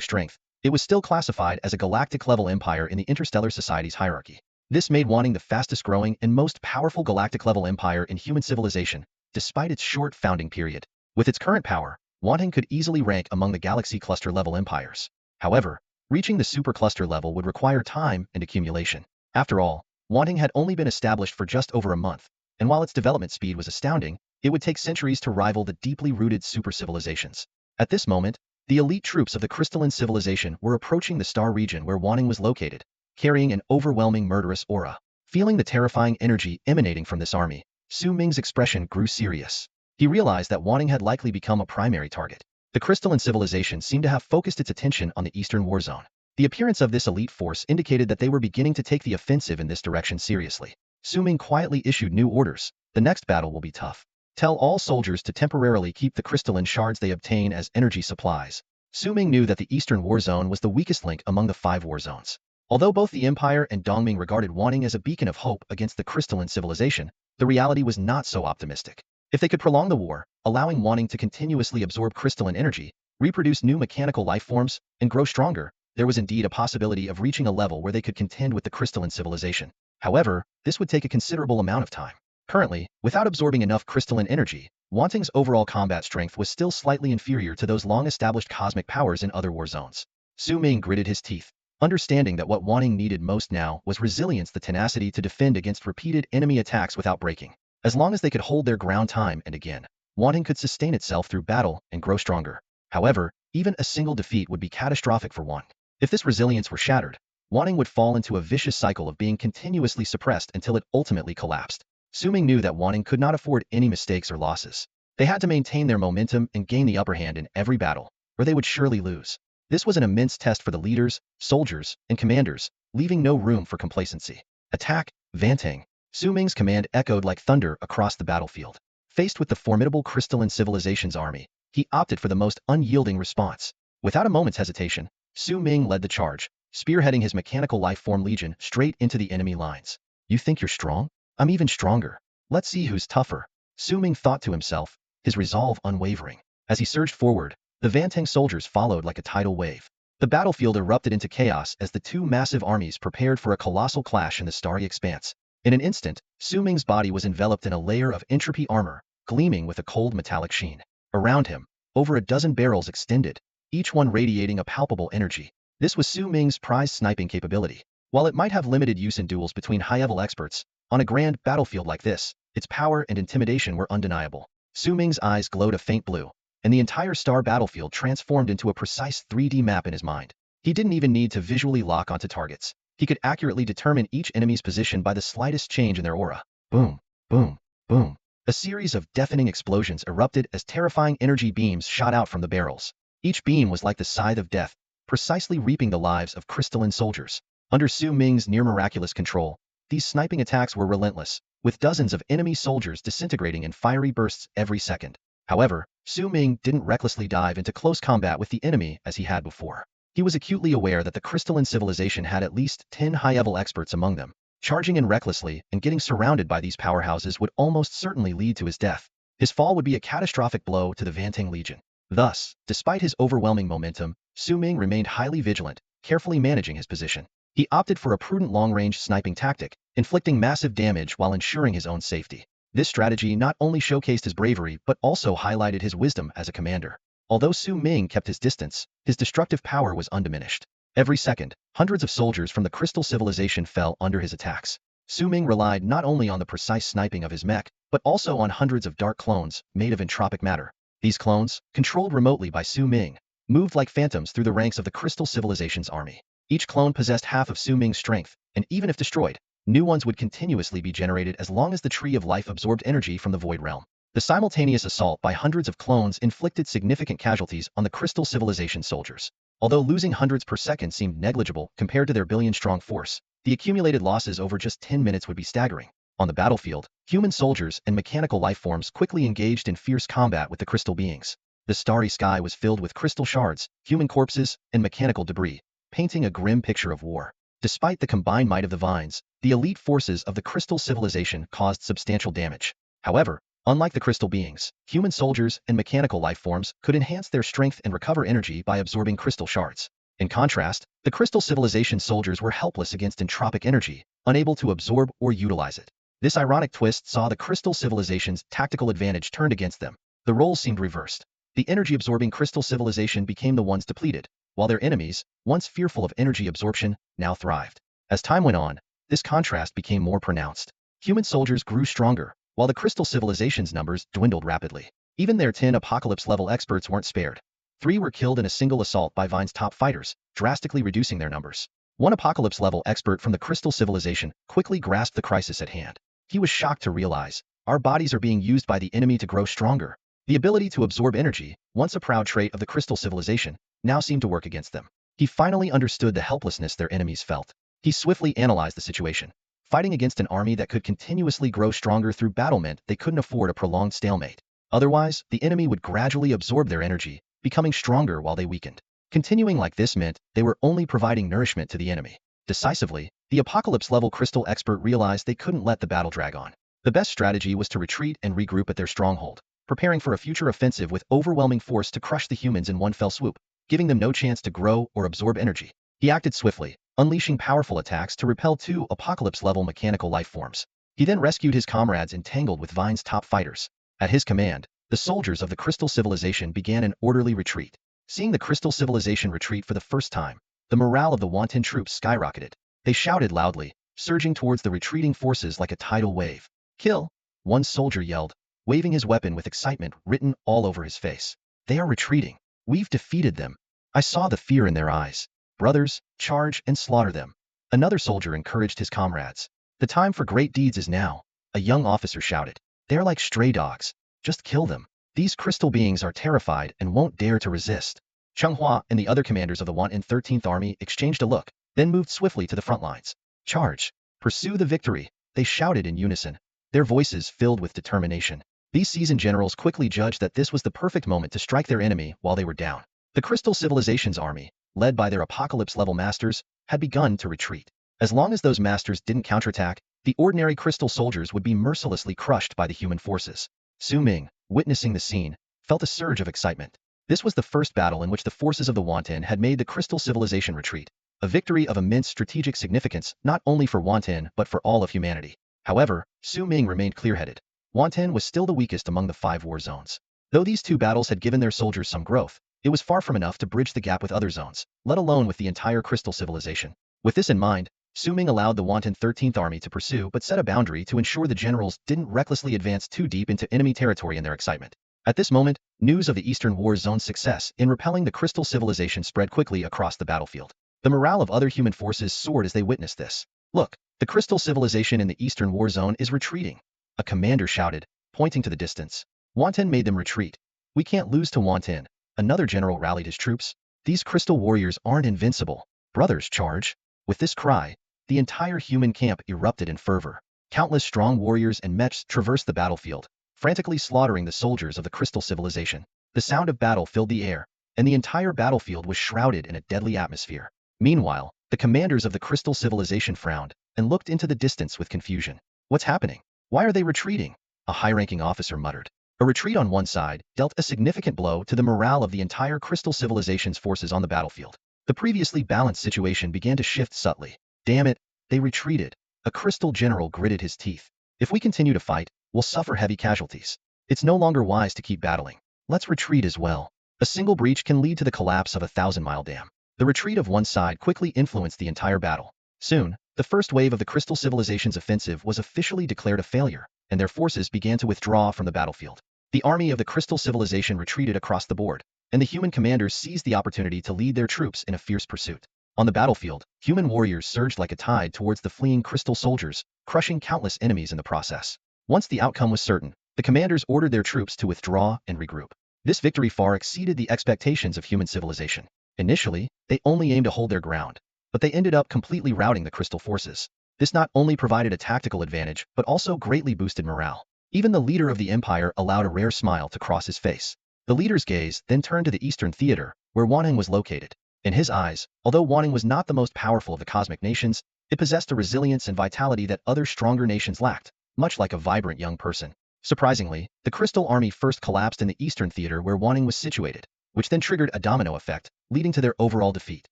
[SPEAKER 1] strength, it was still classified as a galactic-level empire in the Interstellar Society's hierarchy. This made Wanting the fastest-growing and most powerful galactic-level empire in human civilization, despite its short founding period. With its current power, Wanting could easily rank among the galaxy cluster-level empires. However, reaching the supercluster level would require time and accumulation. After all, Wanting had only been established for just over a month, and while its development speed was astounding, it would take centuries to rival the deeply rooted super-civilizations. At this moment, the elite troops of the crystalline civilization were approaching the star region where Wanting was located, carrying an overwhelming murderous aura. Feeling the terrifying energy emanating from this army, Su Ming's expression grew serious. He realized that Wanting had likely become a primary target. The crystalline civilization seemed to have focused its attention on the eastern war zone. The appearance of this elite force indicated that they were beginning to take the offensive in this direction seriously. Su Ming quietly issued new orders. The next battle will be tough. Tell all soldiers to temporarily keep the crystalline shards they obtain as energy supplies. Su Ming knew that the Eastern War Zone was the weakest link among the 5 war zones. Although both the Empire and Dongming regarded Wanning as a beacon of hope against the crystalline civilization, the reality was not so optimistic. If they could prolong the war, allowing Wanning to continuously absorb crystalline energy, reproduce new mechanical life forms, and grow stronger, there was indeed a possibility of reaching a level where they could contend with the crystalline civilization. However, this would take a considerable amount of time. Currently, without absorbing enough crystalline energy, Wanting's overall combat strength was still slightly inferior to those long-established cosmic powers in other war zones. Su Ming gritted his teeth, understanding that what Wanting needed most now was resilience, the tenacity to defend against repeated enemy attacks without breaking. As long as they could hold their ground time and again, Wanting could sustain itself through battle and grow stronger. However, even a single defeat would be catastrophic for Wanting. If this resilience were shattered, Wanting would fall into a vicious cycle of being continuously suppressed until it ultimately collapsed. Su Ming knew that Wanting could not afford any mistakes or losses. They had to maintain their momentum and gain the upper hand in every battle, or they would surely lose. This was an immense test for the leaders, soldiers, and commanders, leaving no room for complacency. Attack, Vanting! Su Ming's command echoed like thunder across the battlefield. Faced with the formidable crystalline civilization's army, he opted for the most unyielding response. Without a moment's hesitation, Su Ming led the charge, spearheading his mechanical life-form legion straight into the enemy lines. You think you're strong? I'm even stronger. Let's see who's tougher. Su Ming thought to himself, his resolve unwavering. As he surged forward, the Vanting soldiers followed like a tidal wave. The battlefield erupted into chaos as the 2 massive armies prepared for a colossal clash in the starry expanse. In an instant, Su Ming's body was enveloped in a layer of entropy armor, gleaming with a cold metallic sheen. Around him, over a dozen barrels extended, each one radiating a palpable energy. This was Su Ming's prized sniping capability. While it might have limited use in duels between high-level experts, on a grand battlefield like this, its power and intimidation were undeniable. Su Ming's eyes glowed a faint blue, and the entire star battlefield transformed into a precise 3D map in his mind. He didn't even need to visually lock onto targets. He could accurately determine each enemy's position by the slightest change in their aura. Boom, boom, boom. A series of deafening explosions erupted as terrifying energy beams shot out from the barrels. Each beam was like the scythe of death, precisely reaping the lives of crystalline soldiers. Under Su Ming's near-miraculous control, these sniping attacks were relentless, with dozens of enemy soldiers disintegrating in fiery bursts every second. However, Su Ming didn't recklessly dive into close combat with the enemy as he had before. He was acutely aware that the crystalline civilization had at least 10 high-level experts among them. Charging in recklessly and getting surrounded by these powerhouses would almost certainly lead to his death. His fall would be a catastrophic blow to the Vanting Legion. Thus, despite his overwhelming momentum, Su Ming remained highly vigilant, carefully managing his position. He opted for a prudent long-range sniping tactic, inflicting massive damage while ensuring his own safety. This strategy not only showcased his bravery but also highlighted his wisdom as a commander. Although Su Ming kept his distance, his destructive power was undiminished. Every second, hundreds of soldiers from the Crystal Civilization fell under his attacks. Su Ming relied not only on the precise sniping of his mech, but also on hundreds of dark clones made of entropic matter. These clones, controlled remotely by Su Ming, moved like phantoms through the ranks of the Crystal Civilization's army. Each clone possessed half of Su Ming's strength, and even if destroyed, new ones would continuously be generated as long as the Tree of Life absorbed energy from the Void Realm. The simultaneous assault by hundreds of clones inflicted significant casualties on the Crystal Civilization soldiers. Although losing hundreds per second seemed negligible compared to their billion-strong force, the accumulated losses over just 10 minutes would be staggering. On the battlefield, human soldiers and mechanical lifeforms quickly engaged in fierce combat with the crystal beings. The starry sky was filled with crystal shards, human corpses, and mechanical debris, painting a grim picture of war. Despite the combined might of the Vines, the elite forces of the Crystal Civilization caused substantial damage. However, unlike the crystal beings, human soldiers and mechanical lifeforms could enhance their strength and recover energy by absorbing crystal shards. In contrast, the Crystal Civilization soldiers were helpless against entropic energy, unable to absorb or utilize it. This ironic twist saw the Crystal Civilization's tactical advantage turned against them. The roles seemed reversed. The energy-absorbing Crystal Civilization became the ones depleted, while their enemies, once fearful of energy absorption, now thrived. As time went on, this contrast became more pronounced. Human soldiers grew stronger, while the Crystal Civilization's numbers dwindled rapidly. Even their 10 Apocalypse-level experts weren't spared. 3 were killed in a single assault by Vine's top fighters, drastically reducing their numbers. One Apocalypse-level expert from the Crystal Civilization quickly grasped the crisis at hand. He was shocked to realize, our bodies are being used by the enemy to grow stronger. The ability to absorb energy, once a proud trait of the Crystal Civilization, now seemed to work against them. He finally understood the helplessness their enemies felt. He swiftly analyzed the situation. Fighting against an army that could continuously grow stronger through battle meant they couldn't afford a prolonged stalemate. Otherwise, the enemy would gradually absorb their energy, becoming stronger while they weakened. Continuing like this meant they were only providing nourishment to the enemy. Decisively, the apocalypse-level crystal expert realized they couldn't let the battle drag on. The best strategy was to retreat and regroup at their stronghold, preparing for a future offensive with overwhelming force to crush the humans in one fell swoop, giving them no chance to grow or absorb energy. He acted swiftly, unleashing powerful attacks to repel 2 apocalypse-level mechanical life forms. He then rescued his comrades entangled with Vine's top fighters. At his command, the soldiers of the Crystal Civilization began an orderly retreat. Seeing the Crystal Civilization retreat for the first time, the morale of the wanton troops skyrocketed. They shouted loudly, surging towards the retreating forces like a tidal wave. "Kill!" one soldier yelled, waving his weapon with excitement written all over his face. "They are retreating. We've defeated them." I saw the fear in their eyes. "Brothers, charge and slaughter them." Another soldier encouraged his comrades. "The time for great deeds is now," a young officer shouted. "They're like stray dogs. Just kill them. These crystal beings are terrified and won't dare to resist." Chunghua and the other commanders of the wanton 13th Army exchanged a look, then moved swiftly to the front lines. "Charge! Pursue the victory!" they shouted in unison, their voices filled with determination. These seasoned generals quickly judged that this was the perfect moment to strike their enemy while they were down. The Crystal Civilization's army, led by their apocalypse-level masters, had begun to retreat. As long as those masters didn't counterattack, the ordinary crystal soldiers would be mercilessly crushed by the human forces. Su Ming, witnessing the scene, felt a surge of excitement. This was the first battle in which the forces of the Wanton had made the Crystal Civilization retreat, a victory of immense strategic significance not only for Wanton but for all of humanity. However, Su Ming remained clear-headed. Wanton was still the weakest among the 5 war zones. Though these 2 battles had given their soldiers some growth, it was far from enough to bridge the gap with other zones, let alone with the entire Crystal Civilization. With this in mind, Su Ming allowed the Wanton 13th Army to pursue but set a boundary to ensure the generals didn't recklessly advance too deep into enemy territory in their excitement. At this moment, news of the Eastern War Zone's success in repelling the Crystal Civilization spread quickly across the battlefield. The morale of other human forces soared as they witnessed this. "Look, the Crystal Civilization in the Eastern War Zone is retreating," a commander shouted, pointing to the distance. "Wanton made them retreat. We can't lose to Wanton." Another general rallied his troops. "These crystal warriors aren't invincible. Brothers, charge!" With this cry, the entire human camp erupted in fervor. Countless strong warriors and Mechs traversed the battlefield, frantically slaughtering the soldiers of the Crystal Civilization. The sound of battle filled the air, and the entire battlefield was shrouded in a deadly atmosphere. Meanwhile, the commanders of the Crystal Civilization frowned and looked into the distance with confusion. "What's happening? Why are they retreating?" a high-ranking officer muttered. A retreat on one side dealt a significant blow to the morale of the entire Crystal Civilization's forces on the battlefield. The previously balanced situation began to shift subtly. "Damn it, they retreated." A crystal general gritted his teeth. "If we continue to fight, we'll suffer heavy casualties. It's no longer wise to keep battling. Let's retreat as well. A single breach can lead to the collapse of a 1,000-mile dam." The retreat of one side quickly influenced the entire battle. Soon, the first wave of the Crystal Civilization's offensive was officially declared a failure, and their forces began to withdraw from the battlefield. The army of the Crystal Civilization retreated across the board, and the human commanders seized the opportunity to lead their troops in a fierce pursuit. On the battlefield, human warriors surged like a tide towards the fleeing crystal soldiers, crushing countless enemies in the process. Once the outcome was certain, the commanders ordered their troops to withdraw and regroup. This victory far exceeded the expectations of human civilization. Initially, they only aimed to hold their ground, but they ended up completely routing the crystal forces. This not only provided a tactical advantage, but also greatly boosted morale. Even the leader of the empire allowed a rare smile to cross his face. The leader's gaze then turned to the Eastern Theater, where Wanning was located. In his eyes, although Wanning was not the most powerful of the cosmic nations, it possessed a resilience and vitality that other stronger nations lacked, much like a vibrant young person. Surprisingly, the Crystal Army first collapsed in the Eastern Theater where Wanning was situated, which then triggered a domino effect, leading to their overall defeat.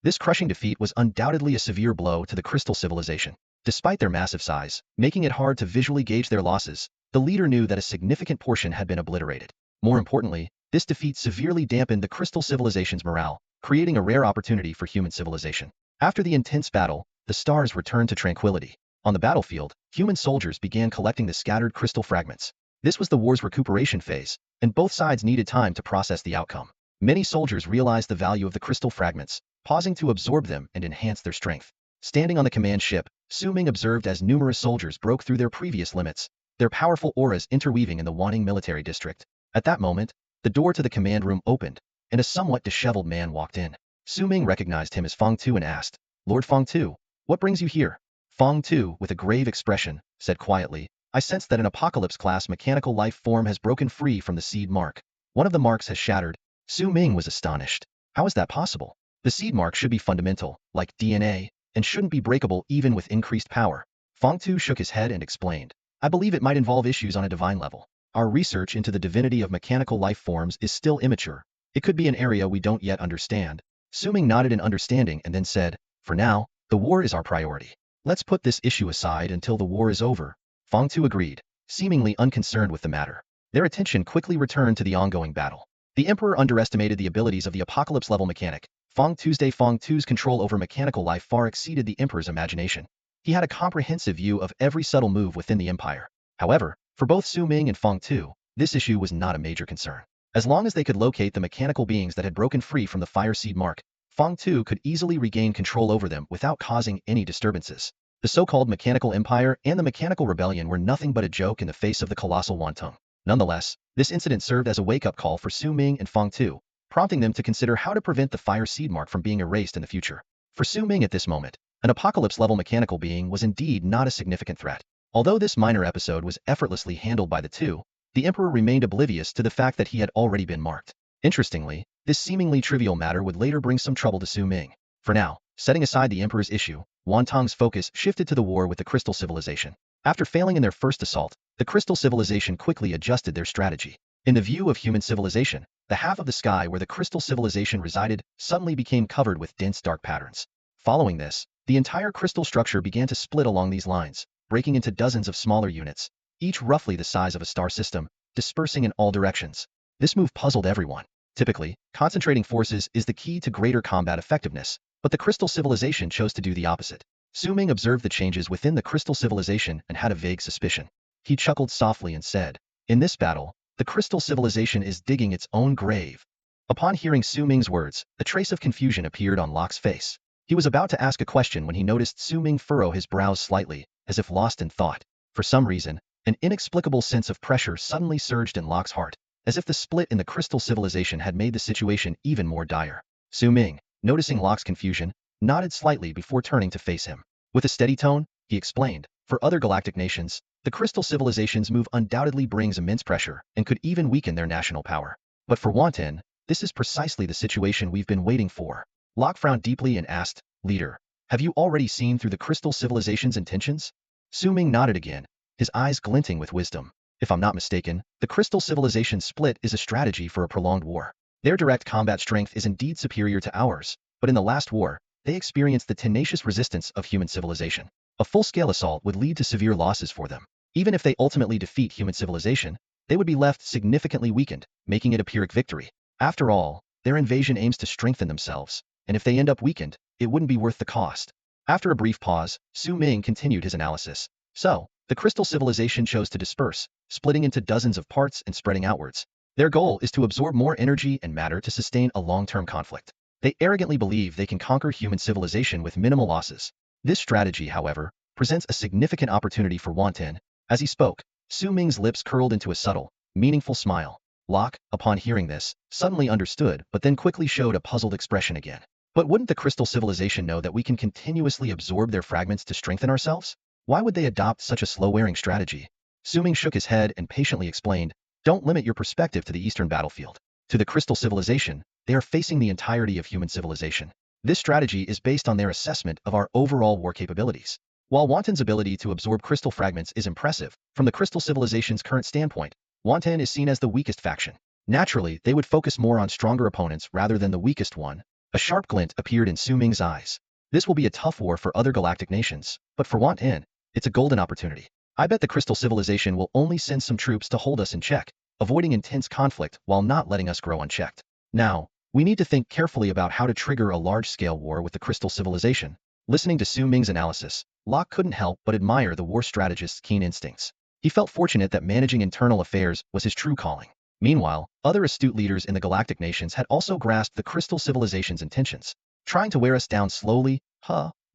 [SPEAKER 1] This crushing defeat was undoubtedly a severe blow to the Crystal Civilization. Despite their massive size, making it hard to visually gauge their losses, the leader knew that a significant portion had been obliterated. More importantly, this defeat severely dampened the Crystal Civilization's morale, creating a rare opportunity for human civilization. After the intense battle, the stars returned to tranquility. On the battlefield, human soldiers began collecting the scattered crystal fragments. This was the war's recuperation phase, and both sides needed time to process the outcome. Many soldiers realized the value of the crystal fragments, pausing to absorb them and enhance their strength. Standing on the command ship, Su Ming observed as numerous soldiers broke through their previous limits, their powerful auras interweaving in the Wanning military district. At that moment, the door to the command room opened, and a somewhat disheveled man walked in. Su Ming recognized him as Feng Tu and asked, "Lord Feng Tu, what brings you here?" Fong Tu, with a grave expression, said quietly, I sense that an apocalypse-class mechanical life form has broken free from the seed mark. One of the marks has shattered. Su Ming was astonished. How is that possible? The seed mark should be fundamental, like DNA, and shouldn't be breakable even with increased power. Fong Tu shook his head and explained. I believe it might involve issues on a divine level. Our research into the divinity of mechanical life forms is still immature. It could be an area we don't yet understand. Su Ming nodded in understanding and then said, for now, the war is our priority. Let's put this issue aside until the war is over. Fong Tu agreed, seemingly unconcerned with the matter. Their attention quickly returned to the ongoing battle. The Emperor underestimated the abilities of the apocalypse-level mechanic. Fong Tu's control over mechanical life far exceeded the Emperor's imagination. He had a comprehensive view of every subtle move within the Empire. However, for both Su Ming and Fong Tu, this issue was not a major concern. As long as they could locate the mechanical beings that had broken free from the fire seed mark, Fong Tu could easily regain control over them without causing any disturbances. The so-called Mechanical Empire and the Mechanical Rebellion were nothing but a joke in the face of the colossal Wantung. Nonetheless, this incident served as a wake-up call for Su Ming and Fong Tu, prompting them to consider how to prevent the fire seed mark from being erased in the future. For Su Ming at this moment, an apocalypse-level mechanical being was indeed not a significant threat. Although this minor episode was effortlessly handled by the two, the Emperor remained oblivious to the fact that he had already been marked. Interestingly, this seemingly trivial matter would later bring some trouble to Su Ming. For now, setting aside the Emperor's issue, Wantong's focus shifted to the war with the Crystal Civilization. After failing in their first assault, the Crystal Civilization quickly adjusted their strategy. In the view of human civilization, the half of the sky where the Crystal Civilization resided suddenly became covered with dense dark patterns. Following this, the entire crystal structure began to split along these lines, breaking into dozens of smaller units, each roughly the size of a star system, dispersing in all directions. This move puzzled everyone. Typically, concentrating forces is the key to greater combat effectiveness, but the Crystal Civilization chose to do the opposite. Su Ming observed the changes within the Crystal Civilization and had a vague suspicion. He chuckled softly and said, in this battle, the Crystal Civilization is digging its own grave. Upon hearing Su Ming's words, a trace of confusion appeared on Locke's face. He was about to ask a question when he noticed Su Ming furrow his brows slightly, as if lost in thought. For some reason, an inexplicable sense of pressure suddenly surged in Locke's heart, as if the split in the Crystal Civilization had made the situation even more dire. Su Ming, noticing Locke's confusion, nodded slightly before turning to face him. With a steady tone, he explained, for other galactic nations, the Crystal Civilization's move undoubtedly brings immense pressure and could even weaken their national power. But for Wanton, this is precisely the situation we've been waiting for. Locke frowned deeply and asked, Leader, have you already seen through the Crystal Civilization's intentions? Su Ming nodded again, his eyes glinting with wisdom. If I'm not mistaken, the Crystal Civilization split is a strategy for a prolonged war. Their direct combat strength is indeed superior to ours, but in the last war, they experienced the tenacious resistance of human civilization. A full-scale assault would lead to severe losses for them. Even if they ultimately defeat human civilization, they would be left significantly weakened, making it a Pyrrhic victory. After all, their invasion aims to strengthen themselves, and if they end up weakened, it wouldn't be worth the cost. After a brief pause, Su Ming continued his analysis. So, the Crystal Civilization chose to disperse, splitting into dozens of parts and spreading outwards. Their goal is to absorb more energy and matter to sustain a long-term conflict. They arrogantly believe they can conquer human civilization with minimal losses. This strategy, however, presents a significant opportunity for Wanton. As he spoke, Su Ming's lips curled into a subtle, meaningful smile. Locke, upon hearing this, suddenly understood but then quickly showed a puzzled expression again. But wouldn't the Crystal Civilization know that we can continuously absorb their fragments to strengthen ourselves? Why would they adopt such a slow-wearing strategy? Su Ming shook his head and patiently explained, don't limit your perspective to the Eastern battlefield. To the Crystal Civilization, they are facing the entirety of human civilization. This strategy is based on their assessment of our overall war capabilities. While Wanton's ability to absorb crystal fragments is impressive, from the Crystal Civilization's current standpoint, Wanton is seen as the weakest faction. Naturally, they would focus more on stronger opponents rather than the weakest one. A sharp glint appeared in Su Ming's eyes. This will be a tough war for other galactic nations, but for Wanton, it's a golden opportunity. I bet the Crystal Civilization will only send some troops to hold us in check, avoiding intense conflict while not letting us grow unchecked. Now, we need to think carefully about how to trigger a large-scale war with the Crystal Civilization. Listening to Su Ming's analysis, Locke couldn't help but admire the war strategist's keen instincts. He felt fortunate that managing internal affairs was his true calling. Meanwhile, other astute leaders in the galactic nations had also grasped the Crystal Civilization's intentions. Trying to wear us down slowly,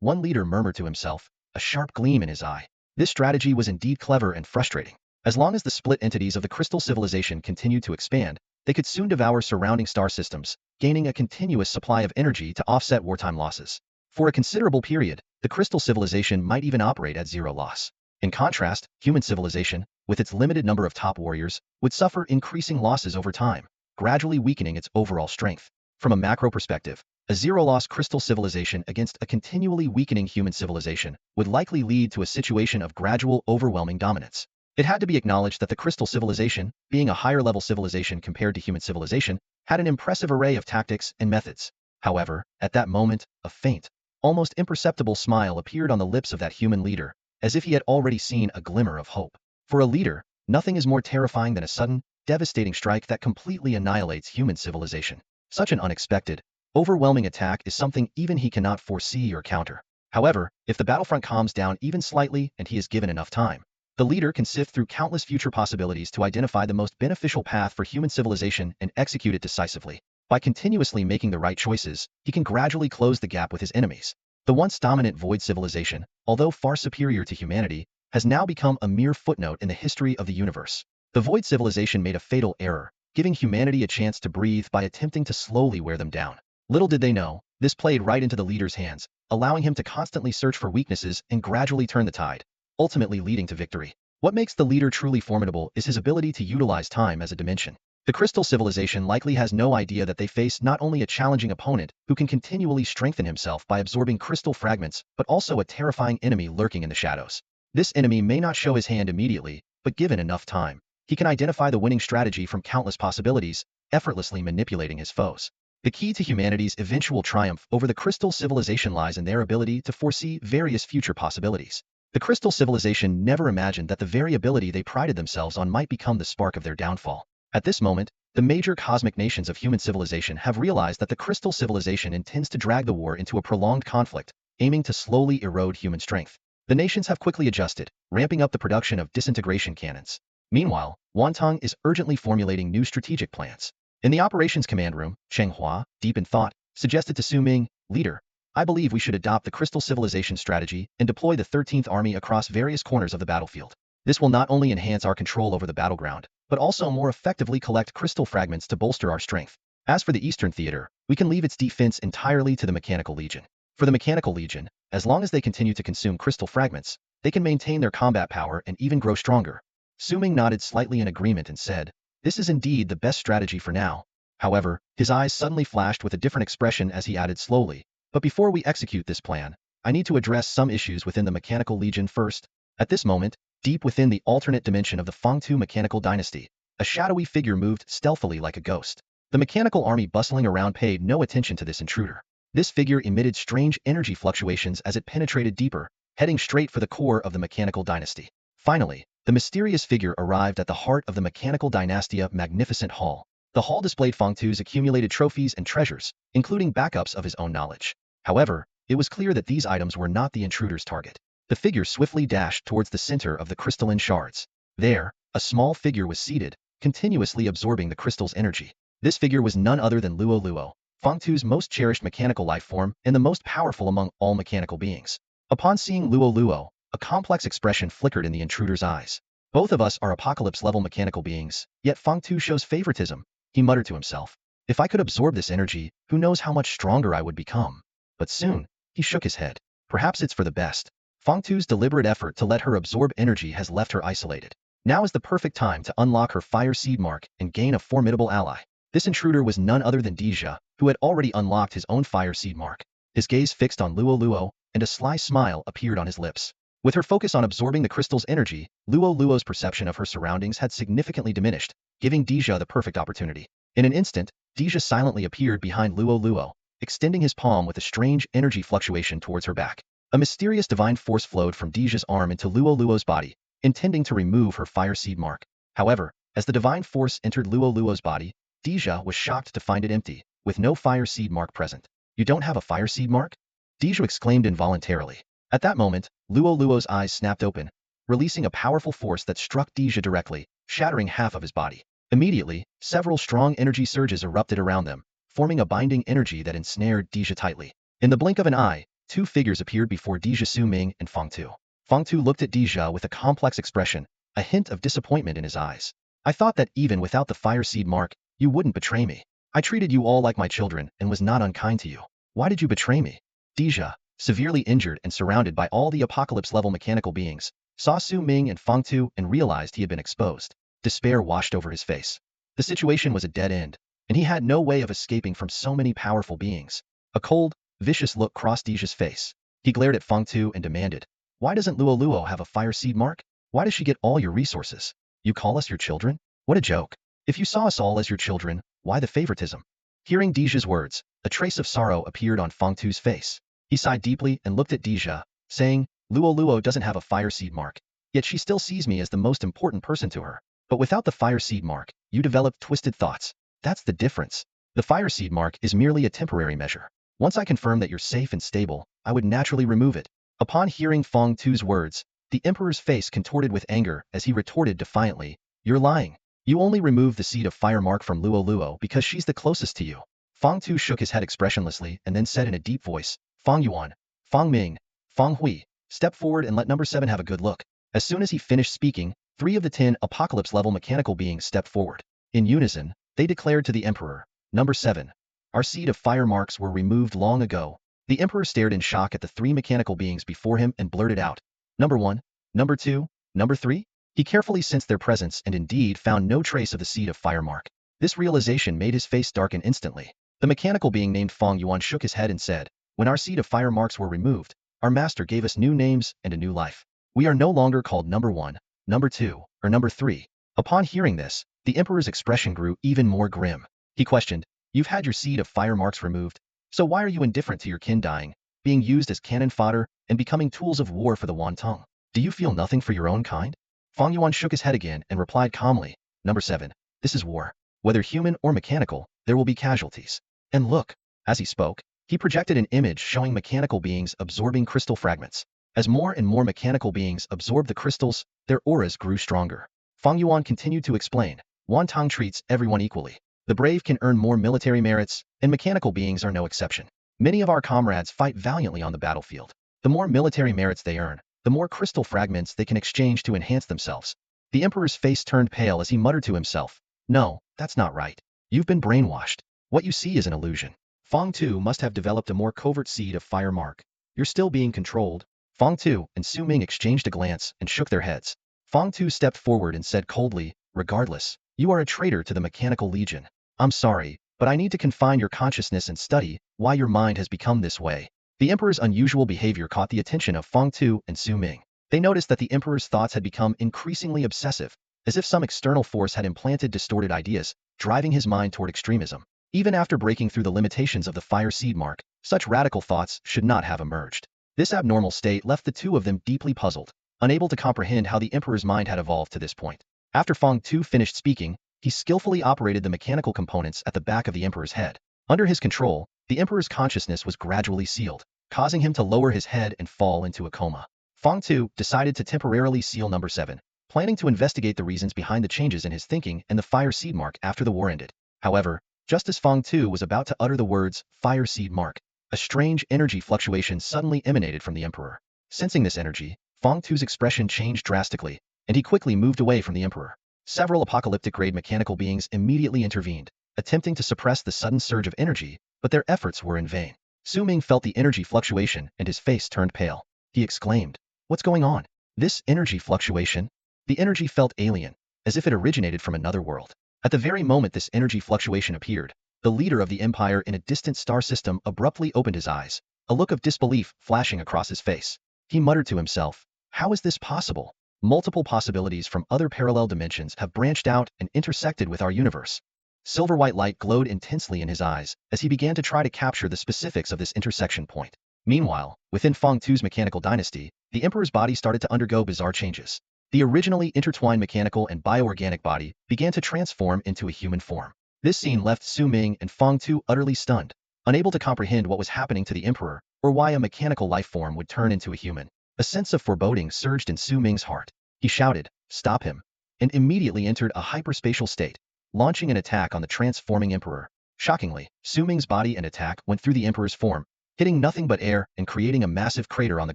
[SPEAKER 1] one leader murmured to himself, a sharp gleam in his eye. This strategy was indeed clever and frustrating. As long as the split entities of the Crystal Civilization continued to expand, they could soon devour surrounding star systems, gaining a continuous supply of energy to offset wartime losses. For a considerable period, the crystal civilization might even operate at zero loss. In contrast, human civilization, with its limited number of top warriors, would suffer increasing losses over time, gradually weakening its overall strength. From a macro perspective, a zero-loss crystal civilization against a continually weakening human civilization would likely lead to a situation of gradual, overwhelming dominance. It had to be acknowledged that the crystal civilization, being a higher-level civilization compared to human civilization, had an impressive array of tactics and methods. However, at that moment, a faint, almost imperceptible smile appeared on the lips of that human leader, as if he had already seen a glimmer of hope. For a leader, nothing is more terrifying than a sudden, devastating strike that completely annihilates human civilization. Such an unexpected, overwhelming attack is something even he cannot foresee or counter. However, if the battlefront calms down even slightly and he is given enough time, the leader can sift through countless future possibilities to identify the most beneficial path for human civilization and execute it decisively. By continuously making the right choices, he can gradually close the gap with his enemies. The once dominant void civilization, although far superior to humanity, has now become a mere footnote in the history of the universe. The void civilization made a fatal error, giving humanity a chance to breathe by attempting to slowly wear them down. Little did they know, this played right into the leader's hands, allowing him to constantly search for weaknesses and gradually turn the tide, ultimately leading to victory. What makes the leader truly formidable is his ability to utilize time as a dimension. The crystal civilization likely has no idea that they face not only a challenging opponent who can continually strengthen himself by absorbing crystal fragments, but also a terrifying enemy lurking in the shadows. This enemy may not show his hand immediately, but given enough time, he can identify the winning strategy from countless possibilities, effortlessly manipulating his foes. The key to humanity's eventual triumph over the crystal civilization lies in their ability to foresee various future possibilities. The crystal civilization never imagined that the very ability they prided themselves on might become the spark of their downfall. At this moment, the major cosmic nations of human civilization have realized that the crystal civilization intends to drag the war into a prolonged conflict, aiming to slowly erode human strength. The nations have quickly adjusted, ramping up the production of disintegration cannons. Meanwhile, Wantong is urgently formulating new strategic plans. In the operations command room, Cheng Hua, deep in thought, suggested to Su Ming, "Leader, I believe we should adopt the crystal civilization strategy and deploy the 13th Army across various corners of the battlefield. This will not only enhance our control over the battleground, but also more effectively collect crystal fragments to bolster our strength. As for the Eastern Theater, we can leave its defense entirely to the Mechanical Legion. For the Mechanical Legion, as long as they continue to consume crystal fragments, they can maintain their combat power and even grow stronger." Su Ming nodded slightly in agreement and said, "This is indeed the best strategy for now." However, his eyes suddenly flashed with a different expression as he added slowly, "But before we execute this plan, I need to address some issues within the Mechanical Legion first." At this moment, deep within the alternate dimension of the Fangtu mechanical dynasty, a shadowy figure moved stealthily like a ghost. The mechanical army bustling around paid no attention to this intruder. This figure emitted strange energy fluctuations as it penetrated deeper, heading straight for the core of the mechanical dynasty. Finally, the mysterious figure arrived at the heart of the mechanical dynastia magnificent hall. The hall displayed Fangtu's accumulated trophies and treasures, including backups of his own knowledge. However, it was clear that these items were not the intruder's target. The figure swiftly dashed towards the center of the crystalline shards. There, a small figure was seated, continuously absorbing the crystal's energy. This figure was none other than Luo Luo, Fangtu's most cherished mechanical life form and the most powerful among all mechanical beings. Upon seeing Luo Luo, a complex expression flickered in the intruder's eyes. "Both of us are apocalypse-level mechanical beings, yet Fangtu shows favoritism," he muttered to himself. "If I could absorb this energy, who knows how much stronger I would become." But soon, he shook his head. Perhaps it's for the best. Fangtu's deliberate effort to let her absorb energy has left her isolated. Now is the perfect time to unlock her fire seed mark and gain a formidable ally. This intruder was none other than Dija, who had already unlocked his own fire seed mark. His gaze fixed on Luo Luo, and a sly smile appeared on his lips. With her focus on absorbing the crystal's energy, Luo Luo's perception of her surroundings had significantly diminished, giving Dija the perfect opportunity. In an instant, Dija silently appeared behind Luo Luo, extending his palm with a strange energy fluctuation towards her back. A mysterious divine force flowed from Dija's arm into Luo Luo's body, intending to remove her fire seed mark. However, as the divine force entered Luo Luo's body, Dija was shocked to find it empty, with no fire seed mark present. "You don't have a fire seed mark?" Dija exclaimed involuntarily. At that moment, Luo Luo's eyes snapped open, releasing a powerful force that struck Dija directly, shattering half of his body. Immediately, several strong energy surges erupted around them, forming a binding energy that ensnared Dija tightly. In the blink of an eye, two figures appeared before Dija: Su Ming and Fangtu. Fangtu looked at Dija with a complex expression, a hint of disappointment in his eyes. "I thought that even without the fire seed mark, you wouldn't betray me. I treated you all like my children and was not unkind to you. Why did you betray me?" "Dija, severely injured and surrounded by all the apocalypse-level mechanical beings, saw Su Ming and Feng Tu and realized he had been exposed. Despair washed over his face. The situation was a dead end, and he had no way of escaping from so many powerful beings. A cold, vicious look crossed Deja's face. He glared at Feng Tu and demanded, "Why doesn't Luo Luo have a fire seed mark? Why does she get all your resources? You call us your children? What a joke. If you saw us all as your children, why the favoritism?" Hearing Deja's words, a trace of sorrow appeared on Feng Tu's face. He sighed deeply and looked at Deja, saying, "Luo Luo doesn't have a fire seed mark, yet she still sees me as the most important person to her. But without the fire seed mark, you develop twisted thoughts. That's the difference. The fire seed mark is merely a temporary measure. Once I confirm that you're safe and stable, I would naturally remove it." Upon hearing Feng Tu's words, the emperor's face contorted with anger as he retorted defiantly, "You're lying. You only removed the seed of fire mark from Luo Luo because she's the closest to you." Feng Tu shook his head expressionlessly and then said in a deep voice, "Feng Yuan, Feng Ming, Feng Hui, step forward and let number 7 have a good look." As soon as he finished speaking, 3 of the 10 apocalypse-level mechanical beings stepped forward. In unison, they declared to the emperor, "Number 7. Our seed of fire marks were removed long ago." The emperor stared in shock at the 3 mechanical beings before him and blurted out, "Number 1, number 2, number 3? He carefully sensed their presence and indeed found no trace of the seed of fire mark. This realization made his face darken instantly. The mechanical being named Feng Yuan shook his head and said, "When our seed of fire marks were removed, our master gave us new names and a new life. We are no longer called number 1, number 2, or number 3. Upon hearing this, the emperor's expression grew even more grim. He questioned, "You've had your seed of fire marks removed, so why are you indifferent to your kin dying, being used as cannon fodder, and becoming tools of war for the Wantong? Do you feel nothing for your own kind?" Feng Yuan shook his head again and replied calmly, "Number 7, this is war. Whether human or mechanical, there will be casualties. And look." As he spoke, he projected an image showing mechanical beings absorbing crystal fragments. As more and more mechanical beings absorbed the crystals, their auras grew stronger. Feng Yuan continued to explain, "Wantong treats everyone equally. The brave can earn more military merits, and mechanical beings are no exception. Many of our comrades fight valiantly on the battlefield. The more military merits they earn, the more crystal fragments they can exchange to enhance themselves." The emperor's face turned pale as he muttered to himself, "No, that's not right. You've been brainwashed. What you see is an illusion. Feng Tu must have developed a more covert seed of fire mark. You're still being controlled." Feng Tu and Su Ming exchanged a glance and shook their heads. Feng Tu stepped forward and said coldly, "Regardless, you are a traitor to the Mechanical Legion. I'm sorry, but I need to confine your consciousness and study why your mind has become this way." The emperor's unusual behavior caught the attention of Feng Tu and Su Ming. They noticed that the emperor's thoughts had become increasingly obsessive, as if some external force had implanted distorted ideas, driving his mind toward extremism. Even after breaking through the limitations of the fire seed mark, such radical thoughts should not have emerged. This abnormal state left the two of them deeply puzzled, unable to comprehend how the emperor's mind had evolved to this point. After Feng Tu finished speaking, he skillfully operated the mechanical components at the back of the emperor's head. Under his control, the emperor's consciousness was gradually sealed, causing him to lower his head and fall into a coma. Feng Tu decided to temporarily seal number 7, planning to investigate the reasons behind the changes in his thinking and the fire seed mark after the war ended. However, just as Feng Tu was about to utter the words, "fire seed mark," a strange energy fluctuation suddenly emanated from the emperor. Sensing this energy, Feng Tu's expression changed drastically, and he quickly moved away from the emperor. Several apocalyptic-grade mechanical beings immediately intervened, attempting to suppress the sudden surge of energy, but their efforts were in vain. Su Ming felt the energy fluctuation and his face turned pale. He exclaimed, "What's going on? This energy fluctuation?" The energy felt alien, as if it originated from another world. At the very moment this energy fluctuation appeared, the leader of the empire in a distant star system abruptly opened his eyes, a look of disbelief flashing across his face. He muttered to himself, "How is this possible? Multiple possibilities from other parallel dimensions have branched out and intersected with our universe." Silver-white light glowed intensely in his eyes as he began to try to capture the specifics of this intersection point. Meanwhile, within Feng Tu's mechanical dynasty, the emperor's body started to undergo bizarre changes. The originally intertwined mechanical and bioorganic body began to transform into a human form. This scene left Su Ming and Feng Tu utterly stunned, unable to comprehend what was happening to the emperor or why a mechanical life form would turn into a human. A sense of foreboding surged in Su Ming's heart. He shouted, "Stop him!" and immediately entered a hyperspatial state, launching an attack on the transforming emperor. Shockingly, Su Ming's body and attack went through the emperor's form, hitting nothing but air and creating a massive crater on the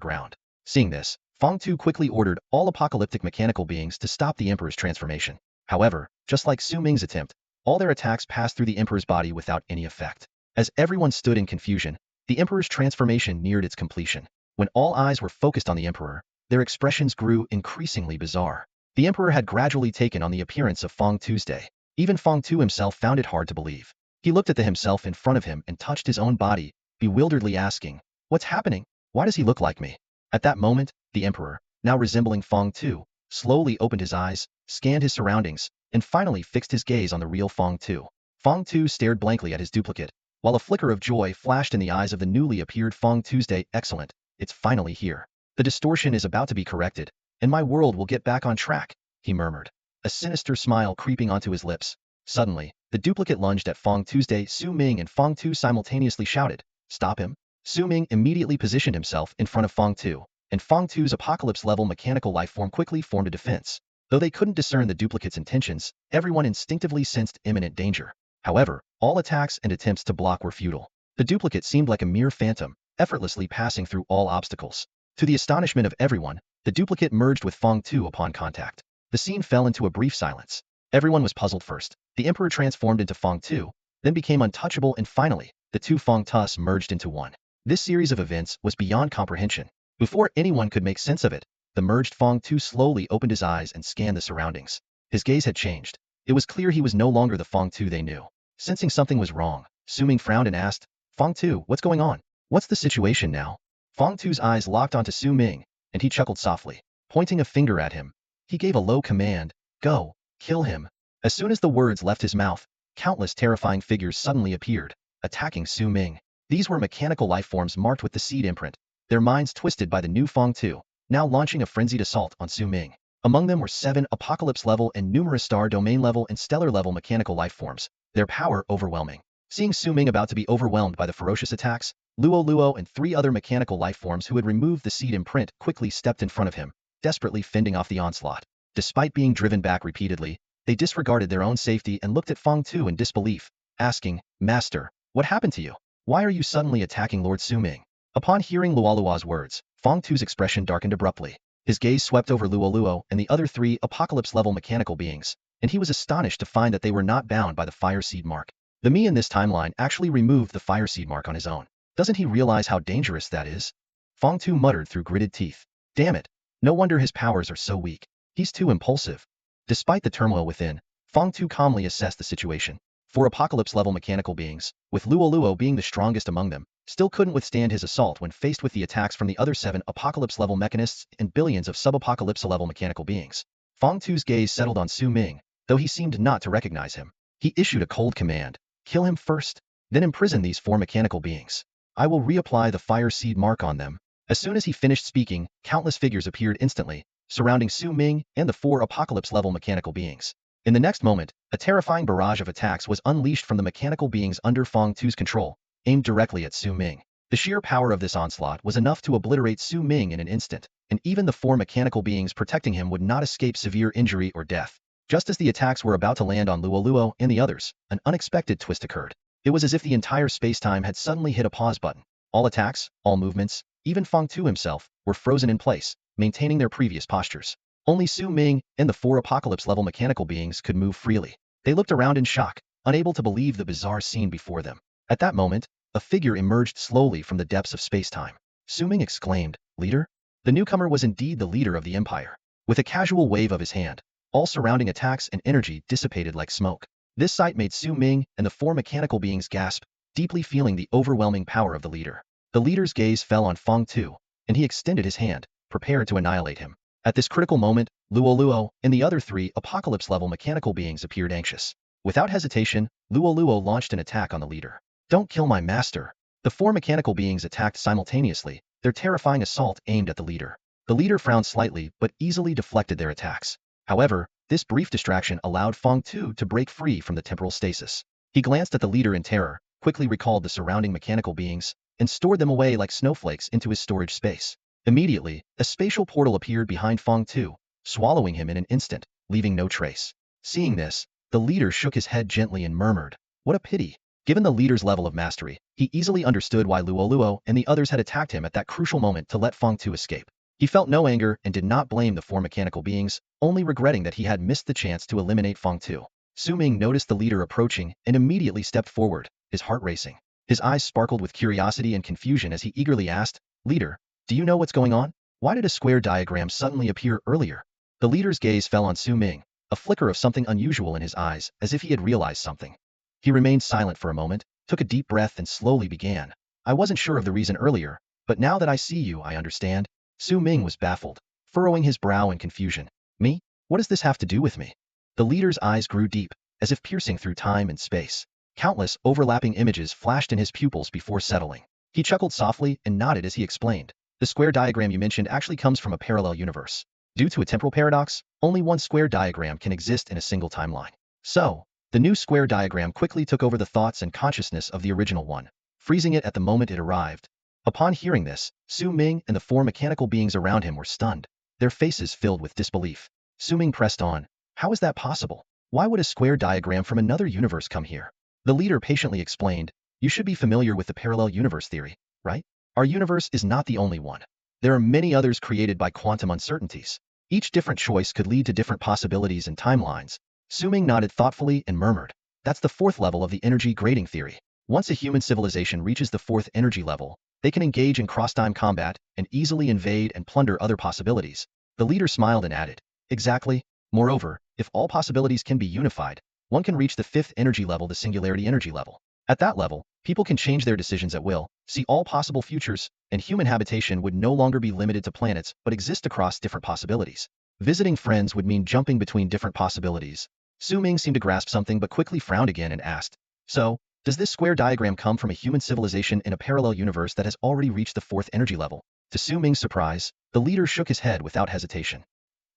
[SPEAKER 1] ground. Seeing this, Feng Tu quickly ordered all apocalyptic mechanical beings to stop the emperor's transformation. However, just like Su Ming's attempt, all their attacks passed through the emperor's body without any effect. As everyone stood in confusion, The Emperor's transformation neared its completion. When all eyes were focused on the Emperor, their expressions grew increasingly bizarre. The Emperor had gradually taken on the appearance of Feng Tuesday. Even Feng Tu himself found it hard to believe. He looked at the himself in front of him and touched his own body, bewilderedly asking, "What's happening? Why does he look like me?" At that moment, the Emperor, now resembling Feng Tu, slowly opened his eyes, scanned his surroundings, and finally fixed his gaze on the real Feng Tu. Feng Tu stared blankly at his duplicate, while a flicker of joy flashed in the eyes of the newly appeared Feng Tuesday. "Excellent, it's finally here. The distortion is about to be corrected, and my world will get back on track," he murmured, a sinister smile creeping onto his lips. Suddenly, the duplicate lunged at Feng Tuesday. Su Ming and Feng Tu simultaneously shouted, "Stop him!" Su Ming immediately positioned himself in front of Feng Tu, and Feng Tu's apocalypse-level mechanical life form quickly formed a defense. Though they couldn't discern the duplicate's intentions, everyone instinctively sensed imminent danger. However, all attacks and attempts to block were futile. The duplicate seemed like a mere phantom, effortlessly passing through all obstacles. To the astonishment of everyone, the duplicate merged with Feng Tu upon contact. The scene fell into a brief silence. Everyone was puzzled first. The Emperor transformed into Feng Tu, then became untouchable, and finally, the two Feng Tus merged into one. This series of events was beyond comprehension. Before anyone could make sense of it, the merged Feng Tu slowly opened his eyes and scanned the surroundings. His gaze had changed. It was clear he was no longer the Feng Tu they knew. Sensing something was wrong, Su Ming frowned and asked, "Feng Tu, what's going on? What's the situation now?" Feng Tu's eyes locked onto Su Ming, and he chuckled softly, pointing a finger at him. He gave a low command, "Go, kill him." As soon as the words left his mouth, countless terrifying figures suddenly appeared, attacking Su Ming. These were mechanical life forms marked with the seed imprint, their minds twisted by the new Feng Tu, now launching a frenzied assault on Su Ming. Among them were 7 apocalypse-level and numerous star domain-level and stellar-level mechanical life forms, their power overwhelming. Seeing Su Ming about to be overwhelmed by the ferocious attacks, Luo Luo and 3 other mechanical life forms who had removed the seed imprint quickly stepped in front of him, desperately fending off the onslaught. Despite being driven back repeatedly, they disregarded their own safety and looked at Feng Tu in disbelief, asking, "Master, what happened to you? Why are you suddenly attacking Lord Su Ming?" Upon hearing Luoluo's words, Feng Tu's expression darkened abruptly. His gaze swept over Luo Luo and the other 3 apocalypse-level mechanical beings, and he was astonished to find that they were not bound by the fire seed mark. The me in this timeline actually removed the fire seed mark on his own. Doesn't he realize how dangerous that is? Feng Tu muttered through gritted teeth. Damn it. No wonder his powers are so weak. He's too impulsive. Despite the turmoil within, Feng Tu calmly assessed the situation. 4 apocalypse-level mechanical beings, with Luo Luo being the strongest among them, still couldn't withstand his assault when faced with the attacks from the other 7 apocalypse-level mechanists and billions of sub-apocalypse-level mechanical beings. Feng Tu's gaze settled on Su Ming, though he seemed not to recognize him. He issued a cold command. Kill him first, then imprison these 4 mechanical beings. I will reapply the fire seed mark on them. As soon as he finished speaking, countless figures appeared instantly, surrounding Su Ming and the 4 apocalypse-level mechanical beings. In the next moment, a terrifying barrage of attacks was unleashed from the mechanical beings under Feng Tu's control, aimed directly at Su Ming. The sheer power of this onslaught was enough to obliterate Su Ming in an instant, and even the 4 mechanical beings protecting him would not escape severe injury or death. Just as the attacks were about to land on Luo Luo and the others, an unexpected twist occurred. It was as if the entire space-time had suddenly hit a pause button. All attacks, all movements, even Feng Tu himself, were frozen in place, maintaining their previous postures. Only Su Ming and the 4 apocalypse-level mechanical beings could move freely. They looked around in shock, unable to believe the bizarre scene before them. At that moment, a figure emerged slowly from the depths of space-time. Su Ming exclaimed, "Leader?" The newcomer was indeed the leader of the empire. With a casual wave of his hand, all surrounding attacks and energy dissipated like smoke. This sight made Su Ming and the 4 mechanical beings gasp, deeply feeling the overwhelming power of the leader. The leader's gaze fell on Feng Tu, and he extended his hand, prepared to annihilate him. At this critical moment, Luo Luo and the other 3 apocalypse-level mechanical beings appeared anxious. Without hesitation, Luo Luo launched an attack on the leader. "Don't kill my master." The 4 mechanical beings attacked simultaneously, their terrifying assault aimed at the leader. The leader frowned slightly but easily deflected their attacks. However, this brief distraction allowed Feng Tu to break free from the temporal stasis. He glanced at the leader in terror, quickly recalled the surrounding mechanical beings, and stored them away like snowflakes into his storage space. Immediately, a spatial portal appeared behind Feng Tu, swallowing him in an instant, leaving no trace. Seeing this, the leader shook his head gently and murmured, "What a pity." Given the leader's level of mastery, he easily understood why Luo Luo and the others had attacked him at that crucial moment to let Feng Tu escape. He felt no anger and did not blame the 4 mechanical beings, only regretting that he had missed the chance to eliminate Feng Tu. Su Ming noticed the leader approaching and immediately stepped forward, his heart racing. His eyes sparkled with curiosity and confusion as he eagerly asked, "Leader, do you know what's going on? Why did a square diagram suddenly appear earlier?" The leader's gaze fell on Su Ming, a flicker of something unusual in his eyes, as if he had realized something. He remained silent for a moment, took a deep breath and slowly began. "I wasn't sure of the reason earlier, but now that I see you, I understand." Su Ming was baffled, furrowing his brow in confusion. "Me? What does this have to do with me?" The leader's eyes grew deep, as if piercing through time and space. Countless, overlapping images flashed in his pupils before settling. He chuckled softly and nodded as he explained. "The square diagram you mentioned actually comes from a parallel universe. Due to a temporal paradox, only one square diagram can exist in a single timeline. So, the new square diagram quickly took over the thoughts and consciousness of the original one, freezing it at the moment it arrived." Upon hearing this, Su Ming and the four mechanical beings around him were stunned, their faces filled with disbelief. Su Ming pressed on. "How is that possible? Why would a square diagram from another universe come here?" The leader patiently explained, "You should be familiar with the parallel universe theory, right? Our universe is not the only one. There are many others created by quantum uncertainties. Each different choice could lead to different possibilities and timelines." Su Ming nodded thoughtfully and murmured, "That's the fourth level of the energy grading theory. Once a human civilization reaches the fourth energy level, they can engage in cross-time combat and easily invade and plunder other possibilities." The leader smiled and added, "Exactly. Moreover, if all possibilities can be unified, one can reach the fifth energy level, the singularity energy level. At that level, people can change their decisions at will, see all possible futures, and human habitation would no longer be limited to planets but exist across different possibilities. Visiting friends would mean jumping between different possibilities." Su Ming seemed to grasp something but quickly frowned again and asked, "So, does this square diagram come from a human civilization in a parallel universe that has already reached the fourth energy level?" To Su Ming's surprise, the leader shook his head without hesitation.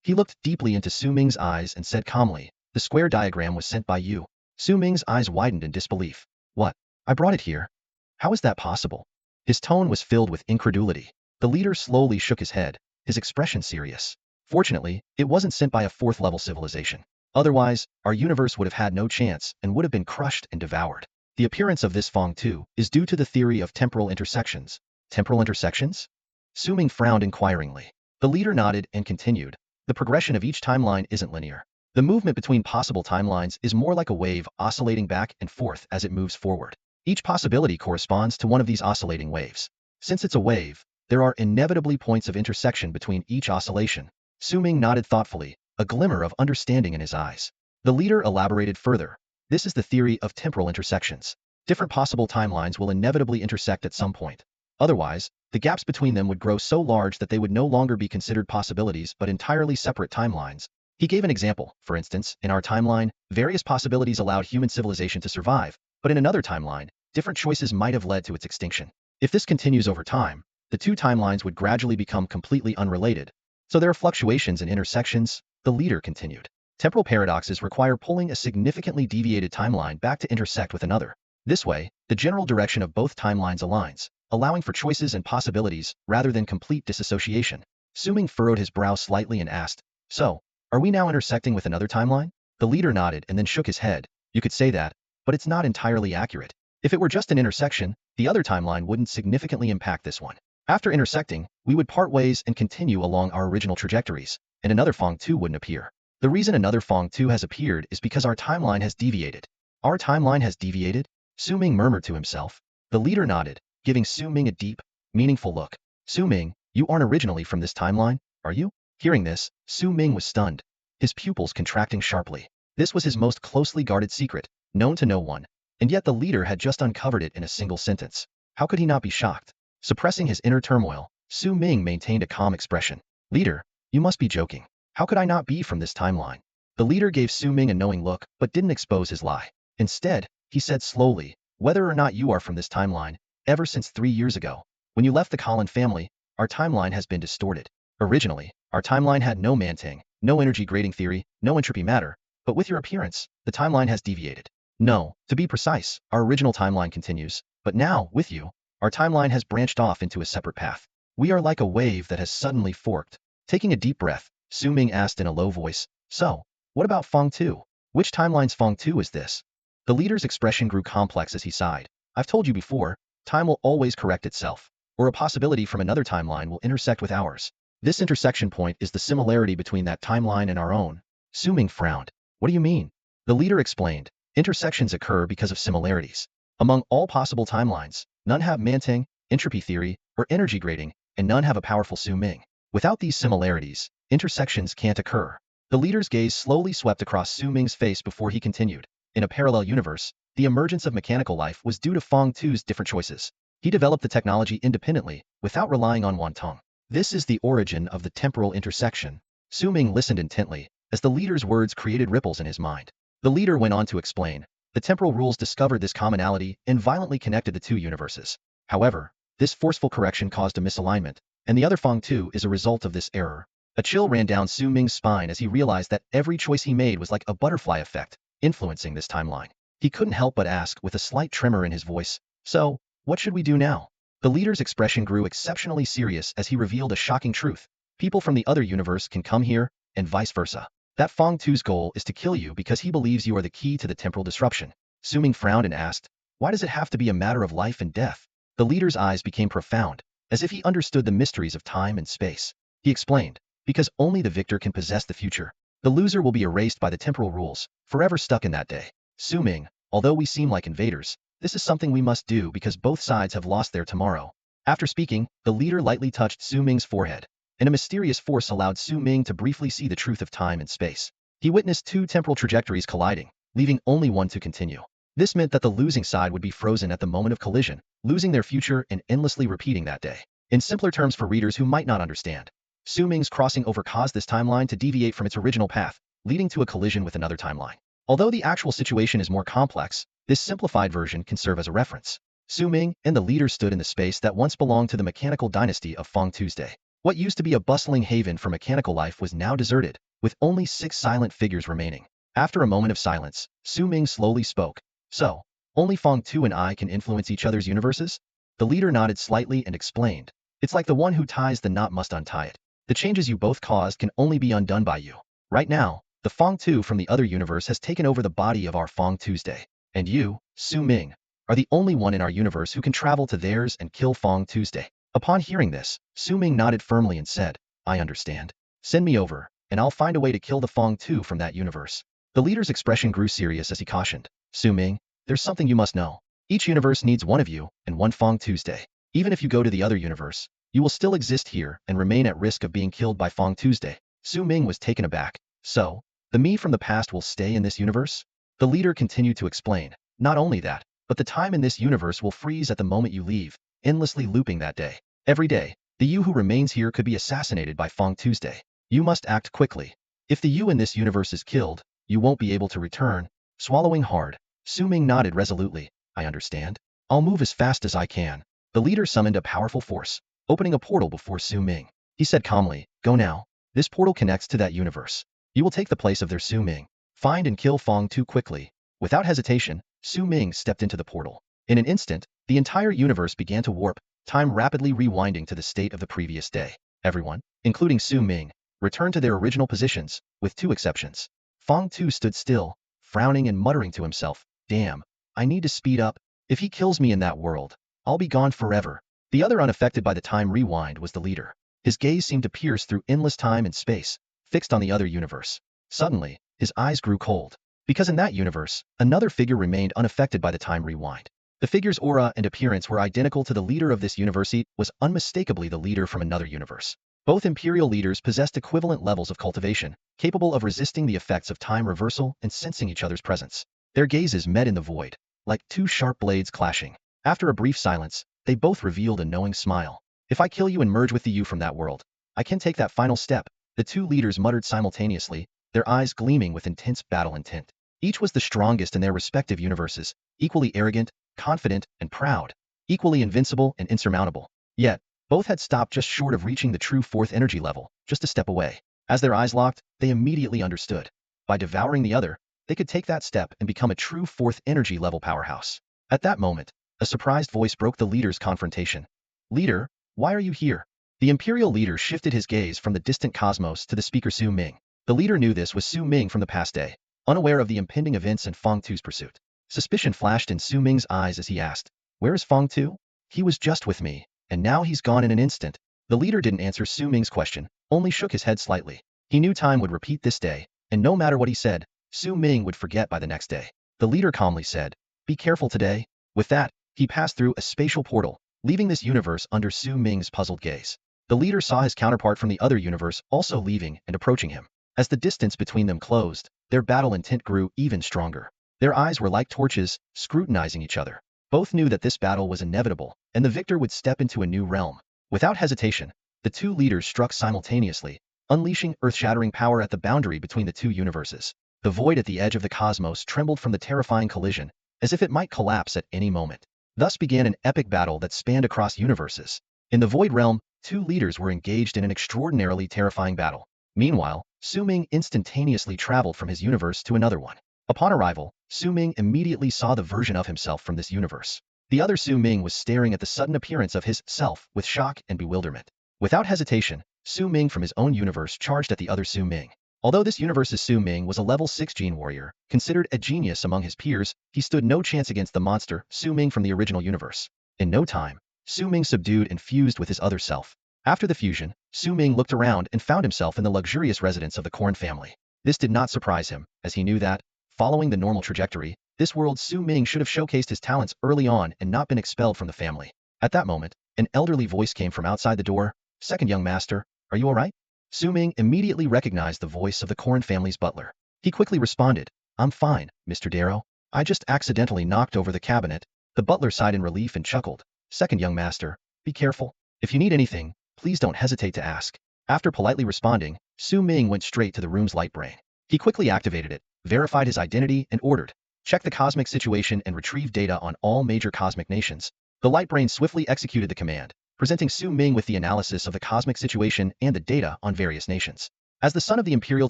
[SPEAKER 1] He looked deeply into Su Ming's eyes and said calmly, "The square diagram was sent by you." Su Ming's eyes widened in disbelief. "What? I brought it here? How is that possible?" His tone was filled with incredulity. The leader slowly shook his head, his expression serious. "Fortunately, it wasn't sent by a fourth-level civilization. Otherwise, our universe would have had no chance and would have been crushed and devoured. The appearance of this Fong Tu is due to the theory of temporal intersections." "Temporal intersections?" Su Ming frowned inquiringly. The leader nodded and continued, "The progression of each timeline isn't linear. The movement between possible timelines is more like a wave oscillating back and forth as it moves forward. Each possibility corresponds to one of these oscillating waves. Since it's a wave, there are inevitably points of intersection between each oscillation." Su Ming nodded thoughtfully, a glimmer of understanding in his eyes. The leader elaborated further. "This is the theory of temporal intersections. Different possible timelines will inevitably intersect at some point. Otherwise, the gaps between them would grow so large that they would no longer be considered possibilities but entirely separate timelines." He gave an example. "For instance, in our timeline, various possibilities allowed human civilization to survive, but in another timeline, different choices might have led to its extinction. If this continues over time, the two timelines would gradually become completely unrelated. So there are fluctuations and intersections." The leader continued. "Temporal paradoxes require pulling a significantly deviated timeline back to intersect with another. This way, the general direction of both timelines aligns, allowing for choices and possibilities rather than complete disassociation." Su Ming furrowed his brow slightly and asked, "So, are we now intersecting with another timeline?" The leader nodded and then shook his head. "You could say that, but it's not entirely accurate. If it were just an intersection, the other timeline wouldn't significantly impact this one. After intersecting, we would part ways and continue along our original trajectories, and another Fong Tu wouldn't appear. The reason another Fong Tu has appeared is because our timeline has deviated." "Our timeline has deviated?" Su Ming murmured to himself. The leader nodded, giving Su Ming a deep, meaningful look. "Su Ming, you aren't originally from this timeline, are you?" Hearing this, Su Ming was stunned, his pupils contracting sharply. This was his most closely guarded secret, known to no one, and yet the leader had just uncovered it in a single sentence. How could he not be shocked? Suppressing his inner turmoil, Su Ming maintained a calm expression. "Leader, you must be joking. How could I not be from this timeline?" The leader gave Su Ming a knowing look but didn't expose his lie. Instead, he said slowly, "Whether or not you are from this timeline, ever since 3 years ago, when you left the Colin family, our timeline has been distorted. Originally, our timeline had no Mantang, no energy grading theory, no entropy matter, but with your appearance, the timeline has deviated. No, to be precise, our original timeline continues, but now, with you, our timeline has branched off into a separate path. We are like a wave that has suddenly forked." Taking a deep breath, Su Ming asked in a low voice, "So, what about Fong Tu? Which timeline's Fong Tu is this?" The leader's expression grew complex as he sighed. "I've told you before, time will always correct itself, or a possibility from another timeline will intersect with ours. This intersection point is the similarity between that timeline and our own." Su Ming frowned. "What do you mean?" The leader explained. "Intersections occur because of similarities. Among all possible timelines, none have manting, entropy theory, or energy grading, and none have a powerful Su Ming. Without these similarities, intersections can't occur. The leader's gaze slowly swept across Su Ming's face before he continued. In a parallel universe, the emergence of mechanical life was due to Feng Tu's different choices. He developed the technology independently, without relying on Wantong. This is the origin of the temporal intersection. Su Ming listened intently, as the leader's words created ripples in his mind. The leader went on to explain. The temporal rules discovered this commonality and violently connected the two universes. However, this forceful correction caused a misalignment, and the other Feng Tu is a result of this error. A chill ran down Su Ming's spine as he realized that every choice he made was like a butterfly effect, influencing this timeline. He couldn't help but ask with a slight tremor in his voice, "So, what should we do now?" The leader's expression grew exceptionally serious as he revealed a shocking truth. People from the other universe can come here, and vice versa. That Feng Tu's goal is to kill you because he believes you are the key to the temporal disruption. Su Ming frowned and asked, "Why does it have to be a matter of life and death?" The leader's eyes became profound, as if he understood the mysteries of time and space. He explained, "Because only the victor can possess the future. The loser will be erased by the temporal rules, forever stuck in that day." Su Ming, although we seem like invaders, this is something we must do because both sides have lost their tomorrow. After speaking, the leader lightly touched Su Ming's forehead, and a mysterious force allowed Su Ming to briefly see the truth of time and space. He witnessed two temporal trajectories colliding, leaving only one to continue. This meant that the losing side would be frozen at the moment of collision, losing their future and endlessly repeating that day. In simpler terms for readers who might not understand, Su Ming's crossing over caused this timeline to deviate from its original path, leading to a collision with another timeline. Although the actual situation is more complex, this simplified version can serve as a reference. Su Ming and the leader stood in the space that once belonged to the mechanical dynasty of Feng Tuesday. What used to be a bustling haven for mechanical life was now deserted, with only 6 silent figures remaining. After a moment of silence, Su Ming slowly spoke. "So, only Feng Tu and I can influence each other's universes?" The leader nodded slightly and explained, "It's like the one who ties the knot must untie it. The changes you both caused can only be undone by you. Right now, the Feng Tu from the other universe has taken over the body of our Feng Tuesday. And you, Su Ming, are the only one in our universe who can travel to theirs and kill Feng Tuesday." Upon hearing this, Su Ming nodded firmly and said, "I understand. Send me over, and I'll find a way to kill the Feng Tu from that universe." The leader's expression grew serious as he cautioned, "Su Ming, there's something you must know. Each universe needs one of you and one Feng Tuesday. Even if you go to the other universe, you will still exist here and remain at risk of being killed by Feng Tuesday." Su Ming was taken aback. "So, the me from the past will stay in this universe?" The leader continued to explain, "Not only that, but the time in this universe will freeze at the moment you leave, endlessly looping that day. Every day, the you who remains here could be assassinated by Feng Tuesday. You must act quickly. If the you in this universe is killed, you won't be able to return." Swallowing hard, Su Ming nodded resolutely. "I understand. I'll move as fast as I can." The leader summoned a powerful force, opening a portal before Su Ming. He said calmly, "Go now. This portal connects to that universe. You will take the place of their Su Ming. Find and kill Feng Tu quickly." Without hesitation, Su Ming stepped into the portal. In an instant, the entire universe began to warp, time rapidly rewinding to the state of the previous day. Everyone, including Su Ming, returned to their original positions, with 2 exceptions. Feng Tu stood still, frowning and muttering to himself, "Damn, I need to speed up. If he kills me in that world, I'll be gone forever." The other unaffected by the time rewind was the leader. His gaze seemed to pierce through endless time and space, fixed on the other universe. Suddenly, his eyes grew cold. Because in that universe, another figure remained unaffected by the time rewind. The figure's aura and appearance were identical to the leader of this universe. He was unmistakably the leader from another universe. Both imperial leaders possessed equivalent levels of cultivation, capable of resisting the effects of time reversal and sensing each other's presence. Their gazes met in the void, like 2 sharp blades clashing. After a brief silence, they both revealed a knowing smile. "If I kill you and merge with the you from that world, I can take that final step," the 2 leaders muttered simultaneously, their eyes gleaming with intense battle intent. Each was the strongest in their respective universes, equally arrogant, confident, and proud, equally invincible and insurmountable. Yet, both had stopped just short of reaching the true 4th energy level, just a step away. As their eyes locked, they immediately understood. By devouring the other, they could take that step and become a true 4th energy level powerhouse. At that moment, a surprised voice broke the leader's confrontation. "Leader, why are you here?" The imperial leader shifted his gaze from the distant cosmos to the speaker Su Ming. The leader knew this was Su Ming from the past day, unaware of the impending events in Feng Tu's pursuit. Suspicion flashed in Su Ming's eyes as he asked, "Where is Feng Tu?" "He was just with me, and now he's gone in an instant." The leader didn't answer Su Ming's question, only shook his head slightly. He knew time would repeat this day, and no matter what he said, Su Ming would forget by the next day. The leader calmly said, "Be careful today. With that, he passed through a spatial portal, leaving this universe under Su Ming's puzzled gaze. The leader saw his counterpart from the other universe also leaving and approaching him. As the distance between them closed, their battle intent grew even stronger. Their eyes were like torches, scrutinizing each other. Both knew that this battle was inevitable, and the victor would step into a new realm. Without hesitation, the two leaders struck simultaneously, unleashing earth-shattering power at the boundary between the two universes. The void at the edge of the cosmos trembled from the terrifying collision, as if it might collapse at any moment. Thus began an epic battle that spanned across universes. In the Void Realm, two leaders were engaged in an extraordinarily terrifying battle. Meanwhile, Su Ming instantaneously traveled from his universe to another one. Upon arrival, Su Ming immediately saw the version of himself from this universe. The other Su Ming was staring at the sudden appearance of his self with shock and bewilderment. Without hesitation, Su Ming from his own universe charged at the other Su Ming. Although this universe's Su Ming was a level 6 gene warrior, considered a genius among his peers, he stood no chance against the monster Su Ming from the original universe. In no time, Su Ming subdued and fused with his other self. After the fusion, Su Ming looked around and found himself in the luxurious residence of the Korn family. This did not surprise him, as he knew that, following the normal trajectory, this world's Su Ming should have showcased his talents early on and not been expelled from the family. At that moment, an elderly voice came from outside the door. "Second young master, are you all right?" Su Ming immediately recognized the voice of the Korn family's butler. He quickly responded, "I'm fine, Mr. Darrow. I just accidentally knocked over the cabinet." The butler sighed in relief and chuckled. "Second young master, be careful. If you need anything, please don't hesitate to ask." After politely responding, Su Ming went straight to the room's light brain. He quickly activated it, verified his identity, and ordered, "Check the cosmic situation and retrieve data on all major cosmic nations." The light brain swiftly executed the command, presenting Su Ming with the analysis of the cosmic situation and the data on various nations. As the son of the imperial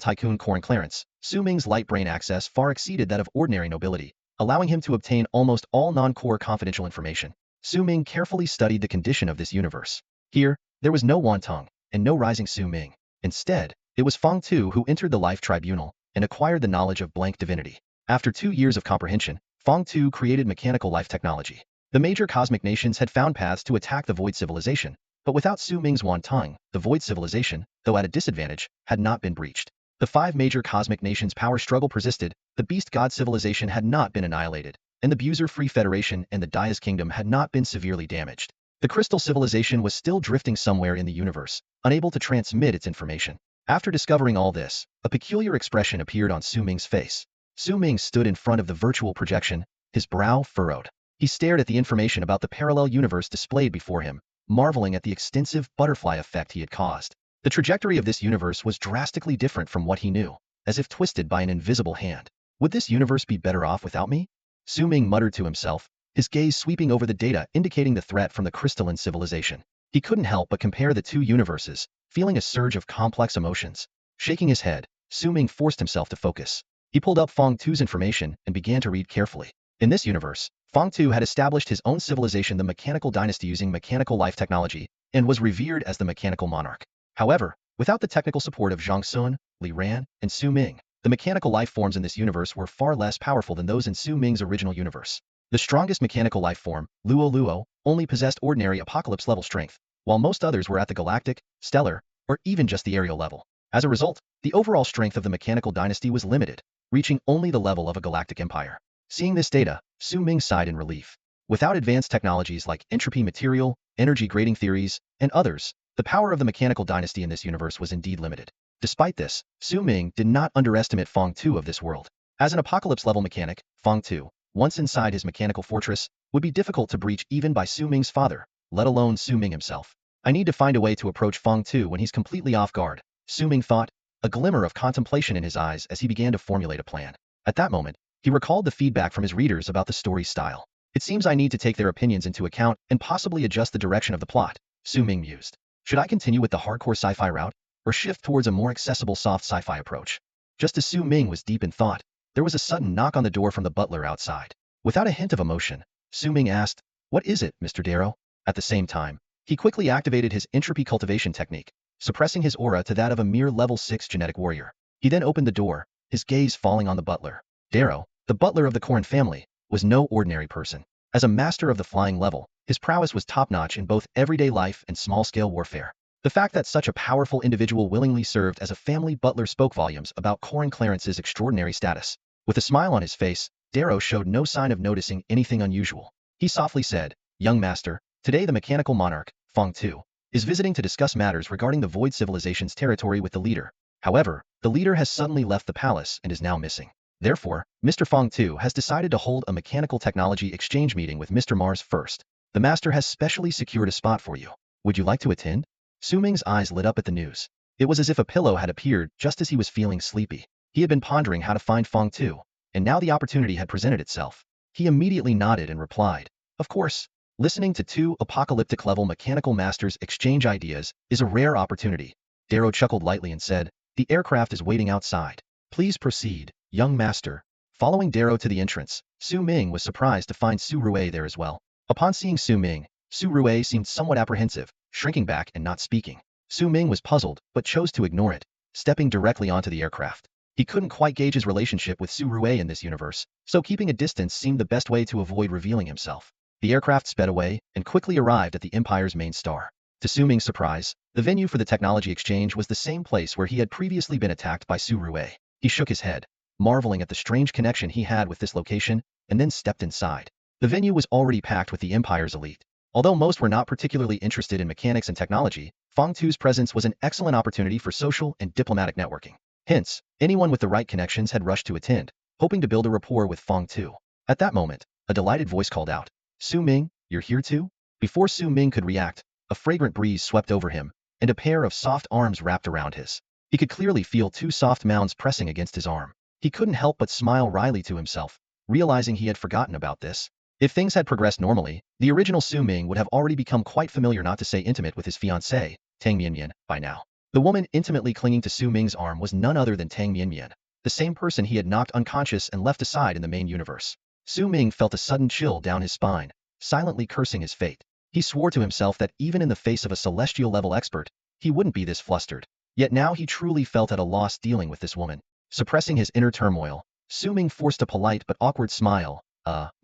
[SPEAKER 1] tycoon Corrin Clarence, Su Ming's light brain access far exceeded that of ordinary nobility, allowing him to obtain almost all non-core confidential information. Su Ming carefully studied the condition of this universe. Here, there was no Wantong, and no rising Su Ming. Instead, it was Feng Tu who entered the life tribunal and acquired the knowledge of blank divinity. After 2 years of comprehension, Feng Tu created mechanical life technology. The major cosmic nations had found paths to attack the Void Civilization, but without Su Ming's Wantong, the Void Civilization, though at a disadvantage, had not been breached. The 5 major cosmic nations' power struggle persisted, the Beast God Civilization had not been annihilated, and the Buzer Free Federation and the Dias Kingdom had not been severely damaged. The Crystal Civilization was still drifting somewhere in the universe, unable to transmit its information. After discovering all this, a peculiar expression appeared on Su Ming's face. Su Ming stood in front of the virtual projection, his brow furrowed. He stared at the information about the parallel universe displayed before him, marveling at the extensive butterfly effect he had caused. The trajectory of this universe was drastically different from what he knew, as if twisted by an invisible hand. Would this universe be better off without me? Su Ming muttered to himself, his gaze sweeping over the data indicating the threat from the crystalline civilization. He couldn't help but compare the two universes, feeling a surge of complex emotions. Shaking his head, Su Ming forced himself to focus. He pulled up Feng Tu's information and began to read carefully. In this universe, Feng Tu had established his own civilization, the Mechanical Dynasty, using mechanical life technology, and was revered as the Mechanical Monarch. However, without the technical support of Zhang Sun, Li Ran, and Su Ming, the mechanical life forms in this universe were far less powerful than those in Su Ming's original universe. The strongest mechanical life form, Luo Luo, only possessed ordinary apocalypse-level strength, while most others were at the galactic, stellar, or even just the aerial level. As a result, the overall strength of the Mechanical Dynasty was limited, reaching only the level of a galactic empire. Seeing this data, Su Ming sighed in relief. Without advanced technologies like entropy material, energy grading theories, and others, the power of the Mechanical Dynasty in this universe was indeed limited. Despite this, Su Ming did not underestimate Feng Tu of this world. As an apocalypse-level mechanic, Feng Tu, once inside his mechanical fortress, would be difficult to breach even by Su Ming's father, let alone Su Ming himself. I need to find a way to approach Feng Tu when he's completely off guard, Su Ming thought, a glimmer of contemplation in his eyes as he began to formulate a plan. At that moment, he recalled the feedback from his readers about the story's style. It seems I need to take their opinions into account and possibly adjust the direction of the plot, Su Ming mused. Should I continue with the hardcore sci-fi route, or shift towards a more accessible soft sci-fi approach? Just as Su Ming was deep in thought, there was a sudden knock on the door from the butler outside. Without a hint of emotion, Su Ming asked, "What is it, Mr. Darrow?" At the same time, he quickly activated his entropy cultivation technique, suppressing his aura to that of a mere level 6 genetic warrior. He then opened the door, his gaze falling on the butler. Darrow, the butler of the Korn family, was no ordinary person. As a master of the flying level, his prowess was top-notch in both everyday life and small-scale warfare. The fact that such a powerful individual willingly served as a family butler spoke volumes about Corrin Clarence's extraordinary status. With a smile on his face, Darrow showed no sign of noticing anything unusual. He softly said, "Young master, today the mechanical monarch, Feng Tu, is visiting to discuss matters regarding the Void Civilization's territory with the leader. However, the leader has suddenly left the palace and is now missing. Therefore, Mr. Feng Tu has decided to hold a mechanical technology exchange meeting with Mr. Mars first. The master has specially secured a spot for you. Would you like to attend?" Su Ming's eyes lit up at the news. It was as if a pillow had appeared just as he was feeling sleepy. He had been pondering how to find Feng Tu, and now the opportunity had presented itself. He immediately nodded and replied, "Of course. Listening to two apocalyptic-level mechanical masters exchange ideas is a rare opportunity." Darrow chuckled lightly and said, "The aircraft is waiting outside. Please proceed, young master." Following Darrow to the entrance, Su Ming was surprised to find Su Rue there as well. Upon seeing Su Ming, Su Rue seemed somewhat apprehensive, shrinking back and not speaking. Su Ming was puzzled, but chose to ignore it, stepping directly onto the aircraft. He couldn't quite gauge his relationship with Su Rue in this universe, so keeping a distance seemed the best way to avoid revealing himself. The aircraft sped away and quickly arrived at the Empire's main star. To Su Ming's surprise, the venue for the technology exchange was the same place where he had previously been attacked by Su Rue. He shook his head, marveling at the strange connection he had with this location, and then stepped inside. The venue was already packed with the Empire's elite. Although most were not particularly interested in mechanics and technology, Feng Tu's presence was an excellent opportunity for social and diplomatic networking. Hence, anyone with the right connections had rushed to attend, hoping to build a rapport with Feng Tu. At that moment, a delighted voice called out, "Su Ming, you're here too?" Before Su Ming could react, a fragrant breeze swept over him, and a pair of soft arms wrapped around his. He could clearly feel two soft mounds pressing against his arm. He couldn't help but smile wryly to himself, realizing he had forgotten about this. If things had progressed normally, the original Su Ming would have already become quite familiar, not to say intimate, with his fiancée, Tang Mianmian, by now. The woman intimately clinging to Su Ming's arm was none other than Tang Mianmian, the same person he had knocked unconscious and left aside in the main universe. Su Ming felt a sudden chill down his spine, silently cursing his fate. He swore to himself that even in the face of a celestial-level expert, he wouldn't be this flustered. Yet now he truly felt at a loss dealing with this woman. Suppressing his inner turmoil, Su Ming forced a polite but awkward smile.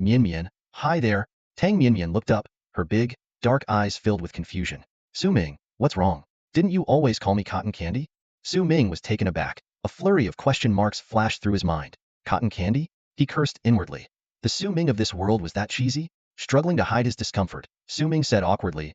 [SPEAKER 1] Mianmian, hi there." Tang Mianmian looked up, her big, dark eyes filled with confusion. "Su Ming, what's wrong? Didn't you always call me cotton candy?" Su Ming was taken aback. A flurry of question marks flashed through his mind. Cotton candy? He cursed inwardly. The Su Ming of this world was that cheesy? Struggling to hide his discomfort, Su Ming said awkwardly,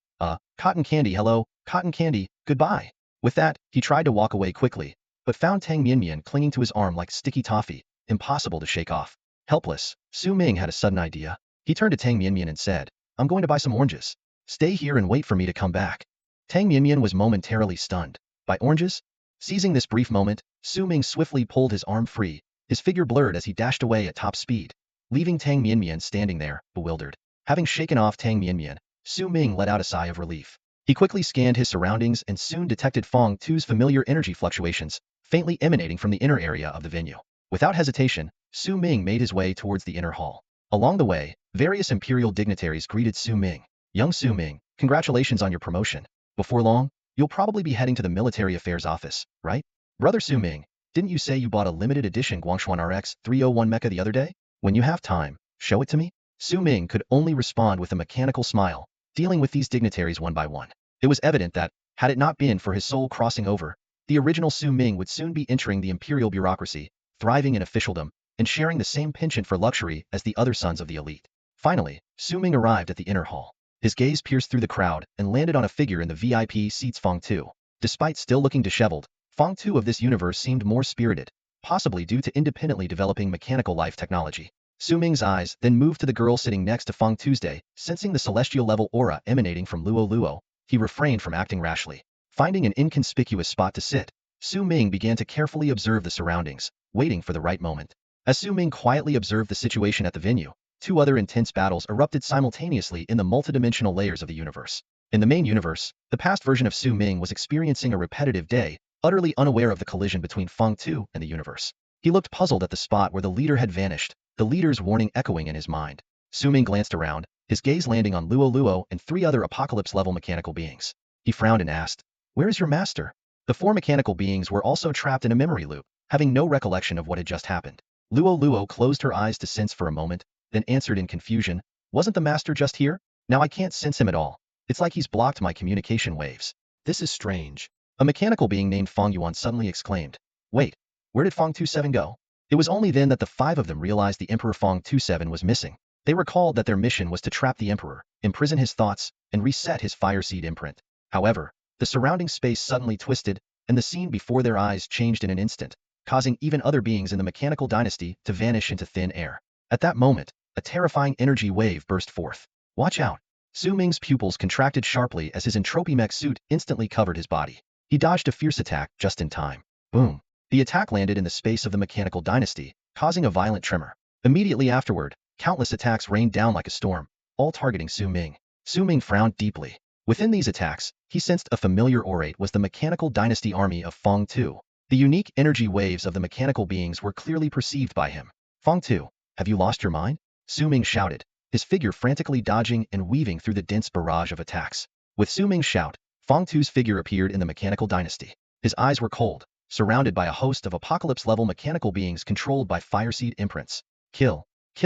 [SPEAKER 1] cotton candy, hello, cotton candy, goodbye." With that, he tried to walk away quickly, but found Tang Mianmian clinging to his arm like sticky toffee, impossible to shake off. Helpless, Su Ming had a sudden idea. He turned to Tang Mianmian and said, "I'm going to buy some oranges. Stay here and wait for me to come back." Tang Mianmian was momentarily stunned. Buy oranges? Seizing this brief moment, Su Ming swiftly pulled his arm free, his figure blurred as he dashed away at top speed, leaving Tang Mianmian standing there, bewildered. Having shaken off Tang Mianmian, Su Ming let out a sigh of relief. He quickly scanned his surroundings and soon detected Feng Tu's familiar energy fluctuations, faintly emanating from the inner area of the venue. Without hesitation, Su Ming made his way towards the inner hall. Along the way, various imperial dignitaries greeted Su Ming. "Young Su Ming, congratulations on your promotion. Before long, you'll probably be heading to the military affairs office, right? Brother Su Ming, didn't you say you bought a limited edition Guangshuan RX 301 mecha the other day? When you have time, show it to me?" Su Ming could only respond with a mechanical smile, dealing with these dignitaries one by one. It was evident that, had it not been for his soul crossing over, the original Su Ming would soon be entering the imperial bureaucracy, thriving in officialdom, and sharing the same penchant for luxury as the other sons of the elite. Finally, Su Ming arrived at the inner hall. His gaze pierced through the crowd and landed on a figure in the VIP seats, Feng Tu. Despite still looking disheveled, Feng Tu of this universe seemed more spirited, possibly due to independently developing mechanical life technology. Su Ming's eyes then moved to the girl sitting next to Feng Tuesday. Sensing the celestial-level aura emanating from Luo Luo, he refrained from acting rashly. Finding an inconspicuous spot to sit, Su Ming began to carefully observe the surroundings, waiting for the right moment. As Su Ming quietly observed the situation at the venue, two other intense battles erupted simultaneously in the multidimensional layers of the universe. In the main universe, the past version of Su Ming was experiencing a repetitive day, utterly unaware of the collision between Feng Tu and the universe. He looked puzzled at the spot where the leader had vanished, the leader's warning echoing in his mind. Su Ming glanced around, his gaze landing on Luo Luo and three other apocalypse-level mechanical beings. He frowned and asked, "Where is your master?" The four mechanical beings were also trapped in a memory loop, having no recollection of what had just happened. Luo Luo closed her eyes to sense for a moment, then answered in confusion, "Wasn't the master just here? Now I can't sense him at all. It's like he's blocked my communication waves. This is strange." A mechanical being named Feng Yuan suddenly exclaimed, "Wait, where did Feng 27 go?" It was only then that the five of them realized the Emperor Feng 27 was missing. They recalled that their mission was to trap the emperor, imprison his thoughts, and reset his fireseed imprint. However, the surrounding space suddenly twisted, and the scene before their eyes changed in an instant, causing even other beings in the mechanical dynasty to vanish into thin air. At that moment, a terrifying energy wave burst forth. Watch out! Su Ming's pupils contracted sharply as his entropy mech suit instantly covered his body. He dodged a fierce attack just in time. Boom! The attack landed in the space of the mechanical dynasty, causing a violent tremor. Immediately afterward, countless attacks rained down like a storm, all targeting Su Ming. Su Ming frowned deeply. Within these attacks, he sensed a familiar orate was the mechanical dynasty army of Feng Tu. The unique energy waves of the mechanical beings were clearly perceived by him. Feng Tu, have you lost your mind? Su Ming shouted, his figure frantically dodging and weaving through the dense barrage of attacks. With Su Ming's shout, Feng Tu's figure appeared in the mechanical dynasty. His eyes were cold, surrounded by a host of apocalypse-level mechanical beings controlled by fireseed imprints. Kill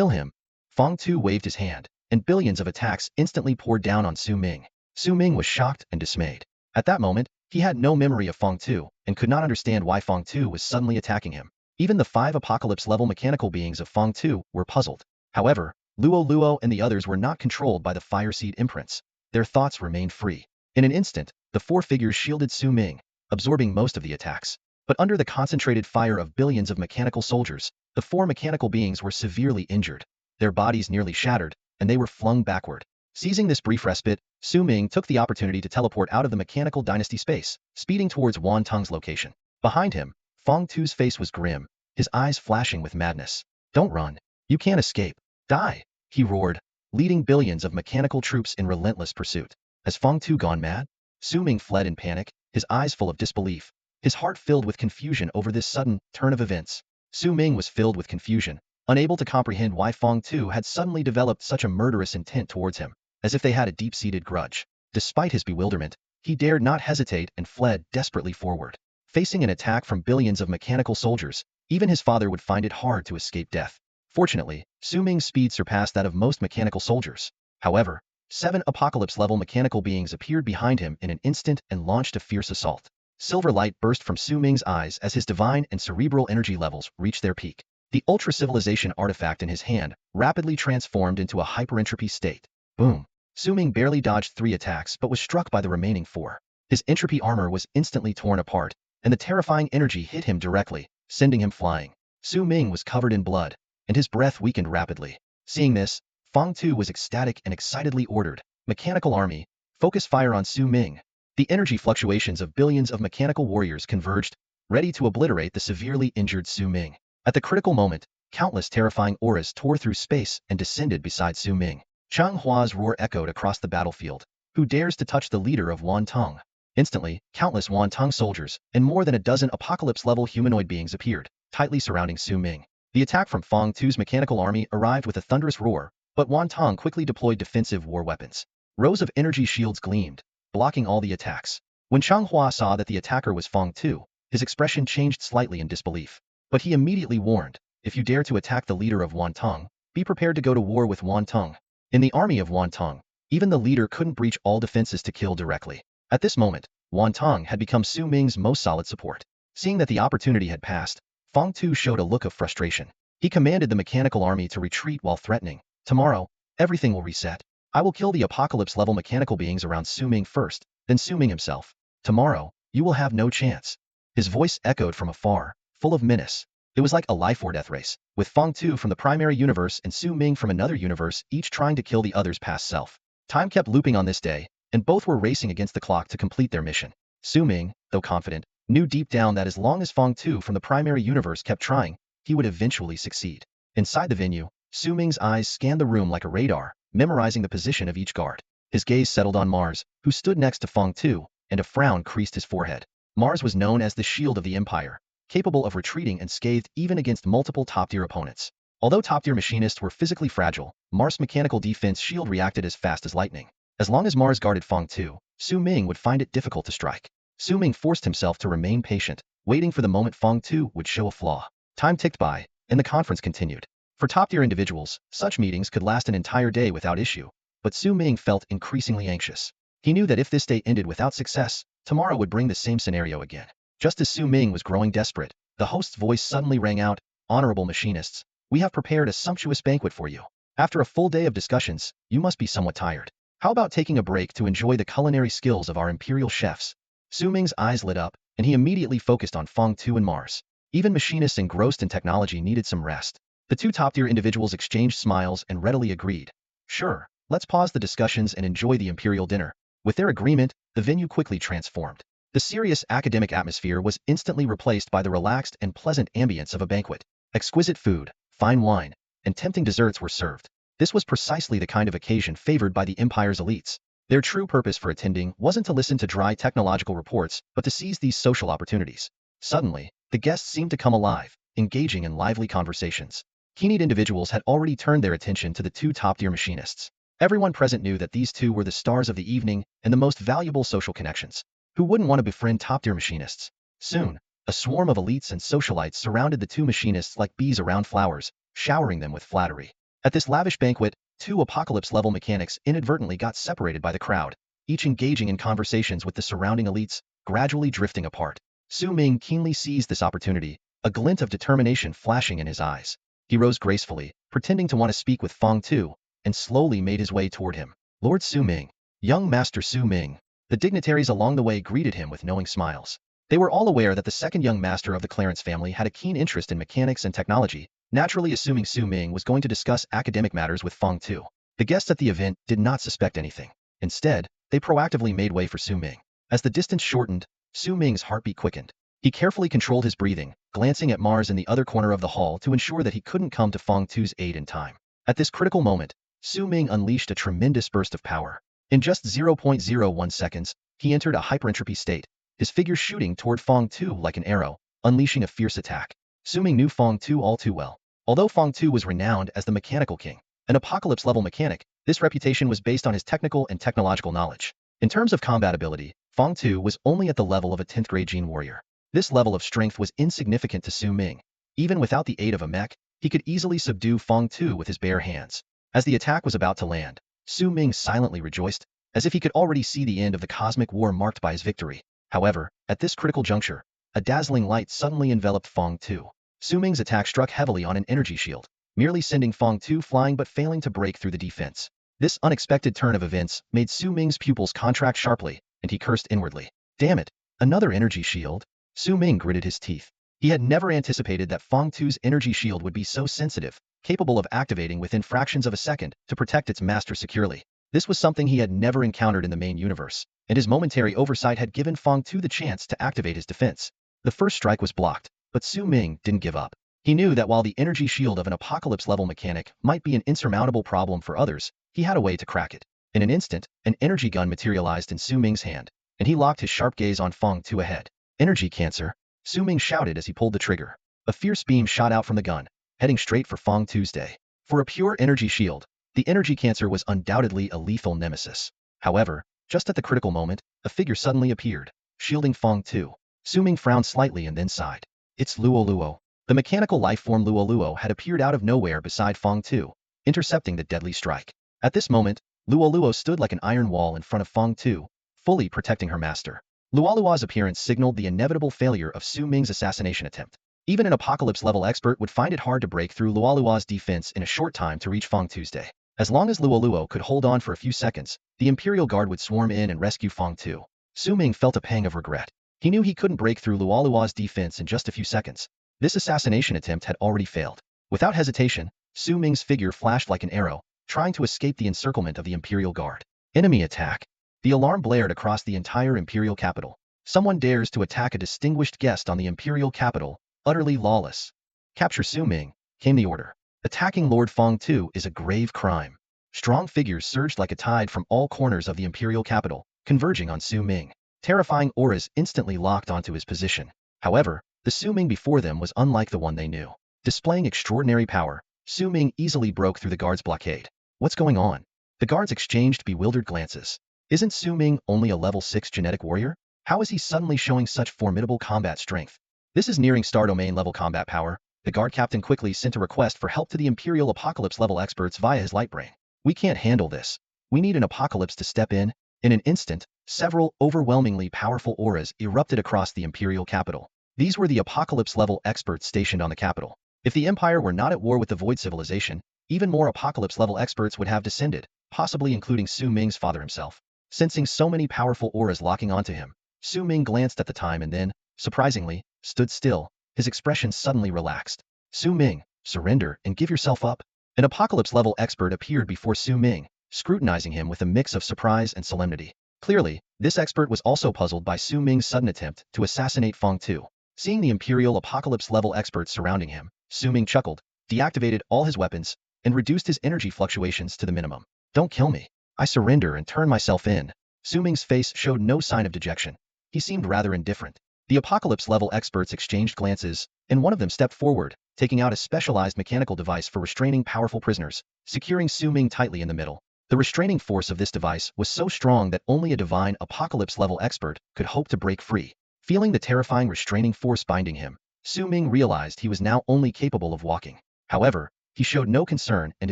[SPEAKER 1] him. Feng Tu waved his hand, and billions of attacks instantly poured down on Su Ming. Su Ming was shocked and dismayed. At that moment, he had no memory of Feng Tu and could not understand why Feng Tu was suddenly attacking him. Even the 5 apocalypse-level mechanical beings of Feng Tu were puzzled. However, Luo and the others were not controlled by the fireseed imprints. Their thoughts remained free. In an instant, the 4 figures shielded Su Ming, absorbing most of the attacks. But under the concentrated fire of billions of mechanical soldiers, the 4 mechanical beings were severely injured. Their bodies nearly shattered, and they were flung backward. Seizing this brief respite, Su Ming took the opportunity to teleport out of the mechanical dynasty space, speeding towards Wan Tong's location. Behind him, Feng Tu's face was grim, his eyes flashing with madness. Don't run. You can't escape. Die! He roared, leading billions of mechanical troops in relentless pursuit. Has Feng Tu gone mad? Su Ming fled in panic, his eyes full of disbelief, his heart filled with confusion over this sudden turn of events. Su Ming was filled with confusion, unable to comprehend why Feng Tu had suddenly developed such a murderous intent towards him, as if they had a deep-seated grudge. Despite his bewilderment, he dared not hesitate and fled desperately forward. Facing an attack from billions of mechanical soldiers, even his father would find it hard to escape death. Fortunately, Su Ming's speed surpassed that of most mechanical soldiers. However, 7 apocalypse-level mechanical beings appeared behind him in an instant and launched a fierce assault. Silver light burst from Su Ming's eyes as his divine and cerebral energy levels reached their peak. The ultra-civilization artifact in his hand rapidly transformed into a hyperentropy state. Boom! Su Ming barely dodged 3 attacks but was struck by the remaining 4. His entropy armor was instantly torn apart, and the terrifying energy hit him directly, sending him flying. Su Ming was covered in blood, and his breath weakened rapidly. Seeing this, Feng Tu was ecstatic and excitedly ordered, "Mechanical army, focus fire on Su Ming." The energy fluctuations of billions of mechanical warriors converged, ready to obliterate the severely injured Su Ming. At the critical moment, countless terrifying auras tore through space and descended beside Su Ming. Chang Hua's roar echoed across the battlefield. Who dares to touch the leader of Wan Tong? Instantly, countless Wan Tong soldiers and more than a dozen apocalypse-level humanoid beings appeared, tightly surrounding Su Ming. The attack from Feng Tu's mechanical army arrived with a thunderous roar, but Wan Tong quickly deployed defensive war weapons. Rows of energy shields gleamed, blocking all the attacks. When Chang Hua saw that the attacker was Feng Tu, his expression changed slightly in disbelief. But he immediately warned, "If you dare to attack the leader of Wan Tong, be prepared to go to war with Wan Tong." In the army of Wan Tong, even the leader couldn't breach all defenses to kill directly. At this moment, Wan Tong had become Su Ming's most solid support. Seeing that the opportunity had passed, Feng Tu showed a look of frustration. He commanded the mechanical army to retreat while threatening, "Tomorrow, everything will reset. I will kill the apocalypse-level mechanical beings around Su Ming first, then Su Ming himself. Tomorrow, you will have no chance." His voice echoed from afar, full of menace. It was like a life-or-death race, with Feng Tu from the primary universe and Su Ming from another universe, each trying to kill the other's past self. Time kept looping on this day, and both were racing against the clock to complete their mission. Su Ming, though confident, knew deep down that as long as Feng Tu from the primary universe kept trying, he would eventually succeed. Inside the venue, Su Ming's eyes scanned the room like a radar, memorizing the position of each guard. His gaze settled on Mars, who stood next to Feng Tu, and a frown creased his forehead. Mars was known as the shield of the Empire, capable of retreating unscathed even against multiple top-tier opponents. Although top-tier machinists were physically fragile, Mars' mechanical defense shield reacted as fast as lightning. As long as Mars guarded Feng Tu, Su Ming would find it difficult to strike. Su Ming forced himself to remain patient, waiting for the moment Feng Tu would show a flaw. Time ticked by, and the conference continued. For top-tier individuals, such meetings could last an entire day without issue, but Su Ming felt increasingly anxious. He knew that if this day ended without success, tomorrow would bring the same scenario again. Just as Su Ming was growing desperate, the host's voice suddenly rang out, "Honorable machinists, we have prepared a sumptuous banquet for you. After a full day of discussions, you must be somewhat tired. How about taking a break to enjoy the culinary skills of our imperial chefs? Su Ming's eyes lit up, and he immediately focused on Fong Tu and Mars. Even machinists engrossed in technology needed some rest. The two top-tier individuals exchanged smiles and readily agreed. Sure, let's pause the discussions and enjoy the imperial dinner. With their agreement, the venue quickly transformed. The serious academic atmosphere was instantly replaced by the relaxed and pleasant ambience of a banquet. Exquisite food, fine wine, and tempting desserts were served. This was precisely the kind of occasion favored by the Empire's elites. Their true purpose for attending wasn't to listen to dry technological reports, but to seize these social opportunities. Suddenly, the guests seemed to come alive, engaging in lively conversations. Keen-eyed individuals had already turned their attention to the two top-tier machinists. Everyone present knew that these two were the stars of the evening and the most valuable social connections. Who wouldn't want to befriend top-tier machinists? Soon, a swarm of elites and socialites surrounded the two machinists like bees around flowers, showering them with flattery. At this lavish banquet, two apocalypse-level mechanics inadvertently got separated by the crowd, each engaging in conversations with the surrounding elites, gradually drifting apart. Su Ming keenly seized this opportunity, a glint of determination flashing in his eyes. He rose gracefully, pretending to want to speak with Fong Tu, and slowly made his way toward him. Lord Su Ming. Young Master Su Ming. The dignitaries along the way greeted him with knowing smiles. They were all aware that the second young master of the Clarence family had a keen interest in mechanics and technology, naturally assuming Su Ming was going to discuss academic matters with Fong Tu. The guests at the event did not suspect anything. Instead, they proactively made way for Su Ming. As the distance shortened, Su Ming's heartbeat quickened. He carefully controlled his breathing, glancing at Mars in the other corner of the hall to ensure that he couldn't come to Fong Tu's aid in time. At this critical moment, Su Ming unleashed a tremendous burst of power. In just 0.01 seconds, he entered a hyperentropy state, his figure shooting toward Fong Tu like an arrow, unleashing a fierce attack. Su Ming knew Fong Tu all too well. Although Fong Tu was renowned as the mechanical king, an apocalypse-level mechanic, this reputation was based on his technical and technological knowledge. In terms of combat ability, Fong Tu was only at the level of a 10th grade gene warrior. This level of strength was insignificant to Su Ming. Even without the aid of a mech, he could easily subdue Fong Tu with his bare hands. As the attack was about to land, Su Ming silently rejoiced, as if he could already see the end of the cosmic war marked by his victory. However, at this critical juncture, a dazzling light suddenly enveloped Fong Tu. Su Ming's attack struck heavily on an energy shield, merely sending Fong Tu flying but failing to break through the defense. This unexpected turn of events made Su Ming's pupils contract sharply, and he cursed inwardly. Damn it, another energy shield? Su Ming gritted his teeth. He had never anticipated that Fong Tu's energy shield would be so sensitive, capable of activating within fractions of a second to protect its master securely. This was something he had never encountered in the main universe, and his momentary oversight had given Fong Tu the chance to activate his defense. The first strike was blocked, but Su Ming didn't give up. He knew that while the energy shield of an apocalypse-level mechanic might be an insurmountable problem for others, he had a way to crack it. In an instant, an energy gun materialized in Su Ming's hand, and he locked his sharp gaze on Fong Tu ahead. Energy cancer, Su Ming shouted as he pulled the trigger. A fierce beam shot out from the gun, heading straight for Fong Tu's day. For a pure energy shield, the energy cancer was undoubtedly a lethal nemesis. However, just at the critical moment, a figure suddenly appeared, shielding Fong Tu. Su Ming frowned slightly and then sighed. It's Luo Luo. The mechanical life form Luo Luo had appeared out of nowhere beside Fong Tu, intercepting the deadly strike. At this moment, Luo Luo stood like an iron wall in front of Fong Tu, fully protecting her master. Luo Luo's appearance signaled the inevitable failure of Su Ming's assassination attempt. Even an apocalypse-level expert would find it hard to break through Luo Luo's defense in a short time to reach Fong Tu's day. As long as Luo Luo could hold on for a few seconds, the Imperial Guard would swarm in and rescue Fong Tu. Su Ming felt a pang of regret. He knew he couldn't break through Luo Luo's defense in just a few seconds. This assassination attempt had already failed. Without hesitation, Su Ming's figure flashed like an arrow, trying to escape the encirclement of the Imperial Guard. Enemy attack. The alarm blared across the entire Imperial capital. Someone dares to attack a distinguished guest on the Imperial capital, utterly lawless. Capture Su Ming, came the order. Attacking Lord Fong Tu is a grave crime. Strong figures surged like a tide from all corners of the Imperial capital, converging on Su Ming. Terrifying auras instantly locked onto his position. However, the Su Ming before them was unlike the one they knew. Displaying extraordinary power, Su Ming easily broke through the guards' blockade. What's going on? The guards exchanged bewildered glances. Isn't Su Ming only a level 6 genetic warrior? How is he suddenly showing such formidable combat strength? This is nearing star domain level combat power. The guard captain quickly sent a request for help to the Imperial Apocalypse level experts via his light brain. We can't handle this. We need an apocalypse to step in. In an instant, several overwhelmingly powerful auras erupted across the Imperial capital. These were the apocalypse level experts stationed on the capital. If the Empire were not at war with the Void Civilization, even more apocalypse-level experts would have descended, possibly including Su Ming's father himself. Sensing so many powerful auras locking onto him, Su Ming glanced at the time and then, surprisingly, stood still, his expression suddenly relaxed. Su Ming, surrender and give yourself up. An apocalypse-level expert appeared before Su Ming, scrutinizing him with a mix of surprise and solemnity. Clearly, this expert was also puzzled by Su Ming's sudden attempt to assassinate Feng Tu. Seeing the Imperial Apocalypse-level experts surrounding him, Su Ming chuckled, deactivated all his weapons, and reduced his energy fluctuations to the minimum. Don't kill me. I surrender and turn myself in. Su Ming's face showed no sign of dejection. He seemed rather indifferent. The Apocalypse-level experts exchanged glances, and one of them stepped forward, taking out a specialized mechanical device for restraining powerful prisoners, securing Su Ming tightly in the middle. The restraining force of this device was so strong that only a divine apocalypse-level expert could hope to break free. Feeling the terrifying restraining force binding him, Su Ming realized he was now only capable of walking. However, he showed no concern and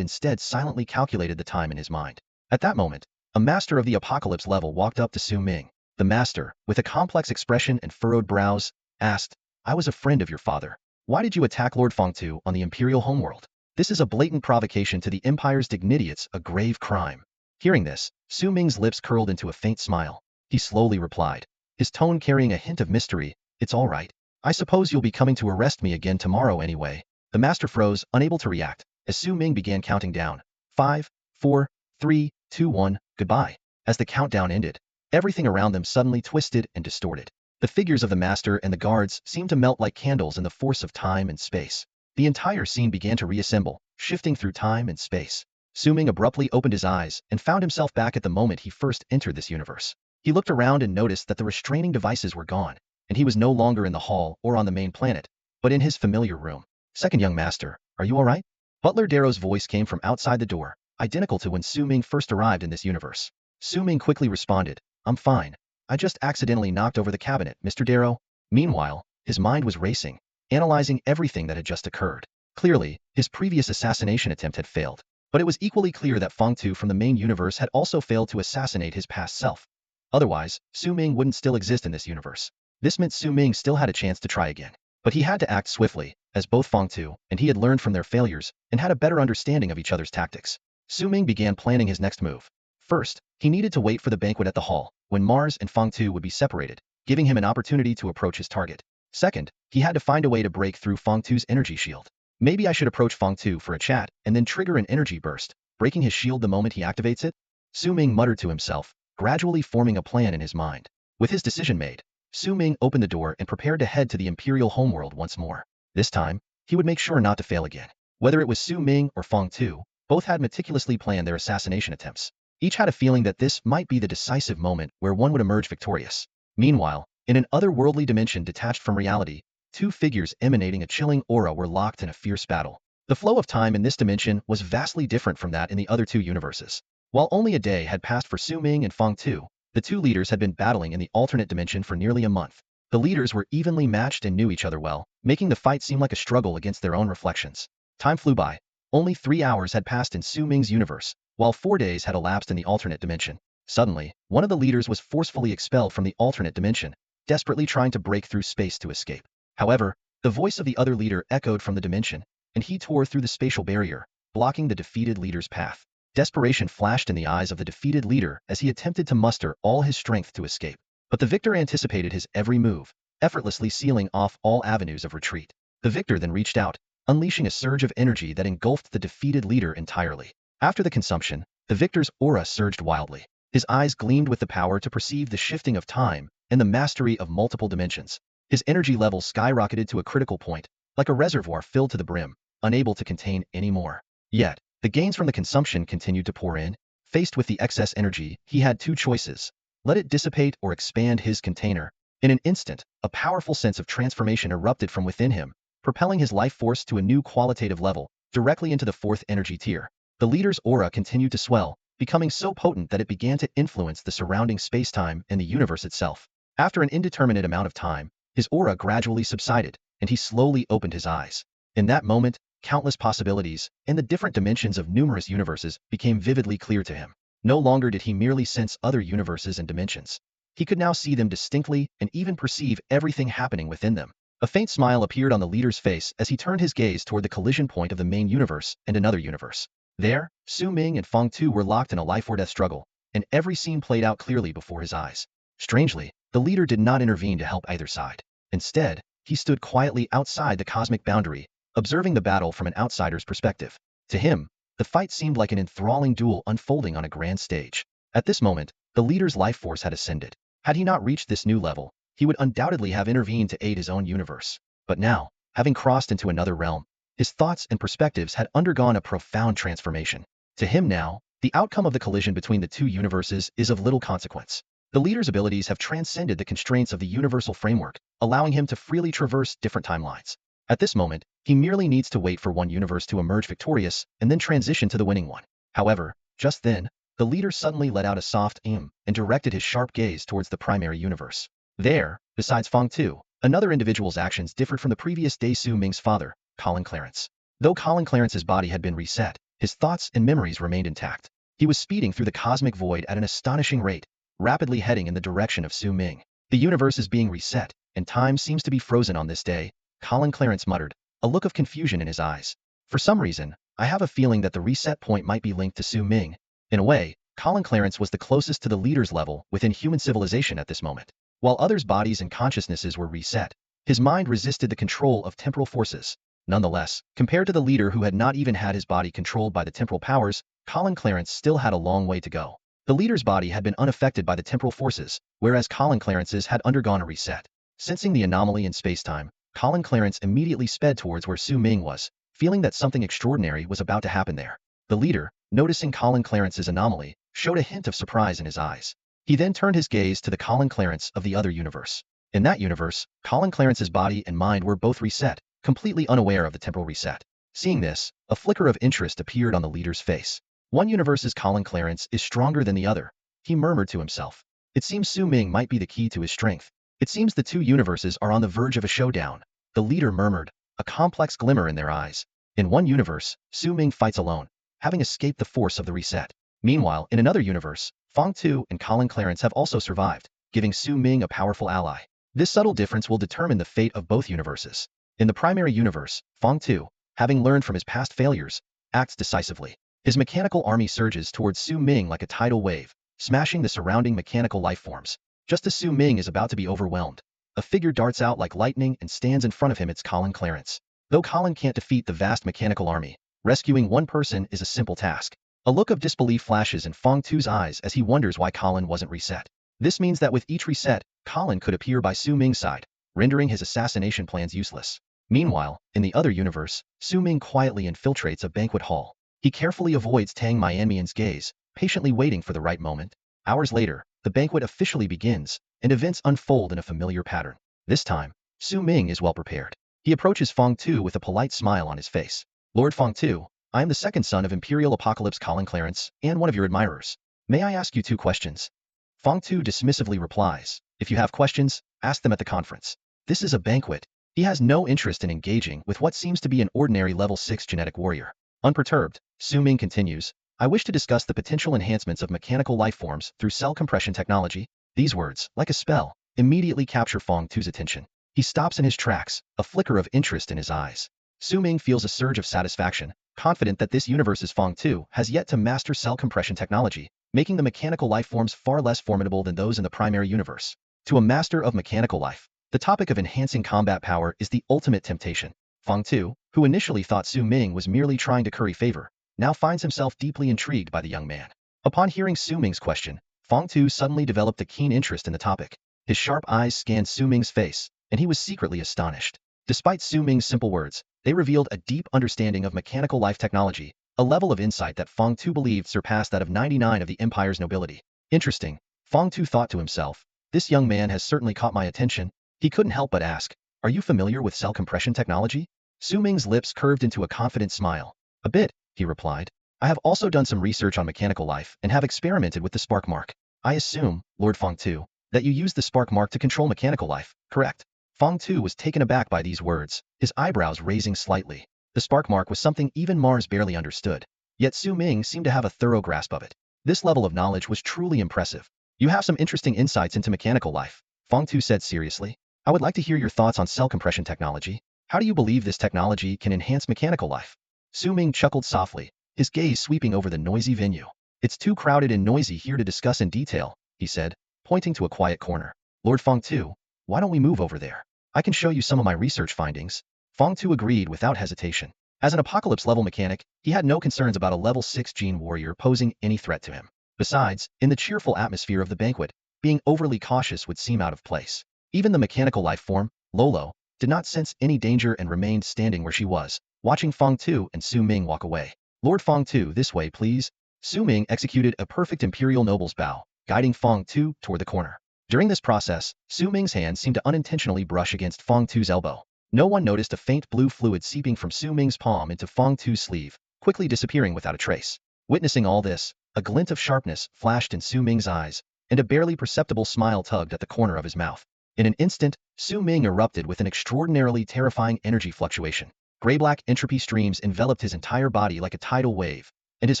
[SPEAKER 1] instead silently calculated the time in his mind. At that moment, a master of the apocalypse level walked up to Su Ming. The master, with a complex expression and furrowed brows, asked, I was a friend of your father. Why did you attack Lord Feng Tu on the Imperial homeworld? This is a blatant provocation to the Empire's dignity. It's a grave crime. Hearing this, Su Ming's lips curled into a faint smile. He slowly replied, his tone carrying a hint of mystery, it's all right. I suppose you'll be coming to arrest me again tomorrow anyway. The master froze, unable to react, as Su Ming began counting down. 5, 4, 3, 2, 1, goodbye. As the countdown ended, everything around them suddenly twisted and distorted. The figures of the master and the guards seemed to melt like candles in the force of time and space. The entire scene began to reassemble, shifting through time and space. Su Ming abruptly opened his eyes and found himself back at the moment he first entered this universe. He looked around and noticed that the restraining devices were gone, and he was no longer in the hall or on the main planet, but in his familiar room. Second young master, are you all right? Butler Darrow's voice came from outside the door, identical to when Su Ming first arrived in this universe. Su Ming quickly responded, I'm fine. I just accidentally knocked over the cabinet, Mr. Darrow. Meanwhile, his mind was racing, analyzing everything that had just occurred. Clearly, his previous assassination attempt had failed, but it was equally clear that Feng Tu from the main universe had also failed to assassinate his past self. Otherwise, Su Ming wouldn't still exist in this universe. This meant Su Ming still had a chance to try again. But he had to act swiftly, as both Feng Tu and he had learned from their failures and had a better understanding of each other's tactics. Su Ming began planning his next move. First, he needed to wait for the banquet at the hall, when Mars and Feng Tu would be separated, giving him an opportunity to approach his target. Second, he had to find a way to break through Feng Tu's energy shield. Maybe I should approach Feng Tu for a chat and then trigger an energy burst, breaking his shield the moment he activates it? Su Ming muttered to himself, gradually forming a plan in his mind. With his decision made, Su Ming opened the door and prepared to head to the Imperial homeworld once more. This time, he would make sure not to fail again. Whether it was Su Ming or Feng Tu, both had meticulously planned their assassination attempts. Each had a feeling that this might be the decisive moment where one would emerge victorious. Meanwhile, in an otherworldly dimension detached from reality, two figures emanating a chilling aura were locked in a fierce battle. The flow of time in this dimension was vastly different from that in the other two universes. While only a day had passed for Su Ming and Feng Tu, the two leaders had been battling in the alternate dimension for nearly a month. The leaders were evenly matched and knew each other well, making the fight seem like a struggle against their own reflections. Time flew by. Only 3 hours had passed in Su Ming's universe, while 4 days had elapsed in the alternate dimension. Suddenly, one of the leaders was forcefully expelled from the alternate dimension, desperately trying to break through space to escape. However, the voice of the other leader echoed from the dimension, and he tore through the spatial barrier, blocking the defeated leader's path. Desperation flashed in the eyes of the defeated leader as he attempted to muster all his strength to escape. But the victor anticipated his every move, effortlessly sealing off all avenues of retreat. The victor then reached out, unleashing a surge of energy that engulfed the defeated leader entirely. After the consumption, the victor's aura surged wildly. His eyes gleamed with the power to perceive the shifting of time and the mastery of multiple dimensions. His energy level skyrocketed to a critical point, like a reservoir filled to the brim, unable to contain any more. Yet, the gains from the consumption continued to pour in. Faced with the excess energy, he had two choices. Let it dissipate or expand his container. In an instant, a powerful sense of transformation erupted from within him, propelling his life force to a new qualitative level, directly into the fourth energy tier. The leader's aura continued to swell, becoming so potent that it began to influence the surrounding space-time and the universe itself. After an indeterminate amount of time, his aura gradually subsided, and he slowly opened his eyes. In that moment, countless possibilities and the different dimensions of numerous universes became vividly clear to him. No longer did he merely sense other universes and dimensions. He could now see them distinctly and even perceive everything happening within them. A faint smile appeared on the leader's face as he turned his gaze toward the collision point of the main universe and another universe. There, Su Ming and Feng Tu were locked in a life-or-death struggle, and every scene played out clearly before his eyes. Strangely, the leader did not intervene to help either side. Instead, he stood quietly outside the cosmic boundary, observing the battle from an outsider's perspective. To him, the fight seemed like an enthralling duel unfolding on a grand stage. At this moment, the leader's life force had ascended. Had he not reached this new level, he would undoubtedly have intervened to aid his own universe. But now, having crossed into another realm, his thoughts and perspectives had undergone a profound transformation. To him now, the outcome of the collision between the two universes is of little consequence. The leader's abilities have transcended the constraints of the universal framework, allowing him to freely traverse different timelines. At this moment, he merely needs to wait for one universe to emerge victorious and then transition to the winning one. However, just then, the leader suddenly let out a soft and directed his sharp gaze towards the primary universe. There, besides Feng Tu, another individual's actions differed from the previous day. Su Ming's father, Colin Clarence. Though Colin Clarence's body had been reset, his thoughts and memories remained intact. He was speeding through the cosmic void at an astonishing rate, rapidly heading in the direction of Su Ming. The universe is being reset, and time seems to be frozen on this day, Colin Clarence muttered, a look of confusion in his eyes. For some reason, I have a feeling that the reset point might be linked to Su Ming. In a way, Colin Clarence was the closest to the leader's level within human civilization at this moment. While others' bodies and consciousnesses were reset, his mind resisted the control of temporal forces. Nonetheless, compared to the leader who had not even had his body controlled by the temporal powers, Colin Clarence still had a long way to go. The leader's body had been unaffected by the temporal forces, whereas Colin Clarence's had undergone a reset. Sensing the anomaly in space-time, Colin Clarence immediately sped towards where Su Ming was, feeling that something extraordinary was about to happen there. The leader, noticing Colin Clarence's anomaly, showed a hint of surprise in his eyes. He then turned his gaze to the Colin Clarence of the other universe. In that universe, Colin Clarence's body and mind were both reset, completely unaware of the temporal reset. Seeing this, a flicker of interest appeared on the leader's face. One universe's Colin Clarence is stronger than the other, he murmured to himself. It seems Su Ming might be the key to his strength. It seems the two universes are on the verge of a showdown, the leader murmured, a complex glimmer in their eyes. In one universe, Su Ming fights alone, having escaped the force of the reset. Meanwhile, in another universe, Feng Tu and Colin Clarence have also survived, giving Su Ming a powerful ally. This subtle difference will determine the fate of both universes. In the primary universe, Feng Tu, having learned from his past failures, acts decisively. His mechanical army surges towards Su Ming like a tidal wave, smashing the surrounding mechanical life forms. Just as Su Ming is about to be overwhelmed, a figure darts out like lightning and stands in front of him. It's Colin Clarence. Though Colin can't defeat the vast mechanical army, rescuing one person is a simple task. A look of disbelief flashes in Feng Tu's eyes as he wonders why Colin wasn't reset. This means that with each reset, Colin could appear by Su Ming's side, rendering his assassination plans useless. Meanwhile, in the other universe, Su Ming quietly infiltrates a banquet hall. He carefully avoids Tang Mianmian's gaze, patiently waiting for the right moment. Hours later, the banquet officially begins, and events unfold in a familiar pattern. This time, Su Ming is well prepared. He approaches Feng Tu with a polite smile on his face. Lord Feng Tu, I am the second son of Imperial Apocalypse Colin Clarence, and one of your admirers. May I ask you 2 questions? Feng Tu dismissively replies, if you have questions, ask them at the conference. This is a banquet. He has no interest in engaging with what seems to be an ordinary level 6 genetic warrior. Unperturbed, Su Ming continues, I wish to discuss the potential enhancements of mechanical life forms through cell compression technology. These words, like a spell, immediately capture Feng Tu's attention. He stops in his tracks, a flicker of interest in his eyes. Su Ming feels a surge of satisfaction, confident that this universe's Feng Tu has yet to master cell compression technology, making the mechanical life forms far less formidable than those in the primary universe. To a master of mechanical life, the topic of enhancing combat power is the ultimate temptation. Feng Tu, who initially thought Su Ming was merely trying to curry favor, now finds himself deeply intrigued by the young man. Upon hearing Su Ming's question, Feng Tu suddenly developed a keen interest in the topic. His sharp eyes scanned Su Ming's face, and he was secretly astonished. Despite Su Ming's simple words, they revealed a deep understanding of mechanical life technology, a level of insight that Feng Tu believed surpassed that of 99 of the Empire's nobility. Interesting, Feng Tu thought to himself. This young man has certainly caught my attention. He couldn't help but ask, are you familiar with cell compression technology? Su Ming's lips curved into a confident smile. A bit, he replied. I have also done some research on mechanical life and have experimented with the spark mark. I assume, Lord Feng Tu, that you use the spark mark to control mechanical life, correct? Feng Tu was taken aback by these words, his eyebrows raising slightly. The spark mark was something even Mars barely understood. Yet Su Ming seemed to have a thorough grasp of it. This level of knowledge was truly impressive. You have some interesting insights into mechanical life, Feng Tu said seriously. I would like to hear your thoughts on cell compression technology. How do you believe this technology can enhance mechanical life? Su Ming chuckled softly, his gaze sweeping over the noisy venue. It's too crowded and noisy here to discuss in detail, he said, pointing to a quiet corner. Lord Feng Tu, why don't we move over there? I can show you some of my research findings. Feng Tu agreed without hesitation. As an apocalypse-level mechanic, he had no concerns about a level 6 gene warrior posing any threat to him. Besides, in the cheerful atmosphere of the banquet, being overly cautious would seem out of place. Even the mechanical life form, Lolo, did not sense any danger and remained standing where she was, watching Feng Tu and Su Ming walk away. Lord Feng Tu, this way please. Su Ming executed a perfect imperial noble's bow, guiding Feng Tu toward the corner. During this process, Su Ming's hand seemed to unintentionally brush against Feng Tu's elbow. No one noticed a faint blue fluid seeping from Su Ming's palm into Feng Tu's sleeve, quickly disappearing without a trace. Witnessing all this, a glint of sharpness flashed in Su Ming's eyes, and a barely perceptible smile tugged at the corner of his mouth. In an instant, Su Ming erupted with an extraordinarily terrifying energy fluctuation. Gray-black entropy streams enveloped his entire body like a tidal wave, and his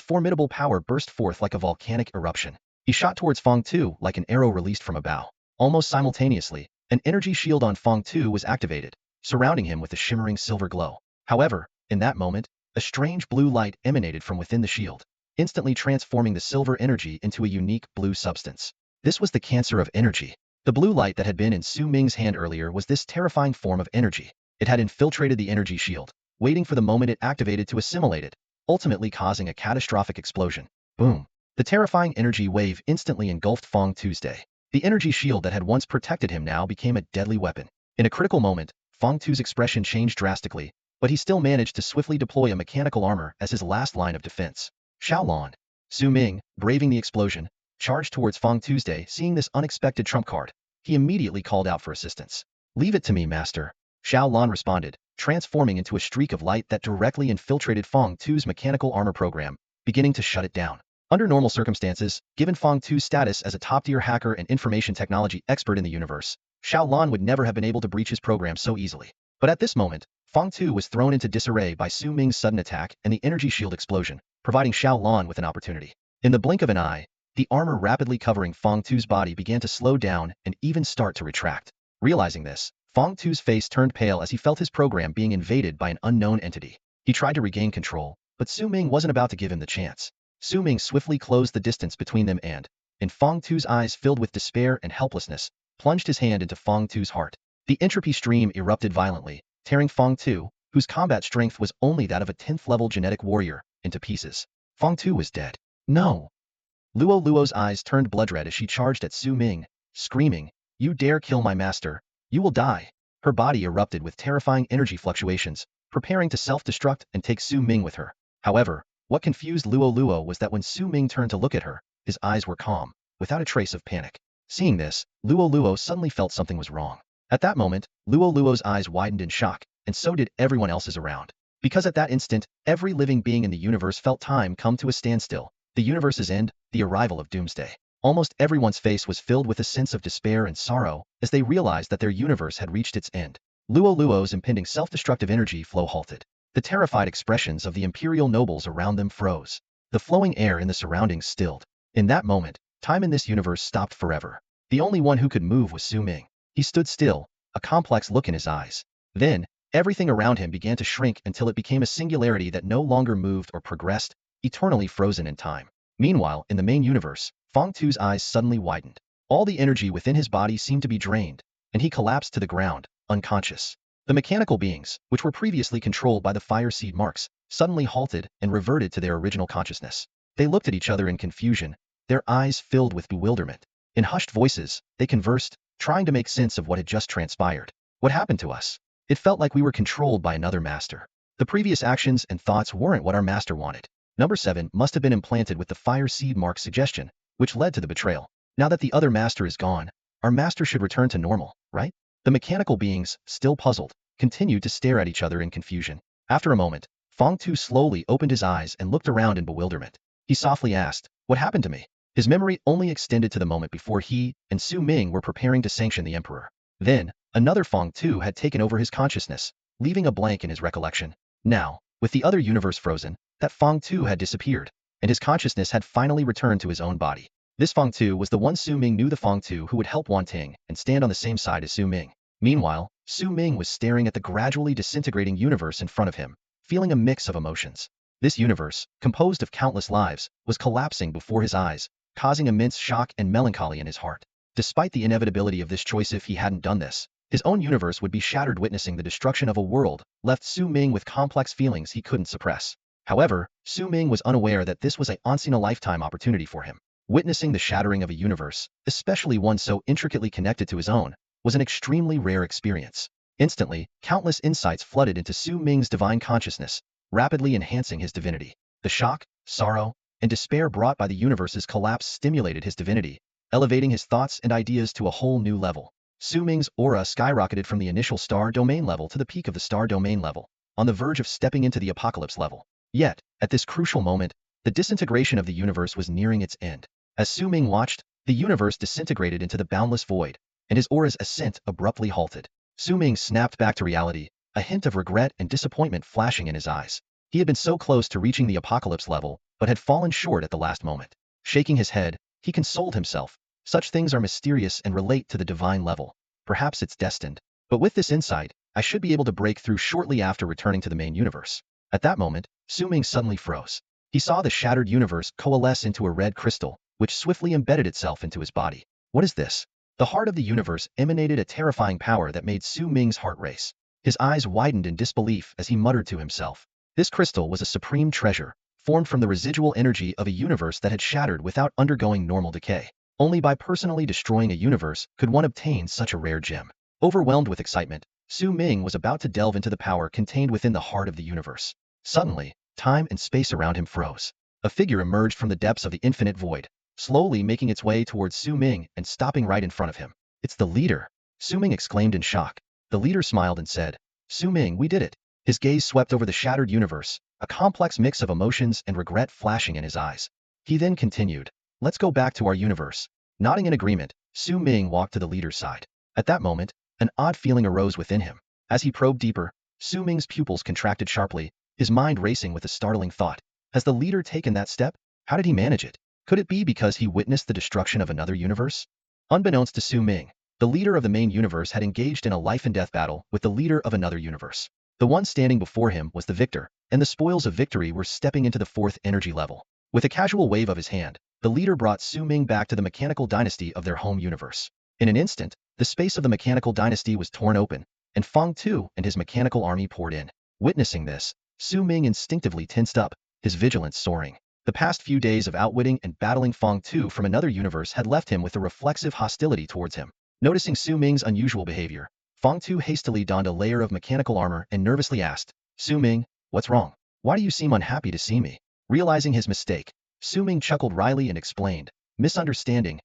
[SPEAKER 1] formidable power burst forth like a volcanic eruption. He shot towards Feng Tu like an arrow released from a bow. Almost simultaneously, an energy shield on Feng Tu was activated, surrounding him with a shimmering silver glow. However, in that moment, a strange blue light emanated from within the shield, instantly transforming the silver energy into a unique blue substance. This was the cancer of energy. The blue light that had been in Su Ming's hand earlier was this terrifying form of energy. It had infiltrated the energy shield, waiting for the moment it activated to assimilate it, ultimately causing a catastrophic explosion. Boom! The terrifying energy wave instantly engulfed Feng Tu's day. The energy shield that had once protected him now became a deadly weapon. In a critical moment, Feng Tu's expression changed drastically, but he still managed to swiftly deploy a mechanical armor as his last line of defense. Xiaolon. Su Ming, braving the explosion, charged towards Feng Tuesday. Seeing this unexpected trump card, he immediately called out for assistance. Leave it to me, master. Xiaolon responded, transforming into a streak of light that directly infiltrated Feng Tu's mechanical armor program, beginning to shut it down. Under normal circumstances, given Feng Tu's status as a top-tier hacker and information technology expert in the universe, Xiaolon would never have been able to breach his program so easily. But at this moment, Feng Tu was thrown into disarray by Su Ming's sudden attack and the energy shield explosion, providing Xiaolon with an opportunity. In the blink of an eye, the armor rapidly covering Feng Tu's body began to slow down and even start to retract. Realizing this, Feng Tu's face turned pale as he felt his program being invaded by an unknown entity. He tried to regain control, but Su Ming wasn't about to give him the chance. Su Ming swiftly closed the distance between them and, in Feng Tu's eyes filled with despair and helplessness, plunged his hand into Feng Tu's heart. The entropy stream erupted violently, tearing Feng Tu, whose combat strength was only that of a 10th level genetic warrior, into pieces. Feng Tu was dead. No! Luo's eyes turned blood-red as she charged at Su Ming, screaming, "You dare kill my master! You will die!" Her body erupted with terrifying energy fluctuations, preparing to self-destruct and take Su Ming with her. However, what confused Luo was that when Su Ming turned to look at her, his eyes were calm, without a trace of panic. Seeing this, Luo suddenly felt something was wrong. At that moment, Luo's eyes widened in shock, and so did everyone else's around. Because at that instant, every living being in the universe felt time come to a standstill. The universe's end, the arrival of doomsday. Almost everyone's face was filled with a sense of despair and sorrow as they realized that their universe had reached its end. Luo's impending self-destructive energy flow halted. The terrified expressions of the imperial nobles around them froze. The flowing air in the surroundings stilled. In that moment, time in this universe stopped forever. The only one who could move was Su Ming. He stood still, a complex look in his eyes. Then, everything around him began to shrink until it became a singularity that no longer moved or progressed, eternally frozen in time. Meanwhile, in the main universe, Feng Tu's eyes suddenly widened. All the energy within his body seemed to be drained, and he collapsed to the ground, unconscious. The mechanical beings, which were previously controlled by the fire seed marks, suddenly halted and reverted to their original consciousness. They looked at each other in confusion, their eyes filled with bewilderment. In hushed voices, they conversed, trying to make sense of what had just transpired. What happened to us? It felt like we were controlled by another master. The previous actions and thoughts weren't what our master wanted. Number 7 must have been implanted with the fire seed mark suggestion, which led to the betrayal. Now that the other master is gone, our master should return to normal, right? The mechanical beings, still puzzled, continued to stare at each other in confusion. After a moment, Feng Tu slowly opened his eyes and looked around in bewilderment. He softly asked, "What happened to me?" His memory only extended to the moment before he and Su Ming were preparing to sanction the emperor. Then, another Feng Tu had taken over his consciousness, leaving a blank in his recollection. Now, with the other universe frozen, that Feng Tu had disappeared, and his consciousness had finally returned to his own body. This Feng Tu was the one Su Ming knew, the Feng Tu who would help Wan Ting and stand on the same side as Su Ming. Meanwhile, Su Ming was staring at the gradually disintegrating universe in front of him, feeling a mix of emotions. This universe, composed of countless lives, was collapsing before his eyes, causing immense shock and melancholy in his heart. Despite the inevitability of this choice, if he hadn't done this, his own universe would be shattered, witnessing the destruction of a world, left Su Ming with complex feelings he couldn't suppress. However, Su Ming was unaware that this was a once-in-a-lifetime opportunity for him. Witnessing the shattering of a universe, especially one so intricately connected to his own, was an extremely rare experience. Instantly, countless insights flooded into Su Ming's divine consciousness, rapidly enhancing his divinity. The shock, sorrow, and despair brought by the universe's collapse stimulated his divinity, elevating his thoughts and ideas to a whole new level. Su Ming's aura skyrocketed from the initial star domain level to the peak of the star domain level, on the verge of stepping into the apocalypse level. Yet, at this crucial moment, the disintegration of the universe was nearing its end. As Su Ming watched, the universe disintegrated into the boundless void, and his aura's ascent abruptly halted. Su Ming snapped back to reality, a hint of regret and disappointment flashing in his eyes. He had been so close to reaching the apocalypse level, but had fallen short at the last moment. Shaking his head, he consoled himself. Such things are mysterious and relate to the divine level. Perhaps it's destined. But with this insight, I should be able to break through shortly after returning to the main universe. At that moment, Su Ming suddenly froze. He saw the shattered universe coalesce into a red crystal, which swiftly embedded itself into his body. What is this? The heart of the universe emanated a terrifying power that made Su Ming's heart race. His eyes widened in disbelief as he muttered to himself. This crystal was a supreme treasure, formed from the residual energy of a universe that had shattered without undergoing normal decay. Only by personally destroying a universe could one obtain such a rare gem. Overwhelmed with excitement, Su Ming was about to delve into the power contained within the heart of the universe. Suddenly, time and space around him froze. A figure emerged from the depths of the infinite void, slowly making its way towards Su Ming and stopping right in front of him. It's the leader! Su Ming exclaimed in shock. The leader smiled and said, Su Ming, we did it. His gaze swept over the shattered universe, a complex mix of emotions and regret flashing in his eyes. He then continued, let's go back to our universe. Nodding in agreement, Su Ming walked to the leader's side. At that moment, an odd feeling arose within him. As he probed deeper, Su Ming's pupils contracted sharply, his mind racing with a startling thought. Has the leader taken that step? How did he manage it? Could it be because he witnessed the destruction of another universe? Unbeknownst to Su Ming, the leader of the main universe had engaged in a life-and-death battle with the leader of another universe. The one standing before him was the victor, and the spoils of victory were stepping into the fourth energy level. With a casual wave of his hand, the leader brought Su Ming back to the mechanical dynasty of their home universe. In an instant, the space of the mechanical dynasty was torn open, and Feng Tu and his mechanical army poured in. Witnessing this, Su Ming instinctively tensed up, his vigilance soaring. The past few days of outwitting and battling Feng Tu from another universe had left him with a reflexive hostility towards him. Noticing Su Ming's unusual behavior, Feng Tu hastily donned a layer of mechanical armor and nervously asked, Su Ming, what's wrong? Why do you seem unhappy to see me? Realizing his mistake, Su Ming chuckled wryly and explained, misunderstanding.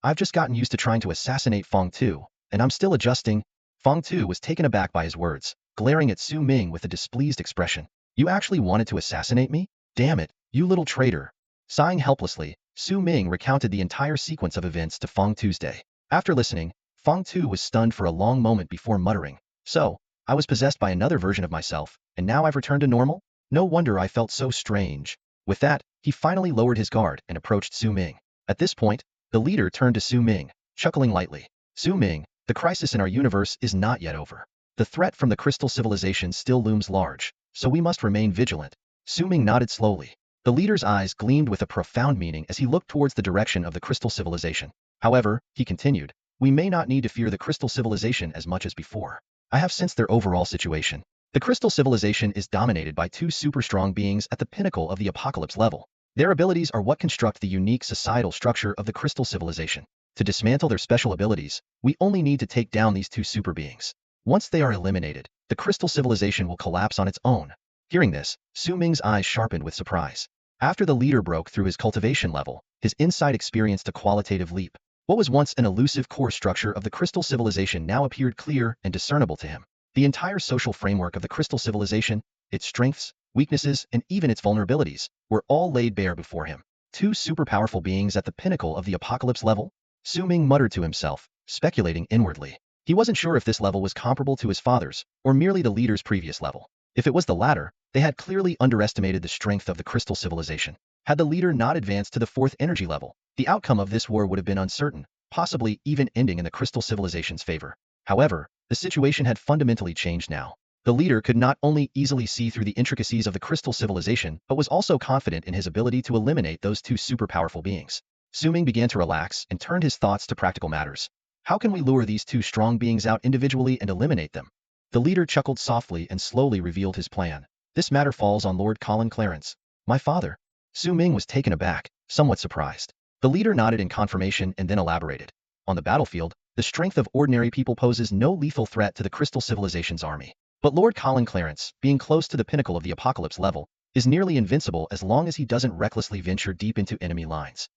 [SPEAKER 1] I've just gotten used to trying to assassinate Feng Tu, and I'm still adjusting. Feng Tu was taken aback by his words, glaring at Su Ming with a displeased expression. You actually wanted to assassinate me? Damn it, you little traitor. Sighing helplessly, Su Ming recounted the entire sequence of events to Feng Tu's day. After listening, Feng Tu was stunned for a long moment before muttering, so, I was possessed by another version of myself, and now I've returned to normal? No wonder I felt so strange. With that, he finally lowered his guard and approached Su Ming. At this point, the leader turned to Su Ming, chuckling lightly. Su Ming, the crisis in our universe is not yet over. The threat from the crystal civilization still looms large, so we must remain vigilant. Su Ming nodded slowly. The leader's eyes gleamed with a profound meaning as he looked towards the direction of the crystal civilization. However, he continued, we may not need to fear the crystal civilization as much as before. I have sensed their overall situation. The crystal civilization is dominated by two super strong beings at the pinnacle of the apocalypse level. Their abilities are what construct the unique societal structure of the crystal civilization. To dismantle their special abilities, we only need to take down these two super beings. Once they are eliminated, the crystal civilization will collapse on its own. Hearing this, Su Ming's eyes sharpened with surprise. After the leader broke through his cultivation level, his insight experienced a qualitative leap. What was once an elusive core structure of the crystal civilization now appeared clear and discernible to him. The entire social framework of the crystal civilization, its strengths, weaknesses, and even its vulnerabilities, were all laid bare before him. Two super powerful beings at the pinnacle of the apocalypse level? Su Ming muttered to himself, speculating inwardly. He wasn't sure if this level was comparable to his father's, or merely the leader's previous level. If it was the latter, they had clearly underestimated the strength of the crystal civilization. Had the leader not advanced to the fourth energy level, the outcome of this war would have been uncertain, possibly even ending in the crystal civilization's favor. However, the situation had fundamentally changed now. The leader could not only easily see through the intricacies of the crystal civilization, but was also confident in his ability to eliminate those two super powerful beings. Su Ming began to relax and turned his thoughts to practical matters. How can we lure these two strong beings out individually and eliminate them? The leader chuckled softly and slowly revealed his plan. This matter falls on Lord Colin Clarence. My father. Su Ming was taken aback, somewhat surprised. The leader nodded in confirmation and then elaborated. On the battlefield, the strength of ordinary people poses no lethal threat to the crystal civilization's army. But Lord Colin Clarence, being close to the pinnacle of the apocalypse level, is nearly invincible as long as he doesn't recklessly venture deep into enemy lines.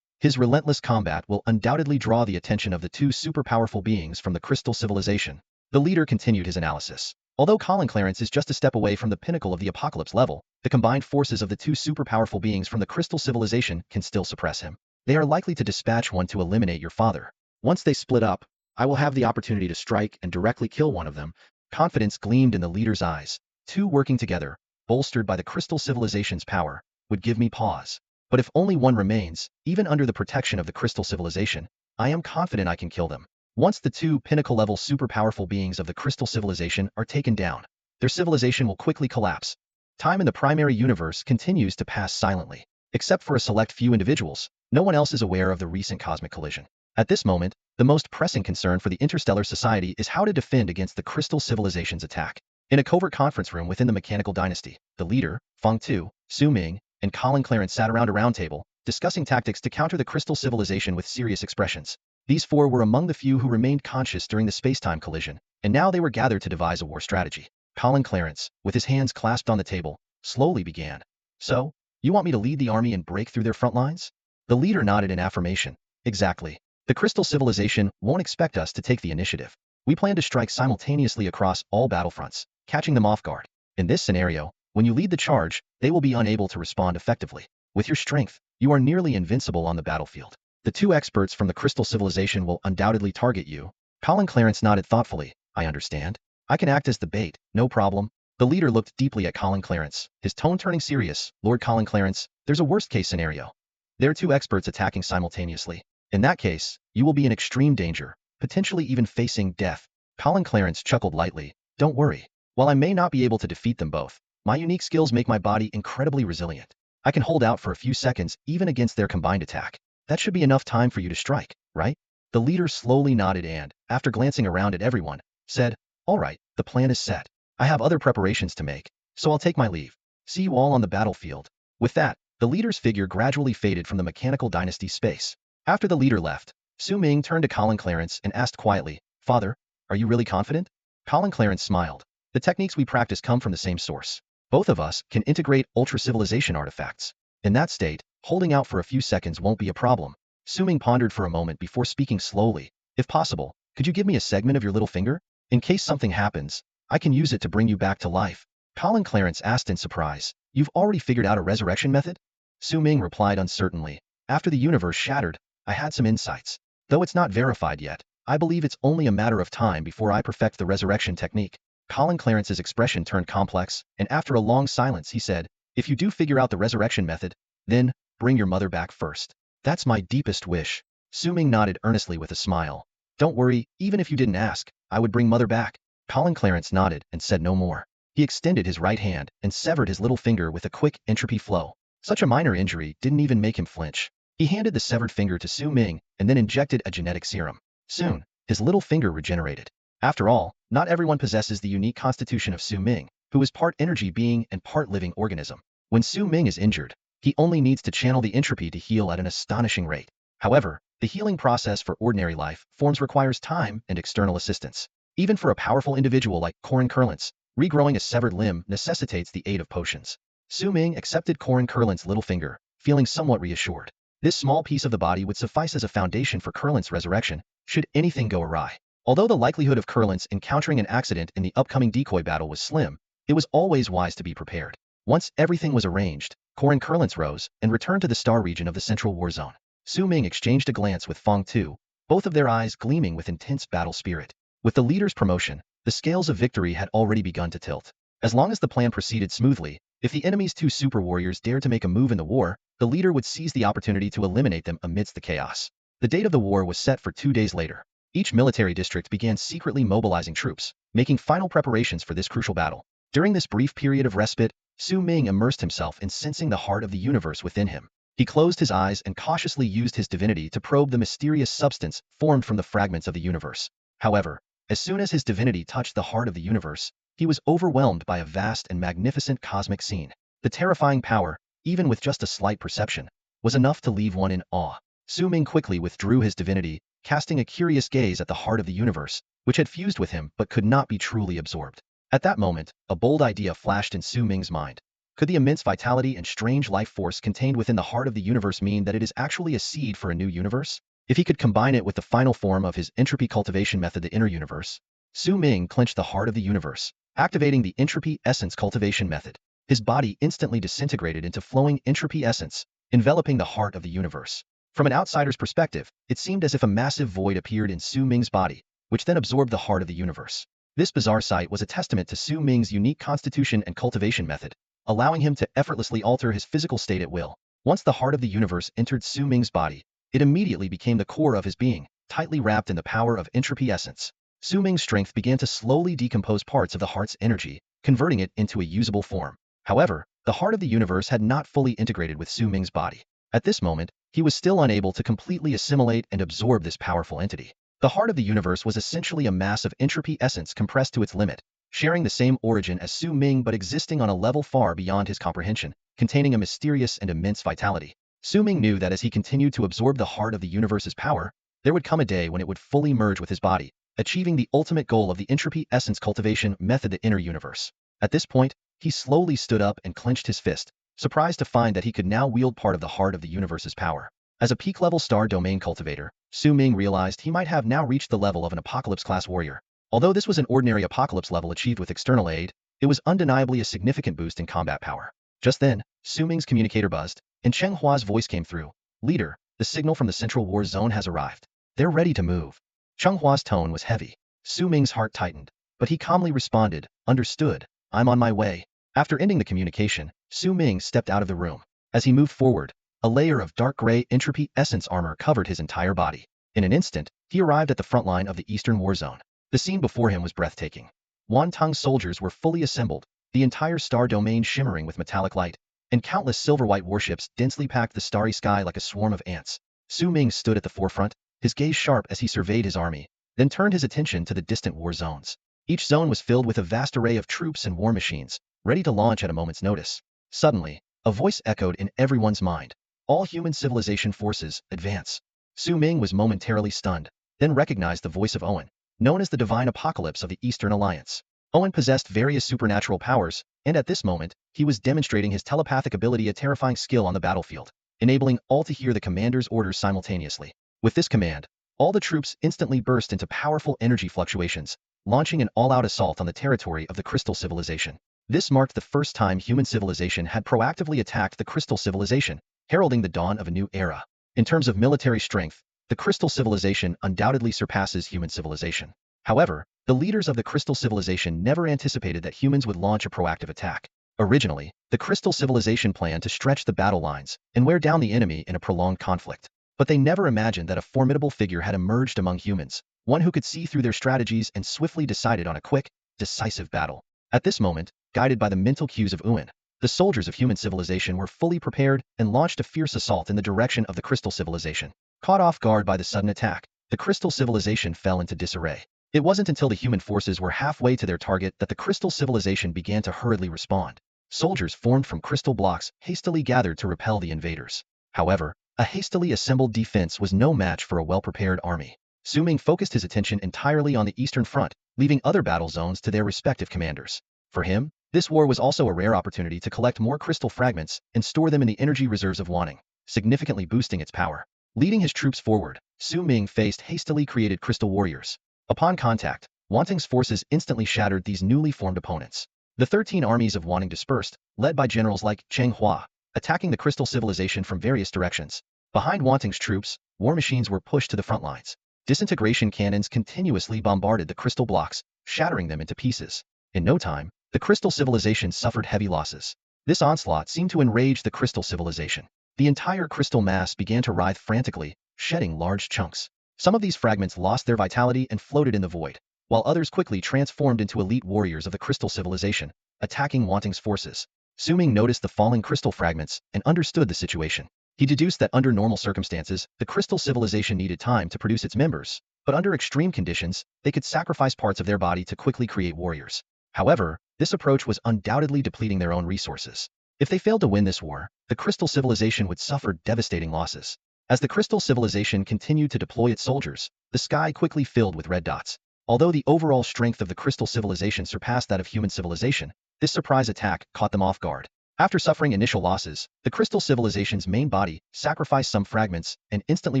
[SPEAKER 1] His relentless combat will undoubtedly draw the attention of the two super-powerful beings from the crystal civilization. The leader continued his analysis. Although Colin Clarence is just a step away from the pinnacle of the apocalypse level, the combined forces of the two super-powerful beings from the crystal civilization can still suppress him. They are likely to dispatch one to eliminate your father. Once they split up, I will have the opportunity to strike and directly kill one of them. Confidence gleamed in the leader's eyes. Two working together, bolstered by the crystal civilization's power, would give me pause. But if only one remains, even under the protection of the crystal civilization, I am confident I can kill them. Once the two pinnacle-level super-powerful beings of the crystal civilization are taken down, their civilization will quickly collapse. Time in the primary universe continues to pass silently. Except for a select few individuals, no one else is aware of the recent cosmic collision. At this moment, the most pressing concern for the interstellar society is how to defend against the crystal civilization's attack. In a covert conference room within the mechanical dynasty, the leader, Feng Tu, Su Ming, and Colin Clarence sat around a round table, discussing tactics to counter the crystal civilization with serious expressions. These four were among the few who remained conscious during the space-time collision, and now they were gathered to devise a war strategy. Colin Clarence, with his hands clasped on the table, slowly began. So, you want me to lead the army and break through their front lines? The leader nodded in affirmation. Exactly. The crystal civilization won't expect us to take the initiative. We plan to strike simultaneously across all battlefronts, catching them off guard. In this scenario, when you lead the charge, they will be unable to respond effectively. With your strength, you are nearly invincible on the battlefield. The two experts from the crystal civilization will undoubtedly target you. Colin Clarence nodded thoughtfully. I understand. I can act as the bait, no problem. The leader looked deeply at Colin Clarence, his tone turning serious. Lord Colin Clarence, there's a worst-case scenario. There are two experts attacking simultaneously. In that case, you will be in extreme danger, potentially even facing death. Colin Clarence chuckled lightly. Don't worry. While I may not be able to defeat them both, my unique skills make my body incredibly resilient. I can hold out for a few seconds even against their combined attack. That should be enough time for you to strike, right? The leader slowly nodded and, after glancing around at everyone, said, All right, the plan is set. I have other preparations to make, so I'll take my leave. See you all on the battlefield. With that, the leader's figure gradually faded from the mechanical dynasty space. After the leader left, Su Ming turned to Colin Clarence and asked quietly, Father, are you really confident? Colin Clarence smiled. The techniques we practice come from the same source. Both of us can integrate ultra-civilization artifacts. In that state, holding out for a few seconds won't be a problem. Su Ming pondered for a moment before speaking slowly. If possible, could you give me a segment of your little finger? In case something happens, I can use it to bring you back to life. Colin Clarence asked in surprise. You've already figured out a resurrection method? Su Ming replied uncertainly. After the universe shattered, I had some insights. Though it's not verified yet, I believe it's only a matter of time before I perfect the resurrection technique. Colin Clarence's expression turned complex, and after a long silence he said, If you do figure out the resurrection method, then, bring your mother back first. That's my deepest wish. Su Ming nodded earnestly with a smile. Don't worry, even if you didn't ask, I would bring mother back. Colin Clarence nodded and said no more. He extended his right hand and severed his little finger with a quick entropy flow. Such a minor injury didn't even make him flinch. He handed the severed finger to Su Ming and then injected a genetic serum. Soon, his little finger regenerated. After all, not everyone possesses the unique constitution of Su Ming, who is part energy being and part living organism. When Su Ming is injured, he only needs to channel the entropy to heal at an astonishing rate. However, the healing process for ordinary life forms requires time and external assistance. Even for a powerful individual like Corin Curlance, regrowing a severed limb necessitates the aid of potions. Su Ming accepted Corin Curlance's little finger, feeling somewhat reassured. This small piece of the body would suffice as a foundation for Curlance's resurrection, should anything go awry. Although the likelihood of Curlance encountering an accident in the upcoming decoy battle was slim, it was always wise to be prepared. Once everything was arranged, Corin Curlance rose and returned to the star region of the central war zone. Su Ming exchanged a glance with Feng Tu, both of their eyes gleaming with intense battle spirit. With the leader's promotion, the scales of victory had already begun to tilt. As long as the plan proceeded smoothly, if the enemy's two super warriors dared to make a move in the war, the leader would seize the opportunity to eliminate them amidst the chaos. The date of the war was set for 2 days later. Each military district began secretly mobilizing troops, making final preparations for this crucial battle. During this brief period of respite, Su Ming immersed himself in sensing the heart of the universe within him. He closed his eyes and cautiously used his divinity to probe the mysterious substance formed from the fragments of the universe. However, as soon as his divinity touched the heart of the universe, he was overwhelmed by a vast and magnificent cosmic scene. The terrifying power, even with just a slight perception, was enough to leave one in awe. Su Ming quickly withdrew his divinity, casting a curious gaze at the heart of the universe, which had fused with him but could not be truly absorbed. At that moment, a bold idea flashed in Su Ming's mind. Could the immense vitality and strange life force contained within the heart of the universe mean that it is actually a seed for a new universe? If he could combine it with the final form of his entropy cultivation method, the inner universe. Su Ming clenched the heart of the universe, activating the entropy essence cultivation method. His body instantly disintegrated into flowing entropy essence, enveloping the heart of the universe. From an outsider's perspective, it seemed as if a massive void appeared in Su Ming's body, which then absorbed the heart of the universe. This bizarre sight was a testament to Su Ming's unique constitution and cultivation method, allowing him to effortlessly alter his physical state at will. Once the heart of the universe entered Su Ming's body, it immediately became the core of his being, tightly wrapped in the power of entropy essence. Su Ming's strength began to slowly decompose parts of the heart's energy, converting it into a usable form. However, the heart of the universe had not fully integrated with Su Ming's body. At this moment, he was still unable to completely assimilate and absorb this powerful entity. The heart of the universe was essentially a mass of entropy essence compressed to its limit, sharing the same origin as Su Ming but existing on a level far beyond his comprehension, containing a mysterious and immense vitality. Su Ming knew that as he continued to absorb the heart of the universe's power, there would come a day when it would fully merge with his body, achieving the ultimate goal of the entropy essence cultivation method, the inner universe. At this point, he slowly stood up and clenched his fist, surprised to find that he could now wield part of the heart of the universe's power. As a peak-level star domain cultivator, Su Ming realized he might have now reached the level of an apocalypse-class warrior. Although this was an ordinary apocalypse level achieved with external aid, it was undeniably a significant boost in combat power. Just then, Su Ming's communicator buzzed, and Cheng Hua's voice came through. "Leader, the signal from the Central War Zone has arrived. They're ready to move." Cheng Hua's tone was heavy. Su Ming's heart tightened, but he calmly responded, "Understood, I'm on my way." After ending the communication, Su Ming stepped out of the room. As he moved forward, a layer of dark gray entropy essence armor covered his entire body. In an instant, he arrived at the front line of the Eastern War Zone. The scene before him was breathtaking. Wantong's soldiers were fully assembled, the entire star domain shimmering with metallic light, and countless silver-white warships densely packed the starry sky like a swarm of ants. Su Ming stood at the forefront, his gaze sharp as he surveyed his army, then turned his attention to the distant war zones. Each zone was filled with a vast array of troops and war machines, ready to launch at a moment's notice. Suddenly, a voice echoed in everyone's mind. "All human civilization forces, advance." Su Ming was momentarily stunned, then recognized the voice of Owen, known as the Divine Apocalypse of the Eastern Alliance. Owen possessed various supernatural powers, and at this moment, he was demonstrating his telepathic ability, a terrifying skill on the battlefield, enabling all to hear the commander's orders simultaneously. With this command, all the troops instantly burst into powerful energy fluctuations, launching an all-out assault on the territory of the Crystal Civilization. This marked the first time human civilization had proactively attacked the Crystal Civilization, heralding the dawn of a new era. In terms of military strength, the Crystal Civilization undoubtedly surpasses human civilization. However, the leaders of the Crystal Civilization never anticipated that humans would launch a proactive attack. Originally, the Crystal Civilization planned to stretch the battle lines and wear down the enemy in a prolonged conflict. But they never imagined that a formidable figure had emerged among humans, one who could see through their strategies and swiftly decided on a quick, decisive battle. At this moment, guided by the mental cues of Ewan, the soldiers of human civilization were fully prepared and launched a fierce assault in the direction of the Crystal Civilization. Caught off guard by the sudden attack, the Crystal Civilization fell into disarray. It wasn't until the human forces were halfway to their target that the Crystal Civilization began to hurriedly respond. Soldiers formed from crystal blocks hastily gathered to repel the invaders. However, a hastily assembled defense was no match for a well-prepared army. Su Ming focused his attention entirely on the Eastern Front, leaving other battle zones to their respective commanders. For him, this war was also a rare opportunity to collect more crystal fragments and store them in the energy reserves of Wanting, significantly boosting its power. Leading his troops forward, Su Ming faced hastily created crystal warriors. Upon contact, Wanting's forces instantly shattered these newly formed opponents. The 13 armies of Wanting dispersed, led by generals like Cheng Hua, attacking the Crystal Civilization from various directions. Behind Wanting's troops, war machines were pushed to the front lines. Disintegration cannons continuously bombarded the crystal blocks, shattering them into pieces. In no time, the Crystal Civilization suffered heavy losses. This onslaught seemed to enrage the Crystal Civilization. The entire crystal mass began to writhe frantically, shedding large chunks. Some of these fragments lost their vitality and floated in the void, while others quickly transformed into elite warriors of the crystal civilization, attacking Wanting's forces. Su Ming noticed the falling crystal fragments and understood the situation. He deduced that under normal circumstances, the crystal civilization needed time to produce its members, but under extreme conditions, they could sacrifice parts of their body to quickly create warriors. However, this approach was undoubtedly depleting their own resources. If they failed to win this war, the crystal civilization would suffer devastating losses. As the crystal civilization continued to deploy its soldiers, the sky quickly filled with red dots. Although the overall strength of the crystal civilization surpassed that of human civilization, this surprise attack caught them off guard. After suffering initial losses, the crystal civilization's main body sacrificed some fragments and instantly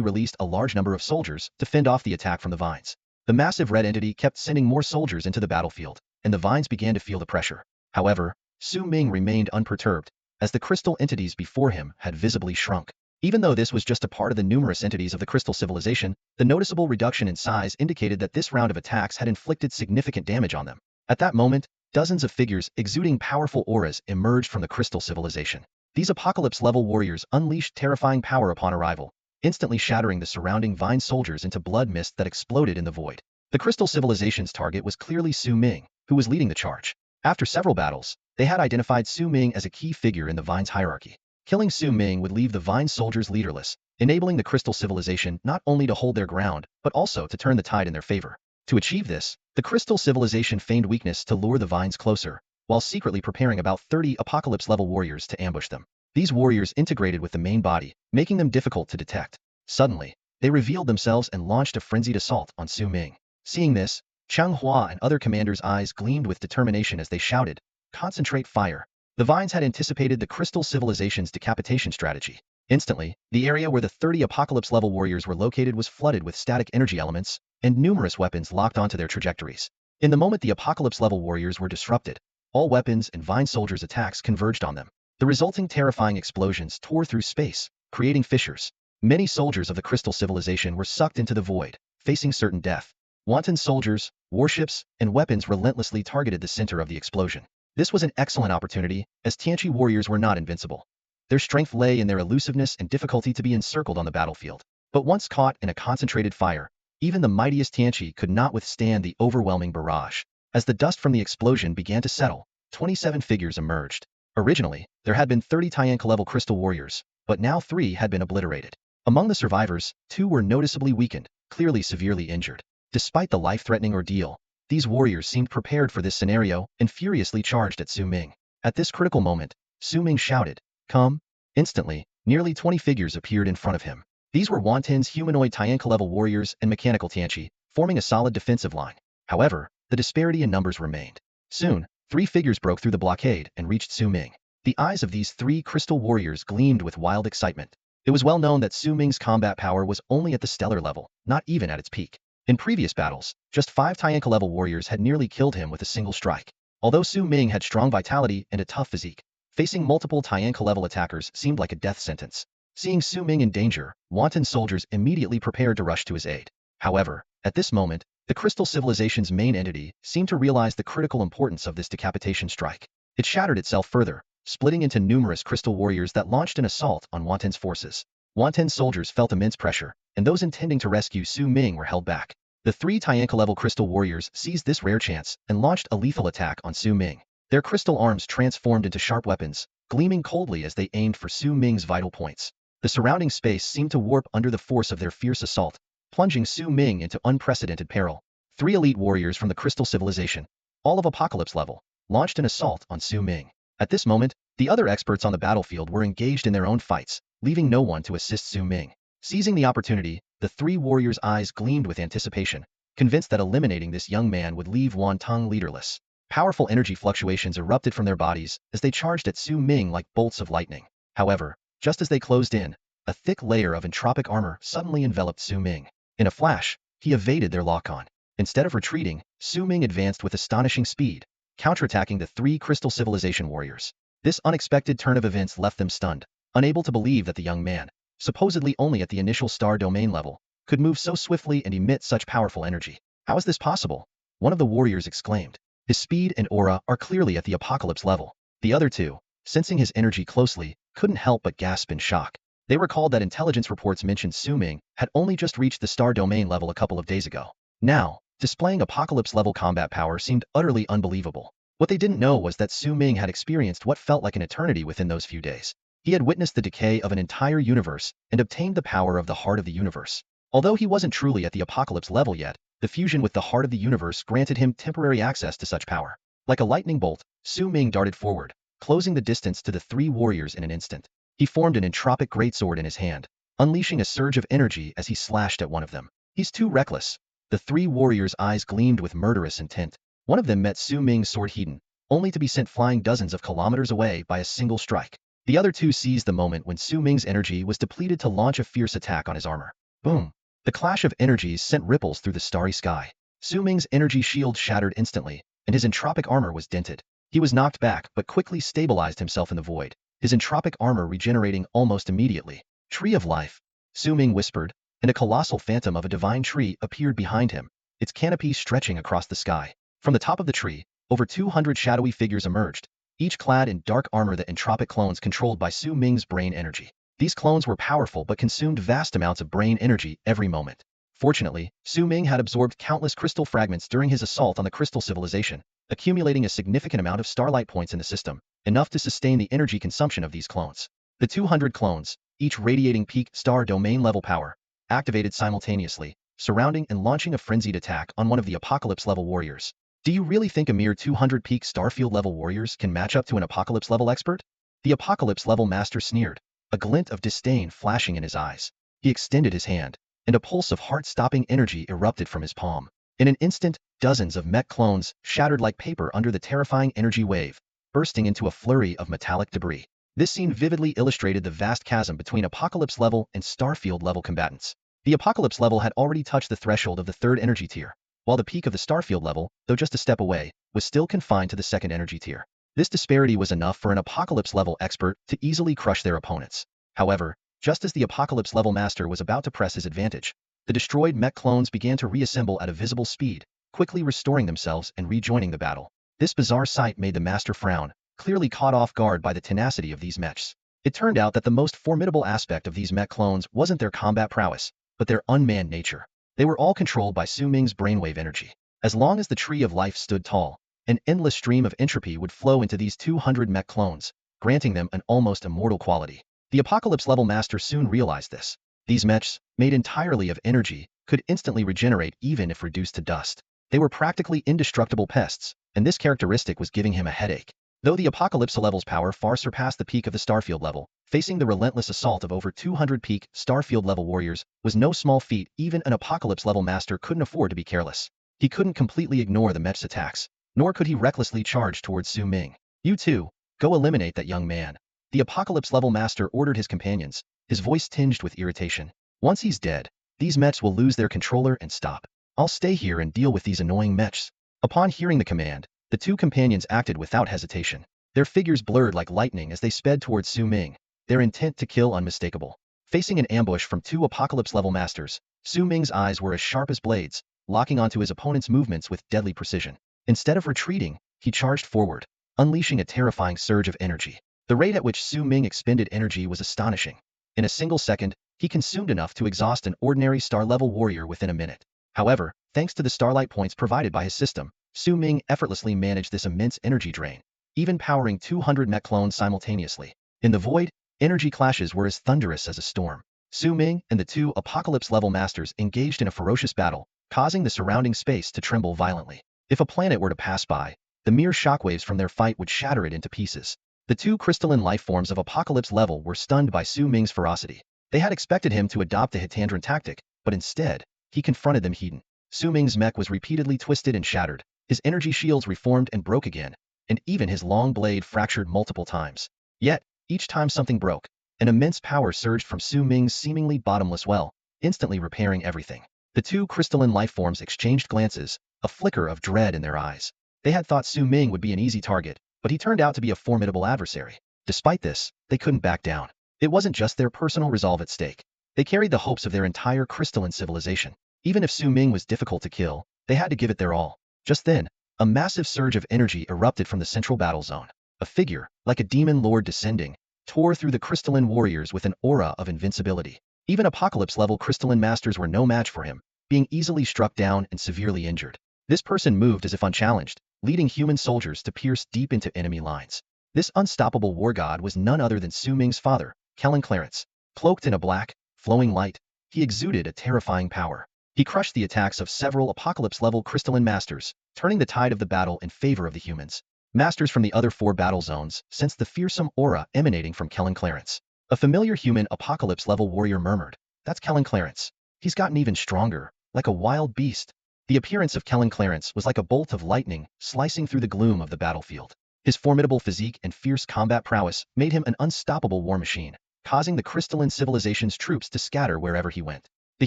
[SPEAKER 1] released a large number of soldiers to fend off the attack from the vines. The massive red entity kept sending more soldiers into the battlefield, and the vines began to feel the pressure. However, Su Ming remained unperturbed, as the crystal entities before him had visibly shrunk. Even though this was just a part of the numerous entities of the crystal civilization, the noticeable reduction in size indicated that this round of attacks had inflicted significant damage on them. At that moment, dozens of figures exuding powerful auras emerged from the crystal civilization. These apocalypse-level warriors unleashed terrifying power upon arrival, instantly shattering the surrounding vine soldiers into blood mist that exploded in the void. The crystal civilization's target was clearly Su Ming, who was leading the charge. After several battles, they had identified Su Ming as a key figure in the vine's hierarchy. Killing Su Ming would leave the vine soldiers leaderless, enabling the crystal civilization not only to hold their ground, but also to turn the tide in their favor. To achieve this, the crystal civilization feigned weakness to lure the vines closer, while secretly preparing about 30 apocalypse-level warriors to ambush them. These warriors integrated with the main body, making them difficult to detect. Suddenly, they revealed themselves and launched a frenzied assault on Su Ming. Seeing this, Chang Hua and other commanders' eyes gleamed with determination as they shouted, "Concentrate fire!" The vines had anticipated the crystal civilization's decapitation strategy. Instantly, the area where the 30 apocalypse-level warriors were located was flooded with static energy elements, and numerous weapons locked onto their trajectories. In the moment the apocalypse-level warriors were disrupted, all weapons and vine soldiers' attacks converged on them. The resulting terrifying explosions tore through space, creating fissures. Many soldiers of the crystal civilization were sucked into the void, facing certain death. Wanton soldiers, warships, and weapons relentlessly targeted the center of the explosion. This was an excellent opportunity, as Tianqi warriors were not invincible. Their strength lay in their elusiveness and difficulty to be encircled on the battlefield. But once caught in a concentrated fire, even the mightiest Tianqi could not withstand the overwhelming barrage. As the dust from the explosion began to settle, 27 figures emerged. Originally, there had been 30 Tianqi-level crystal warriors, but now 3 had been obliterated. Among the survivors, 2 were noticeably weakened, clearly severely injured. Despite the life-threatening ordeal, these warriors seemed prepared for this scenario and furiously charged at Su Ming. At this critical moment, Su Ming shouted, "Come!" Instantly, nearly 20 figures appeared in front of him. These were Wantin's humanoid Tianqi-level warriors and mechanical Tianqi, forming a solid defensive line. However, the disparity in numbers remained. Soon, 3 figures broke through the blockade and reached Su Ming. The eyes of these 3 crystal warriors gleamed with wild excitement. It was well known that Su Ming's combat power was only at the stellar level, not even at its peak. In previous battles, just 5 Tianqi-level warriors had nearly killed him with a single strike. Although Su Ming had strong vitality and a tough physique, facing multiple Tianqi-level attackers seemed like a death sentence. Seeing Su Ming in danger, Wanton soldiers immediately prepared to rush to his aid. However, at this moment, the crystal civilization's main entity seemed to realize the critical importance of this decapitation strike. It shattered itself further, splitting into numerous crystal warriors that launched an assault on Wanton's forces. Wanton's soldiers felt immense pressure, and those intending to rescue Su Ming were held back. The 3 Tianqi-level crystal warriors seized this rare chance and launched a lethal attack on Su Ming. Their crystal arms transformed into sharp weapons, gleaming coldly as they aimed for Su Ming's vital points. The surrounding space seemed to warp under the force of their fierce assault, plunging Su Ming into unprecedented peril. 3 elite warriors from the crystal civilization, all of apocalypse level, launched an assault on Su Ming. At this moment, the other experts on the battlefield were engaged in their own fights, leaving no one to assist Su Ming. Seizing the opportunity, the 3 warriors' eyes gleamed with anticipation, convinced that eliminating this young man would leave Wanting leaderless. Powerful energy fluctuations erupted from their bodies as they charged at Su Ming like bolts of lightning. However, just as they closed in, a thick layer of entropic armor suddenly enveloped Su Ming. In a flash, he evaded their lock-on. Instead of retreating, Su Ming advanced with astonishing speed, counterattacking the 3 crystal civilization warriors. This unexpected turn of events left them stunned, unable to believe that the young man, supposedly only at the initial star domain level, could move so swiftly and emit such powerful energy. "How is this possible?" one of the warriors exclaimed. "His speed and aura are clearly at the apocalypse level." The other 2, sensing his energy closely, couldn't help but gasp in shock. They recalled that intelligence reports mentioned Su Ming had only just reached the star domain level a couple of days ago. Now, displaying apocalypse-level combat power seemed utterly unbelievable. What they didn't know was that Su Ming had experienced what felt like an eternity within those few days. He had witnessed the decay of an entire universe and obtained the power of the heart of the universe. Although he wasn't truly at the apocalypse level yet, the fusion with the heart of the universe granted him temporary access to such power. Like a lightning bolt, Su Ming darted forward, closing the distance to the three warriors in an instant. He formed an entropic greatsword in his hand, unleashing a surge of energy as he slashed at one of them. He's too reckless. The three warriors' eyes gleamed with murderous intent. One of them met Su Ming's sword hidden, only to be sent flying dozens of kilometers away by a single strike. The other two seized the moment when Su Ming's energy was depleted to launch a fierce attack on his armor. Boom! The clash of energies sent ripples through the starry sky. Su Ming's energy shield shattered instantly, and his entropic armor was dented. He was knocked back but quickly stabilized himself in the void, his entropic armor regenerating almost immediately. Tree of Life, Su Ming whispered, and a colossal phantom of a divine tree appeared behind him, its canopy stretching across the sky. From the top of the tree, over 200 shadowy figures emerged, each clad in dark armor that entropic clones controlled by Su Ming's brain energy. These clones were powerful but consumed vast amounts of brain energy every moment. Fortunately, Su Ming had absorbed countless crystal fragments during his assault on the crystal civilization, accumulating a significant amount of starlight points in the system, enough to sustain the energy consumption of these clones. The 200 clones, each radiating peak star domain level power, activated simultaneously, surrounding and launching a frenzied attack on one of the apocalypse level warriors. Do you really think a mere 200 peak starfield level warriors can match up to an apocalypse level expert? The apocalypse level master sneered, a glint of disdain flashing in his eyes. He extended his hand, and a pulse of heart-stopping energy erupted from his palm. In an instant, dozens of mech clones shattered like paper under the terrifying energy wave, bursting into a flurry of metallic debris. This scene vividly illustrated the vast chasm between apocalypse level and starfield level combatants. The apocalypse level had already touched the threshold of the third energy tier, while the peak of the starfield level, though just a step away, was still confined to the second energy tier. This disparity was enough for an apocalypse level expert to easily crush their opponents. However, just as the apocalypse level master was about to press his advantage, the destroyed mech clones began to reassemble at a visible speed, quickly restoring themselves and rejoining the battle. This bizarre sight made the master frown, clearly caught off guard by the tenacity of these mechs. It turned out that the most formidable aspect of these mech clones wasn't their combat prowess, but their unmanned nature. They were all controlled by Su Ming's brainwave energy. As long as the Tree of Life stood tall, an endless stream of entropy would flow into these 200 mech clones, granting them an almost immortal quality. The apocalypse level master soon realized this. These mechs, made entirely of energy, could instantly regenerate even if reduced to dust. They were practically indestructible pests, and this characteristic was giving him a headache. Though the apocalypse level's power far surpassed the peak of the starfield level, facing the relentless assault of over 200 peak starfield level warriors was no small feat. Even an apocalypse level master couldn't afford to be careless. He couldn't completely ignore the mech's attacks, nor could he recklessly charge towards Su Ming. You two, go eliminate that young man. The apocalypse level master ordered his companions, his voice tinged with irritation. Once he's dead, these mechs will lose their controller and stop. I'll stay here and deal with these annoying mechs. Upon hearing the command, the two companions acted without hesitation. Their figures blurred like lightning as they sped towards Su Ming, their intent to kill unmistakable. Facing an ambush from two apocalypse-level masters, Su Ming's eyes were as sharp as blades, locking onto his opponent's movements with deadly precision. Instead of retreating, he charged forward, unleashing a terrifying surge of energy. The rate at which Su Ming expended energy was astonishing. In a single second, he consumed enough to exhaust an ordinary star-level warrior within a minute. However, thanks to the starlight points provided by his system, Su Ming effortlessly managed this immense energy drain, even powering 200 mech clones simultaneously. In the void, energy clashes were as thunderous as a storm. Su Ming and the two apocalypse-level masters engaged in a ferocious battle, causing the surrounding space to tremble violently. If a planet were to pass by, the mere shockwaves from their fight would shatter it into pieces. The two crystalline life forms of apocalypse level were stunned by Su Ming's ferocity. They had expected him to adopt the Hitandran tactic, but instead, he confronted them hidden. Su Ming's mech was repeatedly twisted and shattered, his energy shields reformed and broke again, and even his long blade fractured multiple times. Yet, each time something broke, an immense power surged from Su Ming's seemingly bottomless well, instantly repairing everything. The two crystalline life forms exchanged glances, a flicker of dread in their eyes. They had thought Su Ming would be an easy target, but he turned out to be a formidable adversary. Despite this, they couldn't back down. It wasn't just their personal resolve at stake. They carried the hopes of their entire crystalline civilization. Even if Su Ming was difficult to kill, they had to give it their all. Just then, a massive surge of energy erupted from the central battle zone. A figure, like a demon lord descending, tore through the crystalline warriors with an aura of invincibility. Even apocalypse-level crystalline masters were no match for him, being easily struck down and severely injured. This person moved as if unchallenged, leading human soldiers to pierce deep into enemy lines. This unstoppable war god was none other than Su Ming's father, Kellen Clarence. Cloaked in a black, flowing light, he exuded a terrifying power. He crushed the attacks of several apocalypse-level crystalline masters, turning the tide of the battle in favor of the humans. Masters from the other 4 battle zones sensed the fearsome aura emanating from Kellen Clarence. A familiar human apocalypse-level warrior murmured, "That's Kellen Clarence. He's gotten even stronger, like a wild beast." The appearance of Kellen Clarence was like a bolt of lightning slicing through the gloom of the battlefield. His formidable physique and fierce combat prowess made him an unstoppable war machine, causing the crystalline civilization's troops to scatter wherever he went. The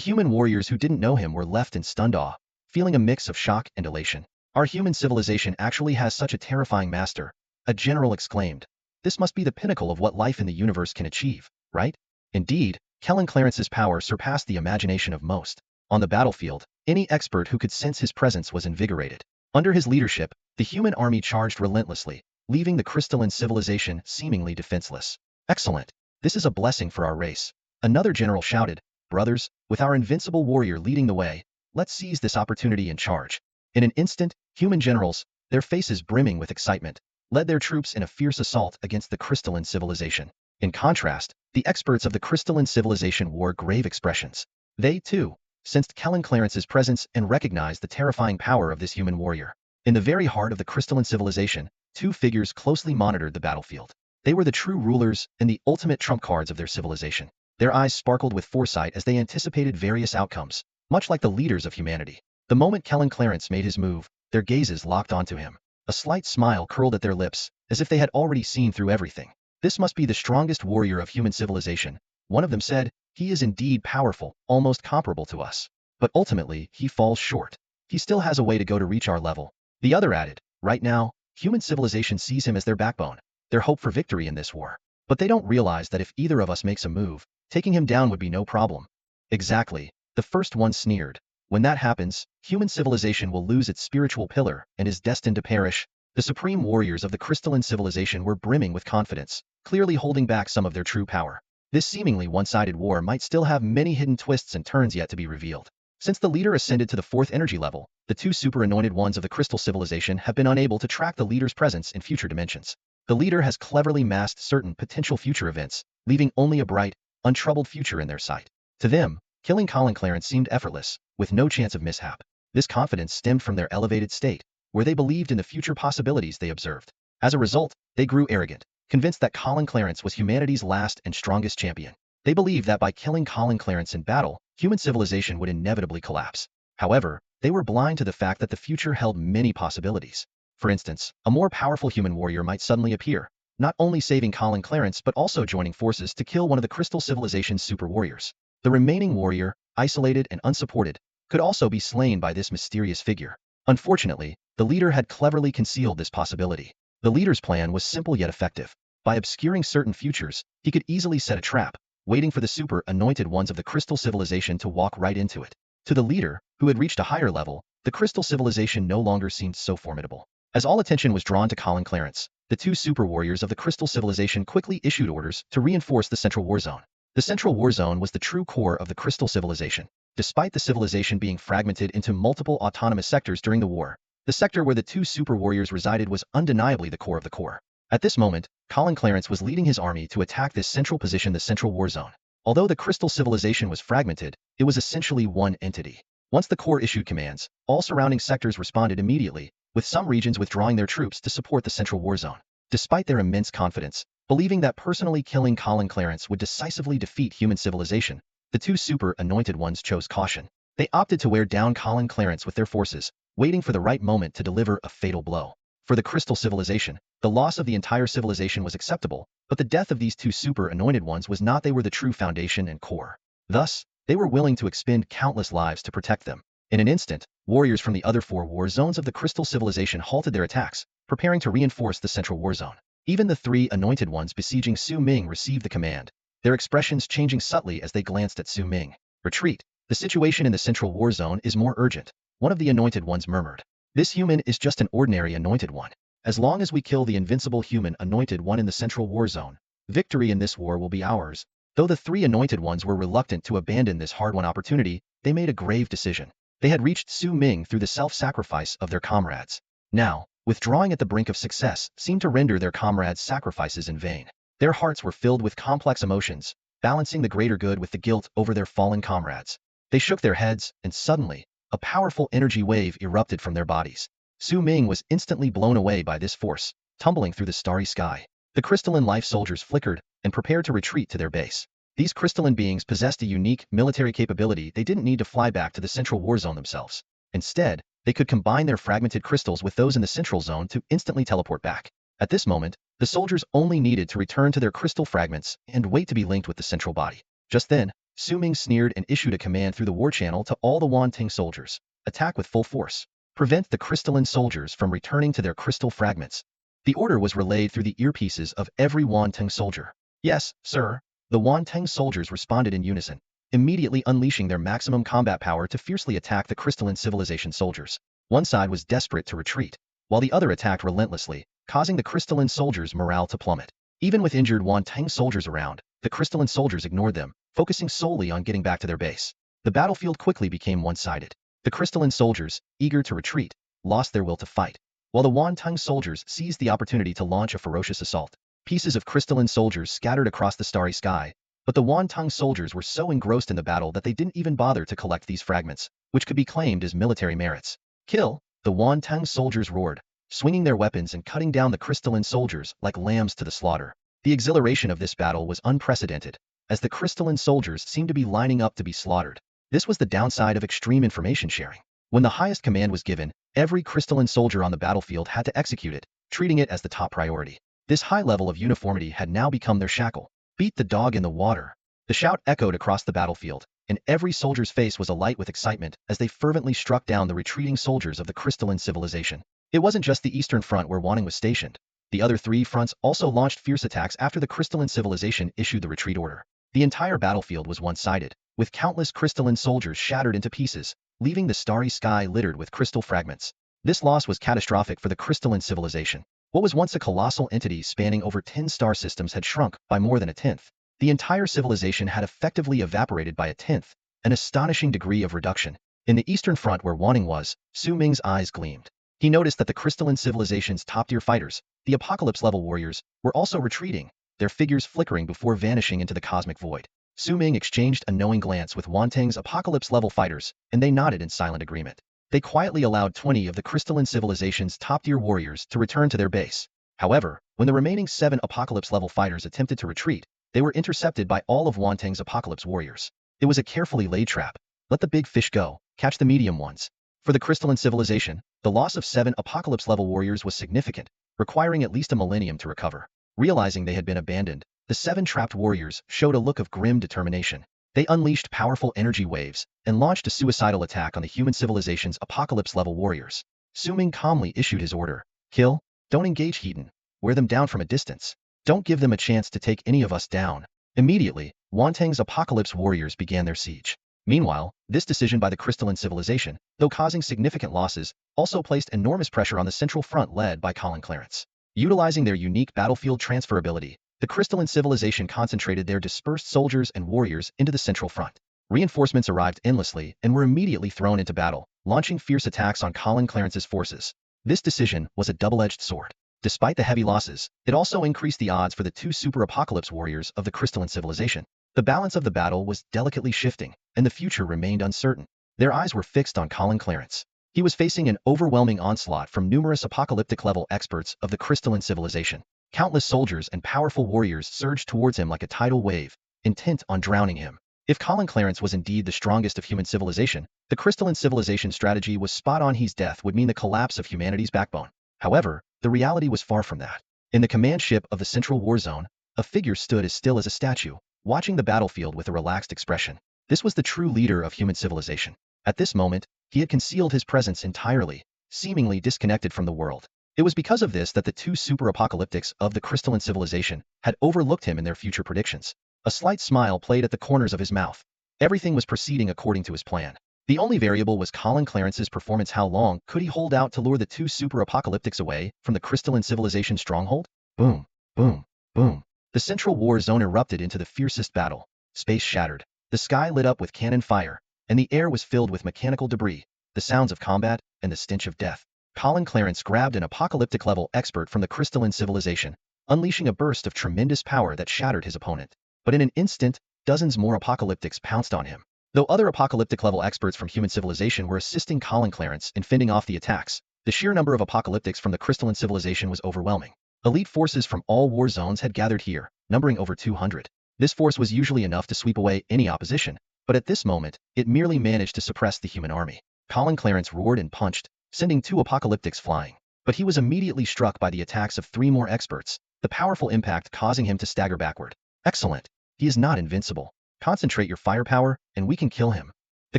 [SPEAKER 1] human warriors who didn't know him were left in stunned awe, feeling a mix of shock and elation. "Our human civilization actually has such a terrifying master," a general exclaimed. "This must be the pinnacle of what life in the universe can achieve, right?" Indeed, Kellen Clarence's power surpassed the imagination of most. On the battlefield, any expert who could sense his presence was invigorated. Under his leadership, the human army charged relentlessly, leaving the crystalline civilization seemingly defenseless. "Excellent! This is a blessing for our race," another general shouted. "Brothers, with our invincible warrior leading the way, let's seize this opportunity and charge." In an instant, human generals, their faces brimming with excitement, led their troops in a fierce assault against the crystalline civilization. In contrast, the experts of the crystalline civilization wore grave expressions. They, too, sensed Kellen Clarence's presence and recognized the terrifying power of this human warrior. In the very heart of the crystalline civilization, 2 figures closely monitored the battlefield. They were the true rulers and the ultimate trump cards of their civilization. Their eyes sparkled with foresight as they anticipated various outcomes, much like the leaders of humanity. The moment Kellen Clarence made his move, their gazes locked onto him. A slight smile curled at their lips, as if they had already seen through everything. "This must be the strongest warrior of human civilization," one of them said. "He is indeed powerful, almost comparable to us. But ultimately, he falls short. He still has a way to go to reach our level." The other added, "Right now, human civilization sees him as their backbone, their hope for victory in this war. But they don't realize that if either of us makes a move, taking him down would be no problem." "Exactly," the first one sneered. "When that happens, human civilization will lose its spiritual pillar and is destined to perish." The supreme warriors of the crystalline civilization were brimming with confidence, clearly holding back some of their true power. This seemingly one-sided war might still have many hidden twists and turns yet to be revealed. Since the leader ascended to the 4th energy level, the 2 super-anointed ones of the crystal civilization have been unable to track the leader's presence in future dimensions. The leader has cleverly masked certain potential future events, leaving only a bright, untroubled future in their sight. To them, killing Kellen Clarence seemed effortless, with no chance of mishap. This confidence stemmed from their elevated state, where they believed in the future possibilities they observed. As a result, they grew arrogant, convinced that Kellen Clarence was humanity's last and strongest champion. They believed that by killing Kellen Clarence in battle, human civilization would inevitably collapse. However, they were blind to the fact that the future held many possibilities. For instance, a more powerful human warrior might suddenly appear, not only saving Kellen Clarence but also joining forces to kill one of the crystal civilization's super warriors. The remaining warrior, isolated and unsupported, could also be slain by this mysterious figure. Unfortunately, the leader had cleverly concealed this possibility. The leader's plan was simple yet effective. By obscuring certain futures, he could easily set a trap, waiting for the super-anointed ones of the crystal civilization to walk right into it. To the leader, who had reached a higher level, the crystal civilization no longer seemed so formidable. As all attention was drawn to Kellen Clarence, the 2 super warriors of the crystal civilization quickly issued orders to reinforce the central war zone. The central war zone was the true core of the crystal civilization. Despite the civilization being fragmented into multiple autonomous sectors during the war, the sector where the 2 super warriors resided was undeniably the core of the core. At this moment, Kellen Clarence was leading his army to attack this central position, the central war zone. Although the crystal civilization was fragmented, it was essentially one entity. Once the core issued commands, all surrounding sectors responded immediately, with some regions withdrawing their troops to support the central war zone. Despite their immense confidence, believing that personally killing Kellen Clarence would decisively defeat human civilization, the 2 super-anointed ones chose caution. They opted to wear down Kellen Clarence with their forces, waiting for the right moment to deliver a fatal blow. For the crystal civilization, the loss of the entire civilization was acceptable, but the death of these 2 super-anointed ones was not. They were the true foundation and core. Thus, they were willing to expend countless lives to protect them. In an instant, warriors from the other 4 war zones of the crystal civilization halted their attacks, preparing to reinforce the central war zone. Even the 3 anointed ones besieging Su Ming received the command, their expressions changing subtly as they glanced at Su Ming. "Retreat. The situation in the central war zone is more urgent," one of the anointed ones murmured. "This human is just an ordinary anointed one. As long as we kill the invincible human anointed one in the central war zone, Victory in this war will be ours. Though the three anointed ones were reluctant to abandon this hard-won opportunity, they made a grave decision. They had reached Su Ming through the self-sacrifice of their comrades. Now, withdrawing at the brink of success seemed to render their comrades' sacrifices in vain. Their hearts were filled with complex emotions, balancing the greater good with the guilt over their fallen comrades. They shook their heads, and suddenly, a powerful energy wave erupted from their bodies. Su Ming was instantly blown away by this force, tumbling through the starry sky. The crystalline life soldiers flickered and prepared to retreat to their base. These crystalline beings possessed a unique military capability. They didn't need to fly back to the central war zone themselves. Instead, they could combine their fragmented crystals with those in the central zone to instantly teleport back. At this moment, the soldiers only needed to return to their crystal fragments and wait to be linked with the central body. Just then, Su Ming sneered and issued a command through the war channel to all the Wanting soldiers. Attack with full force. Prevent the crystalline soldiers from returning to their crystal fragments. The order was relayed through the earpieces of every Wanting soldier. Yes, sir. The Wanting soldiers responded in unison, immediately unleashing their maximum combat power to fiercely attack the crystalline civilization soldiers. One side was desperate to retreat, while the other attacked relentlessly, causing the crystalline soldiers' morale to plummet. Even with injured Wanting soldiers around, the crystalline soldiers ignored them, focusing solely on getting back to their base. The battlefield quickly became one-sided. The crystalline soldiers, eager to retreat, lost their will to fight, while the Wanting soldiers seized the opportunity to launch a ferocious assault. Pieces of crystalline soldiers scattered across the starry sky, but the Wanting soldiers were so engrossed in the battle that they didn't even bother to collect these fragments, which could be claimed as military merits. Kill! The Wanting soldiers roared, swinging their weapons and cutting down the crystalline soldiers like lambs to the slaughter. The exhilaration of this battle was unprecedented, as the crystalline soldiers seemed to be lining up to be slaughtered. This was the downside of extreme information sharing. When the highest command was given, every crystalline soldier on the battlefield had to execute it, treating it as the top priority. This high level of uniformity had now become their shackle. Beat the dog in the water. The shout echoed across the battlefield, and every soldier's face was alight with excitement as they fervently struck down the retreating soldiers of the crystalline civilization. It wasn't just the eastern front where Wanting was stationed. The other three fronts also launched fierce attacks after the crystalline civilization issued the retreat order. The entire battlefield was one-sided, with countless crystalline soldiers shattered into pieces, leaving the starry sky littered with crystal fragments. This loss was catastrophic for the crystalline civilization. What was once a colossal entity spanning over 10 star systems had shrunk by more than a tenth. The entire civilization had effectively evaporated by a tenth, an astonishing degree of reduction. In the eastern front where Wanting was, Su Ming's eyes gleamed. He noticed that the crystalline civilization's top-tier fighters, the apocalypse-level warriors, were also retreating, their figures flickering before vanishing into the cosmic void. Su Ming exchanged a knowing glance with Wanting's apocalypse-level fighters, and they nodded in silent agreement. They quietly allowed 20 of the crystalline civilization's top-tier warriors to return to their base. However, when the remaining 7 apocalypse-level fighters attempted to retreat, they were intercepted by all of Wanting's apocalypse warriors. It was a carefully laid trap. Let the big fish go, catch the medium ones. For the crystalline civilization, the loss of 7 apocalypse-level warriors was significant, requiring at least a millennium to recover. Realizing they had been abandoned, the 7 trapped warriors showed a look of grim determination. They unleashed powerful energy waves and launched a suicidal attack on the human civilization's apocalypse-level warriors. Su Ming calmly issued his order. Kill, don't engage Heaton. Wear them down from a distance. Don't give them a chance to take any of us down. Immediately, Wanting's apocalypse warriors began their siege. Meanwhile, this decision by the crystalline civilization, though causing significant losses, also placed enormous pressure on the central front led by Colin Clarence. Utilizing their unique battlefield transferability, the crystalline civilization concentrated their dispersed soldiers and warriors into the central front. Reinforcements arrived endlessly and were immediately thrown into battle, launching fierce attacks on Colin Clarence's forces. This decision was a double-edged sword. Despite the heavy losses, it also increased the odds for the 2 super apocalypse warriors of the crystalline civilization. The balance of the battle was delicately shifting, and the future remained uncertain. Their eyes were fixed on Colin Clarence. He was facing an overwhelming onslaught from numerous apocalyptic-level experts of the crystalline civilization. Countless soldiers and powerful warriors surged towards him like a tidal wave, intent on drowning him. If Colin Clarence was indeed the strongest of human civilization, the crystalline civilization strategy was spot on. His death would mean the collapse of humanity's backbone. However, the reality was far from that. In the command ship of the central war zone, a figure stood as still as a statue, watching the battlefield with a relaxed expression. This was the true leader of human civilization. At this moment, he had concealed his presence entirely, seemingly disconnected from the world. It was because of this that the 2 super apocalyptics of the crystalline civilization had overlooked him in their future predictions. A slight smile played at the corners of his mouth. Everything was proceeding according to his plan. The only variable was Colin Clarence's performance. How long could he hold out to lure the 2 super apocalyptics away from the crystalline civilization stronghold? Boom, boom, boom. The central war zone erupted into the fiercest battle. Space shattered. The sky lit up with cannon fire, and the air was filled with mechanical debris, the sounds of combat, and the stench of death. Colin Clarence grabbed an apocalyptic-level expert from the crystalline civilization, unleashing a burst of tremendous power that shattered his opponent. But in an instant, dozens more apocalyptics pounced on him. Though other apocalyptic-level experts from human civilization were assisting Colin Clarence in fending off the attacks, the sheer number of apocalyptics from the crystalline civilization was overwhelming. Elite forces from all war zones had gathered here, numbering over 200. This force was usually enough to sweep away any opposition, but at this moment, it merely managed to suppress the human army. Colin Clarence roared and punched, sending 2 apocalyptics flying. But he was immediately struck by the attacks of 3 more experts, the powerful impact causing him to stagger backward. Excellent. He is not invincible. Concentrate your firepower, and we can kill him. The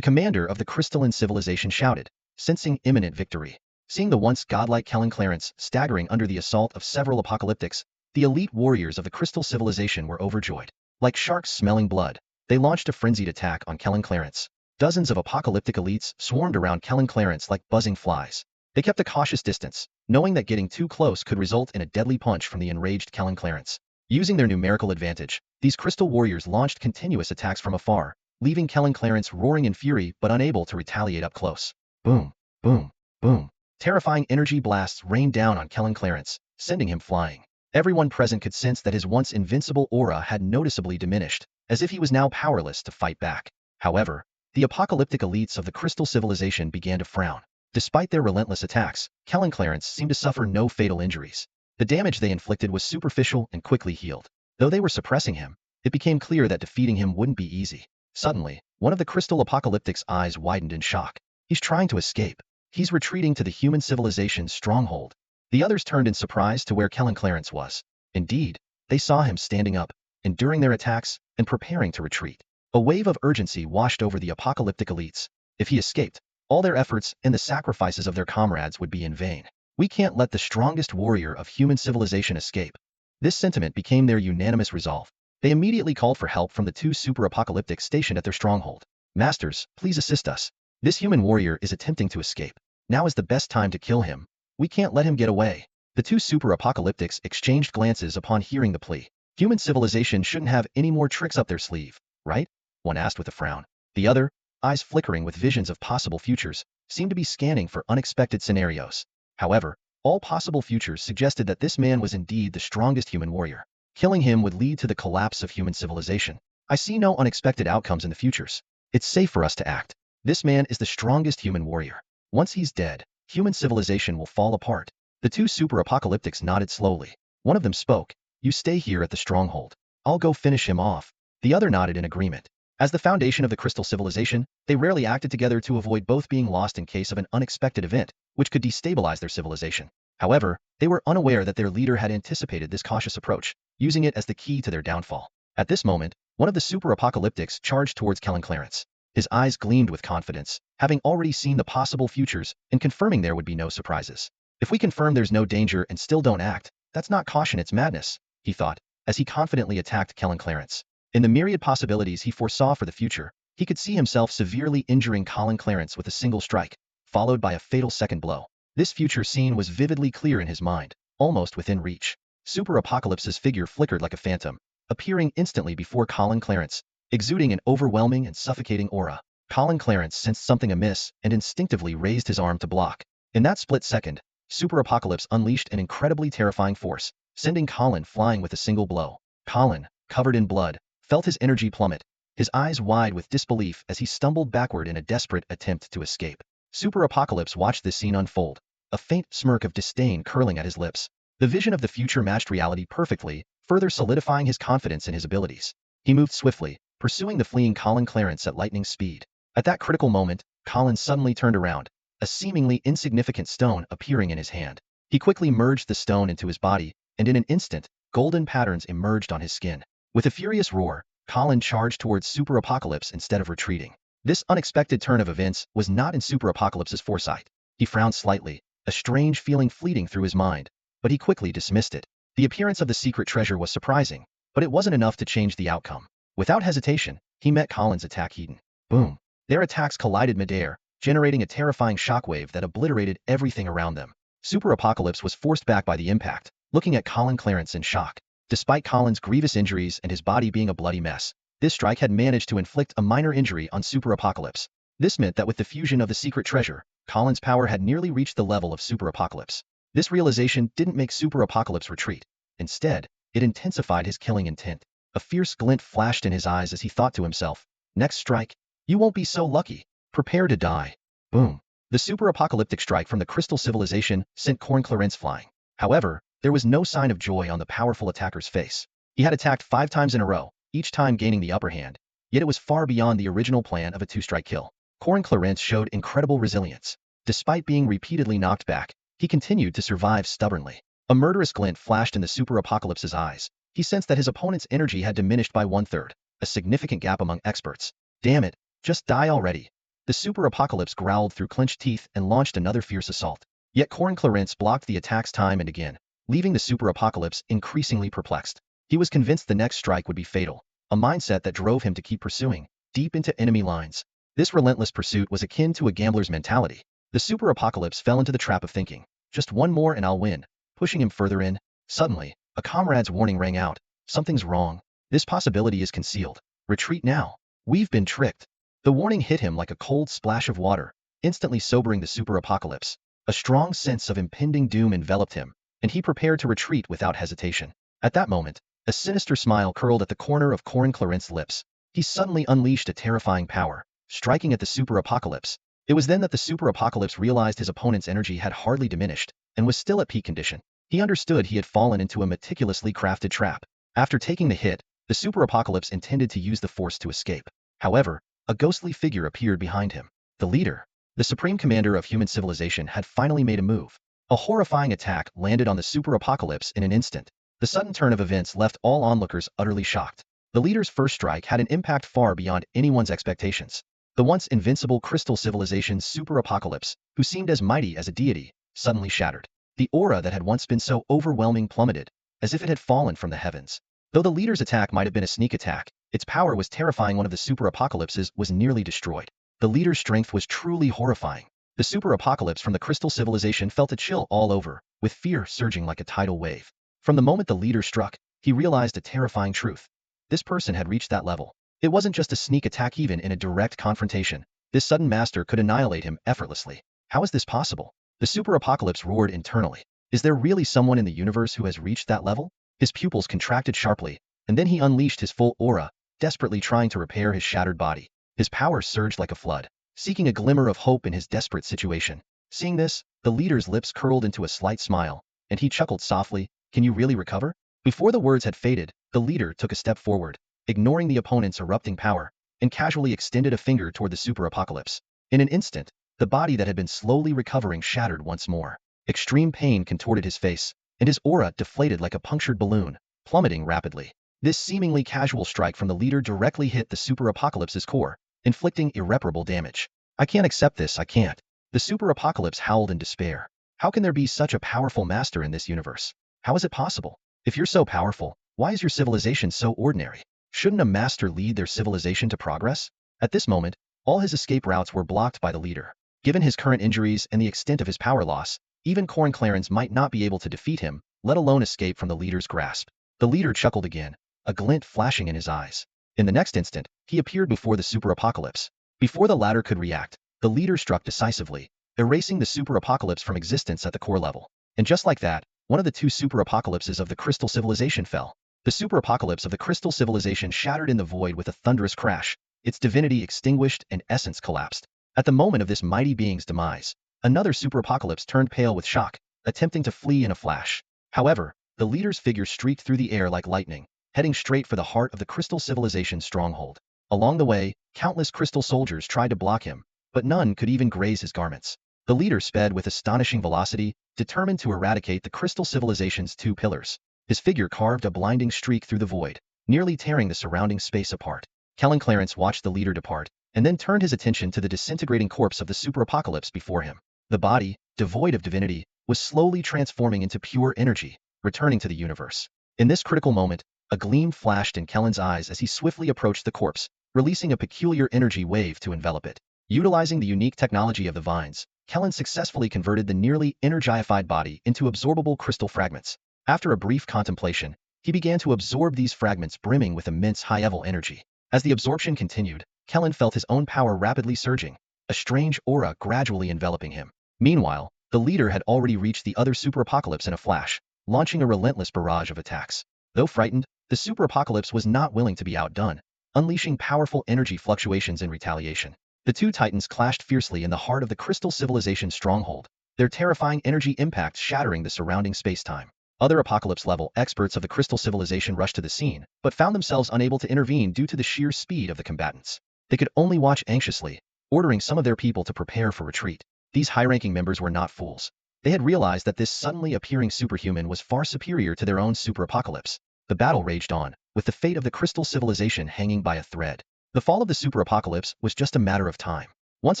[SPEAKER 1] commander of the crystalline civilization shouted, sensing imminent victory. Seeing the once godlike Colin Clarence staggering under the assault of several apocalyptics, the elite warriors of the crystal civilization were overjoyed. Like sharks smelling blood, they launched a frenzied attack on Colin Clarence. Dozens of apocalyptic elites swarmed around Colin Clarence like buzzing flies. They kept a cautious distance, knowing that getting too close could result in a deadly punch from the enraged Colin Clarence. Using their numerical advantage, these crystal warriors launched continuous attacks from afar, leaving Colin Clarence roaring in fury but unable to retaliate up close. Boom, boom, boom. Terrifying energy blasts rained down on Colin Clarence, sending him flying. Everyone present could sense that his once invincible aura had noticeably diminished, as if he was now powerless to fight back. However, the apocalyptic elites of the crystal civilization began to frown. Despite their relentless attacks, Colin Clarence seemed to suffer no fatal injuries. The damage they inflicted was superficial and quickly healed. Though they were suppressing him, it became clear that defeating him wouldn't be easy. Suddenly, one of the crystal apocalyptic's eyes widened in shock. He's trying to escape. He's retreating to the human civilization's stronghold. The others turned in surprise to where Colin Clarence was. Indeed, they saw him standing up, enduring their attacks, and preparing to retreat. A wave of urgency washed over the apocalyptic elites. If he escaped, all their efforts and the sacrifices of their comrades would be in vain. We can't let the strongest warrior of human civilization escape. This sentiment became their unanimous resolve. They immediately called for help from the 2 super-apocalyptics stationed at their stronghold. Masters, please assist us. This human warrior is attempting to escape. Now is the best time to kill him. We can't let him get away. The 2 super-apocalyptics exchanged glances upon hearing the plea. Human civilization shouldn't have any more tricks up their sleeve, right? One asked with a frown. The other, eyes flickering with visions of possible futures, seemed to be scanning for unexpected scenarios. However, all possible futures suggested that this man was indeed the strongest human warrior. Killing him would lead to the collapse of human civilization. I see no unexpected outcomes in the futures. It's safe for us to act. This man is the strongest human warrior. Once he's dead, human civilization will fall apart. The 2 super-apocalyptics nodded slowly. One of them spoke. You stay here at the stronghold. I'll go finish him off. The other nodded in agreement. As the foundation of the crystal civilization, they rarely acted together to avoid both being lost in case of an unexpected event, which could destabilize their civilization. However, they were unaware that their leader had anticipated this cautious approach, using it as the key to their downfall. At this moment, one of the super-apocalyptics charged towards Colin Clarence. His eyes gleamed with confidence, having already seen the possible futures and confirming there would be no surprises. If we confirm there's no danger and still don't act, that's not caution, it's madness, he thought, as he confidently attacked Colin Clarence. In the myriad possibilities he foresaw for the future, he could see himself severely injuring Colin Clarence with a single strike, followed by a fatal second blow. This future scene was vividly clear in his mind, almost within reach. Super Apocalypse's figure flickered like a phantom, appearing instantly before Colin Clarence, exuding an overwhelming and suffocating aura. Colin Clarence sensed something amiss and instinctively raised his arm to block. In that split second, Super Apocalypse unleashed an incredibly terrifying force, sending Colin flying with a single blow. Colin, covered in blood, felt his energy plummet, his eyes wide with disbelief as he stumbled backward in a desperate attempt to escape. Super Apocalypse watched this scene unfold, a faint smirk of disdain curling at his lips. The vision of the future matched reality perfectly, further solidifying his confidence in his abilities. He moved swiftly, pursuing the fleeing Colin Clarence at lightning speed. At that critical moment, Colin suddenly turned around, a seemingly insignificant stone appearing in his hand. He quickly merged the stone into his body, and in an instant, golden patterns emerged on his skin. With a furious roar, Colin charged towards Super Apocalypse instead of retreating. This unexpected turn of events was not in Super Apocalypse's foresight. He frowned slightly, a strange feeling fleeting through his mind, but he quickly dismissed it. The appearance of the secret treasure was surprising, but it wasn't enough to change the outcome. Without hesitation, he met Colin's attack head-on. Boom! Their attacks collided midair, generating a terrifying shockwave that obliterated everything around them. Super Apocalypse was forced back by the impact, looking at Colin Clarence in shock. Despite Colin's grievous injuries and his body being a bloody mess, this strike had managed to inflict a minor injury on Super Apocalypse. This meant that with the fusion of the secret treasure, Colin's power had nearly reached the level of Super Apocalypse. This realization didn't make Super Apocalypse retreat. Instead, it intensified his killing intent. A fierce glint flashed in his eyes as he thought to himself, "Next strike, you won't be so lucky. Prepare to die." Boom. The super apocalyptic strike from the crystal civilization sent Clarence flying. However, there was no sign of joy on the powerful attacker's face. He had attacked 5 times in a row, each time gaining the upper hand, yet it was far beyond the original plan of a 2-strike kill. Clarence showed incredible resilience. Despite being repeatedly knocked back, he continued to survive stubbornly. A murderous glint flashed in the super apocalypse's eyes. He sensed that his opponent's energy had diminished by 1/3, a significant gap among experts. "Damn it, just die already." The super apocalypse growled through clenched teeth and launched another fierce assault. Yet Clarence blocked the attacks time and again, leaving the super apocalypse increasingly perplexed. He was convinced the next strike would be fatal, a mindset that drove him to keep pursuing, deep into enemy lines. This relentless pursuit was akin to a gambler's mentality. The super apocalypse fell into the trap of thinking, "Just one more and I'll win," pushing him further in. Suddenly, a comrade's warning rang out. "Something's wrong. This possibility is concealed. Retreat now. We've been tricked." The warning hit him like a cold splash of water, instantly sobering the super apocalypse. A strong sense of impending doom enveloped him, and he prepared to retreat without hesitation. At that moment, a sinister smile curled at the corner of Clarence's lips. He suddenly unleashed a terrifying power, striking at the super apocalypse. It was then that the super apocalypse realized his opponent's energy had hardly diminished, and was still at peak condition. He understood he had fallen into a meticulously crafted trap. After taking the hit, the super apocalypse intended to use the force to escape. However, a ghostly figure appeared behind him. The leader, the supreme commander of human civilization, had finally made a move. A horrifying attack landed on the super apocalypse in an instant. The sudden turn of events left all onlookers utterly shocked. The leader's first strike had an impact far beyond anyone's expectations. The once invincible crystal civilization's super apocalypse, who seemed as mighty as a deity, suddenly shattered. The aura that had once been so overwhelming plummeted, as if it had fallen from the heavens. Though the leader's attack might have been a sneak attack, its power was terrifying. One of the super apocalypses was nearly destroyed. The leader's strength was truly horrifying. The super apocalypse from the crystal civilization felt a chill all over, with fear surging like a tidal wave. From the moment the leader struck, he realized a terrifying truth. This person had reached that level. It wasn't just a sneak attack. Even in a direct confrontation, this sudden master could annihilate him effortlessly. How is this possible? The super apocalypse roared internally. Is there really someone in the universe who has reached that level? His pupils contracted sharply, and then he unleashed his full aura, desperately trying to repair his shattered body. His power surged like a flood, seeking a glimmer of hope in his desperate situation. Seeing this, the leader's lips curled into a slight smile, and he chuckled softly, "Can you really recover?" Before the words had faded, the leader took a step forward, ignoring the opponent's erupting power, and casually extended a finger toward the super apocalypse. In an instant, the body that had been slowly recovering shattered once more. Extreme pain contorted his face, and his aura deflated like a punctured balloon, plummeting rapidly. This seemingly casual strike from the leader directly hit the super apocalypse's core, inflicting irreparable damage. "I can't accept this, I can't." The super apocalypse howled in despair. "How can there be such a powerful master in this universe? How is it possible? If you're so powerful, why is your civilization so ordinary? Shouldn't a master lead their civilization to progress?" At this moment, all his escape routes were blocked by the leader. Given his current injuries and the extent of his power loss, even Clarence might not be able to defeat him, let alone escape from the leader's grasp. The leader chuckled again, a glint flashing in his eyes. In the next instant, he appeared before the super apocalypse. Before the latter could react, the leader struck decisively, erasing the super apocalypse from existence at the core level. And just like that, one of the 2 super apocalypses of the crystal civilization fell. The super apocalypse of the crystal civilization shattered in the void with a thunderous crash, its divinity extinguished and essence collapsed. At the moment of this mighty being's demise, another super apocalypse turned pale with shock, attempting to flee in a flash. However, the leader's figure streaked through the air like lightning, heading straight for the heart of the crystal civilization's stronghold. Along the way, countless crystal soldiers tried to block him, but none could even graze his garments. The leader sped with astonishing velocity, determined to eradicate the crystal civilization's 2 pillars. His figure carved a blinding streak through the void, nearly tearing the surrounding space apart. Clarence watched the leader depart, and then turned his attention to the disintegrating corpse of the super apocalypse before him. The body, devoid of divinity, was slowly transforming into pure energy, returning to the universe. In this critical moment, a gleam flashed in Kellen's eyes as he swiftly approached the corpse, releasing a peculiar energy wave to envelop it. Utilizing the unique technology of the vines, Kellen successfully converted the nearly energified body into absorbable crystal fragments. After a brief contemplation, He began to absorb these fragments brimming with immense high-level energy. As the absorption continued, Kellen felt his own power rapidly surging, a strange aura gradually enveloping him. Meanwhile, the leader had already reached the other super apocalypse in a flash, launching a relentless barrage of attacks. Though frightened, the super apocalypse was not willing to be outdone, unleashing powerful energy fluctuations in retaliation. The two titans clashed fiercely in the heart of the crystal civilization's stronghold, their terrifying energy impact shattering the surrounding space-time. Other apocalypse-level experts of the crystal civilization rushed to the scene, but found themselves unable to intervene due to the sheer speed of the combatants. They could only watch anxiously, ordering some of their people to prepare for retreat. These high-ranking members were not fools. They had realized that this suddenly appearing superhuman was far superior to their own super-apocalypse. The battle raged on, with the fate of the crystal civilization hanging by a thread. The fall of the super-apocalypse was just a matter of time. Once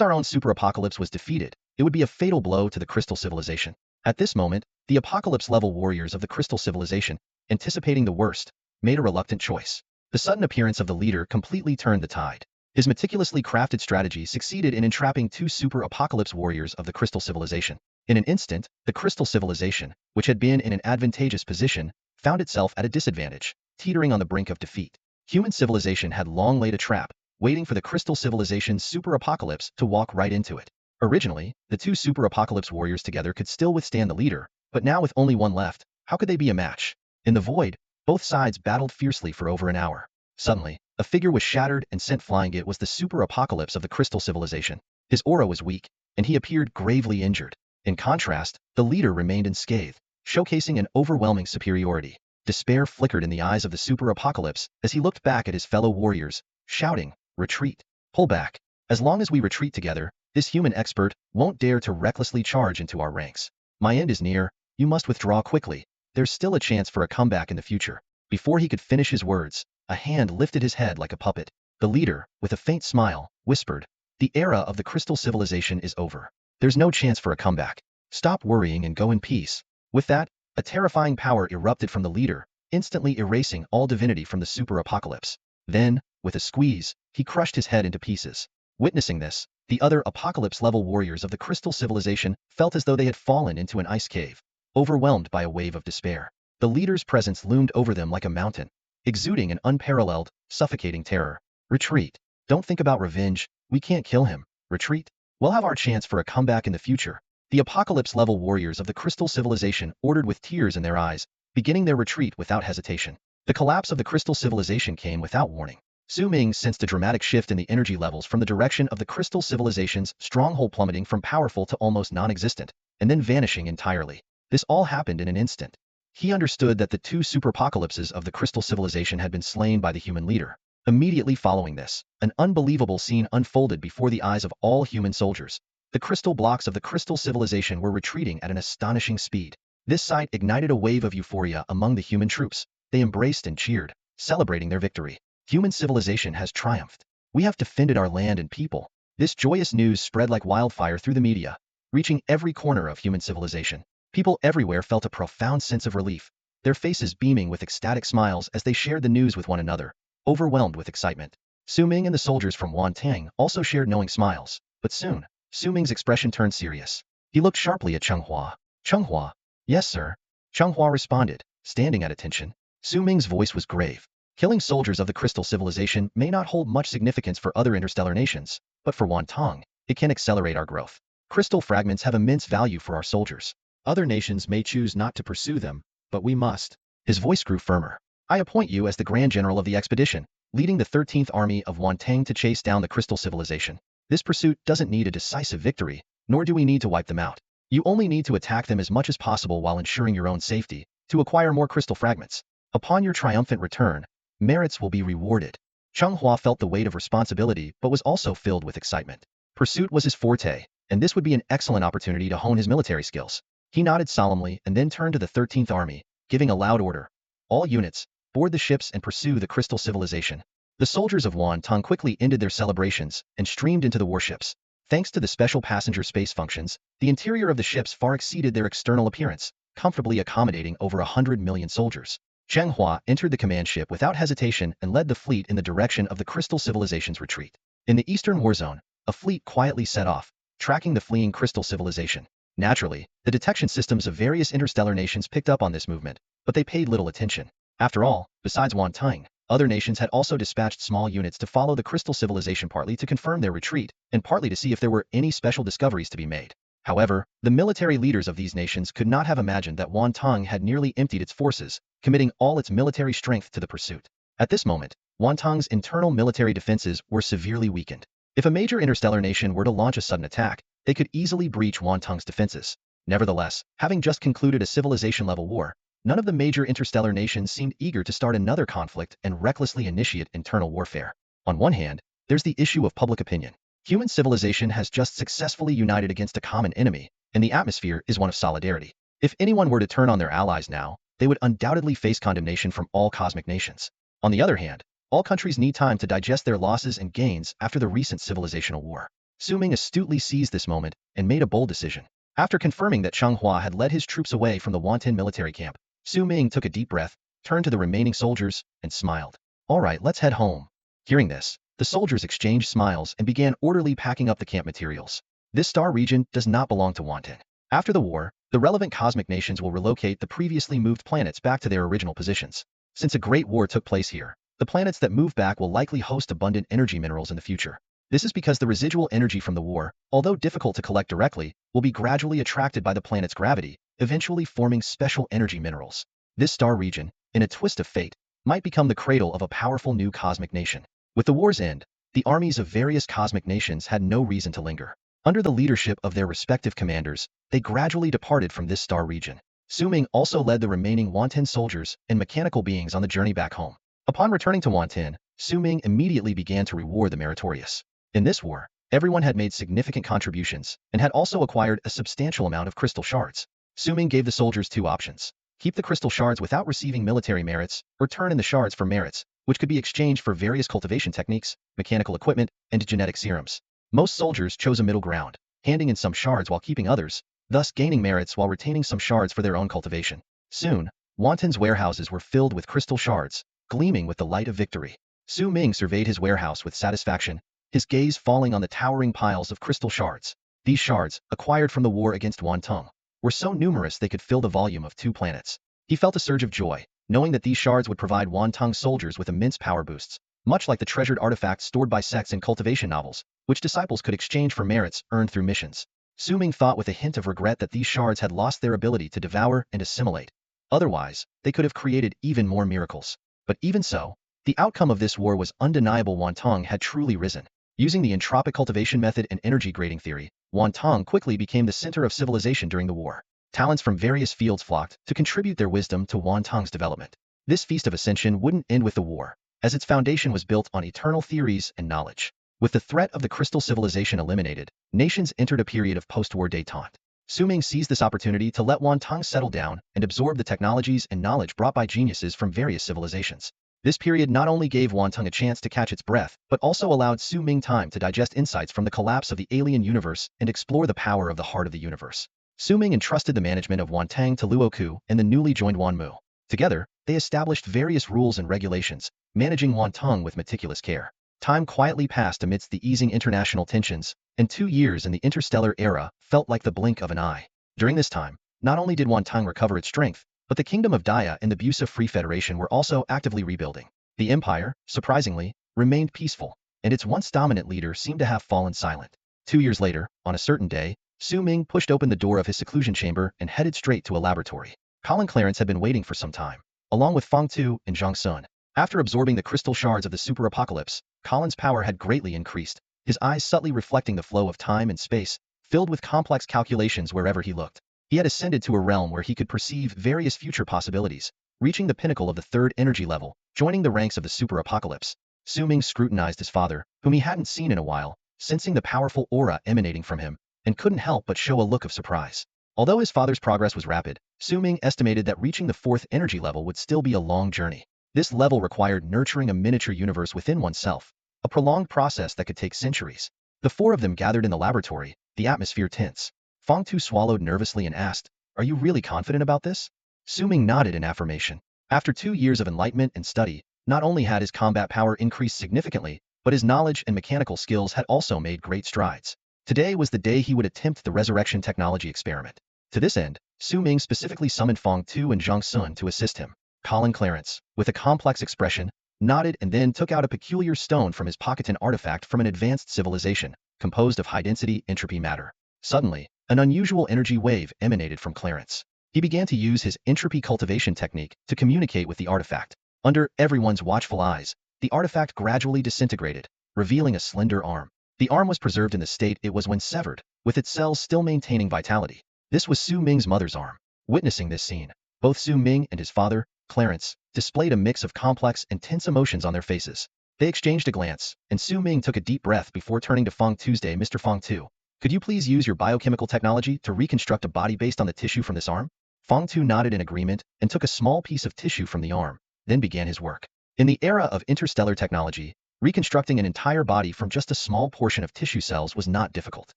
[SPEAKER 1] our own super-apocalypse was defeated, it would be a fatal blow to the crystal civilization. At this moment, the apocalypse-level warriors of the crystal civilization, anticipating the worst, made a reluctant choice. The sudden appearance of the leader completely turned the tide. His meticulously crafted strategy succeeded in entrapping two super-apocalypse warriors of the crystal civilization. In an instant, the crystal civilization, which had been in an advantageous position, found itself at a disadvantage, teetering on the brink of defeat. Human civilization had long laid a trap, waiting for the crystal civilization's super-apocalypse to walk right into it. Originally, the two super-apocalypse warriors together could still withstand the leader, but now with only one left, how could they be a match? In the void, both sides battled fiercely for over an hour. Suddenly, a figure was shattered and sent flying. It was the super-apocalypse of the crystal civilization. His aura was weak, and he appeared gravely injured. In contrast, the leader remained unscathed, showcasing an overwhelming superiority. Despair flickered in the eyes of the super-apocalypse as he looked back at his fellow warriors, shouting, "Retreat! Pull back! As long as we retreat together, this human expert won't dare to recklessly charge into our ranks. My end is near, you must withdraw quickly. There's still a chance for a comeback in the future." Before he could finish his words, a hand lifted his head like a puppet. The leader, with a faint smile, whispered, "The era of the crystal civilization is over. There's no chance for a comeback. Stop worrying and go in peace." With that, a terrifying power erupted from the leader, instantly erasing all divinity from the super-apocalypse. Then, with a squeeze, he crushed his head into pieces. Witnessing this, the other apocalypse-level warriors of the crystal civilization felt as though they had fallen into an ice cave, overwhelmed by a wave of despair. The leader's presence loomed over them like a mountain, exuding an unparalleled, suffocating terror. "Retreat. Don't think about revenge. We can't kill him. Retreat. We'll have our chance for a comeback in the future." The apocalypse-level warriors of the crystal civilization ordered with tears in their eyes, beginning their retreat without hesitation. The collapse of the crystal civilization came without warning. Su Ming sensed a dramatic shift in the energy levels from the direction of the crystal civilization's stronghold, plummeting from powerful to almost non-existent, and then vanishing entirely. This all happened in an instant. He understood that the two super-apocalypses of the crystal civilization had been slain by the human leader. Immediately following this, an unbelievable scene unfolded before the eyes of all human soldiers. The crystal blocks of the crystal civilization were retreating at an astonishing speed. This sight ignited a wave of euphoria among the human troops. They embraced and cheered, celebrating their victory. Human civilization has triumphed. We have defended our land and people. This joyous news spread like wildfire through the media, reaching every corner of human civilization. People everywhere felt a profound sense of relief, their faces beaming with ecstatic smiles as they shared the news with one another, overwhelmed with excitement. Su Ming and the soldiers from Wantang also shared knowing smiles, but soon, Su Ming's expression turned serious. He looked sharply at Chenghua. "Chenghua?" "Yes, sir." Chenghua responded, standing at attention. Su Ming's voice was grave. Killing soldiers of the crystal civilization may not hold much significance for other interstellar nations, but for Wantang, it can accelerate our growth. Crystal fragments have immense value for our soldiers. Other nations may choose not to pursue them, but we must. His voice grew firmer. "I appoint you as the Grand General of the expedition, leading the 13th Army of Wantang to chase down the crystal civilization. This pursuit doesn't need a decisive victory, nor do we need to wipe them out. You only need to attack them as much as possible while ensuring your own safety, to acquire more crystal fragments. Upon your triumphant return, merits will be rewarded." Chenghua felt the weight of responsibility but was also filled with excitement. Pursuit was his forte, and this would be an excellent opportunity to hone his military skills. He nodded solemnly and then turned to the 13th Army, giving a loud order. "All units, board the ships and pursue the crystal civilization." The soldiers of Wantang quickly ended their celebrations and streamed into the warships. Thanks to the special passenger space functions, the interior of the ships far exceeded their external appearance, comfortably accommodating over 100 million soldiers. Chenghua entered the command ship without hesitation and led the fleet in the direction of the crystal civilization's retreat. In the eastern war zone, a fleet quietly set off, tracking the fleeing crystal civilization. Naturally, the detection systems of various interstellar nations picked up on this movement, but they paid little attention. After all, besides Wantang, other nations had also dispatched small units to follow the crystal civilization, partly to confirm their retreat, and partly to see if there were any special discoveries to be made. However, the military leaders of these nations could not have imagined that Wantang had nearly emptied its forces, committing all its military strength to the pursuit. At this moment, Wantang's internal military defenses were severely weakened. If a major interstellar nation were to launch a sudden attack, they could easily breach Wantang's defenses. Nevertheless, having just concluded a civilization-level war, none of the major interstellar nations seemed eager to start another conflict and recklessly initiate internal warfare. On one hand, there's the issue of public opinion. Human civilization has just successfully united against a common enemy, and the atmosphere is one of solidarity. If anyone were to turn on their allies now, they would undoubtedly face condemnation from all cosmic nations. On the other hand, all countries need time to digest their losses and gains after the recent civilizational war. Su Ming astutely seized this moment and made a bold decision. After confirming that Cheng Hua had led his troops away from the Wantan military camp, Su Ming took a deep breath, turned to the remaining soldiers, and smiled. All right, let's head home. Hearing this, the soldiers exchanged smiles and began orderly packing up the camp materials. This star region does not belong to Wantan. After the war, the relevant cosmic nations will relocate the previously moved planets back to their original positions. Since a great war took place here, the planets that move back will likely host abundant energy minerals in the future. This is because the residual energy from the war, although difficult to collect directly, will be gradually attracted by the planet's gravity, eventually forming special energy minerals. This star region, in a twist of fate, might become the cradle of a powerful new cosmic nation. With the war's end, the armies of various cosmic nations had no reason to linger. Under the leadership of their respective commanders, they gradually departed from this star region. Su Ming also led the remaining Wantan soldiers and mechanical beings on the journey back home. Upon returning to Wantan, Su Ming immediately began to reward the meritorious. In this war, everyone had made significant contributions and had also acquired a substantial amount of crystal shards. Su Ming gave the soldiers two options: keep the crystal shards without receiving military merits, or turn in the shards for merits, which could be exchanged for various cultivation techniques, mechanical equipment, and genetic serums. Most soldiers chose a middle ground, handing in some shards while keeping others, thus gaining merits while retaining some shards for their own cultivation. Soon, Wantan's warehouses were filled with crystal shards, gleaming with the light of victory. Su Ming surveyed his warehouse with satisfaction, his gaze falling on the towering piles of crystal shards. These shards, acquired from the war against Wantang, were so numerous they could fill the volume of 2 planets. He felt a surge of joy, knowing that these shards would provide Wantang soldiers with immense power boosts, much like the treasured artifacts stored by sects in cultivation novels, which disciples could exchange for merits earned through missions. Su Ming thought with a hint of regret that these shards had lost their ability to devour and assimilate. Otherwise, they could have created even more miracles. But even so, the outcome of this war was undeniable. Wantang had truly risen. Using the entropic cultivation method and energy grading theory, Wantang quickly became the center of civilization during the war. Talents from various fields flocked to contribute their wisdom to Wantang's development. This feast of ascension wouldn't end with the war, as its foundation was built on eternal theories and knowledge. With the threat of the crystal civilization eliminated, nations entered a period of post-war détente. Su Ming seized this opportunity to let Wantang settle down and absorb the technologies and knowledge brought by geniuses from various civilizations. This period not only gave Wantang a chance to catch its breath, but also allowed Su Ming time to digest insights from the collapse of the alien universe and explore the power of the heart of the universe. Su Ming entrusted the management of Wantang to Luoku and the newly joined Wanmu. Together, they established various rules and regulations, managing Wantang with meticulous care. Time quietly passed amidst the easing international tensions, and 2 years in the interstellar era felt like the blink of an eye. During this time, not only did Wantang recover its strength, but the Kingdom of Daya and the Busa Free Federation were also actively rebuilding. The empire, surprisingly, remained peaceful, and its once dominant leader seemed to have fallen silent. 2 years later, on a certain day, Su Ming pushed open the door of his seclusion chamber and headed straight to a laboratory. Colin Clarence had been waiting for some time, along with Feng Tu and Zhang Sun. After absorbing the crystal shards of the super apocalypse, Colin's power had greatly increased, his eyes subtly reflecting the flow of time and space, filled with complex calculations wherever he looked. He had ascended to a realm where he could perceive various future possibilities, reaching the pinnacle of the 3rd energy level, joining the ranks of the super apocalypse. Su Ming scrutinized his father, whom he hadn't seen in a while, sensing the powerful aura emanating from him, and couldn't help but show a look of surprise. Although his father's progress was rapid, Su Ming estimated that reaching the 4th energy level would still be a long journey. This level required nurturing a miniature universe within oneself, a prolonged process that could take centuries. The 4 of them gathered in the laboratory, the atmosphere tense. Feng Tu swallowed nervously and asked, "Are you really confident about this?" Su Ming nodded in affirmation. After 2 years of enlightenment and study, not only had his combat power increased significantly, but his knowledge and mechanical skills had also made great strides. Today was the day he would attempt the resurrection technology experiment. To this end, Su Ming specifically summoned Feng Tu and Zhang Sun to assist him. Colin Clarence, with a complex expression, nodded and then took out a peculiar stone from his pocket, an artifact from an advanced civilization, composed of high-density entropy matter. Suddenly, an unusual energy wave emanated from Clarence. He began to use his entropy cultivation technique to communicate with the artifact. Under everyone's watchful eyes, the artifact gradually disintegrated, revealing a slender arm. The arm was preserved in the state it was when severed, with its cells still maintaining vitality. This was Su Ming's mother's arm. Witnessing this scene, both Su Ming and his father, Clarence, displayed a mix of complex and tense emotions on their faces. They exchanged a glance, and Su Ming took a deep breath before turning to Feng Tuesday. Mr. Feng Tu, could you please use your biochemical technology to reconstruct a body based on the tissue from this arm? Feng Tu nodded in agreement and took a small piece of tissue from the arm, then began his work. In the era of interstellar technology, reconstructing an entire body from just a small portion of tissue cells was not difficult.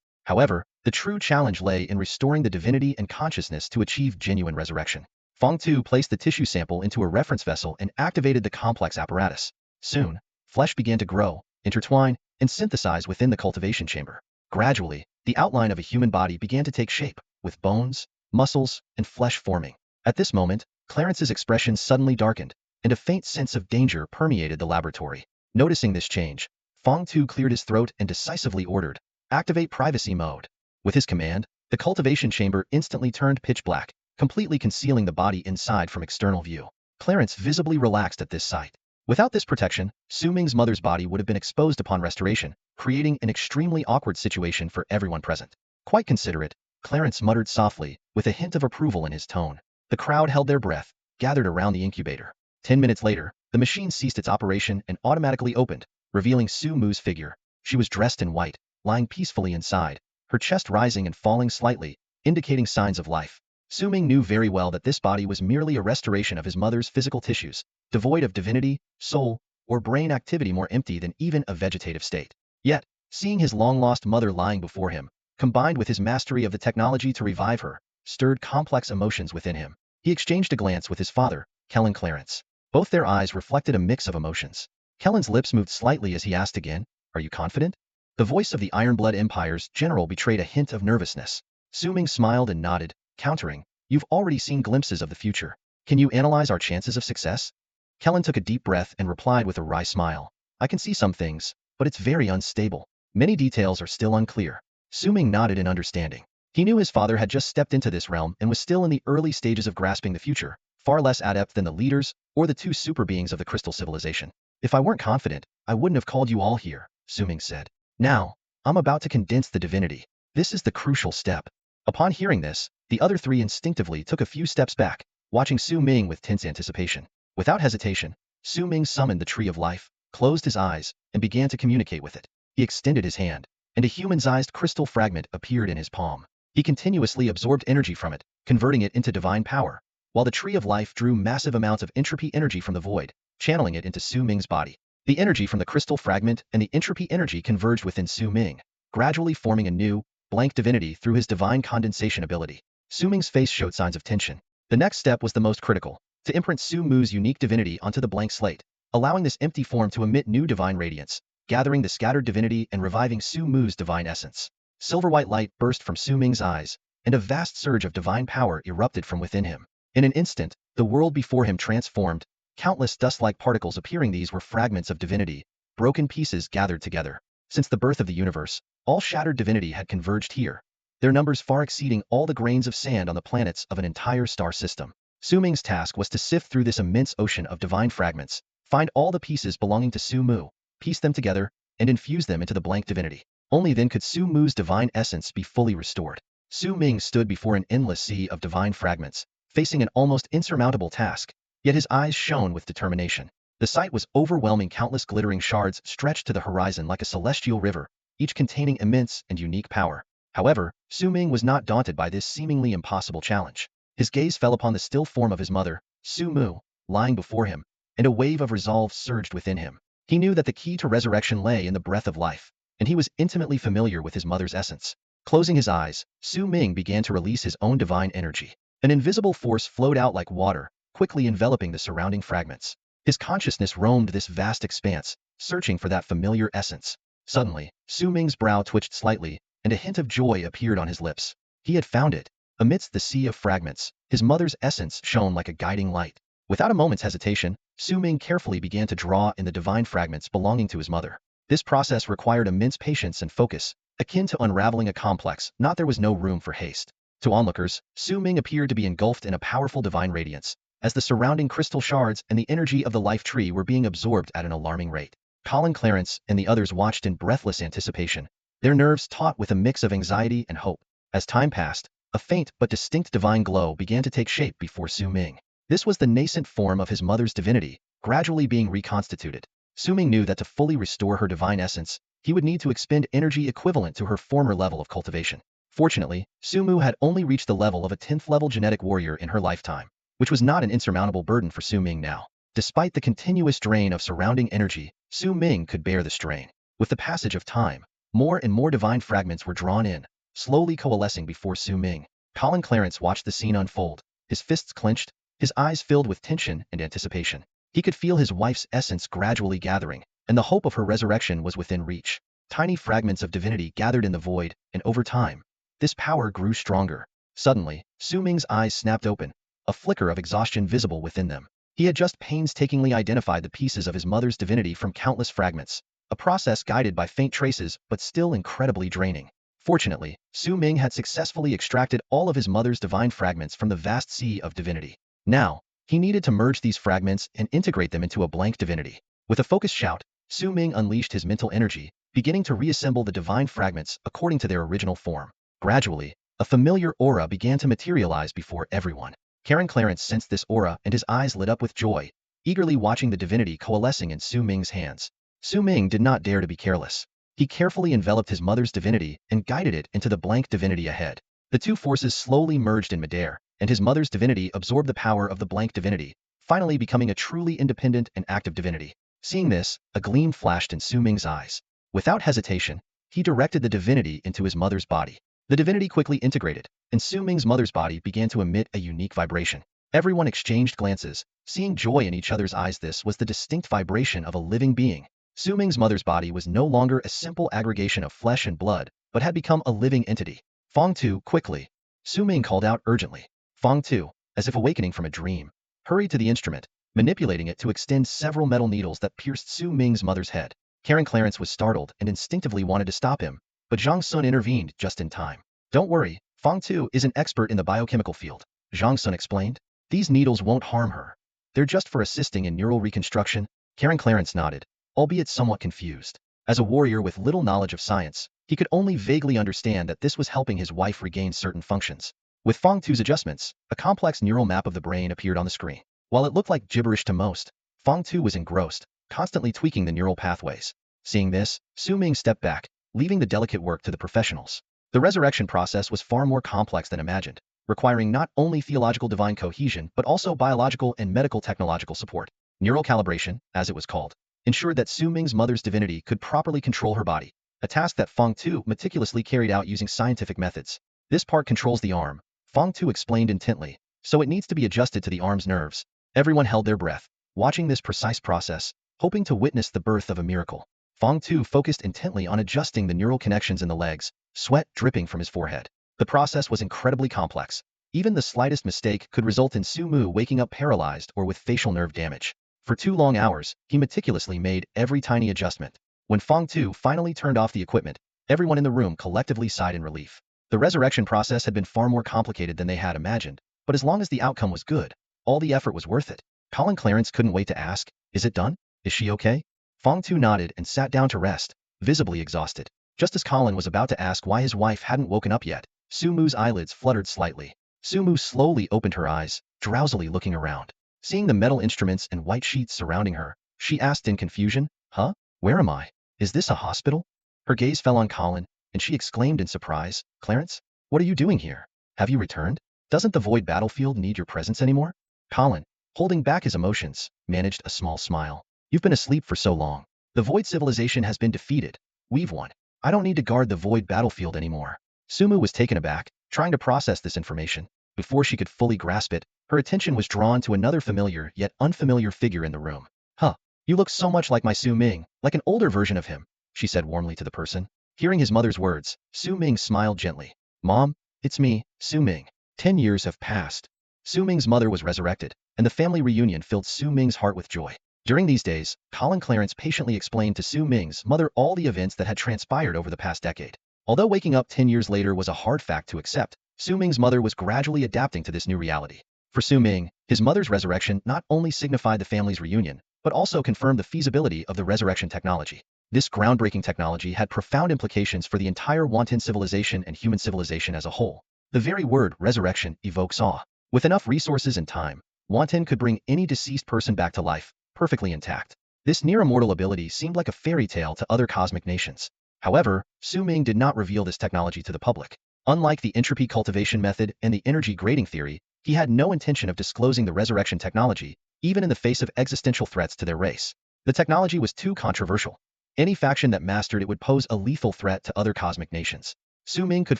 [SPEAKER 1] However, the true challenge lay in restoring the divinity and consciousness to achieve genuine resurrection. Feng Tu placed the tissue sample into a reference vessel and activated the complex apparatus. Soon, flesh began to grow, intertwine, and synthesize within the cultivation chamber. Gradually, the outline of a human body began to take shape, with bones, muscles, and flesh forming. At this moment, Clarence's expression suddenly darkened, and a faint sense of danger permeated the laboratory. Noticing this change, Feng Tu cleared his throat and decisively ordered, "Activate privacy mode." With his command, the cultivation chamber instantly turned pitch black, completely concealing the body inside from external view. Clarence visibly relaxed at this sight. Without this protection, Su Ming's mother's body would have been exposed upon restoration, creating an extremely awkward situation for everyone present. Quite considerate, Clarence muttered softly, with a hint of approval in his tone. The crowd held their breath, gathered around the incubator. 10 minutes later, the machine ceased its operation and automatically opened, revealing Su Mu's figure. She was dressed in white, lying peacefully inside, her chest rising and falling slightly, indicating signs of life. Su Ming knew very well that this body was merely a restoration of his mother's physical tissues, devoid of divinity, soul, or brain activity, more empty than even a vegetative state. Yet, seeing his long-lost mother lying before him, combined with his mastery of the technology to revive her, stirred complex emotions within him. He exchanged a glance with his father, Colin Clarence. Both their eyes reflected a mix of emotions. Kellen's lips moved slightly as he asked again, "Are you confident?" The voice of the Ironblood Empire's general betrayed a hint of nervousness. Su Ming smiled and nodded, countering, "You've already seen glimpses of the future. Can you analyze our chances of success?" Kellen took a deep breath and replied with a wry smile, "I can see some things, but it's very unstable. Many details are still unclear." Su Ming nodded in understanding. He knew his father had just stepped into this realm and was still in the early stages of grasping the future, far less adept than the leaders or the two super beings of the crystal civilization. "If I weren't confident, I wouldn't have called you all here," Su Ming said. "Now, I'm about to condense the divinity. This is the crucial step." Upon hearing this, the other three instinctively took a few steps back, watching Su Ming with tense anticipation. Without hesitation, Su Ming summoned the Tree of Life, closed his eyes, and began to communicate with it. He extended his hand, and a human-sized crystal fragment appeared in his palm. He continuously absorbed energy from it, converting it into divine power, while the Tree of Life drew massive amounts of entropy energy from the void, channeling it into Su Ming's body. The energy from the crystal fragment and the entropy energy converged within Su Ming, gradually forming a new, blank divinity through his divine condensation ability. Su Ming's face showed signs of tension. The next step was the most critical, to imprint Su Mu's unique divinity onto the blank slate, allowing this empty form to emit new divine radiance, gathering the scattered divinity and reviving Su Mu's divine essence. Silver-white light burst from Su Ming's eyes, and a vast surge of divine power erupted from within him. In an instant, the world before him transformed, countless dust-like particles appearing. These were fragments of divinity, broken pieces gathered together. Since the birth of the universe, all shattered divinity had converged here, their numbers far exceeding all the grains of sand on the planets of an entire star system. Su Ming's task was to sift through this immense ocean of divine fragments, find all the pieces belonging to Su Mu, piece them together, and infuse them into the blank divinity. Only then could Su Mu's divine essence be fully restored. Su Ming stood before an endless sea of divine fragments, facing an almost insurmountable task, yet his eyes shone with determination. The sight was overwhelming. Countless glittering shards stretched to the horizon like a celestial river, each containing immense and unique power. However, Su Ming was not daunted by this seemingly impossible challenge. His gaze fell upon the still form of his mother, Su Mu, lying before him, and a wave of resolve surged within him. He knew that the key to resurrection lay in the breath of life, and he was intimately familiar with his mother's essence. Closing his eyes, Su Ming began to release his own divine energy. An invisible force flowed out like water, quickly enveloping the surrounding fragments. His consciousness roamed this vast expanse, searching for that familiar essence. Suddenly, Su Ming's brow twitched slightly, and a hint of joy appeared on his lips. He had found it. Amidst the sea of fragments, his mother's essence shone like a guiding light. Without a moment's hesitation, Su Ming carefully began to draw in the divine fragments belonging to his mother. This process required immense patience and focus, akin to unraveling a complex knot. There was no room for haste. To onlookers, Su Ming appeared to be engulfed in a powerful divine radiance, as the surrounding crystal shards and the energy of the life tree were being absorbed at an alarming rate. Colin, Clarence, and the others watched in breathless anticipation, their nerves taut with a mix of anxiety and hope. As time passed, a faint but distinct divine glow began to take shape before Su Ming. This was the nascent form of his mother's divinity, gradually being reconstituted. Su Ming knew that to fully restore her divine essence, he would need to expend energy equivalent to her former level of cultivation. Fortunately, Su Mu had only reached the level of a 10th level genetic warrior in her lifetime, which was not an insurmountable burden for Su Ming now. Despite the continuous drain of surrounding energy, Su Ming could bear the strain. With the passage of time, more and more divine fragments were drawn in, slowly coalescing before Su Ming. Colin Clarence watched the scene unfold, his fists clenched, his eyes filled with tension and anticipation. He could feel his wife's essence gradually gathering, and the hope of her resurrection was within reach. Tiny fragments of divinity gathered in the void, and over time, this power grew stronger. Suddenly, Su Ming's eyes snapped open, a flicker of exhaustion visible within them. He had just painstakingly identified the pieces of his mother's divinity from countless fragments, a process guided by faint traces but still incredibly draining. Fortunately, Su Ming had successfully extracted all of his mother's divine fragments from the vast sea of divinity. Now, he needed to merge these fragments and integrate them into a blank divinity. With a focused shout, Su Ming unleashed his mental energy, beginning to reassemble the divine fragments according to their original form. Gradually, a familiar aura began to materialize before everyone. Karen Clarence sensed this aura and his eyes lit up with joy, eagerly watching the divinity coalescing in Su Ming's hands. Su Ming did not dare to be careless. He carefully enveloped his mother's divinity and guided it into the blank divinity ahead. The two forces slowly merged in midair, and his mother's divinity absorbed the power of the blank divinity, finally becoming a truly independent and active divinity. Seeing this, a gleam flashed in Su Ming's eyes. Without hesitation, he directed the divinity into his mother's body. The divinity quickly integrated, and Su Ming's mother's body began to emit a unique vibration. Everyone exchanged glances, seeing joy in each other's eyes. This was the distinct vibration of a living being. Su Ming's mother's body was no longer a simple aggregation of flesh and blood, but had become a living entity. Fong Tu, quickly! Su Ming called out urgently. Fong Tu, as if awakening from a dream, hurried to the instrument, manipulating it to extend several metal needles that pierced Su Ming's mother's head. Karen Clarence was startled and instinctively wanted to stop him, but Zhang Sun intervened just in time. Don't worry, Fong Tu is an expert in the biochemical field, Zhang Sun explained. These needles won't harm her. They're just for assisting in neural reconstruction. Karen Clarence nodded, albeit somewhat confused. As a warrior with little knowledge of science, he could only vaguely understand that this was helping his wife regain certain functions. With Fong Tu's adjustments, a complex neural map of the brain appeared on the screen. While it looked like gibberish to most, Fong Tu was engrossed, constantly tweaking the neural pathways. Seeing this, Su Ming stepped back, leaving the delicate work to the professionals. The resurrection process was far more complex than imagined, requiring not only theological divine cohesion but also biological and medical technological support. Neural calibration, as it was called, ensured that Su Ming's mother's divinity could properly control her body, a task that Fong Tu meticulously carried out using scientific methods. This part controls the arm, Fong Tu explained intently, so it needs to be adjusted to the arm's nerves. Everyone held their breath, watching this precise process, hoping to witness the birth of a miracle. Fong Tu focused intently on adjusting the neural connections in the legs, sweat dripping from his forehead. The process was incredibly complex. Even the slightest mistake could result in Su Mu waking up paralyzed or with facial nerve damage. For 2 long hours, he meticulously made every tiny adjustment. When Fong Tu finally turned off the equipment, everyone in the room collectively sighed in relief. The resurrection process had been far more complicated than they had imagined, but as long as the outcome was good, all the effort was worth it. Colin Clarence couldn't wait to ask, "Is it done? Is she okay?" Fong Tu nodded and sat down to rest, visibly exhausted. Just as Colin was about to ask why his wife hadn't woken up yet, Su Mu's eyelids fluttered slightly. Su Mu slowly opened her eyes, drowsily looking around. Seeing the metal instruments and white sheets surrounding her, she asked in confusion, "Huh? Where am I? Is this a hospital?" Her gaze fell on Colin, and she exclaimed in surprise, "Clarence? What are you doing here? Have you returned? Doesn't the void battlefield need your presence anymore?" Colin, holding back his emotions, managed a small smile. "You've been asleep for so long. The void civilization has been defeated. We've won. I don't need to guard the void battlefield anymore." Su Mu was taken aback, trying to process this information. Before she could fully grasp it, her attention was drawn to another familiar yet unfamiliar figure in the room. "Huh, you look so much like my Su Ming, like an older version of him," she said warmly to the person. Hearing his mother's words, Su Ming smiled gently. "Mom, it's me, Su Ming. 10 years have passed. Su Ming's mother was resurrected, and the family reunion filled Su Ming's heart with joy. During these days, Colin Clarence patiently explained to Su Ming's mother all the events that had transpired over the past decade. Although waking up 10 years later was a hard fact to accept, Su Ming's mother was gradually adapting to this new reality. For Su Ming, his mother's resurrection not only signified the family's reunion, but also confirmed the feasibility of the resurrection technology. This groundbreaking technology had profound implications for the entire Wanton civilization and human civilization as a whole. The very word resurrection evokes awe. With enough resources and time, Wanton could bring any deceased person back to life, perfectly intact. This near-immortal ability seemed like a fairy tale to other cosmic nations. However, Su Ming did not reveal this technology to the public. Unlike the entropy cultivation method and the energy grading theory, he had no intention of disclosing the resurrection technology, even in the face of existential threats to their race. The technology was too controversial. Any faction that mastered it would pose a lethal threat to other cosmic nations. Su Ming could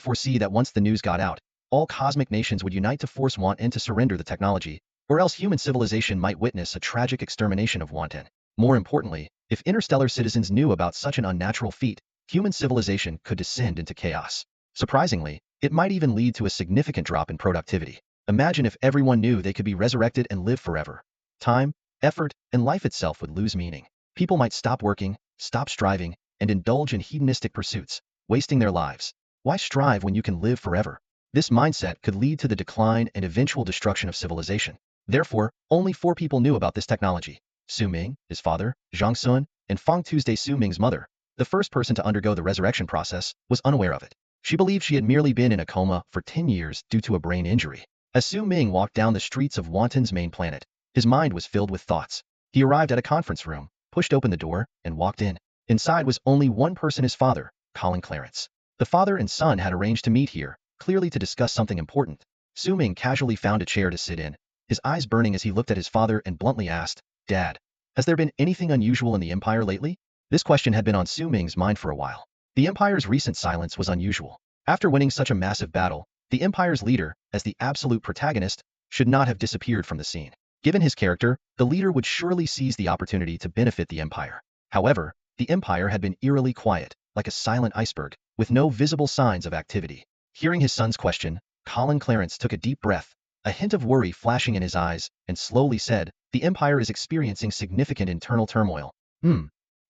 [SPEAKER 1] foresee that once the news got out, all cosmic nations would unite to force Wanton to surrender the technology, or else human civilization might witness a tragic extermination of Wanton. More importantly, if interstellar citizens knew about such an unnatural feat, human civilization could descend into chaos. Surprisingly, it might even lead to a significant drop in productivity. Imagine if everyone knew they could be resurrected and live forever. Time, effort, and life itself would lose meaning. People might stop working, stop striving, and indulge in hedonistic pursuits, wasting their lives. Why strive when you can live forever? This mindset could lead to the decline and eventual destruction of civilization. Therefore, only 4 people knew about this technology: Su Ming, his father, Zhang Sun, and Feng Tuesday. Su Ming's mother, the first person to undergo the resurrection process, was unaware of it. She believed she had merely been in a coma for 10 years due to a brain injury. As Su Ming walked down the streets of Wanton's main planet, his mind was filled with thoughts. He arrived at a conference room, pushed open the door, and walked in. Inside was only one person: his father, Colin Clarence. The father and son had arranged to meet here, clearly to discuss something important. Su Ming casually found a chair to sit in, his eyes burning as he looked at his father and bluntly asked, "Dad, has there been anything unusual in the Empire lately?" This question had been on Su Ming's mind for a while. The Empire's recent silence was unusual. After winning such a massive battle, the Empire's leader, as the absolute protagonist, should not have disappeared from the scene. Given his character, the leader would surely seize the opportunity to benefit the Empire. However, the Empire had been eerily quiet, like a silent iceberg, with no visible signs of activity. Hearing his son's question, Colin Clarence took a deep breath, a hint of worry flashing in his eyes, and slowly said, "The Empire is experiencing significant internal turmoil."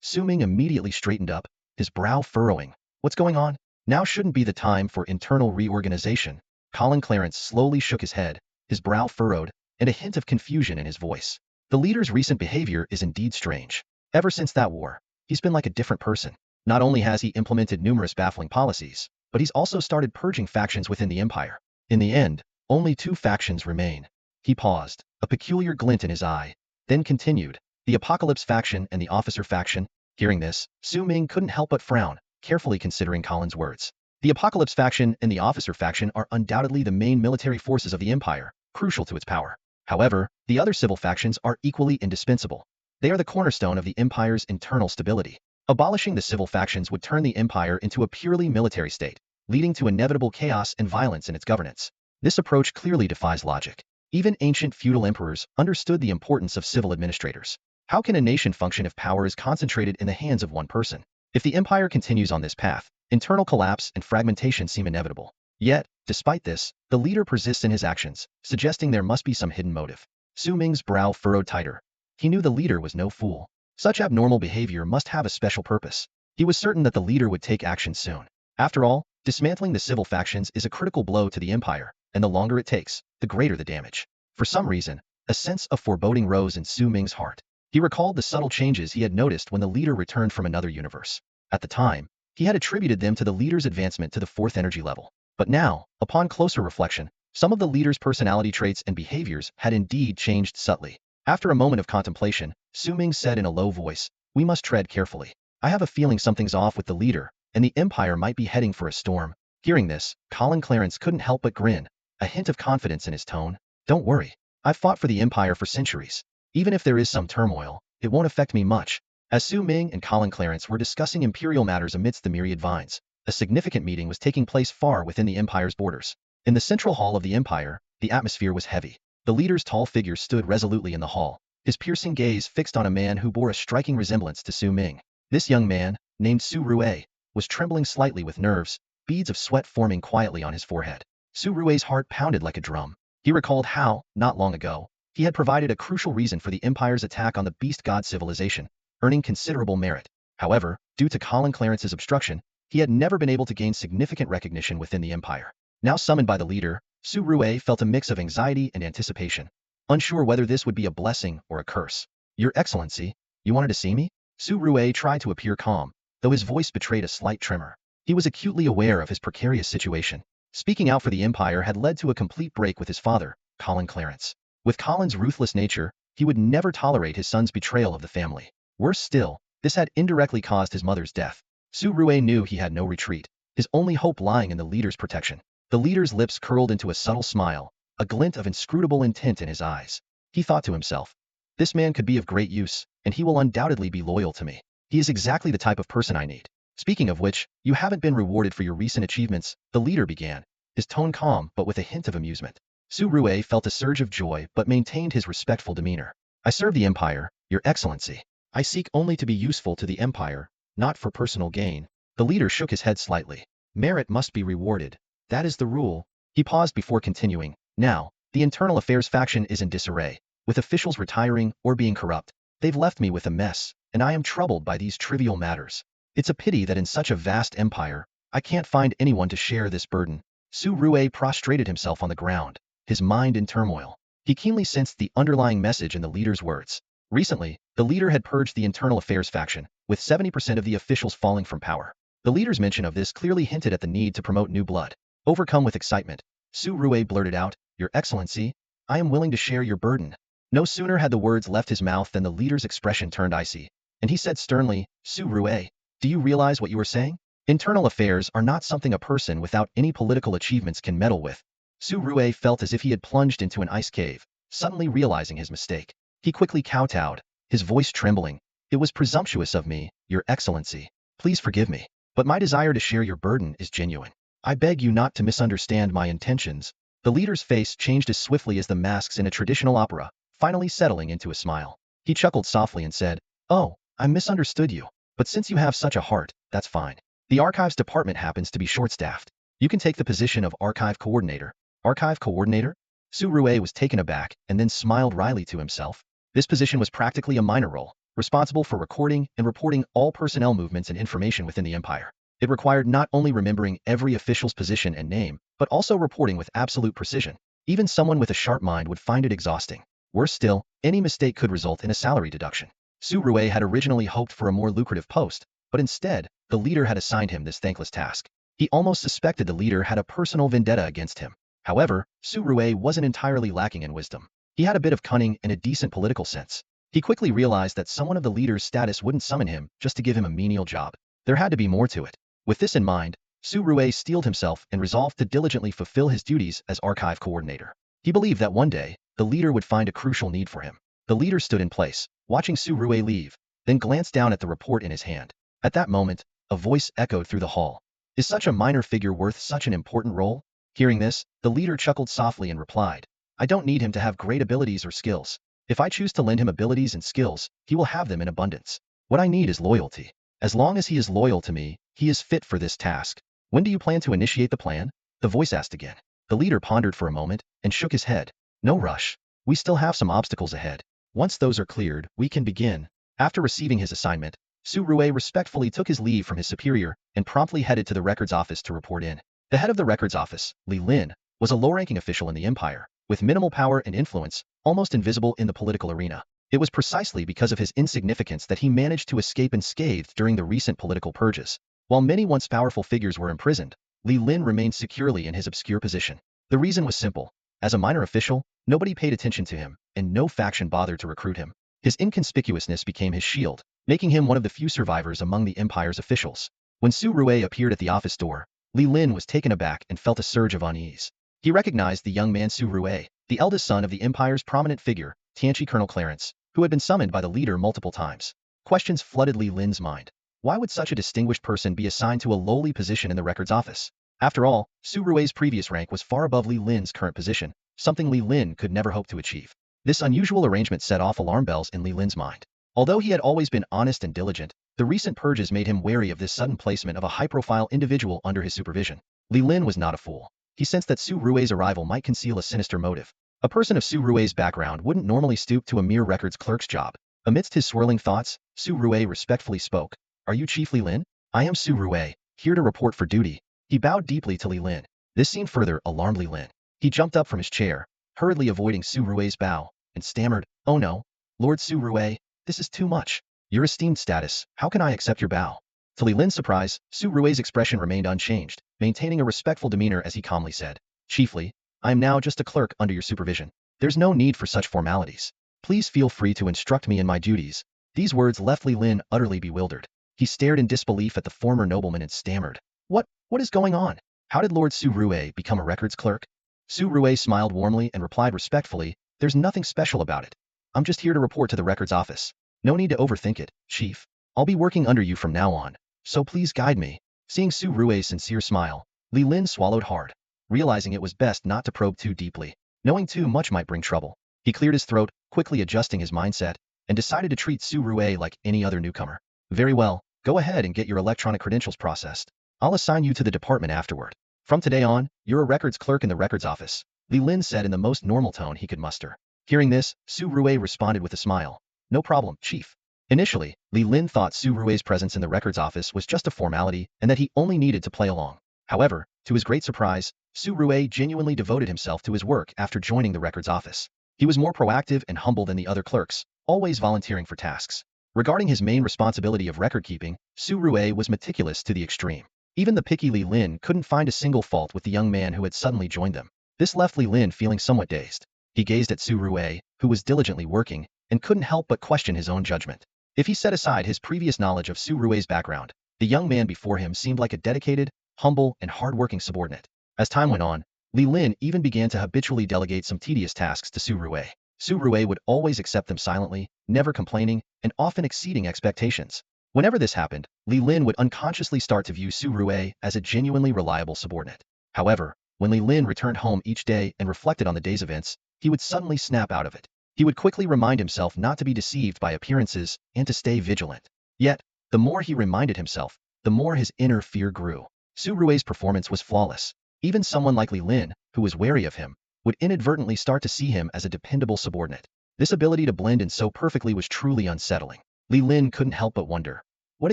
[SPEAKER 1] Su Ming immediately straightened up, his brow furrowing. "What's going on? Now shouldn't be the time for internal reorganization." Colin Clarence slowly shook his head, his brow furrowed, and a hint of confusion in his voice. The leader's recent behavior is indeed strange. Ever since that war, he's been like a different person. Not only has he implemented numerous baffling policies, but he's also started purging factions within the Empire. In the end, only 2 factions remain. He paused, a peculiar glint in his eye, then continued, "The Apocalypse faction and the Officer faction." Hearing this, Su Ming couldn't help but frown, carefully considering Colin's words. The Apocalypse faction and the Officer faction are undoubtedly the main military forces of the Empire, crucial to its power. However, the other civil factions are equally indispensable. They are the cornerstone of the Empire's internal stability. Abolishing the civil factions would turn the Empire into a purely military state, leading to inevitable chaos and violence in its governance. This approach clearly defies logic. Even ancient feudal emperors understood the importance of civil administrators. How can a nation function if power is concentrated in the hands of one person? If the Empire continues on this path, internal collapse and fragmentation seem inevitable. Yet, despite this, the leader persists in his actions, suggesting there must be some hidden motive. Su Ming's brow furrowed tighter. He knew the leader was no fool. Such abnormal behavior must have a special purpose. He was certain that the leader would take action soon. After all, dismantling the civil factions is a critical blow to the Empire, and the longer it takes, the greater the damage. For some reason, a sense of foreboding rose in Su Ming's heart. He recalled the subtle changes he had noticed when the leader returned from another universe. At the time, he had attributed them to the leader's advancement to the 4th energy level. But now, upon closer reflection, some of the leader's personality traits and behaviors had indeed changed subtly. After a moment of contemplation, Su Ming said in a low voice, "We must tread carefully. I have a feeling something's off with the leader, and the Empire might be heading for a storm." Hearing this, Colin Clarence couldn't help but grin, a hint of confidence in his tone. "Don't worry. I've fought for the Empire for centuries. Even if there is some turmoil, it won't affect me much." As Su Ming and Colin Clarence were discussing imperial matters amidst the myriad vines, a significant meeting was taking place far within the Empire's borders. In the central hall of the Empire, the atmosphere was heavy. The leader's tall figure stood resolutely in the hall, his piercing gaze fixed on a man who bore a striking resemblance to Su Ming. This young man, named Su Rue, was trembling slightly with nerves, beads of sweat forming quietly on his forehead. Su Rue's heart pounded like a drum. He recalled how, not long ago, he had provided a crucial reason for the Empire's attack on the Beast God civilization, earning considerable merit. However, due to Colin Clarence's obstruction, he had never been able to gain significant recognition within the Empire. Now summoned by the leader, Su Rue felt a mix of anxiety and anticipation, unsure whether this would be a blessing or a curse. Your Excellency, you wanted to see me? Su Rue tried to appear calm, though his voice betrayed a slight tremor. He was acutely aware of his precarious situation. Speaking out for the Empire had led to a complete break with his father, Colin Clarence. With Colin's ruthless nature, he would never tolerate his son's betrayal of the family. Worse still, this had indirectly caused his mother's death. Su Rue knew he had no retreat, his only hope lying in the leader's protection. The leader's lips curled into a subtle smile, a glint of inscrutable intent in his eyes. He thought to himself, this man could be of great use, and he will undoubtedly be loyal to me. He is exactly the type of person I need. Speaking of which, you haven't been rewarded for your recent achievements, the leader began, his tone calm but with a hint of amusement. Su Rue felt a surge of joy but maintained his respectful demeanor. I serve the Empire, Your Excellency. I seek only to be useful to the Empire, not for personal gain. The leader shook his head slightly. Merit must be rewarded. That is the rule. He paused before continuing. Now, the Internal Affairs faction is in disarray, with officials retiring or being corrupt. They've left me with a mess, and I am troubled by these trivial matters. It's a pity that in such a vast empire, I can't find anyone to share this burden. Su Rue prostrated himself on the ground, his mind in turmoil. He keenly sensed the underlying message in the leader's words. Recently, the leader had purged the Internal Affairs faction, with 70% of the officials falling from power. The leader's mention of this clearly hinted at the need to promote new blood. Overcome with excitement, Su Rue blurted out, Your Excellency, I am willing to share your burden. No sooner had the words left his mouth than the leader's expression turned icy, and he said sternly, Su Rue, do you realize what you are saying? Internal affairs are not something a person without any political achievements can meddle with. Su Rue felt as if he had plunged into an ice cave, suddenly realizing his mistake. He quickly kowtowed, his voice trembling. It was presumptuous of me, Your Excellency. Please forgive me, but my desire to share your burden is genuine. I beg you not to misunderstand my intentions. The leader's face changed as swiftly as the masks in a traditional opera, finally settling into a smile. He chuckled softly and said, Oh, I misunderstood you. But since you have such a heart, that's fine. The archives department happens to be short-staffed. You can take the position of archive coordinator. Archive coordinator? Su Rue was taken aback and then smiled wryly to himself. This position was practically a minor role, responsible for recording and reporting all personnel movements and information within the Empire. It required not only remembering every official's position and name, but also reporting with absolute precision. Even someone with a sharp mind would find it exhausting. Worse still, any mistake could result in a salary deduction. Su Rue had originally hoped for a more lucrative post, but instead, the leader had assigned him this thankless task. He almost suspected the leader had a personal vendetta against him. However, Su Rue wasn't entirely lacking in wisdom. He had a bit of cunning and a decent political sense. He quickly realized that someone of the leader's status wouldn't summon him just to give him a menial job. There had to be more to it. With this in mind, Su Rue steeled himself and resolved to diligently fulfill his duties as archive coordinator. He believed that one day, the leader would find a crucial need for him. The leader stood in place, watching Su Rue leave, then glanced down at the report in his hand. At that moment, a voice echoed through the hall. Is such a minor figure worth such an important role? Hearing this, the leader chuckled softly and replied, I don't need him to have great abilities or skills. If I choose to lend him abilities and skills, he will have them in abundance. What I need is loyalty. As long as he is loyal to me, he is fit for this task. When do you plan to initiate the plan? The voice asked again. The leader pondered for a moment and shook his head. No rush. We still have some obstacles ahead. Once those are cleared, we can begin. After receiving his assignment, Su Rue respectfully took his leave from his superior and promptly headed to the records office to report in. The head of the records office, Li Lin, was a low-ranking official in the Empire, with minimal power and influence, almost invisible in the political arena. It was precisely because of his insignificance that he managed to escape unscathed during the recent political purges. While many once powerful figures were imprisoned, Li Lin remained securely in his obscure position. The reason was simple. As a minor official, nobody paid attention to him, and no faction bothered to recruit him. His inconspicuousness became his shield, making him one of the few survivors among the Empire's officials. When Su Rue appeared at the office door, Li Lin was taken aback and felt a surge of unease. He recognized the young man Su Rue, the eldest son of the Empire's prominent figure, Tianchi Colonel Clarence, who had been summoned by the leader multiple times. Questions flooded Li Lin's mind. Why would such a distinguished person be assigned to a lowly position in the records office? After all, Su Rue's previous rank was far above Li Lin's current position, something Li Lin could never hope to achieve. This unusual arrangement set off alarm bells in Li Lin's mind. Although he had always been honest and diligent, the recent purges made him wary of this sudden placement of a high-profile individual under his supervision. Li Lin was not a fool. He sensed that Su Rui's arrival might conceal a sinister motive. A person of Su Rui's background wouldn't normally stoop to a mere records clerk's job. Amidst his swirling thoughts, Su Rui respectfully spoke. "Are you Chief Li Lin?" "I am Su Rui, here to report for duty." He bowed deeply to Li Lin. This scene further alarmed Li Lin. He jumped up from his chair, hurriedly avoiding Su Rui's bow, and stammered, "Oh no, Lord Su Rui, this is too much. Your esteemed status, how can I accept your bow?" To Li Lin's surprise, Su Rui's expression remained unchanged, maintaining a respectful demeanor as he calmly said, "Chiefly, I am now just a clerk under your supervision. There's no need for such formalities. Please feel free to instruct me in my duties." These words left Li Lin utterly bewildered. He stared in disbelief at the former nobleman and stammered, What is going on? How did Lord Su Rui become a records clerk?" Su Rui smiled warmly and replied respectfully, "There's nothing special about it. I'm just here to report to the records office. No need to overthink it, Chief. I'll be working under you from now on, so please guide me." Seeing Su Rui's sincere smile, Li Lin swallowed hard, realizing it was best not to probe too deeply. Knowing too much might bring trouble. He cleared his throat, quickly adjusting his mindset, and decided to treat Su Rui like any other newcomer. "Very well, go ahead and get your electronic credentials processed. I'll assign you to the department afterward. From today on, you're a records clerk in the records office," Li Lin said in the most normal tone he could muster. Hearing this, Su Rui responded with a smile. "No problem, Chief." Initially, Li Lin thought Su Rui's presence in the records office was just a formality and that he only needed to play along. However, to his great surprise, Su Rui genuinely devoted himself to his work after joining the records office. He was more proactive and humble than the other clerks, always volunteering for tasks. Regarding his main responsibility of record keeping, Su Rui was meticulous to the extreme. Even the picky Li Lin couldn't find a single fault with the young man who had suddenly joined them. This left Li Lin feeling somewhat dazed. He gazed at Su Rui, who was diligently working, and couldn't help but question his own judgment. If he set aside his previous knowledge of Su Rui's background, the young man before him seemed like a dedicated, humble, and hard-working subordinate. As time went on, Li Lin even began to habitually delegate some tedious tasks to Su Rui. Su Rui would always accept them silently, never complaining, and often exceeding expectations. Whenever this happened, Li Lin would unconsciously start to view Su Rui as a genuinely reliable subordinate. However, when Li Lin returned home each day and reflected on the day's events, he would suddenly snap out of it. He would quickly remind himself not to be deceived by appearances and to stay vigilant. Yet, the more he reminded himself, the more his inner fear grew. Su Rui's performance was flawless. Even someone like Li Lin, who was wary of him, would inadvertently start to see him as a dependable subordinate. This ability to blend in so perfectly was truly unsettling. Li Lin couldn't help but wonder, what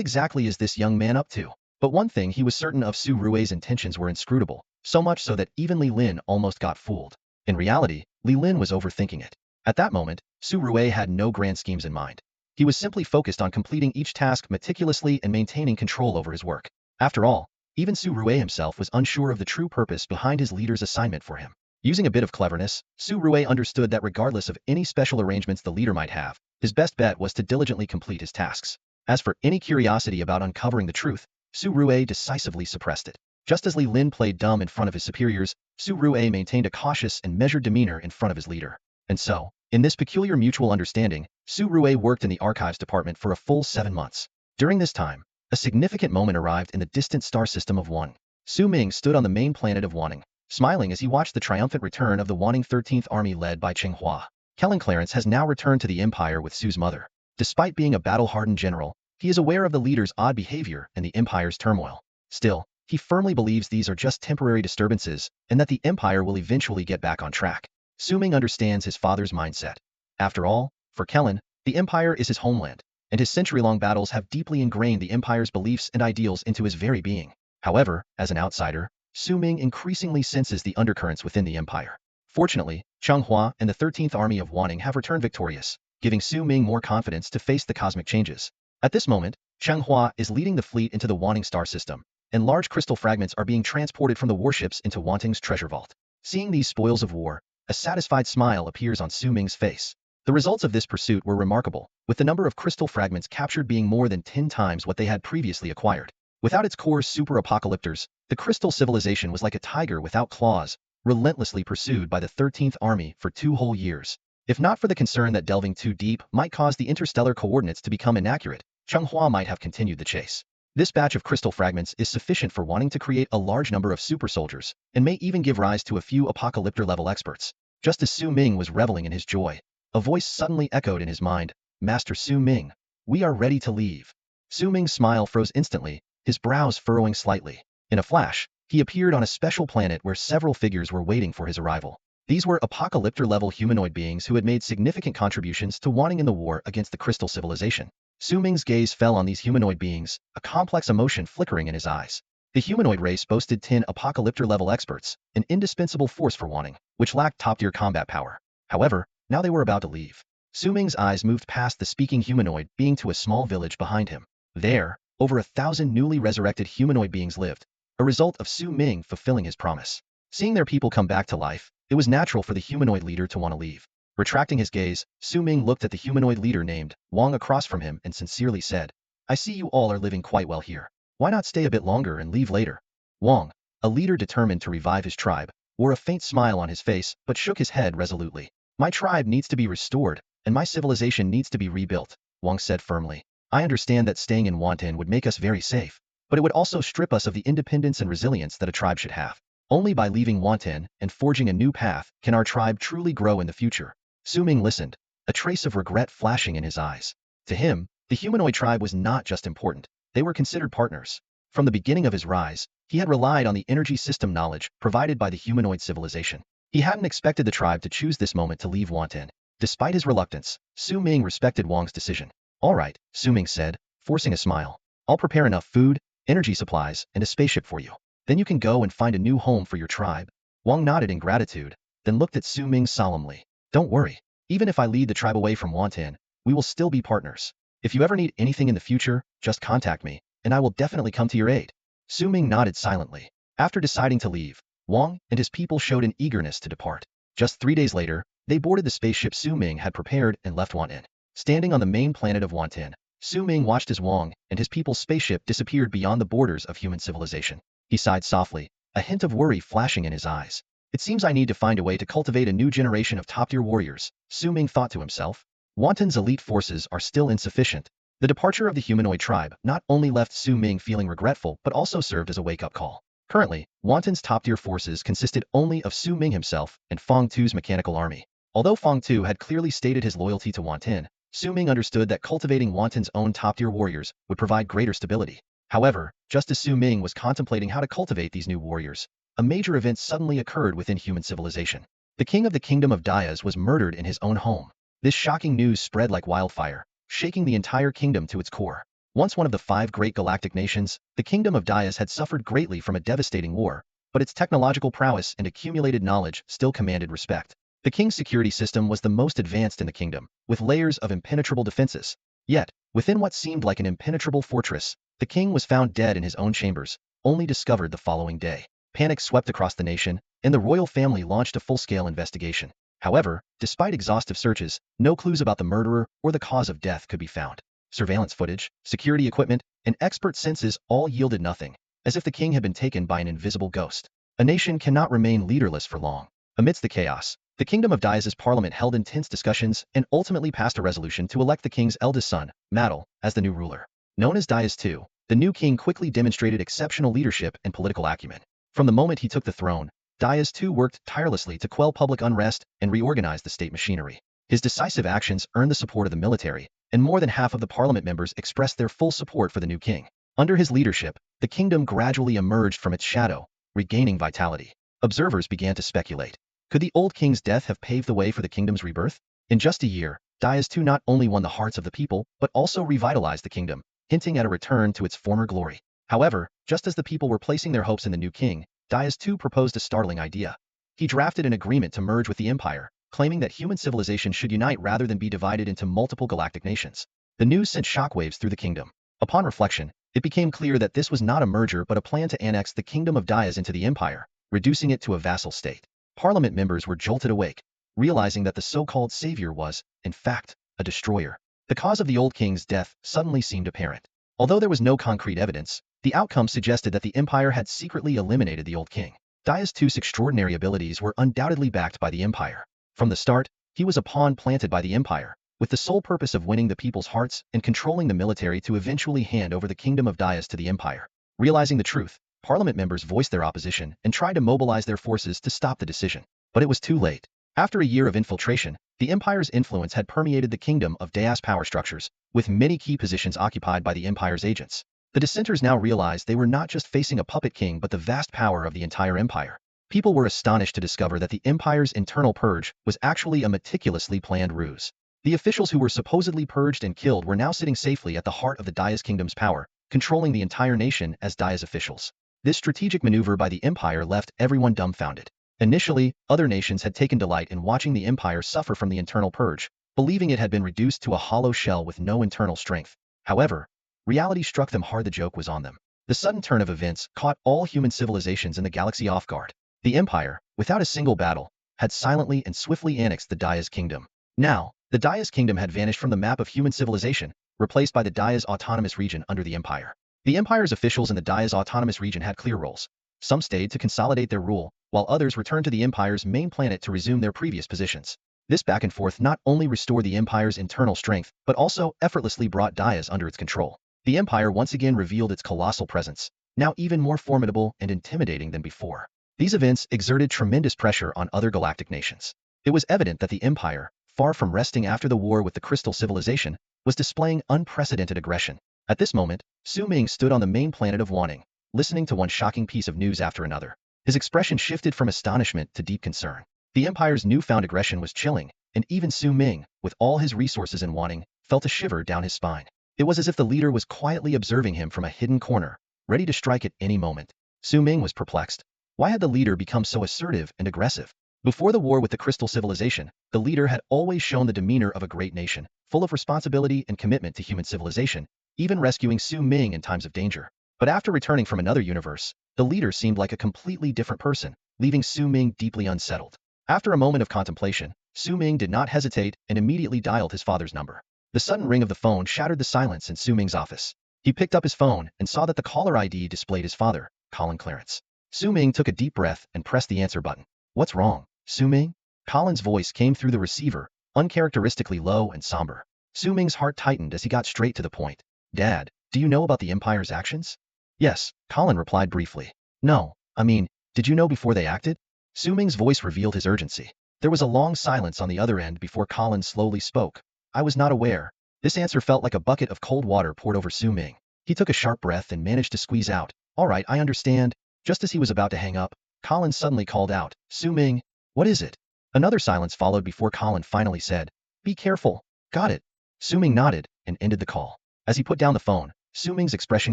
[SPEAKER 1] exactly is this young man up to? But one thing he was certain of: Su Rui's intentions were inscrutable, so much so that even Li Lin almost got fooled. In reality, Li Lin was overthinking it. At that moment, Su Rui had no grand schemes in mind. He was simply focused on completing each task meticulously and maintaining control over his work. After all, even Su Rui himself was unsure of the true purpose behind his leader's assignment for him. Using a bit of cleverness, Su Rui understood that regardless of any special arrangements the leader might have, his best bet was to diligently complete his tasks. As for any curiosity about uncovering the truth, Su Rui decisively suppressed it. Just as Li Lin played dumb in front of his superiors, Su Rui maintained a cautious and measured demeanor in front of his leader. And so, in this peculiar mutual understanding, Su Rui worked in the archives department for a full 7 months. During this time, a significant moment arrived in the distant star system of Wanning. Su Ming stood on the main planet of Wanning, smiling as he watched the triumphant return of the Wanning 13th Army led by Cheng Hua. Kellen Clarence has now returned to the Empire with Su's mother. Despite being a battle-hardened general, he is aware of the leader's odd behavior and the Empire's turmoil. Still, he firmly believes these are just temporary disturbances and that the Empire will eventually get back on track. Su Ming understands his father's mindset. After all, for Kellen, the Empire is his homeland, and his century-long battles have deeply ingrained the Empire's beliefs and ideals into his very being. However, as an outsider, Su Ming increasingly senses the undercurrents within the Empire. Fortunately, Cheng Hua and the 13th Army of Wanning have returned victorious, giving Su Ming more confidence to face the cosmic changes. At this moment, Cheng Hua is leading the fleet into the Wanting star system, and large crystal fragments are being transported from the warships into Wanting's treasure vault. Seeing these spoils of war, a satisfied smile appears on Su Ming's face. The results of this pursuit were remarkable, with the number of crystal fragments captured being more than 10 times what they had previously acquired. Without its core super-apocalyptors, the crystal civilization was like a tiger without claws, relentlessly pursued by the 13th Army for 2 whole years. If not for the concern that delving too deep might cause the interstellar coordinates to become inaccurate, Cheng Hua might have continued the chase. This batch of crystal fragments is sufficient for Wanting to create a large number of super soldiers, and may even give rise to a few apocalyptor-level experts. Just as Su Ming was reveling in his joy, a voice suddenly echoed in his mind, "Master Su Ming, we are ready to leave." Su Ming's smile froze instantly, his brows furrowing slightly. In a flash, he appeared on a special planet where several figures were waiting for his arrival. These were apocalyptic-level humanoid beings who had made significant contributions to Wanting in the war against the Crystal Civilization. Su Ming's gaze fell on these humanoid beings, a complex emotion flickering in his eyes. The humanoid race boasted 10 apocalyptic-level experts, an indispensable force for Wanting, which lacked top-tier combat power. However, now they were about to leave. Su Ming's eyes moved past the speaking humanoid being to a small village behind him. There, over 1,000 newly resurrected humanoid beings lived, a result of Su Ming fulfilling his promise. Seeing their people come back to life, it was natural for the humanoid leader to want to leave. Retracting his gaze, Su Ming looked at the humanoid leader named Wang across from him and sincerely said, "I see you all are living quite well here. Why not stay a bit longer and leave later?" Wang, a leader determined to revive his tribe, wore a faint smile on his face but shook his head resolutely. "My tribe needs to be restored, and my civilization needs to be rebuilt," Wang said firmly. "I understand that staying in Wantan would make us very safe, but it would also strip us of the independence and resilience that a tribe should have. Only by leaving Wantan and forging a new path can our tribe truly grow in the future." Su Ming listened, a trace of regret flashing in his eyes. To him, the humanoid tribe was not just important, they were considered partners. From the beginning of his rise, he had relied on the energy system knowledge provided by the humanoid civilization. He hadn't expected the tribe to choose this moment to leave Wantan. Despite his reluctance, Su Ming respected Wang's decision. "All right," Su Ming said, forcing a smile. "I'll prepare enough food, energy supplies, and a spaceship for you. Then you can go and find a new home for your tribe." Wang nodded in gratitude, then looked at Su Ming solemnly. "Don't worry. Even if I lead the tribe away from Wantan, we will still be partners. If you ever need anything in the future, just contact me, and I will definitely come to your aid." Su Ming nodded silently. After deciding to leave, Wang and his people showed an eagerness to depart. Just 3 days later, they boarded the spaceship Su Ming had prepared and left Wantan. Standing on the main planet of Wantan, Su Ming watched as Wang and his people's spaceship disappeared beyond the borders of human civilization. He sighed softly, a hint of worry flashing in his eyes. "It seems I need to find a way to cultivate a new generation of top-tier warriors," Su Ming thought to himself. Wantan's elite forces are still insufficient. The departure of the humanoid tribe not only left Su Ming feeling regretful but also served as a wake-up call. Currently, Wantan's top-tier forces consisted only of Su Ming himself and Feng Tu's mechanical army. Although Feng Tu had clearly stated his loyalty to Wantan, Su Ming understood that cultivating Wantan's own top-tier warriors would provide greater stability. However, just as Su Ming was contemplating how to cultivate these new warriors, a major event suddenly occurred within human civilization. The king of the kingdom of Dias was murdered in his own home. This shocking news spread like wildfire, shaking the entire kingdom to its core. Once one of the 5 great galactic nations, the kingdom of Dias had suffered greatly from a devastating war, but its technological prowess and accumulated knowledge still commanded respect. The king's security system was the most advanced in the kingdom, with layers of impenetrable defenses. Yet, within what seemed like an impenetrable fortress, the king was found dead in his own chambers, only discovered the following day. Panic swept across the nation, and the royal family launched a full-scale investigation. However, despite exhaustive searches, no clues about the murderer or the cause of death could be found. Surveillance footage, security equipment, and expert senses all yielded nothing, as if the king had been taken by an invisible ghost. A nation cannot remain leaderless for long. Amidst the chaos, the Kingdom of Dias' parliament held intense discussions and ultimately passed a resolution to elect the king's eldest son, Madal, as the new ruler. Known as Dias II, the new king quickly demonstrated exceptional leadership and political acumen. From the moment he took the throne, Dias II worked tirelessly to quell public unrest and reorganize the state machinery. His decisive actions earned the support of the military, and more than half of the parliament members expressed their full support for the new king. Under his leadership, the kingdom gradually emerged from its shadow, regaining vitality. Observers began to speculate. Could the old king's death have paved the way for the kingdom's rebirth? In just a year, Dias II not only won the hearts of the people, but also revitalized the kingdom, hinting at a return to its former glory. However, just as the people were placing their hopes in the new king, Dias II proposed a startling idea. He drafted an agreement to merge with the empire, claiming that human civilization should unite rather than be divided into multiple galactic nations. The news sent shockwaves through the kingdom. Upon reflection, it became clear that this was not a merger but a plan to annex the kingdom of Dias into the empire, reducing it to a vassal state. Parliament members were jolted awake, realizing that the so-called savior was, in fact, a destroyer. The cause of the old king's death suddenly seemed apparent. Although there was no concrete evidence, the outcome suggested that the empire had secretly eliminated the old king. Dias II's extraordinary abilities were undoubtedly backed by the empire. From the start, he was a pawn planted by the empire, with the sole purpose of winning the people's hearts and controlling the military to eventually hand over the kingdom of Dias to the empire. Realizing the truth, parliament members voiced their opposition and tried to mobilize their forces to stop the decision. But it was too late. After a year of infiltration, the empire's influence had permeated the kingdom of Dias power structures, with many key positions occupied by the empire's agents. The dissenters now realized they were not just facing a puppet king but the vast power of the entire empire. People were astonished to discover that the empire's internal purge was actually a meticulously planned ruse. The officials who were supposedly purged and killed were now sitting safely at the heart of the Daya's kingdom's power, controlling the entire nation as Daya's officials. This strategic maneuver by the empire left everyone dumbfounded. Initially, other nations had taken delight in watching the empire suffer from the internal purge, believing it had been reduced to a hollow shell with no internal strength. However, reality struck them hard. The joke was on them. The sudden turn of events caught all human civilizations in the galaxy off guard. The empire, without a single battle, had silently and swiftly annexed the Daya's kingdom. Now, the Daya's kingdom had vanished from the map of human civilization, replaced by the Daya's autonomous region under the empire. The empire's officials in the Daya's autonomous region had clear roles. Some stayed to consolidate their rule, while others returned to the empire's main planet to resume their previous positions. This back and forth not only restored the empire's internal strength, but also effortlessly brought Daya's under its control. The empire once again revealed its colossal presence, now even more formidable and intimidating than before. These events exerted tremendous pressure on other galactic nations. It was evident that the empire, far from resting after the war with the Crystal Civilization, was displaying unprecedented aggression. At this moment, Su Ming stood on the main planet of Wanning, listening to one shocking piece of news after another. His expression shifted from astonishment to deep concern. The empire's newfound aggression was chilling, and even Su Ming, with all his resources in Wanning, felt a shiver down his spine. It was as if the leader was quietly observing him from a hidden corner, ready to strike at any moment. Su Ming was perplexed. Why had the leader become so assertive and aggressive? Before the war with the Crystal Civilization, the leader had always shown the demeanor of a great nation, full of responsibility and commitment to human civilization, even rescuing Su Ming in times of danger. But after returning from another universe, the leader seemed like a completely different person, leaving Su Ming deeply unsettled. After a moment of contemplation, Su Ming did not hesitate and immediately dialed his father's number. The sudden ring of the phone shattered the silence in Su Ming's office. He picked up his phone and saw that the caller ID displayed his father, Colin Clarence. Su Ming took a deep breath and pressed the answer button. What's wrong, Su Ming? Colin's voice came through the receiver, uncharacteristically low and somber. Su Ming's heart tightened as he got straight to the point. Dad, do you know about the Empire's actions? Yes, Colin replied briefly. No, did you know before they acted? Su Ming's voice revealed his urgency. There was a long silence on the other end before Colin slowly spoke. I was not aware. This answer felt like a bucket of cold water poured over Su Ming. He took a sharp breath and managed to squeeze out, all right, I understand. Just as he was about to hang up, Colin suddenly called out, Su Ming, what is it? Another silence followed before Colin finally said, be careful. Got it. Su Ming nodded and ended the call. As he put down the phone, Su Ming's expression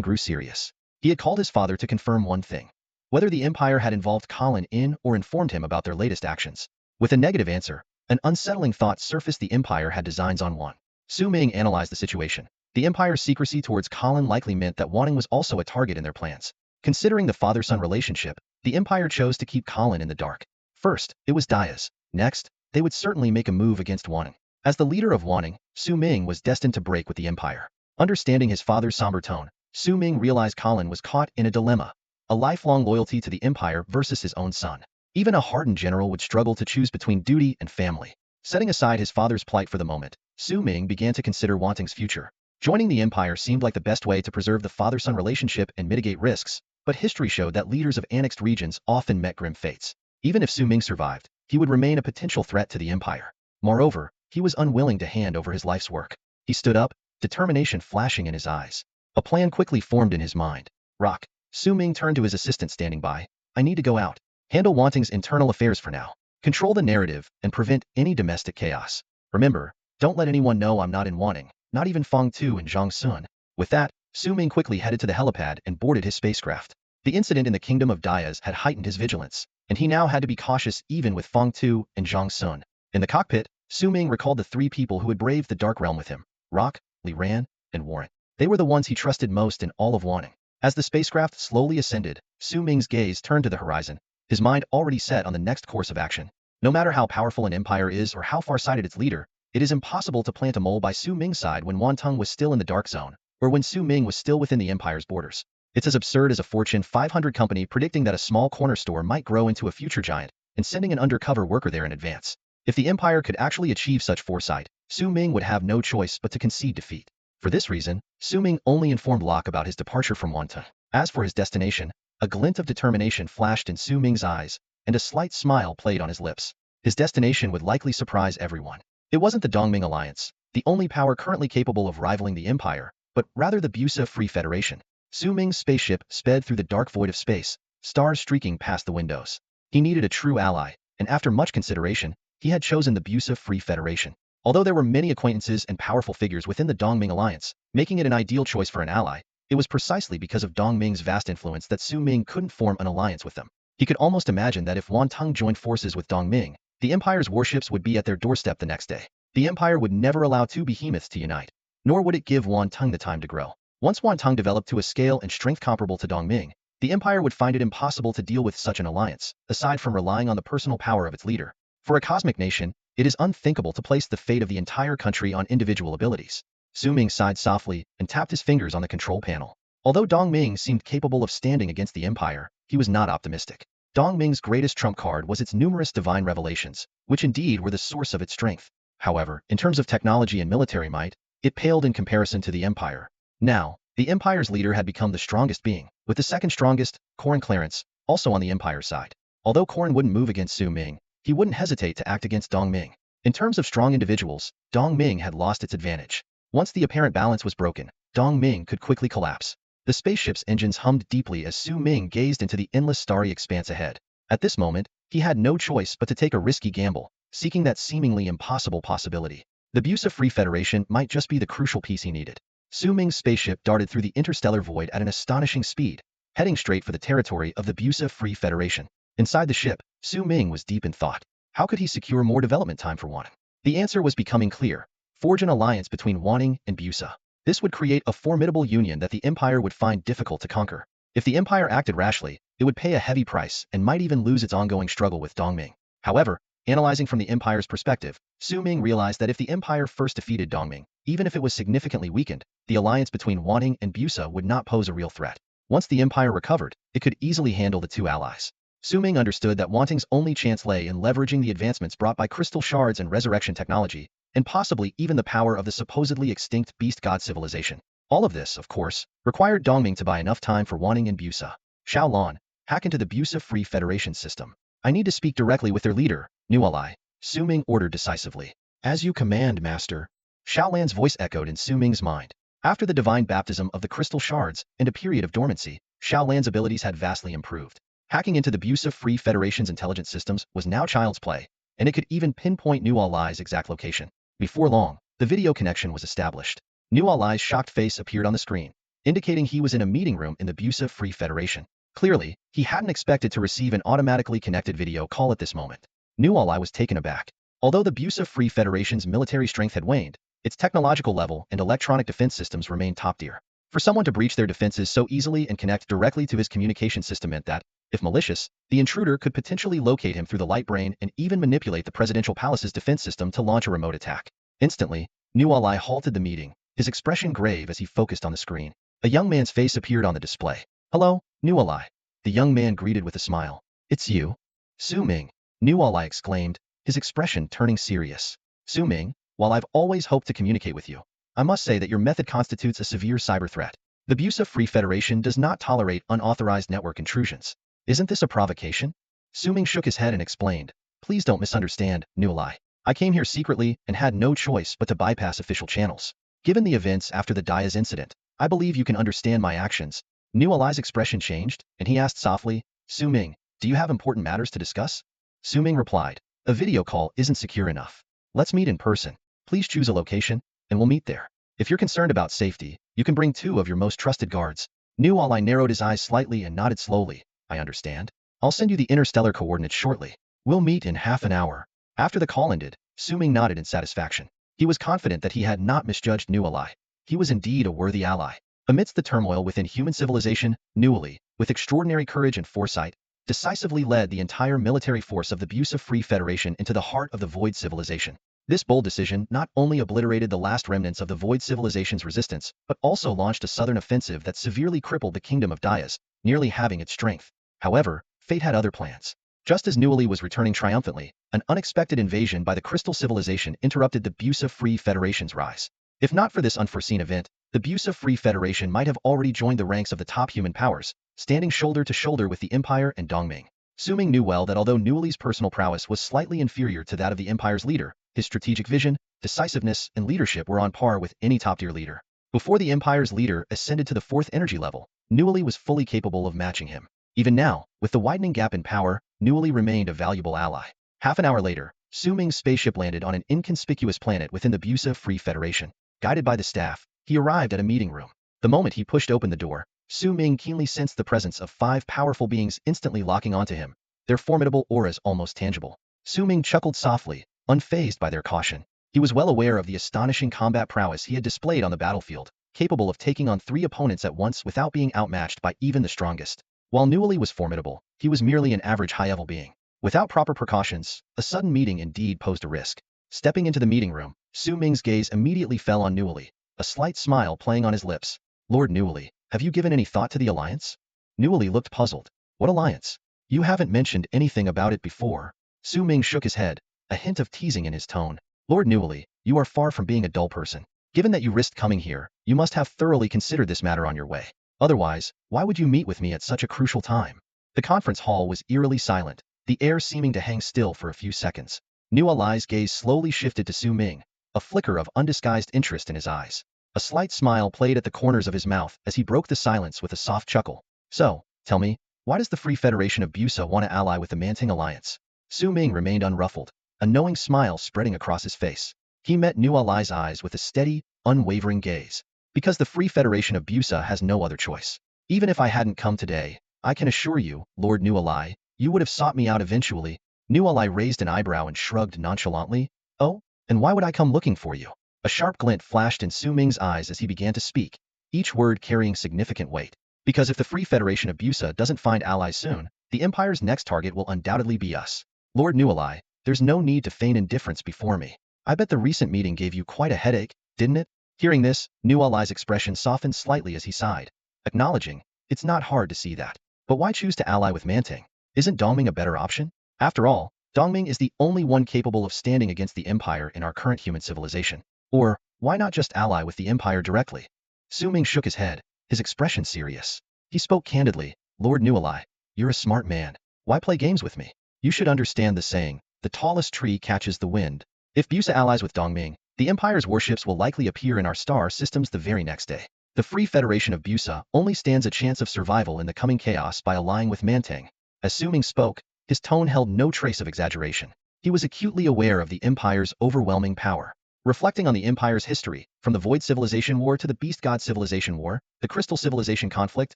[SPEAKER 1] grew serious. He had called his father to confirm one thing. Whether the Empire had involved Colin in or informed him about their latest actions. With a negative answer, an unsettling thought surfaced: the Empire had designs on Wan. Su Ming analyzed the situation. The Empire's secrecy towards Colin likely meant that Wanning was also a target in their plans. Considering the father-son relationship, the Empire chose to keep Colin in the dark. First, it was Daya's. Next, they would certainly make a move against Wanning. As the leader of Wanning, Su Ming was destined to break with the Empire. Understanding his father's somber tone, Su Ming realized Colin was caught in a dilemma. A lifelong loyalty to the Empire versus his own son. Even a hardened general would struggle to choose between duty and family. Setting aside his father's plight for the moment, Su Ming began to consider Wanting's future. Joining the Empire seemed like the best way to preserve the father-son relationship and mitigate risks, but history showed that leaders of annexed regions often met grim fates. Even if Su Ming survived, he would remain a potential threat to the Empire. Moreover, he was unwilling to hand over his life's work. He stood up, determination flashing in his eyes. A plan quickly formed in his mind. Rock. Su Ming turned to his assistant standing by. I need to go out. Handle Wanting's internal affairs for now. Control the narrative and prevent any domestic chaos. Remember, don't let anyone know I'm not in Wanting, not even Feng Tu and Zhang Sun. With that, Su Ming quickly headed to the helipad and boarded his spacecraft. The incident in the Kingdom of Dayas had heightened his vigilance, and he now had to be cautious even with Feng Tu and Zhang Sun. In the cockpit, Su Ming recalled the three people who had braved the Dark Realm with him: Rock, Li Ran, and Warren. They were the ones he trusted most in all of Wanting. As the spacecraft slowly ascended, Su Ming's gaze turned to the horizon, his mind already set on the next course of action. No matter how powerful an empire is or how far-sighted its leader, it is impossible to plant a mole by Su Ming's side when Wantung was still in the dark zone, or when Su Ming was still within the empire's borders. It's as absurd as a Fortune 500 company predicting that a small corner store might grow into a future giant and sending an undercover worker there in advance. If the empire could actually achieve such foresight, Su Ming would have no choice but to concede defeat. For this reason, Su Ming only informed Locke about his departure from Wantung. As for his destination, a glint of determination flashed in Su Ming's eyes, and a slight smile played on his lips. His destination would likely surprise everyone. It wasn't the Dongming Alliance, the only power currently capable of rivaling the Empire, but rather the Busa Free Federation. Su Ming's spaceship sped through the dark void of space, stars streaking past the windows. He needed a true ally, and after much consideration, he had chosen the Busa Free Federation. Although there were many acquaintances and powerful figures within the Dongming alliance, making it an ideal choice for an ally, it was precisely because of Dongming's vast influence that Su Ming couldn't form an alliance with them. He could almost imagine that if Wan Teng joined forces with Dongming, the Empire's warships would be at their doorstep the next day. The Empire would never allow two behemoths to unite, nor would it give Wan Teng the time to grow. Once Wan Teng developed to a scale and strength comparable to Dongming, the Empire would find it impossible to deal with such an alliance, aside from relying on the personal power of its leader. For a cosmic nation, it is unthinkable to place the fate of the entire country on individual abilities. Su Ming sighed softly and tapped his fingers on the control panel. Although Dongming seemed capable of standing against the Empire, he was not optimistic. Dongming's greatest trump card was its numerous divine revelations, which indeed were the source of its strength. However, in terms of technology and military might, it paled in comparison to the Empire. Now, the Empire's leader had become the strongest being, with the second strongest, Corrin Clarence, also on the Empire's side. Although Corrin wouldn't move against Su Ming, he wouldn't hesitate to act against Dongming. In terms of strong individuals, Dongming had lost its advantage. Once the apparent balance was broken, Dongming could quickly collapse. The spaceship's engines hummed deeply as Su Ming gazed into the endless starry expanse ahead. At this moment, he had no choice but to take a risky gamble, seeking that seemingly impossible possibility. The Busa Free Federation might just be the crucial piece he needed. Su Ming's spaceship darted through the interstellar void at an astonishing speed, heading straight for the territory of the Busa Free Federation. Inside the ship, Su Ming was deep in thought. How could he secure more development time for Wanting? The answer was becoming clear. Forge an alliance between Wanting and Busa. This would create a formidable union that the Empire would find difficult to conquer. If the Empire acted rashly, it would pay a heavy price and might even lose its ongoing struggle with Dongming. However, analyzing from the Empire's perspective, Su Ming realized that if the Empire first defeated Dongming, even if it was significantly weakened, the alliance between Wanting and Busa would not pose a real threat. Once the Empire recovered, it could easily handle the two allies. Su Ming understood that Wanting's only chance lay in leveraging the advancements brought by crystal shards and resurrection technology, and possibly even the power of the supposedly extinct beast god civilization. All of this, of course, required Dongming to buy enough time for Wanting and Busa. Xiao Lan, hack into the Busa Free Federation system. I need to speak directly with their leader, new ally. Su Ming ordered decisively. As you command, master. Xiao Lan's voice echoed in Su Ming's mind. After the divine baptism of the crystal shards and a period of dormancy, Xiao Lan's abilities had vastly improved. Hacking into the Busa Free Federation's intelligence systems was now child's play, and it could even pinpoint New Alai's exact location. Before long, the video connection was established. New Alai's shocked face appeared on the screen, indicating he was in a meeting room in the Busa Free Federation. Clearly, he hadn't expected to receive an automatically connected video call at this moment. New Alai was taken aback. Although the Busa Free Federation's military strength had waned, its technological level and electronic defense systems remained top tier. For someone to breach their defenses so easily and connect directly to his communication system meant that, if malicious, the intruder could potentially locate him through the light brain and even manipulate the presidential palace's defense system to launch a remote attack. Instantly, New Alai halted the meeting, his expression grave as he focused on the screen. A young man's face appeared on the display. Hello, New Alai. The young man greeted with a smile. It's you? Su Ming. New Alai exclaimed, his expression turning serious. Su Ming, while I've always hoped to communicate with you, I must say that your method constitutes a severe cyber threat. The Busa Free Federation does not tolerate unauthorized network intrusions. Isn't this a provocation? Su Ming shook his head and explained. Please don't misunderstand, New Alai. I came here secretly and had no choice but to bypass official channels. Given the events after the Diaz incident, I believe you can understand my actions. New Alai's expression changed, and he asked softly, Su Ming, do you have important matters to discuss? Su Ming replied, a video call isn't secure enough. Let's meet in person. Please choose a location, and we'll meet there. If you're concerned about safety, you can bring 2 of your most trusted guards. New Alai narrowed his eyes slightly and nodded slowly. I understand. I'll send you the interstellar coordinates shortly. We'll meet in half an hour. After the call ended, Su Ming nodded in satisfaction. He was confident that he had not misjudged New Alai. He was indeed a worthy ally. Amidst the turmoil within human civilization, New Alai, with extraordinary courage and foresight, decisively led the entire military force of the Busa Free Federation into the heart of the Void civilization. This bold decision not only obliterated the last remnants of the Void civilization's resistance, but also launched a southern offensive that severely crippled the kingdom of Diaz, nearly halving its strength. However, fate had other plans. Just as New Alai was returning triumphantly, an unexpected invasion by the Crystal Civilization interrupted the Busa Free Federation's rise. If not for this unforeseen event, the Busa Free Federation might have already joined the ranks of the top human powers, standing shoulder to shoulder with the Empire and Dongming. Su Ming knew well that although New Alai's personal prowess was slightly inferior to that of the Empire's leader, his strategic vision, decisiveness, and leadership were on par with any top-tier leader. Before the Empire's leader ascended to the 4th energy level, Newly was fully capable of matching him. Even now, with the widening gap in power, Newly remained a valuable ally. Half an hour later, Su Ming's spaceship landed on an inconspicuous planet within the Busa Free Federation. Guided by the staff, he arrived at a meeting room. The moment he pushed open the door, Su Ming keenly sensed the presence of 5 powerful beings instantly locking onto him, their formidable auras almost tangible. Su Ming chuckled softly, unfazed by their caution. He was well aware of the astonishing combat prowess he had displayed on the battlefield, capable of taking on 3 opponents at once without being outmatched by even the strongest. While Newly was formidable, he was merely an average high-level being. Without proper precautions, a sudden meeting indeed posed a risk. Stepping into the meeting room, Su Ming's gaze immediately fell on Newly, a slight smile playing on his lips. Lord Newly, have you given any thought to the alliance? Newly looked puzzled. What alliance? You haven't mentioned anything about it before. Su Ming shook his head, a hint of teasing in his tone. Lord Newly, you are far from being a dull person. Given that you risked coming here, you must have thoroughly considered this matter on your way. Otherwise, why would you meet with me at such a crucial time? The conference hall was eerily silent, the air seeming to hang still for a few seconds. Newalai's gaze slowly shifted to Su Ming, a flicker of undisguised interest in his eyes. A slight smile played at the corners of his mouth as he broke the silence with a soft chuckle. So, tell me, why does the Free Federation of Busa want to ally with the Manting Alliance? Su Ming remained unruffled, a knowing smile spreading across his face. He met Newalai's eyes with a steady, unwavering gaze. Because the Free Federation of Busa has no other choice. Even if I hadn't come today, I can assure you, Lord Newalai, you would have sought me out eventually. Newalai raised an eyebrow and shrugged nonchalantly. Oh, and why would I come looking for you? A sharp glint flashed in Su Ming's eyes as he began to speak, each word carrying significant weight. Because if the Free Federation of Busa doesn't find allies soon, the Empire's next target will undoubtedly be us. Lord Newalai, there's no need to feign indifference before me. I bet the recent meeting gave you quite a headache, didn't it? Hearing this, Newalai's expression softened slightly as he sighed, acknowledging, it's not hard to see that. But why choose to ally with Manting? Isn't Dongming a better option? After all, Dongming is the only one capable of standing against the Empire in our current human civilization. Or, why not just ally with the Empire directly? Su Ming shook his head, his expression serious. He spoke candidly, Lord Newalai, you're a smart man. Why play games with me? You should understand the saying, the tallest tree catches the wind. If Busa allies with Dongming, the Empire's warships will likely appear in our star systems the very next day. The Free Federation of Busa only stands a chance of survival in the coming chaos by allying with Manting. As Su Ming spoke, his tone held no trace of exaggeration. He was acutely aware of the Empire's overwhelming power. Reflecting on the Empire's history, from the Void Civilization War to the Beast God Civilization War, the Crystal Civilization conflict,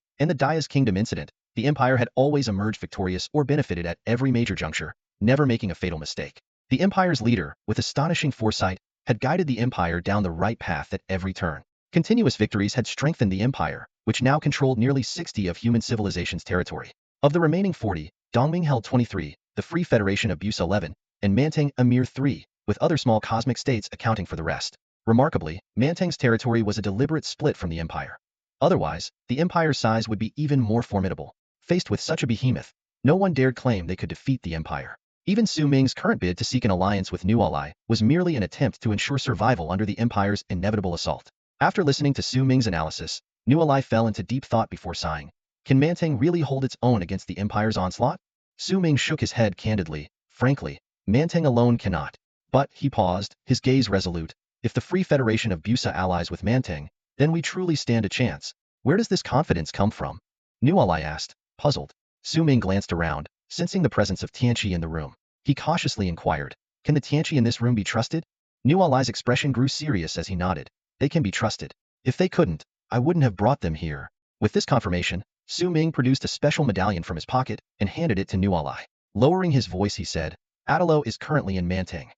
[SPEAKER 1] and the Daya's Kingdom incident, the Empire had always emerged victorious or benefited at every major juncture, never making a fatal mistake. The Empire's leader, with astonishing foresight, had guided the Empire down the right path at every turn. Continuous victories had strengthened the Empire, which now controlled nearly 60 of human civilization's territory. Of the remaining 40, Dongming held 23, the Free Federation of Busa 11, and Manting a mere 3, with other small cosmic states accounting for the rest. Remarkably, Manting's territory was a deliberate split from the Empire. Otherwise, the Empire's size would be even more formidable. Faced with such a behemoth, no one dared claim they could defeat the Empire. Even Su Ming's current bid to seek an alliance with Newalai was merely an attempt to ensure survival under the Empire's inevitable assault. After listening to Su Ming's analysis, Newalai fell into deep thought before sighing. Can Manting really hold its own against the Empire's onslaught? Su Ming shook his head candidly. Frankly, Manting alone cannot. But, he paused, his gaze resolute, if the Free Federation of Busa allies with Manting, then we truly stand a chance. Where does this confidence come from? Newalai asked, puzzled. Su Ming glanced around, sensing the presence of Tianqi in the room. He cautiously inquired, can the Tianqi in this room be trusted? Newalai's expression grew serious as he nodded. They can be trusted. If they couldn't, I wouldn't have brought them here. With this confirmation, Su Ming produced a special medallion from his pocket and handed it to Newalai. Lowering his voice he said, Atalo is currently in Manting.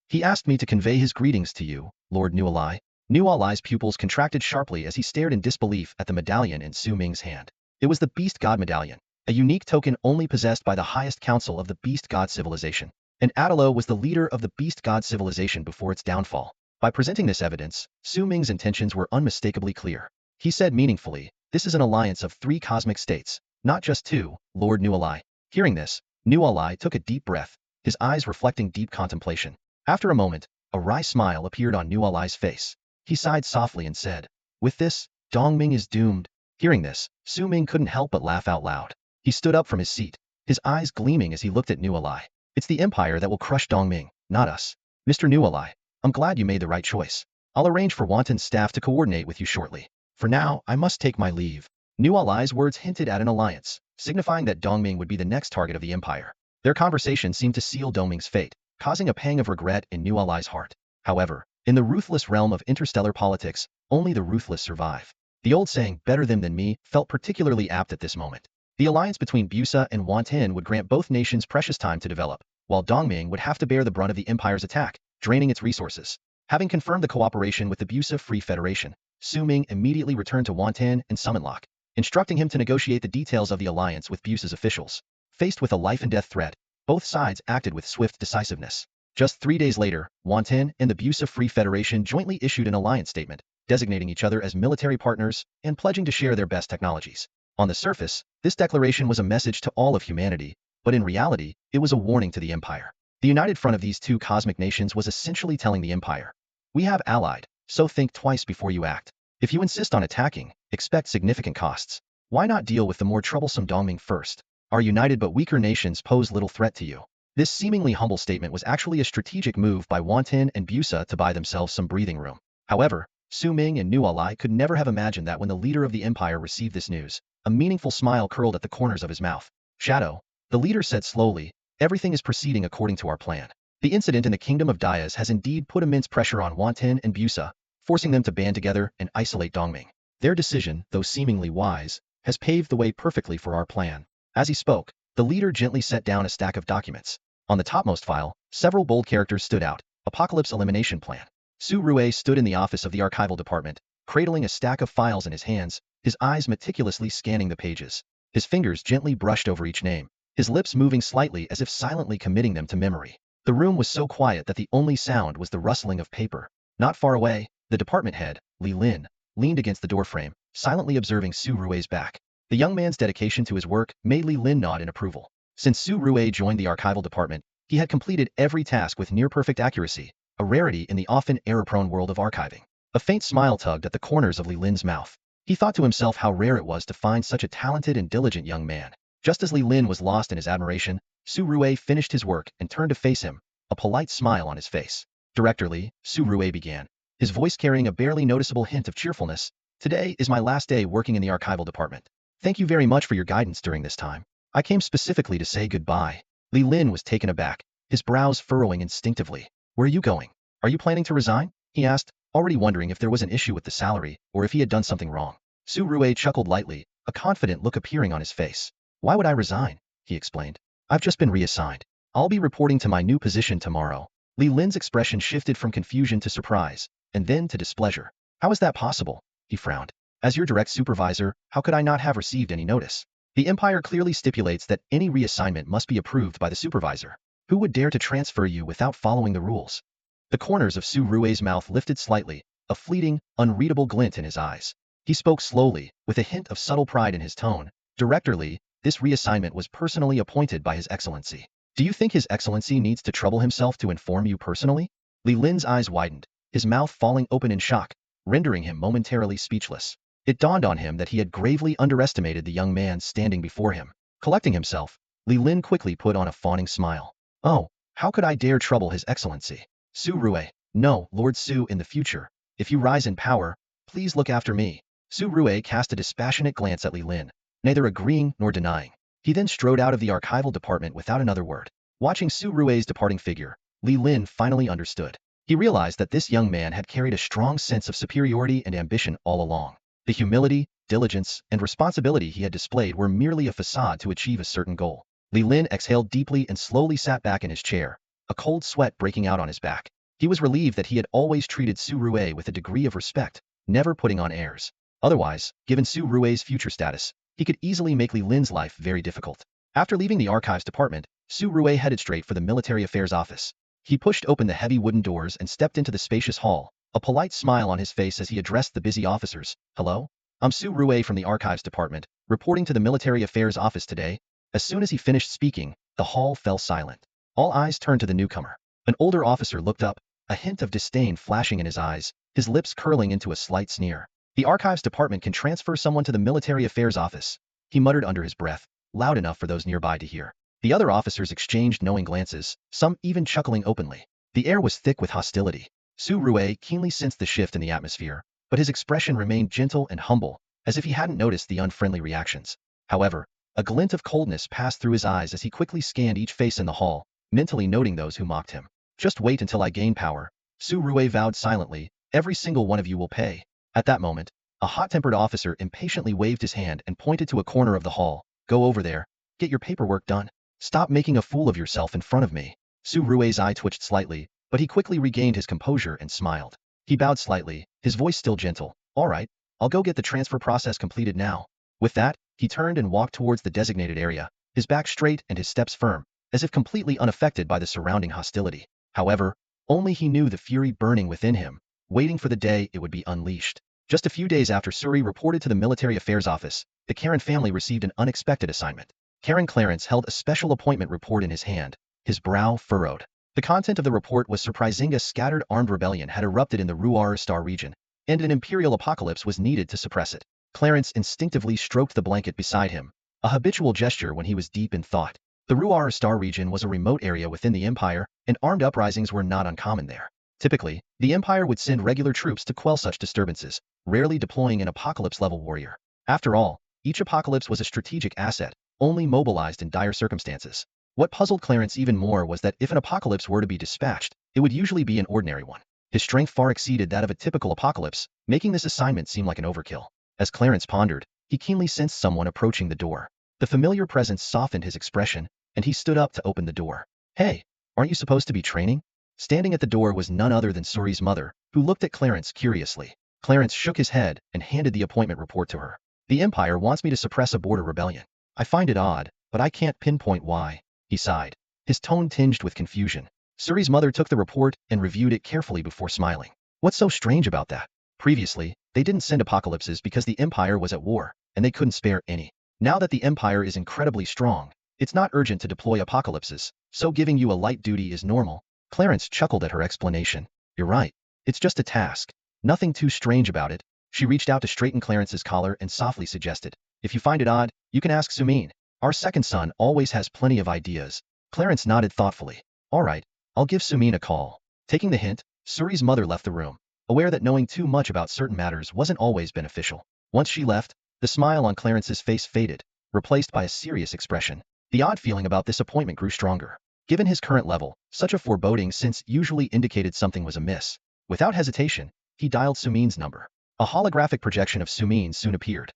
[SPEAKER 1] He asked me to convey his greetings to you, Lord Newalai. Newalai's pupils contracted sharply as he stared in disbelief at the medallion in Su Ming's hand. It was the Beast God medallion, a unique token only possessed by the highest council of the Beast God civilization. And Atalo was the leader of the Beast God civilization before its downfall. By presenting this evidence, Su Ming's intentions were unmistakably clear. He said meaningfully, this is an alliance of 3 cosmic states, not just 2, Lord Newalai. Hearing this, Newalai took a deep breath, his eyes reflecting deep contemplation. After a moment, a wry smile appeared on Newalai's face. He sighed softly and said, with this, Dongming is doomed. Hearing this, Su Ming couldn't help but laugh out loud. He stood up from his seat, his eyes gleaming as he looked at Newalai. It's the Empire that will crush Dongming, not us. Mr. Newalai, I'm glad you made the right choice. I'll arrange for Wanton's staff to coordinate with you shortly. For now, I must take my leave. New Alai's words hinted at an alliance, signifying that Dongming would be the next target of the empire. Their conversation seemed to seal Dongming's fate, causing a pang of regret in New Alai's heart. However, in the ruthless realm of interstellar politics, only the ruthless survive. The old saying, better them than me, felt particularly apt at this moment. The alliance between Busa and Wantan would grant both nations precious time to develop, while Dongming would have to bear the brunt of the empire's attack, draining its resources. Having confirmed the cooperation with the Busa Free Federation, Su Ming immediately returned to Wantan and summoned Locke, instructing him to negotiate the details of the alliance with Busa's officials. Faced with a life-and-death threat, both sides acted with swift decisiveness. Just 3 days later, Wantan and the Busa Free Federation jointly issued an alliance statement, designating each other as military partners and pledging to share their best technologies. On the surface, this declaration was a message to all of humanity, but in reality, it was a warning to the Empire. The united front of these two cosmic nations was essentially telling the Empire, we have allied, so think twice before you act. If you insist on attacking, expect significant costs. Why not deal with the more troublesome Dongming first? Our united but weaker nations pose little threat to you. This seemingly humble statement was actually a strategic move by Wantan and Busa to buy themselves some breathing room. However, Su Ming and Nu Alai could never have imagined that when the leader of the Empire received this news, a meaningful smile curled at the corners of his mouth. Shadow, the leader said slowly, everything is proceeding according to our plan. The incident in the Kingdom of Dias has indeed put immense pressure on Wantan and Busa, forcing them to band together and isolate Dongming. Their decision, though seemingly wise, has paved the way perfectly for our plan. As he spoke, the leader gently set down a stack of documents. On the topmost file, several bold characters stood out. Apocalypse Elimination Plan. Su Rue stood in the office of the archival department, cradling a stack of files in his hands, his eyes meticulously scanning the pages. His fingers gently brushed over each name, his lips moving slightly as if silently committing them to memory. The room was so quiet that the only sound was the rustling of paper. Not far away, the department head, Li Lin, leaned against the doorframe, silently observing Su Rue's back. The young man's dedication to his work made Li Lin nod in approval. Since Su Rue joined the archival department, he had completed every task with near-perfect accuracy, a rarity in the often error-prone world of archiving. A faint smile tugged at the corners of Li Lin's mouth. He thought to himself how rare it was to find such a talented and diligent young man. Just as Li Lin was lost in his admiration, Su Rue finished his work and turned to face him, a polite smile on his face. Director Li, Su Rue began, his voice carrying a barely noticeable hint of cheerfulness. Today is my last day working in the archival department. Thank you very much for your guidance during this time. I came specifically to say goodbye. Li Lin was taken aback, his brows furrowing instinctively. Where are you going? Are you planning to resign? He asked, already wondering if there was an issue with the salary or if he had done something wrong. Su Rue chuckled lightly, a confident look appearing on his face. Why would I resign? He explained. I've just been reassigned. I'll be reporting to my new position tomorrow. Li Lin's expression shifted from confusion to surprise, and then to displeasure. How is that possible? He frowned. As your direct supervisor, how could I not have received any notice? The Empire clearly stipulates that any reassignment must be approved by the supervisor. Who would dare to transfer you without following the rules? The corners of Su Rue's mouth lifted slightly, a fleeting, unreadable glint in his eyes. He spoke slowly, with a hint of subtle pride in his tone. Director Li, this reassignment was personally appointed by His Excellency. Do you think His Excellency needs to trouble himself to inform you personally? Li Lin's eyes widened, his mouth falling open in shock, rendering him momentarily speechless. It dawned on him that he had gravely underestimated the young man standing before him. Collecting himself, Li Lin quickly put on a fawning smile. Oh, how could I dare trouble His Excellency? Su Rue, no, Lord Su, in the future, if you rise in power, please look after me. Su Rue cast a dispassionate glance at Li Lin, neither agreeing nor denying. He then strode out of the archival department without another word. Watching Su Rue's departing figure, Li Lin finally understood. He realized that this young man had carried a strong sense of superiority and ambition all along. The humility, diligence, and responsibility he had displayed were merely a facade to achieve a certain goal. Li Lin exhaled deeply and slowly sat back in his chair, a cold sweat breaking out on his back. He was relieved that he had always treated Su Rue with a degree of respect, never putting on airs. Otherwise, given Su Rue's future status, he could easily make Li Lin's life very difficult. After leaving the archives department, Su Rue headed straight for the military affairs office. He pushed open the heavy wooden doors and stepped into the spacious hall, a polite smile on his face as he addressed the busy officers. Hello? I'm Su Rue from the archives department, reporting to the military affairs office today. As soon as he finished speaking, the hall fell silent. All eyes turned to the newcomer. An older officer looked up, a hint of disdain flashing in his eyes, his lips curling into a slight sneer. The archives department can transfer someone to the military affairs office, he muttered under his breath, loud enough for those nearby to hear. The other officers exchanged knowing glances, some even chuckling openly. The air was thick with hostility. Su Rue keenly sensed the shift in the atmosphere, but his expression remained gentle and humble, as if he hadn't noticed the unfriendly reactions. However, a glint of coldness passed through his eyes as he quickly scanned each face in the hall, mentally noting those who mocked him. Just wait until I gain power, Su Rue vowed silently, every single one of you will pay. At that moment, a hot-tempered officer impatiently waved his hand and pointed to a corner of the hall. Go over there. Get your paperwork done. Stop making a fool of yourself in front of me. Su Rue's eye twitched slightly, but he quickly regained his composure and smiled. He bowed slightly, his voice still gentle. All right, I'll go get the transfer process completed now. With that, he turned and walked towards the designated area, his back straight and his steps firm, as if completely unaffected by the surrounding hostility. However, only he knew the fury burning within him, waiting for the day it would be unleashed. Just a few days after Suri reported to the Military Affairs Office, the Karen family received an unexpected assignment. Karen Clarence held a special appointment report in his hand, his brow furrowed. The content of the report was surprising. A scattered armed rebellion had erupted in the Ruar Star region, and an imperial apocalypse was needed to suppress it. Clarence instinctively stroked the blanket beside him, a habitual gesture when he was deep in thought. The Ruar Star region was a remote area within the Empire, and armed uprisings were not uncommon there. Typically, the Empire would send regular troops to quell such disturbances, rarely deploying an apocalypse-level warrior. After all, each apocalypse was a strategic asset, only mobilized in dire circumstances. What puzzled Clarence even more was that if an apocalypse were to be dispatched, it would usually be an ordinary one. His strength far exceeded that of a typical apocalypse, making this assignment seem like an overkill. As Clarence pondered, he keenly sensed someone approaching the door. The familiar presence softened his expression, and he stood up to open the door. Hey, aren't you supposed to be training? Standing at the door was none other than Suri's mother, who looked at Clarence curiously. Clarence shook his head and handed the appointment report to her. The Empire wants me to suppress a border rebellion. I find it odd, but I can't pinpoint why. He sighed, his tone tinged with confusion. Suri's mother took the report and reviewed it carefully before smiling. What's so strange about that? Previously, they didn't send apocalypses because the Empire was at war, and they couldn't spare any. Now that the Empire is incredibly strong, it's not urgent to deploy apocalypses, so giving you a light duty is normal. Clarence chuckled at her explanation. You're right. It's just a task. Nothing too strange about it. She reached out to straighten Clarence's collar and softly suggested, if you find it odd, you can ask Sumin. Our second son always has plenty of ideas. Clarence nodded thoughtfully. All right, I'll give Sumin a call. Taking the hint, Suri's mother left the room, aware that knowing too much about certain matters wasn't always beneficial. Once she left, the smile on Clarence's face faded, replaced by a serious expression. The odd feeling about this appointment grew stronger. Given his current level, such a foreboding sense usually indicated something was amiss. Without hesitation, he dialed Sumin's number. A holographic projection of Sumin soon appeared.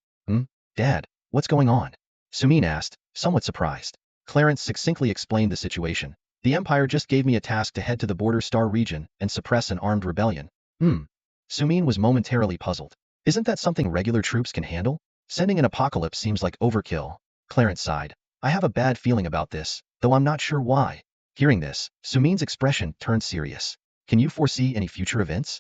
[SPEAKER 1] Dad, what's going on? Sumin asked, somewhat surprised. Clarence succinctly explained the situation. The Empire just gave me a task to head to the border star region and suppress an armed rebellion. Sumin was momentarily puzzled. Isn't that something regular troops can handle? Sending an apocalypse seems like overkill. Clarence sighed. I have a bad feeling about this, though I'm not sure why. Hearing this, Sumin's expression turned serious. Can you foresee any future events?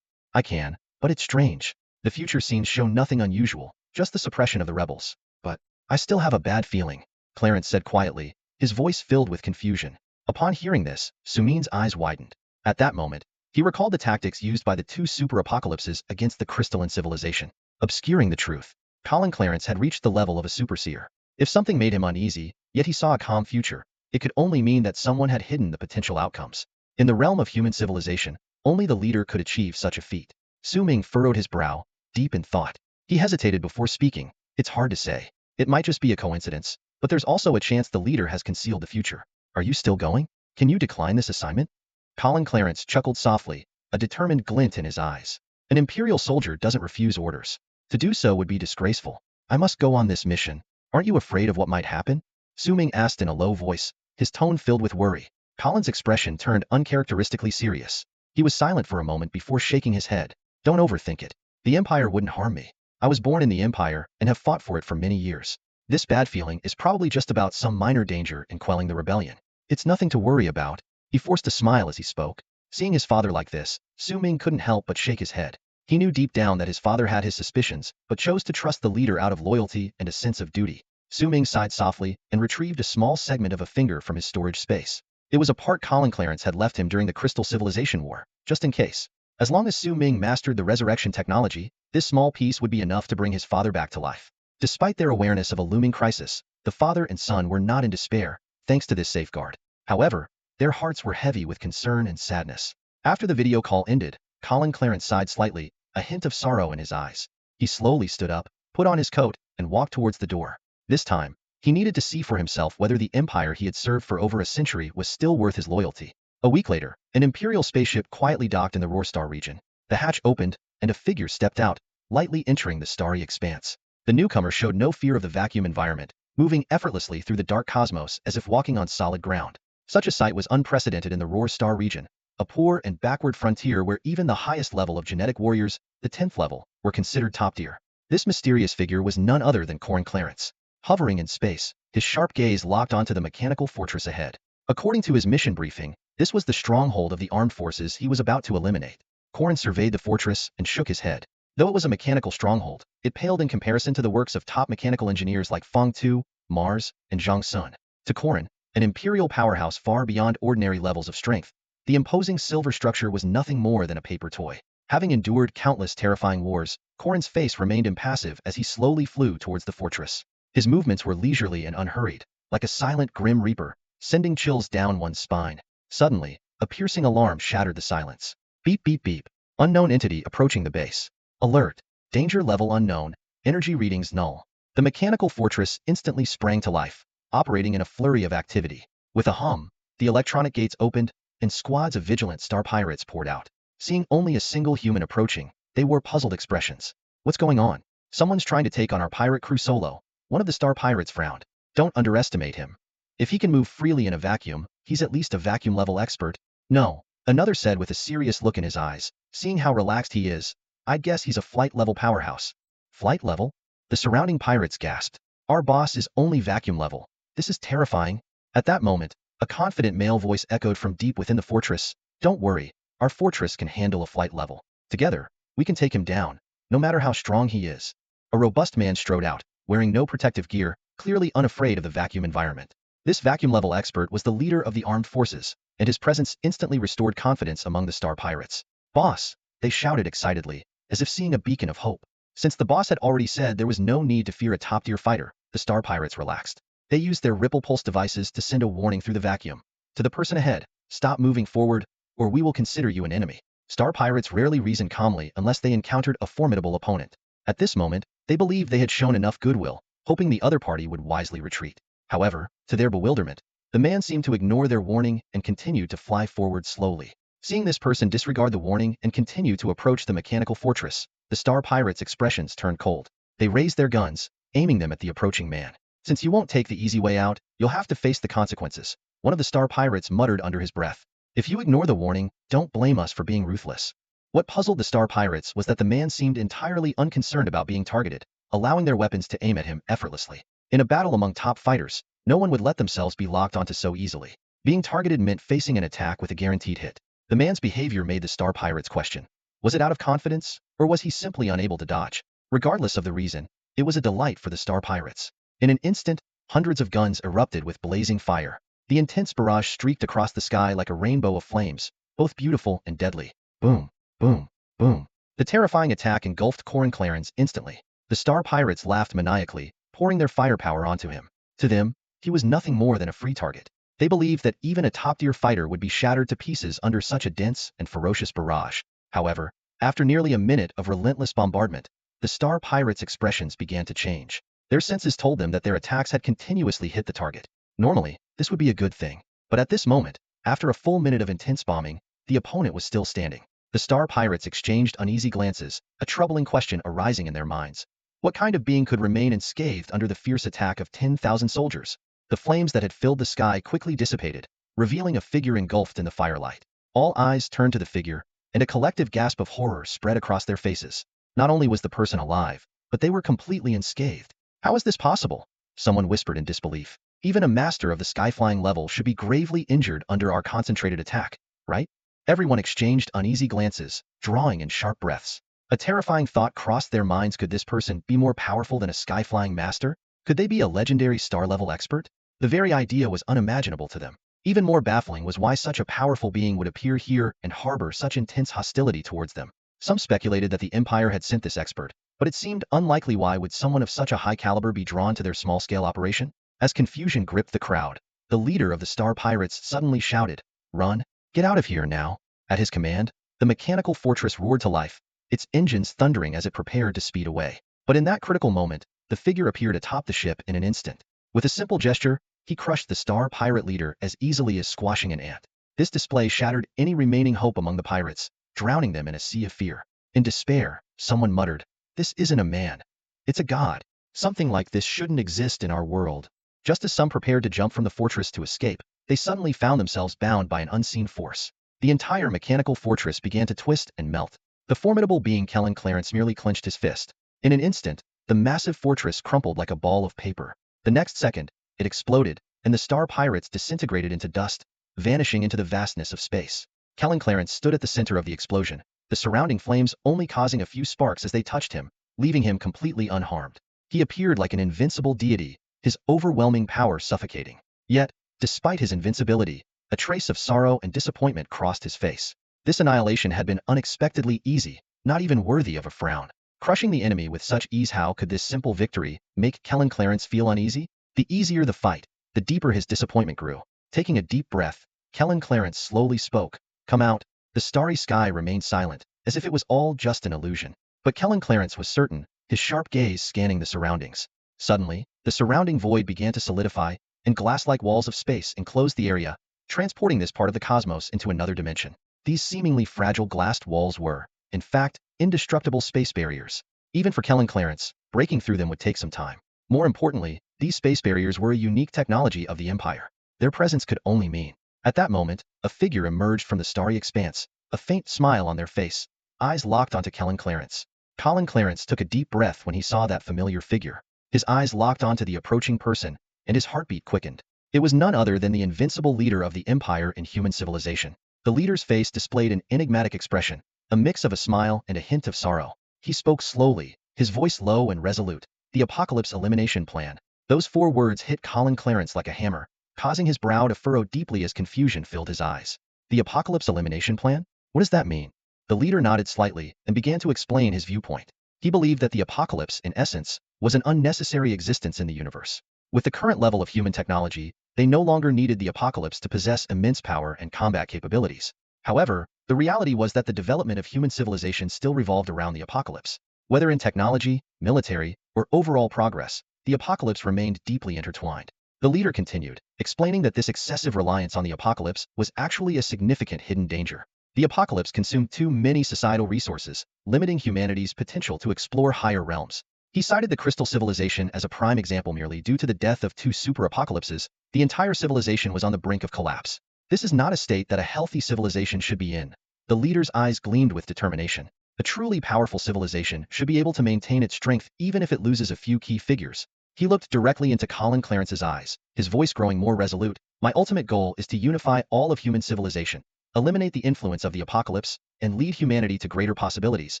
[SPEAKER 1] I can, but it's strange. The future scenes show nothing unusual, just the suppression of the rebels. But I still have a bad feeling, Clarence said quietly, his voice filled with confusion. Upon hearing this, Sumin's eyes widened. At that moment, he recalled the tactics used by the two super-apocalypses against the crystalline civilization. Obscuring the truth, Colin Clarence had reached the level of a superseer. If something made him uneasy, yet he saw a calm future, it could only mean that someone had hidden the potential outcomes. In the realm of human civilization, only the leader could achieve such a feat. Su Ming furrowed his brow, deep in thought. He hesitated before speaking. It's hard to say. It might just be a coincidence, but there's also a chance the leader has concealed the future. Are you still going? Can you decline this assignment? Colin Clarence chuckled softly, a determined glint in his eyes. An imperial soldier doesn't refuse orders. To do so would be disgraceful. I must go on this mission. Aren't you afraid of what might happen? Su Ming asked in a low voice, his tone filled with worry. Colin's expression turned uncharacteristically serious. He was silent for a moment before shaking his head. Don't overthink it. The Empire wouldn't harm me. I was born in the Empire and have fought for it for many years. This bad feeling is probably just about some minor danger in quelling the rebellion. It's nothing to worry about. He forced a smile as he spoke. Seeing his father like this, Su Ming couldn't help but shake his head. He knew deep down that his father had his suspicions, but chose to trust the leader out of loyalty and a sense of duty. Su Ming sighed softly and retrieved a small segment of a finger from his storage space. It was a part Colin Clarence had left him during the Crystal Civilization War, just in case. As long as Su Ming mastered the resurrection technology, this small piece would be enough to bring his father back to life. Despite their awareness of a looming crisis, the father and son were not in despair, thanks to this safeguard. However, their hearts were heavy with concern and sadness. After the video call ended, Colin Clarence sighed slightly, a hint of sorrow in his eyes. He slowly stood up, put on his coat, and walked towards the door. This time, he needed to see for himself whether the empire he had served for over a century was still worth his loyalty. A week later, an Imperial spaceship quietly docked in the Roarstar region. The hatch opened, and a figure stepped out, lightly entering the starry expanse. The newcomer showed no fear of the vacuum environment, moving effortlessly through the dark cosmos as if walking on solid ground. Such a sight was unprecedented in the Roarstar region, a poor and backward frontier where even the highest level of genetic warriors, the 10th level, were considered top tier. This mysterious figure was none other than Corrin Clarence. Hovering in space, his sharp gaze locked onto the mechanical fortress ahead. According to his mission briefing, this was the stronghold of the armed forces he was about to eliminate. Corrin surveyed the fortress and shook his head. Though it was a mechanical stronghold, it paled in comparison to the works of top mechanical engineers like Feng Tu, Mars, and Zhang Sun. To Corrin, an imperial powerhouse far beyond ordinary levels of strength, the imposing silver structure was nothing more than a paper toy. Having endured countless terrifying wars, Corrin's face remained impassive as he slowly flew towards the fortress. His movements were leisurely and unhurried, like a silent grim reaper, sending chills down one's spine. Suddenly, a piercing alarm shattered the silence. Beep beep beep. Unknown entity approaching the base. Alert. Danger level unknown. Energy readings null. The mechanical fortress instantly sprang to life, operating in a flurry of activity. With a hum, the electronic gates opened, and squads of vigilant star pirates poured out. Seeing only a single human approaching, they wore puzzled expressions. What's going on? Someone's trying to take on our pirate crew solo. One of the star pirates frowned. Don't underestimate him. If he can move freely in a vacuum, he's at least a vacuum level expert. No, another said with a serious look in his eyes. Seeing how relaxed he is, I'd guess he's a flight level powerhouse. Flight level? The surrounding pirates gasped. Our boss is only vacuum level. This is terrifying. At that moment, a confident male voice echoed from deep within the fortress. Don't worry, our fortress can handle a flight level. Together, we can take him down, no matter how strong he is. A robust man strode out, wearing no protective gear, clearly unafraid of the vacuum environment. This vacuum level expert was the leader of the armed forces, and his presence instantly restored confidence among the star pirates. Boss! They shouted excitedly, as if seeing a beacon of hope. Since the boss had already said there was no need to fear a top-tier fighter, the star pirates relaxed. They used their ripple pulse devices to send a warning through the vacuum. To the person ahead, stop moving forward, or we will consider you an enemy. Star pirates rarely reasoned calmly unless they encountered a formidable opponent. At this moment, they believed they had shown enough goodwill, hoping the other party would wisely retreat. However, to their bewilderment, the man seemed to ignore their warning and continued to fly forward slowly. Seeing this person disregard the warning and continue to approach the mechanical fortress, the star pirates' expressions turned cold. They raised their guns, aiming them at the approaching man. Since you won't take the easy way out, you'll have to face the consequences, one of the star pirates muttered under his breath. If you ignore the warning, don't blame us for being ruthless. What puzzled the star pirates was that the man seemed entirely unconcerned about being targeted, allowing their weapons to aim at him effortlessly. In a battle among top fighters, no one would let themselves be locked onto so easily. Being targeted meant facing an attack with a guaranteed hit. The man's behavior made the star pirates question. Was it out of confidence, or was he simply unable to dodge? Regardless of the reason, it was a delight for the star pirates. In an instant, hundreds of guns erupted with blazing fire. The intense barrage streaked across the sky like a rainbow of flames, both beautiful and deadly. Boom, boom, boom. The terrifying attack engulfed Corrin Clarence instantly. The star pirates laughed maniacally, pouring their firepower onto him. To them, he was nothing more than a free target. They believed that even a top-tier fighter would be shattered to pieces under such a dense and ferocious barrage. However, after nearly a minute of relentless bombardment, the star pirates' expressions began to change. Their senses told them that their attacks had continuously hit the target. Normally, this would be a good thing. But at this moment, after a full minute of intense bombing, the opponent was still standing. The star pirates exchanged uneasy glances, a troubling question arising in their minds. What kind of being could remain unscathed under the fierce attack of 10,000 soldiers? The flames that had filled the sky quickly dissipated, revealing a figure engulfed in the firelight. All eyes turned to the figure, and a collective gasp of horror spread across their faces. Not only was the person alive, but they were completely unscathed. How is this possible? Someone whispered in disbelief. Even a master of the sky-flying level should be gravely injured under our concentrated attack, right? Everyone exchanged uneasy glances, drawing in sharp breaths. A terrifying thought crossed their minds. Could this person be more powerful than a sky-flying master? Could they be a legendary star-level expert? The very idea was unimaginable to them. Even more baffling was why such a powerful being would appear here and harbor such intense hostility towards them. Some speculated that the Empire had sent this expert, but it seemed unlikely. Why would someone of such a high caliber be drawn to their small-scale operation? As confusion gripped the crowd, the leader of the Star Pirates suddenly shouted, "Run! Get out of here now!" At his command, the mechanical fortress roared to life, its engines thundering as it prepared to speed away. But in that critical moment, the figure appeared atop the ship in an instant. With a simple gesture, he crushed the star pirate leader as easily as squashing an ant. This display shattered any remaining hope among the pirates, drowning them in a sea of fear. In despair, someone muttered, "This isn't a man. It's a god. Something like this shouldn't exist in our world." Just as some prepared to jump from the fortress to escape, they suddenly found themselves bound by an unseen force. The entire mechanical fortress began to twist and melt. The formidable being Kellen Clarence merely clenched his fist. In an instant, the massive fortress crumpled like a ball of paper. The next second, it exploded, and the star pirates disintegrated into dust, vanishing into the vastness of space. Kellen Clarence stood at the center of the explosion, the surrounding flames only causing a few sparks as they touched him, leaving him completely unharmed. He appeared like an invincible deity, his overwhelming power suffocating. Yet, despite his invincibility, a trace of sorrow and disappointment crossed his face. This annihilation had been unexpectedly easy, not even worthy of a frown. Crushing the enemy with such ease, how could this simple victory make Kellen Clarence feel uneasy? The easier the fight, the deeper his disappointment grew. Taking a deep breath, Kellen Clarence slowly spoke. "Come out." The starry sky remained silent, as if it was all just an illusion. But Kellen Clarence was certain, his sharp gaze scanning the surroundings. Suddenly, the surrounding void began to solidify, and glass-like walls of space enclosed the area, transporting this part of the cosmos into another dimension. These seemingly fragile glassed walls were, in fact, indestructible space barriers. Even for Kellen Clarence, breaking through them would take some time. More importantly, these space barriers were a unique technology of the Empire. Their presence could only mean. At that moment, a figure emerged from the starry expanse, a faint smile on their face, eyes locked onto Kellen Clarence. Kellen Clarence took a deep breath when he saw that familiar figure. His eyes locked onto the approaching person, and his heartbeat quickened. It was none other than the invincible leader of the Empire in human civilization. The leader's face displayed an enigmatic expression, a mix of a smile and a hint of sorrow. He spoke slowly, his voice low and resolute. "The Apocalypse Elimination Plan." Those 4 words hit Kellen Clarence like a hammer, causing his brow to furrow deeply as confusion filled his eyes. "The Apocalypse Elimination Plan? What does that mean?" The leader nodded slightly and began to explain his viewpoint. He believed that the apocalypse, in essence, was an unnecessary existence in the universe. With the current level of human technology, they no longer needed the apocalypse to possess immense power and combat capabilities. However, the reality was that the development of human civilization still revolved around the apocalypse. Whether in technology, military, or overall progress, the apocalypse remained deeply intertwined. The leader continued, explaining that this excessive reliance on the apocalypse was actually a significant hidden danger. The apocalypse consumed too many societal resources, limiting humanity's potential to explore higher realms. He cited the Crystal Civilization as a prime example. Merely due to the death of 2 super-apocalypses, the entire civilization was on the brink of collapse. This is not a state that a healthy civilization should be in. The leader's eyes gleamed with determination. A truly powerful civilization should be able to maintain its strength even if it loses a few key figures. He looked directly into Kellen Clarence's eyes, his voice growing more resolute. "My ultimate goal is to unify all of human civilization, eliminate the influence of the apocalypse, and lead humanity to greater possibilities."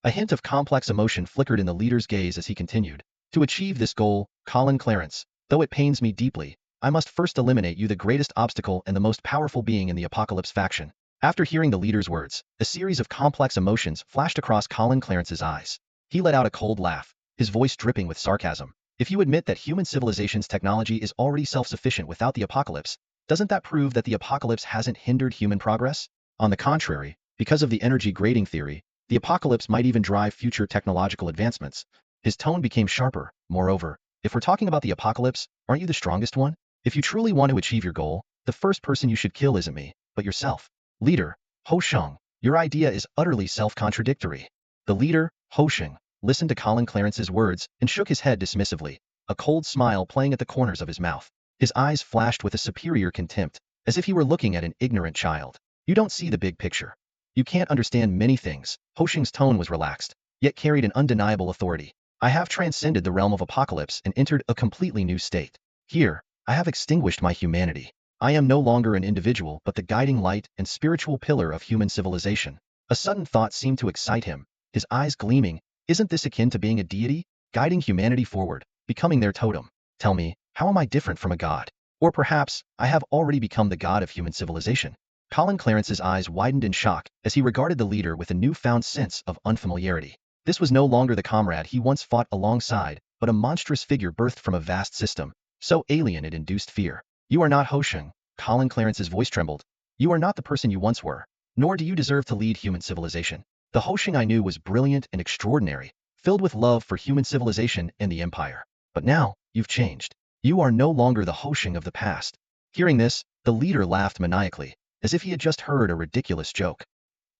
[SPEAKER 1] A hint of complex emotion flickered in the leader's gaze as he continued. "To achieve this goal, Kellen Clarence, though it pains me deeply, I must first eliminate you, the greatest obstacle and the most powerful being in the apocalypse faction." After hearing the leader's words, a series of complex emotions flashed across Kellen Clarence's eyes. He let out a cold laugh, his voice dripping with sarcasm. "If you admit that human civilization's technology is already self-sufficient without the apocalypse, doesn't that prove that the apocalypse hasn't hindered human progress? On the contrary, because of the energy grading theory, the apocalypse might even drive future technological advancements." His tone became sharper. "Moreover, if we're talking about the apocalypse, aren't you the strongest one? If you truly want to achieve your goal, the first person you should kill isn't me, but yourself." "Leader, Ho Sheng, your idea is utterly self-contradictory." The leader, Ho Sheng, listened to Kellen Clarence's words and shook his head dismissively, a cold smile playing at the corners of his mouth. His eyes flashed with a superior contempt, as if he were looking at an ignorant child. "You don't see the big picture. You can't understand many things." Ho Sheng's tone was relaxed, yet carried an undeniable authority. "I have transcended the realm of apocalypse and entered a completely new state. Here, I have extinguished my humanity. I am no longer an individual but the guiding light and spiritual pillar of human civilization." A sudden thought seemed to excite him, his eyes gleaming. "Isn't this akin to being a deity, guiding humanity forward, becoming their totem? Tell me, how am I different from a god? Or perhaps, I have already become the god of human civilization?" Kellen Clarence's eyes widened in shock as he regarded the leader with a newfound sense of unfamiliarity. This was no longer the comrade he once fought alongside, but a monstrous figure birthed from a vast system, so alien it induced fear. "You are not Ho Sheng." Kellen Clarence's voice trembled. "You are not the person you once were, nor do you deserve to lead human civilization. The Ho Sheng I knew was brilliant and extraordinary, filled with love for human civilization and the Empire. But now, you've changed. You are no longer the Hoshing of the past. Hearing this, the leader laughed maniacally, as if he had just heard a ridiculous joke.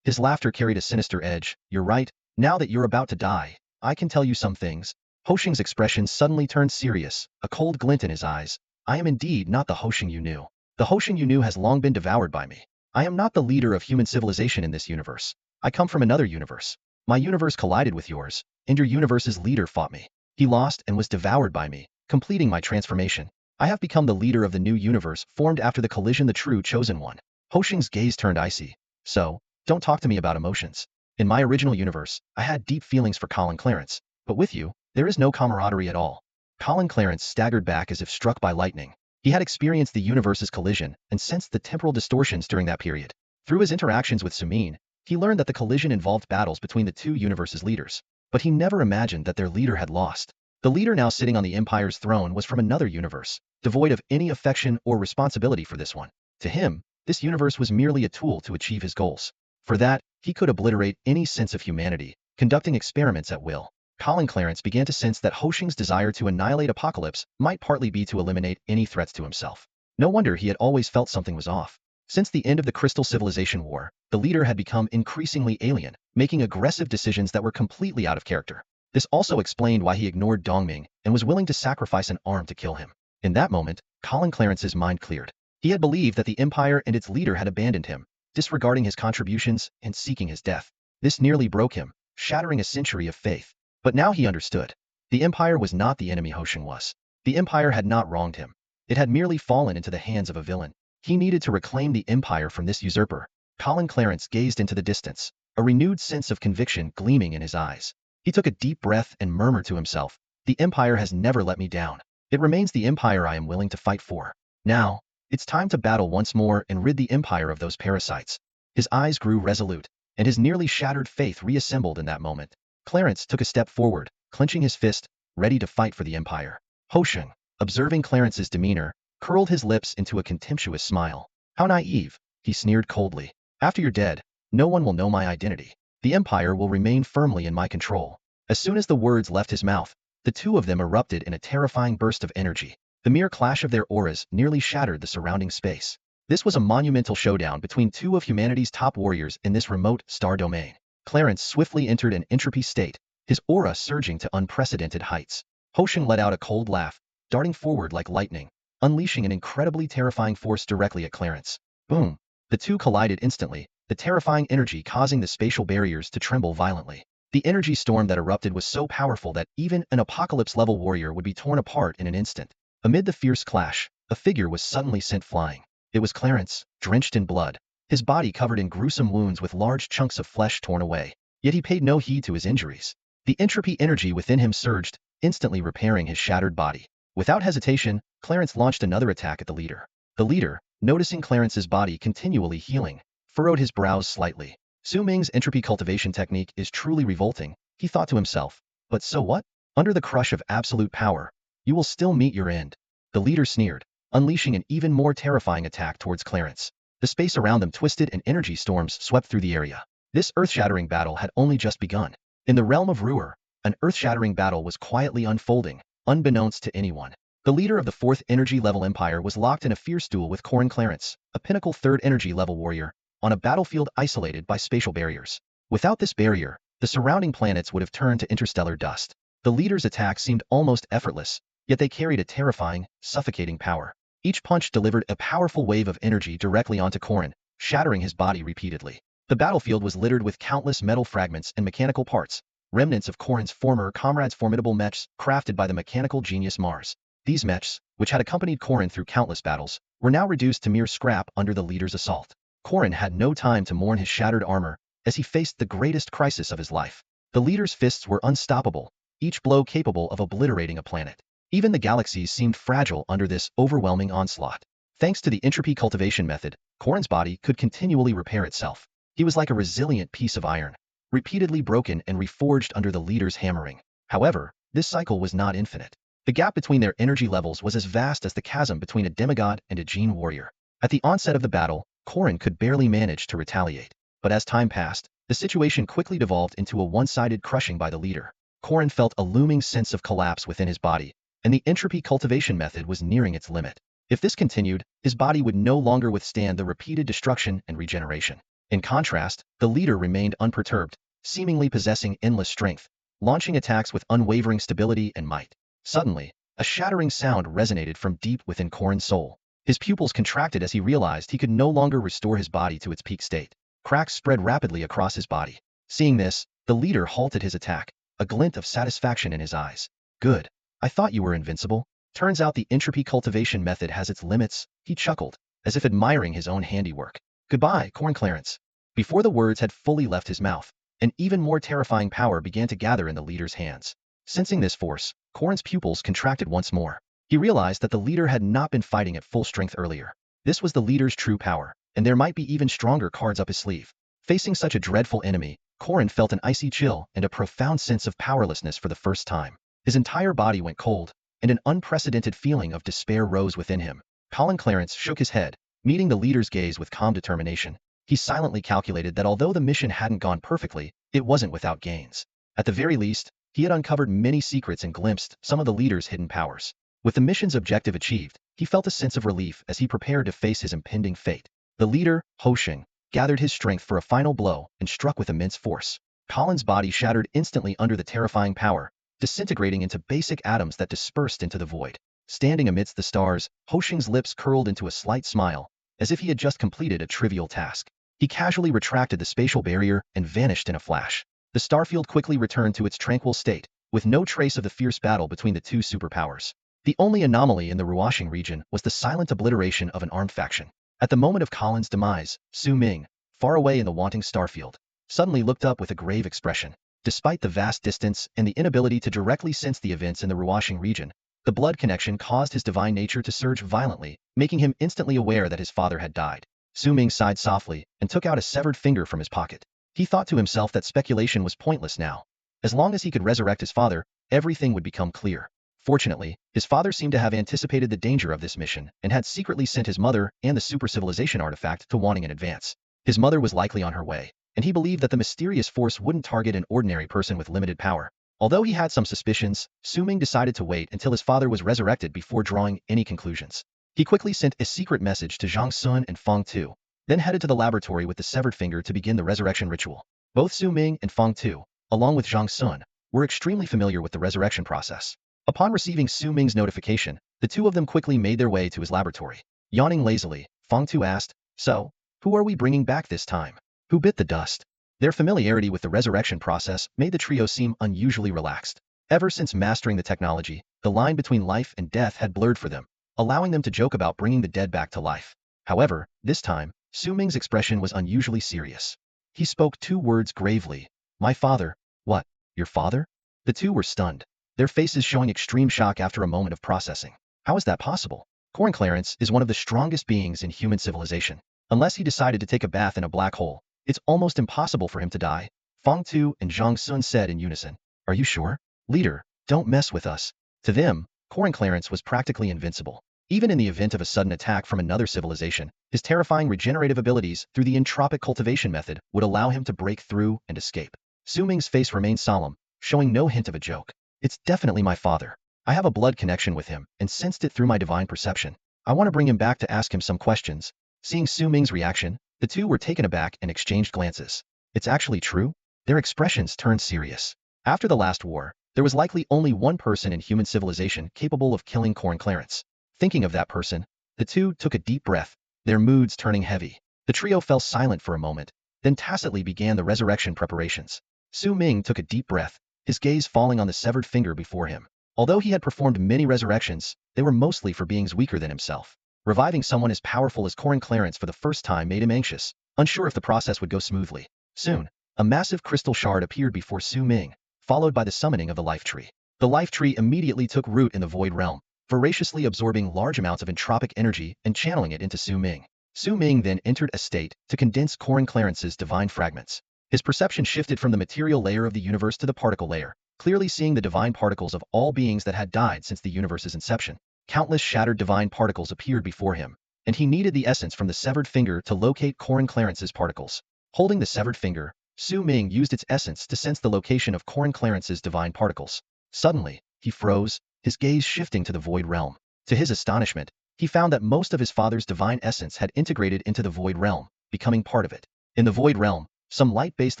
[SPEAKER 1] His laughter carried a sinister edge. You're right, now that you're about to die, I can tell you some things. Hoshing's expression suddenly turned serious, a cold glint in his eyes. I am indeed not the Hoshing you knew. The Hoshing you knew has long been devoured by me. I am not the leader of human civilization in this universe. I come from another universe. My universe collided with yours, and your universe's leader fought me. He lost and was devoured by me, completing my transformation. I have become the leader of the new universe formed after the collision, the true chosen one. Hoshing's gaze turned icy. So, don't talk to me about emotions. In my original universe, I had deep feelings for Colin Clarence, but with you, there is no camaraderie at all. Colin Clarence staggered back as if struck by lightning. He had experienced the universe's collision and sensed the temporal distortions during that period. Through his interactions with Sumin, he learned that the collision involved battles between the two universes' leaders, but he never imagined that their leader had lost. The leader now sitting on the Empire's throne was from another universe, devoid of any affection or responsibility for this one. To him, this universe was merely a tool to achieve his goals. For that, he could obliterate any sense of humanity, conducting experiments at will. Colin Clarence began to sense that Hoshing's desire to annihilate Apocalypse might partly be to eliminate any threats to himself. No wonder he had always felt something was off. Since the end of the Crystal Civilization War, the leader had become increasingly alien, making aggressive decisions that were completely out of character. This also explained why he ignored Dongming and was willing to sacrifice an arm to kill him. In that moment, Colin Clarence's mind cleared. He had believed that the Empire and its leader had abandoned him, disregarding his contributions and seeking his death. This nearly broke him, shattering a century of faith. But now he understood. The Empire was not the enemy Hoshing was. The Empire had not wronged him. It had merely fallen into the hands of a villain. He needed to reclaim the Empire from this usurper. Colin Clarence gazed into the distance, a renewed sense of conviction gleaming in his eyes. He took a deep breath and murmured to himself, "The Empire has never let me down. It remains the Empire I am willing to fight for. Now, it's time to battle once more and rid the Empire of those parasites." His eyes grew resolute, and his nearly shattered faith reassembled in that moment. Clarence took a step forward, clenching his fist, ready to fight for the Empire. Hoshing, observing Clarence's demeanor, curled his lips into a contemptuous smile. "How naive," he sneered coldly. "After you're dead, no one will know my identity. The Empire will remain firmly in my control." As soon as the words left his mouth, the two of them erupted in a terrifying burst of energy. The mere clash of their auras nearly shattered the surrounding space. This was a monumental showdown between two of humanity's top warriors in this remote star domain. Clarence swiftly entered an entropy state, his aura surging to unprecedented heights. Hoshing let out a cold laugh, darting forward like lightning, unleashing an incredibly terrifying force directly at Clarence. Boom! The two collided instantly, the terrifying energy causing the spatial barriers to tremble violently. The energy storm that erupted was so powerful that even an apocalypse-level warrior would be torn apart in an instant. Amid the fierce clash, a figure was suddenly sent flying. It was Clarence, drenched in blood, his body covered in gruesome wounds with large chunks of flesh torn away. Yet he paid no heed to his injuries. The entropy energy within him surged, instantly repairing his shattered body. Without hesitation, Clarence launched another attack at the leader. The leader, noticing Clarence's body continually healing, furrowed his brows slightly. Su Ming's entropy cultivation technique is truly revolting, he thought to himself. But so what? Under the crush of absolute power, you will still meet your end. The leader sneered, unleashing an even more terrifying attack towards Clarence. The space around them twisted and energy storms swept through the area. This earth-shattering battle had only just begun. In the realm of Ruhr, an earth-shattering battle was quietly unfolding, unbeknownst to anyone. The leader of the 4th energy-level empire was locked in a fierce duel with Corin Clarence, a pinnacle 3rd energy-level warrior, on a battlefield isolated by spatial barriers. Without this barrier, the surrounding planets would have turned to interstellar dust. The leader's attacks seemed almost effortless, yet they carried a terrifying, suffocating power. Each punch delivered a powerful wave of energy directly onto Corin, shattering his body repeatedly. The battlefield was littered with countless metal fragments and mechanical parts, remnants of Corin's former comrades' formidable mechs crafted by the mechanical genius Mars. These mechs, which had accompanied Corin through countless battles, were now reduced to mere scrap under the leader's assault. Corin had no time to mourn his shattered armor, as he faced the greatest crisis of his life. The leader's fists were unstoppable, each blow capable of obliterating a planet. Even the galaxies seemed fragile under this overwhelming onslaught. Thanks to the entropy cultivation method, Corin's body could continually repair itself. He was like a resilient piece of iron, repeatedly broken and reforged under the leader's hammering. However, this cycle was not infinite. The gap between their energy levels was as vast as the chasm between a demigod and a gene warrior. At the onset of the battle, Corin could barely manage to retaliate. But as time passed, the situation quickly devolved into a one-sided crushing by the leader. Corin felt a looming sense of collapse within his body, and the entropy cultivation method was nearing its limit. If this continued, his body would no longer withstand the repeated destruction and regeneration. In contrast, the leader remained unperturbed, seemingly possessing endless strength, launching attacks with unwavering stability and might. Suddenly, a shattering sound resonated from deep within Corin's soul. His pupils contracted as he realized he could no longer restore his body to its peak state. Cracks spread rapidly across his body. Seeing this, the leader halted his attack, a glint of satisfaction in his eyes. Good. I thought you were invincible. Turns out the entropy cultivation method has its limits, he chuckled, as if admiring his own handiwork. Goodbye, Corn Clarence. Before the words had fully left his mouth, an even more terrifying power began to gather in the leader's hands. Sensing this force, Corn's pupils contracted once more. He realized that the leader had not been fighting at full strength earlier. This was the leader's true power, and there might be even stronger cards up his sleeve. Facing such a dreadful enemy, Corin felt an icy chill and a profound sense of powerlessness for the first time. His entire body went cold, and an unprecedented feeling of despair rose within him. Colin Clarence shook his head, meeting the leader's gaze with calm determination. He silently calculated that although the mission hadn't gone perfectly, it wasn't without gains. At the very least, he had uncovered many secrets and glimpsed some of the leader's hidden powers. With the mission's objective achieved, he felt a sense of relief as he prepared to face his impending fate. The leader, Ho Shing, gathered his strength for a final blow and struck with immense force. Colin's body shattered instantly under the terrifying power, disintegrating into basic atoms that dispersed into the void. Standing amidst the stars, Ho Shing's lips curled into a slight smile, as if he had just completed a trivial task. He casually retracted the spatial barrier and vanished in a flash. The starfield quickly returned to its tranquil state, with no trace of the fierce battle between the two superpowers. The only anomaly in the Ruoxing region was the silent obliteration of an armed faction. At the moment of Colin's demise, Su Ming, far away in the wanting starfield, suddenly looked up with a grave expression. Despite the vast distance and the inability to directly sense the events in the Ruoxing region, the blood connection caused his divine nature to surge violently, making him instantly aware that his father had died. Su Ming sighed softly and took out a severed finger from his pocket. He thought to himself that speculation was pointless now. As long as he could resurrect his father, everything would become clear. Fortunately, his father seemed to have anticipated the danger of this mission and had secretly sent his mother and the super civilization artifact to Wanting in advance. His mother was likely on her way, and he believed that the mysterious force wouldn't target an ordinary person with limited power. Although he had some suspicions, Su Ming decided to wait until his father was resurrected before drawing any conclusions. He quickly sent a secret message to Zhang Sun and Feng Tu, then headed to the laboratory with the severed finger to begin the resurrection ritual. Both Su Ming and Feng Tu, along with Zhang Sun, were extremely familiar with the resurrection process. Upon receiving Su Ming's notification, the two of them quickly made their way to his laboratory. Yawning lazily, Feng Tu asked, "So, who are we bringing back this time? Who bit the dust?" Their familiarity with the resurrection process made the trio seem unusually relaxed. Ever since mastering the technology, the line between life and death had blurred for them, allowing them to joke about bringing the dead back to life. However, this time, Su Ming's expression was unusually serious. He spoke two words gravely. "My father." "What? Your father?" The two were stunned, their faces showing extreme shock after a moment of processing. How is that possible? Corn Clarence is one of the strongest beings in human civilization. Unless he decided to take a bath in a black hole, it's almost impossible for him to die. Feng Tu and Zhang Sun said in unison. "Are you sure? Leader, don't mess with us." To them, Corn Clarence was practically invincible. Even in the event of a sudden attack from another civilization, his terrifying regenerative abilities through the entropic cultivation method would allow him to break through and escape. Su Ming's face remained solemn, showing no hint of a joke. "It's definitely my father. I have a blood connection with him and sensed it through my divine perception. I want to bring him back to ask him some questions." Seeing Su Ming's reaction, the two were taken aback and exchanged glances. "It's actually true?" Their expressions turned serious. After the last war, there was likely only one person in human civilization capable of killing Corn Clarence. Thinking of that person, the two took a deep breath, their moods turning heavy. The trio fell silent for a moment, then tacitly began the resurrection preparations. Su Ming took a deep breath, his gaze falling on the severed finger before him. Although he had performed many resurrections, they were mostly for beings weaker than himself. Reviving someone as powerful as Corn Clarence for the first time made him anxious, unsure if the process would go smoothly. Soon, a massive crystal shard appeared before Su Ming, followed by the summoning of the life tree. The life tree immediately took root in the void realm, voraciously absorbing large amounts of entropic energy and channeling it into Su Ming. Su Ming then entered a state to condense Corn Clarence's divine fragments. His perception shifted from the material layer of the universe to the particle layer, clearly seeing the divine particles of all beings that had died since the universe's inception. Countless shattered divine particles appeared before him, and he needed the essence from the severed finger to locate Corn Clarence's particles. Holding the severed finger, Su Ming used its essence to sense the location of Corin Clarence's divine particles. Suddenly, he froze, his gaze shifting to the void realm. To his astonishment, he found that most of his father's divine essence had integrated into the void realm, becoming part of it. In the void realm, some light-based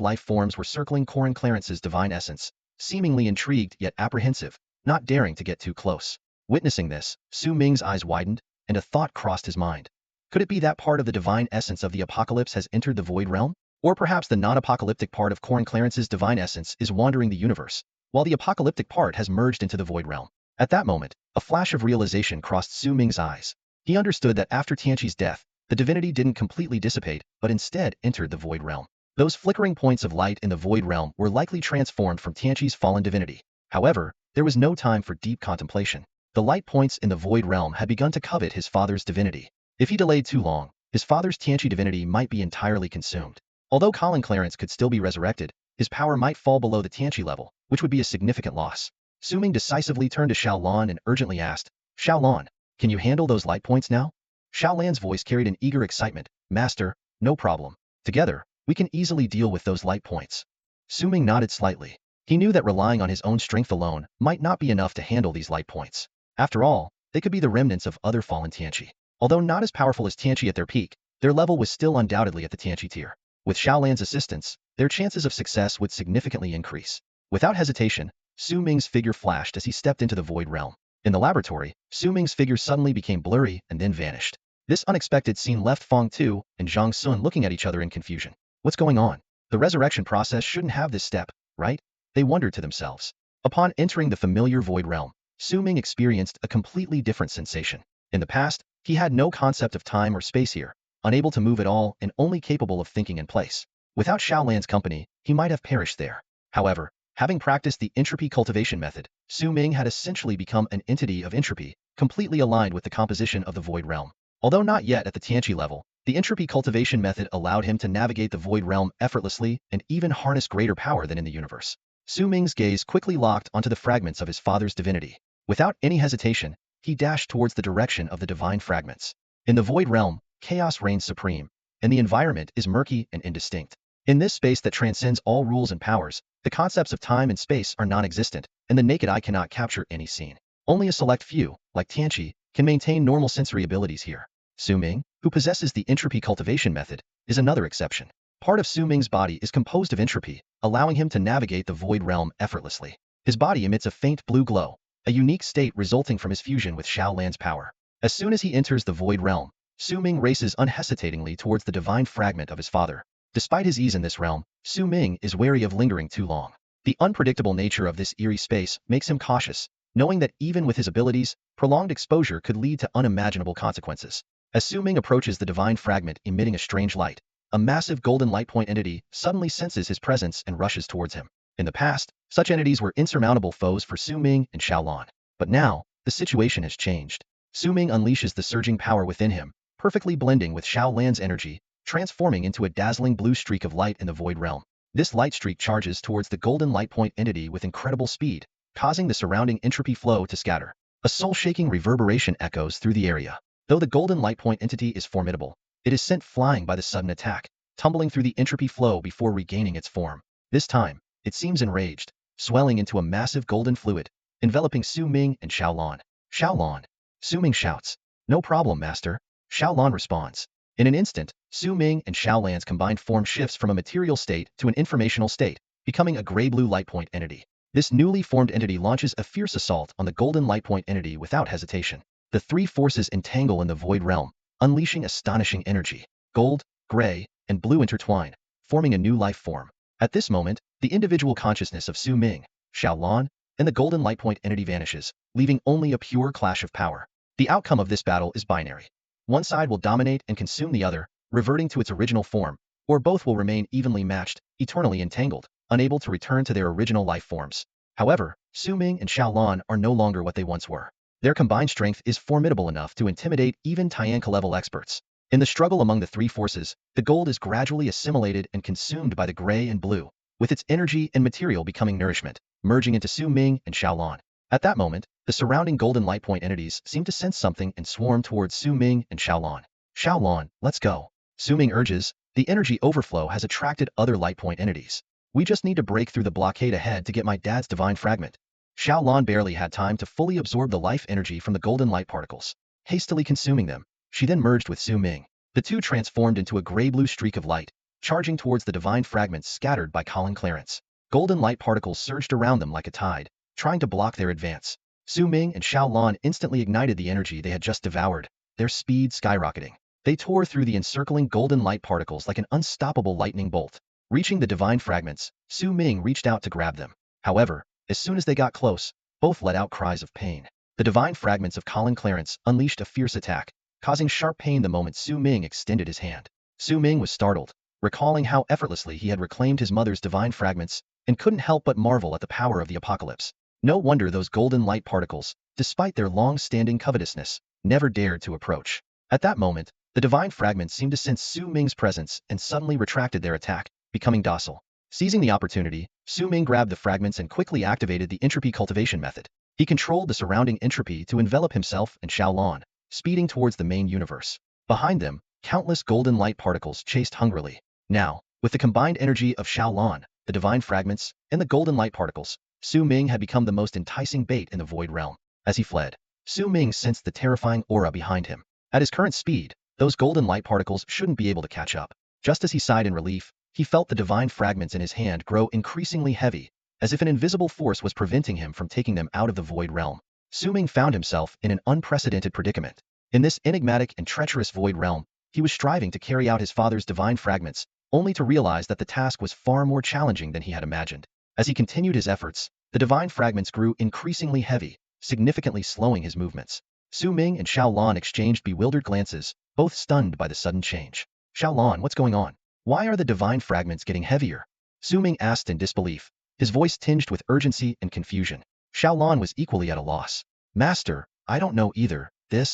[SPEAKER 1] life forms were circling Corin Clarence's divine essence, seemingly intrigued yet apprehensive, not daring to get too close. Witnessing this, Su Ming's eyes widened, and a thought crossed his mind. Could it be that part of the divine essence of the apocalypse has entered the void realm? Or perhaps the non-apocalyptic part of Corin Clarence's divine essence is wandering the universe, while the apocalyptic part has merged into the void realm. At that moment, a flash of realization crossed Su Ming's eyes. He understood that after Tianqi's death, the divinity didn't completely dissipate, but instead entered the void realm. Those flickering points of light in the void realm were likely transformed from Tianqi's fallen divinity. However, there was no time for deep contemplation. The light points in the void realm had begun to covet his father's divinity. If he delayed too long, his father's Tianqi divinity might be entirely consumed. Although Colin Clarence could still be resurrected, his power might fall below the Tianqi level, which would be a significant loss. Su Ming decisively turned to Xiaolan and urgently asked, Xiaolan, can you handle those light points now? Xiaolan's voice carried an eager excitement, Master, no problem. Together, we can easily deal with those light points. Su Ming nodded slightly. He knew that relying on his own strength alone might not be enough to handle these light points. After all, they could be the remnants of other fallen Tianqi. Although not as powerful as Tianqi at their peak, their level was still undoubtedly at the Tianqi tier. With Xiaolan's assistance, their chances of success would significantly increase. Without hesitation, Su Ming's figure flashed as he stepped into the void realm. In the laboratory, Su Ming's figure suddenly became blurry and then vanished. This unexpected scene left Fong Tu and Zhang Sun looking at each other in confusion. What's going on? The resurrection process shouldn't have this step, right? They wondered to themselves. Upon entering the familiar void realm, Su Ming experienced a completely different sensation. In the past, he had no concept of time or space here, unable to move at all and only capable of thinking in place. Without Xiaolan's company, he might have perished there. However, having practiced the entropy cultivation method, Su Ming had essentially become an entity of entropy, completely aligned with the composition of the void realm. Although not yet at the Tianqi level, the entropy cultivation method allowed him to navigate the void realm effortlessly and even harness greater power than in the universe. Su Ming's gaze quickly locked onto the fragments of his father's divinity. Without any hesitation, he dashed towards the direction of the divine fragments. In the void realm, chaos reigns supreme, and the environment is murky and indistinct. In this space that transcends all rules and powers, the concepts of time and space are non-existent, and the naked eye cannot capture any scene. Only a select few, like Tianqi, can maintain normal sensory abilities here. Su Ming, who possesses the entropy cultivation method, is another exception. Part of Su Ming's body is composed of entropy, allowing him to navigate the void realm effortlessly. His body emits a faint blue glow, a unique state resulting from his fusion with Xiaolan's power. As soon as he enters the void realm, Su Ming races unhesitatingly towards the divine fragment of his father. Despite his ease in this realm, Su Ming is wary of lingering too long. The unpredictable nature of this eerie space makes him cautious, knowing that even with his abilities, prolonged exposure could lead to unimaginable consequences. As Su Ming approaches the divine fragment emitting a strange light, a massive golden light point entity suddenly senses his presence and rushes towards him. In the past, such entities were insurmountable foes for Su Ming and Xiaolan. But now, the situation has changed. Su Ming unleashes the surging power within him, perfectly blending with Xiaolan's energy, transforming into a dazzling blue streak of light in the void realm. This light streak charges towards the golden light point entity with incredible speed, causing the surrounding entropy flow to scatter. A soul-shaking reverberation echoes through the area. Though the golden light point entity is formidable, it is sent flying by the sudden attack, tumbling through the entropy flow before regaining its form. This time, it seems enraged, swelling into a massive golden fluid, enveloping Su Ming and Xiaolan. Xiaolan! Su Ming shouts. No problem, master. Xiaolan responds. In an instant, Su Ming and Xiaolan's combined form shifts from a material state to an informational state, becoming a gray-blue light point entity. This newly formed entity launches a fierce assault on the golden light point entity without hesitation. The three forces entangle in the void realm, unleashing astonishing energy. Gold, gray, and blue intertwine, forming a new life form. At this moment, the individual consciousness of Su Ming, Xiaolan, and the golden light point entity vanishes, leaving only a pure clash of power. The outcome of this battle is binary. One side will dominate and consume the other, reverting to its original form, or both will remain evenly matched, eternally entangled, unable to return to their original life forms. However, Su Ming and Xiaolan are no longer what they once were. Their combined strength is formidable enough to intimidate even Tianqi-level experts. In the struggle among the three forces, the gold is gradually assimilated and consumed by the gray and blue, with its energy and material becoming nourishment, merging into Su Ming and Xiaolan. At that moment, the surrounding golden light point entities seem to sense something and swarm towards Su Ming and Xiaolan. Xiaolan, let's go. Su Ming urges, The energy overflow has attracted other light point entities. We just need to break through the blockade ahead to get my dad's divine fragment. Xiaolan barely had time to fully absorb the life energy from the golden light particles. Hastily consuming them, she then merged with Su Ming. The two transformed into a gray-blue streak of light, charging towards the divine fragments scattered by Colin Clarence. Golden light particles surged around them like a tide, trying to block their advance. Su Ming and Xiaolan instantly ignited the energy they had just devoured, their speed skyrocketing. They tore through the encircling golden light particles like an unstoppable lightning bolt. Reaching the divine fragments, Su Ming reached out to grab them. However, as soon as they got close, both let out cries of pain. The divine fragments of Colin Clarence unleashed a fierce attack, causing sharp pain the moment Su Ming extended his hand. Su Ming was startled, recalling how effortlessly he had reclaimed his mother's divine fragments, and couldn't help but marvel at the power of the apocalypse. No wonder those golden light particles, despite their long-standing covetousness, never dared to approach. At that moment, the divine fragments seemed to sense Su Ming's presence and suddenly retracted their attack, becoming docile. Seizing the opportunity, Su Ming grabbed the fragments and quickly activated the entropy cultivation method. He controlled the surrounding entropy to envelop himself and Xiaolan, speeding towards the main universe. Behind them, countless golden light particles chased hungrily. Now, with the combined energy of Xiaolan, the divine fragments, and the golden light particles, Su Ming had become the most enticing bait in the void realm. As he fled, Su Ming sensed the terrifying aura behind him. At his current speed, those golden light particles shouldn't be able to catch up. Just as he sighed in relief, he felt the divine fragments in his hand grow increasingly heavy, as if an invisible force was preventing him from taking them out of the void realm. Su Ming found himself in an unprecedented predicament. In this enigmatic and treacherous void realm, he was striving to carry out his father's divine fragments, only to realize that the task was far more challenging than he had imagined. As he continued his efforts, the divine fragments grew increasingly heavy, significantly slowing his movements. Su Ming and Xiaolan exchanged bewildered glances, both stunned by the sudden change. Xiaolan, what's going on? Why are the divine fragments getting heavier? Su Ming asked in disbelief, his voice tinged with urgency and confusion. Xiaolan was equally at a loss. Master, I don't know either. The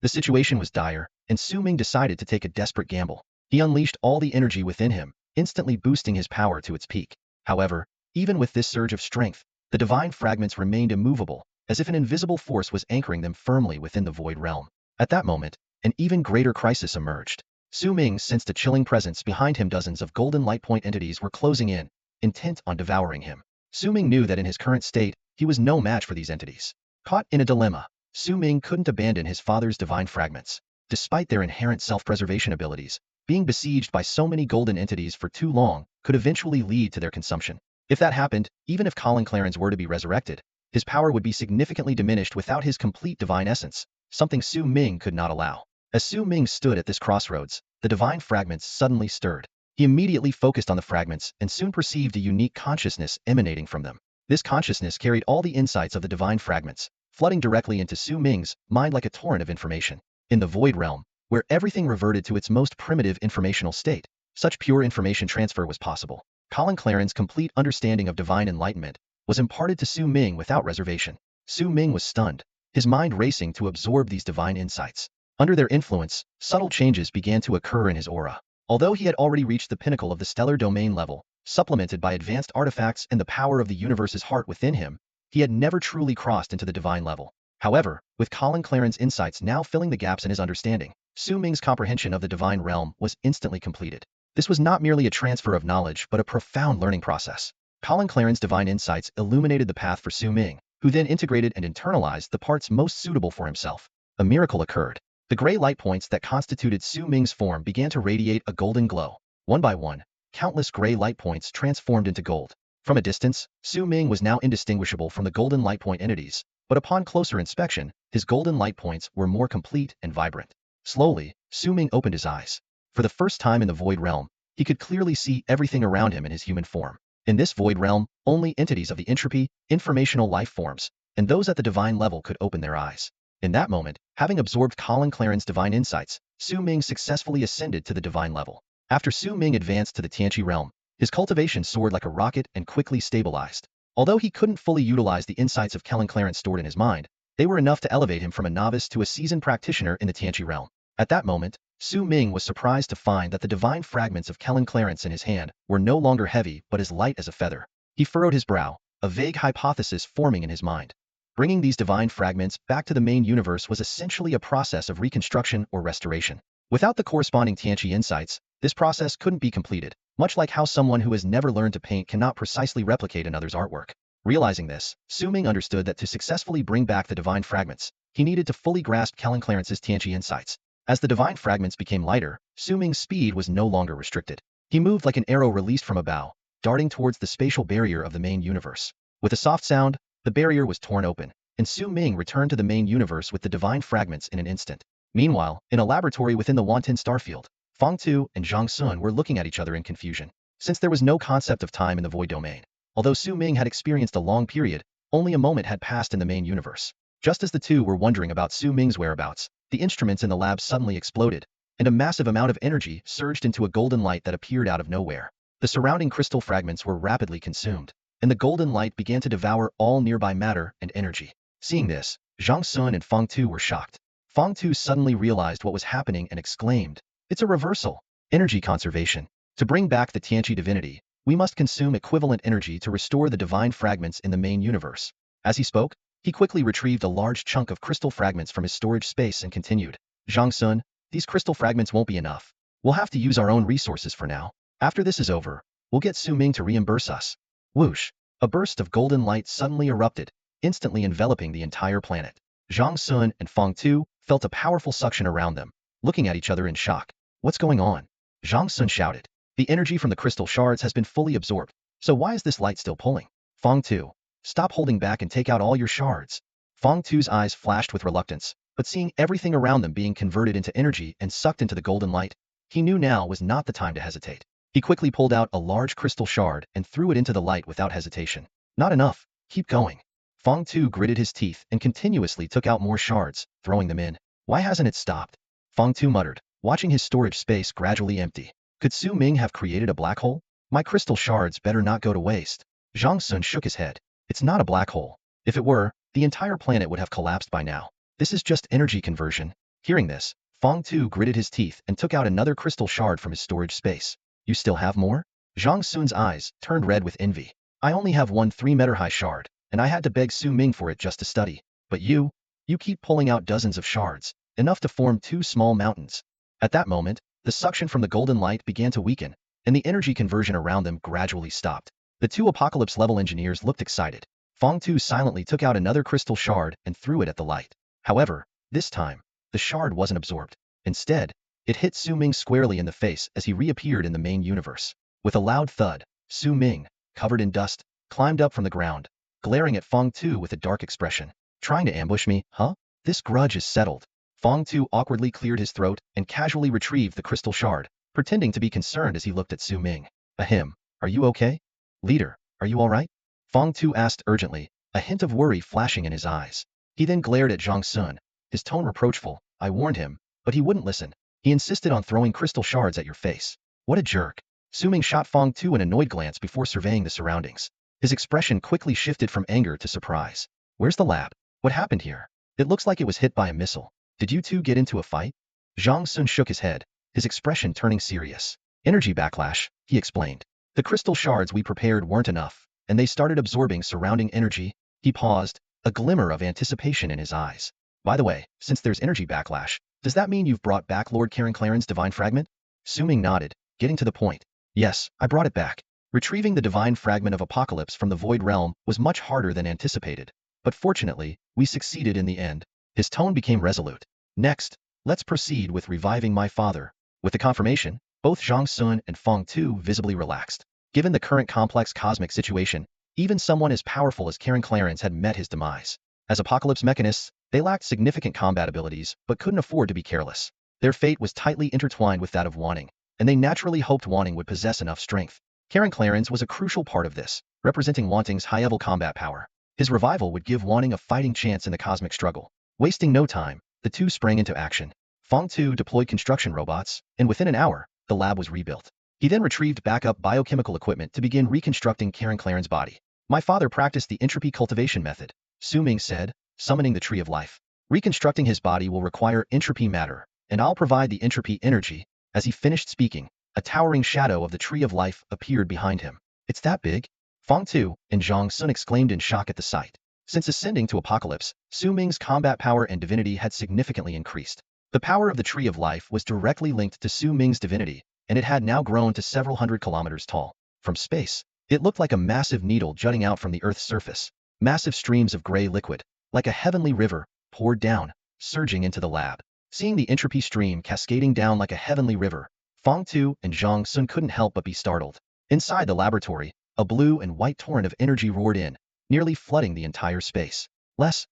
[SPEAKER 1] situation was dire, and Su Ming decided to take a desperate gamble. He unleashed all the energy within him, instantly boosting his power to its peak. However, even with this surge of strength, the divine fragments remained immovable, as if an invisible force was anchoring them firmly within the void realm. At that moment, an even greater crisis emerged. Su Ming sensed a chilling presence behind him. Dozens of golden light point entities were closing in, intent on devouring him. Su Ming knew that in his current state, he was no match for these entities. Caught in a dilemma, Su Ming couldn't abandon his father's divine fragments. Despite their inherent self-preservation abilities, being besieged by so many golden entities for too long could eventually lead to their consumption. If that happened, even if Colin Clarence were to be resurrected, his power would be significantly diminished without his complete divine essence, something Su Ming could not allow. As Su Ming stood at this crossroads, the divine fragments suddenly stirred. He immediately focused on the fragments and soon perceived a unique consciousness emanating from them. This consciousness carried all the insights of the divine fragments, flooding directly into Su Ming's mind like a torrent of information. In the void realm, where everything reverted to its most primitive informational state, such pure information transfer was possible. Colin Clarence's complete understanding of divine enlightenment was imparted to Su Ming without reservation. Su Ming was stunned, his mind racing to absorb these divine insights. Under their influence, subtle changes began to occur in his aura. Although he had already reached the pinnacle of the stellar domain level, supplemented by advanced artifacts and the power of the universe's heart within him, he had never truly crossed into the divine level. However, with Colin Clarence's insights now filling the gaps in his understanding, Su Ming's comprehension of the divine realm was instantly completed. This was not merely a transfer of knowledge but a profound learning process. Colin Clarence's divine insights illuminated the path for Su Ming, who then integrated and internalized the parts most suitable for himself. A miracle occurred. The gray light points that constituted Su Ming's form began to radiate a golden glow. One by one, countless gray light points transformed into gold. From a distance, Su Ming was now indistinguishable from the golden light point entities, but upon closer inspection, his golden light points were more complete and vibrant. Slowly, Su Ming opened his eyes. For the first time in the void realm, he could clearly see everything around him in his human form. In this void realm, only entities of the entropy, informational life forms, and those at the divine level could open their eyes. In that moment, having absorbed Colin Clarence's divine insights, Su Ming successfully ascended to the divine level. After Su Ming advanced to the Tianqi realm, his cultivation soared like a rocket and quickly stabilized. Although he couldn't fully utilize the insights of Colin Clarence stored in his mind, they were enough to elevate him from a novice to a seasoned practitioner in the Tianqi realm. At that moment, Su Ming was surprised to find that the divine fragments of Colin Clarence in his hand were no longer heavy but as light as a feather. He furrowed his brow, a vague hypothesis forming in his mind. Bringing these divine fragments back to the main universe was essentially a process of reconstruction or restoration. Without the corresponding Tianqi insights, This process couldn't be completed, much like how someone who has never learned to paint cannot precisely replicate another's artwork. Realizing this, Su Ming understood that to successfully bring back the divine fragments, he needed to fully grasp Clarence's Tianqi insights. As the divine fragments became lighter, Su Ming's speed was no longer restricted. He moved like an arrow released from a bow, darting towards the spatial barrier of the main universe. With a soft sound, the barrier was torn open, and Su Ming returned to the main universe with the divine fragments in an instant. Meanwhile, in a laboratory within the Wanton starfield, Feng Tu and Zhang Sun were looking at each other in confusion. Since there was no concept of time in the void domain, although Su Ming had experienced a long period, only a moment had passed in the main universe. Just as the two were wondering about Su Ming's whereabouts, the instruments in the lab suddenly exploded, and a massive amount of energy surged into a golden light that appeared out of nowhere. The surrounding crystal fragments were rapidly consumed, and the golden light began to devour all nearby matter and energy. Seeing this, Zhang Sun and Feng Tu were shocked. Feng Tu suddenly realized what was happening and exclaimed, "It's a reversal! Energy conservation. To bring back the Tianqi divinity, we must consume equivalent energy to restore the divine fragments in the main universe." As he spoke, he quickly retrieved a large chunk of crystal fragments from his storage space and continued, "Zhang Sun, these crystal fragments won't be enough. We'll have to use our own resources for now. After this is over, we'll get Su Ming to reimburse us." Whoosh! A burst of golden light suddenly erupted, instantly enveloping the entire planet. Zhang Sun and Feng Tu felt a powerful suction around them, looking at each other in shock. "What's going on?" Zhang Sun shouted. "The energy from the crystal shards has been fully absorbed, so why is this light still pulling?" Feng Tu, "Stop holding back and take out all your shards." Feng Tu's eyes flashed with reluctance, but seeing everything around them being converted into energy and sucked into the golden light, he knew now was not the time to hesitate. He quickly pulled out a large crystal shard and threw it into the light without hesitation. "Not enough. Keep going." Feng Tu gritted his teeth and continuously took out more shards, throwing them in. "Why hasn't it stopped?" Feng Tu muttered, watching his storage space gradually empty. "Could Su Ming have created a black hole? My crystal shards better not go to waste." Zhang Sun shook his head. "It's not a black hole. If it were, the entire planet would have collapsed by now. This is just energy conversion." Hearing this, Feng Tu gritted his teeth and took out another crystal shard from his storage space. "You still have more?" Zhang Sun's eyes turned red with envy. "I only have one 3-meter high shard, and I had to beg Su Ming for it just to study. But you keep pulling out dozens of shards, enough to form 2 small mountains." At that moment, the suction from the golden light began to weaken, and the energy conversion around them gradually stopped. The 2 apocalypse-level engineers looked excited. Feng Tu silently took out another crystal shard and threw it at the light. However, this time, the shard wasn't absorbed. Instead, it hit Su Ming squarely in the face as he reappeared in the main universe. With a loud thud, Su Ming, covered in dust, climbed up from the ground, glaring at Feng Tu with a dark expression. "Trying to ambush me, huh? This grudge is settled." Feng Tu awkwardly cleared his throat and casually retrieved the crystal shard, pretending to be concerned as he looked at Su Ming. "Ahem, are you okay? Leader, are you alright?" Feng Tu asked urgently, a hint of worry flashing in his eyes. He then glared at Zhang Sun, his tone reproachful. "I warned him, but he wouldn't listen. He insisted on throwing crystal shards at your face. What a jerk." Su Ming shot Feng Tu an annoyed glance before surveying the surroundings. His expression quickly shifted from anger to surprise. "Where's the lab? What happened here? It looks like it was hit by a missile. Did you two get into a fight?" Zhang Sun shook his head, his expression turning serious. "Energy backlash," he explained. "The crystal shards we prepared weren't enough, and they started absorbing surrounding energy." He paused, a glimmer of anticipation in his eyes. "By the way, since there's energy backlash, does that mean you've brought back Lord Clarence's divine fragment?" Su Ming nodded, getting to the point. "Yes, I brought it back." Retrieving the divine fragment of Apocalypse from the Void Realm was much harder than anticipated, but fortunately, we succeeded in the end. His tone became resolute. "Next, let's proceed with reviving my father." With the confirmation, both Zhang Sun and Feng Tu visibly relaxed. Given the current complex cosmic situation, even someone as powerful as Clarence had met his demise. As Apocalypse mechanists, they lacked significant combat abilities, but couldn't afford to be careless. Their fate was tightly intertwined with that of Wanting, and they naturally hoped Wanting would possess enough strength. Clarence was a crucial part of this, representing Wanting's high-level combat power. His revival would give Wanting a fighting chance in the cosmic struggle. Wasting no time, the two sprang into action. Feng Tu deployed construction robots, and within an hour, the lab was rebuilt. He then retrieved backup biochemical equipment to begin reconstructing Clarence's body. "My father practiced the entropy cultivation method," Su Ming said, summoning the Tree of Life. "Reconstructing his body will require entropy matter, and I'll provide the entropy energy." As he finished speaking, a towering shadow of the Tree of Life appeared behind him. "It's that big?" Feng Tu and Zhang Sun exclaimed in shock at the sight. Since ascending to Apocalypse, Su Ming's combat power and divinity had significantly increased. The power of the Tree of Life was directly linked to Su Ming's divinity, and it had now grown to several hundred kilometers tall. From space, it looked like a massive needle jutting out from the Earth's surface. Massive streams of gray liquid, like a heavenly river, poured down, surging into the lab. Seeing the entropy stream cascading down like a heavenly river, Feng Tu and Zhang Sun couldn't help but be startled. Inside the laboratory, a blue and white torrent of energy roared in, nearly flooding the entire space. Less.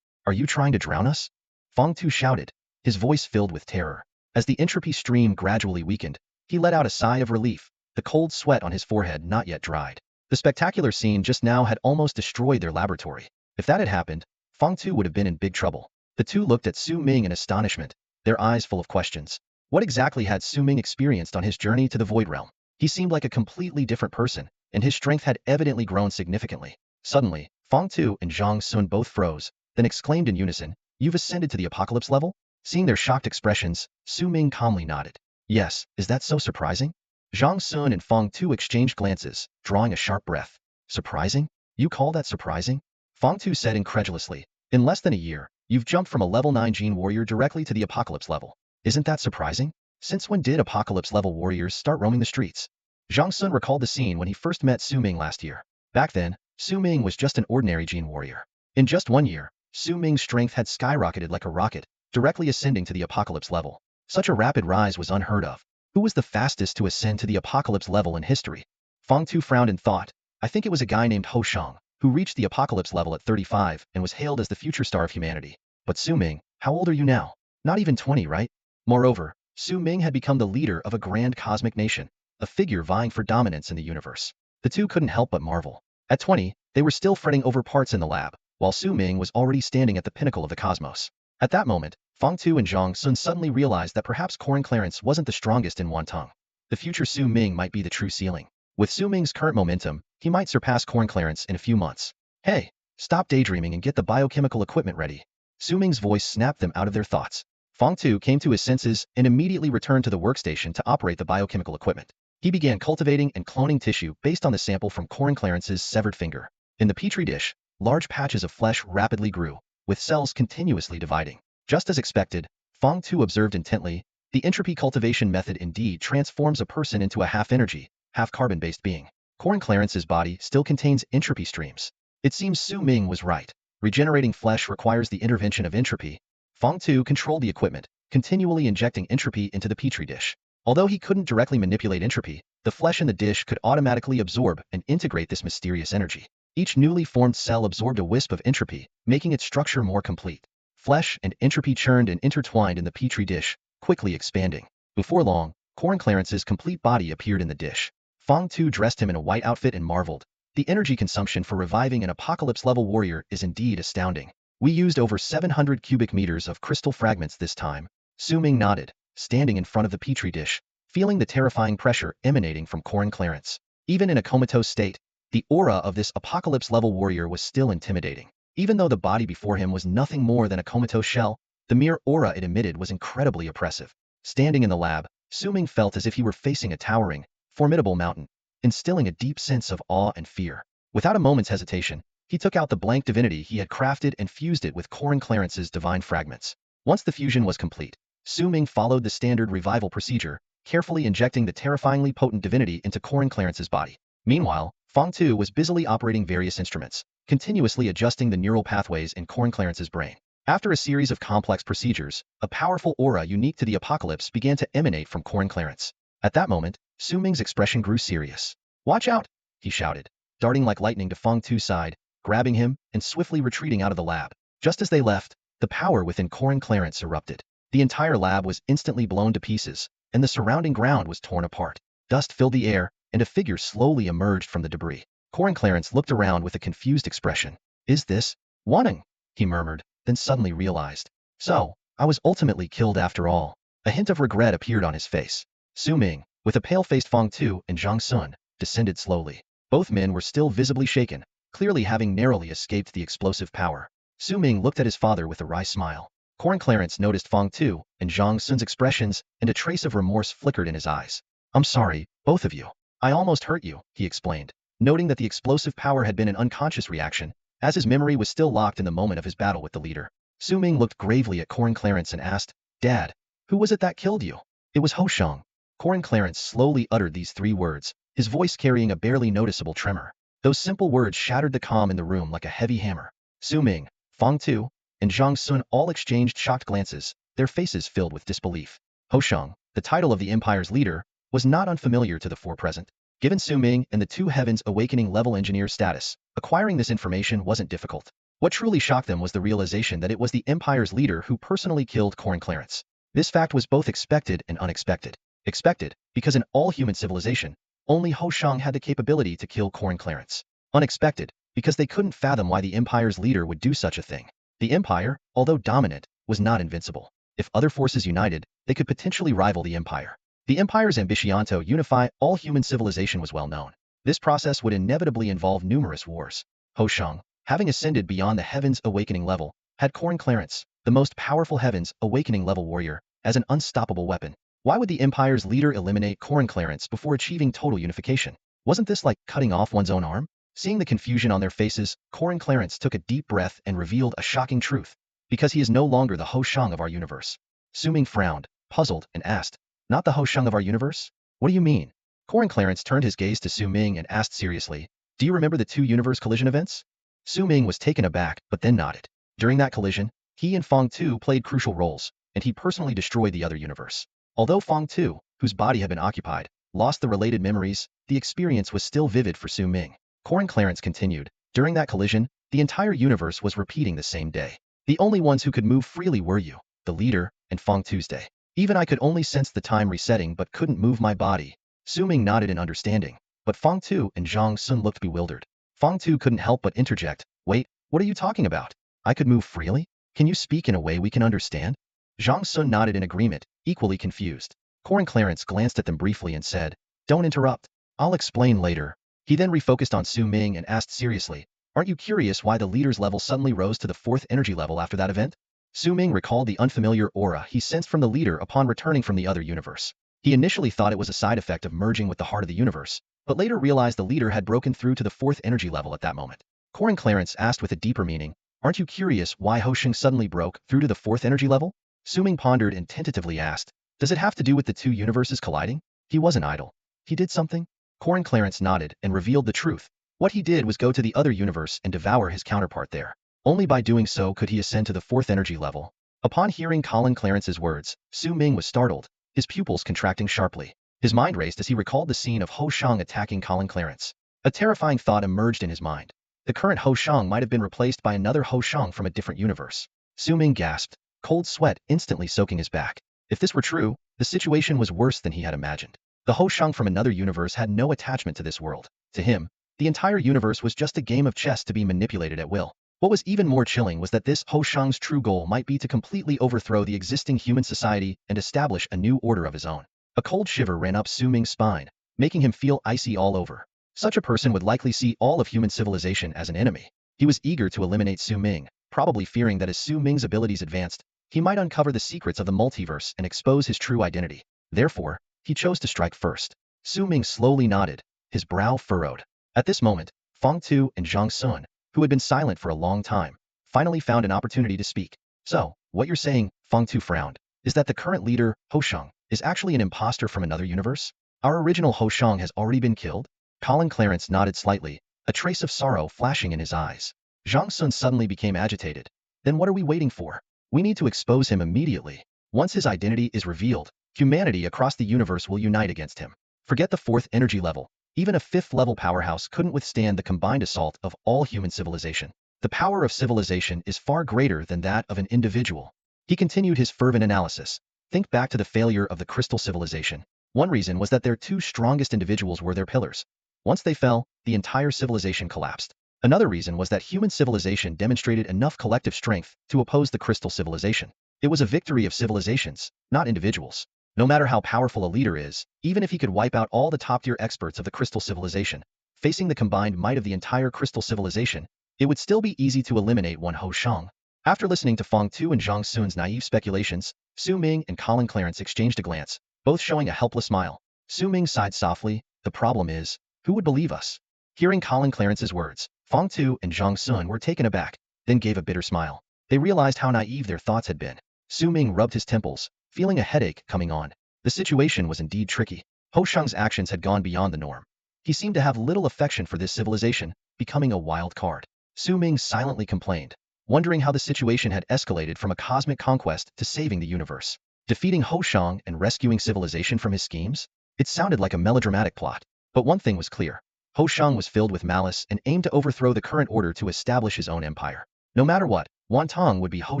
[SPEAKER 1] Are you trying to drown us? Feng Tu shouted, his voice filled with terror. As the entropy stream gradually weakened, he let out a sigh of relief, the cold sweat on his forehead not yet dried. The spectacular scene just now had almost destroyed their laboratory. If that had happened, Feng Tu would have been in big trouble. The two looked at Su Ming in astonishment, their eyes full of questions. What exactly had Su Ming experienced on his journey to the Void Realm? He seemed like a completely different person, and his strength had evidently grown significantly. Suddenly, Feng Tu and Zhang Sun both froze, then exclaimed in unison, "You've ascended to the apocalypse level?" Seeing their shocked expressions, Su Ming calmly nodded. "Yes, is that so surprising?" Zhang Sun and Feng Tu exchanged glances, drawing a sharp breath. "Surprising? You call that surprising?" Feng Tu said incredulously. "In less than a year, you've jumped from a level 9 gene warrior directly to the apocalypse level. Isn't that surprising? Since when did apocalypse level warriors start roaming the streets?" Zhang Sun recalled the scene when he first met Su Ming last year. Back then, Su Ming was just an ordinary gene warrior. In just 1 year, Su Ming's strength had skyrocketed like a rocket, directly ascending to the apocalypse level. Such a rapid rise was unheard of. Who was the fastest to ascend to the apocalypse level in history? Feng Tu frowned and thought, "I think it was a guy named Ho Shang, who reached the apocalypse level at 35 and was hailed as the future star of humanity. But Su Ming, how old are you now? Not even 20, right?" Moreover, Su Ming had become the leader of a grand cosmic nation, a figure vying for dominance in the universe. The two couldn't help but marvel. At 20, they were still fretting over parts in the lab, while Su Ming was already standing at the pinnacle of the cosmos. At that moment, Feng Tu and Zhang Sun suddenly realized that perhaps Corin Clarence wasn't the strongest in Wantong. The future Su Ming might be the true ceiling. With Su Ming's current momentum, he might surpass Corin Clarence in a few months. "Hey, stop daydreaming and get the biochemical equipment ready." Su Ming's voice snapped them out of their thoughts. Feng Tu came to his senses and immediately returned to the workstation to operate the biochemical equipment. He began cultivating and cloning tissue based on the sample from Corin Clarence's severed finger. In the petri dish, large patches of flesh rapidly grew, with cells continuously dividing. Just as expected, Feng Tu observed intently, the entropy cultivation method indeed transforms a person into a half-energy, half-carbon-based being. Corin Clarence's body still contains entropy streams. It seems Su Ming was right. Regenerating flesh requires the intervention of entropy. Feng Tu controlled the equipment, continually injecting entropy into the petri dish. Although he couldn't directly manipulate entropy, the flesh in the dish could automatically absorb and integrate this mysterious energy. Each newly formed cell absorbed a wisp of entropy, making its structure more complete. Flesh and entropy churned and intertwined in the petri dish, quickly expanding. Before long, Corin Clarence's complete body appeared in the dish. Feng Tu dressed him in a white outfit and marveled. "The energy consumption for reviving an apocalypse-level warrior is indeed astounding. We used over 700 cubic meters of crystal fragments this time." Su Ming nodded, standing in front of the petri dish, feeling the terrifying pressure emanating from Corin Clarence. Even in a comatose state, the aura of this apocalypse-level warrior was still intimidating. Even though the body before him was nothing more than a comatose shell, the mere aura it emitted was incredibly oppressive. Standing in the lab, Su Ming felt as if he were facing a towering, formidable mountain, instilling a deep sense of awe and fear. Without a moment's hesitation, he took out the blank divinity he had crafted and fused it with Corin Clarence's divine fragments. Once the fusion was complete, Su Ming followed the standard revival procedure, carefully injecting the terrifyingly potent divinity into Corin Clarence's body. Meanwhile, Feng Tu was busily operating various instruments, continuously adjusting the neural pathways in Corin Clarence's brain. After a series of complex procedures, a powerful aura unique to the apocalypse began to emanate from Corin Clarence. At that moment, Su Ming's expression grew serious. "Watch out!" he shouted, darting like lightning to Feng Tu's side, grabbing him and swiftly retreating out of the lab. Just as they left, the power within Corin Clarence erupted. The entire lab was instantly blown to pieces, and the surrounding ground was torn apart. Dust filled the air, and a figure slowly emerged from the debris. Corin Clarence looked around with a confused expression. "Is this Wanting?" he murmured, then suddenly realized. "So, I was ultimately killed after all." A hint of regret appeared on his face. Su Ming, with a pale-faced Feng Tu and Zhang Sun, descended slowly. Both men were still visibly shaken, clearly having narrowly escaped the explosive power. Su Ming looked at his father with a wry smile. Corin Clarence noticed Feng Tu and Zhang Sun's expressions, and a trace of remorse flickered in his eyes. "I'm sorry, both of you. I almost hurt you," he explained, noting that the explosive power had been an unconscious reaction, as his memory was still locked in the moment of his battle with the leader. Su Ming looked gravely at Corin Clarence and asked, "Dad, who was it that killed you?" "It was Ho Shang. Corin Clarence slowly uttered these 3 words, his voice carrying a barely noticeable tremor. Those simple words shattered the calm in the room like a heavy hammer. Su Ming, Fang Tu, and Zhang Sun all exchanged shocked glances, their faces filled with disbelief. Ho Shang, the title of the Empire's leader, was not unfamiliar to the 4 present. Given Su Ming and the 2 Heavens Awakening level engineer status, acquiring this information wasn't difficult. What truly shocked them was the realization that it was the Empire's leader who personally killed Corin Clarence. This fact was both expected and unexpected. Expected, because in all human civilization, only Ho Shang had the capability to kill Corin Clarence. Unexpected, because they couldn't fathom why the Empire's leader would do such a thing. The Empire, although dominant, was not invincible. If other forces united, they could potentially rival the Empire. The Empire's ambition to unify all human civilization was well known. This process would inevitably involve numerous wars. Ho Shang, having ascended beyond the Heavens Awakening level, had Corin Clarence, the most powerful Heavens Awakening level warrior, as an unstoppable weapon. Why would the Empire's leader eliminate Corin Clarence before achieving total unification? Wasn't this like cutting off one's own arm? Seeing the confusion on their faces, Corin Clarence took a deep breath and revealed a shocking truth. Because he is no longer the Ho Shang of our universe. Su Ming frowned, puzzled, and asked, "Not the Ho Shang of our universe? What do you mean?" Corin Clarence turned his gaze to Su Ming and asked seriously, "Do you remember the 2 universe collision events?" Su Ming was taken aback, but then nodded. During that collision, he and Fang Tu played crucial roles, and he personally destroyed the other universe. Although Fang Tu, whose body had been occupied, lost the related memories, the experience was still vivid for Su Ming. Corin Clarence continued, "During that collision, the entire universe was repeating the same day. The only ones who could move freely were you, the leader, and Fang Tuesday. Even I could only sense the time resetting but couldn't move my body." Su Ming nodded in understanding, but Fang Tu and Zhang Sun looked bewildered. Fang Tu couldn't help but interject, "Wait, what are you talking about? I could move freely? Can you speak in a way we can understand?" Zhang Sun nodded in agreement, equally confused. Corin Clarence glanced at them briefly and said, "Don't interrupt. I'll explain later." He then refocused on Su Ming and asked seriously, "Aren't you curious why the leader's level suddenly rose to the 4th energy level after that event?" Su Ming recalled the unfamiliar aura he sensed from the leader upon returning from the other universe. He initially thought it was a side effect of merging with the heart of the universe, but later realized the leader had broken through to the 4th energy level at that moment. Corin Clarence asked with a deeper meaning, "Aren't you curious why Ho Shang suddenly broke through to the 4th energy level?" Su Ming pondered and tentatively asked, "Does it have to do with the 2 universes colliding?" He wasn't idle. He did something? Corin Clarence nodded and revealed the truth. What he did was go to the other universe and devour his counterpart there. Only by doing so could he ascend to the 4th energy level. Upon hearing Colin Clarence's words, Su Ming was startled, his pupils contracting sharply. His mind raced as he recalled the scene of Ho Shang attacking Colin Clarence. A terrifying thought emerged in his mind. The current Ho Shang might have been replaced by another Ho Shang from a different universe. Su Ming gasped, cold sweat instantly soaking his back. If this were true, the situation was worse than he had imagined. The Ho Shang from another universe had no attachment to this world. To him, the entire universe was just a game of chess to be manipulated at will. What was even more chilling was that this Ho Shang's true goal might be to completely overthrow the existing human society and establish a new order of his own. A cold shiver ran up Su Ming's spine, making him feel icy all over. Such a person would likely see all of human civilization as an enemy. He was eager to eliminate Su Ming, probably fearing that as Su Ming's abilities advanced, he might uncover the secrets of the multiverse and expose his true identity. Therefore, he chose to strike first. Su Ming slowly nodded, his brow furrowed. At this moment, Fang Tu and Zhang Sun, who had been silent for a long time, finally found an opportunity to speak. "So, what you're saying," Fang Tu frowned, "is that the current leader, Ho Shang, is actually an imposter from another universe? Our original Ho Shang has already been killed?" Colin Clarence nodded slightly, a trace of sorrow flashing in his eyes. Zhang Sun suddenly became agitated. "Then what are we waiting for? We need to expose him immediately. Once his identity is revealed, humanity across the universe will unite against him. Forget the 4th energy level. Even a 5th level powerhouse couldn't withstand the combined assault of all human civilization. The power of civilization is far greater than that of an individual." He continued his fervent analysis. "Think back to the failure of the crystal civilization. One reason was that their 2 strongest individuals were their pillars. Once they fell, the entire civilization collapsed. Another reason was that human civilization demonstrated enough collective strength to oppose the crystal civilization. It was a victory of civilizations, not individuals. No matter how powerful a leader is, even if he could wipe out all the top-tier experts of the crystal civilization, facing the combined might of the entire crystal civilization, it would still be easy to eliminate one Ho Shang." After listening to Fang Tu and Zhang Sun's naive speculations, Su Ming and Colin Clarence exchanged a glance, both showing a helpless smile. Su Ming sighed softly, "The problem is, who would believe us?" Hearing Colin Clarence's words, Fang Tu and Zhang Sun were taken aback, then gave a bitter smile. They realized how naive their thoughts had been. Su Ming rubbed his temples, feeling a headache coming on. The situation was indeed tricky. Ho Shung's actions had gone beyond the norm. He seemed to have little affection for this civilization, becoming a wild card. Su Ming silently complained, wondering how the situation had escalated from a cosmic conquest to saving the universe. Defeating Ho Shang and rescuing civilization from his schemes? It sounded like a melodramatic plot. But one thing was clear. Ho Shang was filled with malice and aimed to overthrow the current order to establish his own empire. No matter what, Wan Tong would be Ho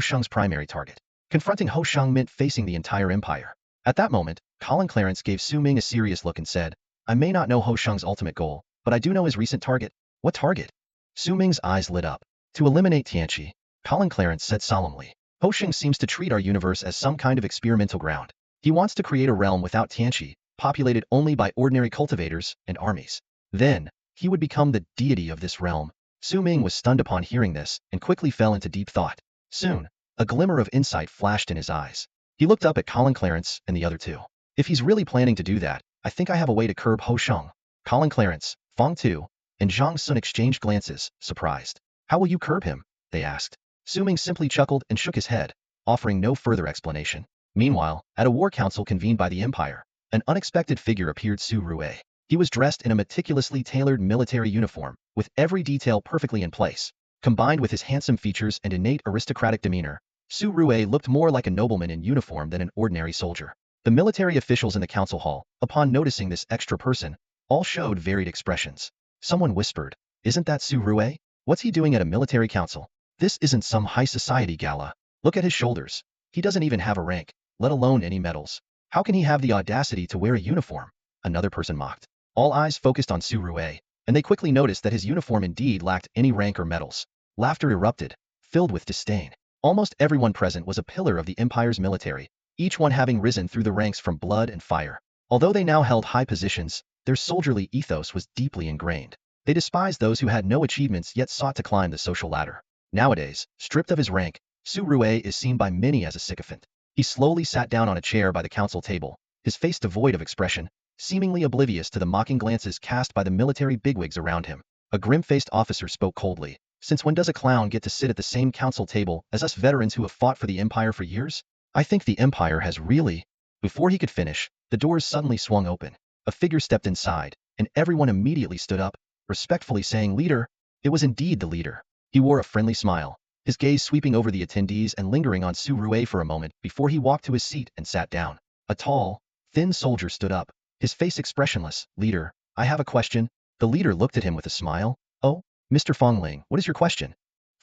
[SPEAKER 1] Shang's primary target. Confronting Ho Shang meant facing the entire empire. At that moment, Colin Clarence gave Su Ming a serious look and said, I may not know Ho Shang's ultimate goal, but I do know his recent target. What target? Su Ming's eyes lit up. To eliminate Tianqi, Colin Clarence said solemnly. Ho Shang seems to treat our universe as some kind of experimental ground. He wants to create a realm without Tianqi, populated only by ordinary cultivators and armies. Then, he would become the deity of this realm. Su Ming was stunned upon hearing this and quickly fell into deep thought. Soon, a glimmer of insight flashed in his eyes. He looked up at Colin Clarence and the other two. If he's really planning to do that, I think I have a way to curb Ho Shang. Colin Clarence, Fong Tu, and Zhang Sun exchanged glances, surprised. How will you curb him? They asked. Su Ming simply chuckled and shook his head, offering no further explanation. Meanwhile, at a war council convened by the Empire, an unexpected figure appeared. Su Rue. He was dressed in a meticulously tailored military uniform, with every detail perfectly in place. Combined with his handsome features and innate aristocratic demeanor, Su Rue looked more like a nobleman in uniform than an ordinary soldier. The military officials in the council hall, upon noticing this extra person, all showed varied expressions. Someone whispered, Isn't that Su Rue? What's he doing at a military council? This isn't some high society gala. Look at his shoulders. He doesn't even have a rank, let alone any medals. How can he have the audacity to wear a uniform? Another person mocked. All eyes focused on Su Rue, and they quickly noticed that his uniform indeed lacked any rank or medals. Laughter erupted, filled with disdain. Almost everyone present was a pillar of the Empire's military, each one having risen through the ranks from blood and fire. Although they now held high positions, their soldierly ethos was deeply ingrained. They despised those who had no achievements yet sought to climb the social ladder. Nowadays, stripped of his rank, Su Rue is seen by many as a sycophant. He slowly sat down on a chair by the council table, his face devoid of expression, seemingly oblivious to the mocking glances cast by the military bigwigs around him. A grim-faced officer spoke coldly. Since when does a clown get to sit at the same council table as us veterans who have fought for the Empire for years? I think the Empire has really... Before he could finish, the doors suddenly swung open. A figure stepped inside, and everyone immediately stood up, respectfully saying, Leader. It was indeed the leader. He wore a friendly smile, his gaze sweeping over the attendees and lingering on Su Rue for a moment before he walked to his seat and sat down. A tall, thin soldier stood up, his face expressionless. Leader, I have a question. The leader looked at him with a smile. Oh, Mr. Fongling, what is your question?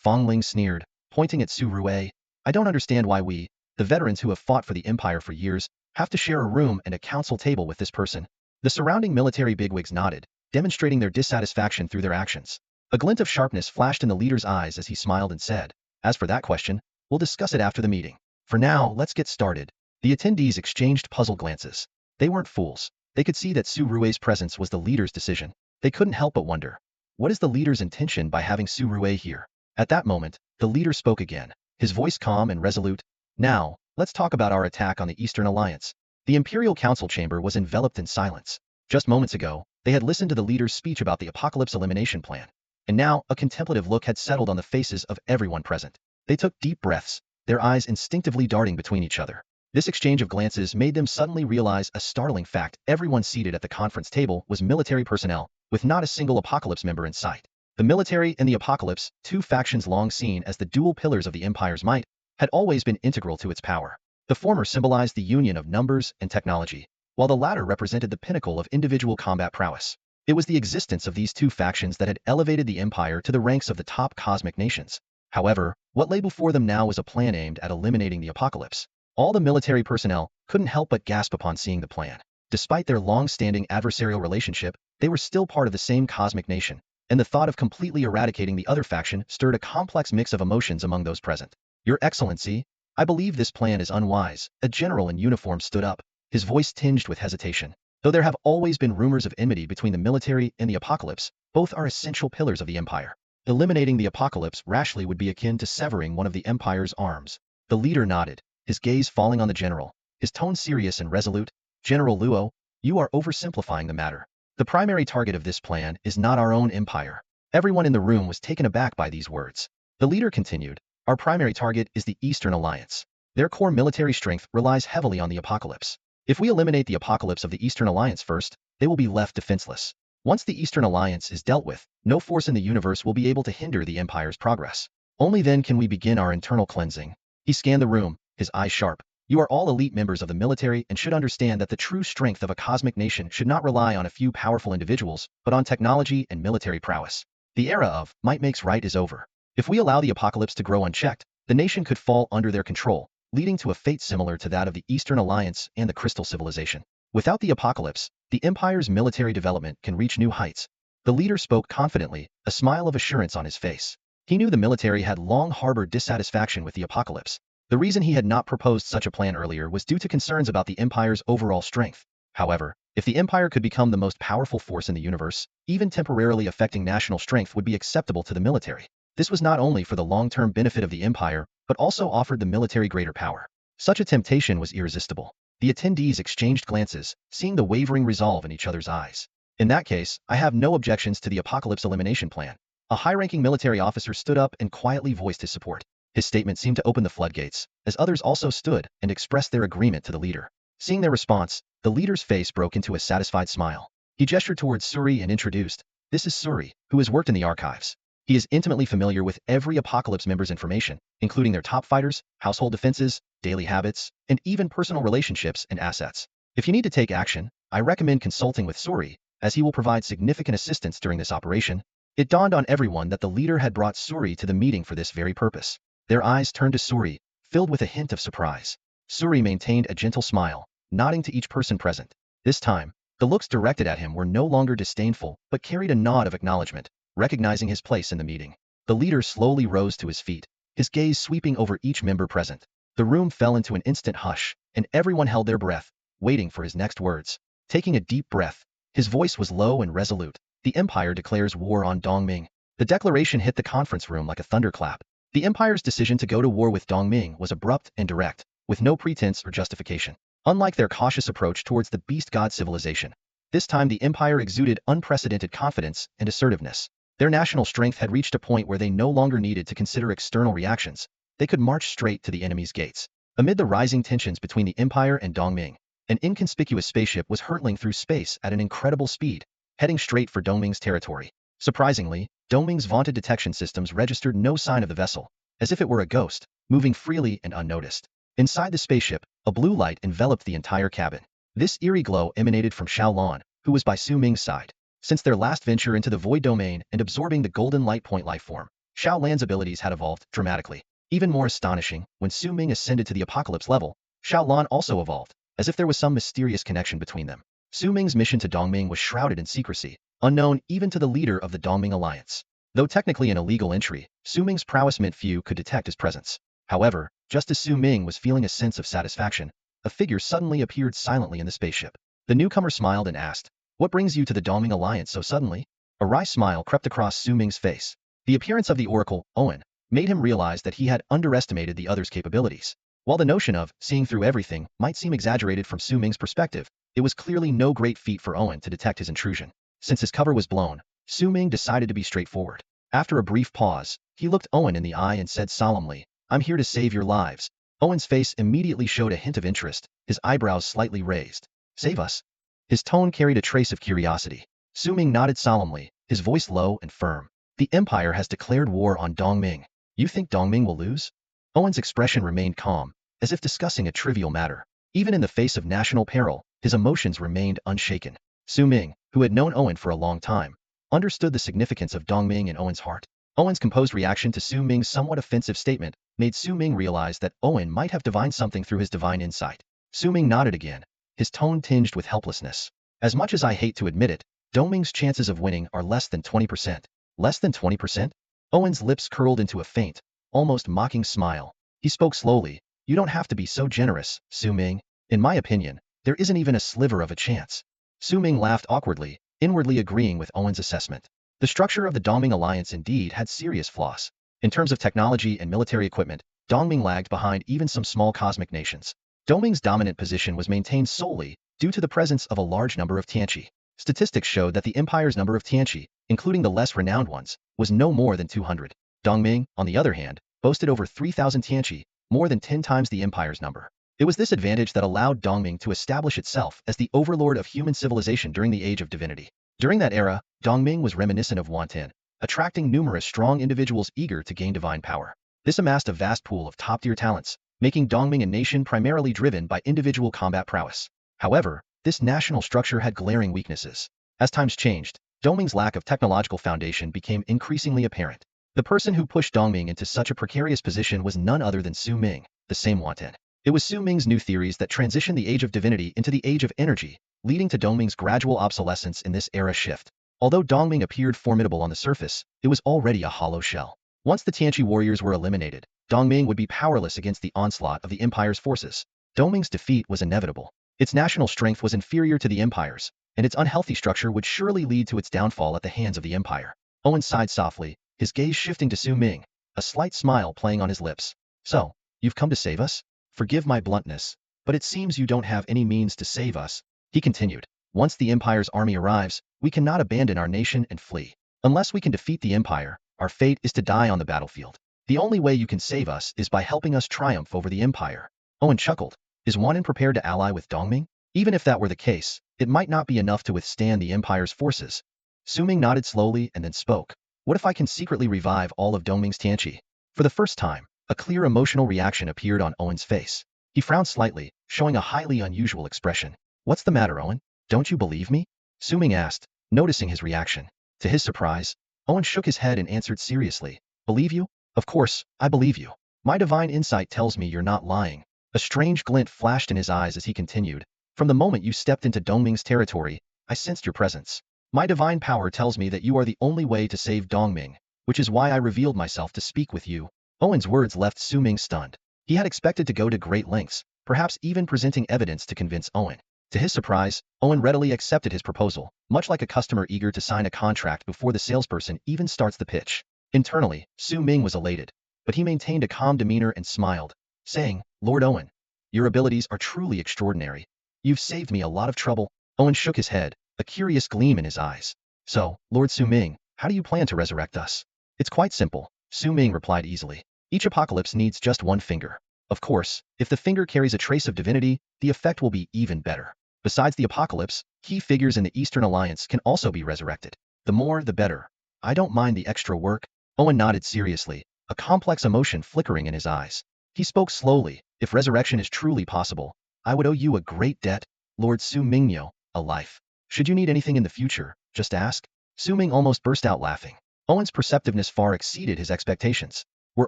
[SPEAKER 1] Fongling sneered, pointing at Su Rue. I don't understand why we, the veterans who have fought for the Empire for years, have to share a room and a council table with this person. The surrounding military bigwigs nodded, demonstrating their dissatisfaction through their actions. A glint of sharpness flashed in the leader's eyes as he smiled and said, As for that question, we'll discuss it after the meeting. For now, let's get started. The attendees exchanged puzzled glances. They weren't fools. They could see that Su Rue's presence was the leader's decision. They couldn't help but wonder, what is the leader's intention by having Su Rue here? At that moment, the leader spoke again, his voice calm and resolute. Now, let's talk about our attack on the Eastern Alliance. The Imperial Council chamber was enveloped in silence. Just moments ago, they had listened to the leader's speech about the Apocalypse elimination plan. And now, a contemplative look had settled on the faces of everyone present. They took deep breaths, their eyes instinctively darting between each other. This exchange of glances made them suddenly realize a startling fact. Everyone seated at the conference table was military personnel, with not a single Apocalypse member in sight. The military and the Apocalypse, two factions long seen as the dual pillars of the Empire's might, had always been integral to its power. The former symbolized the union of numbers and technology, while the latter represented the pinnacle of individual combat prowess. It was the existence of these two factions that had elevated the Empire to the ranks of the top cosmic nations. However, what lay before them now was a plan aimed at eliminating the Apocalypse. All the military personnel couldn't help but gasp upon seeing the plan. Despite their long-standing adversarial relationship, they were still part of the same cosmic nation, and the thought of completely eradicating the other faction stirred a complex mix of emotions among those present. Your Excellency, I believe this plan is unwise. A general in uniform stood up, his voice tinged with hesitation. Though there have always been rumors of enmity between the military and the Apocalypse, both are essential pillars of the Empire. Eliminating the Apocalypse rashly would be akin to severing one of the Empire's arms. The leader nodded, his gaze falling on the general, his tone serious and resolute. General Luo, you are oversimplifying the matter. The primary target of this plan is not our own empire. Everyone in the room was taken aback by these words. The leader continued, our primary target is the Eastern Alliance. Their core military strength relies heavily on the Apocalypse. If we eliminate the apocalypse of the Eastern Alliance first, they will be left defenseless. Once the Eastern Alliance is dealt with, no force in the universe will be able to hinder the Empire's progress. Only then can we begin our internal cleansing. He scanned the room, his eyes sharp. You are all elite members of the military and should understand that the true strength of a cosmic nation should not rely on a few powerful individuals, but on technology and military prowess. The era of might makes right is over. If we allow the apocalypse to grow unchecked, the nation could fall under their control, leading to a fate similar to that of the Eastern Alliance and the Crystal Civilization. Without the apocalypse, the Empire's military development can reach new heights. The leader spoke confidently, a smile of assurance on his face. He knew the military had long harbored dissatisfaction with the apocalypse. The reason he had not proposed such a plan earlier was due to concerns about the Empire's overall strength. However, if the Empire could become the most powerful force in the universe, even temporarily affecting national strength would be acceptable to the military. This was not only for the long-term benefit of the Empire, but also offered the military greater power. Such a temptation was irresistible. The attendees exchanged glances, seeing the wavering resolve in each other's eyes. In that case, I have no objections to the apocalypse elimination plan. A high-ranking military officer stood up and quietly voiced his support. His statement seemed to open the floodgates, as others also stood and expressed their agreement to the leader. Seeing their response, the leader's face broke into a satisfied smile. He gestured towards Suri and introduced, "This is Suri, who has worked in the archives. He is intimately familiar with every Apocalypse member's information, including their top fighters, household defenses, daily habits, and even personal relationships and assets. If you need to take action, I recommend consulting with Suri, as he will provide significant assistance during this operation." It dawned on everyone that the leader had brought Suri to the meeting for this very purpose. Their eyes turned to Suri, filled with a hint of surprise. Suri maintained a gentle smile, nodding to each person present. This time, the looks directed at him were no longer disdainful, but carried a nod of acknowledgement, recognizing his place in the meeting. The leader slowly rose to his feet, his gaze sweeping over each member present. The room fell into an instant hush, and everyone held their breath, waiting for his next words. Taking a deep breath, his voice was low and resolute. "The Empire declares war on Dongming." The declaration hit the conference room like a thunderclap. The Empire's decision to go to war with Dongming was abrupt and direct, with no pretense or justification. Unlike their cautious approach towards the beast god civilization, this time the Empire exuded unprecedented confidence and assertiveness. Their national strength had reached a point where they no longer needed to consider external reactions. They could march straight to the enemy's gates. Amid the rising tensions between the Empire and Dongming, an inconspicuous spaceship was hurtling through space at an incredible speed, heading straight for Dongming's territory. Surprisingly, Dongming's vaunted detection systems registered no sign of the vessel, as if it were a ghost, moving freely and unnoticed. Inside the spaceship, a blue light enveloped the entire cabin. This eerie glow emanated from Xiaolan, who was by Su Ming's side. Since their last venture into the void domain and absorbing the golden light point life form, Xiaolan's abilities had evolved dramatically. Even more astonishing, when Su Ming ascended to the apocalypse level, Xiaolan also evolved, as if there was some mysterious connection between them. Su Ming's mission to Dongming was shrouded in secrecy, unknown even to the leader of the Dongming Alliance. Though technically an illegal entry, Su Ming's prowess meant few could detect his presence. However, just as Su Ming was feeling a sense of satisfaction, a figure suddenly appeared silently in the spaceship. The newcomer smiled and asked, "What brings you to the Dongming Alliance so suddenly?" A wry smile crept across Su Ming's face. The appearance of the Oracle, Owen, made him realize that he had underestimated the other's capabilities. While the notion of seeing through everything might seem exaggerated from Su Ming's perspective, it was clearly no great feat for Owen to detect his intrusion. Since his cover was blown, Su Ming decided to be straightforward. After a brief pause, he looked Owen in the eye and said solemnly, "I'm here to save your lives." Owen's face immediately showed a hint of interest, his eyebrows slightly raised. "Save us?" His tone carried a trace of curiosity. Su Ming nodded solemnly, his voice low and firm. "The Empire has declared war on Dongming. You think Dongming will lose?" Owen's expression remained calm, as if discussing a trivial matter. Even in the face of national peril, his emotions remained unshaken. Su Ming, who had known Owen for a long time, understood the significance of Dongming in Owen's heart. Owen's composed reaction to Su Ming's somewhat offensive statement made Su Ming realize that Owen might have divined something through his divine insight. Su Ming nodded again, his tone tinged with helplessness. "As much as I hate to admit it, Dongming's chances of winning are less than 20%. Less than 20%? Owen's lips curled into a faint, almost mocking smile. He spoke slowly. "You don't have to be so generous, Su Ming. In my opinion, there isn't even a sliver of a chance." Su Ming laughed awkwardly, inwardly agreeing with Owen's assessment. The structure of the Dongming Alliance indeed had serious flaws. In terms of technology and military equipment, Dongming lagged behind even some small cosmic nations. Dongming's dominant position was maintained solely due to the presence of a large number of Tianqi. Statistics showed that the Empire's number of Tianqi, including the less renowned ones, was no more than 200. Dongming, on the other hand, boasted over 3,000 Tianqi, more than 10 times the Empire's number. It was this advantage that allowed Dongming to establish itself as the overlord of human civilization during the Age of Divinity. During that era, Dongming was reminiscent of Wantan, attracting numerous strong individuals eager to gain divine power. This amassed a vast pool of top-tier talents, making Dongming a nation primarily driven by individual combat prowess. However, this national structure had glaring weaknesses. As times changed, Dongming's lack of technological foundation became increasingly apparent. The person who pushed Dongming into such a precarious position was none other than Su Ming, the same Wantan. It was Su Ming's new theories that transitioned the Age of Divinity into the Age of Energy, leading to Dongming's gradual obsolescence in this era shift. Although Dongming appeared formidable on the surface, it was already a hollow shell. Once the Tianqi warriors were eliminated, Dongming would be powerless against the onslaught of the Empire's forces. Dongming's defeat was inevitable. Its national strength was inferior to the Empire's, and its unhealthy structure would surely lead to its downfall at the hands of the Empire. Owen sighed softly, his gaze shifting to Su Ming, a slight smile playing on his lips. So, you've come to save us? Forgive my bluntness, but it seems you don't have any means to save us. He continued, once the Empire's army arrives, we cannot abandon our nation and flee. Unless we can defeat the Empire, our fate is to die on the battlefield. The only way you can save us is by helping us triumph over the Empire. Owen chuckled. Is Wan'an prepared to ally with Dongming? Even if that were the case, it might not be enough to withstand the Empire's forces. Su Ming nodded slowly and then spoke. What if I can secretly revive all of Dongming's Tianqi? For the first time, a clear emotional reaction appeared on Owen's face. He frowned slightly, showing a highly unusual expression. What's the matter, Owen? Don't you believe me? Su Ming asked, noticing his reaction. To his surprise, Owen shook his head and answered seriously. Believe you? Of course, I believe you. My divine insight tells me you're not lying. A strange glint flashed in his eyes as he continued. From the moment you stepped into Dongming's territory, I sensed your presence. My divine power tells me that you are the only way to save Dongming, which is why I revealed myself to speak with you. Owen's words left Su Ming stunned. He had expected to go to great lengths, perhaps even presenting evidence to convince Owen. To his surprise, Owen readily accepted his proposal, much like a customer eager to sign a contract before the salesperson even starts the pitch. Internally, Su Ming was elated, but he maintained a calm demeanor and smiled, saying, Lord Owen, your abilities are truly extraordinary. You've saved me a lot of trouble. Owen shook his head, a curious gleam in his eyes. So, Lord Su Ming, how do you plan to resurrect us? It's quite simple, Su Ming replied easily. Each apocalypse needs just one finger. Of course, if the finger carries a trace of divinity, the effect will be even better. Besides the apocalypse, key figures in the Eastern Alliance can also be resurrected. The more, the better. I don't mind the extra work. Owen nodded seriously, a complex emotion flickering in his eyes. He spoke slowly. If resurrection is truly possible, I would owe you a great debt, Lord Su Mingyo, a life. Should you need anything in the future, just ask. Su Ming almost burst out laughing. Owen's perceptiveness far exceeded his expectations. Were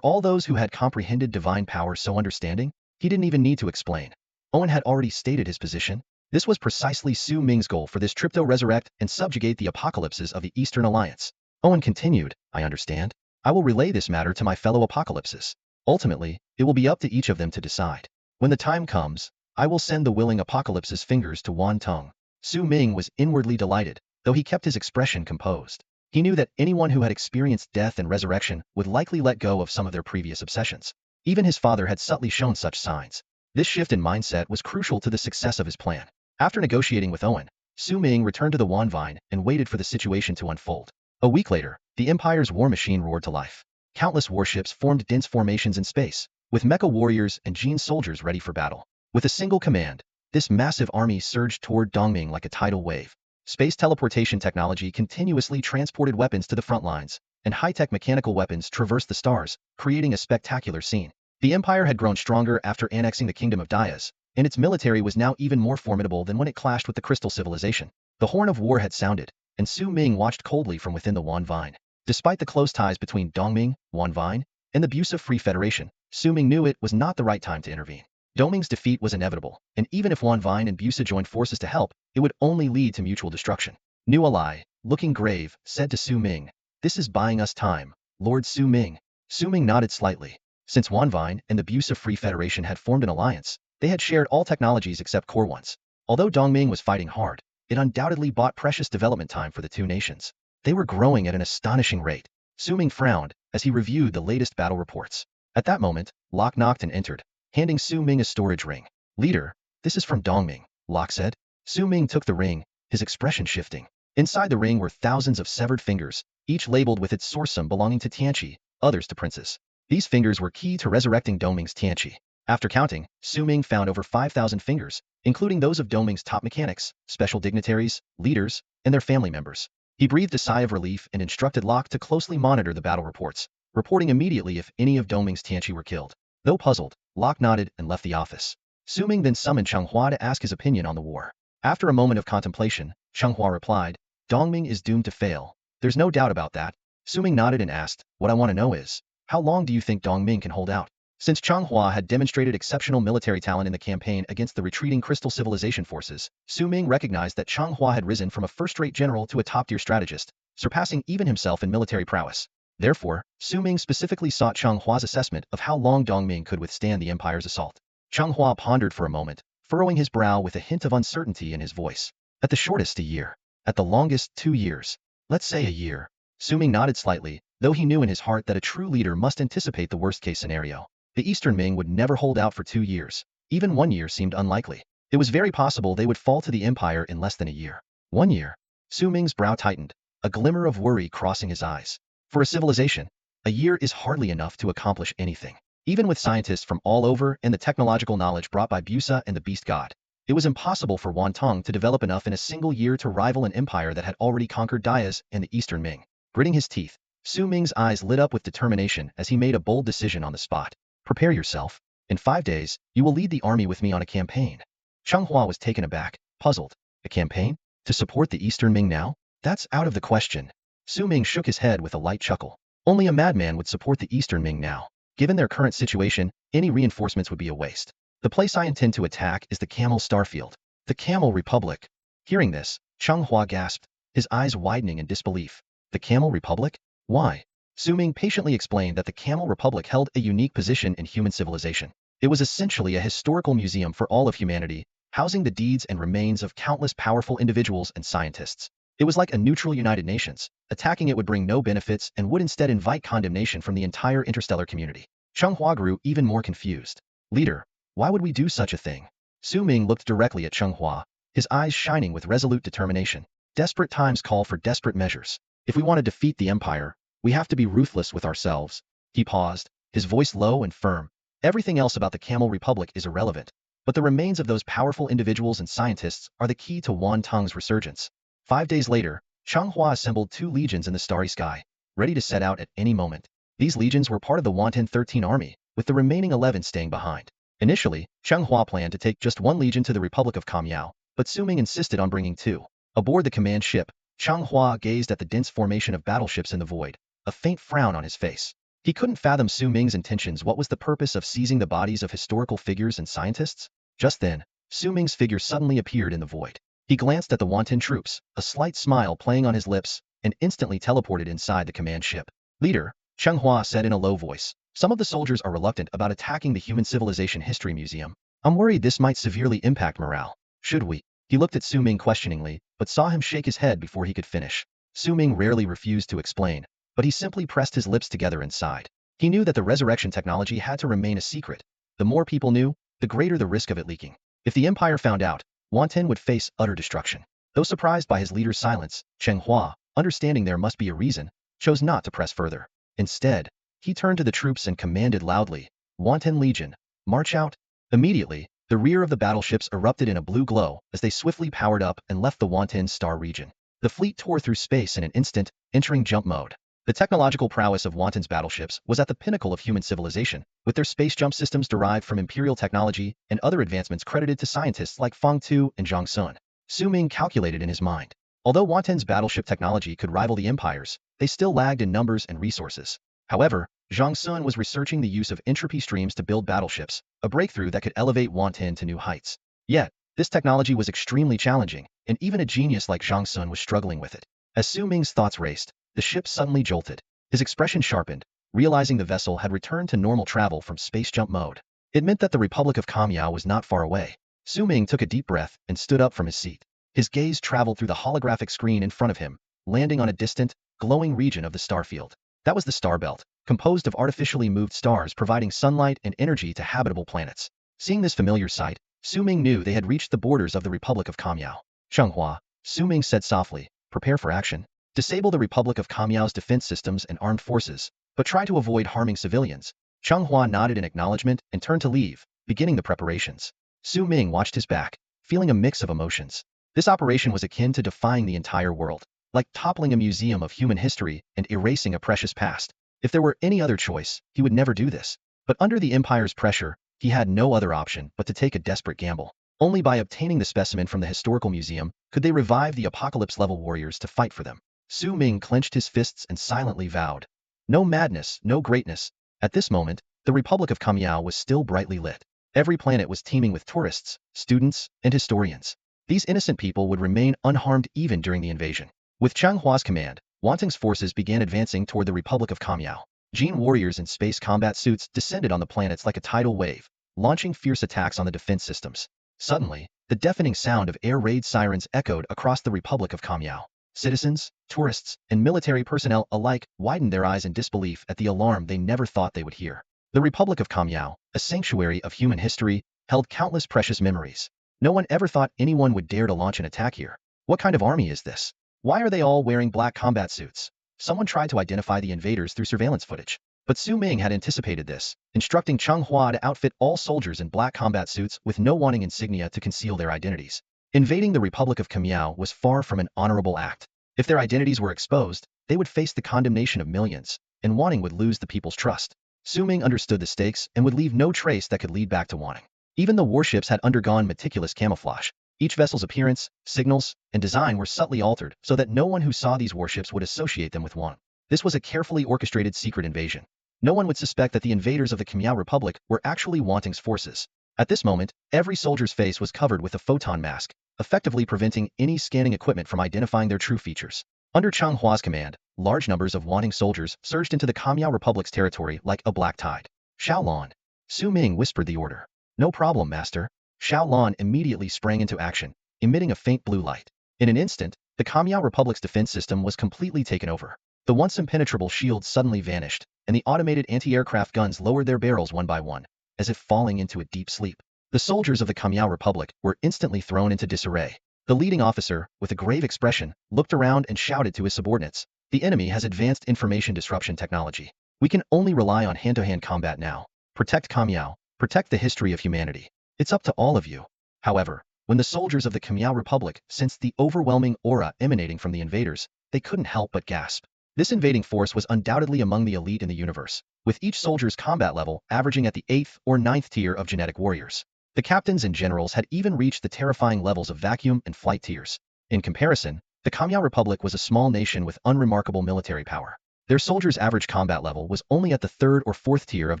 [SPEAKER 1] all those who had comprehended divine power so understanding? He didn't even need to explain. Owen had already stated his position. This was precisely Su Ming's goal for this trip to resurrect and subjugate the apocalypses of the Eastern Alliance. Owen continued, I understand. I will relay this matter to my fellow apocalypses. Ultimately, it will be up to each of them to decide. When the time comes, I will send the willing apocalypse's fingers to Wan Tong. Su Ming was inwardly delighted, though he kept his expression composed. He knew that anyone who had experienced death and resurrection would likely let go of some of their previous obsessions. Even his father had subtly shown such signs. This shift in mindset was crucial to the success of his plan. After negotiating with Owen, Su Ming returned to the Wan Vine and waited for the situation to unfold. A week later, the Empire's war machine roared to life. Countless warships formed dense formations in space, with mecha warriors and Jin soldiers ready for battle. With a single command, this massive army surged toward Dongming like a tidal wave. Space teleportation technology continuously transported weapons to the front lines, and high-tech mechanical weapons traversed the stars, creating a spectacular scene. The Empire had grown stronger after annexing the Kingdom of Dias, and its military was now even more formidable than when it clashed with the Crystal Civilization. The horn of war had sounded, and Su Ming watched coldly from within the Wan Vine. Despite the close ties between Dongming, Wan Vine, and the Busa Free Federation, Su Ming knew it was not the right time to intervene. Dongming's defeat was inevitable, and even if Wan Vine and Busa joined forces to help, it would only lead to mutual destruction. New Ally, looking grave, said to Su Ming, This is buying us time, Lord Su Ming. Su Ming nodded slightly. Since Wan Vine and the Busa Free Federation had formed an alliance, they had shared all technologies except core ones. Although Dongming was fighting hard, it undoubtedly bought precious development time for the two nations. They were growing at an astonishing rate. Su Ming frowned as he reviewed the latest battle reports. At that moment, Locke knocked and entered, handing Su Ming a storage ring. Leader, this is from Dongming, Locke said. Su Ming took the ring, his expression shifting. Inside the ring were thousands of severed fingers, each labeled with its source, some belonging to Tianqi, others to princes. These fingers were key to resurrecting Dongming's Tianqi. After counting, Su Ming found over 5,000 fingers, including those of Dongming's top mechanics, special dignitaries, leaders, and their family members. He breathed a sigh of relief and instructed Locke to closely monitor the battle reports, reporting immediately if any of Dongming's Tianqi were killed. Though puzzled, Locke nodded and left the office. Su Ming then summoned Changhua to ask his opinion on the war. After a moment of contemplation, Changhua replied, Dongming is doomed to fail. There's no doubt about that. Su Ming nodded and asked, what I want to know is, how long do you think Dongming can hold out? Since Changhua had demonstrated exceptional military talent in the campaign against the retreating Crystal Civilization forces, Su Ming recognized that Changhua had risen from a first-rate general to a top-tier strategist, surpassing even himself in military prowess. Therefore, Su Ming specifically sought Changhua's assessment of how long Dongming could withstand the empire's assault. Changhua pondered for a moment, furrowing his brow with a hint of uncertainty in his voice. At the shortest, a year. At the longest, 2 years. Let's say a year. Su Ming nodded slightly, though he knew in his heart that a true leader must anticipate the worst-case scenario. The Eastern Ming would never hold out for 2 years. Even 1 year seemed unlikely. It was very possible they would fall to the empire in less than a year. 1 year. Su Ming's brow tightened, a glimmer of worry crossing his eyes. For a civilization, a year is hardly enough to accomplish anything. Even with scientists from all over and the technological knowledge brought by Busa and the Beast God, it was impossible for Wantong to develop enough in a single year to rival an empire that had already conquered Diaz and the Eastern Ming. Gritting his teeth, Su Ming's eyes lit up with determination as he made a bold decision on the spot. Prepare yourself. In 5 days, you will lead the army with me on a campaign. Changhua was taken aback, puzzled. A campaign? To support the Eastern Ming now? That's out of the question. Su Ming shook his head with a light chuckle. Only a madman would support the Eastern Ming now. Given their current situation, any reinforcements would be a waste. The place I intend to attack is the Camel Starfield. The Camel Republic. Hearing this, Changhua gasped, his eyes widening in disbelief. The Camel Republic? Why? Su Ming patiently explained that the Camel Republic held a unique position in human civilization. It was essentially a historical museum for all of humanity, housing the deeds and remains of countless powerful individuals and scientists. It was like a neutral United Nations. Attacking it would bring no benefits and would instead invite condemnation from the entire interstellar community. Changhua grew even more confused. Leader, why would we do such a thing? Su Ming looked directly at Changhua, his eyes shining with resolute determination. Desperate times call for desperate measures. If we want to defeat the empire, we have to be ruthless with ourselves. He paused, his voice low and firm. Everything else about the Camel Republic is irrelevant, but the remains of those powerful individuals and scientists are the key to Wantong's resurgence. 5 days later, Changhua assembled 2 legions in the starry sky, ready to set out at any moment. These legions were part of the Wanton 13 army, with the remaining 11 staying behind. Initially, Changhua planned to take just 1 legion to the Republic of Kamyao, but Su Ming insisted on bringing 2. Aboard the command ship, Changhua gazed at the dense formation of battleships in the void, a faint frown on his face. He couldn't fathom Su Ming's intentions. What was the purpose of seizing the bodies of historical figures and scientists? Just then, Su Ming's figure suddenly appeared in the void. He glanced at the Wanton troops, a slight smile playing on his lips, and instantly teleported inside the command ship. Leader, Changhua said in a low voice, some of the soldiers are reluctant about attacking the Human Civilization History Museum. I'm worried this might severely impact morale. Should we? He looked at Su Ming questioningly, but saw him shake his head before he could finish. Su Ming rarely refused to explain, but he simply pressed his lips together and sighed. He knew that the resurrection technology had to remain a secret. The more people knew, the greater the risk of it leaking. If the empire found out, Wanton would face utter destruction. Though surprised by his leader's silence, Changhua, understanding there must be a reason, chose not to press further. Instead, he turned to the troops and commanded loudly, Wanton Legion, march out. Immediately, the rear of the battleships erupted in a blue glow as they swiftly powered up and left the Wanton star region. The fleet tore through space in an instant, entering jump mode. The technological prowess of Wanton's battleships was at the pinnacle of human civilization, with their space jump systems derived from imperial technology and other advancements credited to scientists like Feng Tu and Zhang Sun. Su Ming calculated in his mind. Although Wanton's battleship technology could rival the empire's, they still lagged in numbers and resources. However, Zhang Sun was researching the use of entropy streams to build battleships, a breakthrough that could elevate Wanton to new heights. Yet, this technology was extremely challenging, and even a genius like Zhang Sun was struggling with it. As Su Ming's thoughts raced, the ship suddenly jolted. His expression sharpened, realizing the vessel had returned to normal travel from space jump mode. It meant that the Republic of Kamyao was not far away. Su Ming took a deep breath and stood up from his seat. His gaze traveled through the holographic screen in front of him, landing on a distant, glowing region of the starfield. That was the star belt, composed of artificially moved stars providing sunlight and energy to habitable planets. Seeing this familiar sight, Su Ming knew they had reached the borders of the Republic of Kamyao. Changhua, Su Ming said softly, prepare for action. Disable the Republic of Kamyao's defense systems and armed forces, but try to avoid harming civilians. Changhua nodded in acknowledgement and turned to leave, beginning the preparations. Su Ming watched his back, feeling a mix of emotions. This operation was akin to defying the entire world, like toppling a museum of human history and erasing a precious past. If there were any other choice, he would never do this. But under the Empire's pressure, he had no other option but to take a desperate gamble. Only by obtaining the specimen from the historical museum could they revive the apocalypse-level warriors to fight for them. Su Ming clenched his fists and silently vowed. No madness, no greatness. At this moment, the Republic of Kamiao was still brightly lit. Every planet was teeming with tourists, students, and historians. These innocent people would remain unharmed even during the invasion. With Chang Hua's command, Wanting's forces began advancing toward the Republic of Kamiao. Gene warriors in space combat suits descended on the planets like a tidal wave, launching fierce attacks on the defense systems. Suddenly, the deafening sound of air raid sirens echoed across the Republic of Kamiao. Citizens, tourists, and military personnel alike widened their eyes in disbelief at the alarm they never thought they would hear. The Republic of Kamiao, a sanctuary of human history, held countless precious memories. No one ever thought anyone would dare to launch an attack here. What kind of army is this? Why are they all wearing black combat suits? Someone tried to identify the invaders through surveillance footage. But Su Ming had anticipated this, instructing Chang Hua to outfit all soldiers in black combat suits with no wanting insignia to conceal their identities. Invading the Republic of Kamiao was far from an honorable act. If their identities were exposed, they would face the condemnation of millions, and Wanting would lose the people's trust. Su Ming understood the stakes and would leave no trace that could lead back to Wanting. Even the warships had undergone meticulous camouflage. Each vessel's appearance, signals, and design were subtly altered so that no one who saw these warships would associate them with Wanting. This was a carefully orchestrated secret invasion. No one would suspect that the invaders of the Kamiao Republic were actually Wanting's forces. At this moment, every soldier's face was covered with a photon mask, effectively preventing any scanning equipment from identifying their true features. Under Chang Hua's command, large numbers of Wanting soldiers surged into the Kamiao Republic's territory like a black tide. Xiaolon. Su Ming whispered the order. No problem, master. Xiaolon immediately sprang into action, emitting a faint blue light. In an instant, the Kamiao Republic's defense system was completely taken over. The once impenetrable shields suddenly vanished, and the automated anti-aircraft guns lowered their barrels one by one, as if falling into a deep sleep. The soldiers of the Kamiao Republic were instantly thrown into disarray. The leading officer, with a grave expression, looked around and shouted to his subordinates. The enemy has advanced information disruption technology. We can only rely on hand-to-hand combat now. Protect Kamiao. Protect the history of humanity. It's up to all of you. However, when the soldiers of the Kamiao Republic sensed the overwhelming aura emanating from the invaders, they couldn't help but gasp. This invading force was undoubtedly among the elite in the universe, with each soldier's combat level averaging at the 8th or 9th tier of genetic warriors. The captains and generals had even reached the terrifying levels of vacuum and flight tiers. In comparison, the Kamiao Republic was a small nation with unremarkable military power. Their soldiers' average combat level was only at the 3rd or 4th tier of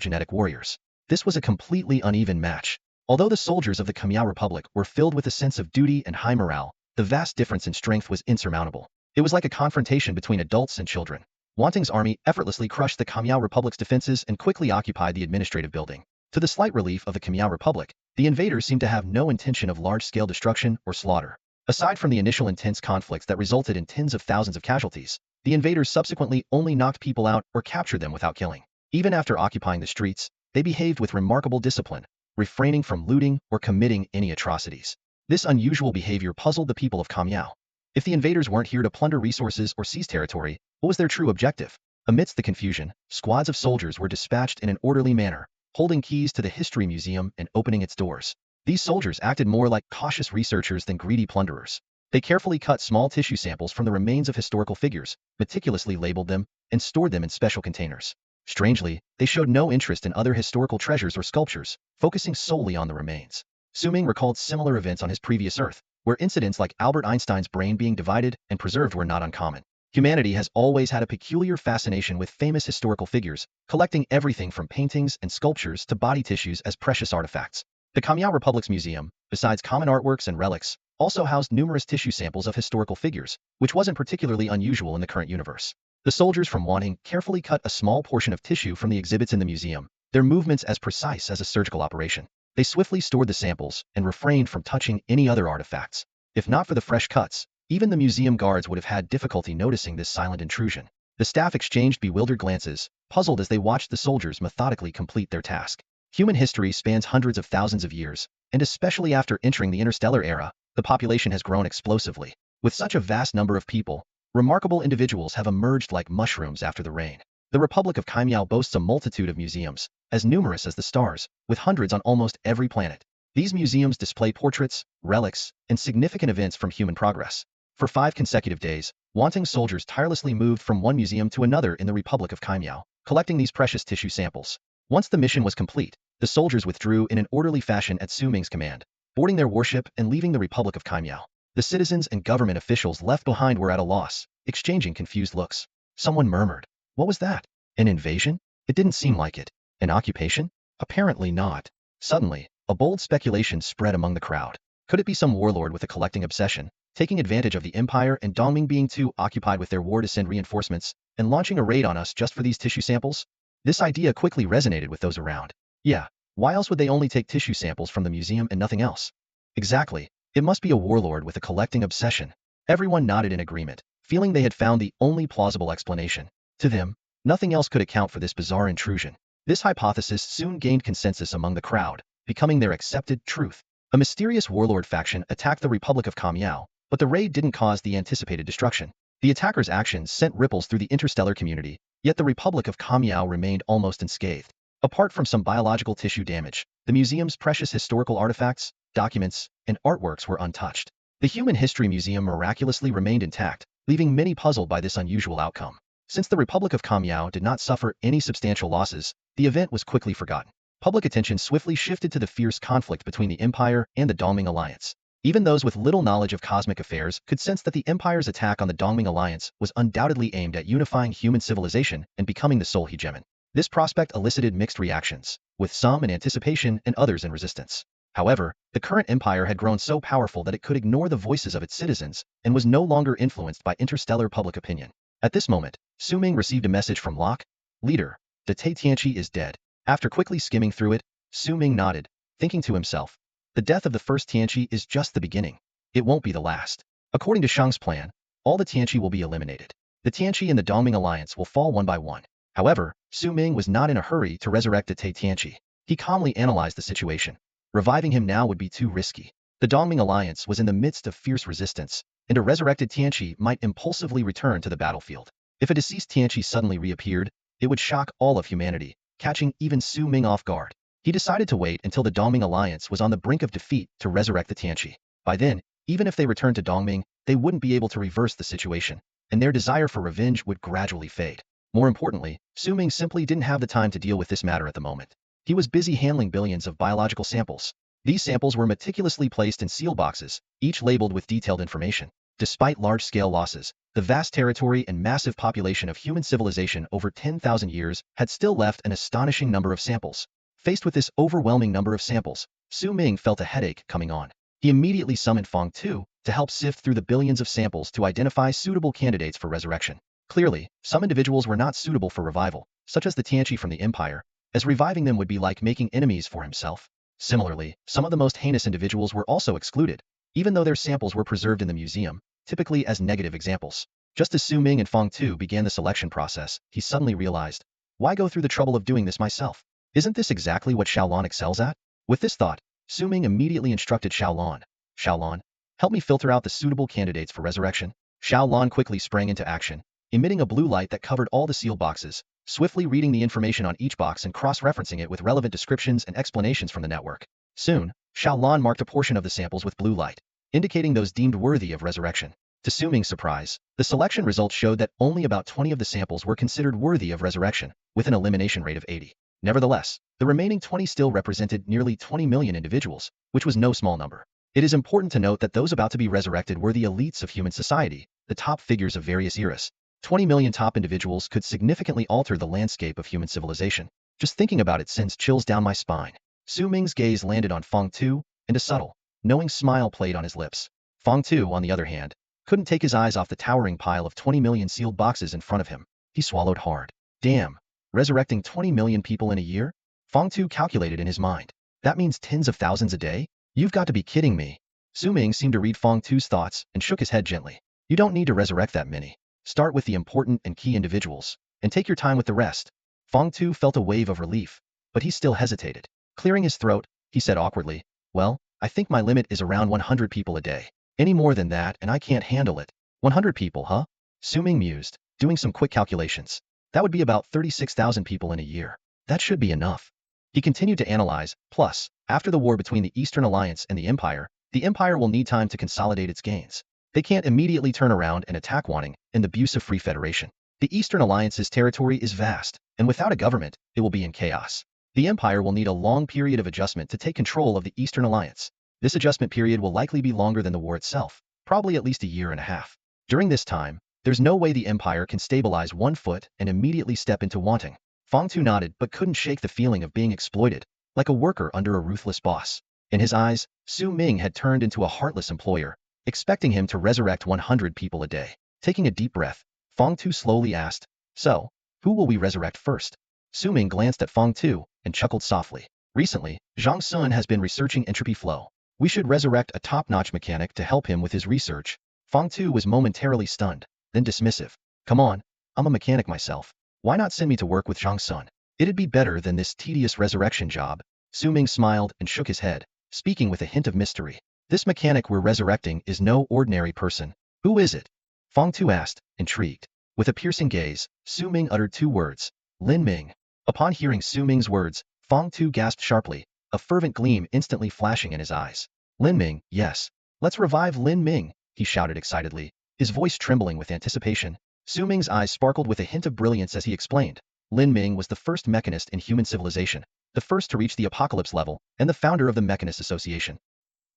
[SPEAKER 1] genetic warriors. This was a completely uneven match. Although the soldiers of the Kamiao Republic were filled with a sense of duty and high morale, the vast difference in strength was insurmountable. It was like a confrontation between adults and children. Wanting's army effortlessly crushed the Kamiao Republic's defenses and quickly occupied the administrative building. To the slight relief of the Kamiao Republic, the invaders seemed to have no intention of large-scale destruction or slaughter. Aside from the initial intense conflicts that resulted in tens of thousands of casualties, the invaders subsequently only knocked people out or captured them without killing. Even after occupying the streets, they behaved with remarkable discipline, refraining from looting or committing any atrocities. This unusual behavior puzzled the people of Kamiao. If the invaders weren't here to plunder resources or seize territory, what was their true objective? Amidst the confusion, squads of soldiers were dispatched in an orderly manner, holding keys to the History Museum and opening its doors. These soldiers acted more like cautious researchers than greedy plunderers. They carefully cut small tissue samples from the remains of historical figures, meticulously labeled them, and stored them in special containers. Strangely, they showed no interest in other historical treasures or sculptures, focusing solely on the remains. Su Ming recalled similar events on his previous Earth, where incidents like Albert Einstein's brain being divided and preserved were not uncommon. Humanity has always had a peculiar fascination with famous historical figures, collecting everything from paintings and sculptures to body tissues as precious artifacts. The Kamiao Republic's museum, besides common artworks and relics, also housed numerous tissue samples of historical figures, which wasn't particularly unusual in the current universe. The soldiers from Wanting carefully cut a small portion of tissue from the exhibits in the museum, their movements as precise as a surgical operation. They swiftly stored the samples and refrained from touching any other artifacts. If not for the fresh cuts, even the museum guards would have had difficulty noticing this silent intrusion. The staff exchanged bewildered glances, puzzled as they watched the soldiers methodically complete their task. Human history spans hundreds of thousands of years, and especially after entering the interstellar era, the population has grown explosively. With such a vast number of people, remarkable individuals have emerged like mushrooms after the rain. The Republic of Kaimiao boasts a multitude of museums, as numerous as the stars, with hundreds on almost every planet. These museums display portraits, relics, and significant events from human progress. For 5 consecutive days, wanting soldiers tirelessly moved from one museum to another in the Republic of Kaimiao, collecting these precious tissue samples. Once the mission was complete, the soldiers withdrew in an orderly fashion at Su Ming's command, boarding their warship and leaving the Republic of Kaimiao. The citizens and government officials left behind were at a loss, exchanging confused looks. Someone murmured, "What was that? An invasion? It didn't seem like it. An occupation? Apparently not." Suddenly, a bold speculation spread among the crowd. Could it be some warlord with a collecting obsession, taking advantage of the Empire and Dongming being too occupied with their war to send reinforcements, and launching a raid on us just for these tissue samples? This idea quickly resonated with those around. Yeah, why else would they only take tissue samples from the museum and nothing else? Exactly, it must be a warlord with a collecting obsession. Everyone nodded in agreement, feeling they had found the only plausible explanation. To them, nothing else could account for this bizarre intrusion. This hypothesis soon gained consensus among the crowd, becoming their accepted truth. A mysterious warlord faction attacked the Republic of Kaimiao, but the raid didn't cause the anticipated destruction. The attackers' actions sent ripples through the interstellar community, yet the Republic of Kaimiao remained almost unscathed. Apart from some biological tissue damage, the museum's precious historical artifacts, documents, and artworks were untouched. The Human History Museum miraculously remained intact, leaving many puzzled by this unusual outcome. Since the Republic of Kaimiao did not suffer any substantial losses, the event was quickly forgotten. Public attention swiftly shifted to the fierce conflict between the Empire and the Dongming Alliance. Even those with little knowledge of cosmic affairs could sense that the Empire's attack on the Dongming Alliance was undoubtedly aimed at unifying human civilization and becoming the sole hegemon. This prospect elicited mixed reactions, with some in anticipation and others in resistance. However, the current empire had grown so powerful that it could ignore the voices of its citizens and was no longer influenced by interstellar public opinion. At this moment, Su Ming received a message from Locke. "Leader, the Tai Tianqi is dead." After quickly skimming through it, Su Ming nodded, thinking to himself, the death of the first Tianqi is just the beginning. It won't be the last. According to Shang's plan, all the Tianqi will be eliminated. The Tianqi and the Dongming Alliance will fall one by one. However, Su Ming was not in a hurry to resurrect the Tai Tianqi. He calmly analyzed the situation. Reviving him now would be too risky. The Dongming Alliance was in the midst of fierce resistance, and a resurrected Tianqi might impulsively return to the battlefield. If a deceased Tianqi suddenly reappeared, it would shock all of humanity, catching even Su Ming off guard. He decided to wait until the Dongming Alliance was on the brink of defeat to resurrect the Tianqi. By then, even if they returned to Dongming, they wouldn't be able to reverse the situation, and their desire for revenge would gradually fade. More importantly, Su Ming simply didn't have the time to deal with this matter at the moment. He was busy handling billions of biological samples. These samples were meticulously placed in seal boxes, each labeled with detailed information. Despite large-scale losses, the vast territory and massive population of human civilization over 10,000 years had still left an astonishing number of samples. Faced with this overwhelming number of samples, Su Ming felt a headache coming on. He immediately summoned Feng Tu to help sift through the billions of samples to identify suitable candidates for resurrection. Clearly, some individuals were not suitable for revival, such as the Tianqi from the Empire, as reviving them would be like making enemies for himself. Similarly, some of the most heinous individuals were also excluded, even though their samples were preserved in the museum, typically as negative examples. Just as Su Ming and Feng Tu began the selection process, he suddenly realized, why go through the trouble of doing this myself? Isn't this exactly what Xiaolon excels at? With this thought, Su Ming immediately instructed Xiaolon. "Xiaolon, help me filter out the suitable candidates for resurrection." Xiaolon quickly sprang into action, emitting a blue light that covered all the seal boxes, swiftly reading the information on each box and cross-referencing it with relevant descriptions and explanations from the network. Soon, Xiaolon marked a portion of the samples with blue light, indicating those deemed worthy of resurrection. To Su Ming's surprise, the selection results showed that only about 20 of the samples were considered worthy of resurrection, with an elimination rate of 80. Nevertheless, the remaining 20 still represented nearly 20 million individuals, which was no small number. It is important to note that those about to be resurrected were the elites of human society, the top figures of various eras. 20 million top individuals could significantly alter the landscape of human civilization. Just thinking about it sends chills down my spine. Su Ming's gaze landed on Feng Tu, and a subtle, knowing smile played on his lips. Feng Tu, on the other hand, couldn't take his eyes off the towering pile of 20 million sealed boxes in front of him. He swallowed hard. Damn. Resurrecting 20 million people in a year? Feng Tu calculated in his mind. That means tens of thousands a day? You've got to be kidding me. Su Ming seemed to read Feng Tu's thoughts and shook his head gently. You don't need to resurrect that many. Start with the important and key individuals, and take your time with the rest. Feng Tu felt a wave of relief, but he still hesitated. Clearing his throat, he said awkwardly, "Well, I think my limit is around 100 people a day. Any more than that and I can't handle it." 100 people, huh? Su Ming mused, doing some quick calculations. That would be about 36,000 people in a year. That should be enough. He continued to analyze, plus, after the war between the Eastern Alliance and the Empire will need time to consolidate its gains. They can't immediately turn around and attack Wanting in the abusive Free Federation. The Eastern Alliance's territory is vast, and without a government, it will be in chaos. The Empire will need a long period of adjustment to take control of the Eastern Alliance. This adjustment period will likely be longer than the war itself, probably at least a year and a half. During this time, there's no way the Empire can stabilize one foot and immediately step into Wanting. Fang Tu nodded but couldn't shake the feeling of being exploited, like a worker under a ruthless boss. In his eyes, Su Ming had turned into a heartless employer, expecting him to resurrect 100 people a day. Taking a deep breath, Fang Tu slowly asked, "So, who will we resurrect first?" Su Ming glanced at Fang Tu and chuckled softly. "Recently, Zhang Sun has been researching entropy flow. We should resurrect a top-notch mechanic to help him with his research." Fang Tu was momentarily stunned, then dismissive. "Come on, I'm a mechanic myself. Why not send me to work with Zhang Sun? It'd be better than this tedious resurrection job." Su Ming smiled and shook his head, speaking with a hint of mystery. "This mechanic we're resurrecting is no ordinary person. Who is it?" Fang Tu asked, intrigued. With a piercing gaze, Su Ming uttered two words, "Lin Ming." Upon hearing Su Ming's words, Fang Tu gasped sharply, a fervent gleam instantly flashing in his eyes. "Lin Ming, yes. Let's revive Lin Ming," he shouted excitedly, his voice trembling with anticipation. Su Ming's eyes sparkled with a hint of brilliance as he explained. Lin Ming was the first mechanist in human civilization, the first to reach the apocalypse level, and the founder of the Mechanist Association.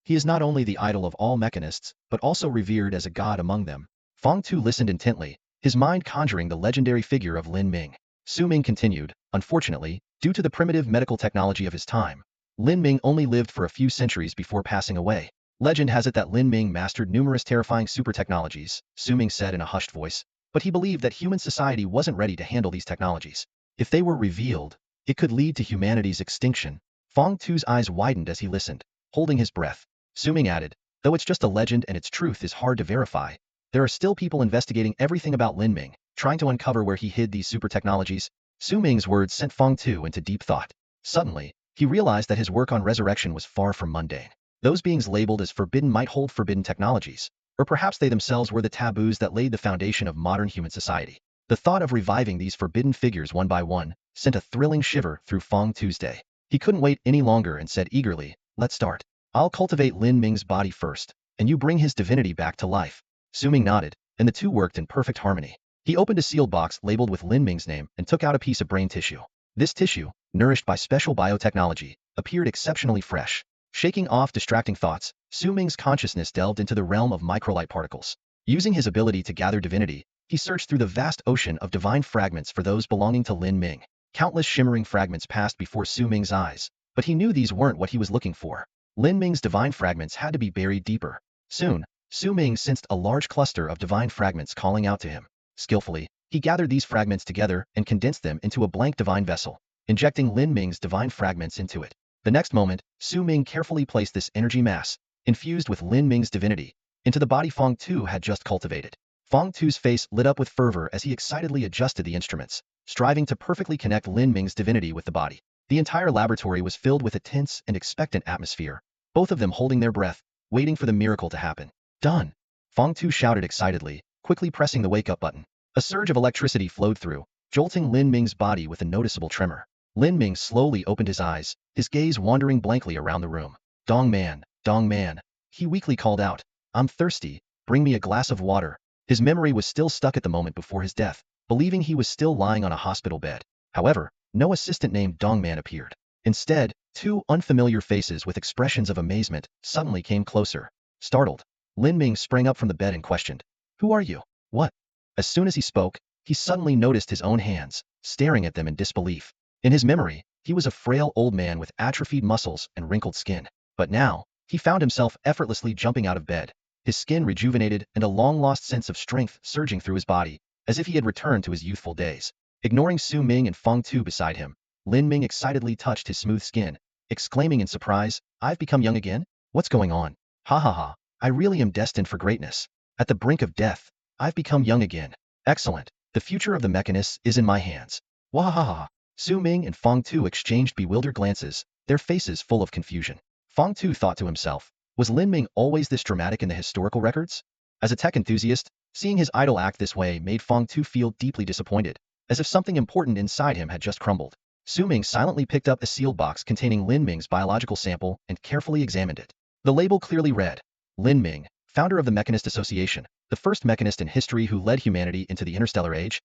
[SPEAKER 1] He is not only the idol of all mechanists, but also revered as a god among them. Fang Tu listened intently, his mind conjuring the legendary figure of Lin Ming. Su Ming continued, "Unfortunately, due to the primitive medical technology of his time, Lin Ming only lived for a few centuries before passing away. Legend has it that Lin Ming mastered numerous terrifying super technologies," Su Ming said in a hushed voice, "but he believed that human society wasn't ready to handle these technologies. If they were revealed, it could lead to humanity's extinction." Fang Tu's eyes widened as he listened, holding his breath. Su Ming added, "Though it's just a legend and its truth is hard to verify, there are still people investigating everything about Lin Ming, trying to uncover where he hid these super technologies." Su Ming's words sent Fang Tu into deep thought. Suddenly, he realized that his work on resurrection was far from mundane. Those beings labeled as forbidden might hold forbidden technologies, or perhaps they themselves were the taboos that laid the foundation of modern human society. The thought of reviving these forbidden figures one by one sent a thrilling shiver through Fang Tu's day. He couldn't wait any longer and said eagerly, "Let's start. I'll cultivate Lin Ming's body first, and you bring his divinity back to life." Su Ming nodded, and the two worked in perfect harmony. He opened a sealed box labeled with Lin Ming's name and took out a piece of brain tissue. This tissue, nourished by special biotechnology, appeared exceptionally fresh. Shaking off distracting thoughts, Su Ming's consciousness delved into the realm of microlight particles. Using his ability to gather divinity, he searched through the vast ocean of divine fragments for those belonging to Lin Ming. Countless shimmering fragments passed before Su Ming's eyes, but he knew these weren't what he was looking for. Lin Ming's divine fragments had to be buried deeper. Soon, Su Ming sensed a large cluster of divine fragments calling out to him. Skillfully, he gathered these fragments together and condensed them into a blank divine vessel, injecting Lin Ming's divine fragments into it. The next moment, Su Ming carefully placed this energy mass, infused with Lin Ming's divinity, into the body Fang Tu had just cultivated. Fang Tu's face lit up with fervor as he excitedly adjusted the instruments, striving to perfectly connect Lin Ming's divinity with the body. The entire laboratory was filled with a tense and expectant atmosphere, both of them holding their breath, waiting for the miracle to happen. "Done!" Fang Tu shouted excitedly, quickly pressing the wake-up button. A surge of electricity flowed through, jolting Lin Ming's body with a noticeable tremor. Lin Ming slowly opened his eyes, his gaze wandering blankly around the room. Dong man," he weakly called out. "I'm thirsty, bring me a glass of water." His memory was still stuck at the moment before his death, believing he was still lying on a hospital bed. However, no assistant named Dong Man appeared. Instead, two unfamiliar faces with expressions of amazement suddenly came closer. Startled, Lin Ming sprang up from the bed and questioned, "Who are you? What?" As soon as he spoke, he suddenly noticed his own hands, staring at them in disbelief. In his memory, he was a frail old man with atrophied muscles and wrinkled skin. But now, he found himself effortlessly jumping out of bed, his skin rejuvenated and a long-lost sense of strength surging through his body, as if he had returned to his youthful days. Ignoring Su Ming and Fang Tu beside him, Lin Ming excitedly touched his smooth skin, exclaiming in surprise, "I've become young again? What's going on? Ha ha ha, I really am destined for greatness. At the brink of death, I've become young again. Excellent, the future of the mechanists is in my hands. Wahaha." Su Ming and Fang Tu exchanged bewildered glances, their faces full of confusion. Fang Tu thought to himself, was Lin Ming always this dramatic in the historical records? As a tech enthusiast, seeing his idol act this way made Fang Tu feel deeply disappointed. as if something important inside him had just crumbled. Su Ming silently picked up a sealed box containing Lin Ming's biological sample and carefully examined it. The label clearly read, Lin Ming, founder of the Mechanist Association, the first mechanist in history who led humanity into the interstellar age.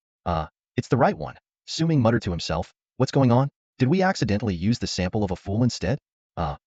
[SPEAKER 1] It's the right one. Su Ming muttered to himself. What's going on? Did we accidentally use the sample of a fool instead?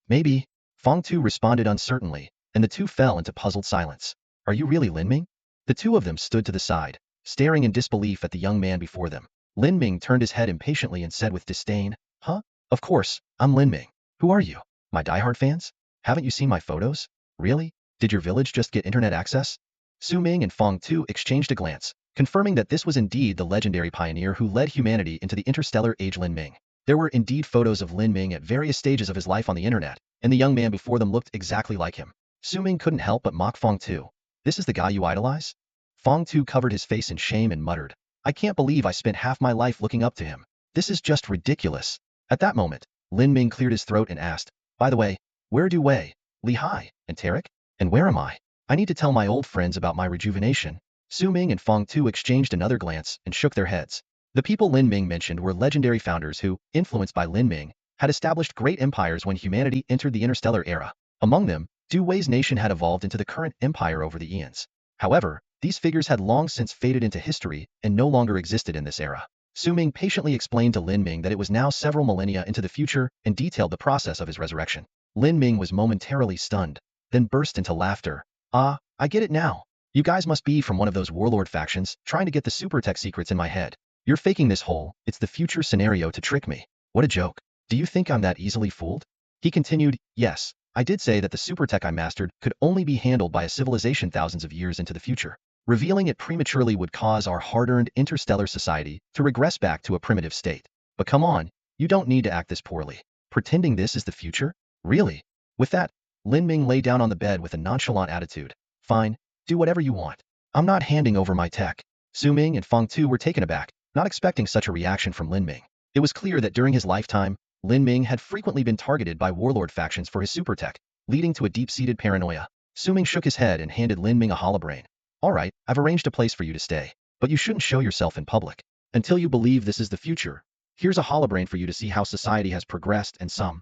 [SPEAKER 1] Maybe. Fong Tu responded uncertainly, and the two fell into puzzled silence. Are you really Lin Ming? The two of them stood to the side, staring in disbelief at the young man before them. Lin Ming turned his head impatiently and said with disdain, Huh? Of course, I'm Lin Ming. Who are you? My diehard fans? Haven't you seen my photos? Really? Did your village just get internet access? Su Ming and Fong Tu exchanged a glance, confirming that this was indeed the legendary pioneer who led humanity into the interstellar age Lin Ming. There were indeed photos of Lin Ming at various stages of his life on the internet, and the young man before them looked exactly like him. Su Ming couldn't help but mock Fong Tu. This is the guy you idolize? Fong Tu covered his face in shame and muttered, I can't believe I spent half my life looking up to him. This is just ridiculous. At that moment, Lin Ming cleared his throat and asked, By the way, where do Wei, Li Hai, and Tarek? And where am I? I need to tell my old friends about my rejuvenation. Su Ming and Fong Tu exchanged another glance and shook their heads. The people Lin Ming mentioned were legendary founders who, influenced by Lin Ming, had established great empires when humanity entered the interstellar era. Among them, Du Wei's nation had evolved into the current empire over the eons. However, these figures had long since faded into history and no longer existed in this era. Su Ming patiently explained to Lin Ming that it was now several millennia into the future and detailed the process of his resurrection. Lin Ming was momentarily stunned, then burst into laughter. I get it now. You guys must be from one of those warlord factions trying to get the super tech secrets in my head. You're faking this whole, it's the future scenario to trick me. What a joke. Do you think I'm that easily fooled? He continued, yes, I did say that the super tech I mastered could only be handled by a civilization thousands of years into the future. Revealing it prematurely would cause our hard-earned interstellar society to regress back to a primitive state. But come on, you don't need to act this poorly. Pretending this is the future? Really? With that, Lin Ming lay down on the bed with a nonchalant attitude. Fine, do whatever you want. I'm not handing over my tech. Su Ming and Fong Tu were taken aback, not expecting such a reaction from Lin Ming. It was clear that during his lifetime, Lin Ming had frequently been targeted by warlord factions for his super tech, leading to a deep-seated paranoia. Su Ming shook his head and handed Lin Ming a holobrain. All right, I've arranged a place for you to stay, but you shouldn't show yourself in public. Until you believe this is the future, here's a holobrain for you to see how society has progressed and some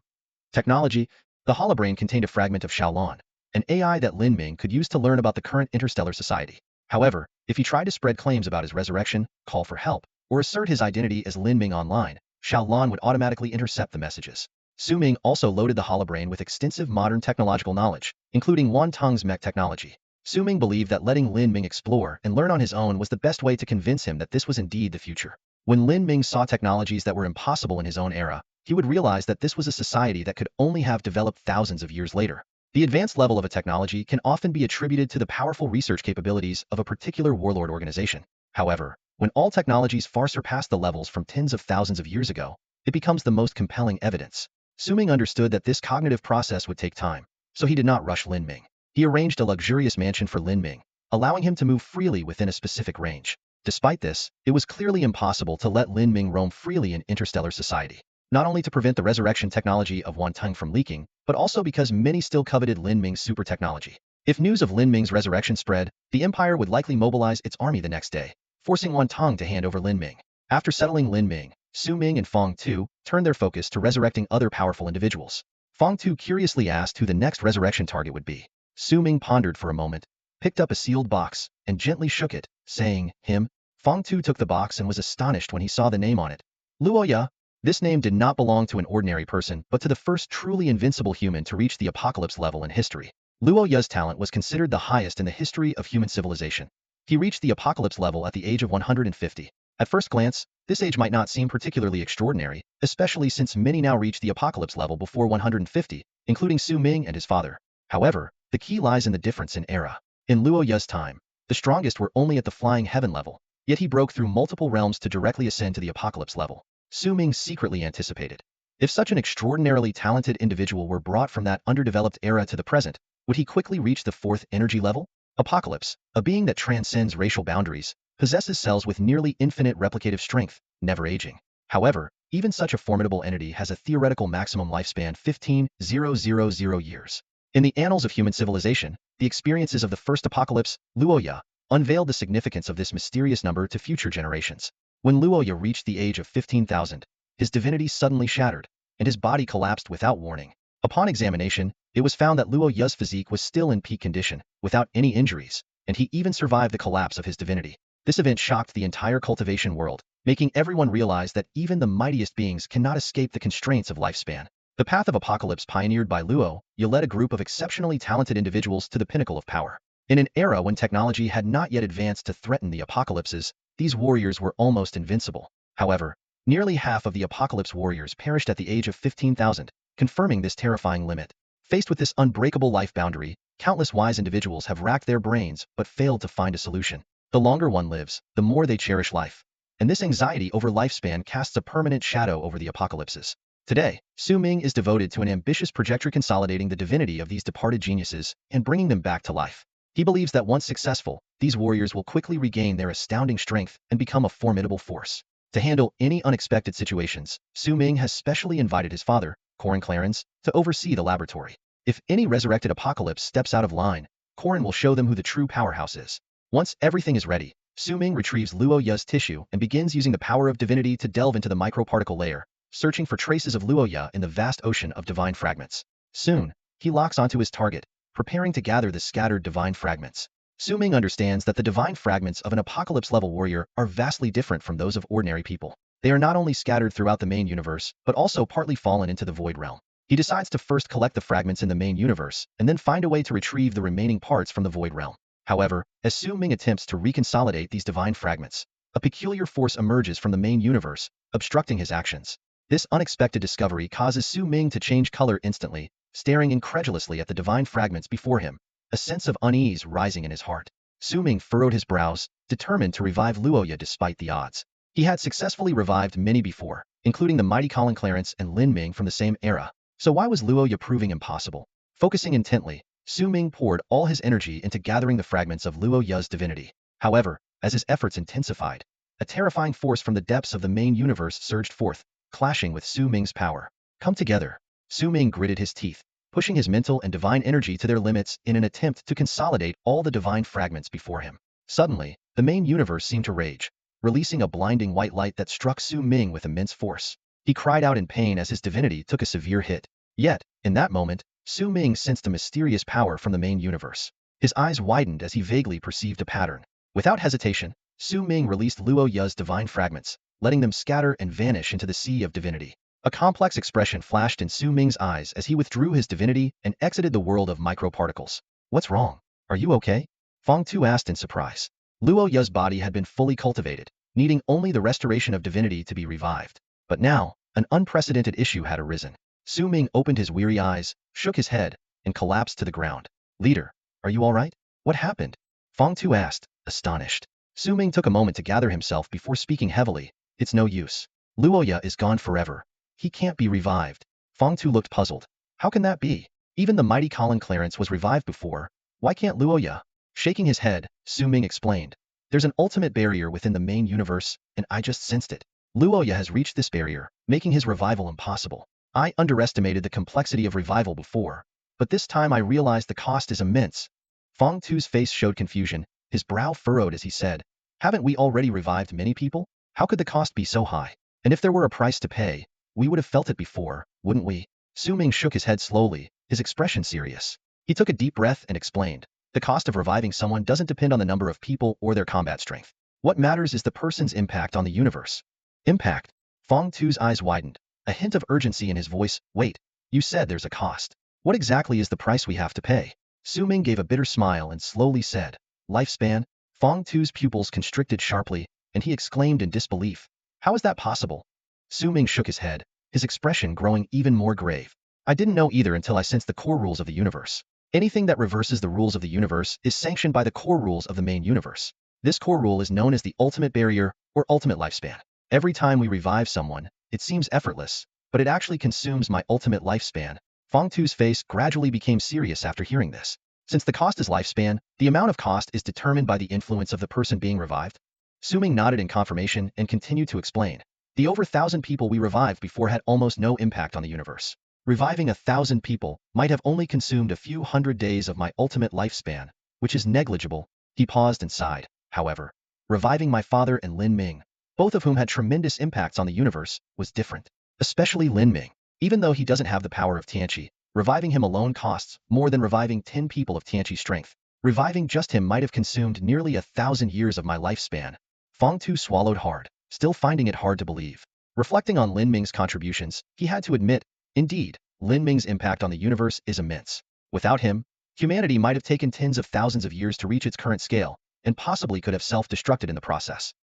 [SPEAKER 1] technology. The holobrain contained a fragment of Xiaolan, an AI that Lin Ming could use to learn about the current interstellar society. However, if he tried to spread claims about his resurrection, call for help, or assert his identity as Lin Ming online, Xiaolan would automatically intercept the messages. Su Ming also loaded the holobrain with extensive modern technological knowledge, including Tong's mech technology. Su Ming believed that letting Lin Ming explore and learn on his own was the best way to convince him that this was indeed the future. When Lin Ming saw technologies that were impossible in his own era, he would realize that this was a society that could only have developed thousands of years later. The advanced level of a technology can often be attributed to the powerful research capabilities of a particular warlord organization. However, when all technologies far surpass the levels from tens of thousands of years ago, it becomes the most compelling evidence. Su Ming understood that this cognitive process would take time, so he did not rush Lin Ming. He arranged a luxurious mansion for Lin Ming, allowing him to move freely within a specific range. Despite this, it was clearly impossible to let Lin Ming roam freely in interstellar society, not only to prevent the resurrection technology of Tong from leaking, but also because many still coveted Lin Ming's super technology. If news of Lin Ming's resurrection spread, the Empire would likely mobilize its army the next day, forcing Tong to hand over Lin Ming. After settling Lin Ming, Su Ming and Fong Tu turned their focus to resurrecting other powerful individuals. Fong Tu curiously asked who the next resurrection target would be. Su Ming pondered for a moment, picked up a sealed box, and gently shook it, saying, him. Fong Tu took the box and was astonished when he saw the name on it. Luoya. This name did not belong to an ordinary person, but to the first truly invincible human to reach the apocalypse level in history. Luoya's talent was considered the highest in the history of human civilization. He reached the apocalypse level at the age of 150. At first glance, this age might not seem particularly extraordinary, especially since many now reach the apocalypse level before 150, including Su Ming and his father. However, the key lies in the difference in era. In Luoya's time, the strongest were only at the flying heaven level, yet he broke through multiple realms to directly ascend to the apocalypse level. Su Ming secretly anticipated. If such an extraordinarily talented individual were brought from that underdeveloped era to the present, would he quickly reach the fourth energy level? Apocalypse, a being that transcends racial boundaries, possesses cells with nearly infinite replicative strength, never aging. However, even such a formidable entity has a theoretical maximum lifespan 15,000 years. In the annals of human civilization, the experiences of the first apocalypse, Luoya, unveiled the significance of this mysterious number to future generations. When Luoya reached the age of 15,000, his divinity suddenly shattered, and his body collapsed without warning. Upon examination, it was found that Luoya's physique was still in peak condition, without any injuries, and he even survived the collapse of his divinity. This event shocked the entire cultivation world, making everyone realize that even the mightiest beings cannot escape the constraints of lifespan. The path of apocalypse pioneered by Luoya led a group of exceptionally talented individuals to the pinnacle of power. In an era when technology had not yet advanced to threaten the apocalypses, these warriors were almost invincible. However, nearly half of the apocalypse warriors perished at the age of 15,000, confirming this terrifying limit. Faced with this unbreakable life boundary, countless wise individuals have racked their brains but failed to find a solution. The longer one lives, the more they cherish life. And this anxiety over lifespan casts a permanent shadow over the apocalypses. Today, Su Ming is devoted to an ambitious project consolidating the divinity of these departed geniuses and bringing them back to life. He believes that once successful, these warriors will quickly regain their astounding strength and become a formidable force. To handle any unexpected situations, Su Ming has specially invited his father, Corin Clarence, to oversee the laboratory. If any resurrected apocalypse steps out of line, Corin will show them who the true powerhouse is. Once everything is ready, Su Ming retrieves Luoya's tissue and begins using the power of divinity to delve into the microparticle layer, searching for traces of Luoya in the vast ocean of divine fragments. Soon, he locks onto his target, preparing to gather the scattered divine fragments. Su Ming understands that the divine fragments of an apocalypse-level warrior are vastly different from those of ordinary people. They are not only scattered throughout the main universe, but also partly fallen into the void realm. He decides to first collect the fragments in the main universe, and then find a way to retrieve the remaining parts from the void realm. However, as Su Ming attempts to reconsolidate these divine fragments, a peculiar force emerges from the main universe, obstructing his actions. This unexpected discovery causes Su Ming to change color instantly, staring incredulously at the divine fragments before him, a sense of unease rising in his heart. Su Ming furrowed his brows, determined to revive Luoya despite the odds. He had successfully revived many before, including the mighty Colin Clarence and Lin Ming from the same era. So why was Luoya proving impossible? Focusing intently, Su Ming poured all his energy into gathering the fragments of Luoya's divinity. However, as his efforts intensified, a terrifying force from the depths of the main universe surged forth, clashing with Su Ming's power. Come together. Su Ming gritted his teeth, pushing his mental and divine energy to their limits in an attempt to consolidate all the divine fragments before him. Suddenly, the main universe seemed to rage, releasing a blinding white light that struck Su Ming with immense force. He cried out in pain as his divinity took a severe hit. Yet, in that moment, Su Ming sensed a mysterious power from the main universe. His eyes widened as he vaguely perceived a pattern. Without hesitation, Su Ming released Luoya's divine fragments, letting them scatter and vanish into the sea of divinity. A complex expression flashed in Su Ming's eyes as he withdrew his divinity and exited the world of microparticles. What's wrong? Are you okay? Feng Tu asked in surprise. Luoya's body had been fully cultivated, needing only the restoration of divinity to be revived. But now, an unprecedented issue had arisen. Su Ming opened his weary eyes, shook his head, and collapsed to the ground. Leader, are you all right? What happened? Feng Tu asked, astonished. Su Ming took a moment to gather himself before speaking heavily. It's no use. Luoya is gone forever. He can't be revived. Feng Tu looked puzzled. How can that be? Even the mighty Colin Clarence was revived before. Why can't Luoya? Shaking his head, Su Ming explained. There's an ultimate barrier within the main universe, and I just sensed it. Luoya has reached this barrier, making his revival impossible. I underestimated the complexity of revival before, but this time I realized the cost is immense. Feng Tu's face showed confusion, his brow furrowed as he said, haven't we already revived many people? How could the cost be so high? And if there were a price to pay, we would have felt it before, wouldn't we? Su Ming shook his head slowly, his expression serious. He took a deep breath and explained, the cost of reviving someone doesn't depend on the number of people or their combat strength. What matters is the person's impact on the universe. Impact? Feng Tu's eyes widened, a hint of urgency in his voice. Wait, you said there's a cost. What exactly is the price we have to pay? Su Ming gave a bitter smile and slowly said, lifespan? Feng Tu's pupils constricted sharply, and he exclaimed in disbelief. How is that possible? Su Ming shook his head, his expression growing even more grave. I didn't know either until I sensed the core rules of the universe. Anything that reverses the rules of the universe is sanctioned by the core rules of the main universe. This core rule is known as the ultimate barrier, or ultimate lifespan. Every time we revive someone, it seems effortless, but it actually consumes my ultimate lifespan. Feng Tu's face gradually became serious after hearing this. Since the cost is lifespan, the amount of cost is determined by the influence of the person being revived. Su Ming nodded in confirmation and continued to explain. The over 1,000 people we revived before had almost no impact on the universe. Reviving 1,000 people might have only consumed a few hundred days of my ultimate lifespan, which is negligible. He paused and sighed. However, reviving my father and Lin Ming, both of whom had tremendous impacts on the universe, was different. Especially Lin Ming. Even though he doesn't have the power of Tianqi, reviving him alone costs more than reviving 10 people of Tianqi's strength. Reviving just him might have consumed nearly 1,000 years of my lifespan. Feng Tu swallowed hard, still finding it hard to believe. Reflecting on Lin Ming's contributions, he had to admit, indeed, Lin Ming's impact on the universe is immense. Without him, humanity might have taken tens of thousands of years to reach its current scale, and possibly could have self-destructed in the process.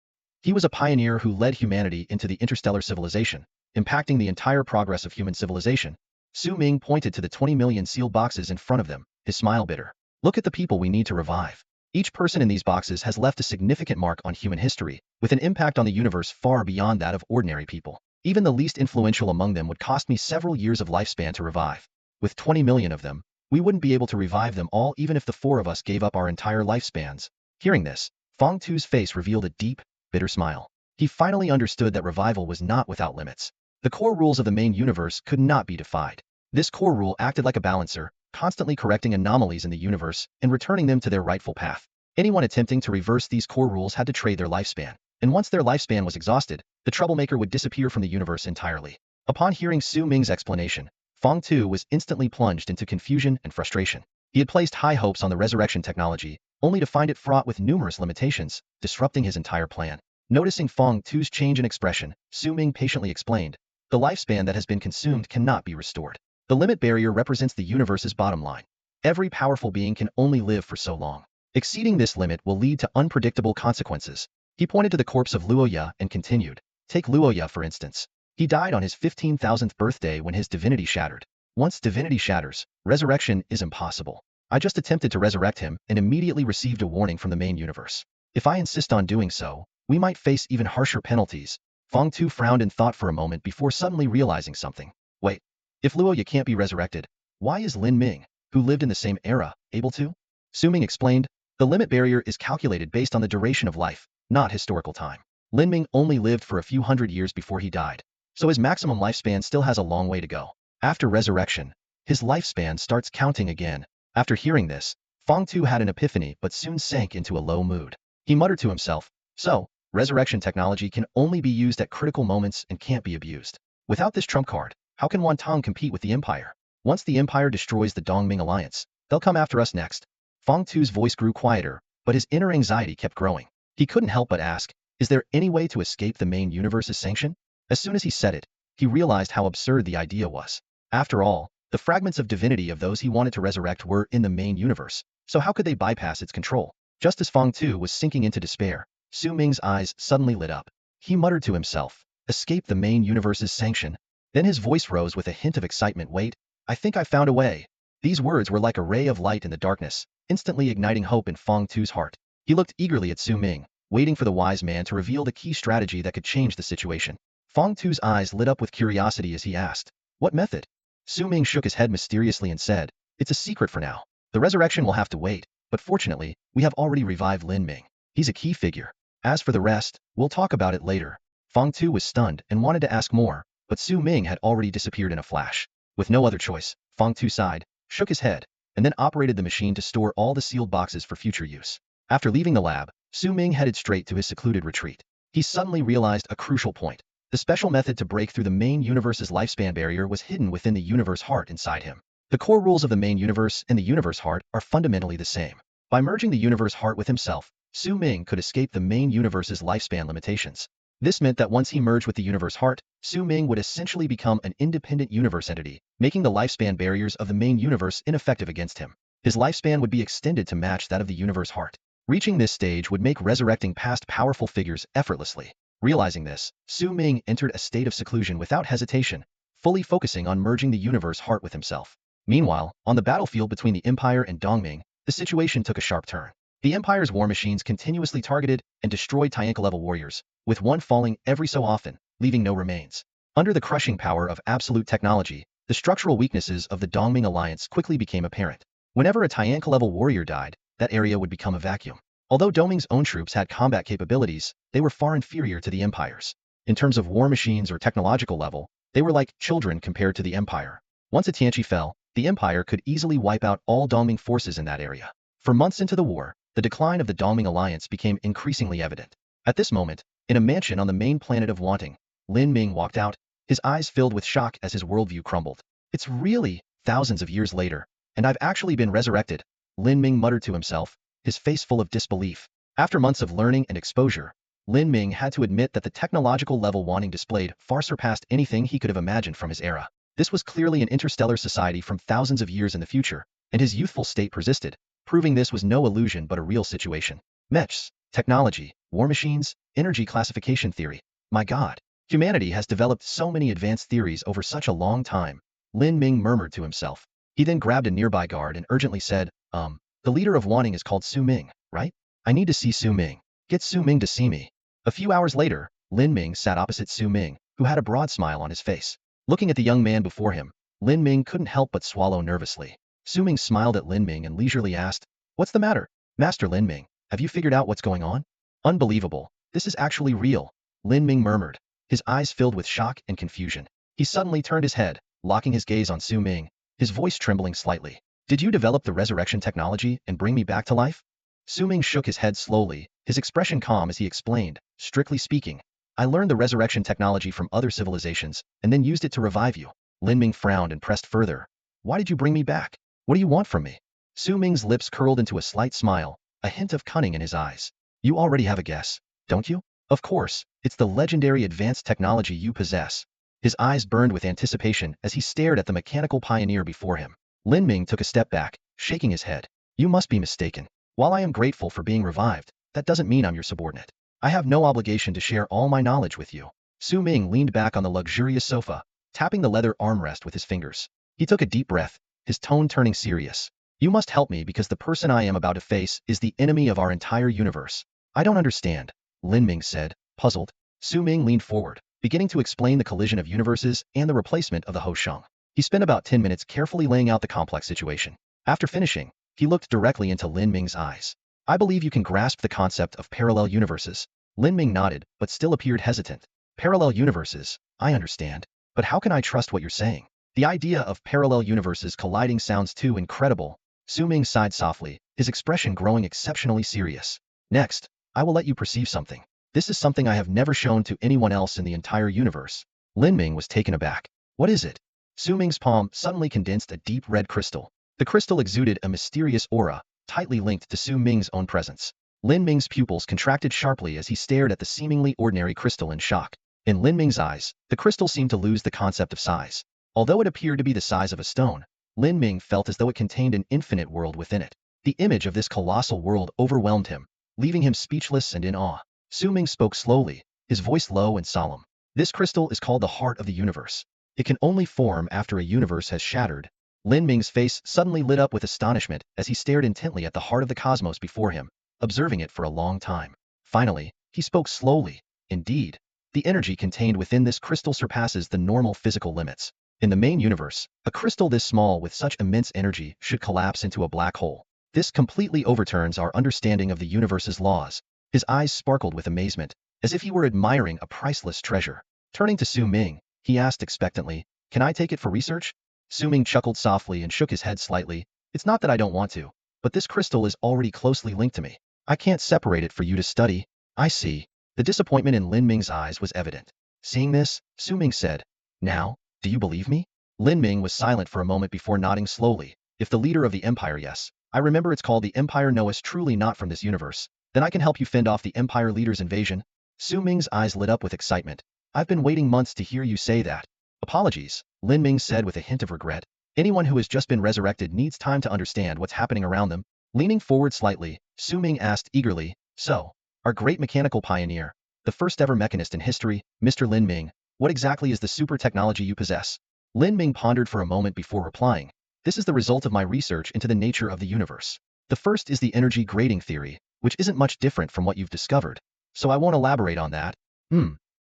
[SPEAKER 1] He was a pioneer who led humanity into the interstellar civilization, impacting the entire progress of human civilization. Su Ming pointed to the 20 million sealed boxes in front of them, his smile bitter. Look at the people we need to revive. Each person in these boxes has left a significant mark on human history, with an impact on the universe far beyond that of ordinary people. Even the least influential among them would cost me several years of lifespan to revive. With 20 million of them, we wouldn't be able to revive them all even if the four of us gave up our entire lifespans. Hearing this, Feng Tu's face revealed a deep, bitter smile. He finally understood that revival was not without limits. The core rules of the main universe could not be defied. This core rule acted like a balancer, constantly correcting anomalies in the universe and returning them to their rightful path. Anyone attempting to reverse these core rules had to trade their lifespan, and once their lifespan was exhausted, the troublemaker would disappear from the universe entirely. Upon hearing Su Ming's explanation, Feng Tu was instantly plunged into confusion and frustration. He had placed high hopes on the resurrection technology, only to find it fraught with numerous limitations, disrupting his entire plan. Noticing Feng Tu's change in expression, Su Ming patiently explained, the lifespan that has been consumed cannot be restored. The limit barrier represents the universe's bottom line. Every powerful being can only live for so long. Exceeding this limit will lead to unpredictable consequences. He pointed to the corpse of Luoya and continued, take Luoya for instance. He died on his 15,000th birthday when his divinity shattered. Once divinity shatters, resurrection is impossible. I just attempted to resurrect him and immediately received a warning from the main universe. If I insist on doing so, we might face even harsher penalties. Feng Tu frowned in thought for a moment before suddenly realizing something. Wait, if Luoya can't be resurrected, why is Lin Ming, who lived in the same era, able to? Su Ming explained, the limit barrier is calculated based on the duration of life, not historical time. Lin Ming only lived for a few hundred years before he died, so his maximum lifespan still has a long way to go. After resurrection, his lifespan starts counting again. After hearing this, Feng Tu had an epiphany but soon sank into a low mood. He muttered to himself, so, resurrection technology can only be used at critical moments and can't be abused. Without this trump card, how can Wantong compete with the Empire? Once the Empire destroys the Dongming alliance, they'll come after us next. Feng Tu's voice grew quieter, but his inner anxiety kept growing. He couldn't help but ask, is there any way to escape the main universe's sanction? As soon as he said it, he realized how absurd the idea was. After all, the fragments of divinity of those he wanted to resurrect were in the main universe, so how could they bypass its control? Just as Feng Tu was sinking into despair, Su Ming's eyes suddenly lit up. He muttered to himself, escape the main universe's sanction. Then his voice rose with a hint of excitement. Wait, I think I found a way. These words were like a ray of light in the darkness, instantly igniting hope in Feng Tu's heart. He looked eagerly at Su Ming, waiting for the wise man to reveal the key strategy that could change the situation. Feng Tu's eyes lit up with curiosity as he asked, what method? Su Ming shook his head mysteriously and said, it's a secret for now. The resurrection will have to wait, but fortunately, we have already revived Lin Ming. He's a key figure. As for the rest, we'll talk about it later. Feng Tu was stunned and wanted to ask more, but Su Ming had already disappeared in a flash. With no other choice, Feng Tu sighed, shook his head, and then operated the machine to store all the sealed boxes for future use. After leaving the lab, Su Ming headed straight to his secluded retreat. He suddenly realized a crucial point. The special method to break through the main universe's lifespan barrier was hidden within the universe heart inside him. The core rules of the main universe and the universe heart are fundamentally the same. By merging the universe heart with himself, Su Ming could escape the main universe's lifespan limitations. This meant that once he merged with the universe heart, Su Ming would essentially become an independent universe entity, making the lifespan barriers of the main universe ineffective against him. His lifespan would be extended to match that of the universe heart. Reaching this stage would make resurrecting past powerful figures effortlessly. Realizing this, Su Ming entered a state of seclusion without hesitation, fully focusing on merging the universe heart with himself. Meanwhile, on the battlefield between the Empire and Dongming, the situation took a sharp turn. The Empire's war machines continuously targeted and destroyed Tianka-level warriors, with one falling every so often, leaving no remains. Under the crushing power of absolute technology, the structural weaknesses of the Dongming alliance quickly became apparent. Whenever a Tianka-level warrior died, that area would become a vacuum. Although Dongming's own troops had combat capabilities, they were far inferior to the Empire's. In terms of war machines or technological level, they were like children compared to the Empire. Once a Tianqi fell, the Empire could easily wipe out all Dongming forces in that area. For months into the war, the decline of the Dongming alliance became increasingly evident. At this moment, In a mansion on the main planet of Wanting, Lin Ming walked out, his eyes filled with shock as his worldview crumbled. It's really thousands of years later, and I've actually been resurrected, Lin Ming muttered to himself, his face full of disbelief. After months of learning and exposure, Lin Ming had to admit that the technological level Wanting displayed far surpassed anything he could have imagined from his era. This was clearly an interstellar society from thousands of years in the future, and his youthful state persisted, proving this was no illusion but a real situation. Mechs, technology, war machines, energy classification theory. My God, humanity has developed so many advanced theories over such a long time, Lin Ming murmured to himself. He then grabbed a nearby guard and urgently said, the leader of Wanting is called Su Ming, right? I need to see Su Ming. Get Su Ming to see me. A few hours later, Lin Ming sat opposite Su Ming, who had a broad smile on his face. Looking at the young man before him, Lin Ming couldn't help but swallow nervously. Su Ming smiled at Lin Ming and leisurely asked, "What's the matter, Master Lin Ming? Have you figured out what's going on?" "Unbelievable. This is actually real," Lin Ming murmured, his eyes filled with shock and confusion. He suddenly turned his head, locking his gaze on Su Ming, his voice trembling slightly. "Did you develop the resurrection technology and bring me back to life?" Su Ming shook his head slowly, his expression calm as he explained, "Strictly speaking, I learned the resurrection technology from other civilizations and then used it to revive you." Lin Ming frowned and pressed further. "Why did you bring me back? What do you want from me?" Su Ming's lips curled into a slight smile, a hint of cunning in his eyes. "You already have a guess, don't you?" "Of course, it's the legendary advanced technology you possess." His eyes burned with anticipation as he stared at the mechanical pioneer before him. Lin Ming took a step back, shaking his head. "You must be mistaken. While I am grateful for being revived, that doesn't mean I'm your subordinate. I have no obligation to share all my knowledge with you." Su Ming leaned back on the luxurious sofa, tapping the leather armrest with his fingers. He took a deep breath, his tone turning serious. "You must help me because the person I am about to face is the enemy of our entire universe." "I don't understand," Lin Ming said, puzzled. Su Ming leaned forward, beginning to explain the collision of universes and the replacement of the Ho Sheng. He spent about 10 minutes carefully laying out the complex situation. After finishing, he looked directly into Lin Ming's eyes. "I believe you can grasp the concept of parallel universes." Lin Ming nodded, but still appeared hesitant. "Parallel universes, I understand. But how can I trust what you're saying? The idea of parallel universes colliding sounds too incredible." Su Ming sighed softly, his expression growing exceptionally serious. "Next, I will let you perceive something. This is something I have never shown to anyone else in the entire universe." Lin Ming was taken aback. "What is it?" Su Ming's palm suddenly condensed a deep red crystal. The crystal exuded a mysterious aura, tightly linked to Su Ming's own presence. Lin Ming's pupils contracted sharply as he stared at the seemingly ordinary crystal in shock. In Lin Ming's eyes, the crystal seemed to lose the concept of size. Although it appeared to be the size of a stone, Lin Ming felt as though it contained an infinite world within it. The image of this colossal world overwhelmed him, leaving him speechless and in awe. Su Ming spoke slowly, his voice low and solemn. "This crystal is called the heart of the universe. It can only form after a universe has shattered." Lin Ming's face suddenly lit up with astonishment as he stared intently at the heart of the cosmos before him, observing it for a long time. Finally, he spoke slowly. "Indeed, the energy contained within this crystal surpasses the normal physical limits. In the main universe, a crystal this small with such immense energy should collapse into a black hole. This completely overturns our understanding of the universe's laws." His eyes sparkled with amazement, as if he were admiring a priceless treasure. Turning to Su Ming, he asked expectantly, "Can I take it for research?" Su Ming chuckled softly and shook his head slightly. "It's not that I don't want to, but this crystal is already closely linked to me. I can't separate it for you to study." "I see." The disappointment in Lin Ming's eyes was evident. Seeing this, Su Ming said, "Now, do you believe me?" Lin Ming was silent for a moment before nodding slowly. "If the leader of the Empire, yes. I remember it's called the Empire. No, is truly not from this universe. Then I can help you fend off the Empire leader's invasion." Su Ming's eyes lit up with excitement. "I've been waiting months to hear you say that." "Apologies," Lin Ming said with a hint of regret. "Anyone who has just been resurrected needs time to understand what's happening around them." Leaning forward slightly, Su Ming asked eagerly, "So, our great mechanical pioneer, the first ever mechanist in history, Mr. Lin Ming, what exactly is the super technology you possess?" Lin Ming pondered for a moment before replying. "This is the result of my research into the nature of the universe. The first is the energy grading theory, which isn't much different from what you've discovered. So I won't elaborate on that."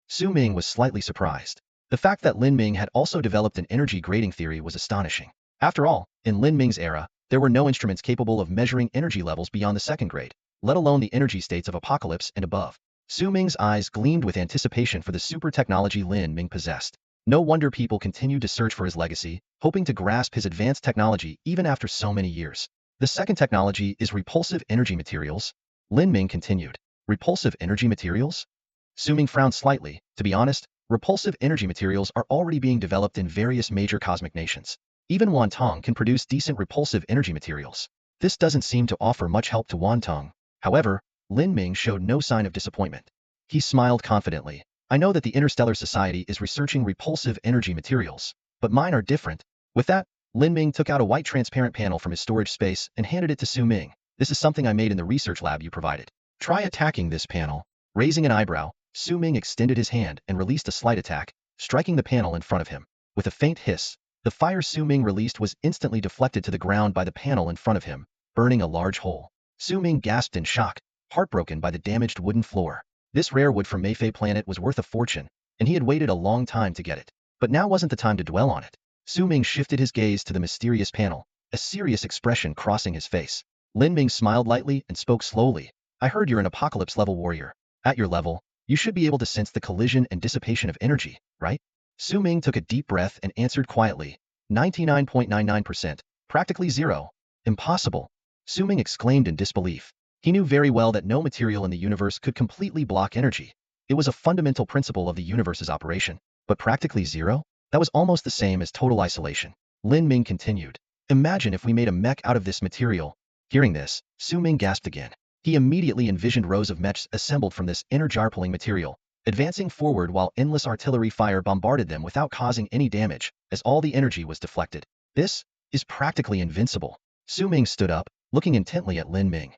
[SPEAKER 1] Su Ming was slightly surprised. The fact that Lin Ming had also developed an energy grading theory was astonishing. After all, in Lin Ming's era, there were no instruments capable of measuring energy levels beyond the second grade, let alone the energy states of apocalypse and above. Su Ming's eyes gleamed with anticipation for the super technology Lin Ming possessed. No wonder people continued to search for his legacy, hoping to grasp his advanced technology even after so many years. "The second technology is repulsive energy materials," Lin Ming continued. "Repulsive energy materials?" Su Ming frowned slightly. To be honest, repulsive energy materials are already being developed in various major cosmic nations. Even Wantong can produce decent repulsive energy materials. This doesn't seem to offer much help to Wantong. However, Lin Ming showed no sign of disappointment. He smiled confidently. I know that the Interstellar Society is researching repulsive energy materials, but mine are different. With that, Lin Ming took out a white transparent panel from his storage space and handed it to Su Ming. This is something I made in the research lab you provided. Try attacking this panel. Raising an eyebrow, Su Ming extended his hand and released a slight attack, striking the panel in front of him. With a faint hiss, the fire Su Ming released was instantly deflected to the ground by the panel in front of him, burning a large hole. Su Ming gasped in shock, heartbroken by the damaged wooden floor. This rare wood from Mayfei planet was worth a fortune, and he had waited a long time to get it. But now wasn't the time to dwell on it. Su Ming shifted his gaze to the mysterious panel, a serious expression crossing his face. Lin Ming smiled lightly and spoke slowly. I heard you're an apocalypse-level warrior. At your level, you should be able to sense the collision and dissipation of energy, right? Su Ming took a deep breath and answered quietly. 99.99%. Practically zero. Impossible. Su Ming exclaimed in disbelief. He knew very well that no material in the universe could completely block energy. It was a fundamental principle of the universe's operation. But practically zero? That was almost the same as total isolation. Lin Ming continued. Imagine if we made a mech out of this material. Hearing this, Su Ming gasped again. He immediately envisioned rows of mechs assembled from this inner jar-pulling material, advancing forward while endless artillery fire bombarded them without causing any damage, as all the energy was deflected. This is practically invincible. Su Ming stood up, looking intently at Lin Ming.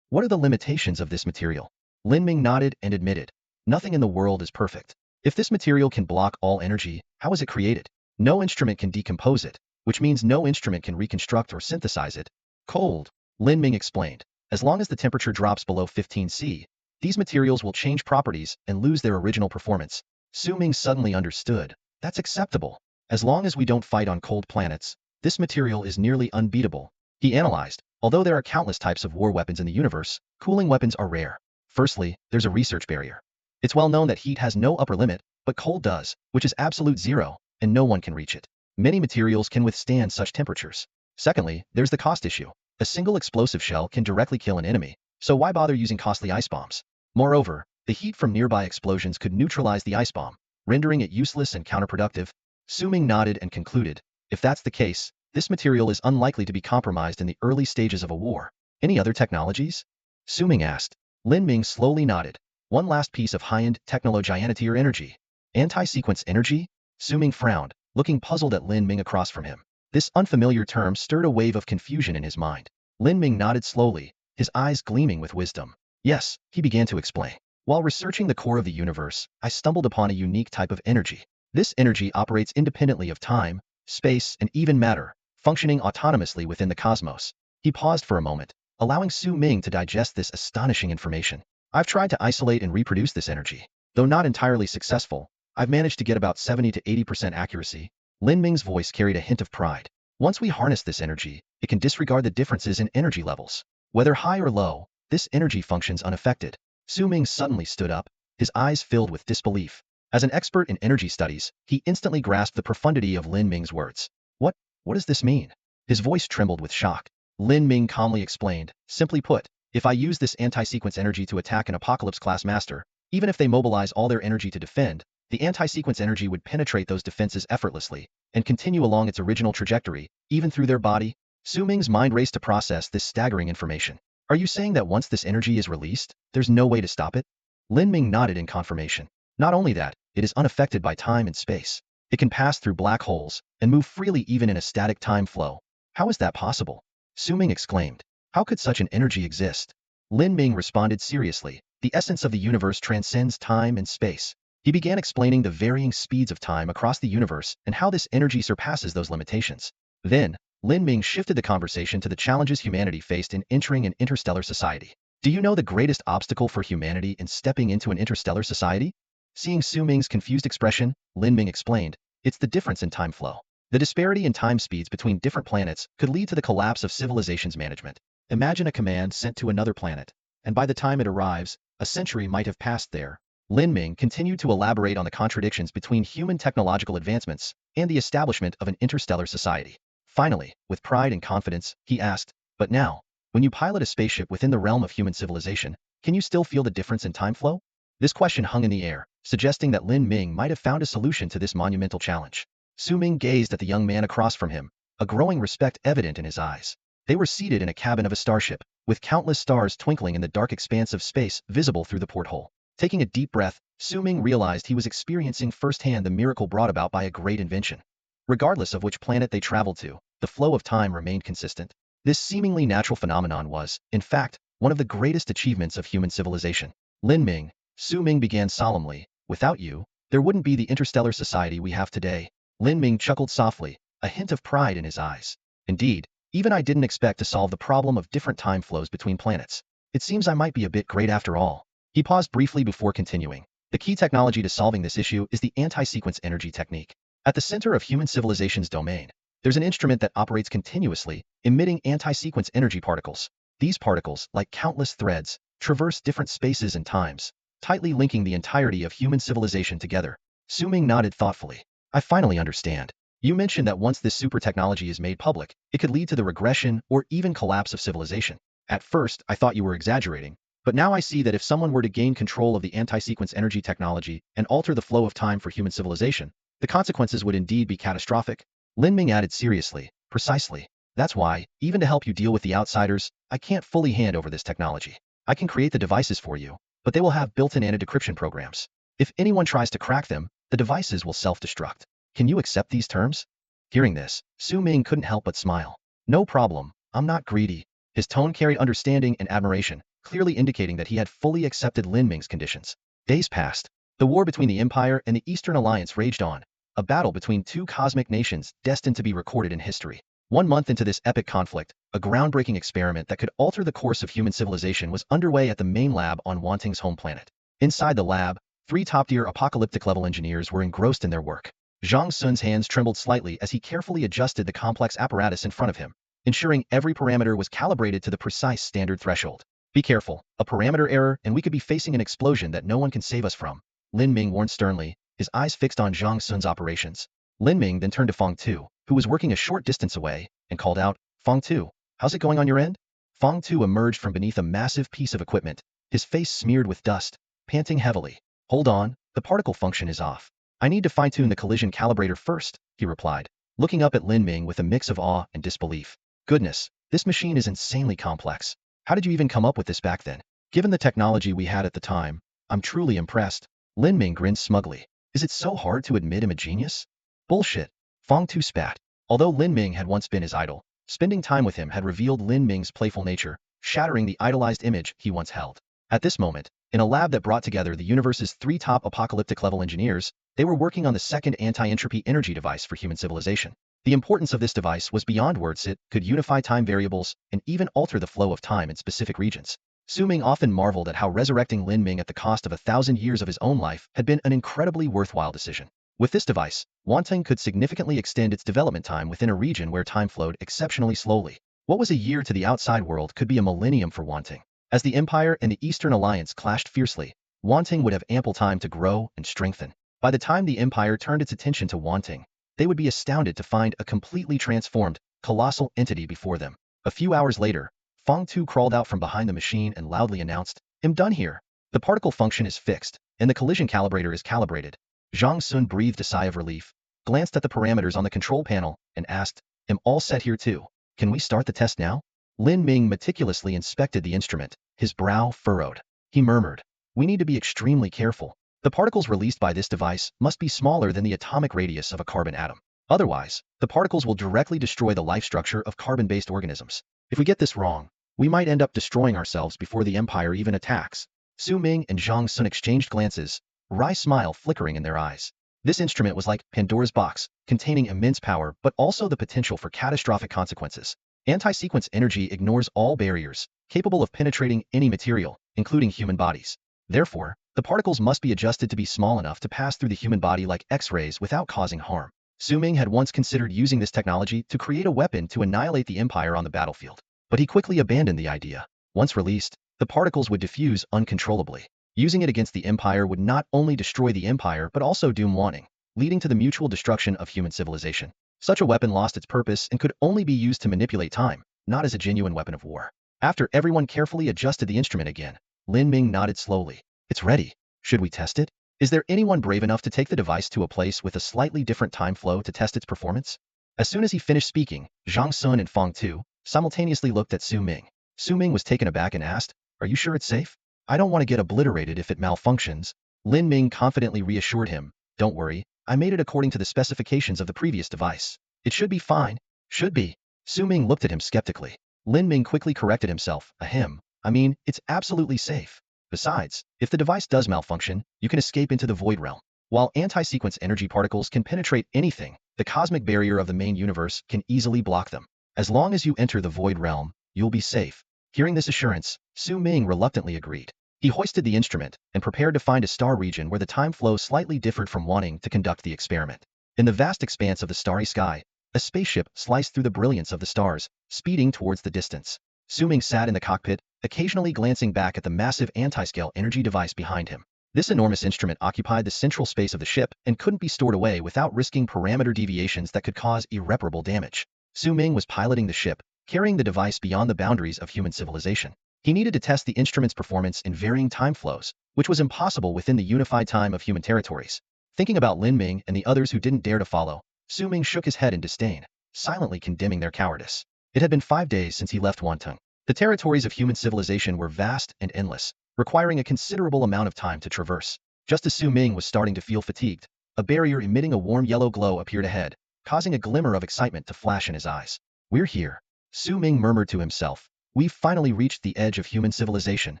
[SPEAKER 1] What are the limitations of this material? Lin Ming nodded and admitted. Nothing in the world is perfect. If this material can block all energy, how is it created? No instrument can decompose it, which means no instrument can reconstruct or synthesize it. Cold, Lin Ming explained. As long as the temperature drops below 15°C, these materials will change properties and lose their original performance. Su Ming suddenly understood. That's acceptable. As long as we don't fight on cold planets, this material is nearly unbeatable. He analyzed. Although there are countless types of war weapons in the universe, cooling weapons are rare. Firstly, there's a research barrier. It's well known that heat has no upper limit, but cold does, which is absolute zero, and no one can reach it. Many materials can withstand such temperatures. Secondly, there's the cost issue. A single explosive shell can directly kill an enemy, so why bother using costly ice bombs? Moreover, the heat from nearby explosions could neutralize the ice bomb, rendering it useless and counterproductive. Su Ming nodded and concluded, if that's the case, this material is unlikely to be compromised in the early stages of a war. Any other technologies? Su Ming asked. Lin Ming slowly nodded. One last piece of high-end technologianity or energy. Anti-sequence energy? Su Ming frowned, looking puzzled at Lin Ming across from him. This unfamiliar term stirred a wave of confusion in his mind. Lin Ming nodded slowly, his eyes gleaming with wisdom. Yes, he began to explain. While researching the core of the universe, I stumbled upon a unique type of energy. This energy operates independently of time, space, and even matter, functioning autonomously within the cosmos. He paused for a moment, allowing Su Ming to digest this astonishing information. I've tried to isolate and reproduce this energy. Though not entirely successful, I've managed to get about 70 to 80% accuracy. Lin Ming's voice carried a hint of pride. Once we harness this energy, it can disregard the differences in energy levels. Whether high or low, this energy functions unaffected. Su Ming suddenly stood up, his eyes filled with disbelief. As an expert in energy studies, he instantly grasped the profundity of Lin Ming's words. What does this mean? His voice trembled with shock. Lin Ming calmly explained, simply put, if I use this anti-sequence energy to attack an apocalypse-class master, even if they mobilize all their energy to defend, the anti-sequence energy would penetrate those defenses effortlessly and continue along its original trajectory, even through their body. Su Ming's mind raced to process this staggering information. Are you saying that once this energy is released, there's no way to stop it? Lin Ming nodded in confirmation. Not only that, it is unaffected by time and space. It can pass through black holes and move freely even in a static time flow. How is that possible? Su Ming exclaimed. How could such an energy exist? Lin Ming responded seriously. The essence of the universe transcends time and space. He began explaining the varying speeds of time across the universe and how this energy surpasses those limitations. Then, Lin Ming shifted the conversation to the challenges humanity faced in entering an interstellar society. Do you know the greatest obstacle for humanity in stepping into an interstellar society? Seeing Su Ming's confused expression, Lin Ming explained, it's the difference in time flow. The disparity in time speeds between different planets could lead to the collapse of civilization's management. Imagine a command sent to another planet, and by the time it arrives, a century might have passed there. Lin Ming continued to elaborate on the contradictions between human technological advancements and the establishment of an interstellar society. Finally, with pride and confidence, he asked, but now, when you pilot a spaceship within the realm of human civilization, can you still feel the difference in time flow? This question hung in the air, suggesting that Lin Ming might have found a solution to this monumental challenge. Su Ming gazed at the young man across from him, a growing respect evident in his eyes. They were seated in a cabin of a starship, with countless stars twinkling in the dark expanse of space visible through the porthole. Taking a deep breath, Su Ming realized he was experiencing firsthand the miracle brought about by a great invention. Regardless of which planet they traveled to, the flow of time remained consistent. This seemingly natural phenomenon was, in fact, one of the greatest achievements of human civilization. Lin Ming, Su Ming began solemnly, without you, there wouldn't be the interstellar society we have today. Lin Ming chuckled softly, a hint of pride in his eyes. Indeed, even I didn't expect to solve the problem of different time flows between planets. It seems I might be a bit great after all. He paused briefly before continuing. The key technology to solving this issue is the anti-sequence energy technique. At the center of human civilization's domain, there's an instrument that operates continuously, emitting anti-sequence energy particles. These particles, like countless threads, traverse different spaces and times, tightly linking the entirety of human civilization together. Su Ming nodded thoughtfully. I finally understand. You mentioned that once this super technology is made public, it could lead to the regression or even collapse of civilization. At first, I thought you were exaggerating, but now I see that if someone were to gain control of the anti-sequence energy technology and alter the flow of time for human civilization, the consequences would indeed be catastrophic. Lin Ming added seriously, precisely. That's why, even to help you deal with the outsiders, I can't fully hand over this technology. I can create the devices for you, but they will have built-in anti-decryption programs. If anyone tries to crack them, the devices will self-destruct. Can you accept these terms? Hearing this, Su Ming couldn't help but smile. No problem, I'm not greedy. His tone carried understanding and admiration, clearly indicating that he had fully accepted Lin Ming's conditions. Days passed. The war between the Empire and the Eastern Alliance raged on, a battle between two cosmic nations destined to be recorded in history. 1 month into this epic conflict, a groundbreaking experiment that could alter the course of human civilization was underway at the main lab on Wanting's home planet. Inside the lab, 3 top-tier apocalyptic-level engineers were engrossed in their work. Zhang Sun's hands trembled slightly as he carefully adjusted the complex apparatus in front of him, ensuring every parameter was calibrated to the precise standard threshold. Be careful, a parameter error and we could be facing an explosion that no one can save us from, Lin Ming warned sternly, his eyes fixed on Zhang Sun's operations. Lin Ming then turned to Feng Tu, who was working a short distance away, and called out, Feng Tu, how's it going on your end? Feng Tu emerged from beneath a massive piece of equipment, his face smeared with dust, panting heavily. Hold on, the particle function is off. I need to fine-tune the collision calibrator first, he replied, looking up at Lin Ming with a mix of awe and disbelief. Goodness, this machine is insanely complex. How did you even come up with this back then? Given the technology we had at the time, I'm truly impressed. Lin Ming grinned smugly. Is it so hard to admit I'm a genius? Bullshit. Feng Tu spat. Although Lin Ming had once been his idol, spending time with him had revealed Lin Ming's playful nature, shattering the idolized image he once held. At this moment, in a lab that brought together the universe's 3 top apocalyptic-level engineers, they were working on the second anti-entropy energy device for human civilization. The importance of this device was beyond words. It could unify time variables and even alter the flow of time in specific regions. Su Ming often marveled at how resurrecting Lin Ming at the cost of 1,000 years of his own life had been an incredibly worthwhile decision. With this device, Wanting could significantly extend its development time within a region where time flowed exceptionally slowly. What was a year to the outside world could be a millennium for Wanting. As the Empire and the Eastern Alliance clashed fiercely, Wanting would have ample time to grow and strengthen. By the time the Empire turned its attention to Wanting, they would be astounded to find a completely transformed, colossal entity before them. A few hours later, Feng Tu crawled out from behind the machine and loudly announced, I'm done here. The particle function is fixed, and the collision calibrator is calibrated. Zhang Sun breathed a sigh of relief, glanced at the parameters on the control panel, and asked, am all set here too? Can we start the test now? Lin Ming meticulously inspected the instrument, his brow furrowed. He murmured, we need to be extremely careful. The particles released by this device must be smaller than the atomic radius of a carbon atom. Otherwise, the particles will directly destroy the life structure of carbon-based organisms. If we get this wrong, we might end up destroying ourselves before the Empire even attacks. Su Ming and Zhang Sun exchanged glances, a wry smile flickering in their eyes. This instrument was like Pandora's box, containing immense power but also the potential for catastrophic consequences. Anti-sequence energy ignores all barriers, capable of penetrating any material, including human bodies. Therefore, the particles must be adjusted to be small enough to pass through the human body like X-rays without causing harm. Su Ming had once considered using this technology to create a weapon to annihilate the Empire on the battlefield, but he quickly abandoned the idea. Once released, the particles would diffuse uncontrollably. Using it against the Empire would not only destroy the Empire but also doom Wanting, leading to the mutual destruction of human civilization. Such a weapon lost its purpose and could only be used to manipulate time, not as a genuine weapon of war. After everyone carefully adjusted the instrument again, Lin Ming nodded slowly. It's ready. Should we test it? Is there anyone brave enough to take the device to a place with a slightly different time flow to test its performance? As soon as he finished speaking, Zhang Sun and Feng Tu simultaneously looked at Su Ming. Su Ming was taken aback and asked, "Are you sure it's safe? I don't want to get obliterated if it malfunctions." Lin Ming confidently reassured him, "Don't worry, I made it according to the specifications of the previous device. It should be fine." "Should be?" Su Ming looked at him skeptically. Lin Ming quickly corrected himself, "Ahem. I mean, it's absolutely safe. Besides, if the device does malfunction, you can escape into the void realm. While anti-sequence energy particles can penetrate anything, the cosmic barrier of the main universe can easily block them. As long as you enter the void realm, you'll be safe." Hearing this assurance, Su Ming reluctantly agreed. He hoisted the instrument and prepared to find a star region where the time flow slightly differed from wanting to conduct the experiment. In the vast expanse of the starry sky, a spaceship sliced through the brilliance of the stars, speeding towards the distance. Su Ming sat in the cockpit, occasionally glancing back at the massive anti-scale energy device behind him. This enormous instrument occupied the central space of the ship and couldn't be stored away without risking parameter deviations that could cause irreparable damage. Su Ming was piloting the ship, carrying the device beyond the boundaries of human civilization. He needed to test the instrument's performance in varying time flows, which was impossible within the unified time of human territories. Thinking about Lin Ming and the others who didn't dare to follow, Su Ming shook his head in disdain, silently condemning their cowardice. It had been 5 days since he left Wantung. The territories of human civilization were vast and endless, requiring a considerable amount of time to traverse. Just as Su Ming was starting to feel fatigued, a barrier emitting a warm yellow glow appeared ahead, causing a glimmer of excitement to flash in his eyes. "We're here," Su Ming murmured to himself. "We've finally reached the edge of human civilization."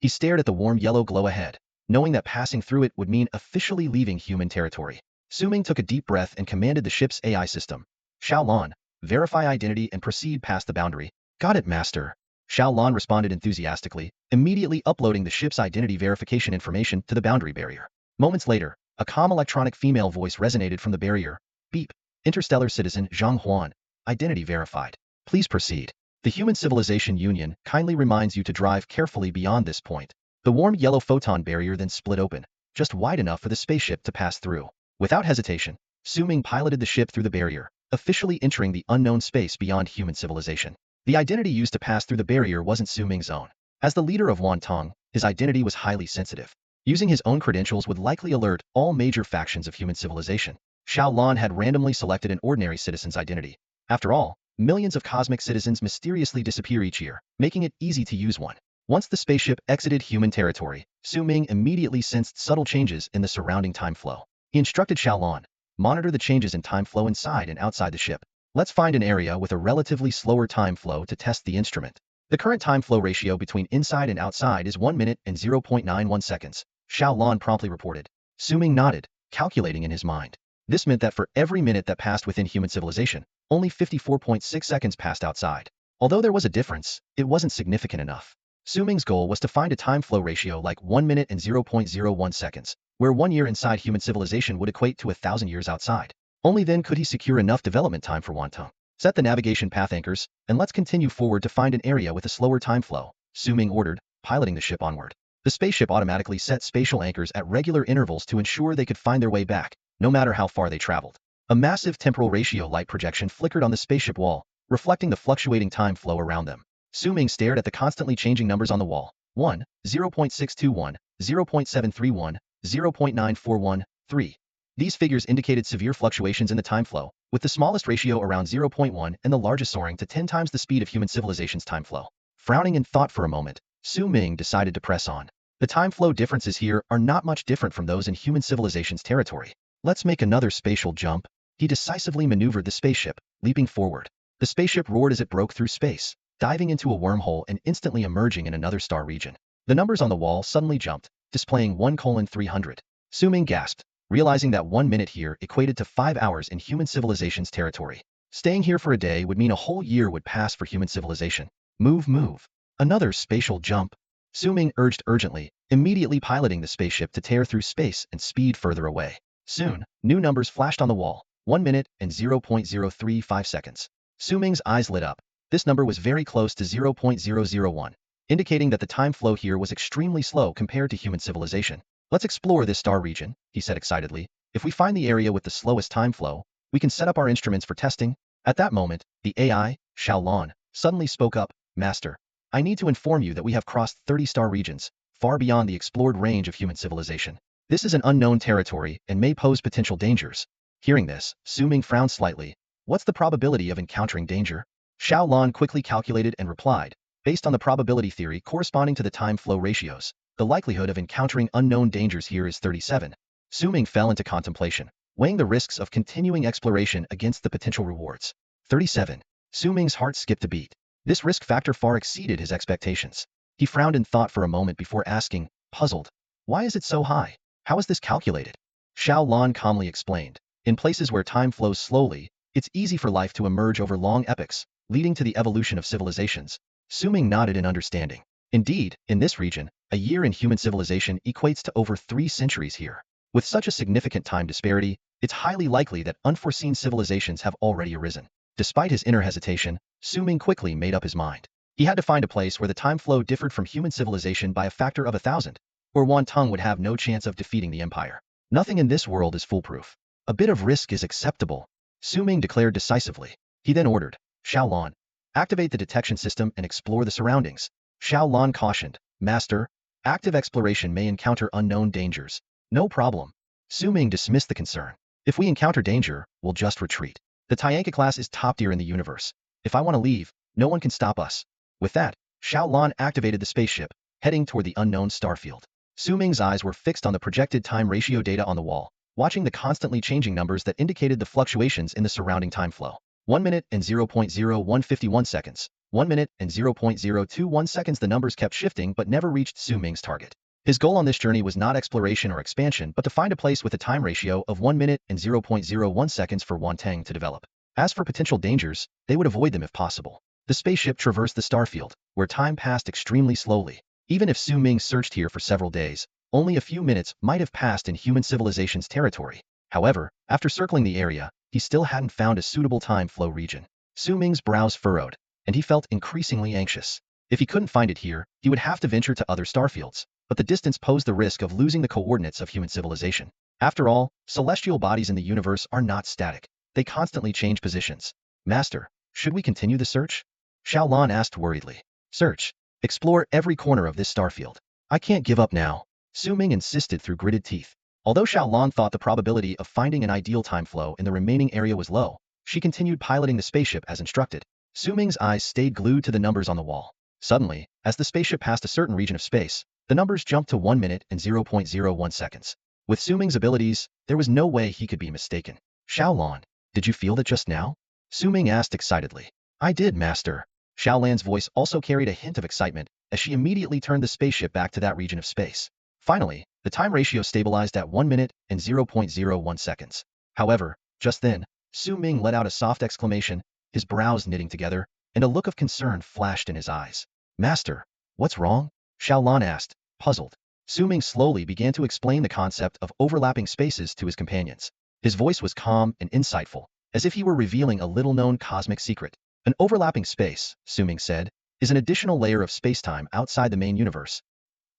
[SPEAKER 1] He stared at the warm yellow glow ahead, knowing that passing through it would mean officially leaving human territory. Su Ming took a deep breath and commanded the ship's AI system, "Xiaolan, verify identity and proceed past the boundary." "Got it, Master." Xiaolan responded enthusiastically, immediately uploading the ship's identity verification information to the boundary barrier. Moments later, a calm electronic female voice resonated from the barrier. "Beep. Interstellar citizen Zhang Huan. Identity verified. Please proceed. The Human Civilization Union kindly reminds you to drive carefully beyond this point." The warm yellow photon barrier then split open, just wide enough for the spaceship to pass through. Without hesitation, Su Ming piloted the ship through the barrier, officially entering the unknown space beyond human civilization. The identity used to pass through the barrier wasn't Su Ming's own. As the leader of Wantong, his identity was highly sensitive. Using his own credentials would likely alert all major factions of human civilization. Xiaolan had randomly selected an ordinary citizen's identity. After all, millions of cosmic citizens mysteriously disappear each year, making it easy to use one. Once the spaceship exited human territory, Su Ming immediately sensed subtle changes in the surrounding time flow. He instructed Xiaolan, "Monitor the changes in time flow inside and outside the ship. Let's find an area with a relatively slower time flow to test the instrument." The current time flow ratio between inside and outside is 1 minute and 0.91 seconds, Xiaolan promptly reported. Su Ming nodded, calculating in his mind. This meant that for every minute that passed within human civilization, only 54.6 seconds passed outside. Although there was a difference, it wasn't significant enough. Su Ming's goal was to find a time flow ratio like 1 minute and 0.01 seconds, where 1 year inside human civilization would equate to 1,000 years outside. Only then could he secure enough development time for Wantung. "Set the navigation path anchors, and let's continue forward to find an area with a slower time flow," Su Ming ordered, piloting the ship onward. The spaceship automatically set spatial anchors at regular intervals to ensure they could find their way back, no matter how far they traveled. A massive temporal ratio light projection flickered on the spaceship wall, reflecting the fluctuating time flow around them. Su Ming stared at the constantly changing numbers on the wall. 1, 0.621, 0.731, 0.941, 3. These figures indicated severe fluctuations in the time flow, with the smallest ratio around 0.1 and the largest soaring to 10 times the speed of human civilization's time flow. Frowning in thought for a moment, Su Ming decided to press on. The time flow differences here are not much different from those in human civilization's territory. Let's make another spatial jump. He decisively maneuvered the spaceship, leaping forward. The spaceship roared as it broke through space, diving into a wormhole and instantly emerging in another star region. The numbers on the wall suddenly jumped, displaying 1:300. Su Ming gasped, realizing that 1 minute here equated to 5 hours in human civilization's territory. Staying here for a day would mean a whole year would pass for human civilization. Move, move. Another spatial jump. Su Ming urged urgently, immediately piloting the spaceship to tear through space and speed further away. Soon, new numbers flashed on the wall, 1 minute and 0.035 seconds. Su Ming's eyes lit up. This number was very close to 0.001, indicating that the time flow here was extremely slow compared to human civilization. "Let's explore this star region," he said excitedly. "If we find the area with the slowest time flow, we can set up our instruments for testing." At that moment, the AI, Xiaolan, suddenly spoke up, "Master, I need to inform you that we have crossed 30 star regions, far beyond the explored range of human civilization. This is an unknown territory and may pose potential dangers. Hearing this, Su Ming frowned slightly. What's the probability of encountering danger? Xiao Lan quickly calculated and replied, based on the probability theory corresponding to the time flow ratios, the likelihood of encountering unknown dangers here is 37. Su Ming fell into contemplation, weighing the risks of continuing exploration against the potential rewards. 37. Su Ming's heart skipped a beat. This risk factor far exceeded his expectations. He frowned in thought for a moment before asking, puzzled, why is it so high? How is this calculated? Xiao Lan calmly explained, in places where time flows slowly, it's easy for life to emerge over long epochs, leading to the evolution of civilizations. Su Ming nodded in understanding. Indeed, in this region, a year in human civilization equates to over 3 centuries here. With such a significant time disparity, it's highly likely that unforeseen civilizations have already arisen. Despite his inner hesitation, Su Ming quickly made up his mind. He had to find a place where the time flow differed from human civilization by a factor of 1,000, or Wan Tong would have no chance of defeating the empire. Nothing in this world is foolproof. A bit of risk is acceptable, Su Ming declared decisively. He then ordered, Xiao Lan, activate the detection system and explore the surroundings. Xiao Lan cautioned, Master, active exploration may encounter unknown dangers. No problem. Su Ming dismissed the concern. If we encounter danger, we'll just retreat. The Tianka class is top tier in the universe. If I want to leave, no one can stop us. With that, Xiao Lan activated the spaceship, heading toward the unknown starfield. Su Ming's eyes were fixed on the projected time ratio data on the wall, watching the constantly changing numbers that indicated the fluctuations in the surrounding time flow. 1 minute and 0.0151 seconds. 1 minute and 0.021 seconds. The numbers kept shifting but never reached Su Ming's target. His goal on this journey was not exploration or expansion but to find a place with a time ratio of 1 minute and 0.01 seconds for Wan Tang to develop. As for potential dangers, they would avoid them if possible. The spaceship traversed the starfield, where time passed extremely slowly. Even if Su Ming searched here for several days, only a few minutes might have passed in human civilization's territory. However, after circling the area, he still hadn't found a suitable time flow region. Su Ming's brows furrowed, and he felt increasingly anxious. If he couldn't find it here, he would have to venture to other starfields, but the distance posed the risk of losing the coordinates of human civilization. After all, celestial bodies in the universe are not static. They constantly change positions. Master, should we continue the search? Xiao Lan asked worriedly. Search. Explore every corner of this starfield. I can't give up now, Su Ming insisted through gritted teeth. Although Xiao Lan thought the probability of finding an ideal time flow in the remaining area was low, she continued piloting the spaceship as instructed. Su Ming's eyes stayed glued to the numbers on the wall. Suddenly, as the spaceship passed a certain region of space, the numbers jumped to 1 minute and 0.01 seconds. With Su Ming's abilities, there was no way he could be mistaken. Xiao Lan, did you feel that just now? Su Ming asked excitedly. I did, Master. Xiao Lan's voice also carried a hint of excitement as she immediately turned the spaceship back to that region of space. Finally, the time ratio stabilized at 1 minute and 0.01 seconds. However, just then, Su Ming let out a soft exclamation, his brows knitting together, and a look of concern flashed in his eyes. Master, what's wrong? Xiao Lan asked, puzzled. Su Ming slowly began to explain the concept of overlapping spaces to his companions. His voice was calm and insightful, as if he were revealing a little-known cosmic secret. An overlapping space, Su Ming said, is an additional layer of spacetime outside the main universe.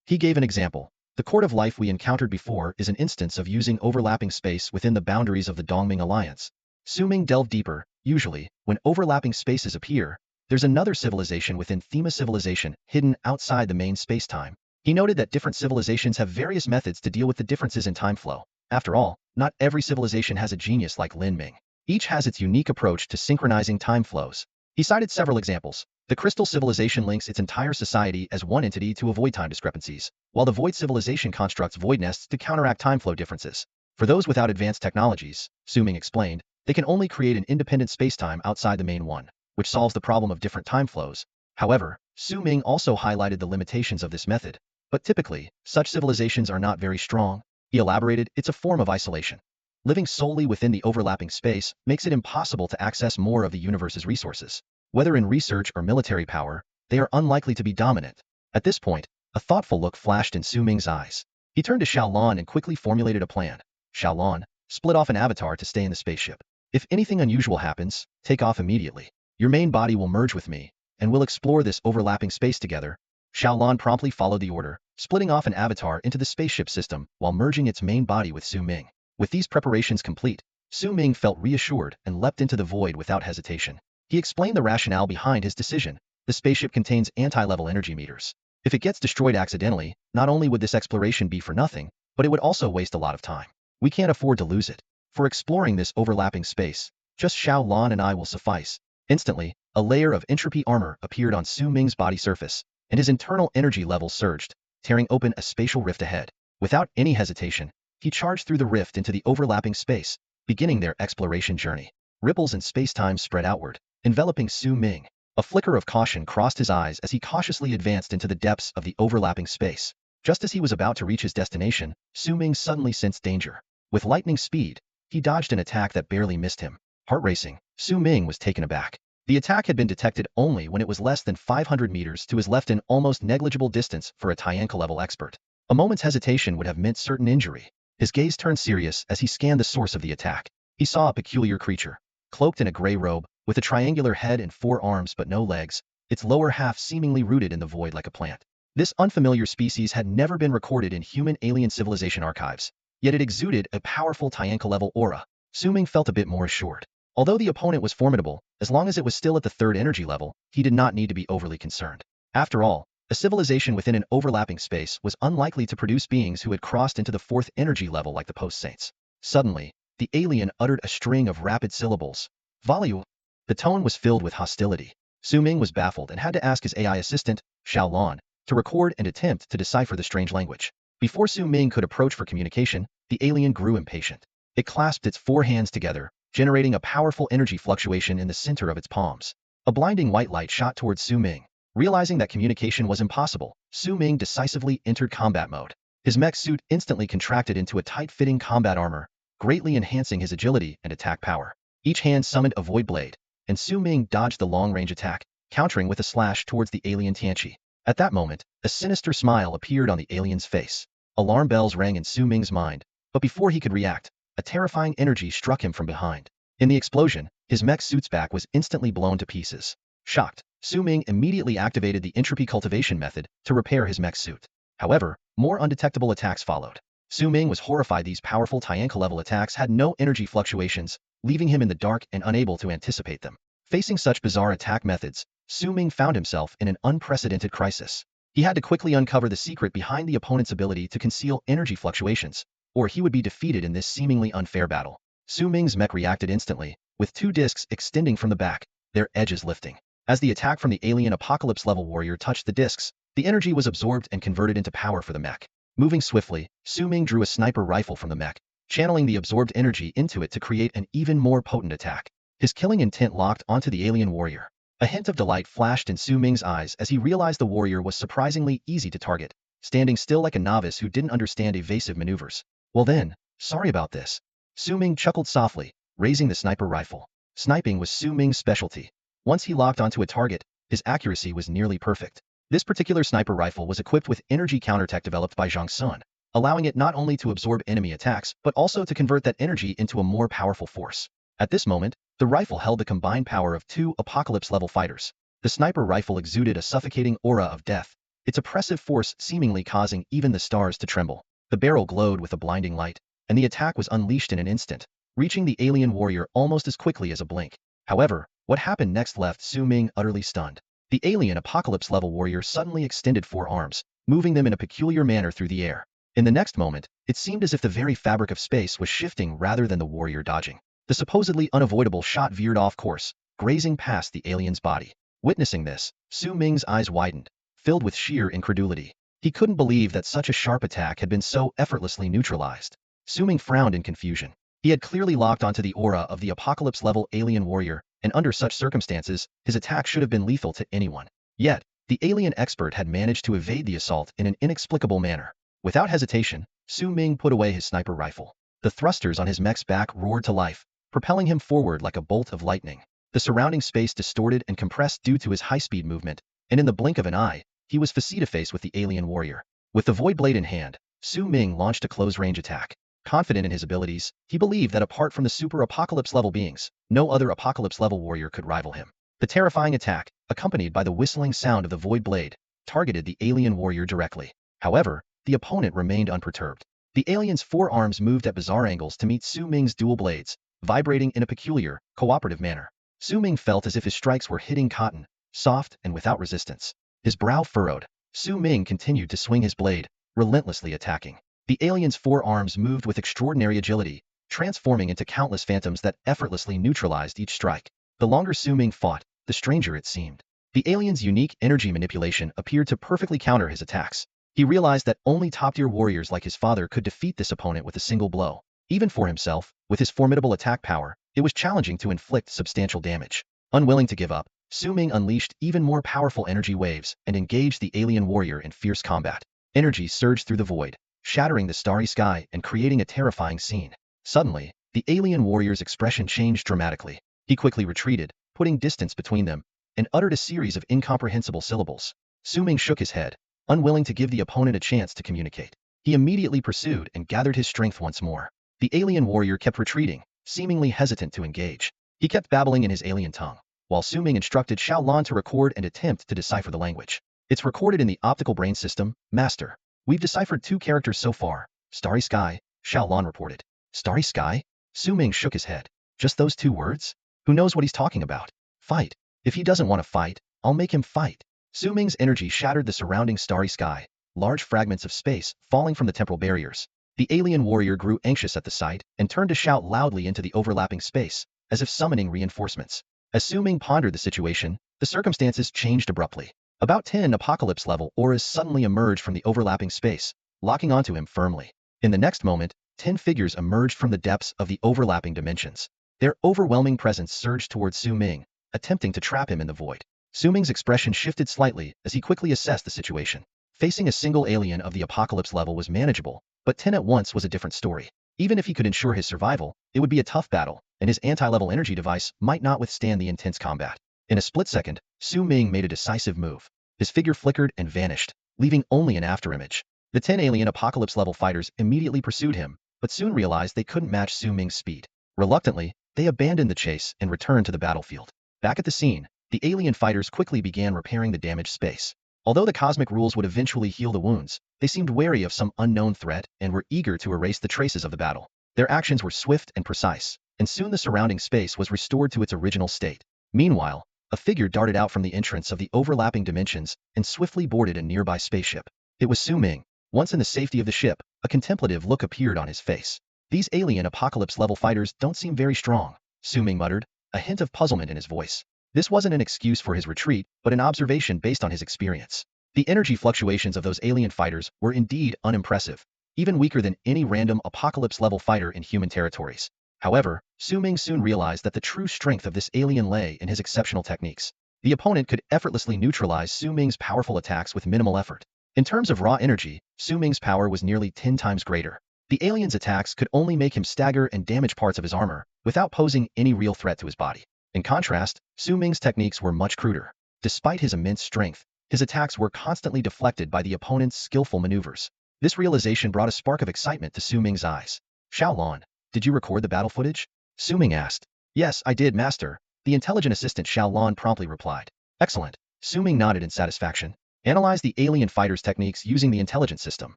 [SPEAKER 1] He gave an example. The Court of Life we encountered before is an instance of using overlapping space within the boundaries of the Dongming Alliance. Su Ming delved deeper. Usually, when overlapping spaces appear, there's another civilization within Thema civilization hidden outside the main spacetime. He noted that different civilizations have various methods to deal with the differences in time flow. After all, not every civilization has a genius like Lin Ming. Each has its unique approach to synchronizing time flows. He cited several examples. The Crystal Civilization links its entire society as one entity to avoid time discrepancies, while the Void Civilization constructs void nests to counteract time flow differences. For those without advanced technologies, Su Ming explained, they can only create an independent spacetime outside the main one, which solves the problem of different time flows. However, Su Ming also highlighted the limitations of this method. But typically, such civilizations are not very strong. He elaborated, it's a form of isolation. Living solely within the overlapping space makes it impossible to access more of the universe's resources. Whether in research or military power, they are unlikely to be dominant. At this point, a thoughtful look flashed in Su Ming's eyes. He turned to Xiao Lan and quickly formulated a plan. Xiao Lan, split off an avatar to stay in the spaceship. If anything unusual happens, take off immediately. Your main body will merge with me, and we'll explore this overlapping space together. Xiao Lan promptly followed the order, splitting off an avatar into the spaceship system while merging its main body with Su Ming. With these preparations complete, Su Ming felt reassured and leapt into the void without hesitation. He explained the rationale behind his decision. The spaceship contains anti-level energy meters. If it gets destroyed accidentally, not only would this exploration be for nothing, but it would also waste a lot of time. We can't afford to lose it. For exploring this overlapping space, just Xiao Lan and I will suffice. Instantly, a layer of entropy armor appeared on Su Ming's body surface, and his internal energy level surged, tearing open a spatial rift ahead. Without any hesitation, he charged through the rift into the overlapping space, beginning their exploration journey. Ripples in space-time spread outward, enveloping Su Ming. A flicker of caution crossed his eyes as he cautiously advanced into the depths of the overlapping space. Just as he was about to reach his destination, Su Ming suddenly sensed danger. With lightning speed, he dodged an attack that barely missed him. Heart racing, Su Ming was taken aback. The attack had been detected only when it was less than 500 meters to his left, an almost negligible distance for a Tianka-level expert. A moment's hesitation would have meant certain injury. His gaze turned serious as he scanned the source of the attack. He saw a peculiar creature, cloaked in a gray robe, with a triangular head and 4 arms but no legs, its lower half seemingly rooted in the void like a plant. This unfamiliar species had never been recorded in human-alien civilization archives, yet it exuded a powerful Tianka-level aura. Su Ming felt a bit more assured. Although the opponent was formidable, as long as it was still at the 3rd energy level, he did not need to be overly concerned. After all, a civilization within an overlapping space was unlikely to produce beings who had crossed into the 4th energy level like the post-saints. Suddenly, the alien uttered a string of rapid syllables. Value. The tone was filled with hostility. Su Ming was baffled and had to ask his AI assistant, Xiao Lan, to record and attempt to decipher the strange language. Before Su Ming could approach for communication, the alien grew impatient. It clasped its 4 hands together, generating a powerful energy fluctuation in the center of its palms. A blinding white light shot towards Su Ming. Realizing that communication was impossible, Su Ming decisively entered combat mode. His mech suit instantly contracted into a tight-fitting combat armor, greatly enhancing his agility and attack power. Each hand summoned a void blade, and Su Ming dodged the long-range attack, countering with a slash towards the alien Tianqi. At that moment, a sinister smile appeared on the alien's face. Alarm bells rang in Su Ming's mind, but before he could react, a terrifying energy struck him from behind. In the explosion, his mech suit's back was instantly blown to pieces. Shocked, Su Ming immediately activated the entropy cultivation method to repair his mech suit. However, more undetectable attacks followed. Su Ming was horrified. These powerful Tianka-level attacks had no energy fluctuations, leaving him in the dark and unable to anticipate them. Facing such bizarre attack methods, Su Ming found himself in an unprecedented crisis. He had to quickly uncover the secret behind the opponent's ability to conceal energy fluctuations, or he would be defeated in this seemingly unfair battle. Su Ming's mech reacted instantly, with 2 discs extending from the back, their edges lifting. As the attack from the alien apocalypse-level warrior touched the discs, the energy was absorbed and converted into power for the mech. Moving swiftly, Su Ming drew a sniper rifle from the mech, channeling the absorbed energy into it to create an even more potent attack. His killing intent locked onto the alien warrior. A hint of delight flashed in Su Ming's eyes as he realized the warrior was surprisingly easy to target, standing still like a novice who didn't understand evasive maneuvers. Well then, sorry about this. Su Ming chuckled softly, raising the sniper rifle. Sniping was Su Ming's specialty. Once he locked onto a target, his accuracy was nearly perfect. This particular sniper rifle was equipped with energy counterattack developed by Zhang Sun, allowing it not only to absorb enemy attacks but also to convert that energy into a more powerful force. At this moment, the rifle held the combined power of 2 apocalypse-level fighters. The sniper rifle exuded a suffocating aura of death, its oppressive force seemingly causing even the stars to tremble. The barrel glowed with a blinding light, and the attack was unleashed in an instant, reaching the alien warrior almost as quickly as a blink. However, what happened next left Su Ming utterly stunned. The alien apocalypse-level warrior suddenly extended 4 arms, moving them in a peculiar manner through the air. In the next moment, it seemed as if the very fabric of space was shifting rather than the warrior dodging. The supposedly unavoidable shot veered off course, grazing past the alien's body. Witnessing this, Su Ming's eyes widened, filled with sheer incredulity. He couldn't believe that such a sharp attack had been so effortlessly neutralized. Su Ming frowned in confusion. He had clearly locked onto the aura of the apocalypse-level alien warrior, and under such circumstances, his attack should have been lethal to anyone. Yet, the alien expert had managed to evade the assault in an inexplicable manner. Without hesitation, Su Ming put away his sniper rifle. The thrusters on his mech's back roared to life, propelling him forward like a bolt of lightning. The surrounding space distorted and compressed due to his high-speed movement, and in the blink of an eye, he was face-to-face with the alien warrior. With the void blade in hand, Su Ming launched a close-range attack. Confident in his abilities, he believed that apart from the super apocalypse-level beings, no other apocalypse-level warrior could rival him. The terrifying attack, accompanied by the whistling sound of the void blade, targeted the alien warrior directly. However, the opponent remained unperturbed. The alien's 4 arms moved at bizarre angles to meet Su Ming's dual blades, vibrating in a peculiar, cooperative manner. Su Ming felt as if his strikes were hitting cotton, soft and without resistance. His brow furrowed. Su Ming continued to swing his blade, relentlessly attacking. The alien's forearms moved with extraordinary agility, transforming into countless phantoms that effortlessly neutralized each strike. The longer Su Ming fought, the stranger it seemed. The alien's unique energy manipulation appeared to perfectly counter his attacks. He realized that only top-tier warriors like his father could defeat this opponent with a single blow. Even for himself, with his formidable attack power, it was challenging to inflict substantial damage. Unwilling to give up, Su Ming unleashed even more powerful energy waves and engaged the alien warrior in fierce combat. Energy surged through the void, shattering the starry sky and creating a terrifying scene. Suddenly, the alien warrior's expression changed dramatically. He quickly retreated, putting distance between them, and uttered a series of incomprehensible syllables. Su Ming shook his head, unwilling to give the opponent a chance to communicate. He immediately pursued and gathered his strength once more. The alien warrior kept retreating, seemingly hesitant to engage. He kept babbling in his alien tongue, while Su Ming instructed Xiaolan to record and attempt to decipher the language. It's recorded in the optical brain system, Master. We've deciphered 2 characters so far. Starry Sky, Xiaolan reported. Starry Sky? Su Ming shook his head. Just those 2 words? Who knows what he's talking about? Fight. If he doesn't want to fight, I'll make him fight. Su Ming's energy shattered the surrounding starry sky, large fragments of space falling from the temporal barriers. The alien warrior grew anxious at the sight and turned to shout loudly into the overlapping space, as if summoning reinforcements. As Su Ming pondered the situation, the circumstances changed abruptly. About 10 apocalypse-level auras suddenly emerged from the overlapping space, locking onto him firmly. In the next moment, 10 figures emerged from the depths of the overlapping dimensions. Their overwhelming presence surged towards Su Ming, attempting to trap him in the void. Su Ming's expression shifted slightly as he quickly assessed the situation. Facing a single alien of the apocalypse level was manageable, but 10 at once was a different story. Even if he could ensure his survival, it would be a tough battle, and his anti-level energy device might not withstand the intense combat. In a split second, Su Ming made a decisive move. His figure flickered and vanished, leaving only an afterimage. The 10 alien apocalypse-level fighters immediately pursued him, but soon realized they couldn't match Su Ming's speed. Reluctantly, they abandoned the chase and returned to the battlefield. Back at the scene, the alien fighters quickly began repairing the damaged space. Although the cosmic rules would eventually heal the wounds, they seemed wary of some unknown threat and were eager to erase the traces of the battle. Their actions were swift and precise, and soon the surrounding space was restored to its original state. Meanwhile, a figure darted out from the entrance of the overlapping dimensions and swiftly boarded a nearby spaceship. It was Su Ming. Once in the safety of the ship, a contemplative look appeared on his face. These alien apocalypse-level fighters don't seem very strong, Su Ming muttered, a hint of puzzlement in his voice. This wasn't an excuse for his retreat, but an observation based on his experience. The energy fluctuations of those alien fighters were indeed unimpressive, even weaker than any random apocalypse-level fighter in human territories. However, Su Ming soon realized that the true strength of this alien lay in his exceptional techniques. The opponent could effortlessly neutralize Su Ming's powerful attacks with minimal effort. In terms of raw energy, Su Ming's power was nearly 10 times greater. The alien's attacks could only make him stagger and damage parts of his armor, without posing any real threat to his body. In contrast, Su Ming's techniques were much cruder. Despite his immense strength, his attacks were constantly deflected by the opponent's skillful maneuvers. This realization brought a spark of excitement to Su Ming's eyes. Xiaolan, did you record the battle footage? Su Ming asked. Yes, I did, Master, the intelligent assistant Xiaolan promptly replied. Excellent. Su Ming nodded in satisfaction. Analyze the alien fighter's techniques using the intelligence system.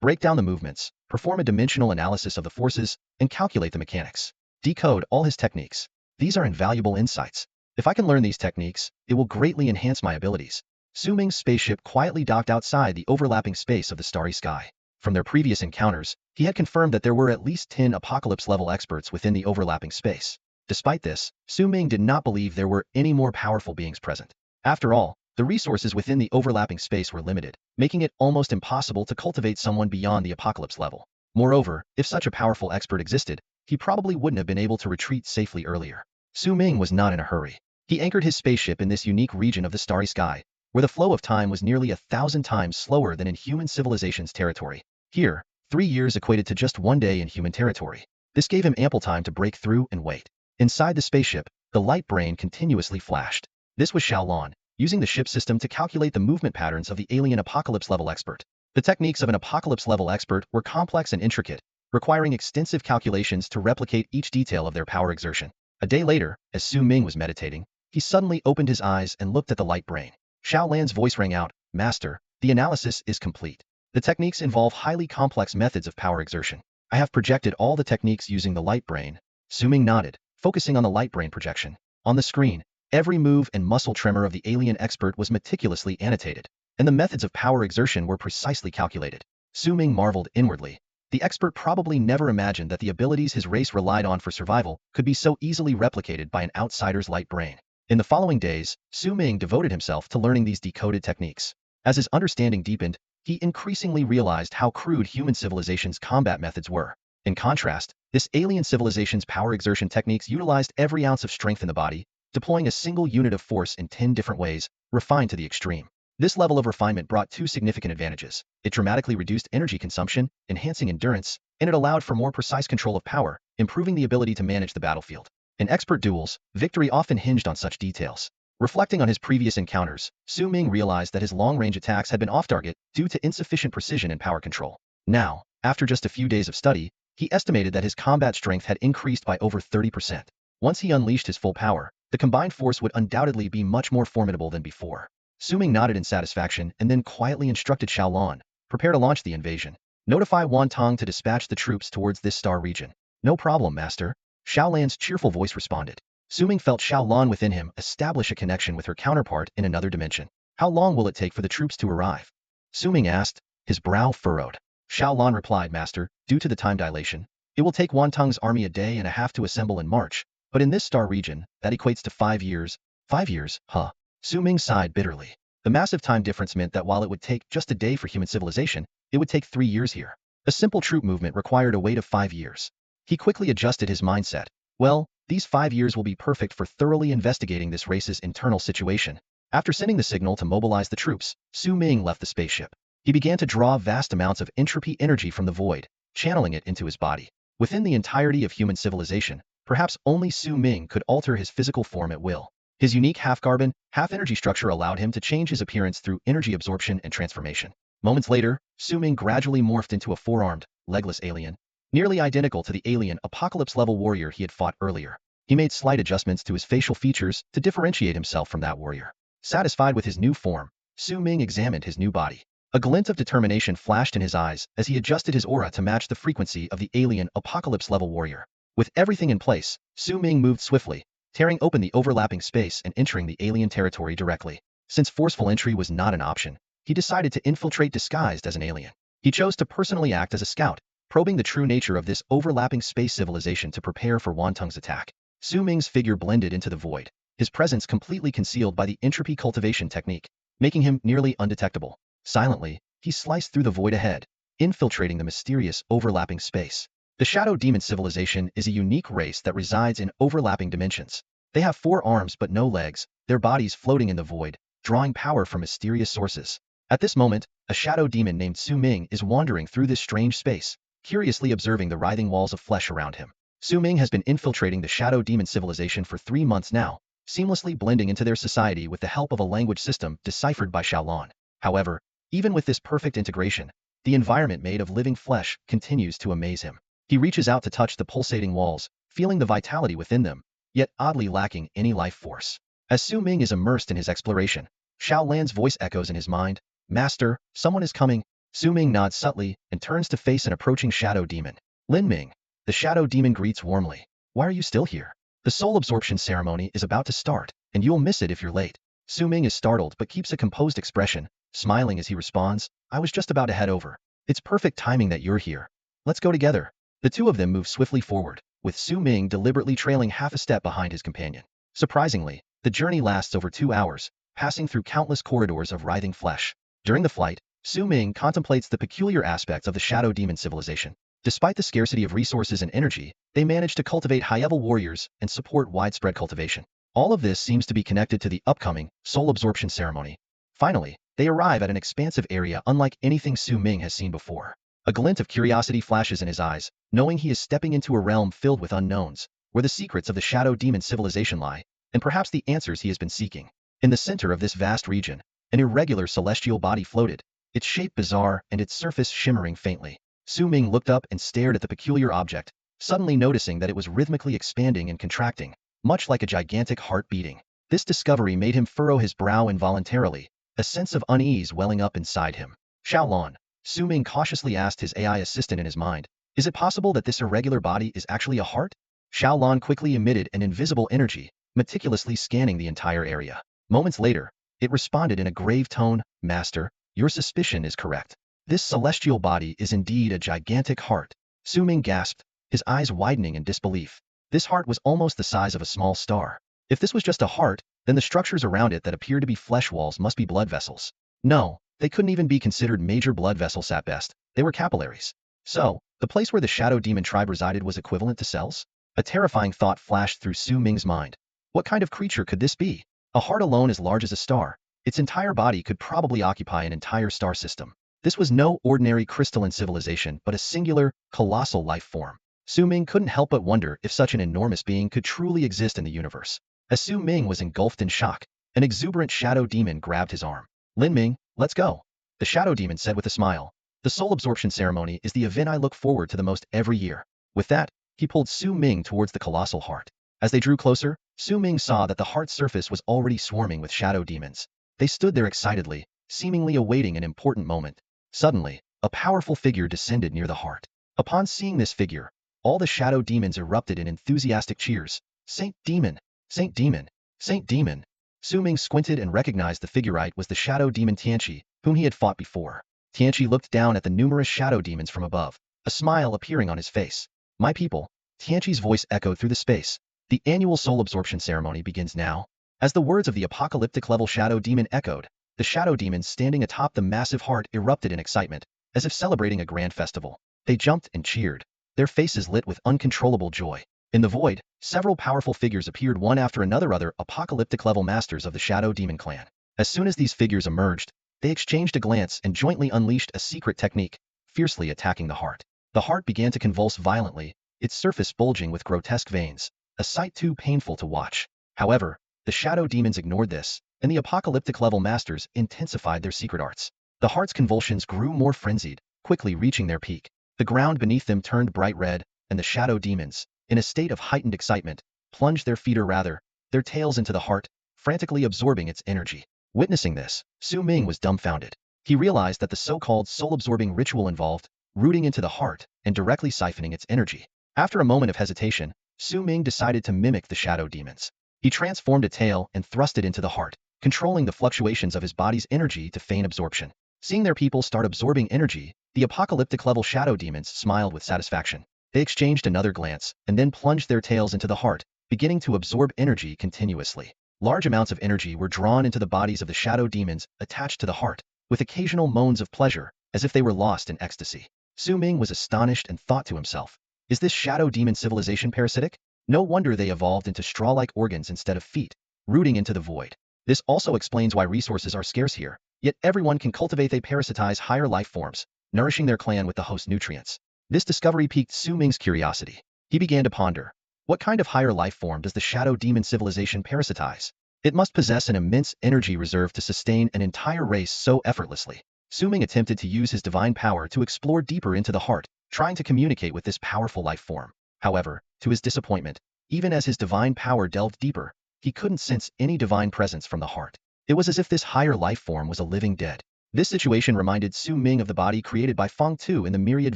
[SPEAKER 1] Break down the movements, perform a dimensional analysis of the forces, and calculate the mechanics. Decode all his techniques. These are invaluable insights. If I can learn these techniques, it will greatly enhance my abilities. Su Ming's spaceship quietly docked outside the overlapping space of the starry sky. From their previous encounters, he had confirmed that there were at least 10 apocalypse-level experts within the overlapping space. Despite this, Su Ming did not believe there were any more powerful beings present. After all, the resources within the overlapping space were limited, making it almost impossible to cultivate someone beyond the apocalypse level. Moreover, if such a powerful expert existed, he probably wouldn't have been able to retreat safely earlier. Su Ming was not in a hurry. He anchored his spaceship in this unique region of the starry sky, where the flow of time was nearly 1,000 times slower than in human civilization's territory. Here, 3 years equated to just 1 day in human territory. This gave him ample time to break through and wait. Inside the spaceship, the light brain continuously flashed. This was Xiaolan, using the ship system to calculate the movement patterns of the alien apocalypse-level expert. The techniques of an apocalypse-level expert were complex and intricate, requiring extensive calculations to replicate each detail of their power exertion. A day later, as Su Ming was meditating, he suddenly opened his eyes and looked at the light brain. Xiaolan's voice rang out, Master, the analysis is complete. The techniques involve highly complex methods of power exertion. I have projected all the techniques using the light brain. Su Ming nodded, focusing on the light brain projection. On the screen, every move and muscle tremor of the alien expert was meticulously annotated. and the methods of power exertion were precisely calculated. Su Ming marveled inwardly. The expert probably never imagined that the abilities his race relied on for survival could be so easily replicated by an outsider's light brain. In the following days, Su Ming devoted himself to learning these decoded techniques. As his understanding deepened, he increasingly realized how crude human civilization's combat methods were. In contrast, this alien civilization's power exertion techniques utilized every ounce of strength in the body, deploying a single unit of force in 10 different ways, refined to the extreme. This level of refinement brought two significant advantages. It dramatically reduced energy consumption, enhancing endurance, and it allowed for more precise control of power, improving the ability to manage the battlefield. In expert duels, victory often hinged on such details. Reflecting on his previous encounters, Su Ming realized that his long-range attacks had been off-target due to insufficient precision and power control. Now, after just a few days of study, he estimated that his combat strength had increased by over 30%. Once he unleashed his full power, the combined force would undoubtedly be much more formidable than before. Su Ming nodded in satisfaction and then quietly instructed Xiaolan, "Prepare to launch the invasion. Notify Wantong to dispatch the troops towards this star region." "No problem, master," Xiaolan's cheerful voice responded. Su Ming felt Xiaolan within him establish a connection with her counterpart in another dimension. "How long will it take for the troops to arrive?" Su Ming asked, his brow furrowed. Xiaolan replied, "Master, due to the time dilation, it will take Wantong's army a day and a half to assemble and march, but in this star region, that equates to 5 years. 5 years, huh?" Su Ming sighed bitterly. The massive time difference meant that while it would take just a day for human civilization, it would take 3 years here. A simple troop movement required a wait of 5 years. He quickly adjusted his mindset. Well, these 5 years will be perfect for thoroughly investigating this race's internal situation. After sending the signal to mobilize the troops, Su Ming left the spaceship. He began to draw vast amounts of entropy energy from the void, channeling it into his body. Within the entirety of human civilization, perhaps only Su Ming could alter his physical form at will. His unique half-carbon, half-energy structure allowed him to change his appearance through energy absorption and transformation. Moments later, Su Ming gradually morphed into a four-armed, legless alien, nearly identical to the alien apocalypse-level warrior he had fought earlier. He made slight adjustments to his facial features to differentiate himself from that warrior. Satisfied with his new form, Su Ming examined his new body. A glint of determination flashed in his eyes as he adjusted his aura to match the frequency of the alien apocalypse-level warrior. With everything in place, Su Ming moved swiftly, tearing open the overlapping space and entering the alien territory directly. Since forceful entry was not an option, he decided to infiltrate disguised as an alien. He chose to personally act as a scout, probing the true nature of this overlapping space civilization to prepare for Wantong's attack. Su Ming's figure blended into the void, his presence completely concealed by the entropy cultivation technique, making him nearly undetectable. Silently, he sliced through the void ahead, infiltrating the mysterious overlapping space. The Shadow Demon civilization is a unique race that resides in overlapping dimensions. They have 4 arms but no legs, their bodies floating in the void, drawing power from mysterious sources. At this moment, a shadow demon named Su Ming is wandering through this strange space, curiously observing the writhing walls of flesh around him. Su Ming has been infiltrating the Shadow Demon civilization for 3 months now, seamlessly blending into their society with the help of a language system deciphered by Xiaolan. However, even with this perfect integration, the environment made of living flesh continues to amaze him. He reaches out to touch the pulsating walls, feeling the vitality within them, yet oddly lacking any life force. As Su Ming is immersed in his exploration, Xiaolan's voice echoes in his mind, "Master, someone is coming." Su Ming nods subtly and turns to face an approaching shadow demon. "Lin Ming." The shadow demon greets warmly. "Why are you still here? The soul absorption ceremony is about to start, and you'll miss it if you're late." Su Ming is startled but keeps a composed expression, smiling as he responds, "I was just about to head over. It's perfect timing that you're here. Let's go together." The two of them move swiftly forward, with Su Ming deliberately trailing half a step behind his companion. Surprisingly, the journey lasts over 2 hours, passing through countless corridors of writhing flesh. During the flight, Su Ming contemplates the peculiar aspects of the Shadow Demon civilization. Despite the scarcity of resources and energy, they manage to cultivate high-level warriors and support widespread cultivation. All of this seems to be connected to the upcoming soul absorption ceremony. Finally, they arrive at an expansive area unlike anything Su Ming has seen before. A glint of curiosity flashes in his eyes, knowing he is stepping into a realm filled with unknowns, where the secrets of the Shadow Demon civilization lie, and perhaps the answers he has been seeking. In the center of this vast region, an irregular celestial body floated, its shape bizarre and its surface shimmering faintly. Su Ming looked up and stared at the peculiar object, suddenly noticing that it was rhythmically expanding and contracting, much like a gigantic heart beating. This discovery made him furrow his brow involuntarily, a sense of unease welling up inside him. "Xiaolan," Su Ming cautiously asked his AI assistant in his mind, "is it possible that this irregular body is actually a heart?" Xiaolan quickly emitted an invisible energy, meticulously scanning the entire area. Moments later, it responded in a grave tone, "Master, Your suspicion is correct. This celestial body is indeed a gigantic heart. Su Ming gasped, his eyes widening in disbelief. This heart was almost the size of a small star. If this was just a heart, then the structures around it that appeared to be flesh walls must be blood vessels. No, they couldn't even be considered major blood vessels at best. They were capillaries. So, the place where the shadow demon tribe resided was equivalent to cells? A terrifying thought flashed through Su Ming's mind. What kind of creature could this be? A heart alone as large as a star. Its entire body could probably occupy an entire star system. This was no ordinary crystalline civilization but a singular, colossal life form. Su Ming couldn't help but wonder if such an enormous being could truly exist in the universe. As Su Ming was engulfed in shock, an exuberant shadow demon grabbed his arm. Lin Ming, let's go. The shadow demon said with a smile. The soul absorption ceremony is the event I look forward to the most every year. With that, he pulled Su Ming towards the colossal heart. As they drew closer, Su Ming saw that the heart's surface was already swarming with shadow demons. They stood there excitedly, seemingly awaiting an important moment. Suddenly, a powerful figure descended near the heart. Upon seeing this figure, all the shadow demons erupted in enthusiastic cheers. Saint Demon! Saint Demon! Saint Demon! Su Ming squinted and recognized the figurite was the shadow demon Tianqi, whom he had fought before. Tianqi looked down at the numerous shadow demons from above, a smile appearing on his face. My people! Tianqi's voice echoed through the space. The annual soul absorption ceremony begins now. As the words of the apocalyptic-level shadow demon echoed, the shadow demons standing atop the massive heart erupted in excitement, as if celebrating a grand festival. They jumped and cheered, their faces lit with uncontrollable joy. In the void, several powerful figures appeared one after another other apocalyptic-level masters of the shadow demon clan. As soon as these figures emerged, they exchanged a glance and jointly unleashed a secret technique, fiercely attacking the heart. The heart began to convulse violently, its surface bulging with grotesque veins, a sight too painful to watch. However, the shadow demons ignored this, and the apocalyptic-level masters intensified their secret arts. The heart's convulsions grew more frenzied, quickly reaching their peak. The ground beneath them turned bright red, and the shadow demons, in a state of heightened excitement, plunged their feet or rather, their tails into the heart, frantically absorbing its energy. Witnessing this, Su Ming was dumbfounded. He realized that the so-called soul-absorbing ritual involved rooting into the heart and directly siphoning its energy. After a moment of hesitation, Su Ming decided to mimic the shadow demons. He transformed a tail and thrust it into the heart, controlling the fluctuations of his body's energy to feign absorption. Seeing their people start absorbing energy, the apocalyptic-level shadow demons smiled with satisfaction. They exchanged another glance, and then plunged their tails into the heart, beginning to absorb energy continuously. Large amounts of energy were drawn into the bodies of the shadow demons attached to the heart, with occasional moans of pleasure, as if they were lost in ecstasy. Su Ming was astonished and thought to himself, is this shadow demon civilization parasitic? No wonder they evolved into straw-like organs instead of feet, rooting into the void. This also explains why resources are scarce here, yet everyone can cultivate. They parasitize higher life forms, nourishing their clan with the host nutrients. This discovery piqued Su Ming's curiosity. He began to ponder, what kind of higher life form does the shadow demon civilization parasitize? It must possess an immense energy reserve to sustain an entire race so effortlessly. Su Ming attempted to use his divine power to explore deeper into the heart, trying to communicate with this powerful life form. However, to his disappointment, even as his divine power delved deeper, he couldn't sense any divine presence from the heart. It was as if this higher life form was a living dead. This situation reminded Su Ming of the body created by Feng Tu in the myriad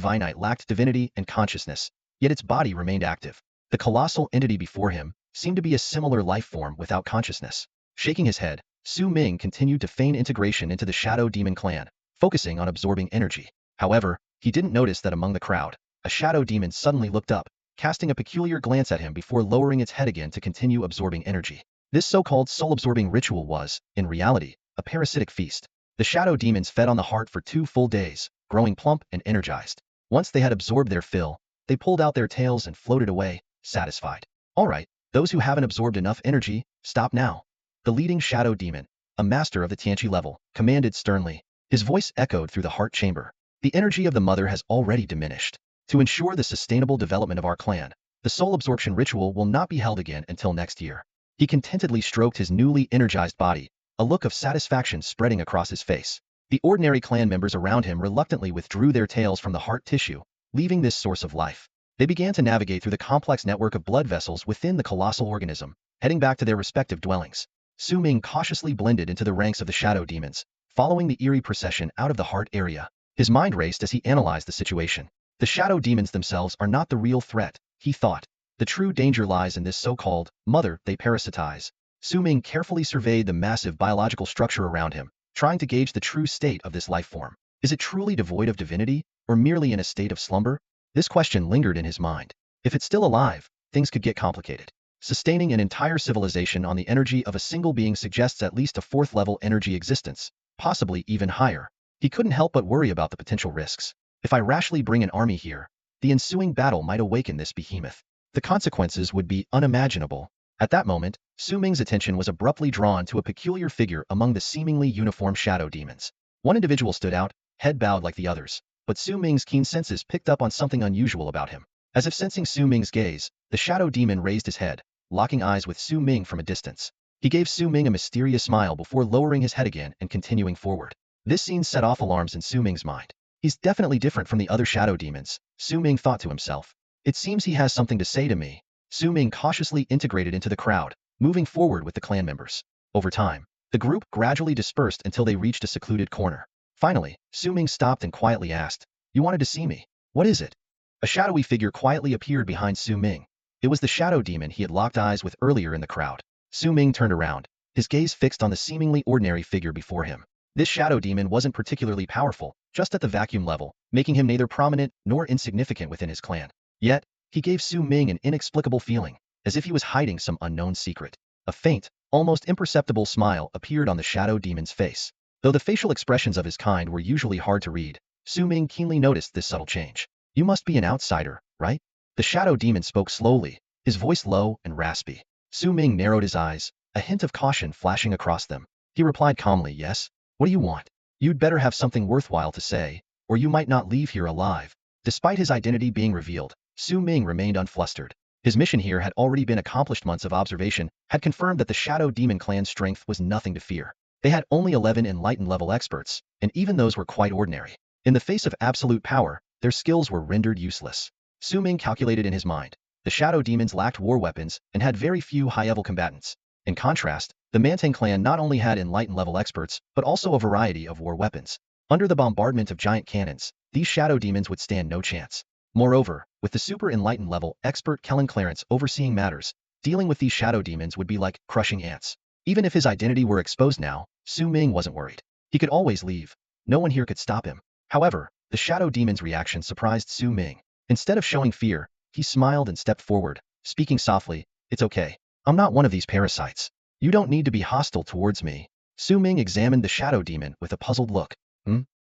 [SPEAKER 1] Vinite lacked divinity and consciousness, yet its body remained active. The colossal entity before him seemed to be a similar life form without consciousness. Shaking his head, Su Ming continued to feign integration into the shadow demon clan, focusing on absorbing energy. However, he didn't notice that among the crowd, a shadow demon suddenly looked up, casting a peculiar glance at him before lowering its head again to continue absorbing energy. This so-called soul-absorbing ritual was, in reality, a parasitic feast. The shadow demons fed on the heart for 2 full days, growing plump and energized. Once they had absorbed their fill, they pulled out their tails and floated away, satisfied. All right, those who haven't absorbed enough energy, stop now. The leading shadow demon, a master of the Tianqi level, commanded sternly. His voice echoed through the heart chamber. The energy of the mother has already diminished. To ensure the sustainable development of our clan, the soul absorption ritual will not be held again until next year. He contentedly stroked his newly energized body, a look of satisfaction spreading across his face. The ordinary clan members around him reluctantly withdrew their tails from the heart tissue, leaving this source of life. They began to navigate through the complex network of blood vessels within the colossal organism, heading back to their respective dwellings. Su Ming cautiously blended into the ranks of the shadow demons, following the eerie procession out of the heart area. His mind raced as he analyzed the situation. The shadow demons themselves are not the real threat, he thought. The true danger lies in this so-called mother they parasitize. Su Ming carefully surveyed the massive biological structure around him, trying to gauge the true state of this life form. Is it truly devoid of divinity, or merely in a state of slumber? This question lingered in his mind. If it's still alive, things could get complicated. Sustaining an entire civilization on the energy of a single being suggests at least a fourth-level energy existence, possibly even higher. He couldn't help but worry about the potential risks. If I rashly bring an army here, the ensuing battle might awaken this behemoth. The consequences would be unimaginable. At that moment, Su Ming's attention was abruptly drawn to a peculiar figure among the seemingly uniform shadow demons. One individual stood out, head bowed like the others, but Su Ming's keen senses picked up on something unusual about him. As if sensing Su Ming's gaze, the shadow demon raised his head, locking eyes with Su Ming from a distance. He gave Su Ming a mysterious smile before lowering his head again and continuing forward. This scene set off alarms in Su Ming's mind. He's definitely different from the other shadow demons, Su Ming thought to himself. It seems he has something to say to me. Su Ming cautiously integrated into the crowd, moving forward with the clan members. Over time, the group gradually dispersed until they reached a secluded corner. Finally, Su Ming stopped and quietly asked, "You wanted to see me? What is it?" A shadowy figure quietly appeared behind Su Ming. It was the shadow demon he had locked eyes with earlier in the crowd. Su Ming turned around, his gaze fixed on the seemingly ordinary figure before him. This shadow demon wasn't particularly powerful, just at the vacuum level, making him neither prominent nor insignificant within his clan. Yet, he gave Su Ming an inexplicable feeling, as if he was hiding some unknown secret. A faint, almost imperceptible smile appeared on the shadow demon's face. Though the facial expressions of his kind were usually hard to read, Su Ming keenly noticed this subtle change. "You must be an outsider, right?" The shadow demon spoke slowly, his voice low and raspy. Su Ming narrowed his eyes, a hint of caution flashing across them. He replied calmly, "Yes? What do you want? You'd better have something worthwhile to say, or you might not leave here alive." Despite his identity being revealed, Su Ming remained unflustered. His mission here had already been accomplished. Months of observation had confirmed that the Shadow Demon clan's strength was nothing to fear. They had only 11 enlightened level experts, and even those were quite ordinary. In the face of absolute power, their skills were rendered useless. Su Ming calculated in his mind. The Shadow Demons lacked war weapons and had very few high-level combatants. In contrast, the Mantang clan not only had enlightened level experts, but also a variety of war weapons. Under the bombardment of giant cannons, these Shadow Demons would stand no chance. Moreover, with the super enlightened level expert Kellen Clarence overseeing matters, dealing with these Shadow Demons would be like crushing ants. Even if his identity were exposed now, Su Ming wasn't worried. He could always leave. No one here could stop him. However, the Shadow Demon's reaction surprised Su Ming. Instead of showing fear, he smiled and stepped forward, speaking softly, "It's okay. I'm not one of these parasites. You don't need to be hostile towards me." Su Ming examined the Shadow Demon with a puzzled look.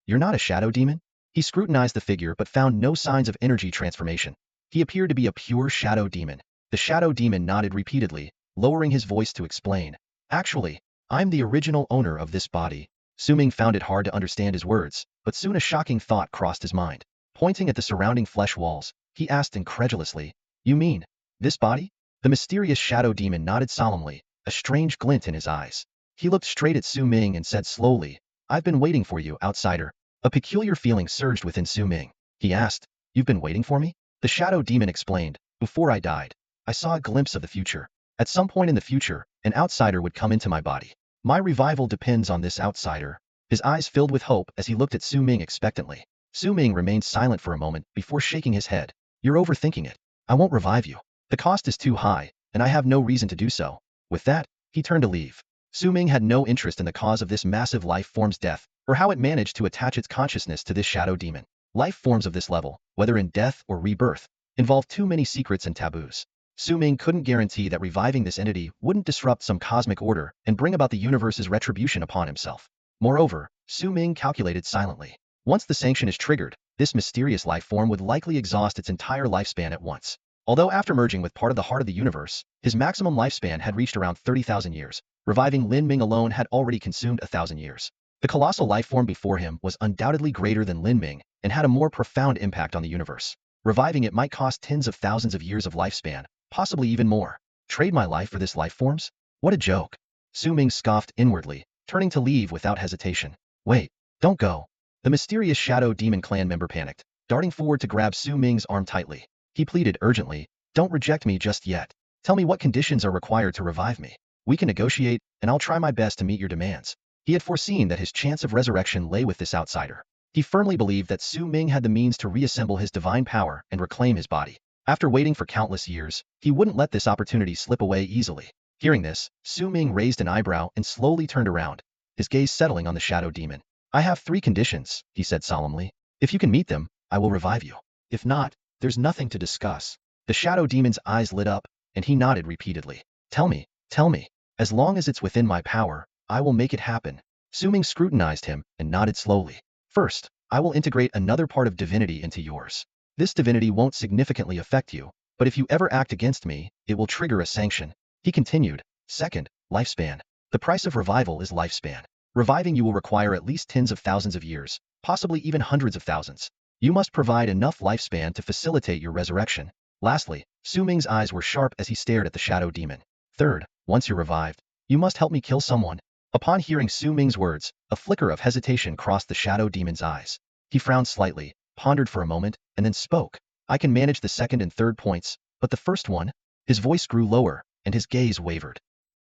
[SPEAKER 1] You're not a Shadow Demon?" He scrutinized the figure but found no signs of energy transformation. He appeared to be a pure Shadow Demon. The Shadow Demon nodded repeatedly, lowering his voice to explain. "Actually, I'm the original owner of this body." Su Ming found it hard to understand his words, but soon a shocking thought crossed his mind. Pointing at the surrounding flesh walls, he asked incredulously, "You mean, this body?" The mysterious Shadow Demon nodded solemnly, a strange glint in his eyes. He looked straight at Su Ming and said slowly, "I've been waiting for you, outsider." A peculiar feeling surged within Su Ming. He asked, "You've been waiting for me?" The Shadow Demon explained, "Before I died, I saw a glimpse of the future. At some point in the future, an outsider would come into my body. My revival depends on this outsider." His eyes filled with hope as he looked at Su Ming expectantly. Su Ming remained silent for a moment before shaking his head. "You're overthinking it. I won't revive you. The cost is too high, and I have no reason to do so." With that, he turned to leave. Su Ming had no interest in the cause of this massive life form's death, or how it managed to attach its consciousness to this Shadow Demon. Life forms of this level, whether in death or rebirth, involve too many secrets and taboos. Su Ming couldn't guarantee that reviving this entity wouldn't disrupt some cosmic order and bring about the universe's retribution upon himself. Moreover, Su Ming calculated silently. Once the sanction is triggered, this mysterious life form would likely exhaust its entire lifespan at once. Although after merging with part of the heart of the universe, his maximum lifespan had reached around 30,000 years, reviving Lin Ming alone had already consumed 1,000 years. The colossal life form before him was undoubtedly greater than Lin Ming and had a more profound impact on the universe. Reviving it might cost tens of thousands of years of lifespan, possibly even more. Trade my life for this life form's? What a joke. Su Ming scoffed inwardly, turning to leave without hesitation. "Wait, don't go." The mysterious Shadow Demon clan member panicked, darting forward to grab Su Ming's arm tightly. He pleaded urgently, "Don't reject me just yet. Tell me what conditions are required to revive me. We can negotiate, and I'll try my best to meet your demands." He had foreseen that his chance of resurrection lay with this outsider. He firmly believed that Su Ming had the means to reassemble his divine power and reclaim his body. After waiting for countless years, he wouldn't let this opportunity slip away easily. Hearing this, Su Ming raised an eyebrow and slowly turned around. his gaze settling on the shadow demon. I have 3 conditions, he said solemnly. If you can meet them, I will revive you. If not, there's nothing to discuss. The shadow demon's eyes lit up, and he nodded repeatedly. Tell me, tell me. As long as it's within my power, I will make it happen. Su Ming scrutinized him and nodded slowly. First, I will integrate another part of divinity into yours. This divinity won't significantly affect you, but if you ever act against me, it will trigger a sanction. He continued. Second, lifespan. The price of revival is lifespan. Reviving you will require at least tens of thousands of years, possibly even hundreds of thousands. You must provide enough lifespan to facilitate your resurrection. Lastly, Su Ming's eyes were sharp as he stared at the shadow demon. Third, once you're revived, you must help me kill someone. Upon hearing Su Ming's words, a flicker of hesitation crossed the shadow demon's eyes. He frowned slightly, pondered for a moment, and then spoke. I can manage the second and third points, but the first one? His voice grew lower, and his gaze wavered.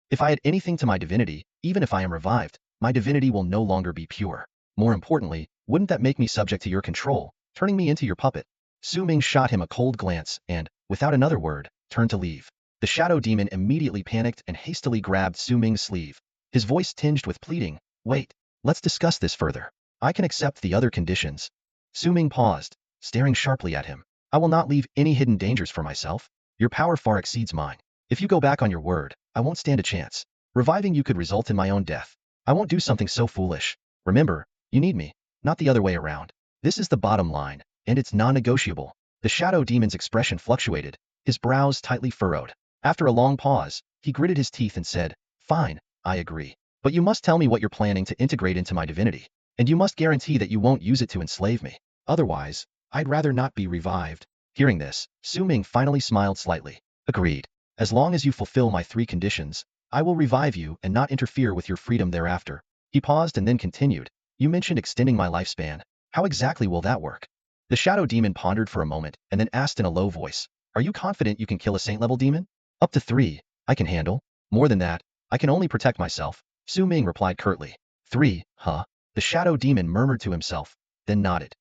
[SPEAKER 1] If I add anything to my divinity, even if I am revived, my divinity will no longer be pure. More importantly, wouldn't that make me subject to your control, turning me into your puppet? Su Ming shot him a cold glance and, without another word, turned to leave. The shadow demon immediately panicked and hastily grabbed Su Ming's sleeve. His voice tinged with pleading. Wait, let's discuss this further. I can accept the other conditions. Su Ming paused, staring sharply at him. I will not leave any hidden dangers for myself. Your power far exceeds mine. If you go back on your word, I won't stand a chance. Reviving you could result in my own death. I won't do something so foolish. Remember, you need me, not the other way around. This is the bottom line, and it's non-negotiable. The shadow demon's expression fluctuated, his brows tightly furrowed. After a long pause, he gritted his teeth and said, Fine, I agree. But you must tell me what you're planning to integrate into my divinity, and you must guarantee that you won't use it to enslave me. Otherwise, I'd rather not be revived. Hearing this, Su Ming finally smiled slightly. Agreed. As long as you fulfill my 3 conditions, I will revive you and not interfere with your freedom thereafter. He paused and then continued. You mentioned extending my lifespan. How exactly will that work? The shadow demon pondered for a moment and then asked in a low voice. Are you confident you can kill a saint-level demon? Up to 3, I can handle. More than that, I can only protect myself. Su Ming replied curtly. 3, huh? The shadow demon murmured to himself, then nodded.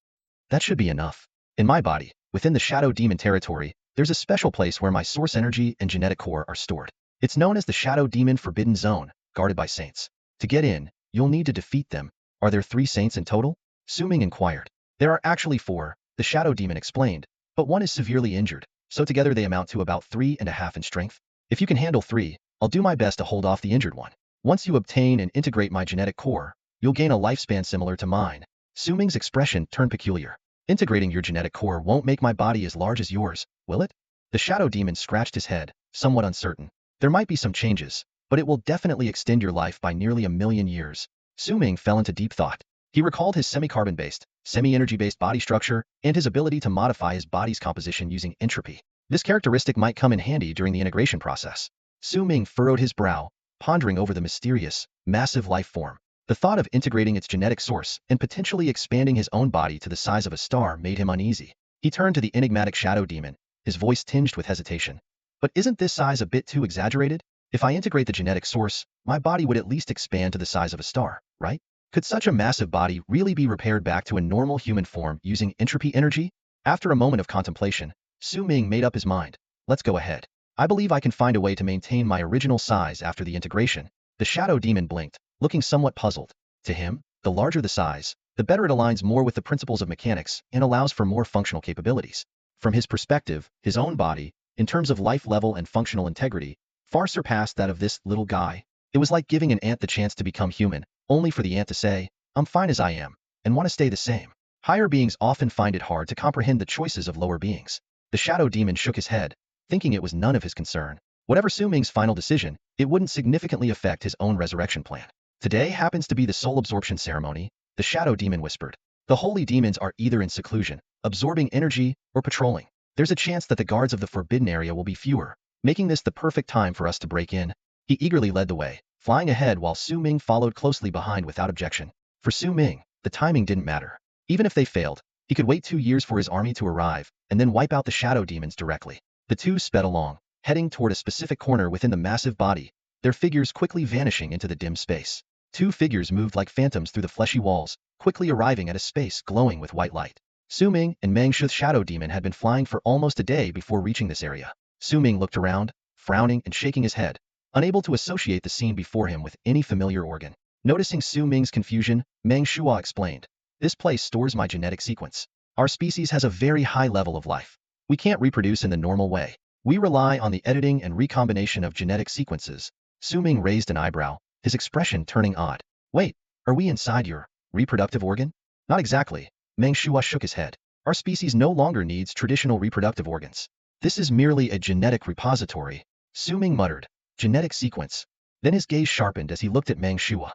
[SPEAKER 1] That should be enough. In my body, within the shadow demon territory, there's a special place where my source energy and genetic core are stored. It's known as the Shadow Demon Forbidden Zone, guarded by saints. To get in, you'll need to defeat them. Are there 3 saints in total? Su Ming inquired. There are actually 4, the shadow demon explained, but one is severely injured, so together they amount to about 3.5 in strength. If you can handle 3, I'll do my best to hold off the injured one. Once you obtain and integrate my genetic core, you'll gain a lifespan similar to mine. Su Ming's expression turned peculiar. Integrating your genetic core won't make my body as large as yours, will it? The shadow demon scratched his head, somewhat uncertain. There might be some changes, but it will definitely extend your life by nearly 1,000,000 years. Su Ming fell into deep thought. He recalled his semi-carbon-based, semi-energy-based body structure and his ability to modify his body's composition using entropy. This characteristic might come in handy during the integration process. Su Ming furrowed his brow, pondering over the mysterious, massive life form. The thought of integrating its genetic source and potentially expanding his own body to the size of a star made him uneasy. He turned to the enigmatic shadow demon, his voice tinged with hesitation. But isn't this size a bit too exaggerated? If I integrate the genetic source, my body would at least expand to the size of a star, right? Could such a massive body really be repaired back to a normal human form using entropy energy? After a moment of contemplation, Su Ming made up his mind. Let's go ahead. I believe I can find a way to maintain my original size after the integration. The shadow demon blinked, looking somewhat puzzled. To him, the larger the size, the better it aligns more with the principles of mechanics and allows for more functional capabilities. From his perspective, his own body, in terms of life level and functional integrity, far surpassed that of this little guy. It was like giving an ant the chance to become human, only for the ant to say, I'm fine as I am, and want to stay the same. Higher beings often find it hard to comprehend the choices of lower beings. The shadow demon shook his head, thinking it was none of his concern. Whatever Su Ming's final decision, it wouldn't significantly affect his own resurrection plan. Today happens to be the soul absorption ceremony, the shadow demon whispered. The holy demons are either in seclusion, absorbing energy, or patrolling. There's a chance that the guards of the forbidden area will be fewer, making this the perfect time for us to break in. He eagerly led the way, flying ahead while Su Ming followed closely behind without objection. For Su Ming, the timing didn't matter. Even if they failed, he could wait 2 years for his army to arrive, and then wipe out the shadow demons directly. The two sped along, heading toward a specific corner within the massive body, their figures quickly vanishing into the dim space. 2 figures moved like phantoms through the fleshy walls, quickly arriving at a space glowing with white light. Su Ming and Meng Shu's shadow demon had been flying for almost a day before reaching this area. Su Ming looked around, frowning and shaking his head, unable to associate the scene before him with any familiar organ. Noticing Su Ming's confusion, Meng Shuo explained, "This place stores my genetic sequence. Our species has a very high level of life. We can't reproduce in the normal way. We rely on the editing and recombination of genetic sequences." Su Ming raised an eyebrow, his expression turning odd. "Wait, are we inside your reproductive organ?" "Not exactly." Meng Shuo shook his head. "Our species no longer needs traditional reproductive organs. This is merely a genetic repository." Su Ming muttered, "Genetic sequence." Then his gaze sharpened as he looked at Meng Shuo.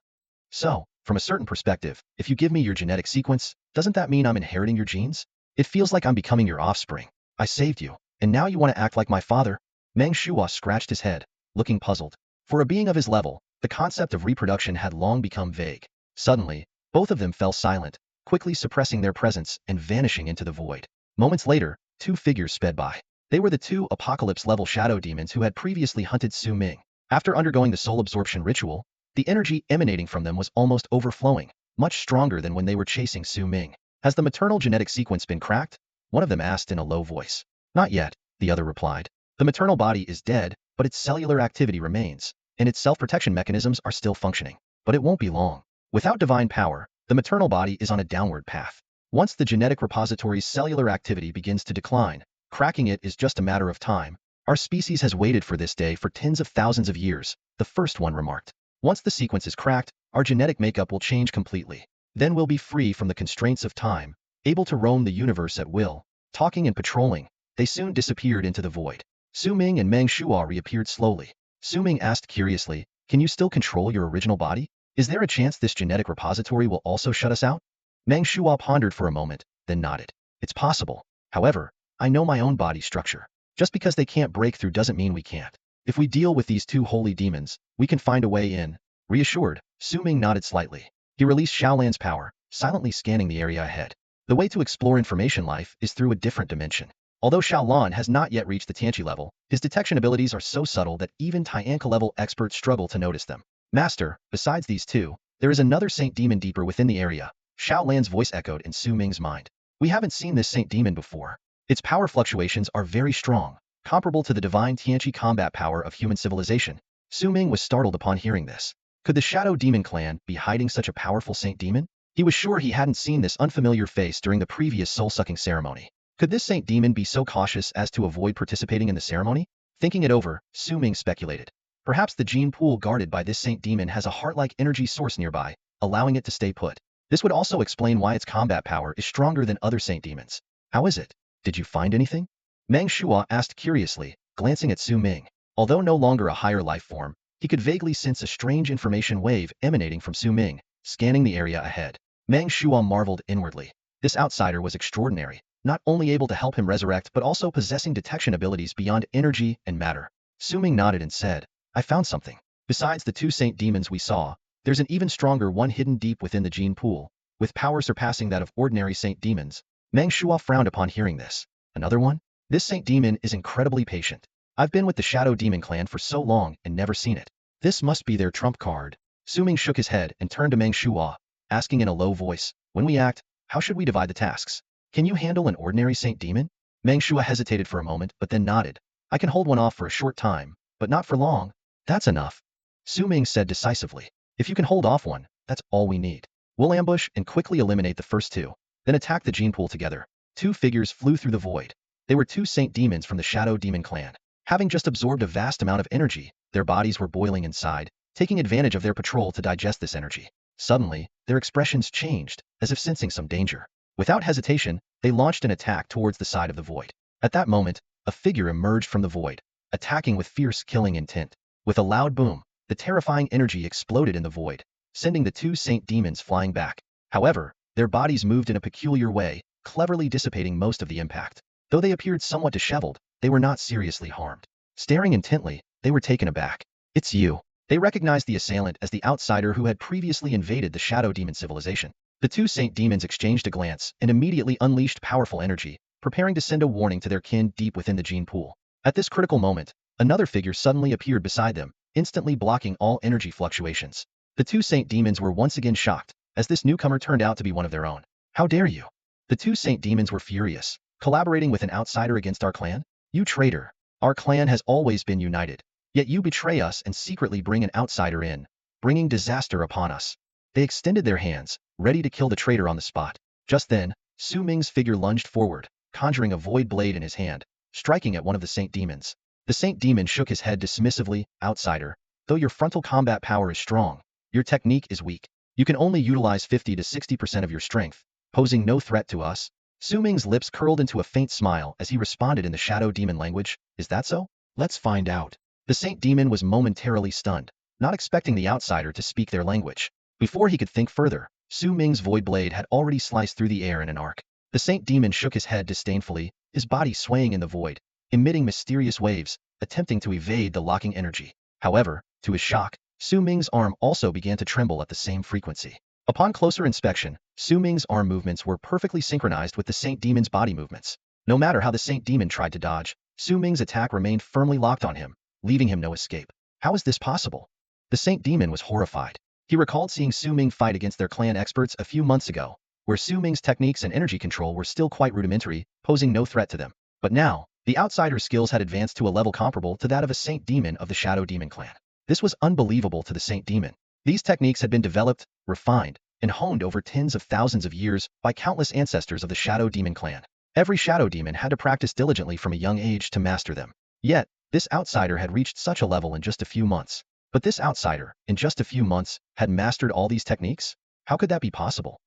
[SPEAKER 1] "So, from a certain perspective, if you give me your genetic sequence, doesn't that mean I'm inheriting your genes? It feels like I'm becoming your offspring. I saved you, and now you want to act like my father?" Meng Shuo scratched his head, looking puzzled. For a being of his level, the concept of reproduction had long become vague. Suddenly, both of them fell silent, quickly suppressing their presence and vanishing into the void. Moments later, two figures sped by. They were the two apocalypse-level shadow demons who had previously hunted Su Ming. After undergoing the soul absorption ritual, the energy emanating from them was almost overflowing, much stronger than when they were chasing Su Ming. "Has the maternal genetic sequence been cracked?" one of them asked in a low voice. "Not yet," the other replied. "The maternal body is dead, but its cellular activity remains, and its self-protection mechanisms are still functioning. But it won't be long. Without divine power, the maternal body is on a downward path. Once the genetic repository's cellular activity begins to decline, cracking it is just a matter of time. Our species has waited for this day for tens of thousands of years," the first one remarked. "Once the sequence is cracked, our genetic makeup will change completely. Then we'll be free from the constraints of time, able to roam the universe at will." Talking and patrolling, they soon disappeared into the void. Su Ming and Meng Shuo reappeared slowly. Su Ming asked curiously, "Can you still control your original body? Is there a chance this genetic repository will also shut us out?" Meng Shuo pondered for a moment, then nodded. "It's possible. However, I know my own body structure. Just because they can't break through doesn't mean we can't. If we deal with these two holy demons, we can find a way in." Reassured, Su Ming nodded slightly. He released Xiaolan's power, silently scanning the area ahead. The way to explore information life is through a different dimension. Although Xiaolan has not yet reached the Tianqi level, his detection abilities are so subtle that even Tianka level experts struggle to notice them. "Master, besides these two, there is another saint demon deeper within the area." Xiaolan's voice echoed in Su Ming's mind. "We haven't seen this saint demon before. Its power fluctuations are very strong, comparable to the divine Tianqi combat power of human civilization." Su Ming was startled upon hearing this. Could the Shadow Demon clan be hiding such a powerful saint demon? He was sure he hadn't seen this unfamiliar face during the previous soul-sucking ceremony. Could this saint demon be so cautious as to avoid participating in the ceremony? Thinking it over, Su Ming speculated. Perhaps the gene pool guarded by this saint demon has a heart-like energy source nearby, allowing it to stay put. This would also explain why its combat power is stronger than other saint demons. "How is it? Did you find anything?" Meng Shuo asked curiously, glancing at Su Ming. Although no longer a higher life form, he could vaguely sense a strange information wave emanating from Su Ming, scanning the area ahead. Meng Shuo marveled inwardly. This outsider was extraordinary, not only able to help him resurrect but also possessing detection abilities beyond energy and matter. Su Ming nodded and said, "I found something. Besides the two saint demons we saw, there's an even stronger one hidden deep within the gene pool, with power surpassing that of ordinary saint demons." Meng Shuo frowned upon hearing this. "Another one? This saint demon is incredibly patient. I've been with the Shadow Demon clan for so long and never seen it. This must be their trump card." Su Ming shook his head and turned to Meng Shuo, asking in a low voice, "When we act, how should we divide the tasks? Can you handle an ordinary saint demon?" Meng Shuo hesitated for a moment but then nodded. "I can hold one off for a short time, but not for long." "That's enough," Su Ming said decisively. "If you can hold off one, that's all we need. We'll ambush and quickly eliminate the first two, then attack the gene pool together." Two figures flew through the void. They were two saint demons from the Shadow Demon clan. Having just absorbed a vast amount of energy, their bodies were boiling inside, taking advantage of their patrol to digest this energy. Suddenly, their expressions changed, as if sensing some danger. Without hesitation, they launched an attack towards the side of the void. At that moment, a figure emerged from the void, attacking with fierce killing intent. With a loud boom, the terrifying energy exploded in the void, sending the two saint demons flying back. However, their bodies moved in a peculiar way, cleverly dissipating most of the impact. Though they appeared somewhat disheveled, they were not seriously harmed. Staring intently, they were taken aback. "It's you." They recognized the assailant as the outsider who had previously invaded the Shadow Demon civilization. The two saint demons exchanged a glance and immediately unleashed powerful energy, preparing to send a warning to their kin deep within the gene pool. At this critical moment, another figure suddenly appeared beside them, instantly blocking all energy fluctuations. The two saint demons were once again shocked, as this newcomer turned out to be one of their own. "How dare you?" The two saint demons were furious. "Collaborating with an outsider against our clan? You traitor! Our clan has always been united. Yet you betray us and secretly bring an outsider in." bringing disaster upon us. They extended their hands, ready to kill the traitor on the spot. Just then, Su Ming's figure lunged forward, conjuring a void blade in his hand, striking at one of the Saint Demons. The Saint Demon shook his head dismissively. Outsider, though your frontal combat power is strong, your technique is weak. You can only utilize 50 to 60% of your strength, posing no threat to us. Su Ming's lips curled into a faint smile as he responded in the Shadow Demon language. Is that so? Let's find out. The Saint Demon was momentarily stunned, not expecting the outsider to speak their language. Before he could think further, Su Ming's void blade had already sliced through the air in an arc. The Saint Demon shook his head disdainfully, his body swaying in the void, emitting mysterious waves, attempting to evade the locking energy. However, to his shock, Su Ming's arm also began to tremble at the same frequency. Upon closer inspection, Su Ming's arm movements were perfectly synchronized with the Saint Demon's body movements. No matter how the Saint Demon tried to dodge, Su Ming's attack remained firmly locked on him, leaving him no escape. How is this possible? The Saint Demon was horrified. He recalled seeing Su Ming fight against their clan experts a few months ago, where Su Ming's techniques and energy control were still quite rudimentary, posing no threat to them. But now, the outsider's skills had advanced to a level comparable to that of a Saint Demon of the Shadow Demon clan. This was unbelievable to the Saint Demon. These techniques had been developed, refined, and honed over tens of thousands of years by countless ancestors of the Shadow Demon clan. Every Shadow Demon had to practice diligently from a young age to master them. Yet, this outsider had reached such a level in just a few months. But this outsider, in just a few months, had mastered all these techniques? How could that be possible?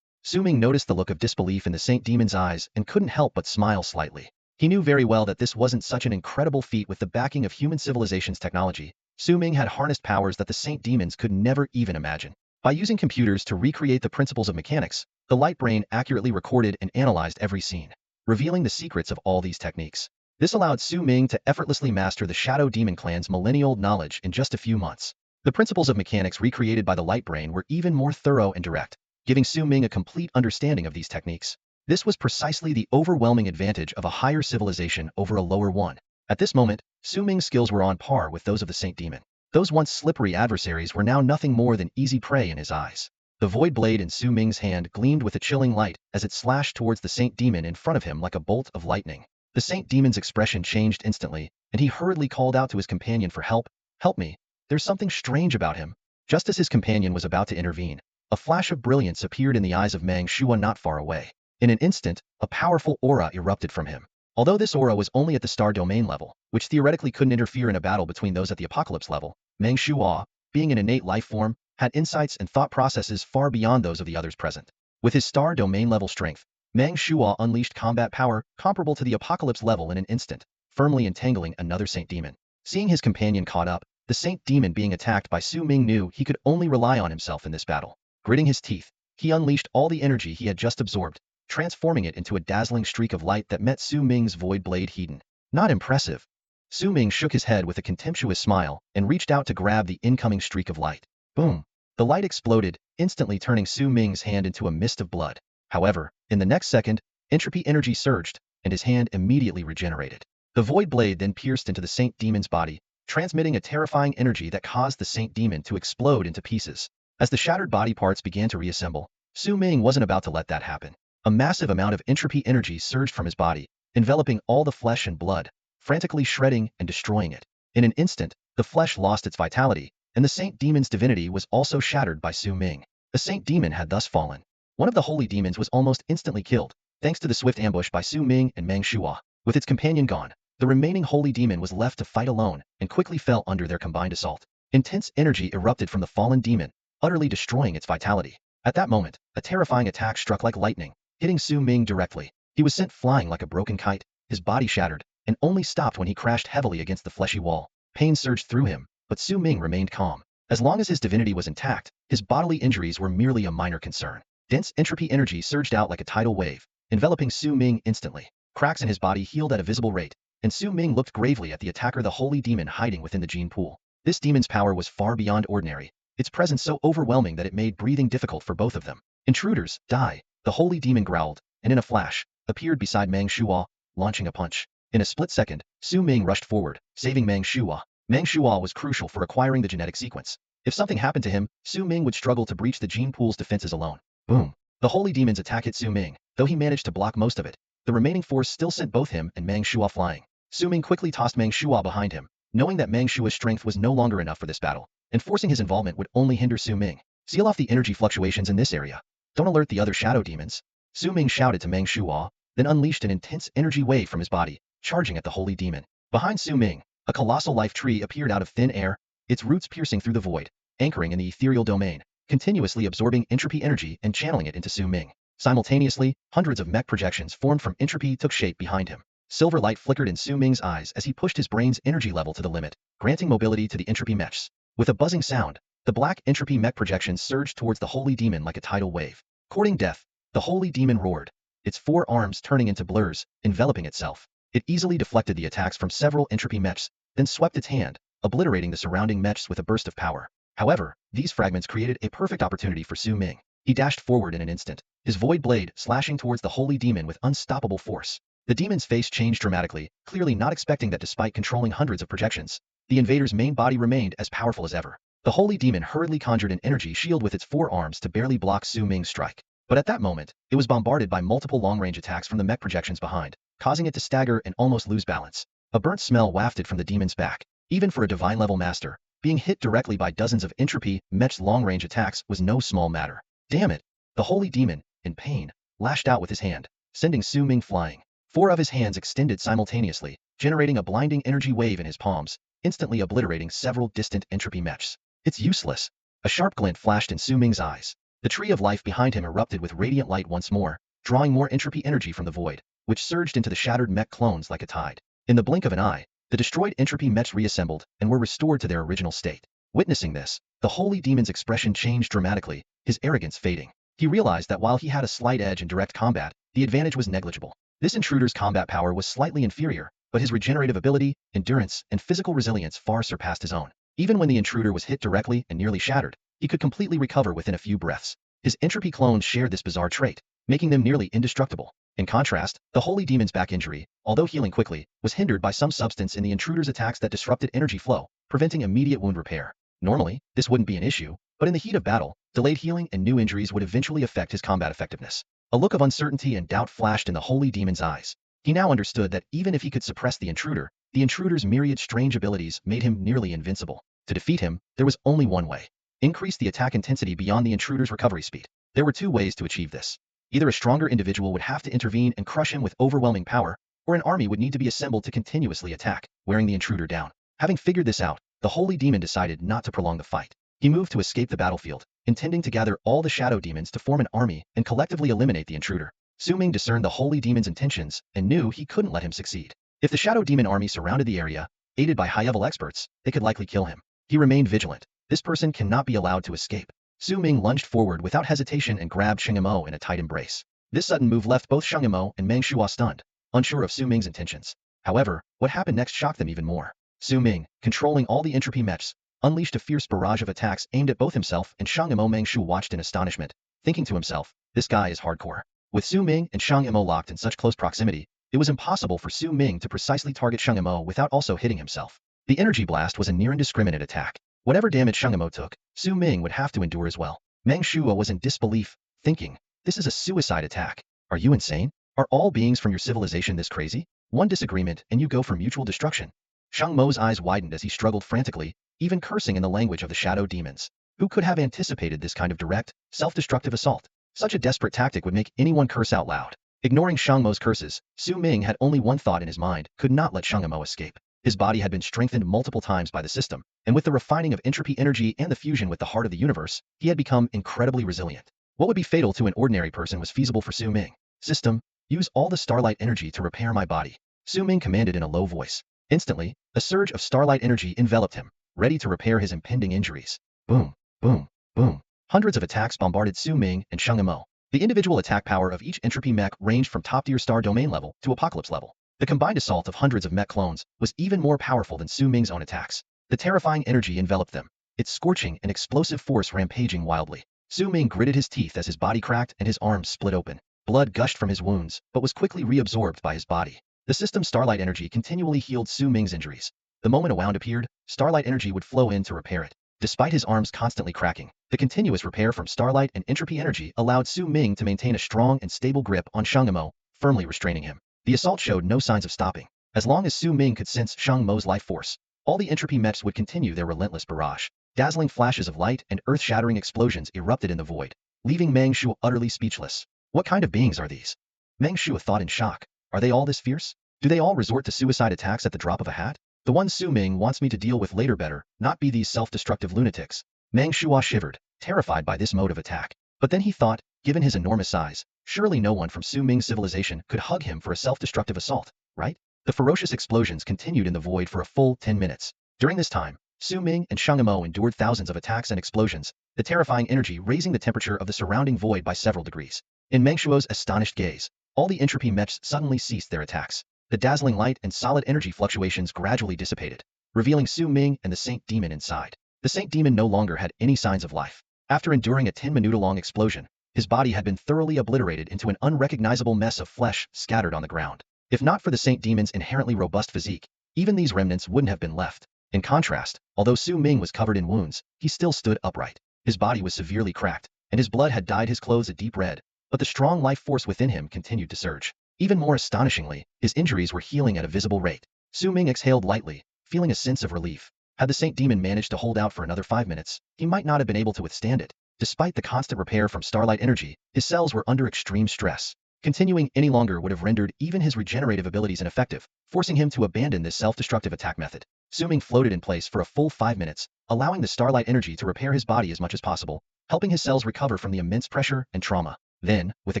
[SPEAKER 1] Su Ming noticed the look of disbelief in the Saint Demon's eyes and couldn't help but smile slightly. He knew very well that this wasn't such an incredible feat with the backing of human civilization's technology. Su Ming had harnessed powers that the Saint Demons could never even imagine. By using computers to recreate the principles of mechanics, the light brain accurately recorded and analyzed every scene, revealing the secrets of all these techniques. This allowed Su Ming to effortlessly master the Shadow Demon clan's millennial-old knowledge in just a few months. The principles of mechanics recreated by the light brain were even more thorough and direct, giving Su Ming a complete understanding of these techniques. This was precisely the overwhelming advantage of a higher civilization over a lower one. At this moment, Su Ming's skills were on par with those of the Saint Demon. Those once slippery adversaries were now nothing more than easy prey in his eyes. The void blade in Su Ming's hand gleamed with a chilling light as it slashed towards the Saint Demon in front of him like a bolt of lightning. The Saint Demon's expression changed instantly, and he hurriedly called out to his companion for help. Help me. There's something strange about him. Just as his companion was about to intervene, a flash of brilliance appeared in the eyes of Meng Shuo not far away. In an instant, a powerful aura erupted from him. Although this aura was only at the star domain level, which theoretically couldn't interfere in a battle between those at the apocalypse level, Meng Shuo, being an innate life form, had insights and thought processes far beyond those of the others present. With his star domain level strength, Meng Shuo unleashed combat power comparable to the apocalypse level in an instant, firmly entangling another Saint Demon. Seeing his companion caught up, the Saint Demon being attacked by Su Ming knew he could only rely on himself in this battle. Gritting his teeth, he unleashed all the energy he had just absorbed, transforming it into a dazzling streak of light that met Su Ming's void blade Hedon. Not impressive. Su Ming shook his head with a contemptuous smile and reached out to grab the incoming streak of light. Boom! The light exploded, instantly turning Su Ming's hand into a mist of blood. However, in the next second, entropy energy surged, and his hand immediately regenerated. The void blade then pierced into the Saint Demon's body, transmitting a terrifying energy that caused the Saint Demon to explode into pieces. As the shattered body parts began to reassemble, Su Ming wasn't about to let that happen. A massive amount of entropy energy surged from his body, enveloping all the flesh and blood, frantically shredding and destroying it. In an instant, the flesh lost its vitality, and the Saint Demon's divinity was also shattered by Su Ming. The Saint Demon had thus fallen. One of the holy demons was almost instantly killed, thanks to the swift ambush by Su Ming and Meng Shuo. With its companion gone, the remaining holy demon was left to fight alone and quickly fell under their combined assault. Intense energy erupted from the fallen demon, utterly destroying its vitality. At that moment, a terrifying attack struck like lightning, hitting Su Ming directly. He was sent flying like a broken kite, his body shattered, and only stopped when he crashed heavily against the fleshy wall. Pain surged through him, but Su Ming remained calm. As long as his divinity was intact, his bodily injuries were merely a minor concern. Dense entropy energy surged out like a tidal wave, enveloping Su Ming instantly. Cracks in his body healed at a visible rate, and Su Ming looked gravely at the attacker, the holy demon hiding within the gene pool. This demon's power was far beyond ordinary, its presence so overwhelming that it made breathing difficult for both of them. Intruders, die! The holy demon growled, and in a flash, appeared beside Meng Shuo, launching a punch. In a split second, Su Ming rushed forward, saving Meng Shuo. Meng Shuo was crucial for acquiring the genetic sequence. If something happened to him, Su Ming would struggle to breach the gene pool's defenses alone. Boom! The holy demon's attack hit Su Ming, though he managed to block most of it. The remaining force still sent both him and Meng Shuo flying. Su Ming quickly tossed Meng Shuo behind him, knowing that Meng Shuo's strength was no longer enough for this battle. Enforcing his involvement would only hinder Su Ming. Seal off the energy fluctuations in this area. Don't alert the other shadow demons. Su Ming shouted to Meng Shuo, then unleashed an intense energy wave from his body, charging at the holy demon. Behind Su Ming, a colossal life tree appeared out of thin air, its roots piercing through the void, anchoring in the ethereal domain, continuously absorbing entropy energy and channeling it into Su Ming. Simultaneously, hundreds of mech projections formed from entropy took shape behind him. Silver light flickered in Su Ming's eyes as he pushed his brain's energy level to the limit, granting mobility to the entropy mechs. With a buzzing sound, the black entropy mech projections surged towards the holy demon like a tidal wave. Courting death, the holy demon roared, its four arms turning into blurs, enveloping itself. It easily deflected the attacks from several entropy mechs, then swept its hand, obliterating the surrounding mechs with a burst of power. However, these fragments created a perfect opportunity for Su Ming. He dashed forward in an instant, his void blade slashing towards the holy demon with unstoppable force. The demon's face changed dramatically, clearly not expecting that despite controlling hundreds of projections, the invader's main body remained as powerful as ever. The holy demon hurriedly conjured an energy shield with its four arms to barely block Su Ming's strike. But at that moment, it was bombarded by multiple long-range attacks from the mech projections behind, causing it to stagger and almost lose balance. A burnt smell wafted from the demon's back. Even for a divine-level master, being hit directly by dozens of entropy mech's long-range attacks was no small matter. Damn it! The holy demon, in pain, lashed out with his hand, sending Su Ming flying. Four of his hands extended simultaneously, generating a blinding energy wave in his palms, instantly obliterating several distant entropy mechs. It's useless. A sharp glint flashed in Su Ming's eyes. The tree of life behind him erupted with radiant light once more, drawing more entropy energy from the void, which surged into the shattered mech clones like a tide. In the blink of an eye, the destroyed entropy mechs reassembled and were restored to their original state. Witnessing this, the holy demon's expression changed dramatically, his arrogance fading. He realized that while he had a slight edge in direct combat, the advantage was negligible. This intruder's combat power was slightly inferior, but his regenerative ability, endurance, and physical resilience far surpassed his own. Even when the intruder was hit directly and nearly shattered, he could completely recover within a few breaths. His entropy clones shared this bizarre trait, making them nearly indestructible. In contrast, the holy demon's back injury, although healing quickly, was hindered by some substance in the intruder's attacks that disrupted energy flow, preventing immediate wound repair. Normally, this wouldn't be an issue, but in the heat of battle, delayed healing and new injuries would eventually affect his combat effectiveness. A look of uncertainty and doubt flashed in the holy demon's eyes. He now understood that even if he could suppress the intruder's myriad strange abilities made him nearly invincible. To defeat him, there was only one way. Increase the attack intensity beyond the intruder's recovery speed. There were two ways to achieve this. Either a stronger individual would have to intervene and crush him with overwhelming power, or an army would need to be assembled to continuously attack, wearing the intruder down. Having figured this out, the holy demon decided not to prolong the fight. He moved to escape the battlefield, intending to gather all the shadow demons to form an army and collectively eliminate the intruder. Su Ming discerned the holy demon's intentions and knew he couldn't let him succeed. If the shadow demon army surrounded the area, aided by high-level experts, they could likely kill him. He remained vigilant. This person cannot be allowed to escape. Su Ming lunged forward without hesitation and grabbed Sheng Yimou in a tight embrace. This sudden move left both Sheng Yimou and Meng Shuo stunned, unsure of Su Ming's intentions. However, what happened next shocked them even more. Su Ming, controlling all the entropy mechs, unleashed a fierce barrage of attacks aimed at both himself and Sheng Yimou. Meng Shu watched in astonishment, thinking to himself, this guy is hardcore. With Su Ming and Sheng Yimou locked in such close proximity, it was impossible for Su Ming to precisely target Sheng Yimou without also hitting himself. The energy blast was a near indiscriminate attack. Whatever damage Sheng Yimou took, Su Ming would have to endure as well. Meng Shuo was in disbelief, thinking, this is a suicide attack. Are you insane? Are all beings from your civilization this crazy? One disagreement and you go for mutual destruction. Sheng Mo's eyes widened as he struggled frantically, even cursing in the language of the shadow demons. Who could have anticipated this kind of direct, self-destructive assault? Such a desperate tactic would make anyone curse out loud. Ignoring Sheng Mo's curses, Su Ming had only one thought in his mind, could not let Sheng Mo escape. His body had been strengthened multiple times by the system, and with the refining of entropy energy and the fusion with the heart of the universe, he had become incredibly resilient. What would be fatal to an ordinary person was feasible for Su Ming. System, use all the starlight energy to repair my body. Su Ming commanded in a low voice. Instantly, a surge of starlight energy enveloped him, ready to repair his impending injuries. Boom, boom, boom. Hundreds of attacks bombarded Su Ming and Sheng Yimou. The individual attack power of each entropy mech ranged from top-tier star domain level to apocalypse level. The combined assault of hundreds of mech clones was even more powerful than Su Ming's own attacks. The terrifying energy enveloped them, its scorching and explosive force rampaging wildly. Su Ming gritted his teeth as his body cracked and his arms split open. Blood gushed from his wounds, but was quickly reabsorbed by his body. The system's starlight energy continually healed Su Ming's injuries. The moment a wound appeared, starlight energy would flow in to repair it. Despite his arms constantly cracking, the continuous repair from starlight and entropy energy allowed Su Ming to maintain a strong and stable grip on Sheng Yimou, firmly restraining him. The assault showed no signs of stopping. As long as Su Ming could sense Sheng Mo's life force, all the entropy mechs would continue their relentless barrage. Dazzling flashes of light and earth-shattering explosions erupted in the void, leaving Meng Shuo utterly speechless. What kind of beings are these? Meng Shuo thought in shock. Are they all this fierce? Do they all resort to suicide attacks at the drop of a hat? The one Su Ming wants me to deal with later better not be these self-destructive lunatics. Meng Shuo shivered, terrified by this mode of attack. But then he thought, given his enormous size, surely no one from Su Ming's civilization could hug him for a self-destructive assault, right? The ferocious explosions continued in the void for a full 10 minutes. During this time, Su Ming and Shang Emo endured thousands of attacks and explosions, the terrifying energy raising the temperature of the surrounding void by several degrees. In Meng Shuo's astonished gaze, all the entropy Mechs suddenly ceased their attacks. The dazzling light and solid energy fluctuations gradually dissipated, revealing Su Ming and the Saint Demon inside. The Saint Demon no longer had any signs of life. After enduring a 10-minute-long explosion, his body had been thoroughly obliterated into an unrecognizable mess of flesh scattered on the ground. If not for the Saint Demon's inherently robust physique, even these remnants wouldn't have been left. In contrast, although Su Ming was covered in wounds, he still stood upright. His body was severely cracked, and his blood had dyed his clothes a deep red, but the strong life force within him continued to surge. Even more astonishingly, his injuries were healing at a visible rate. Su Ming exhaled lightly, feeling a sense of relief. Had the Saint Demon managed to hold out for another 5 minutes, he might not have been able to withstand it. Despite the constant repair from starlight energy, his cells were under extreme stress. Continuing any longer would have rendered even his regenerative abilities ineffective, forcing him to abandon this self-destructive attack method. Su Ming floated in place for a full 5 minutes, allowing the starlight energy to repair his body as much as possible, helping his cells recover from the immense pressure and trauma. Then, with a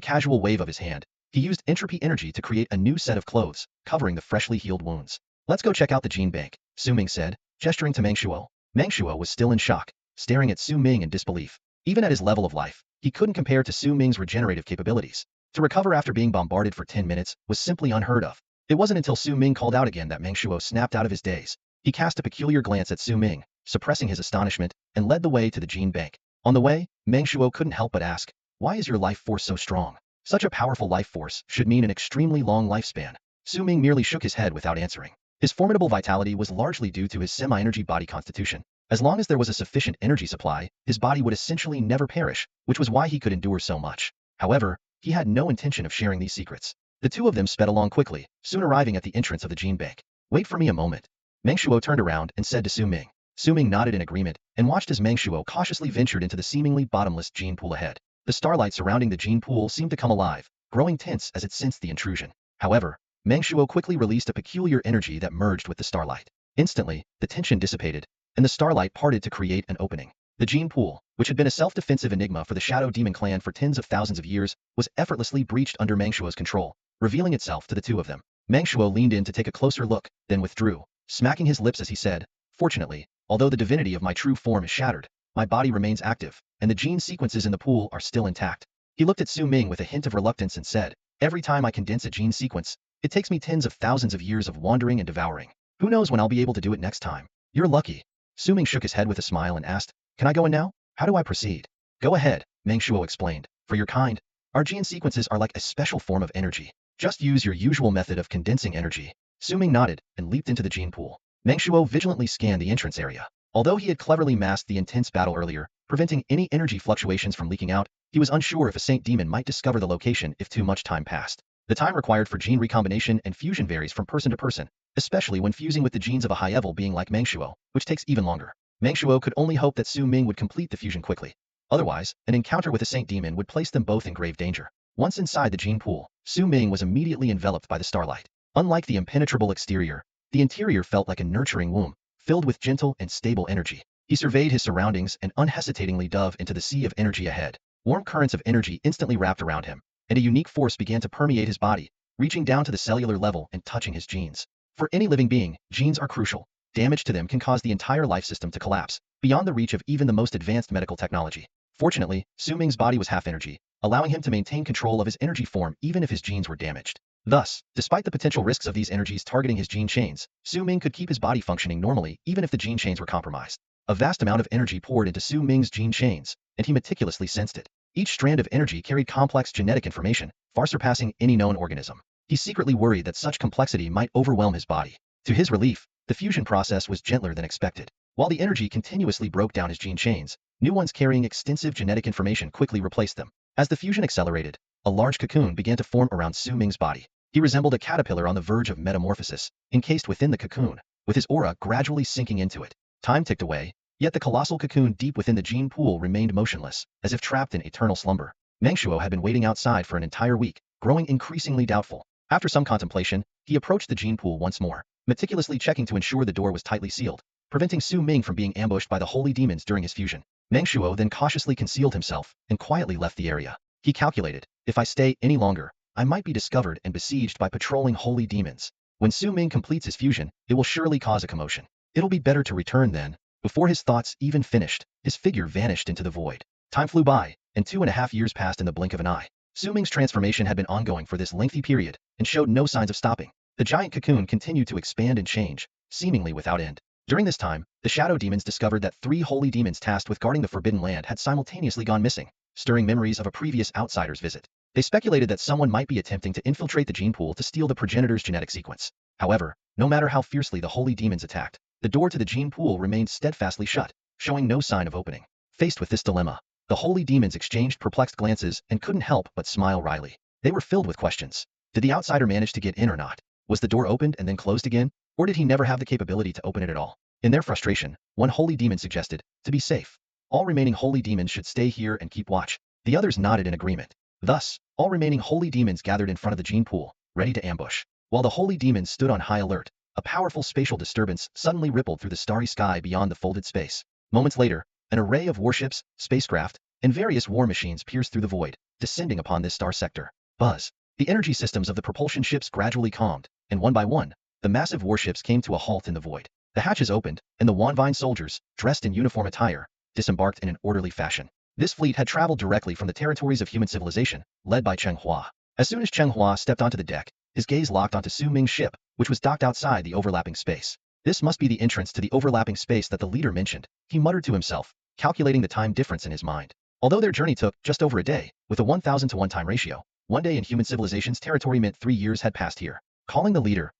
[SPEAKER 1] casual wave of his hand, he used entropy energy to create a new set of clothes, covering the freshly healed wounds. Let's go check out the gene bank, Su Ming said, gesturing to Meng Shuo. Meng Shuo was still in shock, staring at Su Ming in disbelief. Even at his level of life, he couldn't compare to Su Ming's regenerative capabilities. To recover after being bombarded for 10 minutes was simply unheard of. It wasn't until Su Ming called out again that Meng Shuo snapped out of his daze. He cast a peculiar glance at Su Ming, suppressing his astonishment, and led the way to the gene bank. On the way, Meng Shuo couldn't help but ask, why is your life force so strong? Such a powerful life force should mean an extremely long lifespan. Su Ming merely shook his head without answering. His formidable vitality was largely due to his semi-energy body constitution. As long as there was a sufficient energy supply, his body would essentially never perish, which was why he could endure so much. However, he had no intention of sharing these secrets. The two of them sped along quickly, soon arriving at the entrance of the gene bank. Wait for me a moment. Meng Shuo turned around and said to Su Ming. Su Ming nodded in agreement, and watched as Meng Shuo cautiously ventured into the seemingly bottomless gene pool ahead. The starlight surrounding the gene pool seemed to come alive, growing tense as it sensed the intrusion. However, Meng Shuo quickly released a peculiar energy that merged with the starlight. Instantly, the tension dissipated, and the starlight parted to create an opening. The gene pool, which had been a self-defensive enigma for the Shadow Demon clan for tens of thousands of years, was effortlessly breached under Meng Shuo's control, revealing itself to the two of them. Meng Shuo leaned in to take a closer look, then withdrew, smacking his lips as he said, fortunately, although the divinity of my true form is shattered, my body remains active, and the gene sequences in the pool are still intact. He looked at Su Ming with a hint of reluctance and said, every time I condense a gene sequence, it takes me tens of thousands of years of wandering and devouring. Who knows when I'll be able to do it next time? You're lucky. Su Ming shook his head with a smile and asked, can I go in now? How do I proceed? Go ahead, Meng Shuo explained. For your kind, our gene sequences are like a special form of energy. Just use your usual method of condensing energy. Su Ming nodded and leaped into the gene pool. Meng Shuo vigilantly scanned the entrance area. Although he had cleverly masked the intense battle earlier, preventing any energy fluctuations from leaking out, he was unsure if a Saint Demon might discover the location if too much time passed. The time required for gene recombination and fusion varies from person to person, especially when fusing with the genes of a high-level being like Meng Shuo, which takes even longer. Meng Shuo could only hope that Su Ming would complete the fusion quickly. Otherwise, an encounter with a Saint Demon would place them both in grave danger. Once inside the gene pool, Su Ming was immediately enveloped by the starlight. Unlike the impenetrable exterior, the interior felt like a nurturing womb, filled with gentle and stable energy. He surveyed his surroundings and unhesitatingly dove into the sea of energy ahead. Warm currents of energy instantly wrapped around him, and a unique force began to permeate his body, reaching down to the cellular level and touching his genes. For any living being, genes are crucial. Damage to them can cause the entire life system to collapse, beyond the reach of even the most advanced medical technology. Fortunately, Su Ming's body was half energy, allowing him to maintain control of his energy form even if his genes were damaged. Thus, despite the potential risks of these energies targeting his gene chains, Su Ming could keep his body functioning normally even if the gene chains were compromised. A vast amount of energy poured into Su Ming's gene chains, and he meticulously sensed it. Each strand of energy carried complex genetic information, far surpassing any known organism. He secretly worried that such complexity might overwhelm his body. To his relief, the fusion process was gentler than expected. While the energy continuously broke down his gene chains, new ones carrying extensive genetic information quickly replaced them. As the fusion accelerated, a large cocoon began to form around Su Ming's body. He resembled a caterpillar on the verge of metamorphosis, encased within the cocoon, with his aura gradually sinking into it. Time ticked away, Yet the colossal cocoon deep within the gene pool remained motionless, as if trapped in eternal slumber. Mengshuo had been waiting outside for an entire week, growing increasingly doubtful. After some contemplation, he approached the gene pool once more, meticulously checking to ensure the door was tightly sealed, preventing Su Ming from being ambushed by the holy demons during his fusion. Mengshuo then cautiously concealed himself and quietly left the area. He calculated, if I stay any longer, I might be discovered and besieged by patrolling holy demons. When Su Ming completes his fusion, it will surely cause a commotion. It'll be better to return then. Before his thoughts even finished, his figure vanished into the void. Time flew by, and 2.5 years passed in the blink of an eye. Su Ming's transformation had been ongoing for this lengthy period, and showed no signs of stopping. The giant cocoon continued to expand and change, seemingly without end. During this time, the shadow demons discovered that 3 holy demons tasked with guarding the Forbidden Land had simultaneously gone missing, stirring memories of a previous outsider's visit. They speculated that someone might be attempting to infiltrate the gene pool to steal the progenitor's genetic sequence. However, no matter how fiercely the holy demons attacked, the door to the gene pool remained steadfastly shut, showing no sign of opening. Faced with this dilemma, the holy demons exchanged perplexed glances and couldn't help but smile wryly. They were filled with questions. Did the outsider manage to get in or not? Was the door opened and then closed again? Or did he never have the capability to open it at all? In their frustration, one holy demon suggested, to be safe, all remaining holy demons should stay here and keep watch. The others nodded in agreement. Thus, all remaining holy demons gathered in front of the gene pool, ready to ambush. While the holy demons stood on high alert, a powerful spatial disturbance suddenly rippled through the starry sky beyond the folded space. Moments later, an array of warships, spacecraft, and various war machines pierced through the void, descending upon this star sector. Buzz. The energy systems of the propulsion ships gradually calmed, and one by one, the massive warships came to a halt in the void. The hatches opened, and the Wanvine soldiers, dressed in uniform attire, disembarked in an orderly fashion. This fleet had traveled directly from the territories of human civilization, led by Cheng Hua. As soon as Cheng Hua stepped onto the deck, his gaze locked onto Su Ming's ship, which was docked outside the overlapping space. This must be the entrance to the overlapping space that the leader mentioned, he muttered to himself, calculating the time difference in his mind. Although their journey took just over a day, with a 1,000 to 1 time ratio, 1 day in human civilization's territory meant 3 years had passed here. Calling the leader,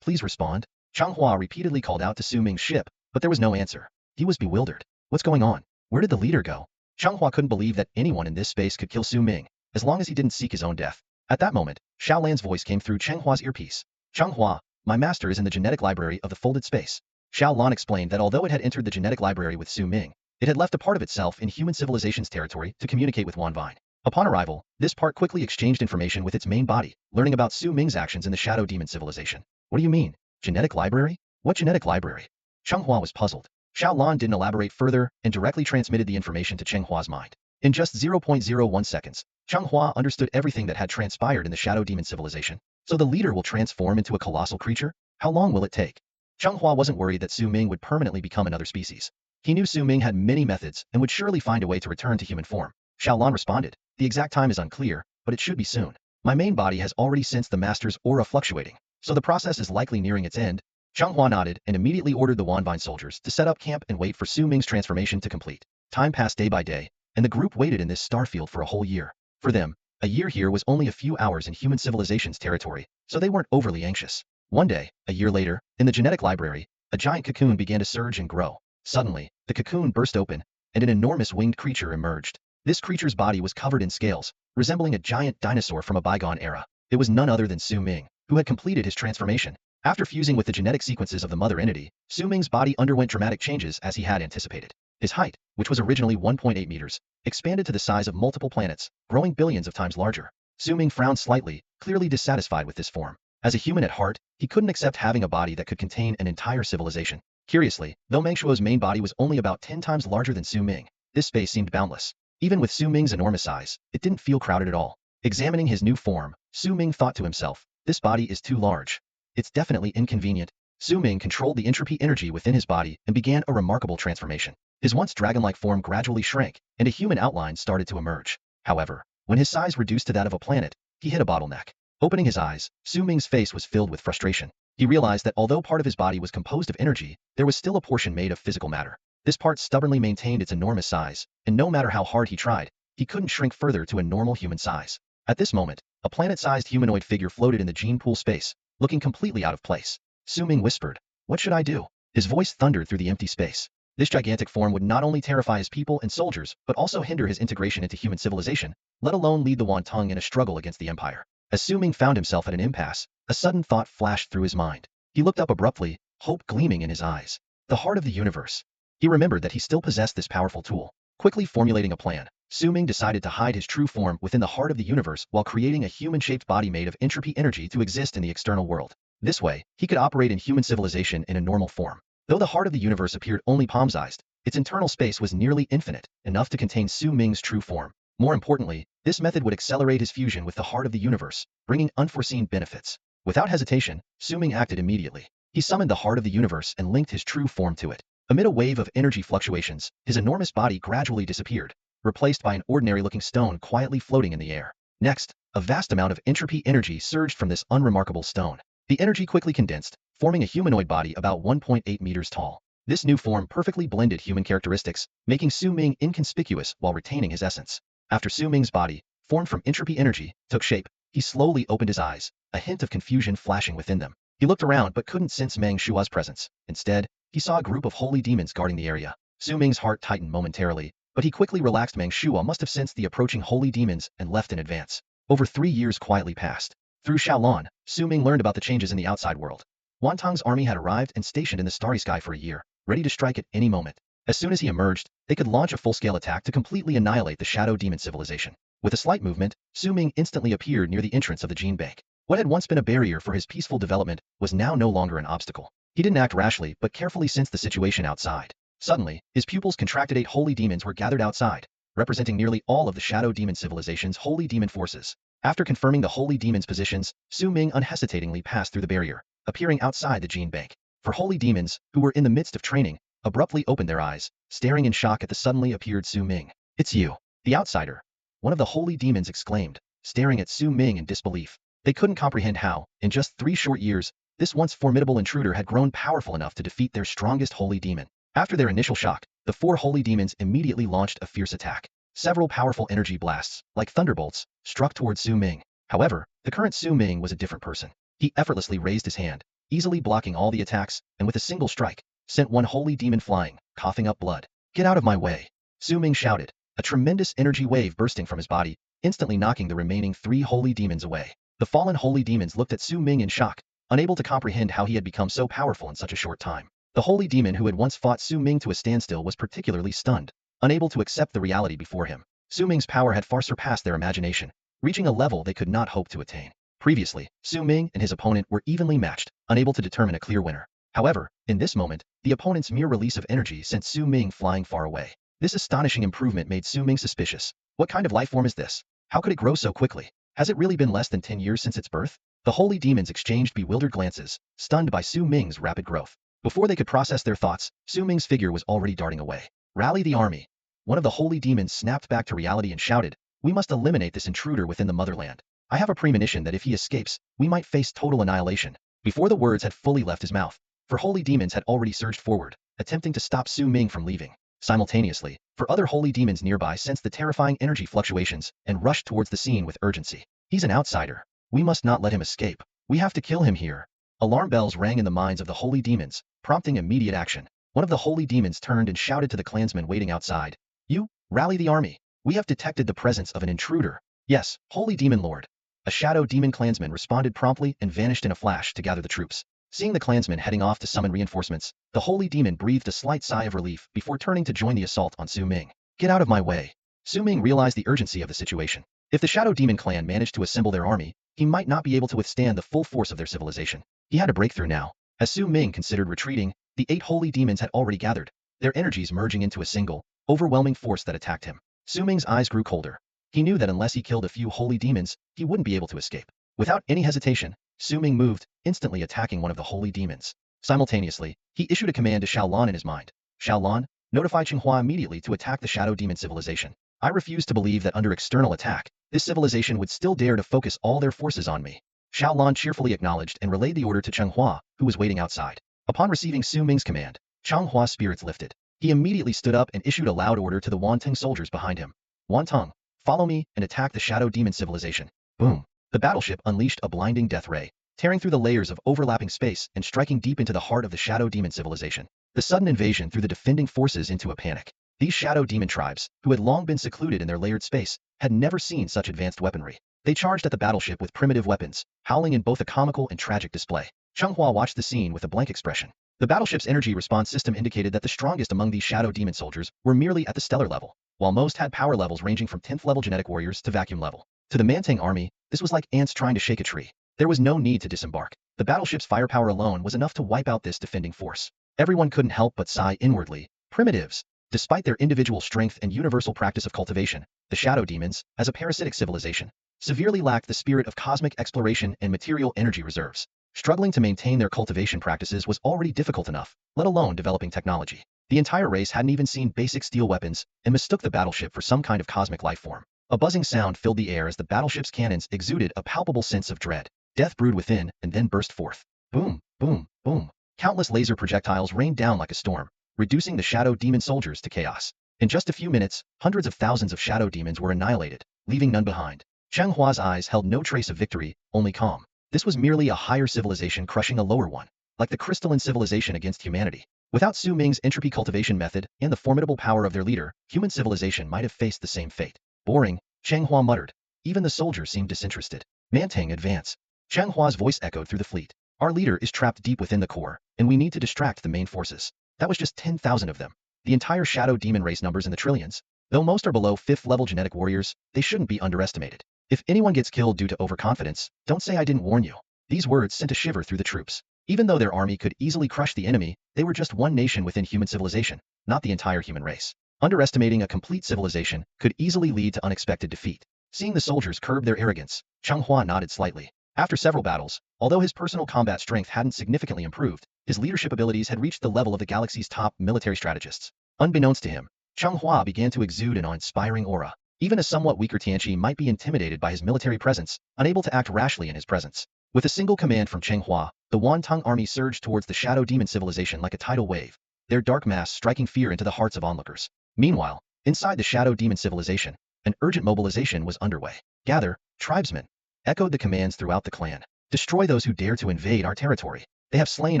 [SPEAKER 1] please respond. Cheng Hua repeatedly called out to Su Ming's ship, but there was no answer. He was bewildered. What's going on? Where did the leader go? Cheng Hua couldn't believe that anyone in this space could kill Su Ming, as long as he didn't seek his own death. At that moment, Xiao Lan's voice came through Cheng Hua's earpiece. Cheng Hua, my master is in the genetic library of the folded space. Xiao Lan explained that although it had entered the genetic library with Su Ming, it had left a part of itself in human civilization's territory to communicate with Wanvine. Upon arrival, this part quickly exchanged information with its main body, learning about Su Ming's actions in the shadow demon civilization. What do you mean? Genetic library? What genetic library? Cheng Hua was puzzled. Xiao Lan didn't elaborate further and directly transmitted the information to Cheng Hua's mind. In just 0.01 seconds, Cheng Hua understood everything that had transpired in the shadow demon civilization. So the leader will transform into a colossal creature? How long will it take? Cheng Hua wasn't worried that Su Ming would permanently become another species. He knew Su Ming had many methods and would surely find a way to return to human form. Xiao Lan responded, the exact time is unclear, but it should be soon. My main body has already sensed the master's aura fluctuating, so the process is likely nearing its end. Cheng Hua nodded and immediately ordered the Wanvine soldiers to set up camp and wait for Su Ming's transformation to complete. Time passed day by day, and the group waited in this starfield for a whole year. For them, a year here was only a few hours in human civilization's territory, so they weren't overly anxious. One day, a year later, in the genetic library, a giant cocoon began to surge and grow. Suddenly, the cocoon burst open, and an enormous winged creature emerged. This creature's body was covered in scales, resembling a giant dinosaur from a bygone era. It was none other than Su Ming, who had completed his transformation. After fusing with the genetic sequences of the mother entity, Su Ming's body underwent dramatic changes as he had anticipated. His height, which was originally 1.8 meters, expanded to the size of multiple planets, growing billions of times larger. Su Ming frowned slightly, clearly dissatisfied with this form. As a human at heart, he couldn't accept having a body that could contain an entire civilization. Curiously, though Mengshuo's main body was only about 10 times larger than Su Ming, this space seemed boundless. Even with Su Ming's enormous size, it didn't feel crowded at all. Examining his new form, Su Ming thought to himself, this body is too large. It's definitely inconvenient. Su Ming controlled the entropy energy within his body and began a remarkable transformation. His once dragon-like form gradually shrank, and a human outline started to emerge. However, when his size reduced to that of a planet, he hit a bottleneck. Opening his eyes, Su Ming's face was filled with frustration. He realized that although part of his body was composed of energy, there was still a portion made of physical matter. This part stubbornly maintained its enormous size, and no matter how hard he tried, he couldn't shrink further to a normal human size. At this moment, a planet-sized humanoid figure floated in the gene pool space, looking completely out of place. Su Ming whispered, what should I do? His voice thundered through the empty space. This gigantic form would not only terrify his people and soldiers, but also hinder his integration into human civilization, let alone lead the Wantong in a struggle against the Empire. As Su Ming found himself at an impasse, a sudden thought flashed through his mind. He looked up abruptly, hope gleaming in his eyes. The heart of the universe. He remembered that he still possessed this powerful tool. Quickly formulating a plan, Su Ming decided to hide his true form within the heart of the universe while creating a human-shaped body made of entropy energy to exist in the external world. This way, he could operate in human civilization in a normal form. Though the heart of the universe appeared only palm-sized, its internal space was nearly infinite, enough to contain Su Ming's true form. More importantly, this method would accelerate his fusion with the heart of the universe, bringing unforeseen benefits. Without hesitation, Su Ming acted immediately. He summoned the heart of the universe and linked his true form to it. Amid a wave of energy fluctuations, his enormous body gradually disappeared, replaced by an ordinary-looking stone quietly floating in the air. Next, a vast amount of entropy energy surged from this unremarkable stone. The energy quickly condensed, forming a humanoid body about 1.8 meters tall. This new form perfectly blended human characteristics, making Su Ming inconspicuous while retaining his essence. After Su Ming's body, formed from entropy energy, took shape, he slowly opened his eyes, a hint of confusion flashing within them. He looked around but couldn't sense Meng Shua's presence. Instead, he saw a group of holy demons guarding the area. Su Ming's heart tightened momentarily, but he quickly relaxed. Meng Shua must have sensed the approaching holy demons and left in advance. Over 3 years quietly passed. Through Shaolon, Su Ming learned about the changes in the outside world. Wantong's army had arrived and stationed in the starry sky for a year, ready to strike at any moment. As soon as he emerged, they could launch a full-scale attack to completely annihilate the shadow demon civilization. With a slight movement, Su Ming instantly appeared near the entrance of the gene bank. What had once been a barrier for his peaceful development was now no longer an obstacle. He didn't act rashly but carefully sensed the situation outside. Suddenly, his pupils contracted. 8 holy demons were gathered outside, representing nearly all of the shadow demon civilization's holy demon forces. After confirming the holy demons' positions, Su Ming unhesitatingly passed through the barrier, appearing outside the gene bank. For holy demons, who were in the midst of training, abruptly opened their eyes, staring in shock at the suddenly appeared Su Ming. "It's you, the outsider," one of the holy demons exclaimed, staring at Su Ming in disbelief. They couldn't comprehend how, in just 3 short years, this once formidable intruder had grown powerful enough to defeat their strongest holy demon. After their initial shock, the 4 holy demons immediately launched a fierce attack. Several powerful energy blasts, like thunderbolts, struck towards Su Ming. However, the current Su Ming was a different person. He effortlessly raised his hand, easily blocking all the attacks, and with a single strike, sent one holy demon flying, coughing up blood. "Get out of my way!" Su Ming shouted, a tremendous energy wave bursting from his body, instantly knocking the remaining 3 holy demons away. The fallen holy demons looked at Su Ming in shock, unable to comprehend how he had become so powerful in such a short time. The holy demon who had once fought Su Ming to a standstill was particularly stunned, unable to accept the reality before him. Su Ming's power had far surpassed their imagination, reaching a level they could not hope to attain. Previously, Su Ming and his opponent were evenly matched, unable to determine a clear winner. However, in this moment, the opponent's mere release of energy sent Su Ming flying far away. This astonishing improvement made Su Ming suspicious. What kind of life form is this? How could it grow so quickly? Has it really been less than 10 years since its birth? The holy demons exchanged bewildered glances, stunned by Su Ming's rapid growth. Before they could process their thoughts, Su Ming's figure was already darting away. "Rally the army!" One of the holy demons snapped back to reality and shouted, "We must eliminate this intruder within the motherland. I have a premonition that if he escapes, we might face total annihilation." Before the words had fully left his mouth, 4 holy demons had already surged forward, attempting to stop Su Ming from leaving. Simultaneously, 4 other holy demons nearby sensed the terrifying energy fluctuations and rushed towards the scene with urgency. "He's an outsider. We must not let him escape. We have to kill him here." Alarm bells rang in the minds of the holy demons, prompting immediate action. One of the holy demons turned and shouted to the clansmen waiting outside, "You, rally the army. We have detected the presence of an intruder." "Yes, holy demon lord." A shadow demon clansman responded promptly and vanished in a flash to gather the troops. Seeing the clansmen heading off to summon reinforcements, the holy demon breathed a slight sigh of relief before turning to join the assault on Su Ming. "Get out of my way." Su Ming realized the urgency of the situation. If the shadow demon clan managed to assemble their army, he might not be able to withstand the full force of their civilization. He had a breakthrough now. As Su Ming considered retreating, the 8 holy demons had already gathered, their energies merging into a single, overwhelming force that attacked him. Su Ming's eyes grew colder. He knew that unless he killed a few holy demons, he wouldn't be able to escape. Without any hesitation, Su Ming moved, instantly attacking one of the holy demons. Simultaneously, he issued a command to Shaolon in his mind. "Shaolon, notify Qinghua immediately to attack the shadow demon civilization. I refuse to believe that under external attack, this civilization would still dare to focus all their forces on me." Shaolon cheerfully acknowledged and relayed the order to Qinghua, who was waiting outside. Upon receiving Su Ming's command, Qinghua's spirits lifted. He immediately stood up and issued a loud order to the Wantong soldiers behind him. "Wantong, follow me and attack the shadow demon civilization." Boom! The battleship unleashed a blinding death ray, tearing through the layers of overlapping space and striking deep into the heart of the shadow demon civilization. The sudden invasion threw the defending forces into a panic. These shadow demon tribes, who had long been secluded in their layered space, had never seen such advanced weaponry. They charged at the battleship with primitive weapons, howling in both a comical and tragic display. Qinghua watched the scene with a blank expression. The battleship's energy response system indicated that the strongest among these shadow demon soldiers were merely at the stellar level, while most had power levels ranging from 10th level genetic warriors to vacuum level. To the Mantang army, this was like ants trying to shake a tree. There was no need to disembark. The battleship's firepower alone was enough to wipe out this defending force. Everyone couldn't help but sigh inwardly. Primitives. Despite their individual strength and universal practice of cultivation, the shadow demons, as a parasitic civilization, severely lacked the spirit of cosmic exploration and material energy reserves. Struggling to maintain their cultivation practices was already difficult enough, let alone developing technology. The entire race hadn't even seen basic steel weapons and mistook the battleship for some kind of cosmic life form. A buzzing sound filled the air as the battleship's cannons exuded a palpable sense of dread. Death brewed within and then burst forth. Boom, boom, boom. Countless laser projectiles rained down like a storm, reducing the shadow demon soldiers to chaos. In just a few minutes, hundreds of thousands of shadow demons were annihilated, leaving none behind. Cheng Hua's eyes held no trace of victory, only calm. This was merely a higher civilization crushing a lower one, like the crystalline civilization against humanity. Without Su Ming's entropy cultivation method and the formidable power of their leader, human civilization might have faced the same fate. Boring, Cheng Hua muttered. Even the soldiers seemed disinterested. Mantang, advance. Cheng Hua's voice echoed through the fleet. Our leader is trapped deep within the core, and we need to distract the main forces. That was just 10,000 of them. The entire shadow demon race numbers in the trillions. Though most are below 5th level genetic warriors, they shouldn't be underestimated. If anyone gets killed due to overconfidence, don't say I didn't warn you. These words sent a shiver through the troops. Even though their army could easily crush the enemy, they were just one nation within human civilization, not the entire human race. Underestimating a complete civilization could easily lead to unexpected defeat. Seeing the soldiers curb their arrogance, Cheng Hua nodded slightly. After several battles, although his personal combat strength hadn't significantly improved, his leadership abilities had reached the level of the galaxy's top military strategists. Unbeknownst to him, Cheng Hua began to exude an awe-inspiring aura. Even a somewhat weaker Tianqi might be intimidated by his military presence, unable to act rashly in his presence. With a single command from Cheng Hua, the Wantong army surged towards the shadow demon civilization like a tidal wave, their dark mass striking fear into the hearts of onlookers. Meanwhile, inside the shadow demon civilization, an urgent mobilization was underway. Gather, tribesmen, echoed the commands throughout the clan. Destroy those who dare to invade our territory. They have slain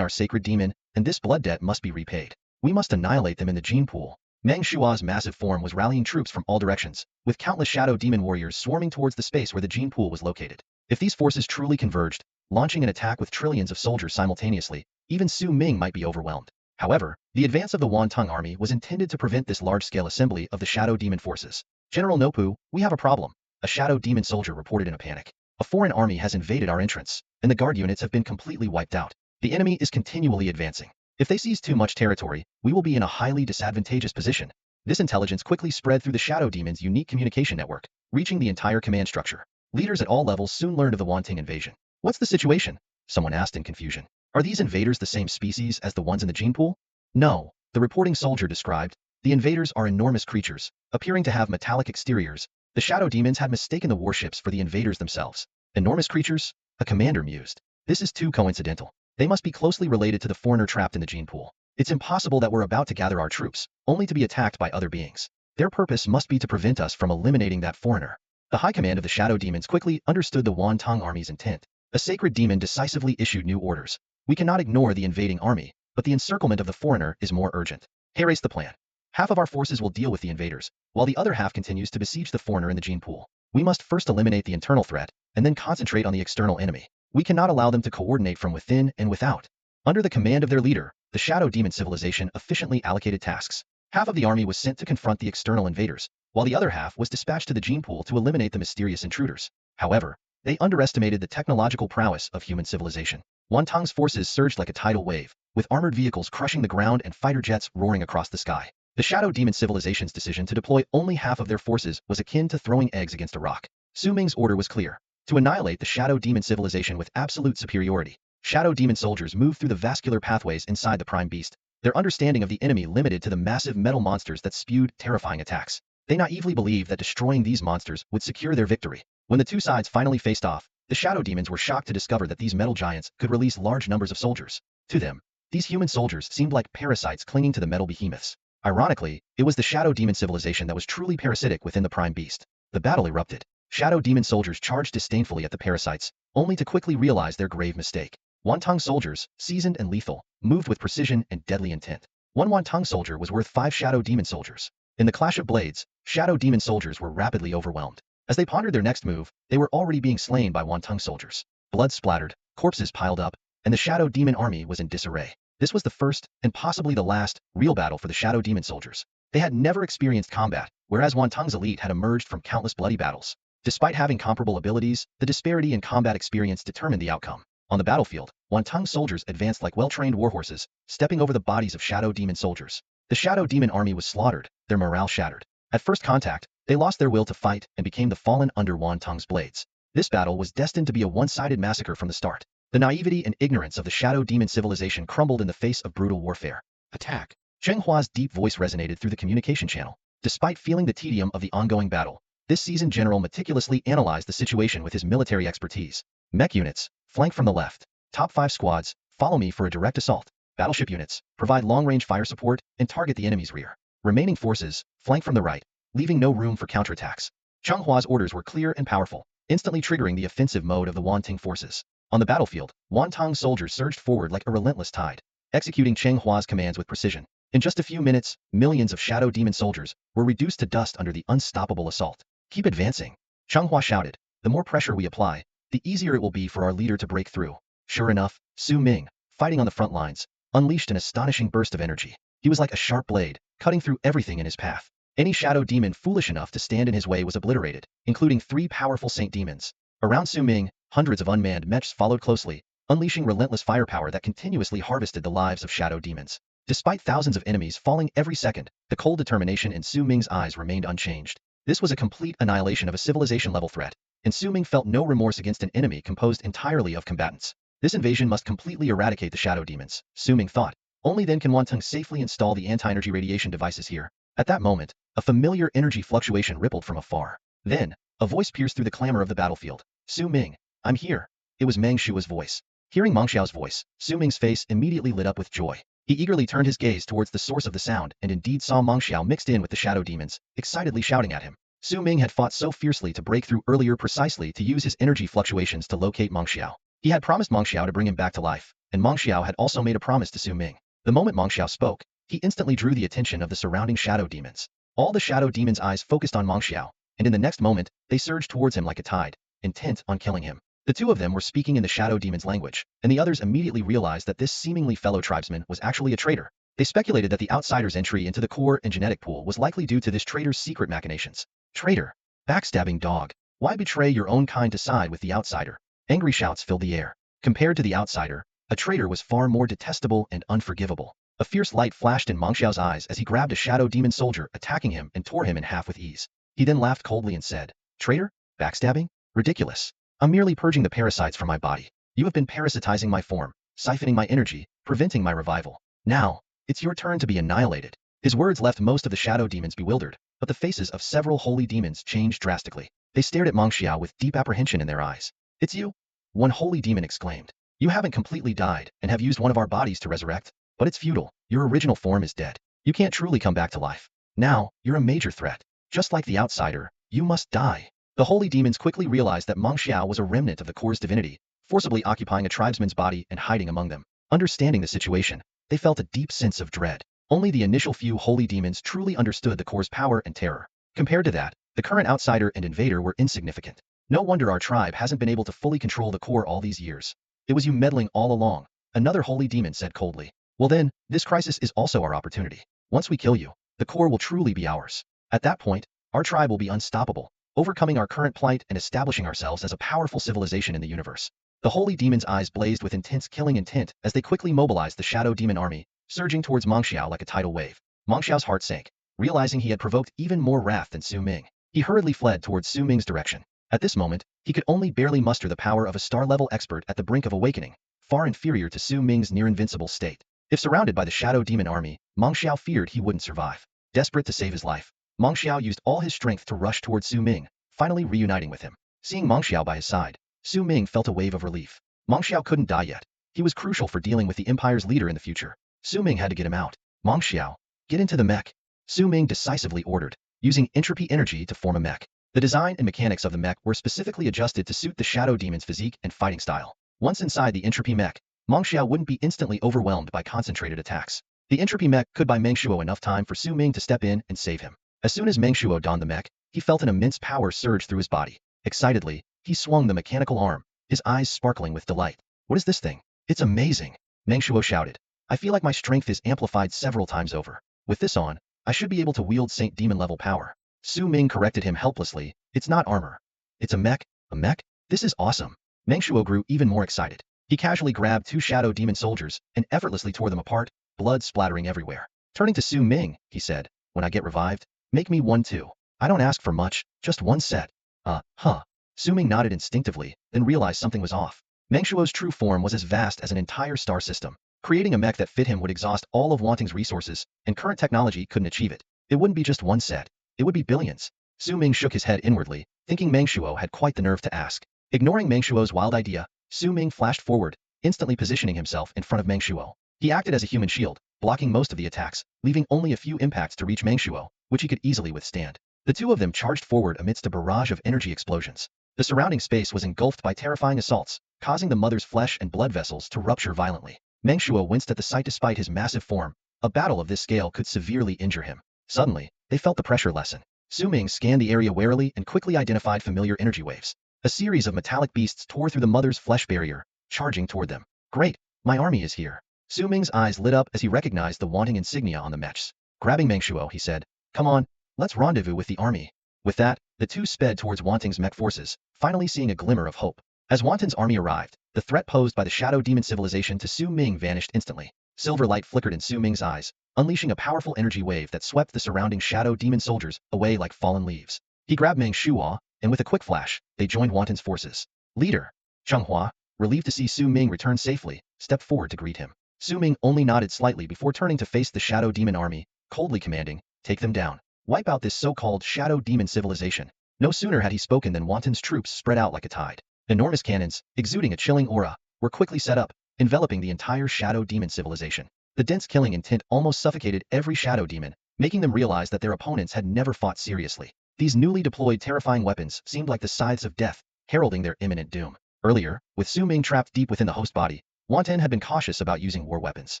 [SPEAKER 1] our sacred demon, and this blood debt must be repaid. We must annihilate them in the gene pool. Meng Shua's massive form was rallying troops from all directions, with countless shadow demon warriors swarming towards the space where the gene pool was located. If these forces truly converged, launching an attack with trillions of soldiers simultaneously, even Su Ming might be overwhelmed. However, the advance of the Wantong army was intended to prevent this large-scale assembly of the shadow demon forces. General Nopu, we have a problem. A shadow demon soldier reported in a panic. A foreign army has invaded our entrance, and the guard units have been completely wiped out. The enemy is continually advancing. If they seize too much territory, we will be in a highly disadvantageous position. This intelligence quickly spread through the shadow demon's unique communication network, reaching the entire command structure. Leaders at all levels soon learned of the Wantong invasion. What's the situation? Someone asked in confusion. Are these invaders the same species as the ones in the gene pool? No, the reporting soldier described. The invaders are enormous creatures, appearing to have metallic exteriors. The shadow demons had mistaken the warships for the invaders themselves. Enormous creatures? A commander mused. This is too coincidental. They must be closely related to the foreigner trapped in the gene pool. It's impossible that we're about to gather our troops, only to be attacked by other beings. Their purpose must be to prevent us from eliminating that foreigner. The high command of the shadow demons quickly understood the Wantong army's intent. A sacred demon decisively issued new orders. We cannot ignore the invading army, but the encirclement of the foreigner is more urgent. Erase the plan. Half of our forces will deal with the invaders, while the other half continues to besiege the foreigner in the gene pool. We must first eliminate the internal threat, and then concentrate on the external enemy. We cannot allow them to coordinate from within and without. Under the command of their leader, the shadow demon civilization efficiently allocated tasks. Half of the army was sent to confront the external invaders, while the other half was dispatched to the gene pool to eliminate the mysterious intruders. However, they underestimated the technological prowess of human civilization. Wantong's forces surged like a tidal wave, with armored vehicles crushing the ground and fighter jets roaring across the sky. The shadow demon civilization's decision to deploy only half of their forces was akin to throwing eggs against a rock. Su Ming's order was clear: to annihilate the shadow demon civilization with absolute superiority. Shadow demon soldiers moved through the vascular pathways inside the prime beast, their understanding of the enemy limited to the massive metal monsters that spewed terrifying attacks. They naively believed that destroying these monsters would secure their victory. When the two sides finally faced off, the shadow demons were shocked to discover that these metal giants could release large numbers of soldiers. To them, these human soldiers seemed like parasites clinging to the metal behemoths. Ironically, it was the shadow demon civilization that was truly parasitic within the prime beast. The battle erupted. Shadow demon soldiers charged disdainfully at the parasites, only to quickly realize their grave mistake. Wantong soldiers, seasoned and lethal, moved with precision and deadly intent. One Wantong soldier was worth 5 shadow demon soldiers. In the clash of blades, shadow demon soldiers were rapidly overwhelmed. As they pondered their next move, they were already being slain by Wantong soldiers. Blood splattered, corpses piled up, and the shadow demon army was in disarray. This was the first, and possibly the last, real battle for the Shadow Demon soldiers. They had never experienced combat, whereas Wantung's elite had emerged from countless bloody battles. Despite having comparable abilities, the disparity in combat experience determined the outcome. On the battlefield, Wantung's soldiers advanced like well-trained warhorses, stepping over the bodies of Shadow Demon soldiers. The Shadow Demon army was slaughtered, their morale shattered. At first contact, they lost their will to fight and became the fallen under Wantung's blades. This battle was destined to be a one-sided massacre from the start. The naivety and ignorance of the Shadow Demon civilization crumbled in the face of brutal warfare. Attack! Zheng Hua's deep voice resonated through the communication channel. Despite feeling the tedium of the ongoing battle, this seasoned general meticulously analyzed the situation with his military expertise. Mech units, flank from the left. Top 5 squads, follow me for a direct assault. Battleship units, provide long-range fire support and target the enemy's rear. Remaining forces, flank from the right, leaving no room for counterattacks. Zheng Hua's orders were clear and powerful, instantly triggering the offensive mode of the Wanting forces. On the battlefield, Wantung's soldiers surged forward like a relentless tide, executing Zheng Hua's commands with precision. In just a few minutes, millions of Shadow Demon soldiers were reduced to dust under the unstoppable assault. Keep advancing, Zheng Hua shouted. The more pressure we apply, the easier it will be for our leader to break through. Sure enough, Su Ming, fighting on the front lines, unleashed an astonishing burst of energy. He was like a sharp blade, cutting through everything in his path. Any Shadow Demon foolish enough to stand in his way was obliterated, including 3 powerful Saint Demons. Around Su Ming, hundreds of unmanned Mechs followed closely, unleashing relentless firepower that continuously harvested the lives of Shadow Demons. Despite thousands of enemies falling every second, the cold determination in Su Ming's eyes remained unchanged. This was a complete annihilation of a civilization-level threat, and Su Ming felt no remorse against an enemy composed entirely of combatants. This invasion must completely eradicate the Shadow Demons, Su Ming thought. Only then can Wantung safely install the anti-energy radiation devices here. At that moment, a familiar energy fluctuation rippled from afar. Then, a voice pierced through the clamor of the battlefield. Su Ming, I'm here. It was Meng Shua's voice. Hearing Meng Xiao's voice, Su Ming's face immediately lit up with joy. He eagerly turned his gaze towards the source of the sound and indeed saw Meng Xiao mixed in with the Shadow Demons, excitedly shouting at him. Su Ming had fought so fiercely to break through earlier precisely to use his energy fluctuations to locate Meng Xiao. He had promised Meng Xiao to bring him back to life, and Meng Xiao had also made a promise to Su Ming. The moment Meng Xiao spoke, he instantly drew the attention of the surrounding Shadow Demons. All the Shadow Demons' eyes focused on Meng Xiao, and in the next moment, they surged towards him like a tide, intent on killing him. The two of them were speaking in the Shadow Demon's language, and the others immediately realized that this seemingly fellow tribesman was actually a traitor. They speculated that the outsider's entry into the core and genetic pool was likely due to this traitor's secret machinations. Traitor! Backstabbing dog! Why betray your own kind to side with the outsider? Angry shouts filled the air. Compared to the outsider, a traitor was far more detestable and unforgivable. A fierce light flashed in Meng Xiao's eyes as he grabbed a Shadow Demon soldier, attacking him and tore him in half with ease. He then laughed coldly and said, Traitor? Backstabbing? Ridiculous. I'm merely purging the parasites from my body. You have been parasitizing my form, siphoning my energy, preventing my revival. Now, it's your turn to be annihilated. His words left most of the Shadow Demons bewildered, but the faces of several holy demons changed drastically. They stared at Meng Xiao with deep apprehension in their eyes. It's you? One holy demon exclaimed. You haven't completely died and have used one of our bodies to resurrect, but it's futile. Your original form is dead. You can't truly come back to life. Now, you're a major threat. Just like the outsider, you must die. The holy demons quickly realized that Meng Xiao was a remnant of the core's divinity, forcibly occupying a tribesman's body and hiding among them. Understanding the situation, they felt a deep sense of dread. Only the initial few holy demons truly understood the core's power and terror. Compared to that, the current outsider and invader were insignificant. No wonder our tribe hasn't been able to fully control the core all these years. It was you meddling all along, another holy demon said coldly. Well then, this crisis is also our opportunity. Once we kill you, the core will truly be ours. At that point, our tribe will be unstoppable, overcoming our current plight and establishing ourselves as a powerful civilization in the universe. The holy demon's eyes blazed with intense killing intent as they quickly mobilized the Shadow Demon army, surging towards Meng Xiao like a tidal wave. Meng Xiao's heart sank, realizing he had provoked even more wrath than Su Ming. He hurriedly fled towards Su Ming's direction. At this moment, he could only barely muster the power of a star-level expert at the brink of awakening, far inferior to Su Ming's near-invincible state. If surrounded by the Shadow Demon army, Meng Xiao feared he wouldn't survive. Desperate to save his life, Meng Xiao used all his strength to rush towards Su Ming, finally reuniting with him. Seeing Meng Xiao by his side, Su Ming felt a wave of relief. Meng Xiao couldn't die yet. He was crucial for dealing with the Empire's leader in the future. Su Ming had to get him out. Meng Xiao, get into the mech. Su Ming decisively ordered, using entropy energy to form a mech. The design and mechanics of the mech were specifically adjusted to suit the Shadow Demon's physique and fighting style. Once inside the entropy mech, Meng Xiao wouldn't be instantly overwhelmed by concentrated attacks. The entropy mech could buy Meng Shuo enough time for Su Ming to step in and save him. As soon as Meng Shuo donned the mech, he felt an immense power surge through his body. Excitedly, he swung the mechanical arm, his eyes sparkling with delight. What is this thing? It's amazing, Meng Shuo shouted. I feel like my strength is amplified several times over. With this on, I should be able to wield Saint Demon level power. Su Ming corrected him helplessly. It's not armor. It's a mech. A mech? This is awesome. Meng Shuo grew even more excited. He casually grabbed two shadow demon soldiers and effortlessly tore them apart, blood splattering everywhere. Turning to Su Ming, he said, when I get revived, make me one too. I don't ask for much, just one set. Huh. Su Ming nodded instinctively, then realized something was off. Meng Shuo's true form was as vast as an entire star system. Creating a mech that fit him would exhaust all of Wanting's resources, and current technology couldn't achieve it. It wouldn't be just one set. It would be billions. Su Ming shook his head inwardly, thinking Meng Shuo had quite the nerve to ask. Ignoring Meng Shuo's wild idea, Su Ming flashed forward, instantly positioning himself in front of Meng Shuo. He acted as a human shield, blocking most of the attacks, leaving only a few impacts to reach Meng Shuo, which he could easily withstand. The two of them charged forward amidst a barrage of energy explosions. The surrounding space was engulfed by terrifying assaults, causing the mother's flesh and blood vessels to rupture violently. Meng Shuo winced at the sight despite his massive form. A battle of this scale could severely injure him. Suddenly, they felt the pressure lessen. Su Ming scanned the area warily and quickly identified familiar energy waves. A series of metallic beasts tore through the mother's flesh barrier, charging toward them. Great! My army is here. Su Ming's eyes lit up as he recognized the wanting insignia on the Mechs. Grabbing Meng Shuo, he said, "Come on, let's rendezvous with the army." With that, the two sped towards Wanting's mech forces, finally seeing a glimmer of hope. As Wanting's army arrived, the threat posed by the shadow demon civilization to Su Ming vanished instantly. Silver light flickered in Su Ming's eyes, unleashing a powerful energy wave that swept the surrounding shadow demon soldiers away like fallen leaves. He grabbed Meng Shuo, and with a quick flash, they joined Wanting's forces. Leader, Changhua, relieved to see Su Ming return safely, stepped forward to greet him. Su Ming only nodded slightly before turning to face the shadow demon army, coldly commanding, "Take them down. Wipe out this so-called shadow demon civilization." No sooner had he spoken than Wanton's troops spread out like a tide. Enormous cannons, exuding a chilling aura, were quickly set up, enveloping the entire shadow demon civilization. The dense killing intent almost suffocated every shadow demon, making them realize that their opponents had never fought seriously. These newly deployed terrifying weapons seemed like the scythes of death, heralding their imminent doom. Earlier, with Su Ming trapped deep within the host body, Wanton had been cautious about using war weapons.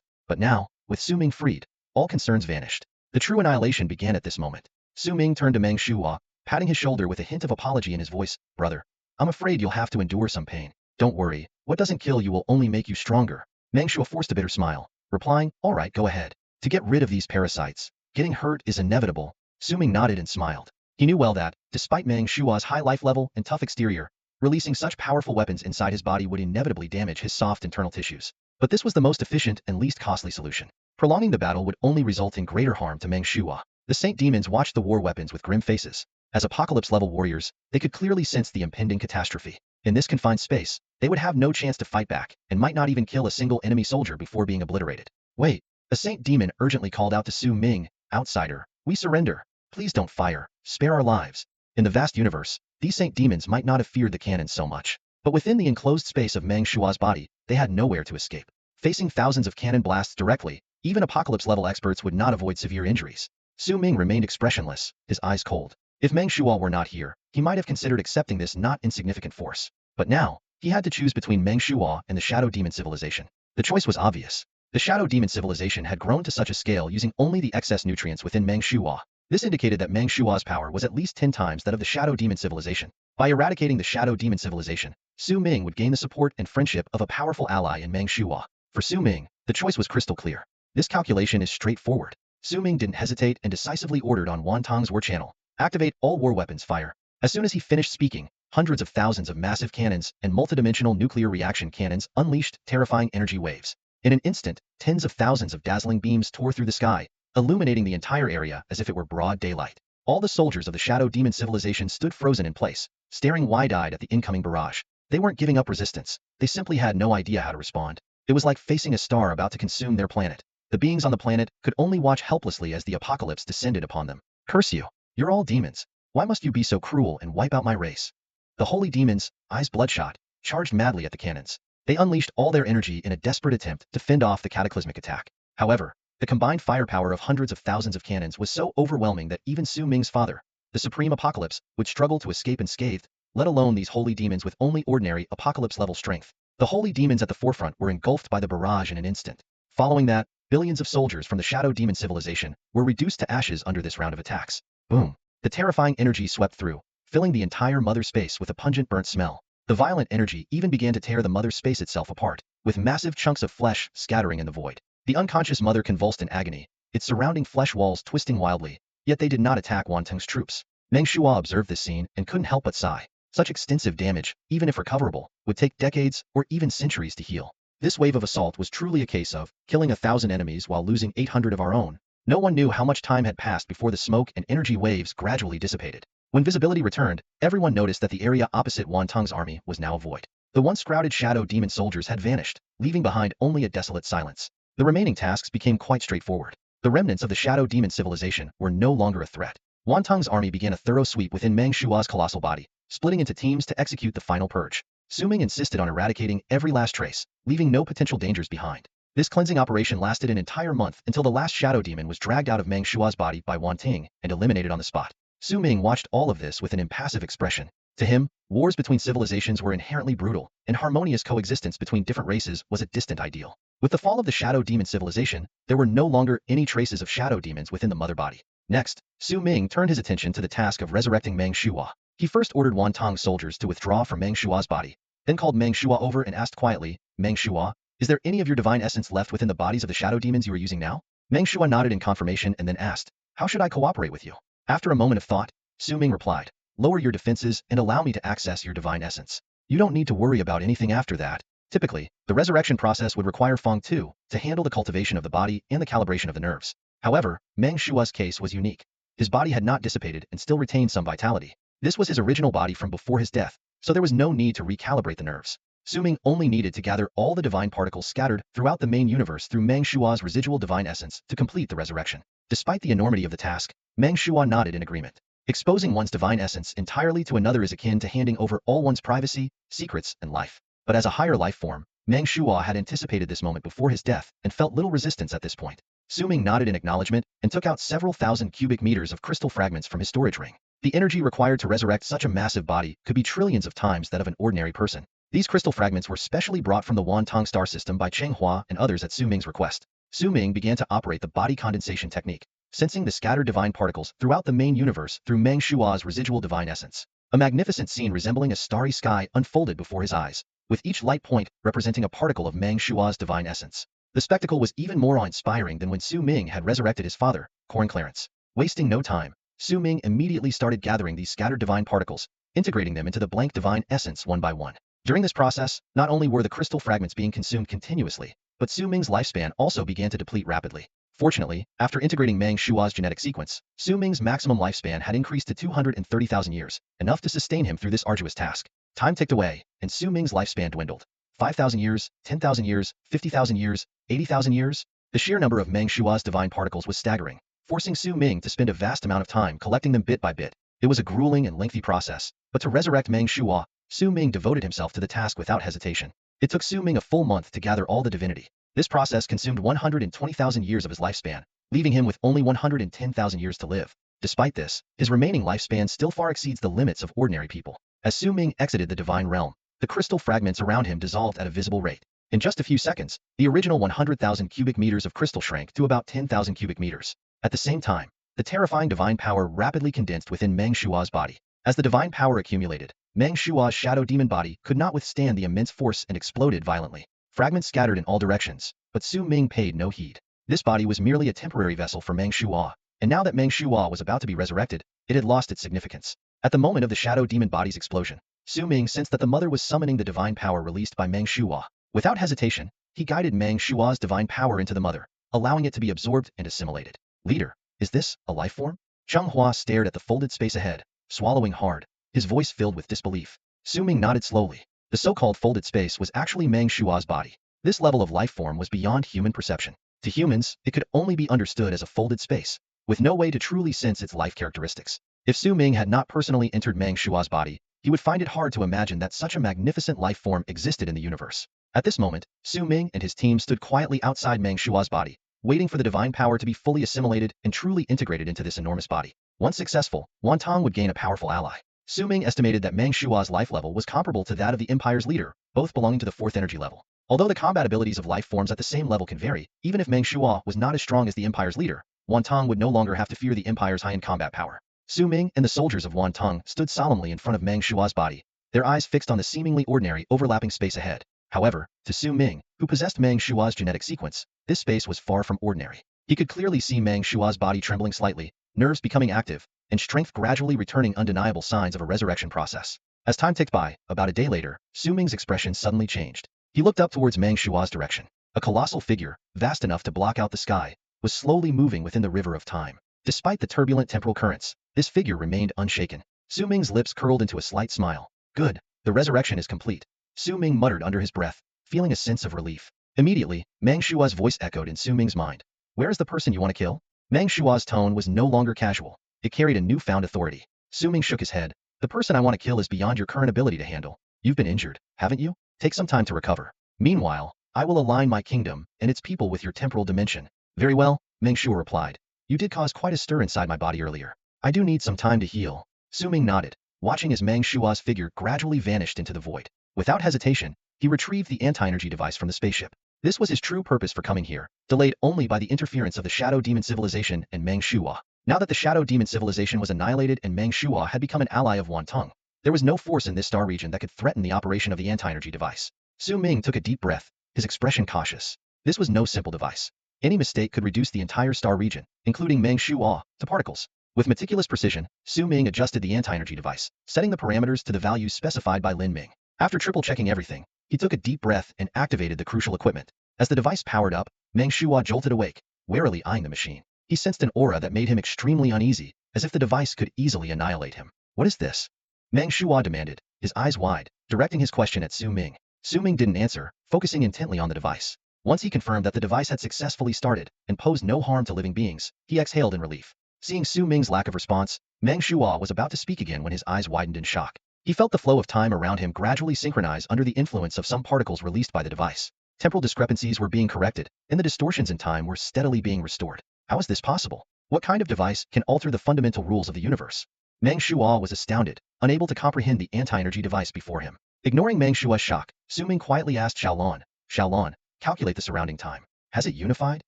[SPEAKER 1] But now, with Su Ming freed, all concerns vanished. The true annihilation began at this moment. Su Ming turned to Meng Shuo, patting his shoulder with a hint of apology in his voice. "Brother, I'm afraid you'll have to endure some pain. Don't worry, what doesn't kill you will only make you stronger." Meng Shuo forced a bitter smile, replying, "All right, go ahead. To get rid of these parasites, getting hurt is inevitable." Su Ming nodded and smiled. He knew well that, despite Meng Shuo's high life level and tough exterior, releasing such powerful weapons inside his body would inevitably damage his soft internal tissues. But this was the most efficient and least costly solution. Prolonging the battle would only result in greater harm to Meng Shuo. The Saint Demons watched the war weapons with grim faces. As apocalypse-level warriors, they could clearly sense the impending catastrophe. In this confined space, they would have no chance to fight back, and might not even kill a single enemy soldier before being obliterated. "Wait!" A Saint Demon urgently called out to Su Ming, "Outsider, we surrender. Please don't fire. Spare our lives." In the vast universe, these Saint Demons might not have feared the cannons so much. But within the enclosed space of Meng Shuo's body, they had nowhere to escape. Facing thousands of cannon blasts directly, even apocalypse-level experts would not avoid severe injuries. Su Ming remained expressionless, his eyes cold. If Meng Shuo were not here, he might have considered accepting this not insignificant force. But now, he had to choose between Meng Shuo and the Shadow Demon civilization. The choice was obvious. The Shadow Demon civilization had grown to such a scale using only the excess nutrients within Meng Shuo. This indicated that Meng Shuo's power was at least 10 times that of the Shadow Demon civilization. By eradicating the Shadow Demon civilization, Su Ming would gain the support and friendship of a powerful ally in Meng Shuo. For Su Ming, the choice was crystal clear. This calculation is straightforward. Su Ming didn't hesitate and decisively ordered on Wantong's war channel, "Activate all war weapons fire." As soon as he finished speaking, hundreds of thousands of massive cannons and multidimensional nuclear reaction cannons unleashed terrifying energy waves. In an instant, tens of thousands of dazzling beams tore through the sky, illuminating the entire area as if it were broad daylight. All the soldiers of the Shadow Demon civilization stood frozen in place, staring wide-eyed at the incoming barrage. They weren't giving up resistance. They simply had no idea how to respond. It was like facing a star about to consume their planet. The beings on the planet could only watch helplessly as the apocalypse descended upon them. "Curse you! You're all demons. Why must you be so cruel and wipe out my race?" The holy demons, eyes bloodshot, charged madly at the cannons. They unleashed all their energy in a desperate attempt to fend off the cataclysmic attack. However, the combined firepower of hundreds of thousands of cannons was so overwhelming that even Su Ming's father, the supreme apocalypse, would struggle to escape unscathed, let alone these holy demons with only ordinary apocalypse-level strength. The holy demons at the forefront were engulfed by the barrage in an instant. Following that, billions of soldiers from the Shadow Demon civilization were reduced to ashes under this round of attacks. Boom! The terrifying energy swept through, filling the entire mother space with a pungent burnt smell. The violent energy even began to tear the mother space itself apart, with massive chunks of flesh scattering in the void. The unconscious mother convulsed in agony, its surrounding flesh walls twisting wildly, yet they did not attack Wan Teng's troops. Meng Shuo observed this scene and couldn't help but sigh. Such extensive damage, even if recoverable, would take decades or even centuries to heal. This wave of assault was truly a case of killing 1,000 enemies while losing 800 of our own. No one knew how much time had passed before the smoke and energy waves gradually dissipated. When visibility returned, everyone noticed that the area opposite Wan Teng's army was now a void. The once crowded shadow demon soldiers had vanished, leaving behind only a desolate silence. The remaining tasks became quite straightforward. The remnants of the shadow demon civilization were no longer a threat. Wan Teng's army began a thorough sweep within Meng Shuo's colossal body, splitting into teams to execute the final purge. Su Ming insisted on eradicating every last trace, leaving no potential dangers behind. This cleansing operation lasted an entire month until the last shadow demon was dragged out of Meng Shuo's body by Wan Ting and eliminated on the spot. Su Ming watched all of this with an impassive expression. To him, wars between civilizations were inherently brutal, and harmonious coexistence between different races was a distant ideal. With the fall of the shadow demon civilization, there were no longer any traces of shadow demons within the mother body. Next, Su Ming turned his attention to the task of resurrecting Meng Shuo. He first ordered Wan Teng's soldiers to withdraw from Meng Shuo's body, then called Meng Shuo over and asked quietly, "Meng Shuo, is there any of your divine essence left within the bodies of the shadow demons you are using now?" Meng Shuo nodded in confirmation and then asked, "How should I cooperate with you?" After a moment of thought, Su Ming replied, "Lower your defenses and allow me to access your divine essence. You don't need to worry about anything after that." Typically, the resurrection process would require Feng Tu to handle the cultivation of the body and the calibration of the nerves. However, Meng Shuo's case was unique. His body had not dissipated and still retained some vitality. This was his original body from before his death, so there was no need to recalibrate the nerves. Su Ming only needed to gather all the divine particles scattered throughout the main universe through Meng Shuo's residual divine essence to complete the resurrection. Despite the enormity of the task, Meng Shuo nodded in agreement. Exposing one's divine essence entirely to another is akin to handing over all one's privacy, secrets, and life. But as a higher life form, Meng Shuo had anticipated this moment before his death and felt little resistance at this point. Su Ming nodded in acknowledgement and took out several thousand cubic meters of crystal fragments from his storage ring. The energy required to resurrect such a massive body could be trillions of times that of an ordinary person. These crystal fragments were specially brought from the Wan Teng star system by Cheng Hua and others at Su Ming's request. Su Ming began to operate the body condensation technique, sensing the scattered divine particles throughout the main universe through Meng Shuo's residual divine essence. A magnificent scene resembling a starry sky unfolded before his eyes, with each light point representing a particle of Meng Shuo's divine essence. The spectacle was even more awe-inspiring than when Su Ming had resurrected his father, Corn Clarence. Wasting no time, Su Ming immediately started gathering these scattered divine particles, integrating them into the blank divine essence one by one. During this process, not only were the crystal fragments being consumed continuously, but Su Ming's lifespan also began to deplete rapidly. Fortunately, after integrating Meng Shuo's genetic sequence, Su Ming's maximum lifespan had increased to 230,000 years, enough to sustain him through this arduous task. Time ticked away, and Su Ming's lifespan dwindled. 5,000 years, 10,000 years, 50,000 years, 80,000 years? The sheer number of Meng Shuo's divine particles was staggering, forcing Su Ming to spend a vast amount of time collecting them bit by bit. It was a grueling and lengthy process, but to resurrect Meng Shuo, Su Ming devoted himself to the task without hesitation. It took Su Ming a full month to gather all the divinity. This process consumed 120,000 years of his lifespan, leaving him with only 110,000 years to live. Despite this, his remaining lifespan still far exceeds the limits of ordinary people. As Su Ming exited the divine realm, the crystal fragments around him dissolved at a visible rate. In just a few seconds, the original 100,000 cubic meters of crystal shrank to about 10,000 cubic meters. At the same time, the terrifying divine power rapidly condensed within Meng Shuo's body. As the divine power accumulated, Meng Shuo's shadow demon body could not withstand the immense force and exploded violently. Fragments scattered in all directions, but Su Ming paid no heed. This body was merely a temporary vessel for Meng Shuo, and now that Meng Shuo was about to be resurrected, it had lost its significance. At the moment of the shadow demon body's explosion, Su Ming sensed that the mother was summoning the divine power released by Meng Shuo. Without hesitation, he guided Meng Shuo's divine power into the mother, allowing it to be absorbed and assimilated. "Leader, is this a life form?" Cheng Hua stared at the folded space ahead, swallowing hard, his voice filled with disbelief. Su Ming nodded slowly. The so-called folded space was actually Meng Shuo's body. This level of life form was beyond human perception. To humans, it could only be understood as a folded space, with no way to truly sense its life characteristics. If Su Ming had not personally entered Meng Shuo's body, he would find it hard to imagine that such a magnificent life form existed in the universe. At this moment, Su Ming and his team stood quietly outside Meng Shuo's body, waiting for the divine power to be fully assimilated and truly integrated into this enormous body. Once successful, Wan Teng would gain a powerful ally. Su Ming estimated that Meng Shuo's life level was comparable to that of the Empire's leader, both belonging to the 4th energy level. Although the combat abilities of life forms at the same level can vary, even if Meng Shuo was not as strong as the Empire's leader, Wan Teng would no longer have to fear the Empire's high-end combat power. Su Ming and the soldiers of Wan Teng stood solemnly in front of Meng Shuo's body, their eyes fixed on the seemingly ordinary overlapping space ahead. However, to Su Ming, who possessed Meng Shua's genetic sequence, this space was far from ordinary. He could clearly see Meng Shua's body trembling slightly, nerves becoming active, and strength gradually returning, undeniable signs of a resurrection process. As time ticked by, about a day later, Su Ming's expression suddenly changed. He looked up towards Meng Shua's direction. A colossal figure, vast enough to block out the sky, was slowly moving within the river of time. Despite the turbulent temporal currents, this figure remained unshaken. Su Ming's lips curled into a slight smile. Good. The resurrection is complete. Su Ming muttered under his breath, feeling a sense of relief. Immediately, Meng Shua's voice echoed in Su Ming's mind. Where is the person you want to kill? Meng Shua's tone was no longer casual. It carried a newfound authority. Su Ming shook his head. The person I want to kill is beyond your current ability to handle. You've been injured, haven't you? Take some time to recover. Meanwhile, I will align my kingdom and its people with your temporal dimension. Very well, Meng Shua replied. You did cause quite a stir inside my body earlier. I do need some time to heal. Su Ming nodded, watching as Meng Shua's figure gradually vanished into the void. Without hesitation, he retrieved the anti-energy device from the spaceship. This was his true purpose for coming here, delayed only by the interference of the Shadow Demon Civilization and Meng Shua. Now that the Shadow Demon Civilization was annihilated and Meng Shua had become an ally of Wantong, there was no force in this star region that could threaten the operation of the anti-energy device. Su Ming took a deep breath, his expression cautious. This was no simple device. Any mistake could reduce the entire star region, including Meng Shua, to particles. With meticulous precision, Su Ming adjusted the anti-energy device, setting the parameters to the values specified by Lin Ming. After triple-checking everything, he took a deep breath and activated the crucial equipment. As the device powered up, Meng Shua jolted awake, warily eyeing the machine. He sensed an aura that made him extremely uneasy, as if the device could easily annihilate him. What is this? Meng Shua demanded, his eyes wide, directing his question at Su Ming. Su Ming didn't answer, focusing intently on the device. Once he confirmed that the device had successfully started and posed no harm to living beings, he exhaled in relief. Seeing Su Ming's lack of response, Meng Shua was about to speak again when his eyes widened in shock. He felt the flow of time around him gradually synchronize under the influence of some particles released by the device. Temporal discrepancies were being corrected, and the distortions in time were steadily being restored. How is this possible? What kind of device can alter the fundamental rules of the universe? Meng Shua was astounded, unable to comprehend the anti-energy device before him. Ignoring Meng Shua's shock, Su Ming quietly asked Xiaolon, calculate the surrounding time. Has it unified?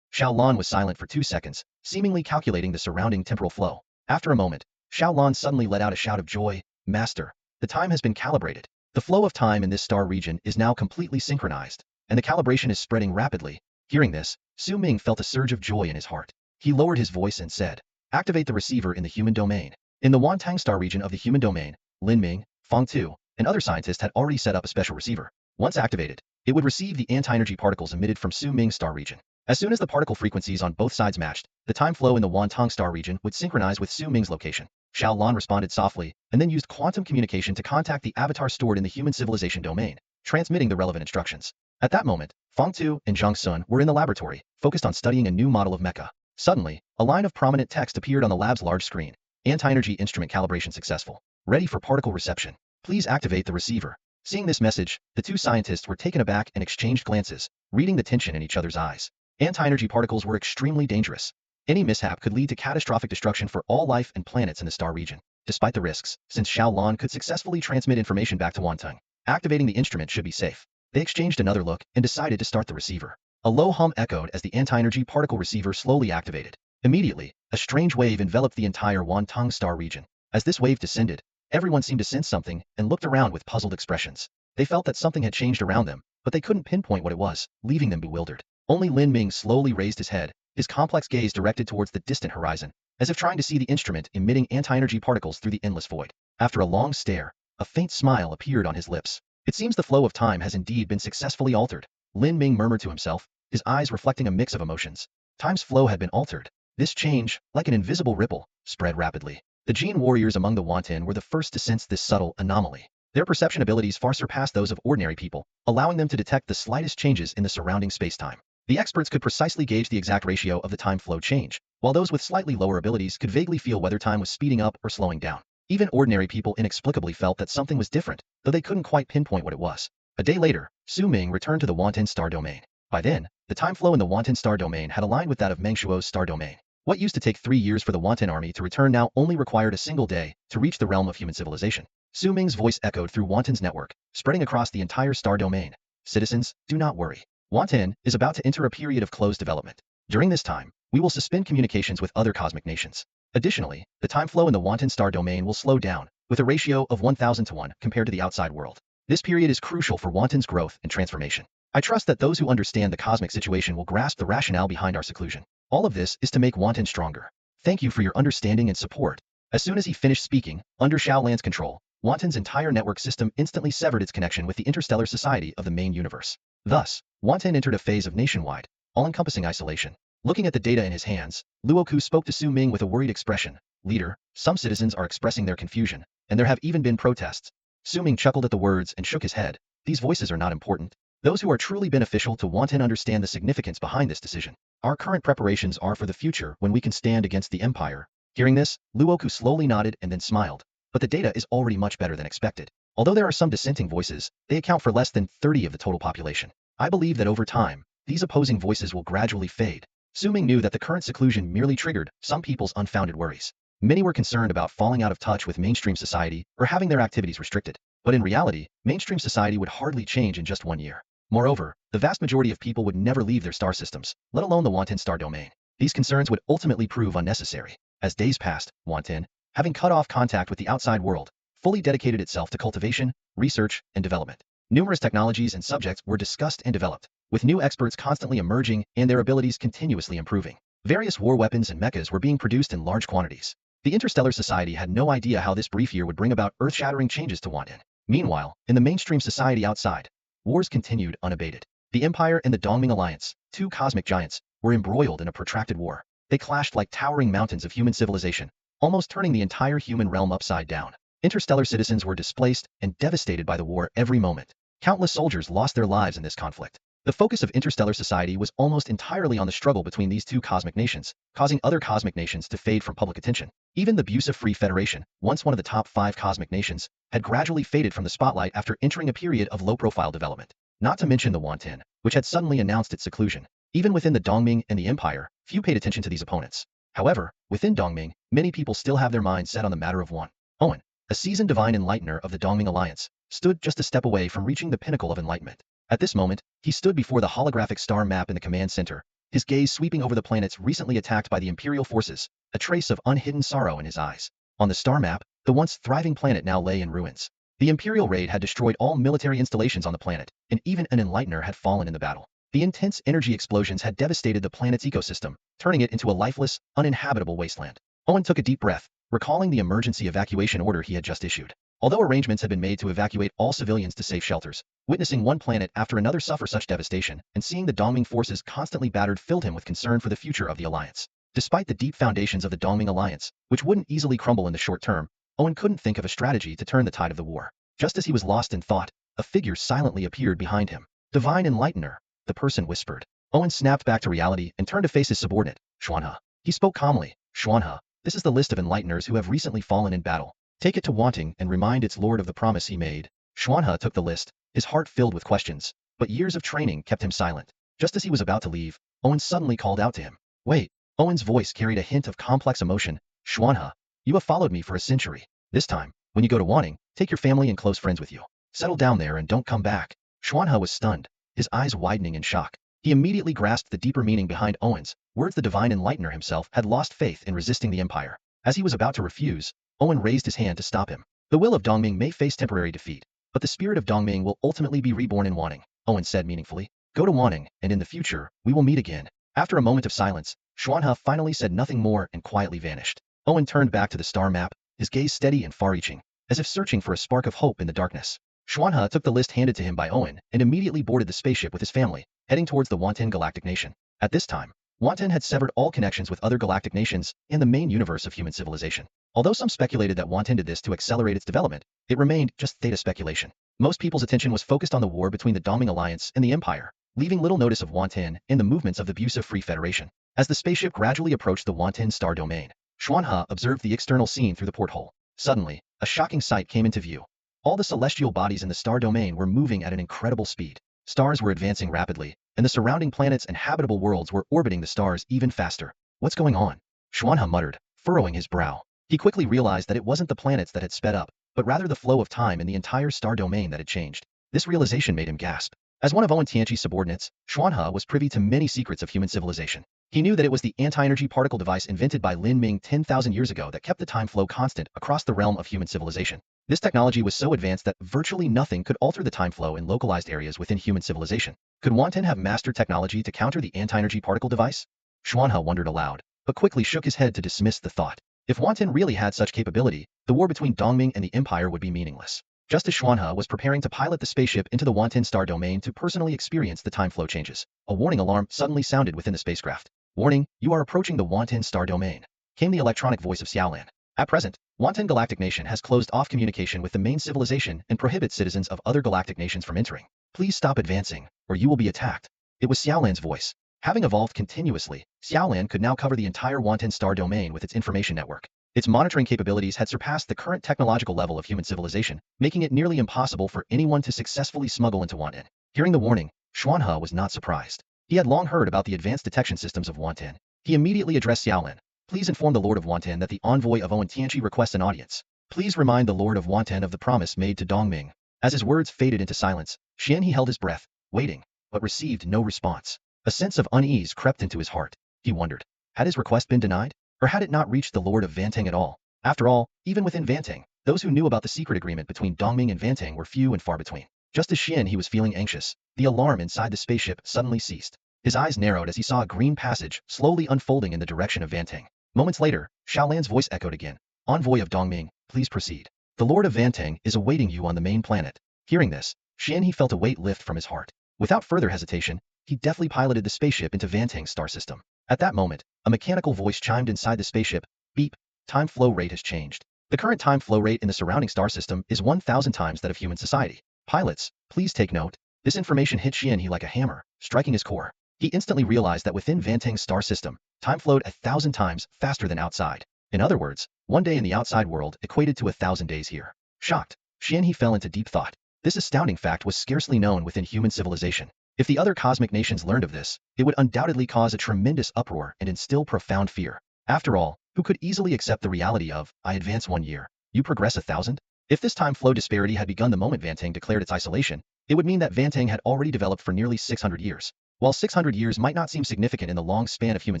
[SPEAKER 1] Xiaolon was silent for 2 seconds, seemingly calculating the surrounding temporal flow. After a moment, Xiaolon suddenly let out a shout of joy. Master, the time has been calibrated. The flow of time in this star region is now completely synchronized, and the calibration is spreading rapidly. Hearing this, Su Ming felt a surge of joy in his heart. He lowered his voice and said, activate the receiver in the human domain. In the Wantang star region of the human domain, Lin Ming, Feng Tu, and other scientists had already set up a special receiver. Once activated, it would receive the anti-energy particles emitted from Su Ming's star region. As soon as the particle frequencies on both sides matched, the time flow in the Wantang star region would synchronize with Su Ming's location. Xiaolon responded softly, and then used quantum communication to contact the avatar stored in the human civilization domain, transmitting the relevant instructions. At that moment, Feng Tu and Zhang Sun were in the laboratory, focused on studying a new model of mecha. Suddenly, a line of prominent text appeared on the lab's large screen. Anti-energy instrument calibration successful. Ready for particle reception. Please activate the receiver. Seeing this message, the two scientists were taken aback and exchanged glances, reading the tension in each other's eyes. Anti-energy particles were extremely dangerous. Any mishap could lead to catastrophic destruction for all life and planets in the star region. Despite the risks, since Xiaolon could successfully transmit information back to Wantang, activating the instrument should be safe. They exchanged another look and decided to start the receiver. A low hum echoed as the anti-energy particle receiver slowly activated. Immediately, a strange wave enveloped the entire Wantang star region. As this wave descended, everyone seemed to sense something and looked around with puzzled expressions. They felt that something had changed around them, but they couldn't pinpoint what it was, leaving them bewildered. Only Lin Ming slowly raised his head, his complex gaze directed towards the distant horizon, as if trying to see the instrument emitting anti-energy particles through the endless void. After a long stare, a faint smile appeared on his lips. It seems the flow of time has indeed been successfully altered. Lin Ming murmured to himself, his eyes reflecting a mix of emotions. Time's flow had been altered. This change, like an invisible ripple, spread rapidly. The Jin warriors among the Wantan were the first to sense this subtle anomaly. Their perception abilities far surpassed those of ordinary people, allowing them to detect the slightest changes in the surrounding space-time. The experts could precisely gauge the exact ratio of the time flow change, while those with slightly lower abilities could vaguely feel whether time was speeding up or slowing down. Even ordinary people inexplicably felt that something was different, though they couldn't quite pinpoint what it was. A day later, Su Ming returned to the Wantan star domain. By then, the time flow in the Wantan star domain had aligned with that of Meng Shuo's star domain. What used to take 3 years for the Wantan army to return now only required a single day to reach the realm of human civilization. Su Ming's voice echoed through Wantan's network, spreading across the entire star domain. Citizens, do not worry. Wantan is about to enter a period of closed development. During this time, we will suspend communications with other cosmic nations. Additionally, the time flow in the Wantan star domain will slow down, with a ratio of 1000 to 1 compared to the outside world. This period is crucial for Wanton's growth and transformation. I trust that those who understand the cosmic situation will grasp the rationale behind our seclusion. All of this is to make Wanton stronger. Thank you for your understanding and support. As soon as he finished speaking, under Xiaolan's control, Wanton's entire network system instantly severed its connection with the interstellar society of the main universe. Thus, Wanton entered a phase of nationwide, all-encompassing isolation. Looking at the data in his hands, Luoku spoke to Su Ming with a worried expression. Leader, some citizens are expressing their confusion, and there have even been protests. Su Ming chuckled at the words and shook his head. These voices are not important. Those who are truly beneficial to Wanton understand the significance behind this decision. Our current preparations are for the future when we can stand against the Empire. Hearing this, Luoku slowly nodded and then smiled. But the data is already much better than expected. Although there are some dissenting voices, they account for less than 30 of the total population. I believe that over time, these opposing voices will gradually fade. Su Ming knew that the current seclusion merely triggered some people's unfounded worries. Many were concerned about falling out of touch with mainstream society or having their activities restricted. But in reality, mainstream society would hardly change in just 1 year. Moreover, the vast majority of people would never leave their star systems, let alone the Wanton star domain. These concerns would ultimately prove unnecessary. As days passed, Wanton, having cut off contact with the outside world, fully dedicated itself to cultivation, research, and development. Numerous technologies and subjects were discussed and developed, with new experts constantly emerging and their abilities continuously improving. Various war weapons and mechas were being produced in large quantities. The Interstellar Society had no idea how this brief year would bring about earth-shattering changes to Wanton. Meanwhile, in the mainstream society outside, wars continued unabated. The Empire and the Dongming Alliance, two cosmic giants, were embroiled in a protracted war. They clashed like towering mountains of human civilization, almost turning the entire human realm upside down. Interstellar citizens were displaced and devastated by the war every moment. Countless soldiers lost their lives in this conflict. The focus of interstellar society was almost entirely on the struggle between these two cosmic nations, causing other cosmic nations to fade from public attention. Even the Busa Free Federation, once one of the top 5 cosmic nations, had gradually faded from the spotlight after entering a period of low-profile development. Not to mention the Wanton, which had suddenly announced its seclusion. Even within the Dongming and the Empire, few paid attention to these opponents. However, within Dongming, many people still have their minds set on the matter of Wan. Owen, a seasoned divine enlightener of the Dongming Alliance, stood just a step away from reaching the pinnacle of enlightenment. At this moment, he stood before the holographic star map in the command center, his gaze sweeping over the planets recently attacked by the Imperial forces, a trace of unhidden sorrow in his eyes. On the star map, the once thriving planet now lay in ruins. The Imperial raid had destroyed all military installations on the planet, and even an enlightener had fallen in the battle. The intense energy explosions had devastated the planet's ecosystem, turning it into a lifeless, uninhabitable wasteland. Owen took a deep breath, recalling the emergency evacuation order he had just issued. Although arrangements had been made to evacuate all civilians to safe shelters, witnessing one planet after another suffer such devastation and seeing the Dongming forces constantly battered filled him with concern for the future of the alliance. Despite the deep foundations of the Dongming alliance, which wouldn't easily crumble in the short term, Owen couldn't think of a strategy to turn the tide of the war. Just as he was lost in thought, a figure silently appeared behind him. Divine Enlightener, the person whispered. Owen snapped back to reality and turned to face his subordinate, Xuanhe. He spoke calmly. Xuanhe, this is the list of enlighteners who have recently fallen in battle. Take it to Wanting and remind its lord of the promise he made. Xuanhe took the list, his heart filled with questions, but years of training kept him silent. Just as he was about to leave, Owen suddenly called out to him. Wait. Owen's voice carried a hint of complex emotion. Xuanhe, you have followed me for a century. This time, when you go to Wanting, take your family and close friends with you. Settle down there and don't come back. Xuanhe was stunned, his eyes widening in shock. He immediately grasped the deeper meaning behind Owen's words. The divine enlightener himself had lost faith in resisting the Empire. As he was about to refuse, Owen raised his hand to stop him. The will of Dongming may face temporary defeat, but the spirit of Dongming will ultimately be reborn in Wanting, Owen said meaningfully. Go to Wanting, and in the future, we will meet again. After a moment of silence, Xuanhe finally said nothing more and quietly vanished. Owen turned back to the star map, his gaze steady and far-reaching, as if searching for a spark of hope in the darkness. Xuanhe took the list handed to him by Owen and immediately boarded the spaceship with his family, heading towards the Wanton galactic nation. At this time, Wanton had severed all connections with other galactic nations and the main universe of human civilization. Although some speculated that Wanton did this to accelerate its development, it remained just theta speculation. Most people's attention was focused on the war between the Dongming Alliance and the Empire, leaving little notice of Wanton and the movements of the Busa Free Federation. As the spaceship gradually approached the Wanton star domain, Xuanhe observed the external scene through the porthole. Suddenly, a shocking sight came into view. All the celestial bodies in the star domain were moving at an incredible speed. Stars were advancing rapidly, and the surrounding planets and habitable worlds were orbiting the stars even faster. What's going on? Xuanhe muttered, furrowing his brow. He quickly realized that it wasn't the planets that had sped up, but rather the flow of time in the entire star domain that had changed. This realization made him gasp. As one of Owen Tianqi's subordinates, Xuanhe was privy to many secrets of human civilization. He knew that it was the anti-energy particle device invented by Lin Ming 10,000 years ago that kept the time flow constant across the realm of human civilization. This technology was so advanced that virtually nothing could alter the time flow in localized areas within human civilization. Could Wanton have mastered technology to counter the anti-energy particle device? Xuanhe wondered aloud, but quickly shook his head to dismiss the thought. If Wanton really had such capability, the war between Dongming and the Empire would be meaningless. Just as Xuanhe was preparing to pilot the spaceship into the Wanton star domain to personally experience the time flow changes, a warning alarm suddenly sounded within the spacecraft. Warning, you are approaching the Wanton star domain, came the electronic voice of Xiaolan. At present, Wanton Galactic Nation has closed off communication with the main civilization and prohibits citizens of other galactic nations from entering. Please stop advancing, or you will be attacked. It was Xiaolan's voice. Having evolved continuously, Xiaolan could now cover the entire Wanton star domain with its information network. Its monitoring capabilities had surpassed the current technological level of human civilization, making it nearly impossible for anyone to successfully smuggle into Wanton. Hearing the warning, Xuanhe was not surprised. He had long heard about the advanced detection systems of Wanton. He immediately addressed Xiaolan. Please inform the Lord of Wanton that the envoy of Owen Tianchi requests an audience. Please remind the Lord of Wanton of the promise made to Dongming. As his words faded into silence, Xianhe held his breath, waiting, but received no response. A sense of unease crept into his heart. He wondered, had his request been denied? Or had it not reached the Lord of Vantang at all? After all, even within Vantang, those who knew about the secret agreement between Dongming and Vantang were few and far between. Just as Xianhe was feeling anxious, the alarm inside the spaceship suddenly ceased. His eyes narrowed as he saw a green passage slowly unfolding in the direction of Vantang. Moments later, Xiaolan's voice echoed again. Envoy of Dongming, please proceed. The Lord of Vantang is awaiting you on the main planet. Hearing this, Xianhe felt a weight lift from his heart. Without further hesitation, he deftly piloted the spaceship into Vantang's star system. At that moment, a mechanical voice chimed inside the spaceship. Beep. Time flow rate has changed. The current time flow rate in the surrounding star system is 1,000 times that of human society. Pilots, please take note. This information hit Xianhe like a hammer, striking his core. He instantly realized that within Vantang's star system, time flowed 1,000 times faster than outside. In other words, one day in the outside world equated to 1,000 days here. Shocked, Xianhe fell into deep thought. This astounding fact was scarcely known within human civilization. If the other cosmic nations learned of this, it would undoubtedly cause a tremendous uproar and instill profound fear. After all, who could easily accept the reality of, I advance 1 year, you progress 1,000? If this time flow disparity had begun the moment Vantang declared its isolation, it would mean that Vantang had already developed for nearly 600 years. While 600 years might not seem significant in the long span of human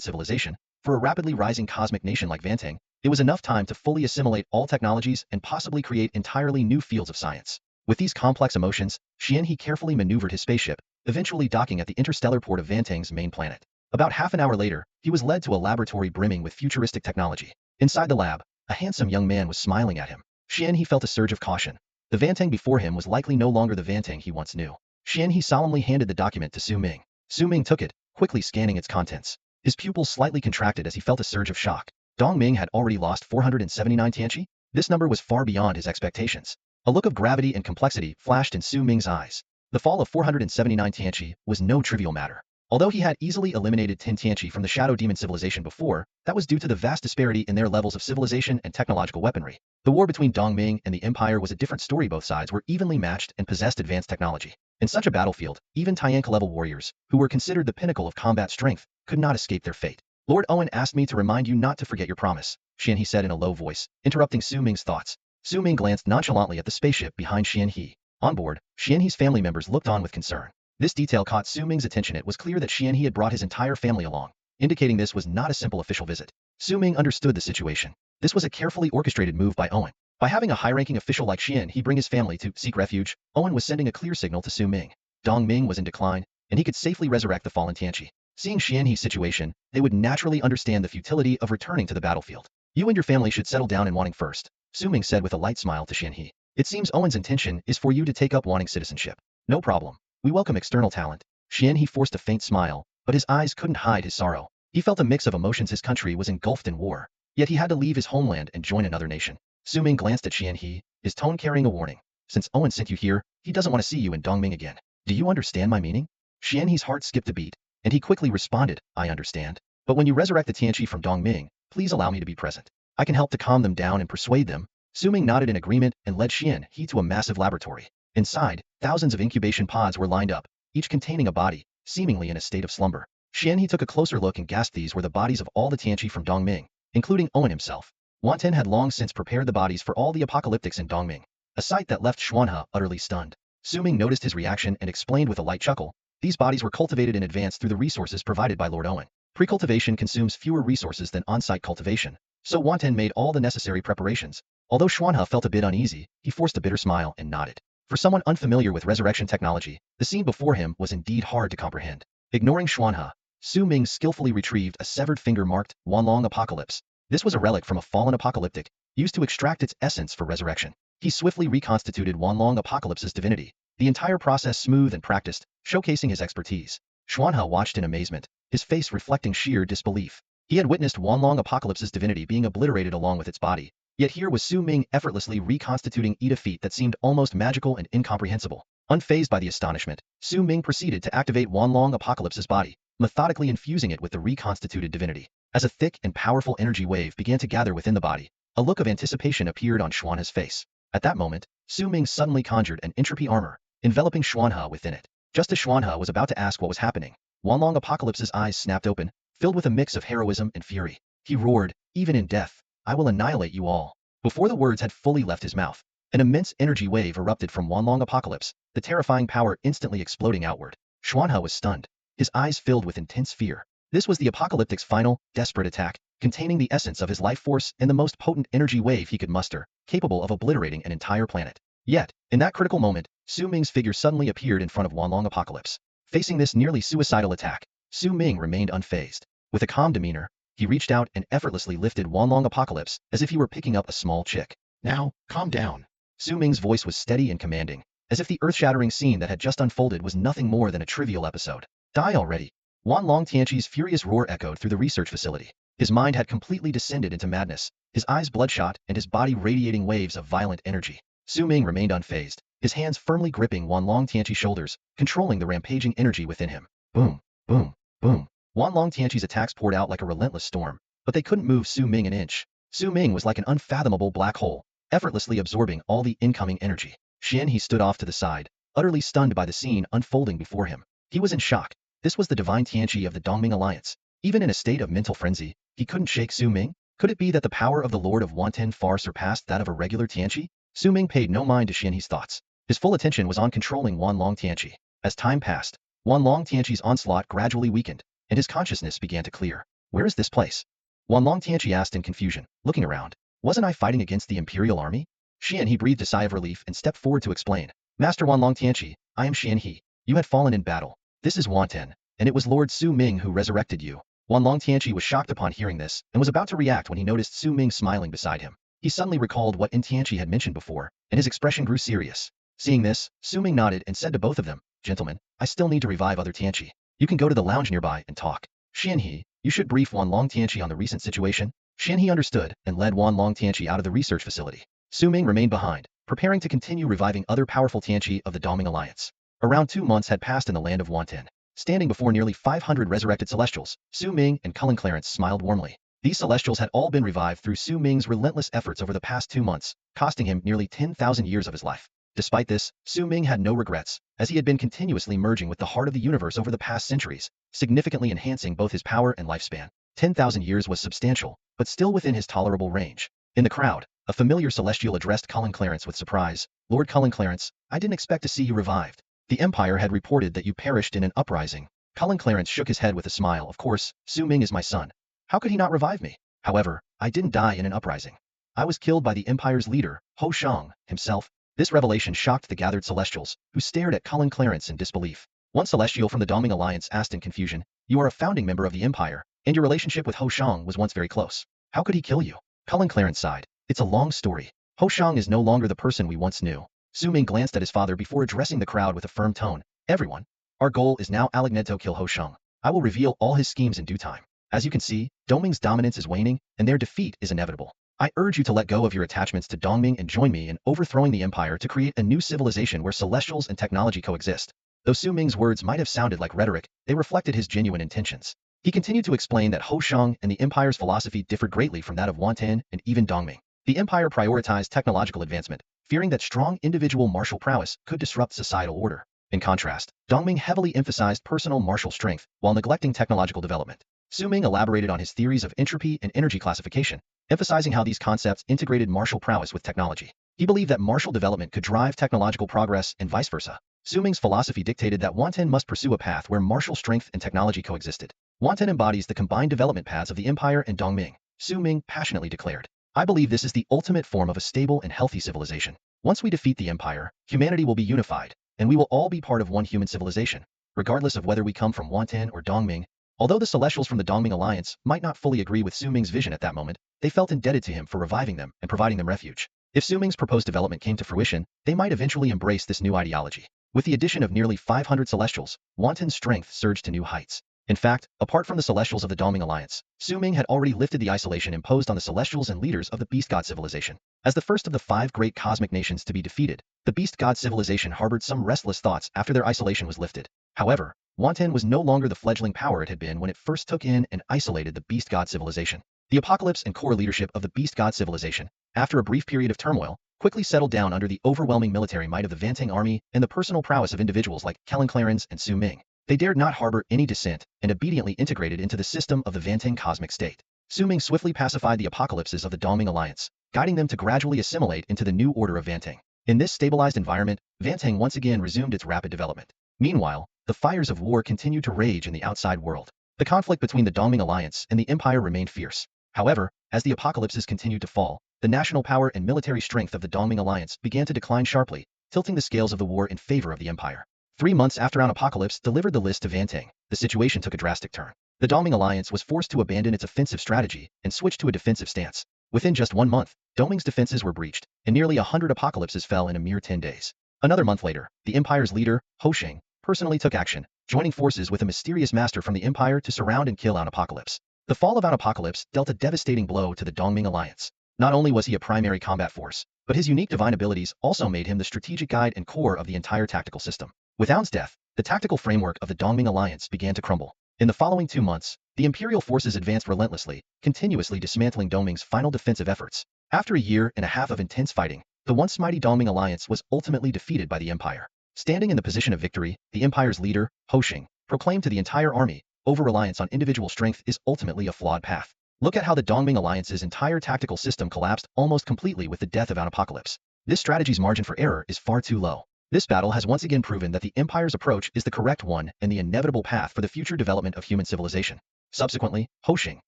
[SPEAKER 1] civilization, for a rapidly rising cosmic nation like Vantang, it was enough time to fully assimilate all technologies and possibly create entirely new fields of science. With these complex emotions, Xianhe carefully maneuvered his spaceship, eventually docking at the interstellar port of Vantang's main planet. About half an hour later, he was led to a laboratory brimming with futuristic technology. Inside the lab, a handsome young man was smiling at him. Xianhe felt a surge of caution. The Vantang before him was likely no longer the Vantang he once knew. Xianhe solemnly handed the document to Su Ming. Su Ming took it, quickly scanning its contents. His pupils slightly contracted as he felt a surge of shock. Dong Ming had already lost 479 Tianqi? This number was far beyond his expectations. A look of gravity and complexity flashed in Su Ming's eyes. The fall of 479 Tianqi was no trivial matter. Although he had easily eliminated 10 Tianqi from the Shadow Demon civilization before, that was due to the vast disparity in their levels of civilization and technological weaponry. The war between Dongming and the Empire was a different story. Both sides were evenly matched and possessed advanced technology. In such a battlefield, even Tianqi-level warriors, who were considered the pinnacle of combat strength, could not escape their fate. Lord Owen asked me to remind you not to forget your promise, Xianhe said in a low voice, interrupting Su Ming's thoughts. Su Ming glanced nonchalantly at the spaceship behind Xianhe. On board, Xianhe's family members looked on with concern. This detail caught Su Ming's attention. It was clear that Xianhe had brought his entire family along, indicating this was not a simple official visit. Su Ming understood the situation. This was a carefully orchestrated move by Owen. By having a high-ranking official like Xianhe bring his family to seek refuge, Owen was sending a clear signal to Su Ming. Dong Ming was in decline, and he could safely resurrect the fallen Tianqi. Seeing Xianhe's situation, they would naturally understand the futility of returning to the battlefield. You and your family should settle down in Wanting first, Su Ming said with a light smile to Xianhe. It seems Owen's intention is for you to take up Wanting citizenship. No problem. We welcome external talent. Xianhe forced a faint smile, but his eyes couldn't hide his sorrow. He felt a mix of emotions. His country was engulfed in war, yet he had to leave his homeland and join another nation. Su Ming glanced at Xianhe, his tone carrying a warning. Since Owen sent you here, he doesn't want to see you in Dongming again. Do you understand my meaning? Xianhe's heart skipped a beat, and he quickly responded, I understand. But when you resurrect the Tianqi from Dongming, please allow me to be present. I can help to calm them down and persuade them. Su Ming nodded in agreement and led Xianhe to a massive laboratory. Inside, thousands of incubation pods were lined up, each containing a body, seemingly in a state of slumber. Xianhe took a closer look and gasped. These were the bodies of all the Tianqi from Dongming, including Owen himself. Wanten had long since prepared the bodies for all the apocalyptics in Dongming, a sight that left Xuanhe utterly stunned. Su Ming noticed his reaction and explained with a light chuckle, these bodies were cultivated in advance through the resources provided by Lord Owen. Pre-cultivation consumes fewer resources than on-site cultivation, so Wanten made all the necessary preparations, Although Xuanhe felt a bit uneasy, he forced a bitter smile and nodded. For someone unfamiliar with resurrection technology, the scene before him was indeed hard to comprehend. Ignoring Xuanhe, Su Ming skillfully retrieved a severed finger marked Wanlong Apocalypse. This was a relic from a fallen apocalyptic, used to extract its essence for resurrection. He swiftly reconstituted Wanlong Apocalypse's divinity, the entire process smooth and practiced, showcasing his expertise. Xuanhe watched in amazement, his face reflecting sheer disbelief. He had witnessed Wanlong Apocalypse's divinity being obliterated along with its body, yet here was Su Ming effortlessly reconstituting a feat that seemed almost magical and incomprehensible. Unfazed by the astonishment, Su Ming proceeded to activate Wanlong Apocalypse's body, methodically infusing it with the reconstituted divinity. As a thick and powerful energy wave began to gather within the body, a look of anticipation appeared on Xuanhe's face. At that moment, Su Ming suddenly conjured an entropy armor, enveloping Xuanhe within it. Just as Xuanhe was about to ask what was happening, Wanlong Apocalypse's eyes snapped open, filled with a mix of heroism and fury. He roared, "Even in death, I will annihilate you all." Before the words had fully left his mouth, an immense energy wave erupted from Wanlong Apocalypse, the terrifying power instantly exploding outward. Xuanhe was stunned, his eyes filled with intense fear. This was the apocalyptic's final, desperate attack, containing the essence of his life force and the most potent energy wave he could muster, capable of obliterating an entire planet. Yet, in that critical moment, Su Ming's figure suddenly appeared in front of Wanlong Apocalypse. Facing this nearly suicidal attack, Su Ming remained unfazed. With a calm demeanor, he reached out and effortlessly lifted Wanlong Apocalypse as if he were picking up a small chick. "Now, calm down." Su Ming's voice was steady and commanding, as if the earth-shattering scene that had just unfolded was nothing more than a trivial episode. "Die already." Wanlong Tianqi's furious roar echoed through the research facility. His mind had completely descended into madness, his eyes bloodshot and his body radiating waves of violent energy. Su Ming remained unfazed, his hands firmly gripping Wanlong Tianqi's shoulders, controlling the rampaging energy within him. Boom, boom, boom. Wanlong Tianqi's attacks poured out like a relentless storm, but they couldn't move Su Ming an inch. Su Ming was like an unfathomable black hole, effortlessly absorbing all the incoming energy. He stood off to the side, utterly stunned by the scene unfolding before him. He was in shock. This was the divine Tianqi of the Dongming Alliance. Even in a state of mental frenzy, he couldn't shake Su Ming. Could it be that the power of the Lord of Wanten far surpassed that of a regular Tianqi? Su Ming paid no mind to Xianhe's thoughts. His full attention was on controlling Wanlong Tianqi. As time passed, Wanlong Tianqi's onslaught gradually weakened, and his consciousness began to clear. "Where is this place?" Wanlong Tianqi asked in confusion, looking around. "Wasn't I fighting against the Imperial Army?" Xianhe breathed a sigh of relief and stepped forward to explain. "Master Wanlong Tianqi, I am Xianhe. You had fallen in battle. This is Wanten, and it was Lord Su Ming who resurrected you." Wanlong Tianqi was shocked upon hearing this, and was about to react when he noticed Su Ming smiling beside him. He suddenly recalled what Tianqi had mentioned before, and his expression grew serious. Seeing this, Su Ming nodded and said to both of them, "Gentlemen, I still need to revive other Tianqi. You can go to the lounge nearby and talk. Xianhe, you should brief Wanlong Tianqi on the recent situation." Xianhe understood and led Wanlong Tianqi out of the research facility. Su Ming remained behind, preparing to continue reviving other powerful Tianqi of the Dongming Alliance. Around 2 months had passed in the land of Wanten. Standing before nearly 500 resurrected celestials, Su Ming and Cullen Clarence smiled warmly. These celestials had all been revived through Su Ming's relentless efforts over the past 2 months, costing him nearly 10,000 years of his life. Despite this, Su Ming had no regrets, as he had been continuously merging with the heart of the universe over the past centuries, significantly enhancing both his power and lifespan. 10,000 years was substantial, but still within his tolerable range. In the crowd, a familiar celestial addressed Cullen Clarence with surprise. "Lord Cullen Clarence, I didn't expect to see you revived. The Empire had reported that you perished in an uprising." Cullen Clarence shook his head with a smile. "Of course, Su Ming is my son. How could he not revive me? However, I didn't die in an uprising. I was killed by the Empire's leader, Ho Shang, himself." This revelation shocked the gathered celestials, who stared at Cullen Clarence in disbelief. One celestial from the Dongming Alliance asked in confusion, "You are a founding member of the Empire, and your relationship with Ho Shang was once very close. How could he kill you?" Cullen Clarence sighed. "It's a long story. Ho Shang is no longer the person we once knew." Su Ming glanced at his father before addressing the crowd with a firm tone. "Everyone, our goal is now Alagneto kill Ho Shang. I will reveal all his schemes in due time. As you can see, Dongming's dominance is waning, and their defeat is inevitable. I urge you to let go of your attachments to Dongming and join me in overthrowing the Empire to create a new civilization where celestials and technology coexist." Though Su Ming's words might have sounded like rhetoric, they reflected his genuine intentions. He continued to explain that Ho Shang and the Empire's philosophy differed greatly from that of Wanten and even Dongming. The Empire prioritized technological advancement, fearing that strong individual martial prowess could disrupt societal order. In contrast, Dongming heavily emphasized personal martial strength while neglecting technological development. Su Ming elaborated on his theories of entropy and energy classification, emphasizing how these concepts integrated martial prowess with technology. He believed that martial development could drive technological progress and vice versa. Su Ming's philosophy dictated that Wanten must pursue a path where martial strength and technology coexisted. Wanten embodies the combined development paths of the Empire and Dongming, Su Ming passionately declared. I believe this is the ultimate form of a stable and healthy civilization. Once we defeat the Empire, humanity will be unified, and we will all be part of one human civilization, regardless of whether we come from Wantan or Dongming. Although the Celestials from the Dongming Alliance might not fully agree with Su Ming's vision at that moment, they felt indebted to him for reviving them and providing them refuge. If Su Ming's proposed development came to fruition, they might eventually embrace this new ideology. With the addition of nearly 500 Celestials, Wantan's strength surged to new heights. In fact, apart from the Celestials of the Dongming Alliance, Su Ming had already lifted the isolation imposed on the Celestials and leaders of the Beast God civilization. As the first of the 5 great cosmic nations to be defeated, the Beast God civilization harbored some restless thoughts after their isolation was lifted. However, Wantan was no longer the fledgling power it had been when it first took in and isolated the Beast God civilization. The Apocalypse and core leadership of the Beast God civilization, after a brief period of turmoil, quickly settled down under the overwhelming military might of the Vantang army and the personal prowess of individuals like Kellen Clarence and Su Ming. They dared not harbor any dissent and obediently integrated into the system of the Vantang cosmic state. Su Ming swiftly pacified the apocalypses of the Dongming Alliance, guiding them to gradually assimilate into the new order of Vantang. In this stabilized environment, Vantang once again resumed its rapid development. Meanwhile, the fires of war continued to rage in the outside world. The conflict between the Dongming Alliance and the Empire remained fierce. However, as the apocalypses continued to fall, the national power and military strength of the Dongming Alliance began to decline sharply, tilting the scales of the war in favor of the Empire. 3 months after an apocalypse delivered the list to Vantang, the situation took a drastic turn. The Dongming Alliance was forced to abandon its offensive strategy and switch to a defensive stance. Within just 1 month, Dongming's defenses were breached, and nearly 100 apocalypses fell in a mere 10 days. Another month later, the Empire's leader, Hosheng, personally took action, joining forces with a mysterious master from the Empire to surround and kill An Apocalypse. The fall of An Apocalypse dealt a devastating blow to the Dongming Alliance. Not only was he a primary combat force, but his unique divine abilities also made him the strategic guide and core of the entire tactical system. With An's death, the tactical framework of the Dongming Alliance began to crumble. In the following 2 months, the Imperial forces advanced relentlessly, continuously dismantling Dongming's final defensive efforts. After a year and a half of intense fighting, the once mighty Dongming Alliance was ultimately defeated by the Empire. Standing in the position of victory, the Empire's leader, Hosheng, proclaimed to the entire army, over-reliance on individual strength is ultimately a flawed path. Look at how the Dongming Alliance's entire tactical system collapsed almost completely with the death of An Apocalypse. This strategy's margin for error is far too low. This battle has once again proven that the Empire's approach is the correct one and the inevitable path for the future development of human civilization. Subsequently, Hosheng,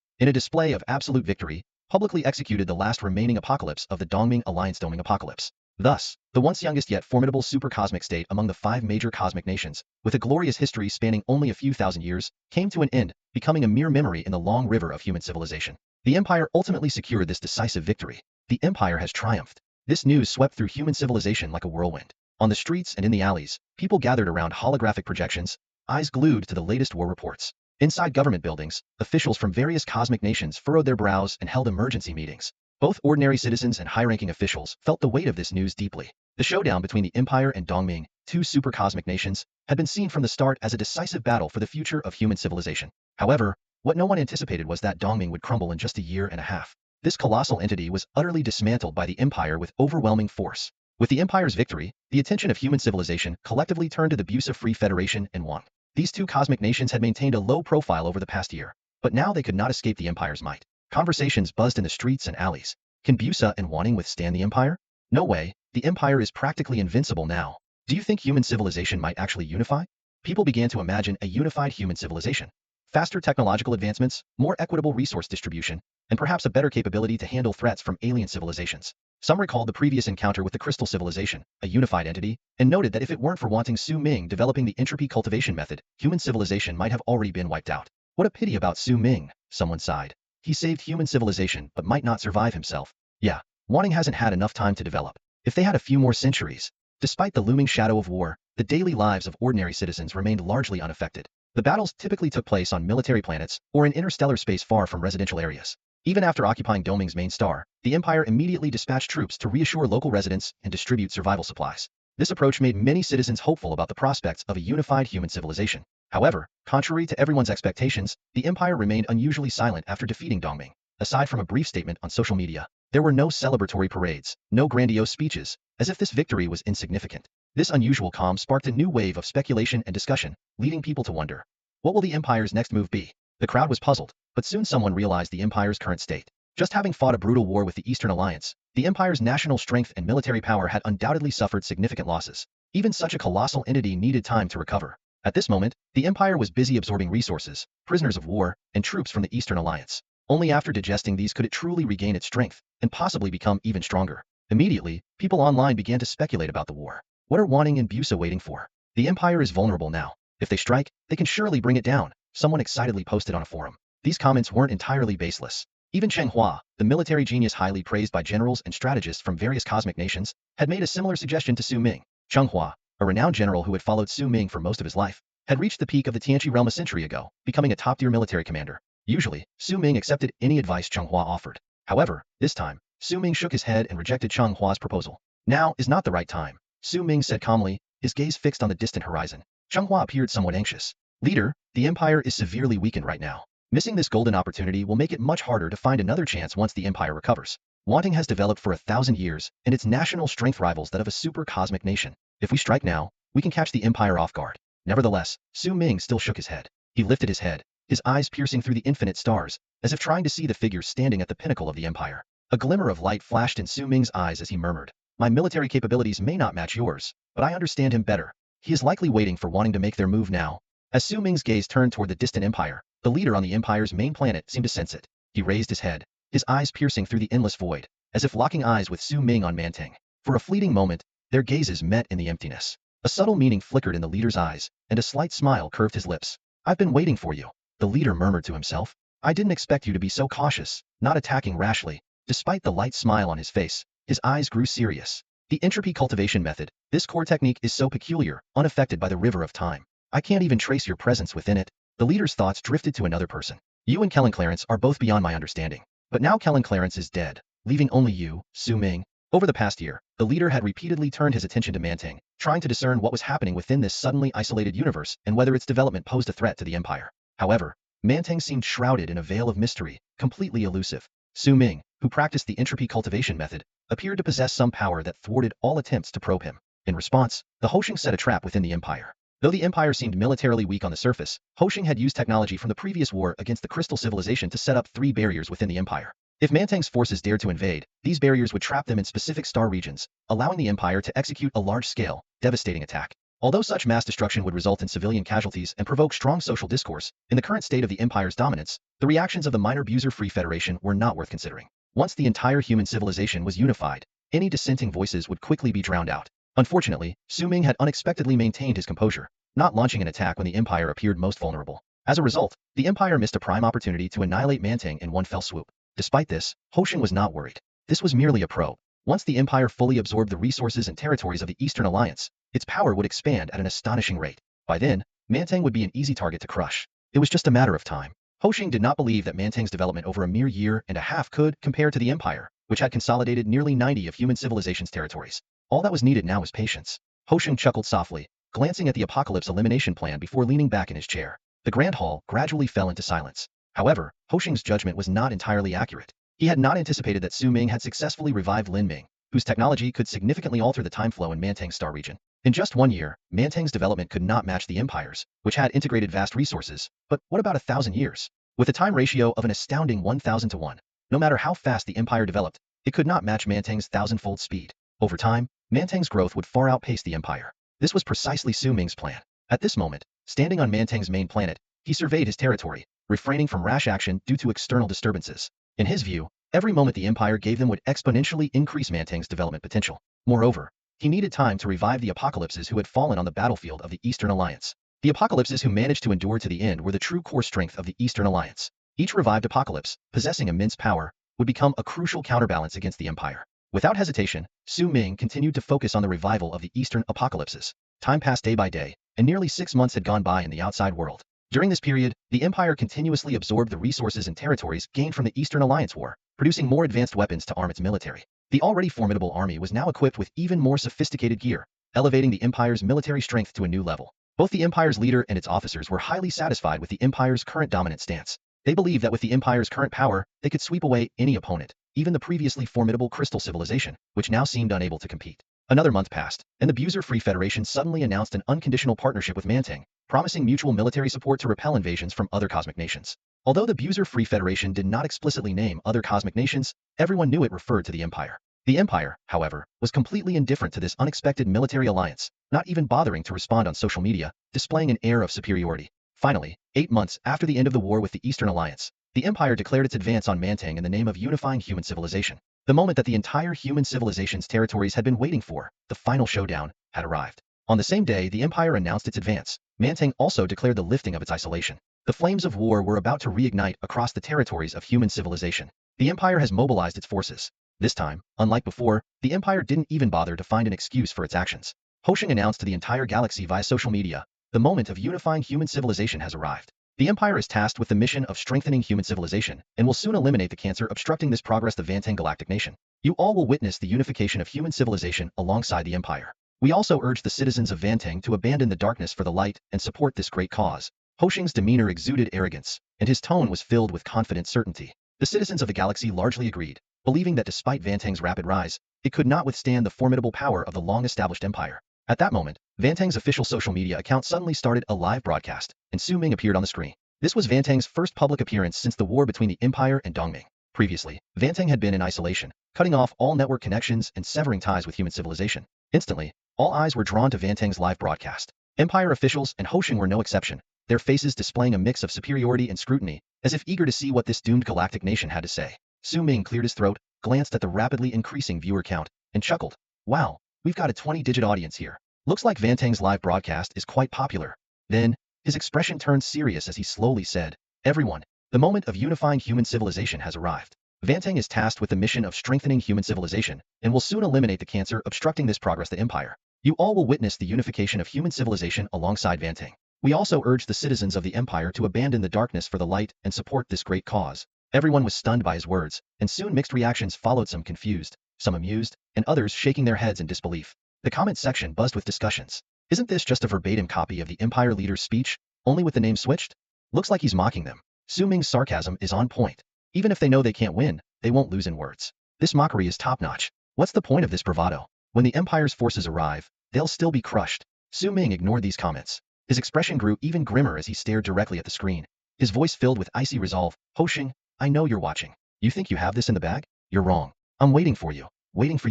[SPEAKER 1] in a display of absolute victory, publicly executed the last remaining apocalypse of the Dongming Alliance Dongming Apocalypse. Thus, the once youngest yet formidable super-cosmic state among the 5 major cosmic nations, with a glorious history spanning only a few thousand years, came to an end, becoming a mere memory in the long river of human civilization. The Empire ultimately secured this decisive victory. The Empire has triumphed. This news swept through human civilization like a whirlwind. On the streets and in the alleys, people gathered around holographic projections, eyes glued to the latest war reports. Inside government buildings, officials from various cosmic nations furrowed their brows and held emergency meetings. Both ordinary citizens and high-ranking officials felt the weight of this news deeply. The showdown between the Empire and Dongming, 2 super-cosmic nations, had been seen from the start as a decisive battle for the future of human civilization. However, what no one anticipated was that Dongming would crumble in just a year and a half. This colossal entity was utterly dismantled by the Empire with overwhelming force. With the Empire's victory, the attention of human civilization collectively turned to the Busa Free Federation and Wan. These 2 cosmic nations had maintained a low profile over the past year, but now they could not escape the Empire's might. Conversations buzzed in the streets and alleys. Can Busa and Wanting withstand the Empire? No way, the Empire is practically invincible now. Do you think human civilization might actually unify? People began to imagine a unified human civilization. Faster technological advancements, more equitable resource distribution, and perhaps a better capability to handle threats from alien civilizations. Some recalled the previous encounter with the Crystal Civilization, a unified entity, and noted that if it weren't for Wanting Su Ming developing the entropy cultivation method, human civilization might have already been wiped out. What a pity about Su Ming, someone sighed. He saved human civilization but might not survive himself. Yeah, Wanting hasn't had enough time to develop. If they had a few more centuries. Despite the looming shadow of war, the daily lives of ordinary citizens remained largely unaffected. The battles typically took place on military planets or in interstellar space far from residential areas. Even after occupying Dongming's main star, the Empire immediately dispatched troops to reassure local residents and distribute survival supplies. This approach made many citizens hopeful about the prospects of a unified human civilization. However, contrary to everyone's expectations, the Empire remained unusually silent after defeating Dongming. Aside from a brief statement on social media, there were no celebratory parades, no grandiose speeches, as if this victory was insignificant. This unusual calm sparked a new wave of speculation and discussion, leading people to wonder, what will the Empire's next move be? The crowd was puzzled, but soon someone realized the Empire's current state. Just having fought a brutal war with the Eastern Alliance, the Empire's national strength and military power had undoubtedly suffered significant losses. Even such a colossal entity needed time to recover. At this moment, the Empire was busy absorbing resources, prisoners of war, and troops from the Eastern Alliance. Only after digesting these could it truly regain its strength. and possibly become even stronger. Immediately, people online began to speculate about the war. What are Wanting and Busa waiting for? The empire is vulnerable now. If they strike, they can surely bring it down, someone excitedly posted on a forum. These comments weren't entirely baseless. Even Cheng Hua, the military genius highly praised by generals and strategists from various cosmic nations, had made a similar suggestion to Su Ming. Cheng Hua, a renowned general who had followed Su Ming for most of his life, had reached the peak of the Tianqi realm a century ago, becoming a top-tier military commander. Usually, Su Ming accepted any advice Cheng Hua offered. However, this time, Su Ming shook his head and rejected Cheng Hua's proposal. Now is not the right time, Su Ming said calmly, his gaze fixed on the distant horizon. Cheng Hua appeared somewhat anxious. Leader, the empire is severely weakened right now. Missing this golden opportunity will make it much harder to find another chance once the empire recovers. Wanting has developed for 1,000 years, and its national strength rivals that of a super cosmic nation. If we strike now, we can catch the empire off guard. Nevertheless, Su Ming still shook his head. He lifted his head, his eyes piercing through the infinite stars, as if trying to see the figures standing at the pinnacle of the empire. A glimmer of light flashed in Su Ming's eyes as he murmured, "My military capabilities may not match yours, but I understand him better. He is likely waiting for Wanting to make their move now." As Su Ming's gaze turned toward the distant empire, the leader on the empire's main planet seemed to sense it. He raised his head, his eyes piercing through the endless void, as if locking eyes with Su Ming on Mantang. For a fleeting moment, their gazes met in the emptiness. A subtle meaning flickered in the leader's eyes, and a slight smile curved his lips. "I've been waiting for you," the leader murmured to himself. "I didn't expect you to be so cautious, not attacking rashly." Despite the light smile on his face, his eyes grew serious. The entropy cultivation method, this core technique is so peculiar, unaffected by the river of time. I can't even trace your presence within it. The leader's thoughts drifted to another person. You and Kellen Clarence are both beyond my understanding. But now Kellen Clarence is dead, leaving only you, Su Ming. Over the past year, the leader had repeatedly turned his attention to Mantang, trying to discern what was happening within this suddenly isolated universe and whether its development posed a threat to the empire. However, Mantang seemed shrouded in a veil of mystery, completely elusive. Su Ming, who practiced the entropy cultivation method, appeared to possess some power that thwarted all attempts to probe him. In response, the Hoshing set a trap within the empire. Though the empire seemed militarily weak on the surface, Hoshing had used technology from the previous war against the Crystal Civilization to set up 3 barriers within the empire. If Mantang's forces dared to invade, these barriers would trap them in specific star regions, allowing the empire to execute a large-scale, devastating attack. Although such mass destruction would result in civilian casualties and provoke strong social discourse, in the current state of the empire's dominance, the reactions of the minor Buser-Free Federation were not worth considering. Once the entire human civilization was unified, any dissenting voices would quickly be drowned out. Unfortunately, Su Ming had unexpectedly maintained his composure, not launching an attack when the empire appeared most vulnerable. As a result, the empire missed a prime opportunity to annihilate Mantang in one fell swoop. Despite this, Hoshing was not worried. This was merely a probe. Once the empire fully absorbed the resources and territories of the Eastern Alliance, its power would expand at an astonishing rate. By then, Mantang would be an easy target to crush. It was just a matter of time. Hoshing did not believe that Mantang's development over a mere year and a half could compare to the empire, which had consolidated nearly 90 of human civilization's territories. All that was needed now was patience. Hoshing chuckled softly, glancing at the apocalypse elimination plan before leaning back in his chair. The Grand Hall gradually fell into silence. However, Hoshing's judgment was not entirely accurate. He had not anticipated that Su Ming had successfully revived Lin Ming, whose technology could significantly alter the time flow in Mantang's star region. In just 1 year, Mantang's development could not match the empire's, which had integrated vast resources. But what about 1,000 years? With a time ratio of an astounding 1,000 to 1, no matter how fast the empire developed, it could not match Mantang's 1,000-fold speed. Over time, Mantang's growth would far outpace the empire. This was precisely Su Ming's plan. At this moment, standing on Mantang's main planet, he surveyed his territory, refraining from rash action due to external disturbances. In his view, every moment the empire gave them would exponentially increase Mantang's development potential. Moreover, he needed time to revive the apocalypses who had fallen on the battlefield of the Eastern Alliance. The apocalypses who managed to endure to the end were the true core strength of the Eastern Alliance. Each revived apocalypse, possessing immense power, would become a crucial counterbalance against the empire. Without hesitation, Su Ming continued to focus on the revival of the Eastern apocalypses. Time passed day by day, and nearly 6 months had gone by in the outside world. During this period, the empire continuously absorbed the resources and territories gained from the Eastern Alliance War, producing more advanced weapons to arm its military. The already formidable army was now equipped with even more sophisticated gear, elevating the empire's military strength to a new level. Both the empire's leader and its officers were highly satisfied with the empire's current dominant stance. They believed that with the empire's current power, they could sweep away any opponent, even the previously formidable Crystal Civilization, which now seemed unable to compete. Another month passed, and the Buser-Free Federation suddenly announced an unconditional partnership with Mantang, promising mutual military support to repel invasions from other cosmic nations. Although the Buser-Free Federation did not explicitly name other cosmic nations, everyone knew it referred to the Empire. The Empire, however, was completely indifferent to this unexpected military alliance, not even bothering to respond on social media, displaying an air of superiority. Finally, 8 months after the end of the war with the Eastern Alliance, the Empire declared its advance on Mantang in the name of unifying human civilization. The moment that the entire human civilization's territories had been waiting for, the final showdown, had arrived. On the same day the Empire announced its advance, Mantang also declared the lifting of its isolation. The flames of war were about to reignite across the territories of human civilization. The Empire has mobilized its forces. This time, unlike before, the Empire didn't even bother to find an excuse for its actions. Hosheng announced to the entire galaxy via social media, the moment of unifying human civilization has arrived. The Empire is tasked with the mission of strengthening human civilization and will soon eliminate the cancer obstructing this progress, the Vantang Galactic Nation. You all will witness the unification of human civilization alongside the Empire. We also urge the citizens of Vantang to abandon the darkness for the light and support this great cause. Hosheng's demeanor exuded arrogance, and his tone was filled with confident certainty. The citizens of the galaxy largely agreed, believing that despite Vantang's rapid rise, it could not withstand the formidable power of the long-established empire. At that moment, Vantang's official social media account suddenly started a live broadcast, and Su Ming appeared on the screen. This was Vantang's first public appearance since the war between the Empire and Dongming. Previously, Vantang had been in isolation, cutting off all network connections and severing ties with human civilization. Instantly, all eyes were drawn to Vantang's live broadcast. Empire officials and Hosheng were no exception, their faces displaying a mix of superiority and scrutiny, as if eager to see what this doomed galactic nation had to say. Su Ming cleared his throat, glanced at the rapidly increasing viewer count, and chuckled. Wow, we've got a 20-digit audience here. Looks like Vantang's live broadcast is quite popular. Then, his expression turned serious as he slowly said, "Everyone, the moment of unifying human civilization has arrived. Vantang is tasked with the mission of strengthening human civilization and will soon eliminate the cancer obstructing this progress, the Empire. You all will witness the unification of human civilization alongside Vantang. We also urge the citizens of the Empire to abandon the darkness for the light and support this great cause." Everyone was stunned by his words, and soon mixed reactions followed, some confused, some amused, and others shaking their heads in disbelief. The comment section buzzed with discussions. Isn't this just a verbatim copy of the Empire leader's speech, only with the name switched? Looks like he's mocking them. Su Ming's sarcasm is on point. Even if they know they can't win, they won't lose in words. This mockery is top-notch. What's the point of this bravado? When the Empire's forces arrive, they'll still be crushed. Su Ming ignored these comments. His expression grew even grimmer as he stared directly at the screen. His voice filled with icy resolve. Hosheng, I know you're watching. You think you have this in the bag? You're wrong. I'm waiting for you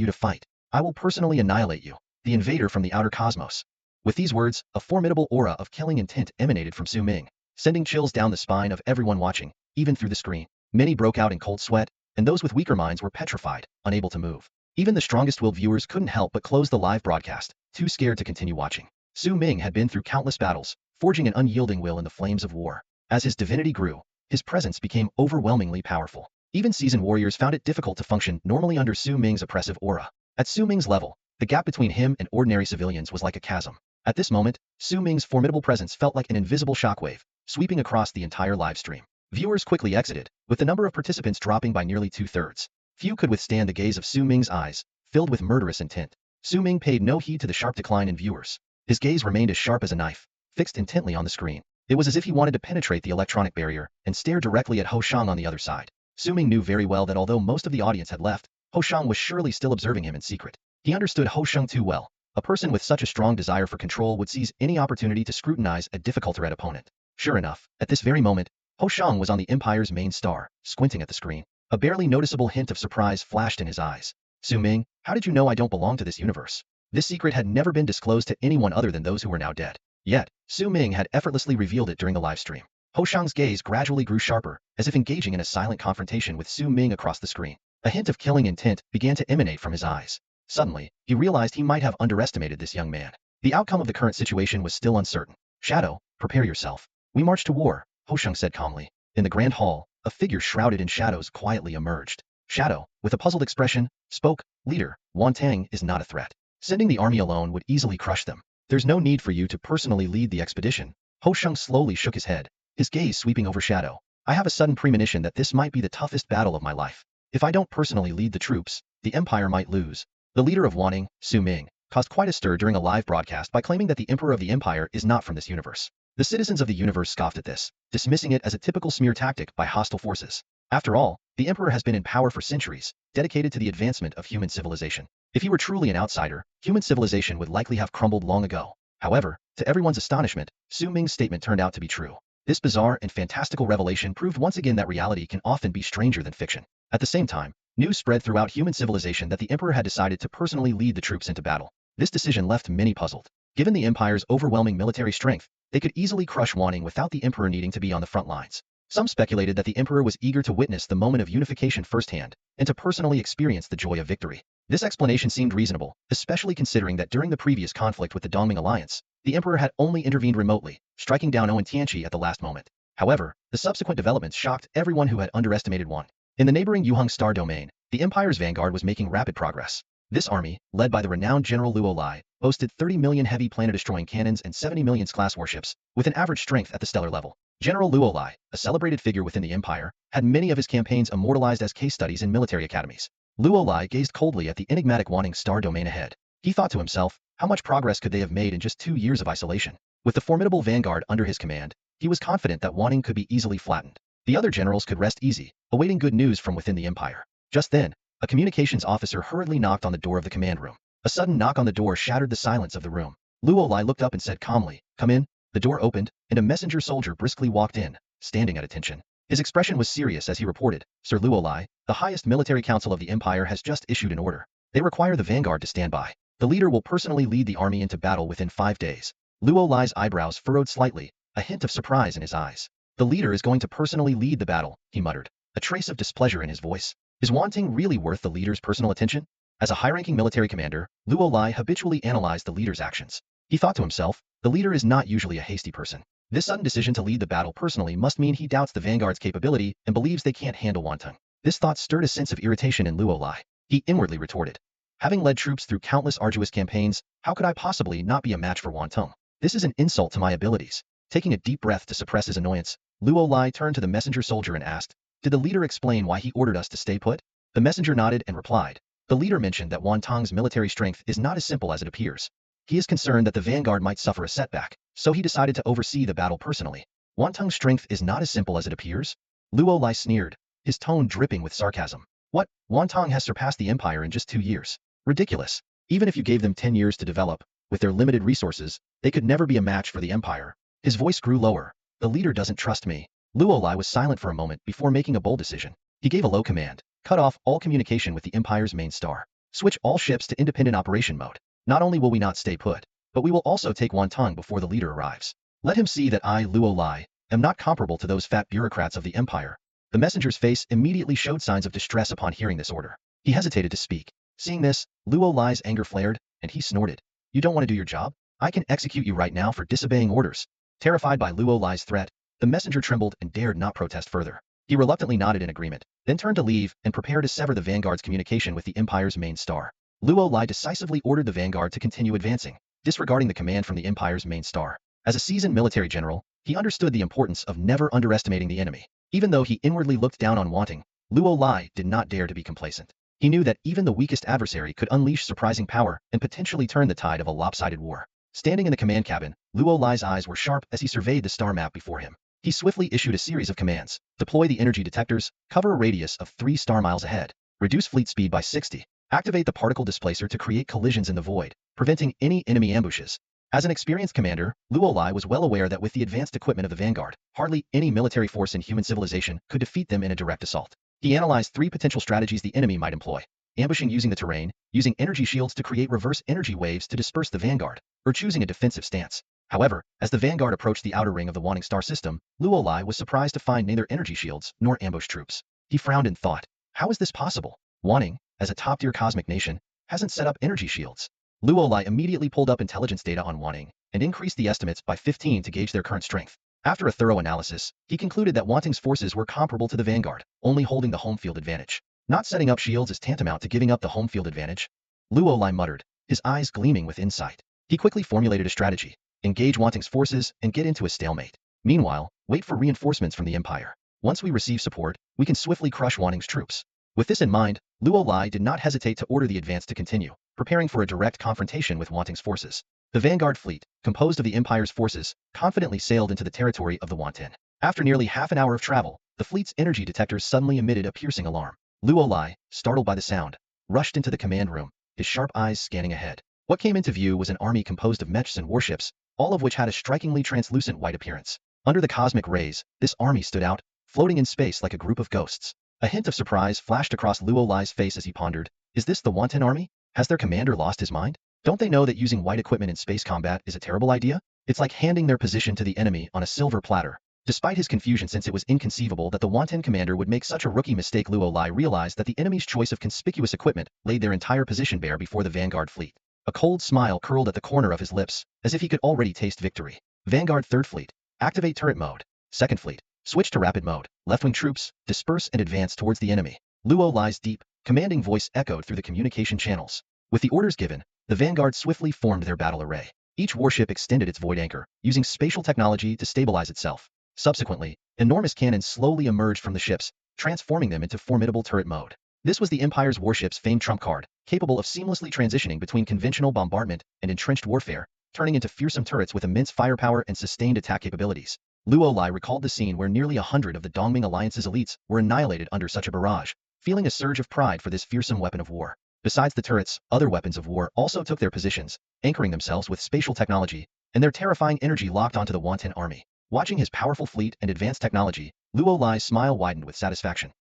[SPEAKER 1] to fight. I will personally annihilate you, the invader from the outer cosmos. With these words, a formidable aura of killing intent emanated from Su Ming, sending chills down the spine of everyone watching, even through the screen. Many broke out in cold sweat, and those with weaker minds were petrified, unable to move. Even the strongest-willed viewers couldn't help but close the live broadcast, too scared to continue watching. Su Ming had been through countless battles, forging an unyielding will in the flames of war. As his divinity grew, his presence became overwhelmingly powerful. Even seasoned warriors found it difficult to function normally under Su Ming's oppressive aura. At Su Ming's level, the gap between him and ordinary civilians was like a chasm. At this moment, Su Ming's formidable presence felt like an invisible shockwave, sweeping across the entire live stream. Viewers quickly exited, with the number of participants dropping by nearly 2/3. Few could withstand the gaze of Su Ming's eyes, filled with murderous intent. Su Ming paid no heed to the sharp decline in viewers. His gaze remained as sharp as a knife, fixed intently on the screen. It was as if he wanted to penetrate the electronic barrier and stare directly at Hosheng on the other side. Su Ming knew very well that although most of the audience had left, Hosheng was surely still observing him in secret. He understood Hosheng too well. A person with such a strong desire for control would seize any opportunity to scrutinize a difficult-to-read opponent. Sure enough, at this very moment, Hosheng was on the Empire's main star, squinting at the screen. A barely noticeable hint of surprise flashed in his eyes. Su Ming, how did you know I don't belong to this universe? This secret had never been disclosed to anyone other than those who were now dead. Yet, Su Ming had effortlessly revealed it during the live stream. Hosheng's gaze gradually grew sharper, as if engaging in a silent confrontation with Su Ming across the screen. A hint of killing intent began to emanate from his eyes. Suddenly, he realized he might have underestimated this young man. The outcome of the current situation was still uncertain. Shadow, prepare yourself. We march to war, Hosheng said calmly. In the grand hall, a figure shrouded in shadows quietly emerged. Shadow, with a puzzled expression, spoke, Leader, Wantang is not a threat. Sending the army alone would easily crush them. There's no need for you to personally lead the expedition. Hosheng slowly shook his head, his gaze sweeping over Shadow. I have a sudden premonition that this might be the toughest battle of my life. If I don't personally lead the troops, the Empire might lose. The leader of Wanting, Su Ming, caused quite a stir during a live broadcast by claiming that the Emperor of the Empire is not from this universe. The citizens of the universe scoffed at this, dismissing it as a typical smear tactic by hostile forces. After all, the Emperor has been in power for centuries, dedicated to the advancement of human civilization. If he were truly an outsider, human civilization would likely have crumbled long ago. However, to everyone's astonishment, Su Ming's statement turned out to be true. This bizarre and fantastical revelation proved once again that reality can often be stranger than fiction. At the same time, news spread throughout human civilization that the Emperor had decided to personally lead the troops into battle. This decision left many puzzled. Given the Empire's overwhelming military strength, they could easily crush Wanting without the Emperor needing to be on the front lines. Some speculated that the emperor was eager to witness the moment of unification firsthand, and to personally experience the joy of victory. This explanation seemed reasonable, especially considering that during the previous conflict with the Dongming alliance, the emperor had only intervened remotely, striking down Owen Tianqi at the last moment. However, the subsequent developments shocked everyone who had underestimated Wan. In the neighboring Yuheng Star domain, the empire's vanguard was making rapid progress. This army, led by the renowned General Luo Lai, boasted 30 million heavy planet-destroying cannons and 70 million class warships, with an average strength at the stellar level. General Luo Lai, a celebrated figure within the empire, had many of his campaigns immortalized as case studies in military academies. Luo Lai gazed coldly at the enigmatic Wanting Star domain ahead. He thought to himself, how much progress could they have made in just 2 years of isolation? With the formidable vanguard under his command, he was confident that Wanting could be easily flattened. The other generals could rest easy, awaiting good news from within the empire. Just then, a communications officer hurriedly knocked on the door of the command room. A sudden knock on the door shattered the silence of the room. Luo Lai looked up and said calmly, "Come in." The door opened, and a messenger soldier briskly walked in, standing at attention. His expression was serious as he reported, "Sir Luo Lai, the highest military council of the empire has just issued an order. They require the vanguard to stand by. The leader will personally lead the army into battle within 5 days." Luo Lai's eyebrows furrowed slightly, a hint of surprise in his eyes. "The leader is going to personally lead the battle," he muttered, a trace of displeasure in his voice. Is Wanting really worth the leader's personal attention? As a high-ranking military commander, Luo Lai habitually analyzed the leader's actions. He thought to himself, the leader is not usually a hasty person. This sudden decision to lead the battle personally must mean he doubts the vanguard's capability and believes they can't handle Wanting. This thought stirred a sense of irritation in Luo Lai. He inwardly retorted, "Having led troops through countless arduous campaigns, how could I possibly not be a match for Wanting? This is an insult to my abilities." Taking a deep breath to suppress his annoyance, Luo Lai turned to the messenger soldier and asked, "Did the leader explain why he ordered us to stay put?" The messenger nodded and replied, "The leader mentioned that Wanting's military strength is not as simple as it appears. He is concerned that the vanguard might suffer a setback, so he decided to oversee the battle personally." "Wanting's strength is not as simple as it appears?" Luo Lai sneered, his tone dripping with sarcasm. "What? Wanting has surpassed the empire in just 2 years. Ridiculous. Even if you gave them 10 years to develop, with their limited resources, they could never be a match for the empire." His voice grew lower. "The leader doesn't trust me." Luo Lai was silent for a moment before making a bold decision. He gave a low command. "Cut off all communication with the empire's main star. Switch all ships to independent operation mode. Not only will we not stay put, but we will also take Wanting before the leader arrives. Let him see that I, Luo Lai, am not comparable to those fat bureaucrats of the empire." The messenger's face immediately showed signs of distress upon hearing this order. He hesitated to speak. Seeing this, Luo Lai's anger flared, and he snorted, "You don't want to do your job? I can execute you right now for disobeying orders." Terrified by Luo Lai's threat, the messenger trembled and dared not protest further. He reluctantly nodded in agreement, then turned to leave and prepared to sever the vanguard's communication with the empire's main star. Luo Lai decisively ordered the vanguard to continue advancing, disregarding the command from the empire's main star. As a seasoned military general, he understood the importance of never underestimating the enemy. Even though he inwardly looked down on Wanting, Luo Lai did not dare to be complacent. He knew that even the weakest adversary could unleash surprising power and potentially turn the tide of a lopsided war. Standing in the command cabin, Luo Lai's eyes were sharp as he surveyed the star map before him. He swiftly issued a series of commands. Deploy the energy detectors, cover a radius of 3 star miles ahead, reduce fleet speed by 60, activate the particle displacer to create collisions in the void, preventing any enemy ambushes. As an experienced commander, Luo Lai was well aware that with the advanced equipment of the vanguard, hardly any military force in human civilization could defeat them in a direct assault. He analyzed 3 potential strategies the enemy might employ: ambushing using the terrain, using energy shields to create reverse energy waves to disperse the vanguard, or choosing a defensive stance. However, as the vanguard approached the outer ring of the Wanting star system, Luo Lai was surprised to find neither energy shields nor ambush troops. He frowned and thought, how is this possible? Wanting, as a top-tier cosmic nation, hasn't set up energy shields. Luo Lai immediately pulled up intelligence data on Wanting and increased the estimates by 15 to gauge their current strength. After a thorough analysis, he concluded that Wanting's forces were comparable to the vanguard, only holding the home field advantage. Not setting up shields is tantamount to giving up the home field advantage. Luo Lai muttered, his eyes gleaming with insight. He quickly formulated a strategy: engage Wanting's forces and get into a stalemate. Meanwhile, wait for reinforcements from the Empire. Once we receive support, we can swiftly crush Wanting's troops. With this in mind, Luo Lai did not hesitate to order the advance to continue, preparing for a direct confrontation with Wanting's forces. The vanguard fleet, composed of the Empire's forces, confidently sailed into the territory of the Wantin. After nearly half an hour of travel, the fleet's energy detectors suddenly emitted a piercing alarm. Luo Lai, startled by the sound, rushed into the command room, his sharp eyes scanning ahead. What came into view was an army composed of Mechs and warships, all of which had a strikingly translucent white appearance. Under the cosmic rays, this army stood out, floating in space like a group of ghosts. A hint of surprise flashed across Luo Lai's face as he pondered, is this the Wantin army? Has their commander lost his mind? Don't they know that using white equipment in space combat is a terrible idea? It's like handing their position to the enemy on a silver platter. Despite his confusion, since it was inconceivable that the wanton commander would make such a rookie mistake, Luo Lai realized that the enemy's choice of conspicuous equipment laid their entire position bare before the vanguard fleet. A cold smile curled at the corner of his lips, as if he could already taste victory. Vanguard 3rd Fleet. Activate turret mode. 2nd Fleet. Switch to rapid mode. Left-wing troops, disperse and advance towards the enemy. Luo Lai's deep, commanding voice echoed through the communication channels. With the orders given, the vanguard swiftly formed their battle array. Each warship extended its void anchor, using spatial technology to stabilize itself. Subsequently, enormous cannons slowly emerged from the ships, transforming them into formidable turret mode. This was the Empire's warship's famed trump card, capable of seamlessly transitioning between conventional bombardment and entrenched warfare, turning into fearsome turrets with immense firepower and sustained attack capabilities. Luo Lai recalled the scene where nearly 100 of the Dongming Alliance's elites were annihilated under such a barrage, feeling a surge of pride for this fearsome weapon of war. Besides the turrets, other weapons of war also took their positions, anchoring themselves with spatial technology, and their terrifying energy locked onto the wanton army. Watching his powerful fleet and advanced technology, Luo Lai's smile widened with satisfaction.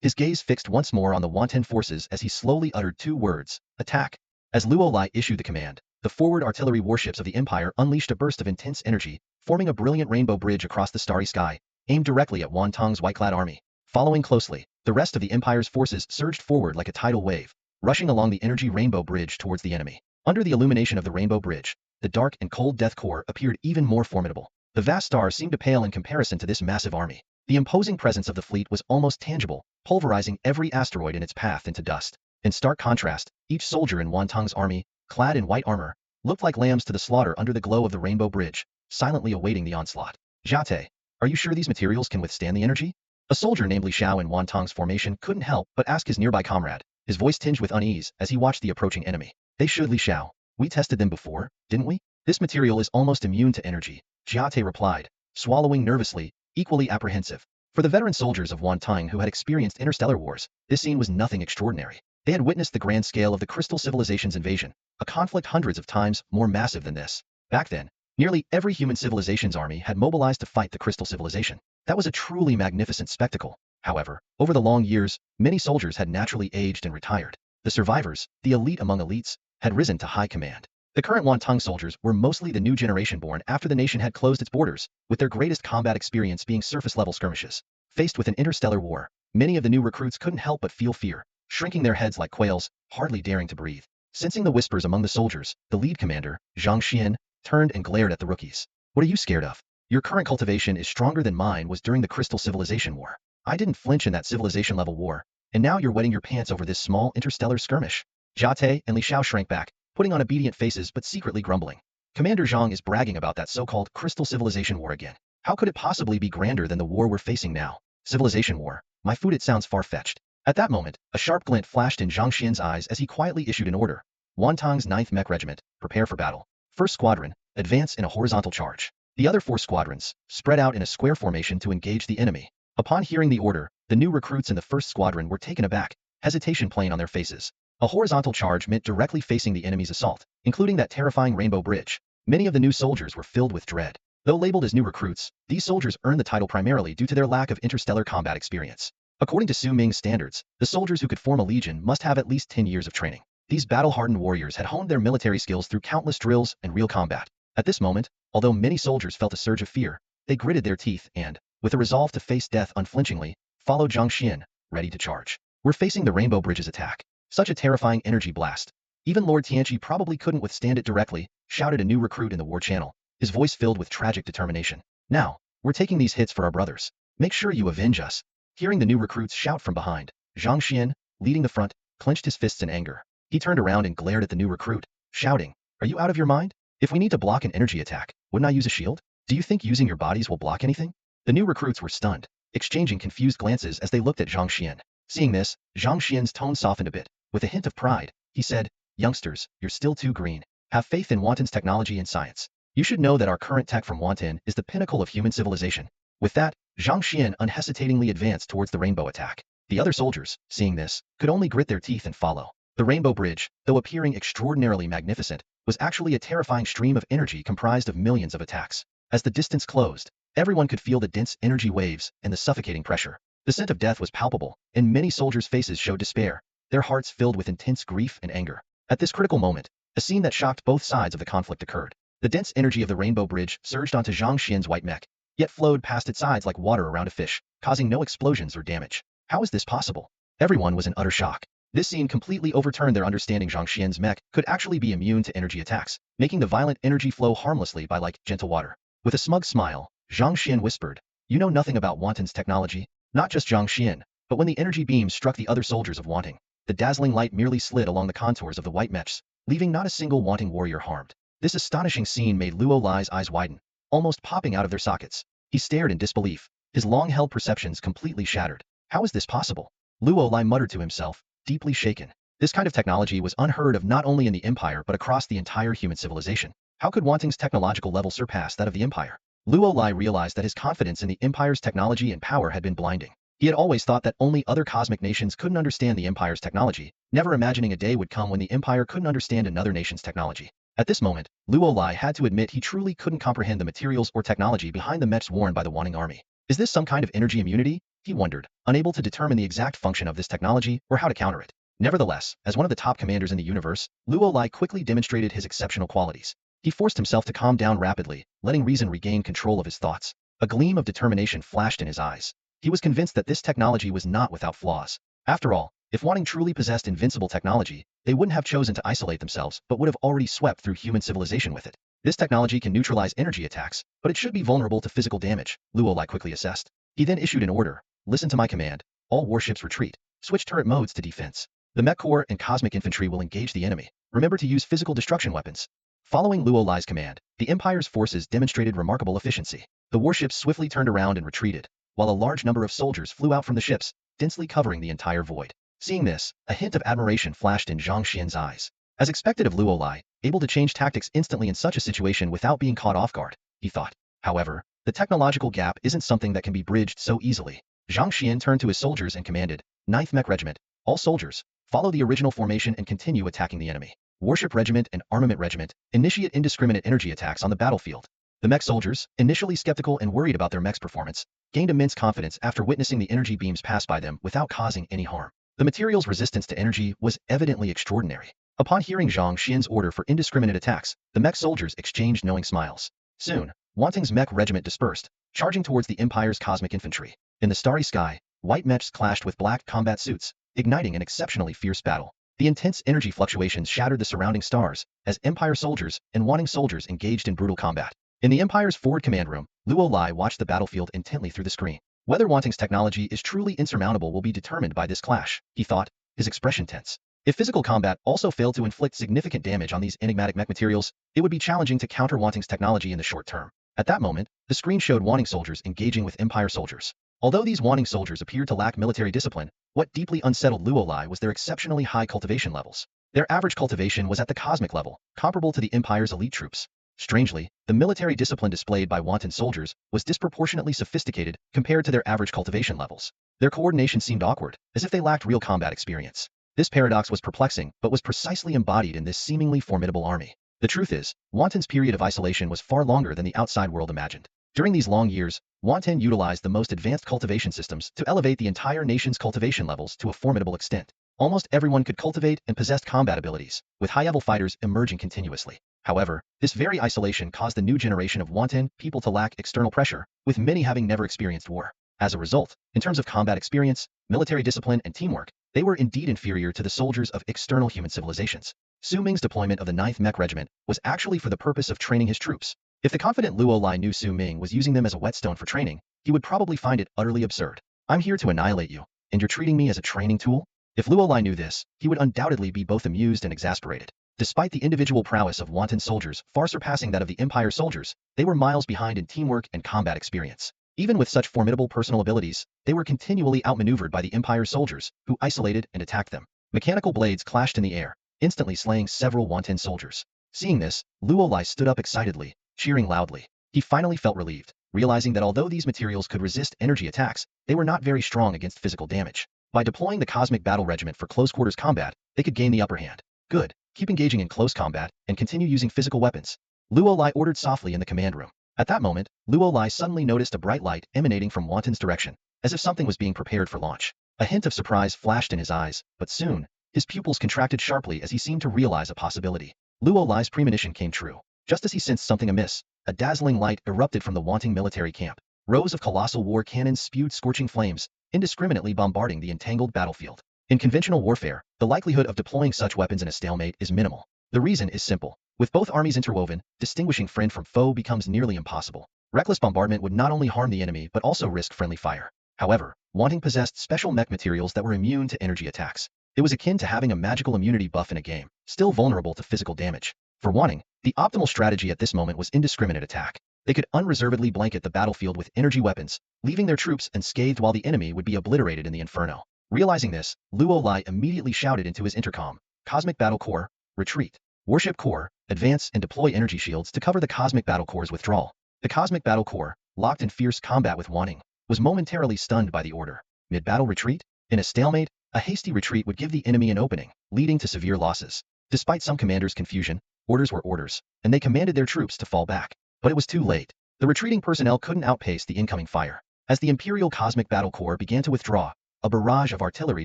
[SPEAKER 1] His gaze fixed once more on the wanton forces as he slowly uttered 2 words, attack. As Luo Lai issued the command, the forward artillery warships of the Empire unleashed a burst of intense energy, forming a brilliant rainbow bridge across the starry sky, aimed directly at Wan Tong's white-clad army. Following closely, the rest of the Empire's forces surged forward like a tidal wave, rushing along the energy rainbow bridge towards the enemy. Under the illumination of the rainbow bridge, the dark and cold Death Corps appeared even more formidable. The vast star seemed to pale in comparison to this massive army. The imposing presence of the fleet was almost tangible, pulverizing every asteroid in its path into dust. In stark contrast, each soldier in Wan Tong's army, clad in white armor, looked like lambs to the slaughter under the glow of the rainbow bridge, silently awaiting the onslaught. Jiate, are you sure these materials can withstand the energy? A soldier named Li Xiao in Wan Tong's formation couldn't help but ask his nearby comrade, his voice tinged with unease as he watched the approaching enemy. They should, Li Xiao. We tested them before, didn't we? This material is almost immune to energy, Jiate replied, swallowing nervously, equally apprehensive. For the veteran soldiers of Wan Tong who had experienced interstellar wars, this scene was nothing extraordinary. They had witnessed the grand scale of the Crystal Civilization's invasion, a conflict hundreds of times more massive than this. Back then, nearly every human civilization's army had mobilized to fight the Crystal Civilization. That was a truly magnificent spectacle. However, over the long years, many soldiers had naturally aged and retired. The survivors, the elite among elites, had risen to high command. The current Wan Tong soldiers were mostly the new generation born after the nation had closed its borders, with their greatest combat experience being surface-level skirmishes. Faced with an interstellar war, many of the new recruits couldn't help but feel fear, shrinking their heads like quails, hardly daring to breathe. Sensing the whispers among the soldiers, the lead commander, Zhang Xian, turned and glared at the rookies. What are you scared of? Your current cultivation is stronger than mine was during the Crystal Civilization War. I didn't flinch in that civilization-level war, and now you're wetting your pants over this small interstellar skirmish. Jiate and Li Xiao shrank back, putting on obedient faces but secretly grumbling. Commander Zhang is bragging about that so-called Crystal Civilization War again. How could it possibly be grander than the war we're facing now? Civilization War. My food, it sounds far-fetched. At that moment, a sharp glint flashed in Zhang Xian's eyes as he quietly issued an order. Wan Tong's 9th Mech Regiment, prepare for battle. First Squadron, advance in a horizontal charge. The other 4 squadrons, spread out in a square formation to engage the enemy. Upon hearing the order, the new recruits in the 1st Squadron were taken aback, hesitation playing on their faces. A horizontal charge meant directly facing the enemy's assault, including that terrifying rainbow bridge. Many of the new soldiers were filled with dread. Though labeled as new recruits, these soldiers earned the title primarily due to their lack of interstellar combat experience. According to Su Ming's standards, the soldiers who could form a legion must have at least 10 years of training. These battle-hardened warriors had honed their military skills through countless drills and real combat. At this moment, although many soldiers felt a surge of fear, they gritted their teeth and, with a resolve to face death unflinchingly, followed Zhang Xian, ready to charge. We're facing the Rainbow Bridge's attack. Such a terrifying energy blast. Even Lord Tianchi probably couldn't withstand it directly, shouted a new recruit in the war channel, his voice filled with tragic determination. Now, we're taking these hits for our brothers. Make sure you avenge us. Hearing the new recruits shout from behind, Zhang Xian, leading the front, clenched his fists in anger. He turned around and glared at the new recruit, shouting, "Are you out of your mind? If we need to block an energy attack, wouldn't I use a shield? Do you think using your bodies will block anything?" The new recruits were stunned, exchanging confused glances as they looked at Zhang Xian. Seeing this, Zhang Xian's tone softened a bit. With a hint of pride, he said, "Youngsters, you're still too green. Have faith in Wanton's technology and science. You should know that our current tech from Wanton is the pinnacle of human civilization." With that, Zhang Xian unhesitatingly advanced towards the rainbow attack. The other soldiers, seeing this, could only grit their teeth and follow. The rainbow bridge, though appearing extraordinarily magnificent, was actually a terrifying stream of energy comprised of millions of attacks. As the distance closed, everyone could feel the dense energy waves and the suffocating pressure. The scent of death was palpable, and many soldiers' faces showed despair, their hearts filled with intense grief and anger. At this critical moment, a scene that shocked both sides of the conflict occurred. The dense energy of the rainbow bridge surged onto Zhang Xian's white mech, yet flowed past its sides like water around a fish, causing no explosions or damage. How is this possible? Everyone was in utter shock. This scene completely overturned their understanding. Zhang Xian's mech could actually be immune to energy attacks, making the violent energy flow harmlessly by like gentle water. With a smug smile, Zhang Xian whispered, "You know nothing about Wanton's technology." Not just Zhang Xian, but when the energy beam struck the other soldiers of Wanting, the dazzling light merely slid along the contours of the white Mechs, leaving not a single Wanting warrior harmed. This astonishing scene made Luo Lai's eyes widen, almost popping out of their sockets. He stared in disbelief, his long-held perceptions completely shattered. How is this possible? Luo Lai muttered to himself, deeply shaken. This kind of technology was unheard of not only in the Empire but across the entire human civilization. How could Wanting's technological level surpass that of the Empire? Luo Lai realized that his confidence in the Empire's technology and power had been blinding. He had always thought that only other cosmic nations couldn't understand the Empire's technology, never imagining a day would come when the Empire couldn't understand another nation's technology. At this moment, Luo Lai had to admit he truly couldn't comprehend the materials or technology behind the Mechs worn by the Wanting army. Is this some kind of energy immunity? He wondered, unable to determine the exact function of this technology or how to counter it. Nevertheless, as one of the top commanders in the universe, Luo Lai quickly demonstrated his exceptional qualities. He forced himself to calm down rapidly, letting reason regain control of his thoughts. A gleam of determination flashed in his eyes. He was convinced that this technology was not without flaws. After all, if Wanting truly possessed invincible technology, they wouldn't have chosen to isolate themselves but would have already swept through human civilization with it. This technology can neutralize energy attacks, but it should be vulnerable to physical damage, Luo Lai quickly assessed. He then issued an order, "Listen to my command. All warships retreat. Switch turret modes to defense. The Mech Corps and Cosmic Infantry will engage the enemy. Remember to use physical destruction weapons." Following Luo Lai's command, the Empire's forces demonstrated remarkable efficiency. The warships swiftly turned around and retreated, while a large number of soldiers flew out from the ships, densely covering the entire void. Seeing this, a hint of admiration flashed in Zhang Xian's eyes. As expected of Luo Lai, able to change tactics instantly in such a situation without being caught off guard, he thought. However, the technological gap isn't something that can be bridged so easily. Zhang Xian turned to his soldiers and commanded, "Ninth Mech Regiment, all soldiers, follow the original formation and continue attacking the enemy. Warship Regiment and Armament Regiment, initiate indiscriminate energy attacks on the battlefield." The Mech soldiers, initially skeptical and worried about their mech's performance, gained immense confidence after witnessing the energy beams pass by them without causing any harm. The material's resistance to energy was evidently extraordinary. Upon hearing Zhang Xian's order for indiscriminate attacks, the Mech soldiers exchanged knowing smiles. Soon, Wanting's Mech Regiment dispersed, charging towards the Empire's Cosmic Infantry. In the starry sky, white Mechs clashed with black combat suits, igniting an exceptionally fierce battle. The intense energy fluctuations shattered the surrounding stars, as Empire soldiers and Wanting soldiers engaged in brutal combat. In the Empire's forward command room, Luo Lai watched the battlefield intently through the screen. Whether Wanting's technology is truly insurmountable will be determined by this clash, he thought, his expression tense. If physical combat also failed to inflict significant damage on these enigmatic mech materials, it would be challenging to counter Wanting's technology in the short term. At that moment, the screen showed Wanting soldiers engaging with Empire soldiers. Although these Wanting soldiers appeared to lack military discipline, what deeply unsettled Luo Lai was their exceptionally high cultivation levels. Their average cultivation was at the cosmic level, comparable to the Empire's elite troops. Strangely, the military discipline displayed by Wanton soldiers was disproportionately sophisticated compared to their average cultivation levels. Their coordination seemed awkward, as if they lacked real combat experience. This paradox was perplexing, but was precisely embodied in this seemingly formidable army. The truth is, Wanton's period of isolation was far longer than the outside world imagined. During these long years, Wanton utilized the most advanced cultivation systems to elevate the entire nation's cultivation levels to a formidable extent. Almost everyone could cultivate and possessed combat abilities, with high-level fighters emerging continuously. However, this very isolation caused the new generation of Wanton people to lack external pressure, with many having never experienced war. As a result, in terms of combat experience, military discipline, and teamwork, they were indeed inferior to the soldiers of external human civilizations. Su Ming's deployment of the 9th Mech Regiment was actually for the purpose of training his troops. If the confident Luo Lai knew Su Ming was using them as a whetstone for training, he would probably find it utterly absurd. "I'm here to annihilate you, and you're treating me as a training tool?" If Luo Lai knew this, he would undoubtedly be both amused and exasperated. Despite the individual prowess of Wanton soldiers far surpassing that of the Empire soldiers, they were miles behind in teamwork and combat experience. Even with such formidable personal abilities, they were continually outmaneuvered by the Empire soldiers, who isolated and attacked them. Mechanical blades clashed in the air, instantly slaying several Wanton soldiers. Seeing this, Luo Lai stood up excitedly, cheering loudly. He finally felt relieved, realizing that although these materials could resist energy attacks, they were not very strong against physical damage. By deploying the Cosmic Battle Regiment for close-quarters combat, they could gain the upper hand. Good. Keep engaging in close combat, and continue using physical weapons. Luo Lai ordered softly in the command room. At that moment, Luo Lai suddenly noticed a bright light emanating from Wanton's direction, as if something was being prepared for launch. A hint of surprise flashed in his eyes, but soon, his pupils contracted sharply as he seemed to realize a possibility. Luo Lai's premonition came true. Just as he sensed something amiss, a dazzling light erupted from the Wanting military camp. Rows of colossal war cannons spewed scorching flames, indiscriminately bombarding the entangled battlefield. In conventional warfare, the likelihood of deploying such weapons in a stalemate is minimal. The reason is simple. With both armies interwoven, distinguishing friend from foe becomes nearly impossible. Reckless bombardment would not only harm the enemy but also risk friendly fire. However, Wanting possessed special mech materials that were immune to energy attacks. It was akin to having a magical immunity buff in a game, still vulnerable to physical damage. For Wanting, the optimal strategy at this moment was indiscriminate attack. They could unreservedly blanket the battlefield with energy weapons, leaving their troops unscathed while the enemy would be obliterated in the inferno. Realizing this, Luo Lai immediately shouted into his intercom, Cosmic Battle Core, retreat. Warship Core, advance and deploy energy shields to cover the Cosmic Battle Core's withdrawal. The Cosmic Battle Core, locked in fierce combat with Wanting, was momentarily stunned by the order. Mid-battle retreat? In a stalemate, a hasty retreat would give the enemy an opening, leading to severe losses. Despite some commanders' confusion, orders were orders, and they commanded their troops to fall back. But it was too late. The retreating personnel couldn't outpace the incoming fire. As the Imperial Cosmic Battle Corps began to withdraw, a barrage of artillery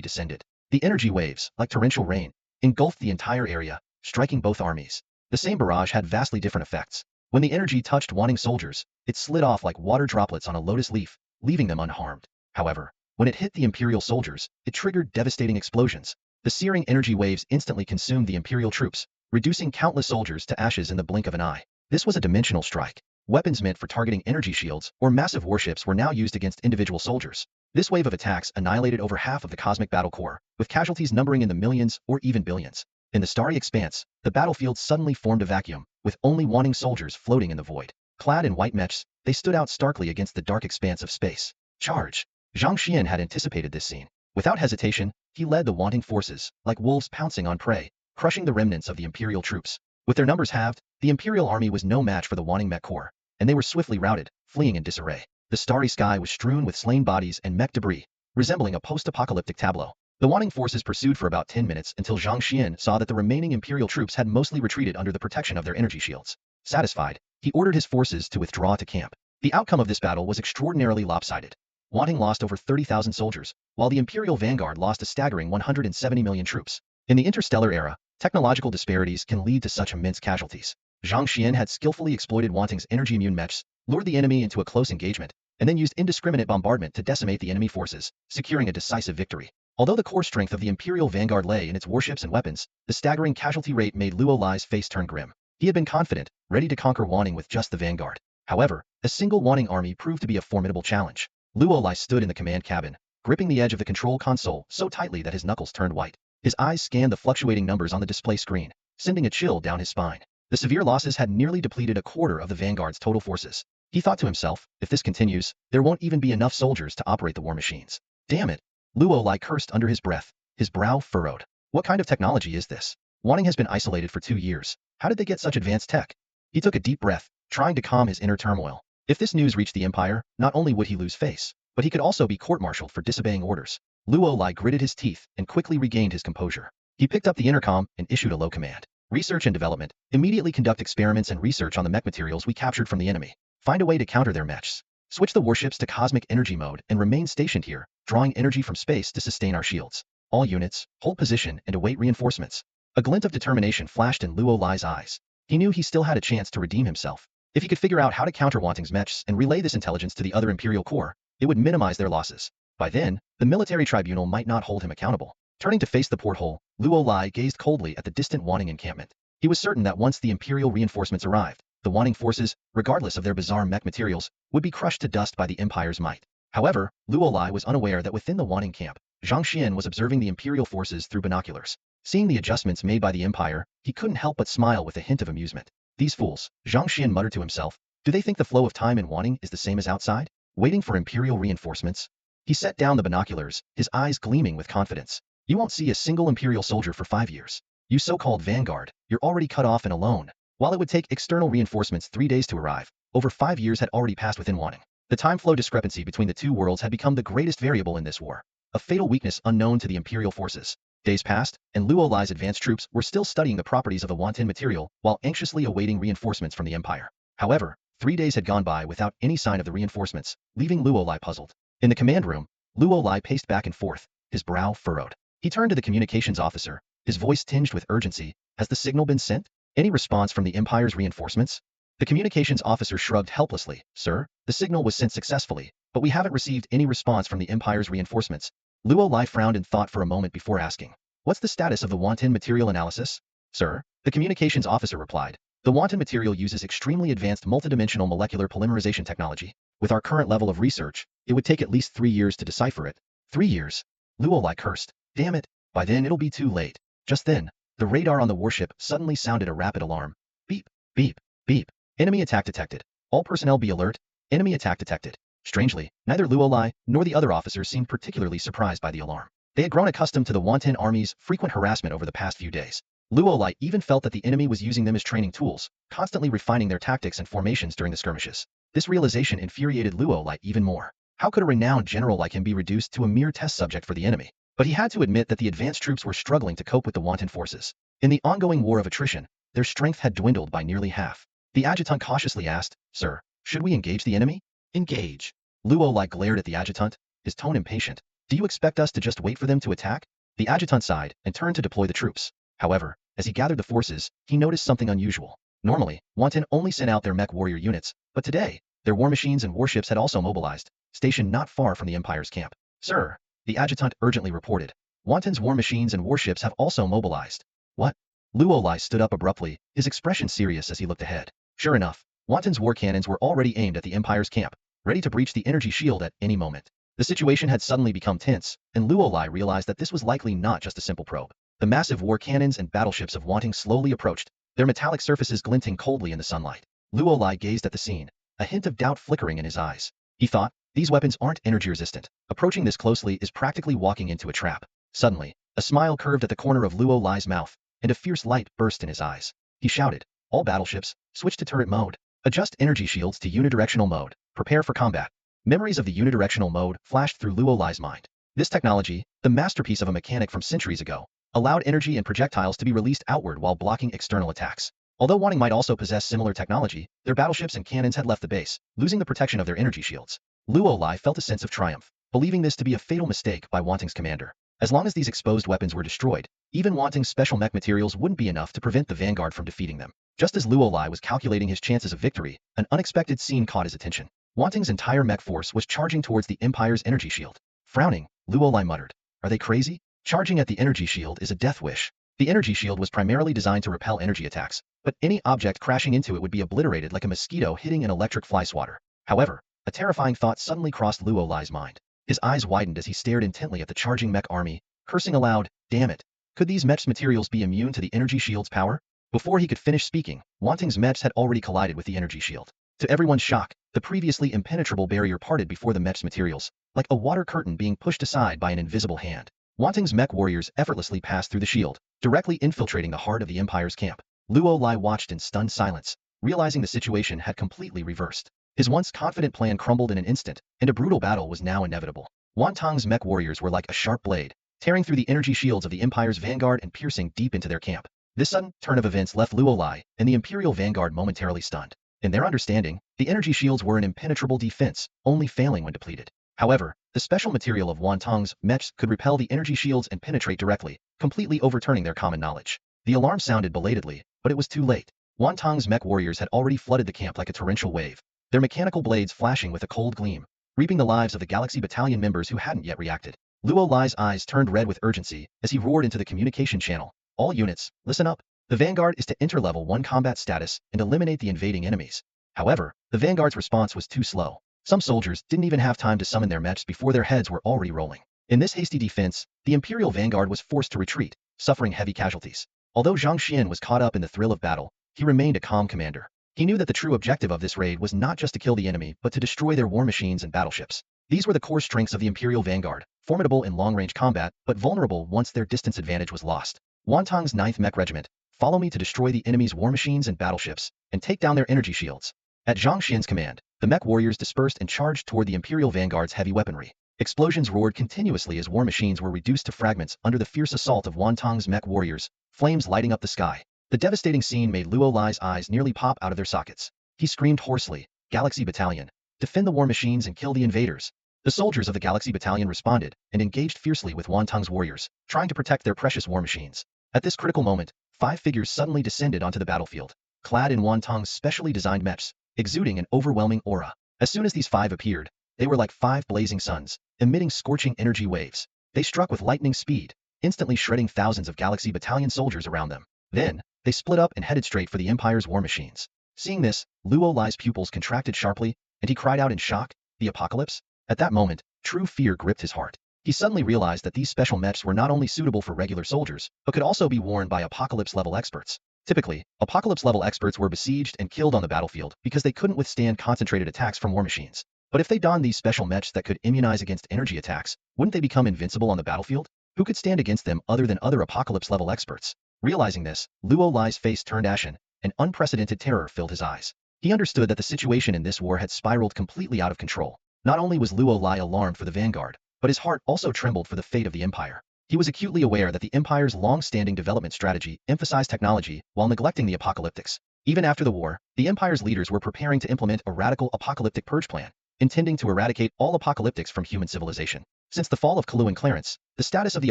[SPEAKER 1] descended. The energy waves, like torrential rain, engulfed the entire area, striking both armies. The same barrage had vastly different effects. When the energy touched Wanting soldiers, it slid off like water droplets on a lotus leaf, leaving them unharmed. However, when it hit the Imperial soldiers, it triggered devastating explosions. The searing energy waves instantly consumed the Imperial troops, reducing countless soldiers to ashes in the blink of an eye. This was a dimensional strike. Weapons meant for targeting energy shields or massive warships were now used against individual soldiers. This wave of attacks annihilated over half of the Cosmic Battle Corps, with casualties numbering in the millions or even billions. In the starry expanse, the battlefield suddenly formed a vacuum, with only Wanting soldiers floating in the void. Clad in white mechs, they stood out starkly against the dark expanse of space. Charge! Zhang Xian had anticipated this scene. Without hesitation, he led the Wanting forces, like wolves pouncing on prey, crushing the remnants of the Imperial troops. With their numbers halved, the Imperial army was no match for the Wanting Mech Corps, and they were swiftly routed, fleeing in disarray. The starry sky was strewn with slain bodies and mech debris, resembling a post-apocalyptic tableau. The Wanting forces pursued for about 10 minutes until Zhang Xian saw that the remaining Imperial troops had mostly retreated under the protection of their energy shields. Satisfied, he ordered his forces to withdraw to camp. The outcome of this battle was extraordinarily lopsided. Wanting lost over 30,000 soldiers, while the Imperial vanguard lost a staggering 170 million troops. In the interstellar era, technological disparities can lead to such immense casualties. Zhang Xian had skillfully exploited Wanting's energy-immune mechs, lured the enemy into a close engagement, and then used indiscriminate bombardment to decimate the enemy forces, securing a decisive victory. Although the core strength of the Imperial vanguard lay in its warships and weapons, the staggering casualty rate made Luo Lai's face turn grim. He had been confident, ready to conquer Wanting with just the vanguard. However, a single Wanting army proved to be a formidable challenge. Luo Lai stood in the command cabin, gripping the edge of the control console so tightly that his knuckles turned white. His eyes scanned the fluctuating numbers on the display screen, sending a chill down his spine. The severe losses had nearly depleted a quarter of the vanguard's total forces. He thought to himself, if this continues, there won't even be enough soldiers to operate the war machines. Damn it! Luo Lai cursed under his breath, his brow furrowed. What kind of technology is this? Wanting has been isolated for 2 years. How did they get such advanced tech? He took a deep breath, trying to calm his inner turmoil. If this news reached the Empire, not only would he lose face, but he could also be court-martialed for disobeying orders. Luo Lai gritted his teeth and quickly regained his composure. He picked up the intercom and issued a low command. Research and development. Immediately conduct experiments and research on the mech materials we captured from the enemy. Find a way to counter their mechs. Switch the warships to cosmic energy mode and remain stationed here, drawing energy from space to sustain our shields. All units, hold position and await reinforcements. A glint of determination flashed in Luo Lai's eyes. He knew he still had a chance to redeem himself. If he could figure out how to counter Wanting's mechs and relay this intelligence to the other Imperial Corps, it would minimize their losses. By then, the military tribunal might not hold him accountable. Turning to face the porthole, Luo Lai gazed coldly at the distant Wanting encampment. He was certain that once the Imperial reinforcements arrived, the Wanting forces, regardless of their bizarre mech materials, would be crushed to dust by the Empire's might. However, Luo Lai was unaware that within the Wanting camp, Zhang Xian was observing the Imperial forces through binoculars. Seeing the adjustments made by the Empire, he couldn't help but smile with a hint of amusement. These fools, Zhang Xian muttered to himself. Do they think the flow of time in Wanting is the same as outside? Waiting for Imperial reinforcements? He set down the binoculars, his eyes gleaming with confidence. You won't see a single Imperial soldier for 5 years. You so-called vanguard, you're already cut off and alone. While it would take external reinforcements 3 days to arrive, over 5 years had already passed within Wanting. The time flow discrepancy between the two worlds had become the greatest variable in this war, a fatal weakness unknown to the Imperial forces. Days passed, and Luo Lai's advanced troops were still studying the properties of the Wantin material while anxiously awaiting reinforcements from the Empire. However, 3 days had gone by without any sign of the reinforcements, leaving Luo Lai puzzled. In the command room, Luo Lai paced back and forth, his brow furrowed. He turned to the communications officer, his voice tinged with urgency. Has the signal been sent? Any response from the Empire's reinforcements? The communications officer shrugged helplessly. Sir, the signal was sent successfully, but we haven't received any response from the Empire's reinforcements. Luo Lai frowned and thought for a moment before asking. What's the status of the wanton material analysis? Sir, the communications officer replied. The wanton material uses extremely advanced multidimensional molecular polymerization technology. With our current level of research, it would take at least 3 years to decipher it. 3 years? Luo Lai cursed. Damn it, by then it'll be too late. Just then, the radar on the warship suddenly sounded a rapid alarm. Beep, beep, beep. Enemy attack detected. All personnel be alert. Enemy attack detected. Strangely, neither Luo Lai nor the other officers seemed particularly surprised by the alarm. They had grown accustomed to the wanton army's frequent harassment over the past few days. Luo Lai even felt that the enemy was using them as training tools, constantly refining their tactics and formations during the skirmishes. This realization infuriated Luo Lai even more. How could a renowned general like him be reduced to a mere test subject for the enemy? But he had to admit that the advanced troops were struggling to cope with the wanton forces. In the ongoing war of attrition, their strength had dwindled by nearly half. The adjutant cautiously asked, Sir, should we engage the enemy? Engage. Luo Lai glared at the adjutant, his tone impatient. Do you expect us to just wait for them to attack? The adjutant sighed and turned to deploy the troops. However, as he gathered the forces, he noticed something unusual. Normally, Wanton only sent out their mech warrior units, but today, their war machines and warships had also mobilized, stationed not far from the Empire's camp. Sir, the adjutant urgently reported. Wanton's war machines and warships have also mobilized. What? Luo Lai stood up abruptly, his expression serious as he looked ahead. Sure enough, Wanton's war cannons were already aimed at the Empire's camp, ready to breach the energy shield at any moment. The situation had suddenly become tense, and Luo Lai realized that this was likely not just a simple probe. The massive war cannons and battleships of Wanting slowly approached, their metallic surfaces glinting coldly in the sunlight. Luo Lai gazed at the scene, a hint of doubt flickering in his eyes. He thought, these weapons aren't energy resistant. Approaching this closely is practically walking into a trap. Suddenly, a smile curved at the corner of Luo Lai's mouth, and a fierce light burst in his eyes. He shouted, all battleships, switch to turret mode. Adjust energy shields to unidirectional mode. Prepare for combat. Memories of the unidirectional mode flashed through Luo Lai's mind. This technology, the masterpiece of a mechanic from centuries ago, allowed energy and projectiles to be released outward while blocking external attacks. Although Wanting might also possess similar technology, their battleships and cannons had left the base, losing the protection of their energy shields. Luo Lai felt a sense of triumph, believing this to be a fatal mistake by Wanting's commander. As long as these exposed weapons were destroyed, even Wanting's special mech materials wouldn't be enough to prevent the vanguard from defeating them. Just as Luo Lai was calculating his chances of victory, an unexpected scene caught his attention. Wanting's entire mech force was charging towards the Empire's energy shield. Frowning, Luo Lai muttered, are they crazy? Charging at the energy shield is a death wish. The energy shield was primarily designed to repel energy attacks, but any object crashing into it would be obliterated like a mosquito hitting an electric fly swatter. However, a terrifying thought suddenly crossed Luo Lai's mind. His eyes widened as he stared intently at the charging mech army, cursing aloud, damn it. Could these mechs materials be immune to the energy shield's power? Before he could finish speaking, Wanting's mechs had already collided with the energy shield. To everyone's shock, the previously impenetrable barrier parted before the mech's materials, like a water curtain being pushed aside by an invisible hand. Wanting's mech warriors effortlessly passed through the shield, directly infiltrating the heart of the Empire's camp. Luo Lai watched in stunned silence, realizing the situation had completely reversed. His once confident plan crumbled in an instant, and a brutal battle was now inevitable. Wantong's mech warriors were like a sharp blade, tearing through the energy shields of the Empire's vanguard and piercing deep into their camp. This sudden turn of events left Luo Lai and the Imperial vanguard momentarily stunned. In their understanding, the energy shields were an impenetrable defense, only failing when depleted. However, the special material of Wantong's mechs could repel the energy shields and penetrate directly, completely overturning their common knowledge. The alarm sounded belatedly, but it was too late. Wantong's mech warriors had already flooded the camp like a torrential wave, their mechanical blades flashing with a cold gleam, reaping the lives of the Galaxy Battalion members who hadn't yet reacted. Luo Lai's eyes turned red with urgency as he roared into the communication channel. All units, listen up. The Vanguard is to enter level 1 combat status and eliminate the invading enemies. However, the Vanguard's response was too slow. Some soldiers didn't even have time to summon their mechs before their heads were already rolling. In this hasty defense, the Imperial Vanguard was forced to retreat, suffering heavy casualties. Although Zhang Xian was caught up in the thrill of battle, he remained a calm commander. He knew that the true objective of this raid was not just to kill the enemy but to destroy their war machines and battleships. These were the core strengths of the Imperial Vanguard, formidable in long-range combat but vulnerable once their distance advantage was lost. Wantong's 9th Mech Regiment, follow me to destroy the enemy's war machines and battleships, and take down their energy shields. At Zhang Xian's command, the mech warriors dispersed and charged toward the Imperial Vanguard's heavy weaponry. Explosions roared continuously as war machines were reduced to fragments under the fierce assault of Wantong's mech warriors, flames lighting up the sky. The devastating scene made Luo Lai's eyes nearly pop out of their sockets. He screamed hoarsely, Galaxy Battalion, defend the war machines and kill the invaders. The soldiers of the Galaxy Battalion responded and engaged fiercely with Wantong's warriors, trying to protect their precious war machines. At this critical moment, 5 figures suddenly descended onto the battlefield. clad in Wantong's specially designed mechs, exuding an overwhelming aura. As soon as these 5 appeared, they were like 5 blazing suns, emitting scorching energy waves. They struck with lightning speed, instantly shredding thousands of Galaxy Battalion soldiers around them. Then, they split up and headed straight for the Empire's war machines. Seeing this, Luo Lai's pupils contracted sharply, and he cried out in shock, "The apocalypse?" At that moment, true fear gripped his heart. He suddenly realized that these special mechs were not only suitable for regular soldiers, but could also be worn by apocalypse-level experts. Typically, apocalypse-level experts were besieged and killed on the battlefield because they couldn't withstand concentrated attacks from war machines. But if they donned these special mechs that could immunize against energy attacks, wouldn't they become invincible on the battlefield? Who could stand against them other than other apocalypse-level experts? Realizing this, Luo Lai's face turned ashen, and unprecedented terror filled his eyes. He understood that the situation in this war had spiraled completely out of control. Not only was Luo Lai alarmed for the vanguard, but his heart also trembled for the fate of the Empire. He was acutely aware that the Empire's long-standing development strategy emphasized technology while neglecting the apocalyptics. Even after the war, the Empire's leaders were preparing to implement a radical apocalyptic purge plan, intending to eradicate all apocalyptics from human civilization. Since the fall of Kalu and Clarence, the status of the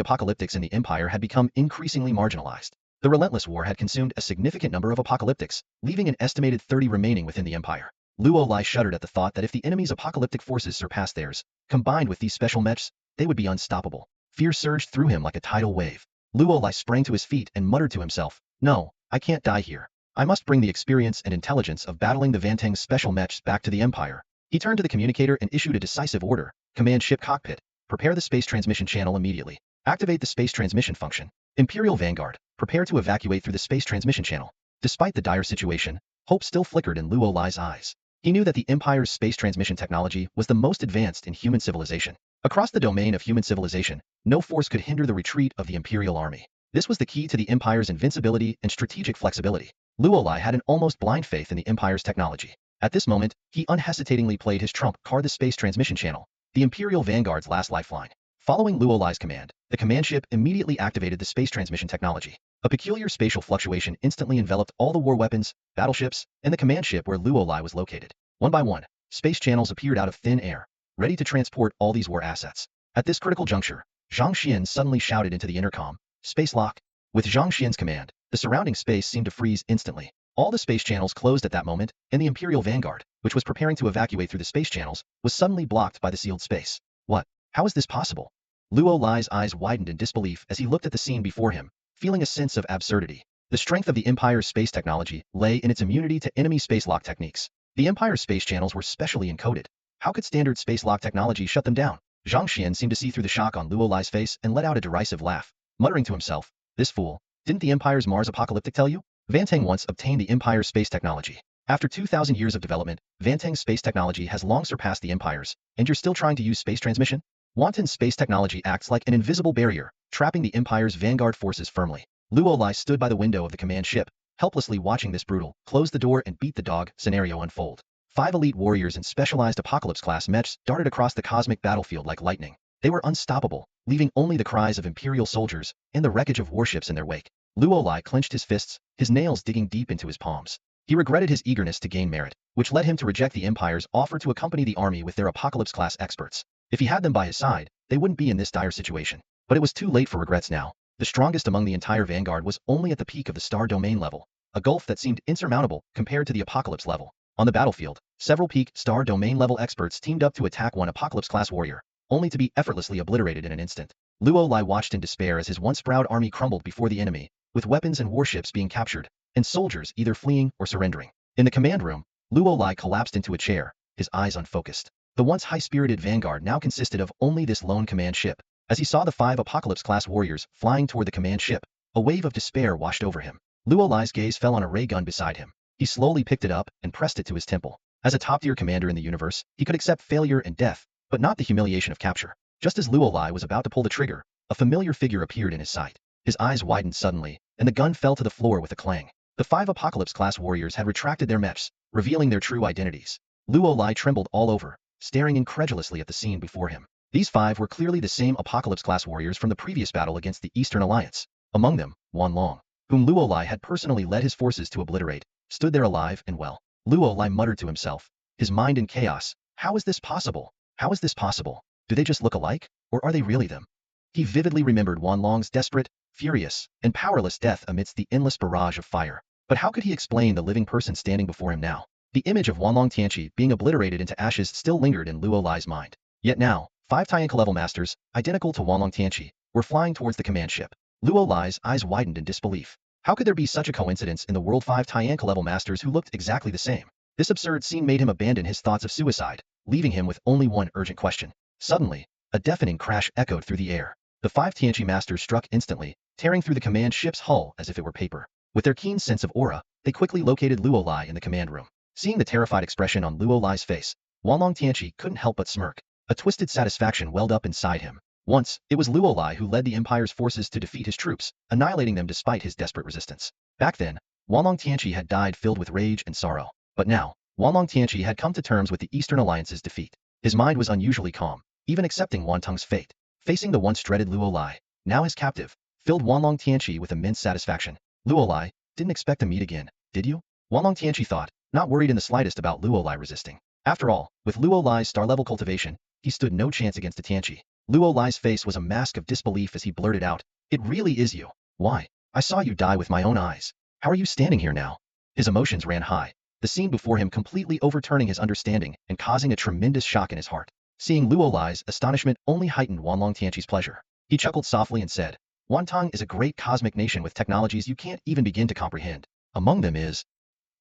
[SPEAKER 1] apocalyptics in the Empire had become increasingly marginalized. The relentless war had consumed a significant number of apocalyptics, leaving an estimated 30 remaining within the Empire. Luo Lai shuddered at the thought that if the enemy's apocalyptic forces surpassed theirs, combined with these special mechs, they would be unstoppable. Fear surged through him like a tidal wave. Luo Lai sprang to his feet and muttered to himself, "No, I can't die here. I must bring the experience and intelligence of battling the Vantang's special mechs back to the Empire." He turned to the communicator and issued a decisive order, "Command ship cockpit, prepare the space transmission channel immediately. Activate the space transmission function. Imperial Vanguard, prepare to evacuate through the space transmission channel." Despite the dire situation, hope still flickered in Luo Lai's eyes. He knew that the Empire's space transmission technology was the most advanced in human civilization. Across the domain of human civilization, no force could hinder the retreat of the Imperial army. This was the key to the Empire's invincibility and strategic flexibility. Luo Lai had an almost blind faith in the Empire's technology. At this moment, he unhesitatingly played his trump card: the space transmission channel, the Imperial Vanguard's last lifeline. Following Luo Lai's command, the command ship immediately activated the space transmission technology. A peculiar spatial fluctuation instantly enveloped all the war weapons, battleships, and the command ship where Luo Lai was located. One by one, space channels appeared out of thin air, ready to transport all these war assets. At this critical juncture, Zhang Xian suddenly shouted into the intercom, "Space lock." With Zhang Xian's command, the surrounding space seemed to freeze instantly. All the space channels closed at that moment, and the Imperial Vanguard, which was preparing to evacuate through the space channels, was suddenly blocked by the sealed space. What? How is this possible? Luo Lai's eyes widened in disbelief as he looked at the scene before him, feeling a sense of absurdity. The strength of the Empire's space technology lay in its immunity to enemy space lock techniques. The Empire's space channels were specially encoded. How could standard space lock technology shut them down? Zhang Xian seemed to see through the shock on Luo Lai's face and let out a derisive laugh, muttering to himself, "This fool, didn't the Empire's Mars apocalyptic tell you? Vantang once obtained the Empire's space technology. After 2,000 years of development, Vantang's space technology has long surpassed the Empire's, and you're still trying to use space transmission? Wanton's space technology acts like an invisible barrier, trapping the Empire's vanguard forces firmly." Luo Lai stood by the window of the command ship, helplessly watching this brutal, close the door and beat the dog scenario unfold. 5 elite warriors in specialized apocalypse-class mechs darted across the cosmic battlefield like lightning. They were unstoppable, leaving only the cries of Imperial soldiers and the wreckage of warships in their wake. Luo Lai clenched his fists, his nails digging deep into his palms. He regretted his eagerness to gain merit, which led him to reject the Empire's offer to accompany the army with their apocalypse-class experts. If he had them by his side, they wouldn't be in this dire situation. But it was too late for regrets now. The strongest among the entire vanguard was only at the peak of the star domain level, a gulf that seemed insurmountable compared to the apocalypse level. On the battlefield, several peak star domain level experts teamed up to attack one apocalypse-class warrior, only to be effortlessly obliterated in an instant. Luo Lai watched in despair as his once proud army crumbled before the enemy, with weapons and warships being captured, and soldiers either fleeing or surrendering. In the command room, Luo Lai collapsed into a chair, his eyes unfocused. The once high-spirited vanguard now consisted of only this lone command ship. As he saw the 5 apocalypse-class warriors flying toward the command ship, a wave of despair washed over him. Luo Lai's gaze fell on a ray gun beside him. He slowly picked it up and pressed it to his temple. As a top-tier commander in the universe, he could accept failure and death, but not the humiliation of capture. Just as Luo Lai was about to pull the trigger, a familiar figure appeared in his sight. His eyes widened suddenly, and the gun fell to the floor with a clang. The 5 apocalypse-class warriors had retracted their mechs, revealing their true identities. Luo Lai trembled all over, staring incredulously at the scene before him. These 5 were clearly the same apocalypse-class warriors from the previous battle against the Eastern Alliance. Among them, Wan Long, whom Luo Lai had personally led his forces to obliterate, stood there alive and well. Luo Lai muttered to himself, his mind in chaos, "How is this possible? How is this possible? Do they just look alike, or are they really them?" He vividly remembered Wan Long's desperate, furious, and powerless death amidst the endless barrage of fire. But how could he explain the living person standing before him now? The image of Wanlong Tianqi being obliterated into ashes still lingered in Luo Lai's mind. Yet now, 5 Tianka-level masters, identical to Wanlong Tianqi, were flying towards the command ship. Luo Lai's eyes widened in disbelief. How could there be such a coincidence in the world? 5 Tianka-level masters who looked exactly the same? This absurd scene made him abandon his thoughts of suicide, leaving him with only one urgent question. Suddenly, a deafening crash echoed through the air. The 5 Tianqi masters struck instantly, tearing through the command ship's hull as if it were paper. With their keen sense of aura, they quickly located Luo Lai in the command room. Seeing the terrified expression on Luo Lai's face, Wanlong Tianqi couldn't help but smirk. A twisted satisfaction welled up inside him. Once, it was Luo Lai who led the Empire's forces to defeat his troops, annihilating them despite his desperate resistance. Back then, Wanlong Tianqi had died filled with rage and sorrow. But now, Wanlong Tianqi had come to terms with the Eastern Alliance's defeat. His mind was unusually calm, even accepting Wantong's fate. Facing the once dreaded Luo Lai, now his captive, filled Wanlong Tianqi with immense satisfaction. Luo Lai, didn't expect to meet again, did you? Wanlong Tianqi thought, not worried in the slightest about Luo Lai resisting. After all, with Luo Lai's star-level cultivation, he stood no chance against a Tianqi. Luo Lai's face was a mask of disbelief as he blurted out, "It really is you. Why? I saw you die with my own eyes. How are you standing here now?" His emotions ran high, the scene before him completely overturning his understanding and causing a tremendous shock in his heart. Seeing Luo Lai's astonishment only heightened Wanlong Tianqi's pleasure. He chuckled softly and said, "Wantong is a great cosmic nation with technologies you can't even begin to comprehend. Among them is..."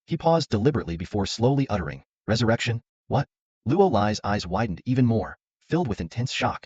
[SPEAKER 1] He paused deliberately before slowly uttering, "Resurrection? What?" Luo Lai's eyes widened even more, filled with intense shock.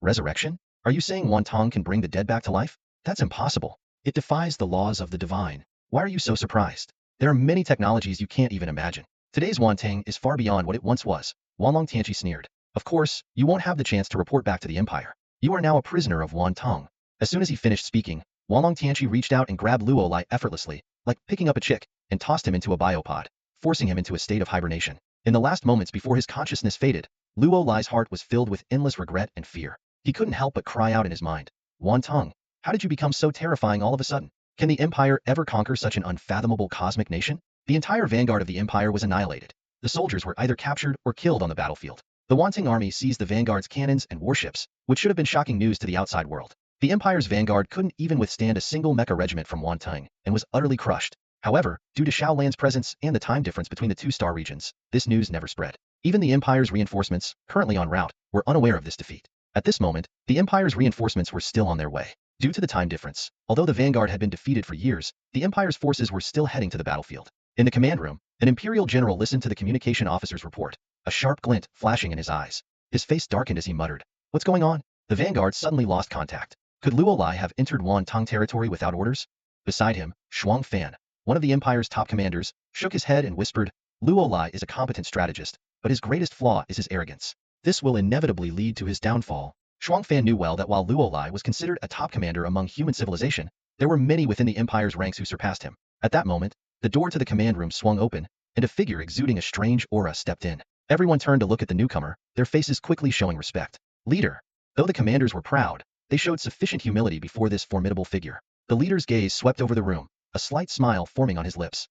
[SPEAKER 1] "Resurrection? Are you saying Wantong can bring the dead back to life? That's impossible. It defies the laws of the divine. Why are you so surprised? There are many technologies you can't even imagine. Today's Wantong is far beyond what it once was." Wanlong Tianqi sneered. "Of course, you won't have the chance to report back to the Empire. You are now a prisoner of Wantong." As soon as he finished speaking, Wanlong Tianqi reached out and grabbed Luo Lai effortlessly, like picking up a chick, and tossed him into a biopod, forcing him into a state of hibernation. In the last moments before his consciousness faded, Luo Lai's heart was filled with endless regret and fear. He couldn't help but cry out in his mind, "Wantong, how did you become so terrifying all of a sudden? Can the Empire ever conquer such an unfathomable cosmic nation?" The entire vanguard of the Empire was annihilated. The soldiers were either captured or killed on the battlefield. The Wantong army seized the vanguard's cannons and warships, which should have been shocking news to the outside world. The Empire's vanguard couldn't even withstand a single mecha regiment from Wantong, and was utterly crushed. However, due to Shaolan's presence and the time difference between the two star regions, this news never spread. Even the Empire's reinforcements, currently en route, were unaware of this defeat. At this moment, the Empire's reinforcements were still on their way. Due to the time difference, although the vanguard had been defeated for years, the Empire's forces were still heading to the battlefield. In the command room, an Imperial general listened to the communication officer's report, a sharp glint flashing in his eyes. His face darkened as he muttered, "What's going on?" The vanguard suddenly lost contact. Could Luo Lai have entered Wantong territory without orders? Beside him, Shuang Fan, one of the Empire's top commanders, shook his head and whispered, "Luo Lai is a competent strategist, but his greatest flaw is his arrogance. This will inevitably lead to his downfall." Shuang Fan knew well that while Luo Lai was considered a top commander among human civilization, there were many within the Empire's ranks who surpassed him. At that moment, the door to the command room swung open, and a figure exuding a strange aura stepped in. Everyone turned to look at the newcomer, their faces quickly showing respect. "Leader." Though the commanders were proud, they showed sufficient humility before this formidable figure. The leader's gaze swept over the room, a slight smile forming on his lips.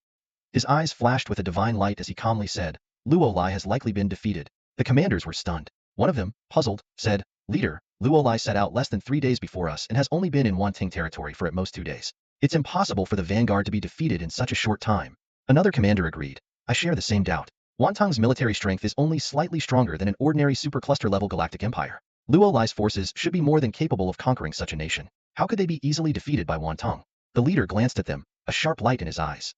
[SPEAKER 1] His eyes flashed with a divine light as he calmly said, "Luo Lai has likely been defeated." The commanders were stunned. One of them, puzzled, said, "Leader, Luo Lai set out less than 3 days before us and has only been in Wantong territory for at most 2 days. It's impossible for the vanguard to be defeated in such a short time." Another commander agreed, "I share the same doubt. Wantong's military strength is only slightly stronger than an ordinary supercluster-level galactic empire. Luo Lai's forces should be more than capable of conquering such a nation. How could they be easily defeated by Wantong?" The leader glanced at them, a sharp light in his eyes.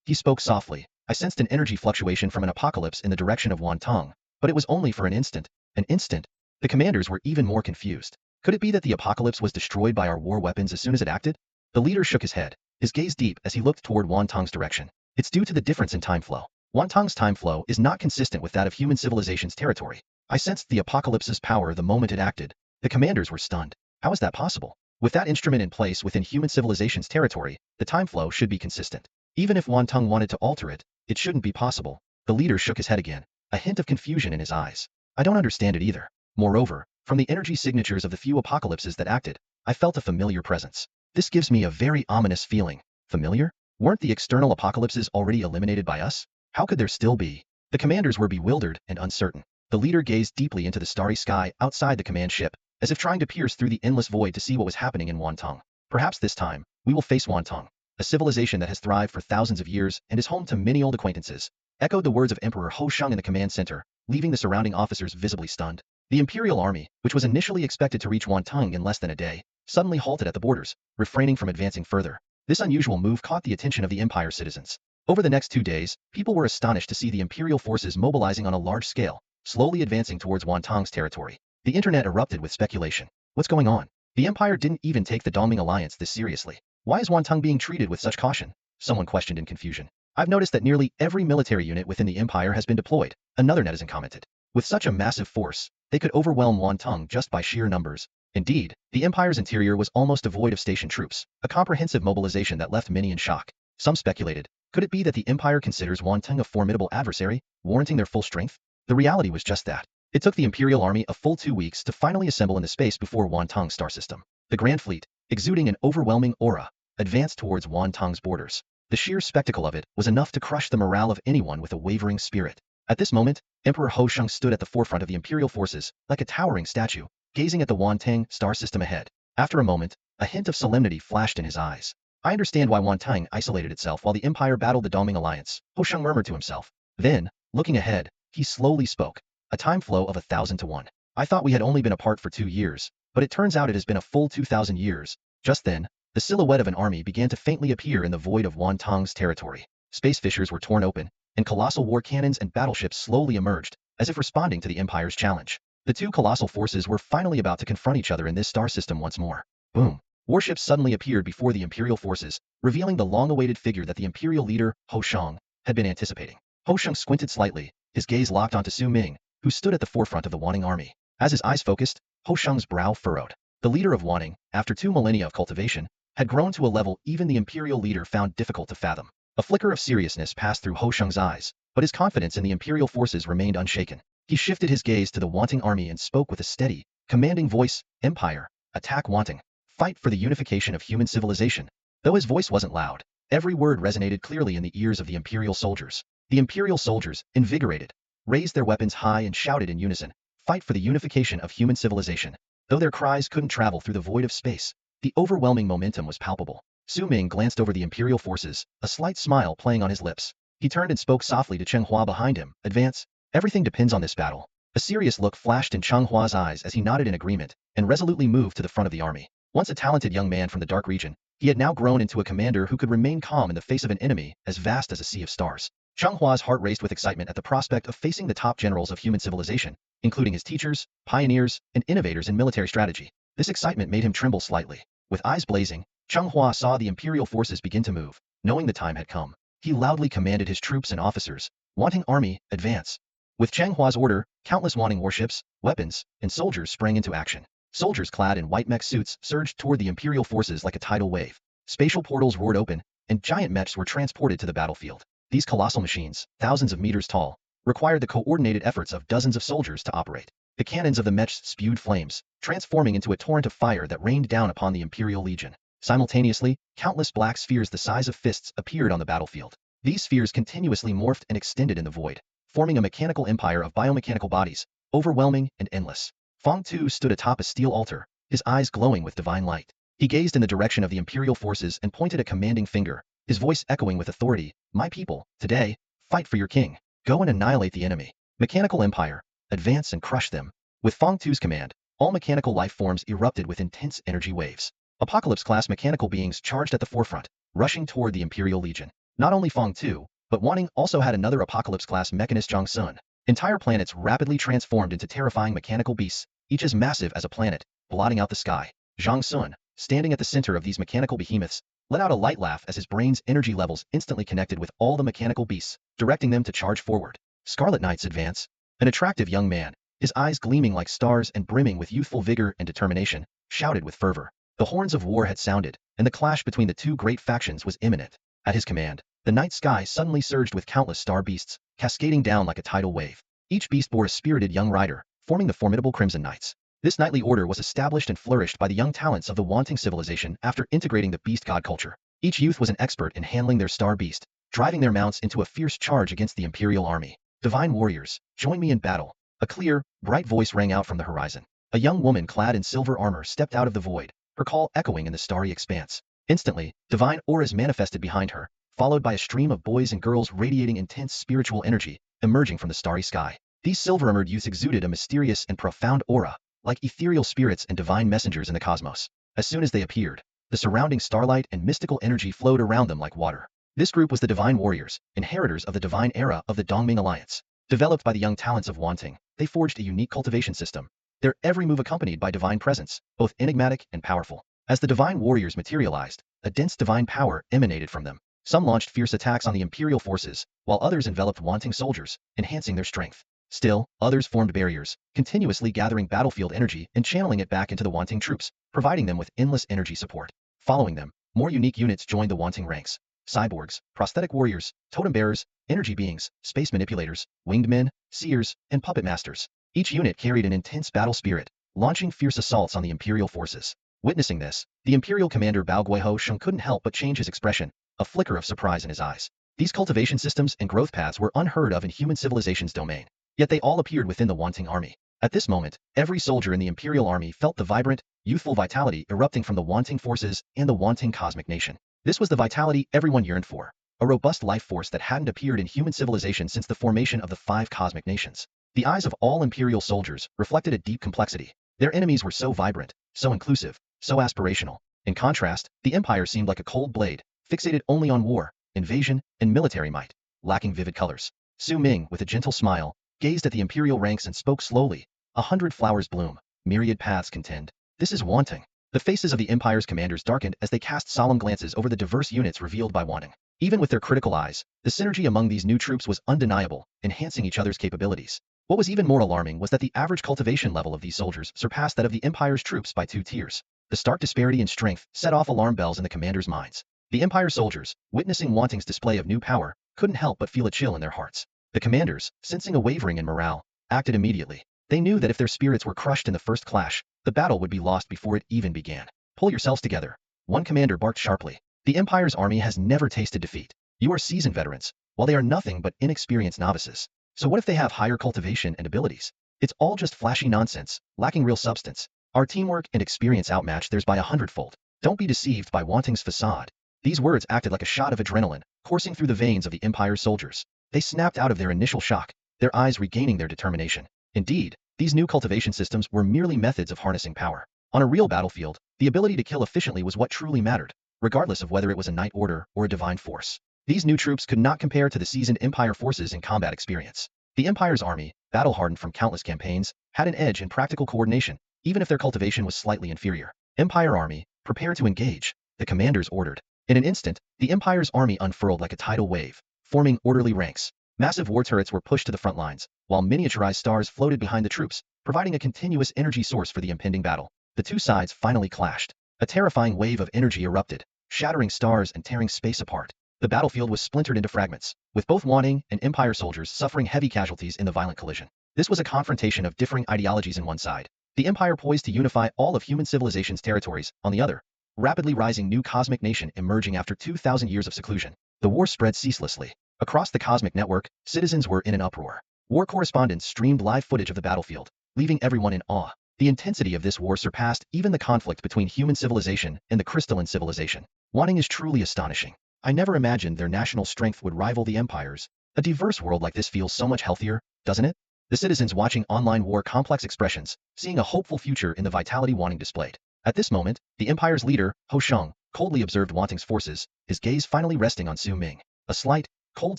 [SPEAKER 1] He spoke softly, "I sensed an energy fluctuation from an apocalypse in the direction of Wantong, but it was only for an instant." An instant? The commanders were even more confused. Could it be that the apocalypse was destroyed by our war weapons as soon as it acted? The leader shook his head, his gaze deep as he looked toward Wantong's direction. "It's due to the difference in time flow. Wantong's time flow is not consistent with that of human civilization's territory. I sensed the apocalypse's power the moment it acted." The commanders were stunned. How is that possible? With that instrument in place within human civilization's territory, the time flow should be consistent. Even if Wantong wanted to alter it, it shouldn't be possible. The leader shook his head again, a hint of confusion in his eyes. "I don't understand it either. Moreover, from the energy signatures of the few apocalypses that acted, I felt a familiar presence. This gives me a very ominous feeling." Familiar? Weren't the external apocalypses already eliminated by us? How could there still be? The commanders were bewildered and uncertain. The leader gazed deeply into the starry sky outside the command ship, as if trying to pierce through the endless void to see what was happening in Wantong. "Perhaps this time, we will face Wantong." a civilization that has thrived for thousands of years and is home to many old acquaintances, echoed the words of Emperor Ho Sheng in the command center, leaving the surrounding officers visibly stunned. The Imperial Army, which was initially expected to reach Wantung in less than a day, suddenly halted at the borders, refraining from advancing further. This unusual move caught the attention of the Empire's citizens. Over the next 2 days, people were astonished to see the Imperial forces mobilizing on a large scale, slowly advancing towards Wantong's territory. The internet erupted with speculation. What's going on? The Empire didn't even take the Dongming alliance this seriously. Why is Wantung being treated with such caution? Someone questioned in confusion. I've noticed that nearly every military unit within the Empire has been deployed, another netizen commented. With such a massive force, they could overwhelm Wantung just by sheer numbers. Indeed, the Empire's interior was almost devoid of station troops, a comprehensive mobilization that left many in shock. Some speculated, could it be that the Empire considers Wantung a formidable adversary, warranting their full strength? The reality was just that. It took the Imperial Army a full 2 weeks to finally assemble in the space before Wantong's star system. The Grand Fleet, exuding an overwhelming aura, advanced towards Wantong's borders. The sheer spectacle of it was enough to crush the morale of anyone with a wavering spirit. At this moment, Emperor Ho Sheng stood at the forefront of the Imperial forces, like a towering statue, gazing at the Wantang star system ahead. After a moment, a hint of solemnity flashed in his eyes. I understand why Wantang isolated itself while the Empire battled the Dongming alliance, Ho Sheng murmured to himself. Then, looking ahead, he slowly spoke. A time flow of 1,000 to 1. I thought we had only been apart for 2 years, but it turns out it has been a full 2,000 years. Just then, the silhouette of an army began to faintly appear in the void of Wantong's territory. Space fissures were torn open, and colossal war cannons and battleships slowly emerged, as if responding to the Empire's challenge. The two colossal forces were finally about to confront each other in this star system once more. Boom! Warships suddenly appeared before the Imperial forces, revealing the long-awaited figure that the Imperial leader, Ho Sheng, had been anticipating. Ho Sheng squinted slightly, his gaze locked onto Su Ming, who stood at the forefront of the Wanting army. As his eyes focused, Ho Sheng's brow furrowed. The leader of Wanting, after 2 millennia of cultivation, had grown to a level even the Imperial leader found difficult to fathom. A flicker of seriousness passed through Ho Sheng's eyes, but his confidence in the Imperial forces remained unshaken. He shifted his gaze to the Wanting army and spoke with a steady, commanding voice, Empire, attack Wanting. Fight for the unification of human civilization. Though his voice wasn't loud, every word resonated clearly in the ears of the Imperial soldiers. The Imperial soldiers, invigorated, raised their weapons high and shouted in unison, fight for the unification of human civilization. Though their cries couldn't travel through the void of space, the overwhelming momentum was palpable. Su Ming glanced over the Imperial forces, a slight smile playing on his lips. He turned and spoke softly to Cheng Hua behind him, advance. Everything depends on this battle. A serious look flashed in Cheng Hua's eyes as he nodded in agreement, and resolutely moved to the front of the army. Once a talented young man from the dark region, he had now grown into a commander who could remain calm in the face of an enemy as vast as a sea of stars. Cheng Hua's heart raced with excitement at the prospect of facing the top generals of human civilization, including his teachers, pioneers, and innovators in military strategy. This excitement made him tremble slightly. With eyes blazing, Cheng Hua saw the Imperial forces begin to move. Knowing the time had come, he loudly commanded his troops and officers, Wanting army, advance. With Cheng Hua's order, countless Wanting warships, weapons, and soldiers sprang into action. Soldiers clad in white mech suits surged toward the Imperial forces like a tidal wave. Spatial portals roared open, and giant mechs were transported to the battlefield. These colossal machines, thousands of meters tall, required the coordinated efforts of dozens of soldiers to operate. The cannons of the mechs spewed flames, transforming into a torrent of fire that rained down upon the Imperial Legion. Simultaneously, countless black spheres the size of fists appeared on the battlefield. These spheres continuously morphed and extended in the void, forming a mechanical empire of biomechanical bodies, overwhelming and endless. Fong Tu stood atop a steel altar, his eyes glowing with divine light. He gazed in the direction of the Imperial forces and pointed a commanding finger, his voice echoing with authority, my people, today, fight for your king. Go and annihilate the enemy. Mechanical empire, advance and crush them. With Fong Tu's command, all mechanical life forms erupted with intense energy waves. Apocalypse-class mechanical beings charged at the forefront, rushing toward the Imperial Legion. Not only Fong Tu, but Wanting also had another Apocalypse-class mechanist Zhang Sun. Entire planets rapidly transformed into terrifying mechanical beasts, each as massive as a planet, blotting out the sky. Zhang Sun, standing at the center of these mechanical behemoths, let out a light laugh as his brain's energy levels instantly connected with all the mechanical beasts, directing them to charge forward. Scarlet Knights advance. An attractive young man, his eyes gleaming like stars and brimming with youthful vigor and determination, shouted with fervor. The horns of war had sounded, and the clash between the two great factions was imminent. At his command, the night sky suddenly surged with countless star beasts, cascading down like a tidal wave. Each beast bore a spirited young rider, forming the formidable Crimson Knights. This knightly order was established and flourished by the young talents of the Wanting civilization after integrating the beast god culture. Each youth was an expert in handling their star beast, driving their mounts into a fierce charge against the Imperial army. Divine warriors, join me in battle. A clear, bright voice rang out from the horizon. A young woman clad in silver armor stepped out of the void, her call echoing in the starry expanse. Instantly, divine auras manifested behind her, followed by a stream of boys and girls radiating intense spiritual energy, emerging from the starry sky. These silver-armored youths exuded a mysterious and profound aura, like ethereal spirits and divine messengers in the cosmos. As soon as they appeared, the surrounding starlight and mystical energy flowed around them like water. This group was the Divine Warriors, inheritors of the divine era of the Dongming Alliance. Developed by the young talents of Wanting, they forged a unique cultivation system. Their every move accompanied by divine presence, both enigmatic and powerful. As the Divine Warriors materialized, a dense divine power emanated from them. Some launched fierce attacks on the Imperial forces, while others enveloped Wanting soldiers, enhancing their strength. Still, others formed barriers, continuously gathering battlefield energy and channeling it back into the Wanting troops, providing them with endless energy support. Following them, more unique units joined the Wanting ranks. Cyborgs, prosthetic warriors, totem bearers, energy beings, space manipulators, winged men, seers, and puppet masters. Each unit carried an intense battle spirit, launching fierce assaults on the Imperial forces. Witnessing this, the Imperial commander Bao Guiho Sheng couldn't help but change his expression, a flicker of surprise in his eyes. These cultivation systems and growth paths were unheard of in human civilization's domain, yet they all appeared within the Wanting army. At this moment, every soldier in the Imperial army felt the vibrant, youthful vitality erupting from the Wanting forces and the Wanting cosmic nation. This was the vitality everyone yearned for, a robust life force that hadn't appeared in human civilization since the formation of the 5 cosmic nations. The eyes of all Imperial soldiers reflected a deep complexity. Their enemies were so vibrant, so inclusive, so aspirational. In contrast, the Empire seemed like a cold blade, fixated only on war, invasion, and military might, lacking vivid colors. Su Ming, with a gentle smile, gazed at the Imperial ranks and spoke slowly. 100 flowers bloom, myriad paths contend. This is Wanting. The faces of the Empire's commanders darkened as they cast solemn glances over the diverse units revealed by Wanting. Even with their critical eyes, the synergy among these new troops was undeniable, enhancing each other's capabilities. What was even more alarming was that the average cultivation level of these soldiers surpassed that of the Empire's troops by 2 tiers. The stark disparity in strength set off alarm bells in the commanders' minds. The Empire soldiers, witnessing Wanting's display of new power, couldn't help but feel a chill in their hearts. The commanders, sensing a wavering in morale, acted immediately. They knew that if their spirits were crushed in the first clash, the battle would be lost before it even began. Pull yourselves together. One commander barked sharply. The Empire's army has never tasted defeat. You are seasoned veterans, while they are nothing but inexperienced novices. So what if they have higher cultivation and abilities? It's all just flashy nonsense, lacking real substance. Our teamwork and experience outmatch theirs by 100-fold. Don't be deceived by Wanting's facade. These words acted like a shot of adrenaline, coursing through the veins of the Empire's soldiers. They snapped out of their initial shock, their eyes regaining their determination. Indeed, these new cultivation systems were merely methods of harnessing power. On a real battlefield, the ability to kill efficiently was what truly mattered, regardless of whether it was a knight order or a divine force. These new troops could not compare to the seasoned Empire forces in combat experience. The Empire's army, battle-hardened from countless campaigns, had an edge in practical coordination, even if their cultivation was slightly inferior. Empire army, prepare to engage, the commanders ordered. In an instant, the Empire's army unfurled like a tidal wave, forming orderly ranks. Massive war turrets were pushed to the front lines, while miniaturized stars floated behind the troops, providing a continuous energy source for the impending battle. The two sides finally clashed. A terrifying wave of energy erupted, shattering stars and tearing space apart. The battlefield was splintered into fragments, with both Wanting and Empire soldiers suffering heavy casualties in the violent collision. This was a confrontation of differing ideologies on one side, the Empire poised to unify all of human civilization's territories, on the other, rapidly rising new cosmic nation emerging after 2,000 years of seclusion. The war spread ceaselessly. Across the cosmic network, citizens were in an uproar. War correspondents streamed live footage of the battlefield, leaving everyone in awe. The intensity of this war surpassed even the conflict between human civilization and the crystalline civilization. Wanting is truly astonishing. I never imagined their national strength would rival the Empire's. A diverse world like this feels so much healthier, doesn't it? The citizens watching online wore complex expressions, seeing a hopeful future in the vitality Wanting displayed. At this moment, the Empire's leader, Ho Sheng, coldly observed Wanting's forces, his gaze finally resting on Su Ming. A slight, cold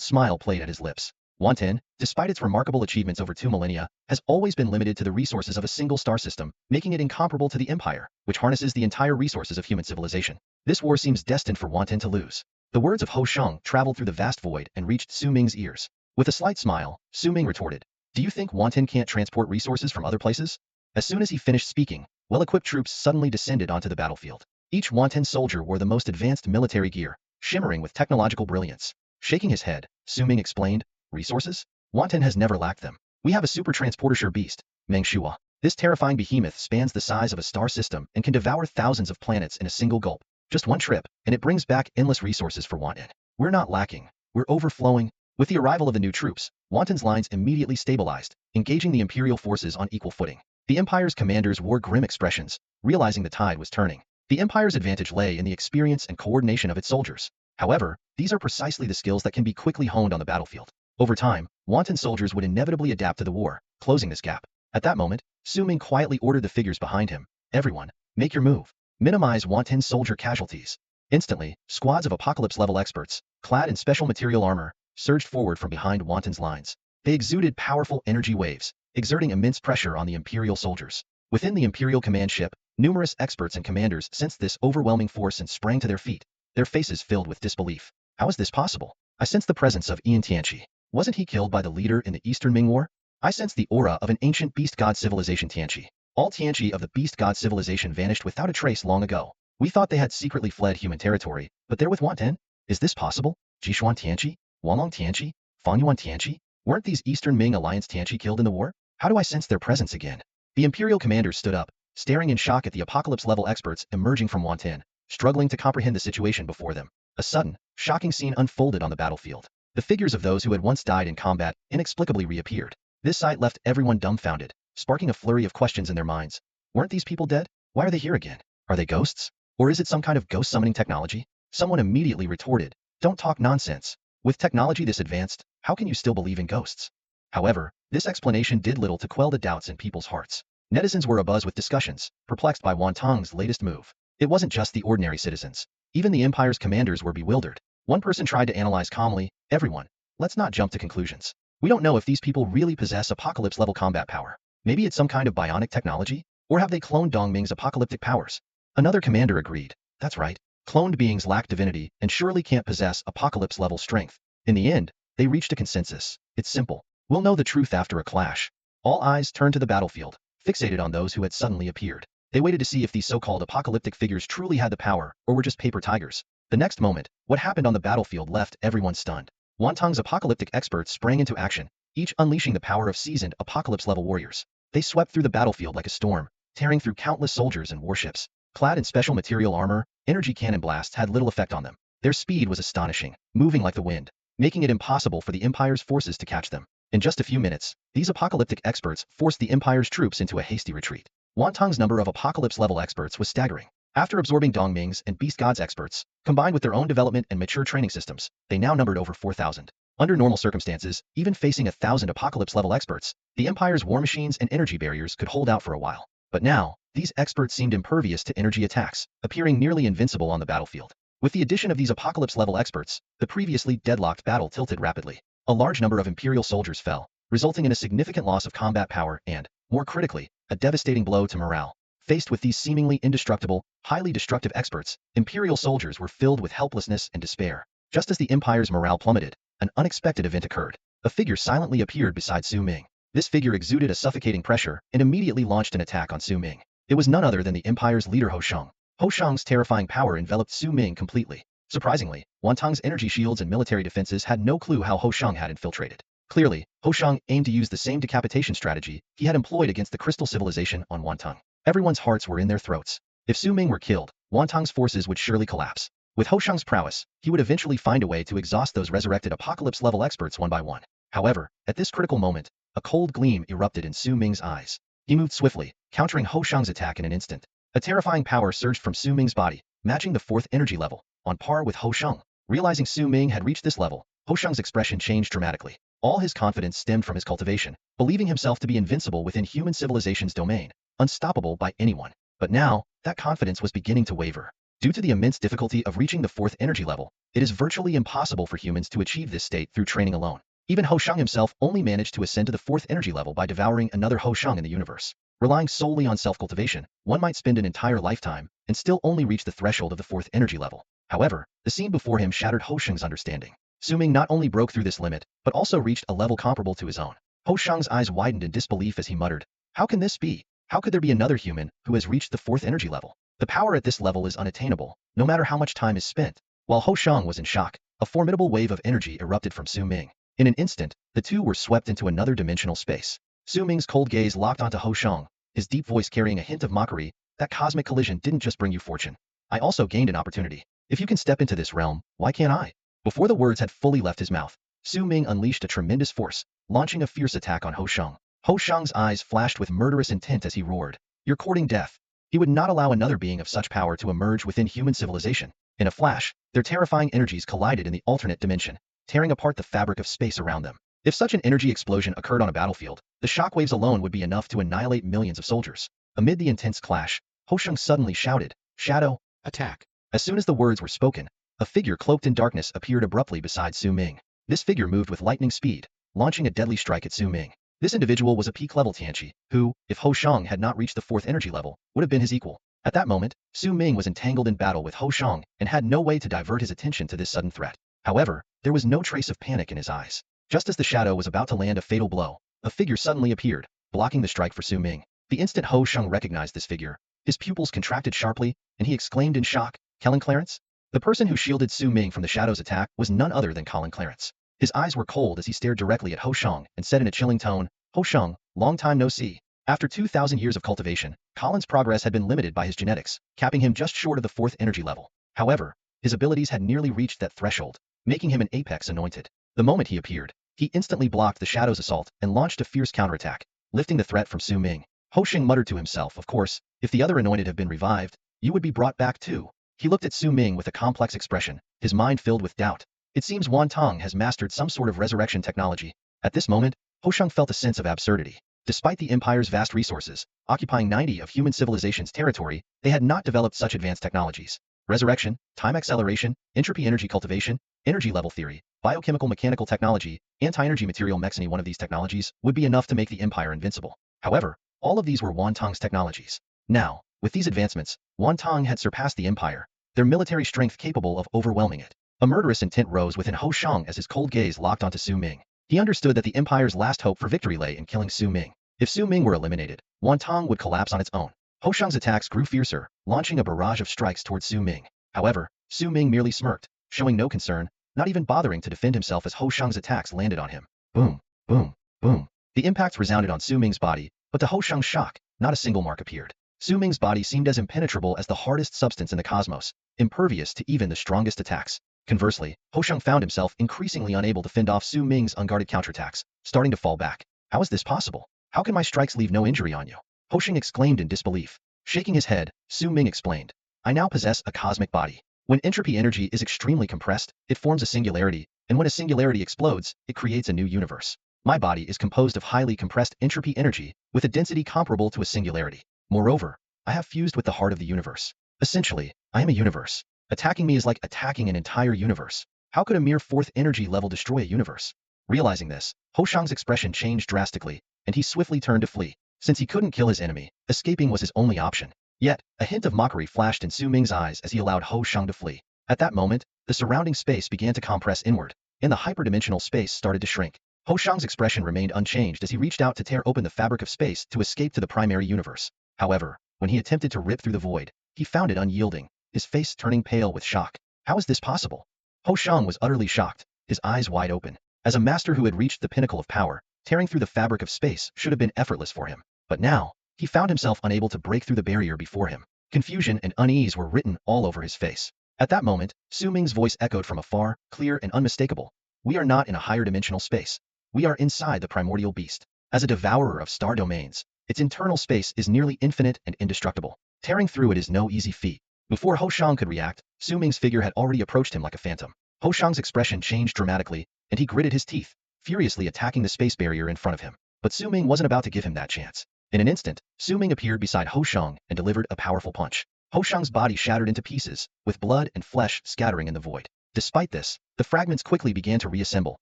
[SPEAKER 1] smile played at his lips. Wanting, despite its remarkable achievements over 2 millennia, has always been limited to the resources of a single star system, making it incomparable to the Empire, which harnesses the entire resources of human civilization. This war seems destined for Wanting to lose. The words of Ho Sheng traveled through the vast void and reached Su Ming's ears. With a slight smile, Su Ming retorted, "Do you think Wanting can't transport resources from other places?" As soon as he finished speaking, well-equipped troops suddenly descended onto the battlefield. Each Wanting soldier wore the most advanced military gear, shimmering with technological brilliance. Shaking his head, Su Ming explained, "Resources? Wanting has never lacked them. We have a super transporter beast, Meng Shua. This terrifying behemoth spans the size of a star system and can devour thousands of planets in a single gulp. Just one trip, and it brings back endless resources for Wanting. We're not lacking. We're overflowing." With the arrival of the new troops, Wanting's lines immediately stabilized, engaging the Imperial forces on equal footing. The Empire's commanders wore grim expressions, realizing the tide was turning. The Empire's advantage lay in the experience and coordination of its soldiers. However, these are precisely the skills that can be quickly honed on the battlefield. Over time, wanton soldiers would inevitably adapt to the war, closing this gap. At that moment, Su Ming quietly ordered the figures behind him, "Everyone, make your move. Minimize wanton soldier casualties." Instantly, squads of apocalypse-level experts, clad in special material armor, surged forward from behind Wanton's lines. They exuded powerful energy waves, exerting immense pressure on the Imperial soldiers. Within the Imperial command ship, numerous experts and commanders sensed this overwhelming force and sprang to their feet, their faces filled with disbelief. How is this possible? I sense the presence of Ian Tianqi. Wasn't he killed by the leader in the Eastern Ming War? I sense the aura of an ancient beast god civilization Tianqi. All Tianqi of the beast god civilization vanished without a trace long ago. We thought they had secretly fled human territory, but they're with Wanten? Is this possible? Jishuan Tianqi? Wanlong Tianqi? Fangyuan Tianqi? Weren't these Eastern Ming Alliance Tianqi killed in the war? How do I sense their presence again? The Imperial commanders stood up, staring in shock at the apocalypse-level experts emerging from Wanten, struggling to comprehend the situation before them. A sudden, shocking scene unfolded on the battlefield. The figures of those who had once died in combat inexplicably reappeared. This sight left everyone dumbfounded, sparking a flurry of questions in their minds. Weren't these people dead? Why are they here again? Are they ghosts? Or is it some kind of ghost summoning technology? Someone immediately retorted, "Don't talk nonsense. With technology this advanced, how can you still believe in ghosts?" However, this explanation did little to quell the doubts in people's hearts. Netizens were abuzz with discussions, perplexed by Wantong's latest move. It wasn't just the ordinary citizens. Even the Empire's commanders were bewildered. One person tried to analyze calmly, "Everyone, let's not jump to conclusions. We don't know if these people really possess apocalypse-level combat power. Maybe it's some kind of bionic technology? Or have they cloned Dongming's apocalyptic powers?" Another commander agreed. "That's right. Cloned beings lack divinity and surely can't possess apocalypse-level strength." In the end, they reached a consensus. It's simple. We'll know the truth after a clash. All eyes turned to the battlefield, fixated on those who had suddenly appeared. They waited to see if these so-called apocalyptic figures truly had the power, or were just paper tigers. The next moment, what happened on the battlefield left everyone stunned. Wantong's apocalyptic experts sprang into action, each unleashing the power of seasoned apocalypse-level warriors. They swept through the battlefield like a storm, tearing through countless soldiers and warships. Clad in special material armor, energy cannon blasts had little effect on them. Their speed was astonishing, moving like the wind, making it impossible for the Empire's forces to catch them. In just a few minutes, these apocalyptic experts forced the Empire's troops into a hasty retreat. Wantong's number of apocalypse-level experts was staggering. After absorbing Dongming's and Beast God's experts, combined with their own development and mature training systems, they now numbered over 4,000. Under normal circumstances, even facing 1,000 apocalypse-level experts, the Empire's war machines and energy barriers could hold out for a while. But now, these experts seemed impervious to energy attacks, appearing nearly invincible on the battlefield. With the addition of these apocalypse-level experts, the previously deadlocked battle tilted rapidly. A large number of Imperial soldiers fell, resulting in a significant loss of combat power and, more critically, a devastating blow to morale. Faced with these seemingly indestructible, highly destructive experts, Imperial soldiers were filled with helplessness and despair. Just as the Empire's morale plummeted, an unexpected event occurred. A figure silently appeared beside Su Ming. This figure exuded a suffocating pressure and immediately launched an attack on Su Ming. It was none other than the Empire's leader Ho Shang. Ho Shang's terrifying power enveloped Su Ming completely. Surprisingly, Wantong's energy shields and military defenses had no clue how Ho Shang had infiltrated. Clearly, Ho Shang aimed to use the same decapitation strategy he had employed against the Crystal Civilization on Wantong. Everyone's hearts were in their throats. If Su Ming were killed, Wantong's forces would surely collapse. With Ho Shang's prowess, he would eventually find a way to exhaust those resurrected apocalypse-level experts one by one. However, at this critical moment, a cold gleam erupted in Su Ming's eyes. He moved swiftly, countering Ho Shang's attack in an instant. A terrifying power surged from Su Ming's body, matching the 4th energy level, on par with Ho Shang. Realizing Su Ming had reached this level, Ho Shang's expression changed dramatically. All his confidence stemmed from his cultivation, believing himself to be invincible within human civilization's domain, unstoppable by anyone. But now, that confidence was beginning to waver. Due to the immense difficulty of reaching the 4th energy level, it is virtually impossible for humans to achieve this state through training alone. Even Ho Shang himself only managed to ascend to the 4th energy level by devouring another Ho Shang in the universe. Relying solely on self-cultivation, one might spend an entire lifetime and still only reach the threshold of the 4th energy level. However, the scene before him shattered Ho Shang's understanding. Su Ming not only broke through this limit, but also reached a level comparable to his own. Ho Shang's eyes widened in disbelief as he muttered, "How can this be? How could there be another human who has reached the 4th energy level? The power at this level is unattainable, no matter how much time is spent." While Ho Shang was in shock, a formidable wave of energy erupted from Su Ming. In an instant, the two were swept into another dimensional space. Su Ming's cold gaze locked onto Ho Shang, his deep voice carrying a hint of mockery. "That cosmic collision didn't just bring you fortune. I also gained an opportunity. If you can step into this realm, why can't I?" Before the words had fully left his mouth, Su Ming unleashed a tremendous force, launching a fierce attack on Ho Shang. Ho Shang's eyes flashed with murderous intent as he roared, "You're courting death. He would not allow another being of such power to emerge within human civilization. In a flash, their terrifying energies collided in the alternate dimension, tearing apart the fabric of space around them. If such an energy explosion occurred on a battlefield, the shockwaves alone would be enough to annihilate millions of soldiers. Amid the intense clash, Ho-Shung suddenly shouted, "Shadow, attack!" As soon as the words were spoken, a figure cloaked in darkness appeared abruptly beside Su Ming. This figure moved with lightning speed, launching a deadly strike at Su Ming. This individual was a peak-level Tianqi, who, if Ho-Shung had not reached the 4th energy level, would have been his equal. At that moment, Su Ming was entangled in battle with Ho-Shung and had no way to divert his attention to this sudden threat. However, there was no trace of panic in his eyes. Just as the shadow was about to land a fatal blow, a figure suddenly appeared, blocking the strike for Su Ming. The instant Ho-Shung recognized this figure, his pupils contracted sharply, and he exclaimed in shock, "Colin Clarence?" The person who shielded Su Ming from the shadow's attack was none other than Colin Clarence. His eyes were cold as he stared directly at Ho-Shung and said in a chilling tone, "Ho-Shung, long time no see." After 2,000 years of cultivation, Colin's progress had been limited by his genetics, capping him just short of the 4th energy level. However, his abilities had nearly reached that threshold, making him an apex anointed. The moment he appeared, he instantly blocked the shadow's assault and launched a fierce counterattack, lifting the threat from Su Ming. Ho-Shung muttered to himself, "Of course, if the other anointed have been revived, you would be brought back too." He looked at Su Ming with a complex expression, his mind filled with doubt. It seems Wan Tong has mastered some sort of resurrection technology. At this moment, Ho-Shung felt a sense of absurdity. Despite the Empire's vast resources, occupying 90 of human civilization's territory, they had not developed such advanced technologies. Resurrection, time acceleration, entropy energy cultivation, energy level theory, biochemical mechanical technology, anti-energy material mechs. Any one of these technologies would be enough to make the Empire invincible. However, all of these were Wan Tong's technologies. Now, with these advancements, Wan Tong had surpassed the Empire, their military strength capable of overwhelming it. A murderous intent rose within Ho-Shung as his cold gaze locked onto Su Ming. He understood that the Empire's last hope for victory lay in killing Su Ming. If Su Ming were eliminated, Wan Tong would collapse on its own. Ho-Shung's attacks grew fiercer, launching a barrage of strikes towards Su Ming. However, Su Ming merely smirked, showing no concern, not even bothering to defend himself as Ho-Shung's attacks landed on him. Boom, boom, boom. The impacts resounded on Su Ming's body, but to Ho-Shung's shock, not a single mark appeared. Su Ming's body seemed as impenetrable as the hardest substance in the cosmos, impervious to even the strongest attacks. Conversely, Ho-Shung found himself increasingly unable to fend off Su Ming's unguarded counterattacks, starting to fall back. How is this possible? How can my strikes leave no injury on you? Ho-Shung exclaimed in disbelief. Shaking his head, Su Ming explained, "I now possess a cosmic body. When entropy energy is extremely compressed, it forms a singularity, and when a singularity explodes, it creates a new universe. My body is composed of highly compressed entropy energy, with a density comparable to a singularity. Moreover, I have fused with the heart of the universe. Essentially, I am a universe. Attacking me is like attacking an entire universe. How could a mere 4th energy level destroy a universe?" Realizing this, Ho-Shung's expression changed drastically, and he swiftly turned to flee. Since he couldn't kill his enemy, escaping was his only option. Yet, a hint of mockery flashed in Su Ming's eyes as he allowed Ho-Shung to flee. At that moment, the surrounding space began to compress inward, and the hyperdimensional space started to shrink. Ho-Shung's expression remained unchanged as he reached out to tear open the fabric of space to escape to the primary universe. However, when he attempted to rip through the void, he found it unyielding, his face turning pale with shock. How is this possible? Ho-Shung was utterly shocked, his eyes wide open. As a master who had reached the pinnacle of power, tearing through the fabric of space should have been effortless for him. But now, he found himself unable to break through the barrier before him. Confusion and unease were written all over his face. At that moment, Su Ming's voice echoed from afar, clear and unmistakable. "We are not in a higher dimensional space. We are inside the primordial beast. As a devourer of star domains, its internal space is nearly infinite and indestructible. Tearing through it is no easy feat." Before Ho-Shung could react, Su Ming's figure had already approached him like a phantom. Ho-Shung's expression changed dramatically, and he gritted his teeth, furiously attacking the space barrier in front of him. But Su Ming wasn't about to give him that chance. In an instant, Su Ming appeared beside Ho-Shung and delivered a powerful punch. Ho-Shung's body shattered into pieces, with blood and flesh scattering in the void. Despite this, the fragments quickly began to reassemble,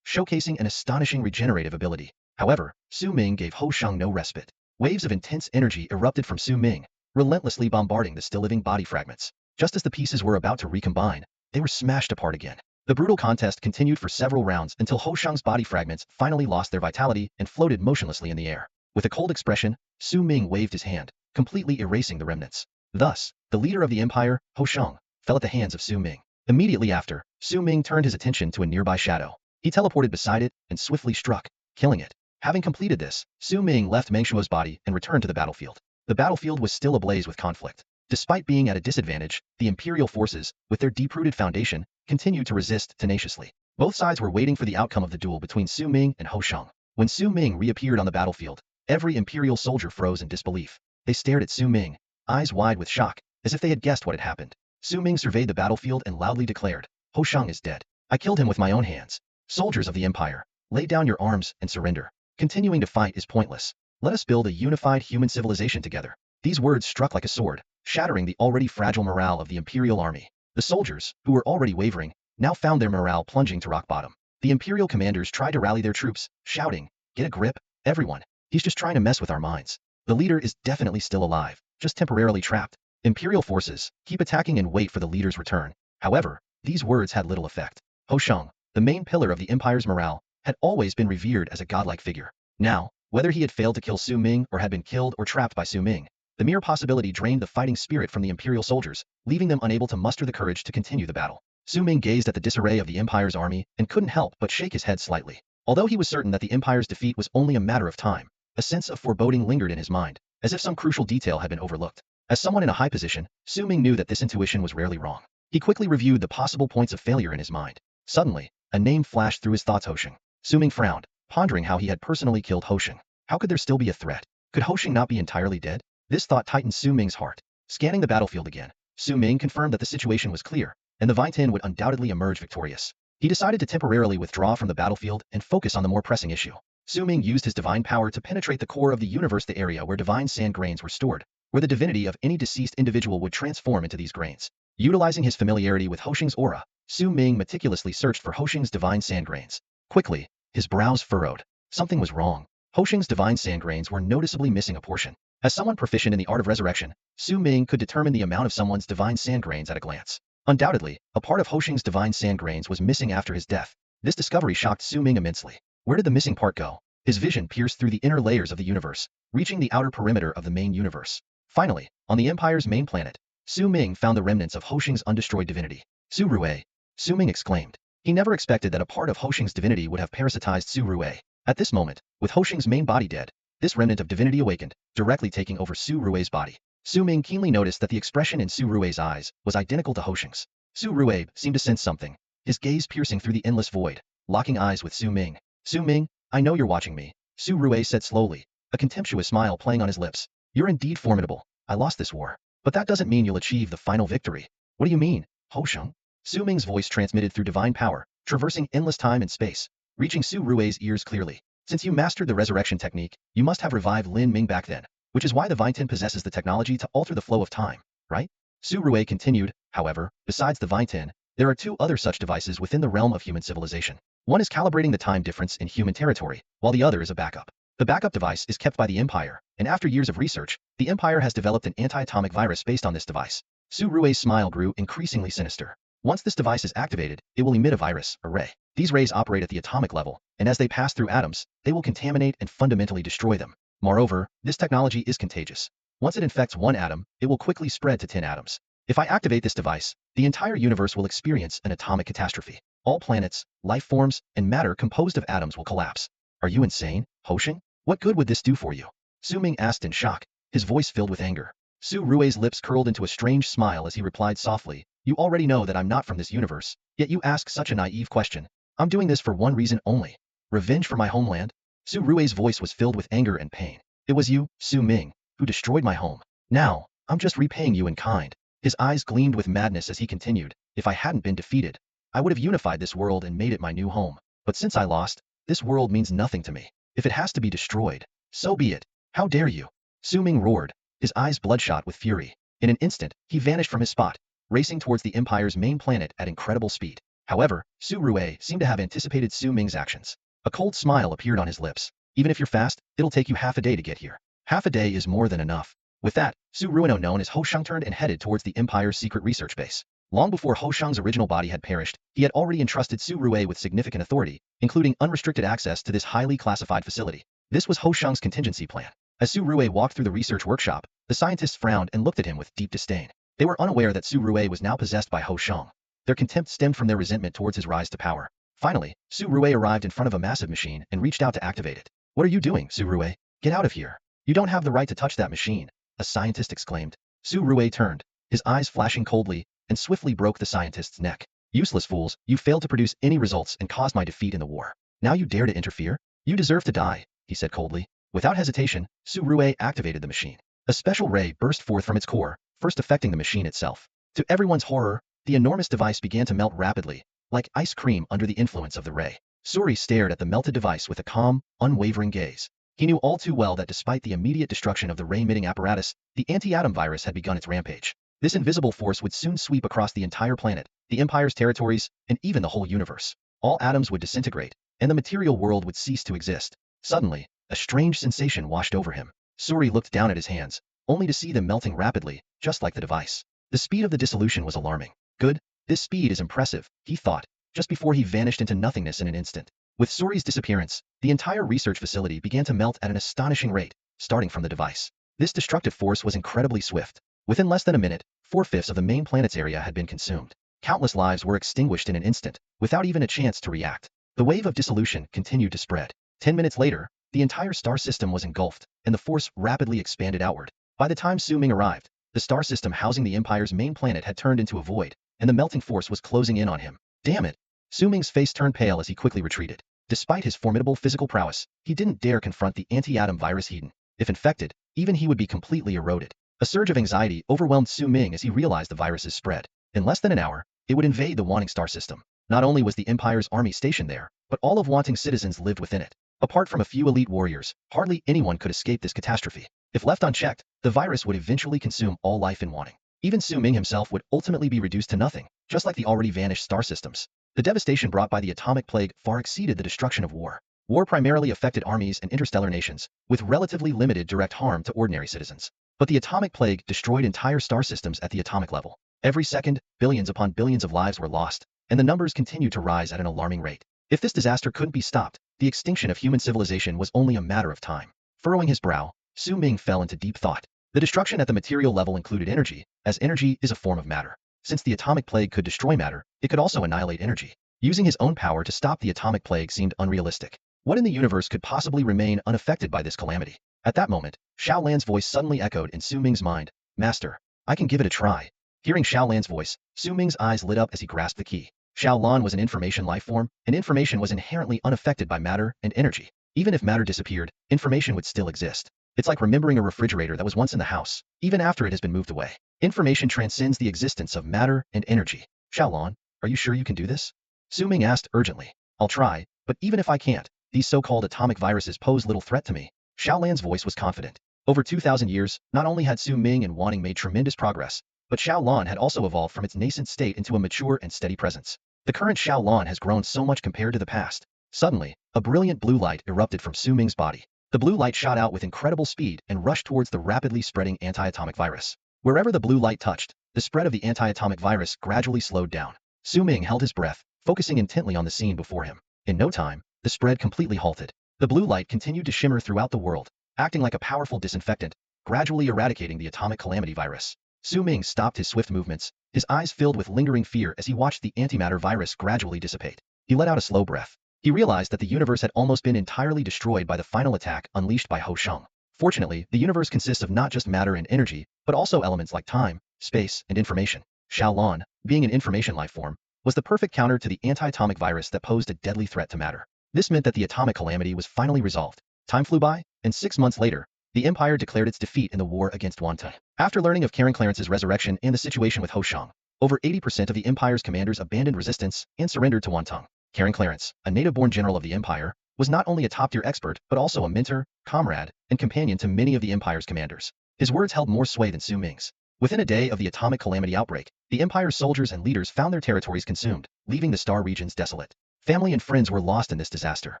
[SPEAKER 1] showcasing an astonishing regenerative ability. However, Su Ming gave Ho-Shung no respite. Waves of intense energy erupted from Su Ming, relentlessly bombarding the still-living body fragments. Just as the pieces were about to recombine, they were smashed apart again. The brutal contest continued for several rounds until Ho-Shung's body fragments finally lost their vitality and floated motionlessly in the air. With a cold expression, Su Ming waved his hand, completely erasing the remnants. Thus, the leader of the Empire, Ho-Shung, fell at the hands of Su Ming. Immediately after, Su Ming turned his attention to a nearby shadow. He teleported beside it and swiftly struck, killing it. Having completed this, Su Ming left Meng Shuo's body and returned to the battlefield. The battlefield was still ablaze with conflict. Despite being at a disadvantage, the Imperial forces, with their deep-rooted foundation, continued to resist tenaciously. Both sides were waiting for the outcome of the duel between Su Ming and Ho-Shung. When Su Ming reappeared on the battlefield, every Imperial soldier froze in disbelief. They stared at Su Ming, eyes wide with shock, as if they had guessed what had happened. Su Ming surveyed the battlefield and loudly declared, Ho Shang is dead. I killed him with my own hands. Soldiers of the Empire, lay down your arms and surrender. Continuing to fight is pointless. Let us build a unified human civilization together. These words struck like a sword, shattering the already fragile morale of the Imperial army. The soldiers, who were already wavering, now found their morale plunging to rock bottom. The Imperial commanders tried to rally their troops, shouting, Get a grip, everyone. He's just trying to mess with our minds. The leader is definitely still alive, just temporarily trapped. Imperial forces, keep attacking and wait for the leader's return. However, these words had little effect. Ho Shang, the main pillar of the Empire's morale, had always been revered as a godlike figure. Now, whether he had failed to kill Su Ming or had been killed or trapped by Su Ming, the mere possibility drained the fighting spirit from the Imperial soldiers, leaving them unable to muster the courage to continue the battle. Su Ming gazed at the disarray of the Empire's army and couldn't help but shake his head slightly. Although he was certain that the Empire's defeat was only a matter of time, a sense of foreboding lingered in his mind, as if some crucial detail had been overlooked. As someone in a high position, Su Ming knew that this intuition was rarely wrong. He quickly reviewed the possible points of failure in his mind. Suddenly, a name flashed through his thoughts: Hosheng. Su Ming frowned, pondering how he had personally killed Hosheng. How could there still be a threat? Could Hosheng not be entirely dead? This thought tightened Su Ming's heart. Scanning the battlefield again, Su Ming confirmed that the situation was clear, and the Vingtian would undoubtedly emerge victorious. He decided to temporarily withdraw from the battlefield and focus on the more pressing issue. Su Ming used his divine power to penetrate the core of the universe, the area where divine sand grains were stored, where the divinity of any deceased individual would transform into these grains. Utilizing his familiarity with Hosheng's aura, Su Ming meticulously searched for Hosheng's divine sand grains. Quickly, his brows furrowed. Something was wrong. Hosheng's divine sand grains were noticeably missing a portion. As someone proficient in the art of resurrection, Su Ming could determine the amount of someone's divine sand grains at a glance. Undoubtedly, a part of Hosheng's divine sand grains was missing after his death. This discovery shocked Su Ming immensely. Where did the missing part go? His vision pierced through the inner layers of the universe, reaching the outer perimeter of the main universe. Finally, on the Empire's main planet, Su Ming found the remnants of Hosheng's undestroyed divinity. Su Rui! Su Ming exclaimed. He never expected that a part of Hosheng's divinity would have parasitized Su Rui. At this moment, with Hosheng's main body dead, this remnant of divinity awakened, directly taking over Su Rui's body. Su Ming keenly noticed that the expression in Su Rui's eyes was identical to Hosheng's. Su Rui seemed to sense something, his gaze piercing through the endless void, locking eyes with Su Ming. Su Ming, I know you're watching me, Su Rui said slowly, a contemptuous smile playing on his lips. You're indeed formidable. I lost this war. But that doesn't mean you'll achieve the final victory. What do you mean, Hosheng? Su Ming's voice transmitted through divine power, traversing endless time and space, reaching Su Rui's ears clearly. Since you mastered the resurrection technique, you must have revived Lin Ming back then, which is why the Vingtian possesses the technology to alter the flow of time, right? Su Rui continued. However, besides the Vingtian, there are two other such devices within the realm of human civilization. One is calibrating the time difference in human territory, while the other is a backup. The backup device is kept by the Empire, and after years of research, the Empire has developed an anti-atomic virus based on this device. Su Rui's smile grew increasingly sinister. Once this device is activated, it will emit a virus, a ray. These rays operate at the atomic level, and as they pass through atoms, they will contaminate and fundamentally destroy them. Moreover, this technology is contagious. Once it infects one atom, it will quickly spread to 10 atoms. If I activate this device, the entire universe will experience an atomic catastrophe. All planets, life forms, and matter composed of atoms will collapse. Are you insane, Hosheng? What good would this do for you? Su Ming asked in shock, his voice filled with anger. Su Rui's lips curled into a strange smile as he replied softly, You already know that I'm not from this universe, yet you ask such a naive question. I'm doing this for one reason only. Revenge for my homeland? Su Rui's voice was filled with anger and pain. It was you, Su Ming, who destroyed my home. Now, I'm just repaying you in kind. His eyes gleamed with madness as he continued, If I hadn't been defeated, I would have unified this world and made it my new home. But since I lost, this world means nothing to me. If it has to be destroyed, so be it. How dare you? Su Ming roared, his eyes bloodshot with fury. In an instant, he vanished from his spot, racing towards the Empire's main planet at incredible speed. However, Su Rui seemed to have anticipated Su Ming's actions. A cold smile appeared on his lips. Even if you're fast, it'll take you half a day to get here. Half a day is more than enough. With that, Su Ruino, known as Hosheng, turned and headed towards the Empire's secret research base. Long before Hosheng's original body had perished, he had already entrusted Su Rui with significant authority, including unrestricted access to this highly classified facility. This was Hosheng's contingency plan. As Su Rui walked through the research workshop, the scientists frowned and looked at him with deep disdain. They were unaware that Su Rui was now possessed by Hosheng. Their contempt stemmed from their resentment towards his rise to power. Finally, Su Rui arrived in front of a massive machine and reached out to activate it. What are you doing, Su Rui? Get out of here. You don't have the right to touch that machine, a scientist exclaimed. Su Rui turned, his eyes flashing coldly, and swiftly broke the scientist's neck. Useless fools, you failed to produce any results and caused my defeat in the war. Now you dare to interfere? You deserve to die, he said coldly. Without hesitation, Su Rui activated the machine. A special ray burst forth from its core, first affecting the machine itself. To everyone's horror, the enormous device began to melt rapidly, like ice cream under the influence of the ray. Suri stared at the melted device with a calm, unwavering gaze. He knew all too well that despite the immediate destruction of the ray-emitting apparatus, the anti-atom virus had begun its rampage. This invisible force would soon sweep across the entire planet, the Empire's territories, and even the whole universe. All atoms would disintegrate, and the material world would cease to exist. Suddenly, a strange sensation washed over him. Suri looked down at his hands, only to see them melting rapidly, just like the device. The speed of the dissolution was alarming. Good, this speed is impressive, he thought, just before he vanished into nothingness in an instant. With Suri's disappearance, the entire research facility began to melt at an astonishing rate, starting from the device. This destructive force was incredibly swift. Within less than a minute, 4/5 of the main planet's area had been consumed. Countless lives were extinguished in an instant, without even a chance to react. The wave of dissolution continued to spread. 10 minutes later, the entire star system was engulfed, and the force rapidly expanded outward. By the time Su Ming arrived, the star system housing the Empire's main planet had turned into a void, and the melting force was closing in on him. Damn it! Su Ming's face turned pale as he quickly retreated. Despite his formidable physical prowess, he didn't dare confront the anti-atom virus Hedon. If infected, even he would be completely eroded. A surge of anxiety overwhelmed Su Ming as he realized the virus's spread. In less than an hour, it would invade the Wanting star system. Not only was the Empire's army stationed there, but all of Wanting's citizens lived within it. Apart from a few elite warriors, hardly anyone could escape this catastrophe. If left unchecked, the virus would eventually consume all life in Wanting. Even Su Ming himself would ultimately be reduced to nothing, just like the already vanished star systems. The devastation brought by the atomic plague far exceeded the destruction of war. War primarily affected armies and interstellar nations, with relatively limited direct harm to ordinary citizens. But the atomic plague destroyed entire star systems at the atomic level. Every second, billions upon billions of lives were lost, and the numbers continued to rise at an alarming rate. If this disaster couldn't be stopped, the extinction of human civilization was only a matter of time. Furrowing his brow, Su Ming fell into deep thought. The destruction at the material level included energy, as energy is a form of matter. Since the atomic plague could destroy matter, it could also annihilate energy. Using his own power to stop the atomic plague seemed unrealistic. What in the universe could possibly remain unaffected by this calamity? At that moment, Xiao Lan's voice suddenly echoed in Su Ming's mind. Master, I can give it a try. Hearing Xiao Lan's voice, Su Ming's eyes lit up as he grasped the key. Xiao Lan was an information life form, and information was inherently unaffected by matter and energy. Even if matter disappeared, information would still exist. It's like remembering a refrigerator that was once in the house, even after it has been moved away. Information transcends the existence of matter and energy. Xiao Lan, are you sure you can do this? Su Ming asked urgently. I'll try, but even if I can't, these so-called atomic viruses pose little threat to me. Xiao Lan's voice was confident. Over 2,000 years, not only had Su Ming and Wanting made tremendous progress, but Xiao Lan had also evolved from its nascent state into a mature and steady presence. The current Xiao Lan has grown so much compared to the past. Suddenly, a brilliant blue light erupted from Su Ming's body. The blue light shot out with incredible speed and rushed towards the rapidly spreading anti-atomic virus. Wherever the blue light touched, the spread of the anti-atomic virus gradually slowed down. Su Ming held his breath, focusing intently on the scene before him. In no time, the spread completely halted. The blue light continued to shimmer throughout the world, acting like a powerful disinfectant, gradually eradicating the atomic calamity virus. Su Ming stopped his swift movements, his eyes filled with lingering fear as he watched the antimatter virus gradually dissipate. He let out a slow breath. He realized that the universe had almost been entirely destroyed by the final attack unleashed by Ho Sheng. Fortunately, the universe consists of not just matter and energy, but also elements like time, space, and information. Xiao Lan, being an information life form, was the perfect counter to the anti-atomic virus that posed a deadly threat to matter. This meant that the atomic calamity was finally resolved. Time flew by, and 6 months later, the Empire declared its defeat in the war against Wanting. After learning of Karen Clarence's resurrection and the situation with Ho Sheng, over 80% of the Empire's commanders abandoned resistance and surrendered to Wanting. Karen Clarence, a native-born general of the Empire, was not only a top-tier expert but also a mentor, comrade, and companion to many of the Empire's commanders. His words held more sway than Su Ming's. Within a day of the atomic calamity outbreak, the Empire's soldiers and leaders found their territories consumed, leaving the star regions desolate. Family and friends were lost in this disaster.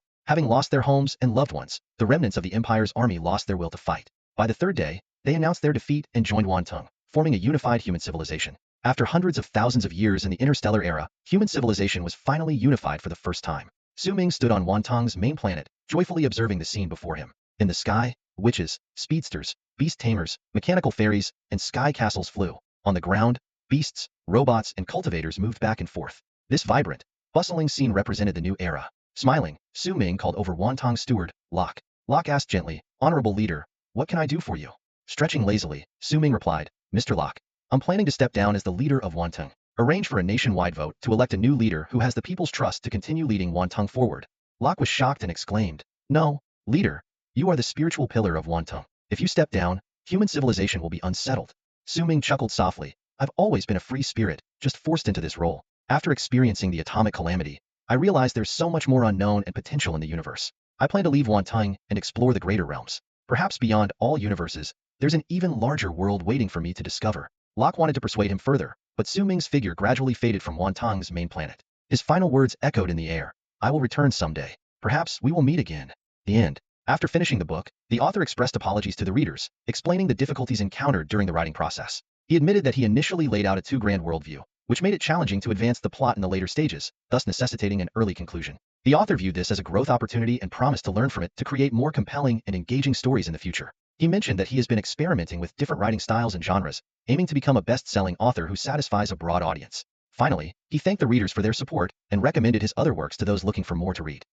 [SPEAKER 1] Having lost their homes and loved ones, the remnants of the Empire's army lost their will to fight. By the third day, they announced their defeat and joined Wanting, forming a unified human civilization. After hundreds of thousands of years in the interstellar era, human civilization was finally unified for the first time. Su Ming stood on Wanting's main planet, joyfully observing the scene before him. In the sky, witches, speedsters, beast tamers, mechanical fairies, and sky castles flew. On the ground, beasts, robots, and cultivators moved back and forth. This vibrant, bustling scene represented the new era. Smiling, Su Ming called over Wanting's steward, Locke. Locke asked gently, "Honorable leader, what can I do for you?" Stretching lazily, Su Ming replied, "Mr. Locke, I'm planning to step down as the leader of Wanting. Arrange for a nationwide vote to elect a new leader who has the people's trust to continue leading Wanting forward." Locke was shocked and exclaimed, "No, leader, you are the spiritual pillar of Wanting. If you step down, Human civilization will be unsettled. Su Ming chuckled softly. I've always been a free spirit, just forced into this role. After experiencing the atomic calamity, I realized there's so much more unknown and potential in the universe. I plan to leave Wantung and explore the greater realms. Perhaps beyond all universes, there's an even larger world waiting for me to discover. Locke wanted to persuade him further, but Su Ming's figure gradually faded from Wantung's main planet. His final words echoed in the air. I will return someday. Perhaps we will meet again. The end. After finishing the book, the author expressed apologies to the readers, explaining the difficulties encountered during the writing process. He admitted that he initially laid out a too grand worldview, which made it challenging to advance the plot in the later stages, thus necessitating an early conclusion. The author viewed this as a growth opportunity and promised to learn from it to create more compelling and engaging stories in the future. He mentioned that he has been experimenting with different writing styles and genres, aiming to become a best-selling author who satisfies a broad audience. Finally, he thanked the readers for their support and recommended his other works to those looking for more to read.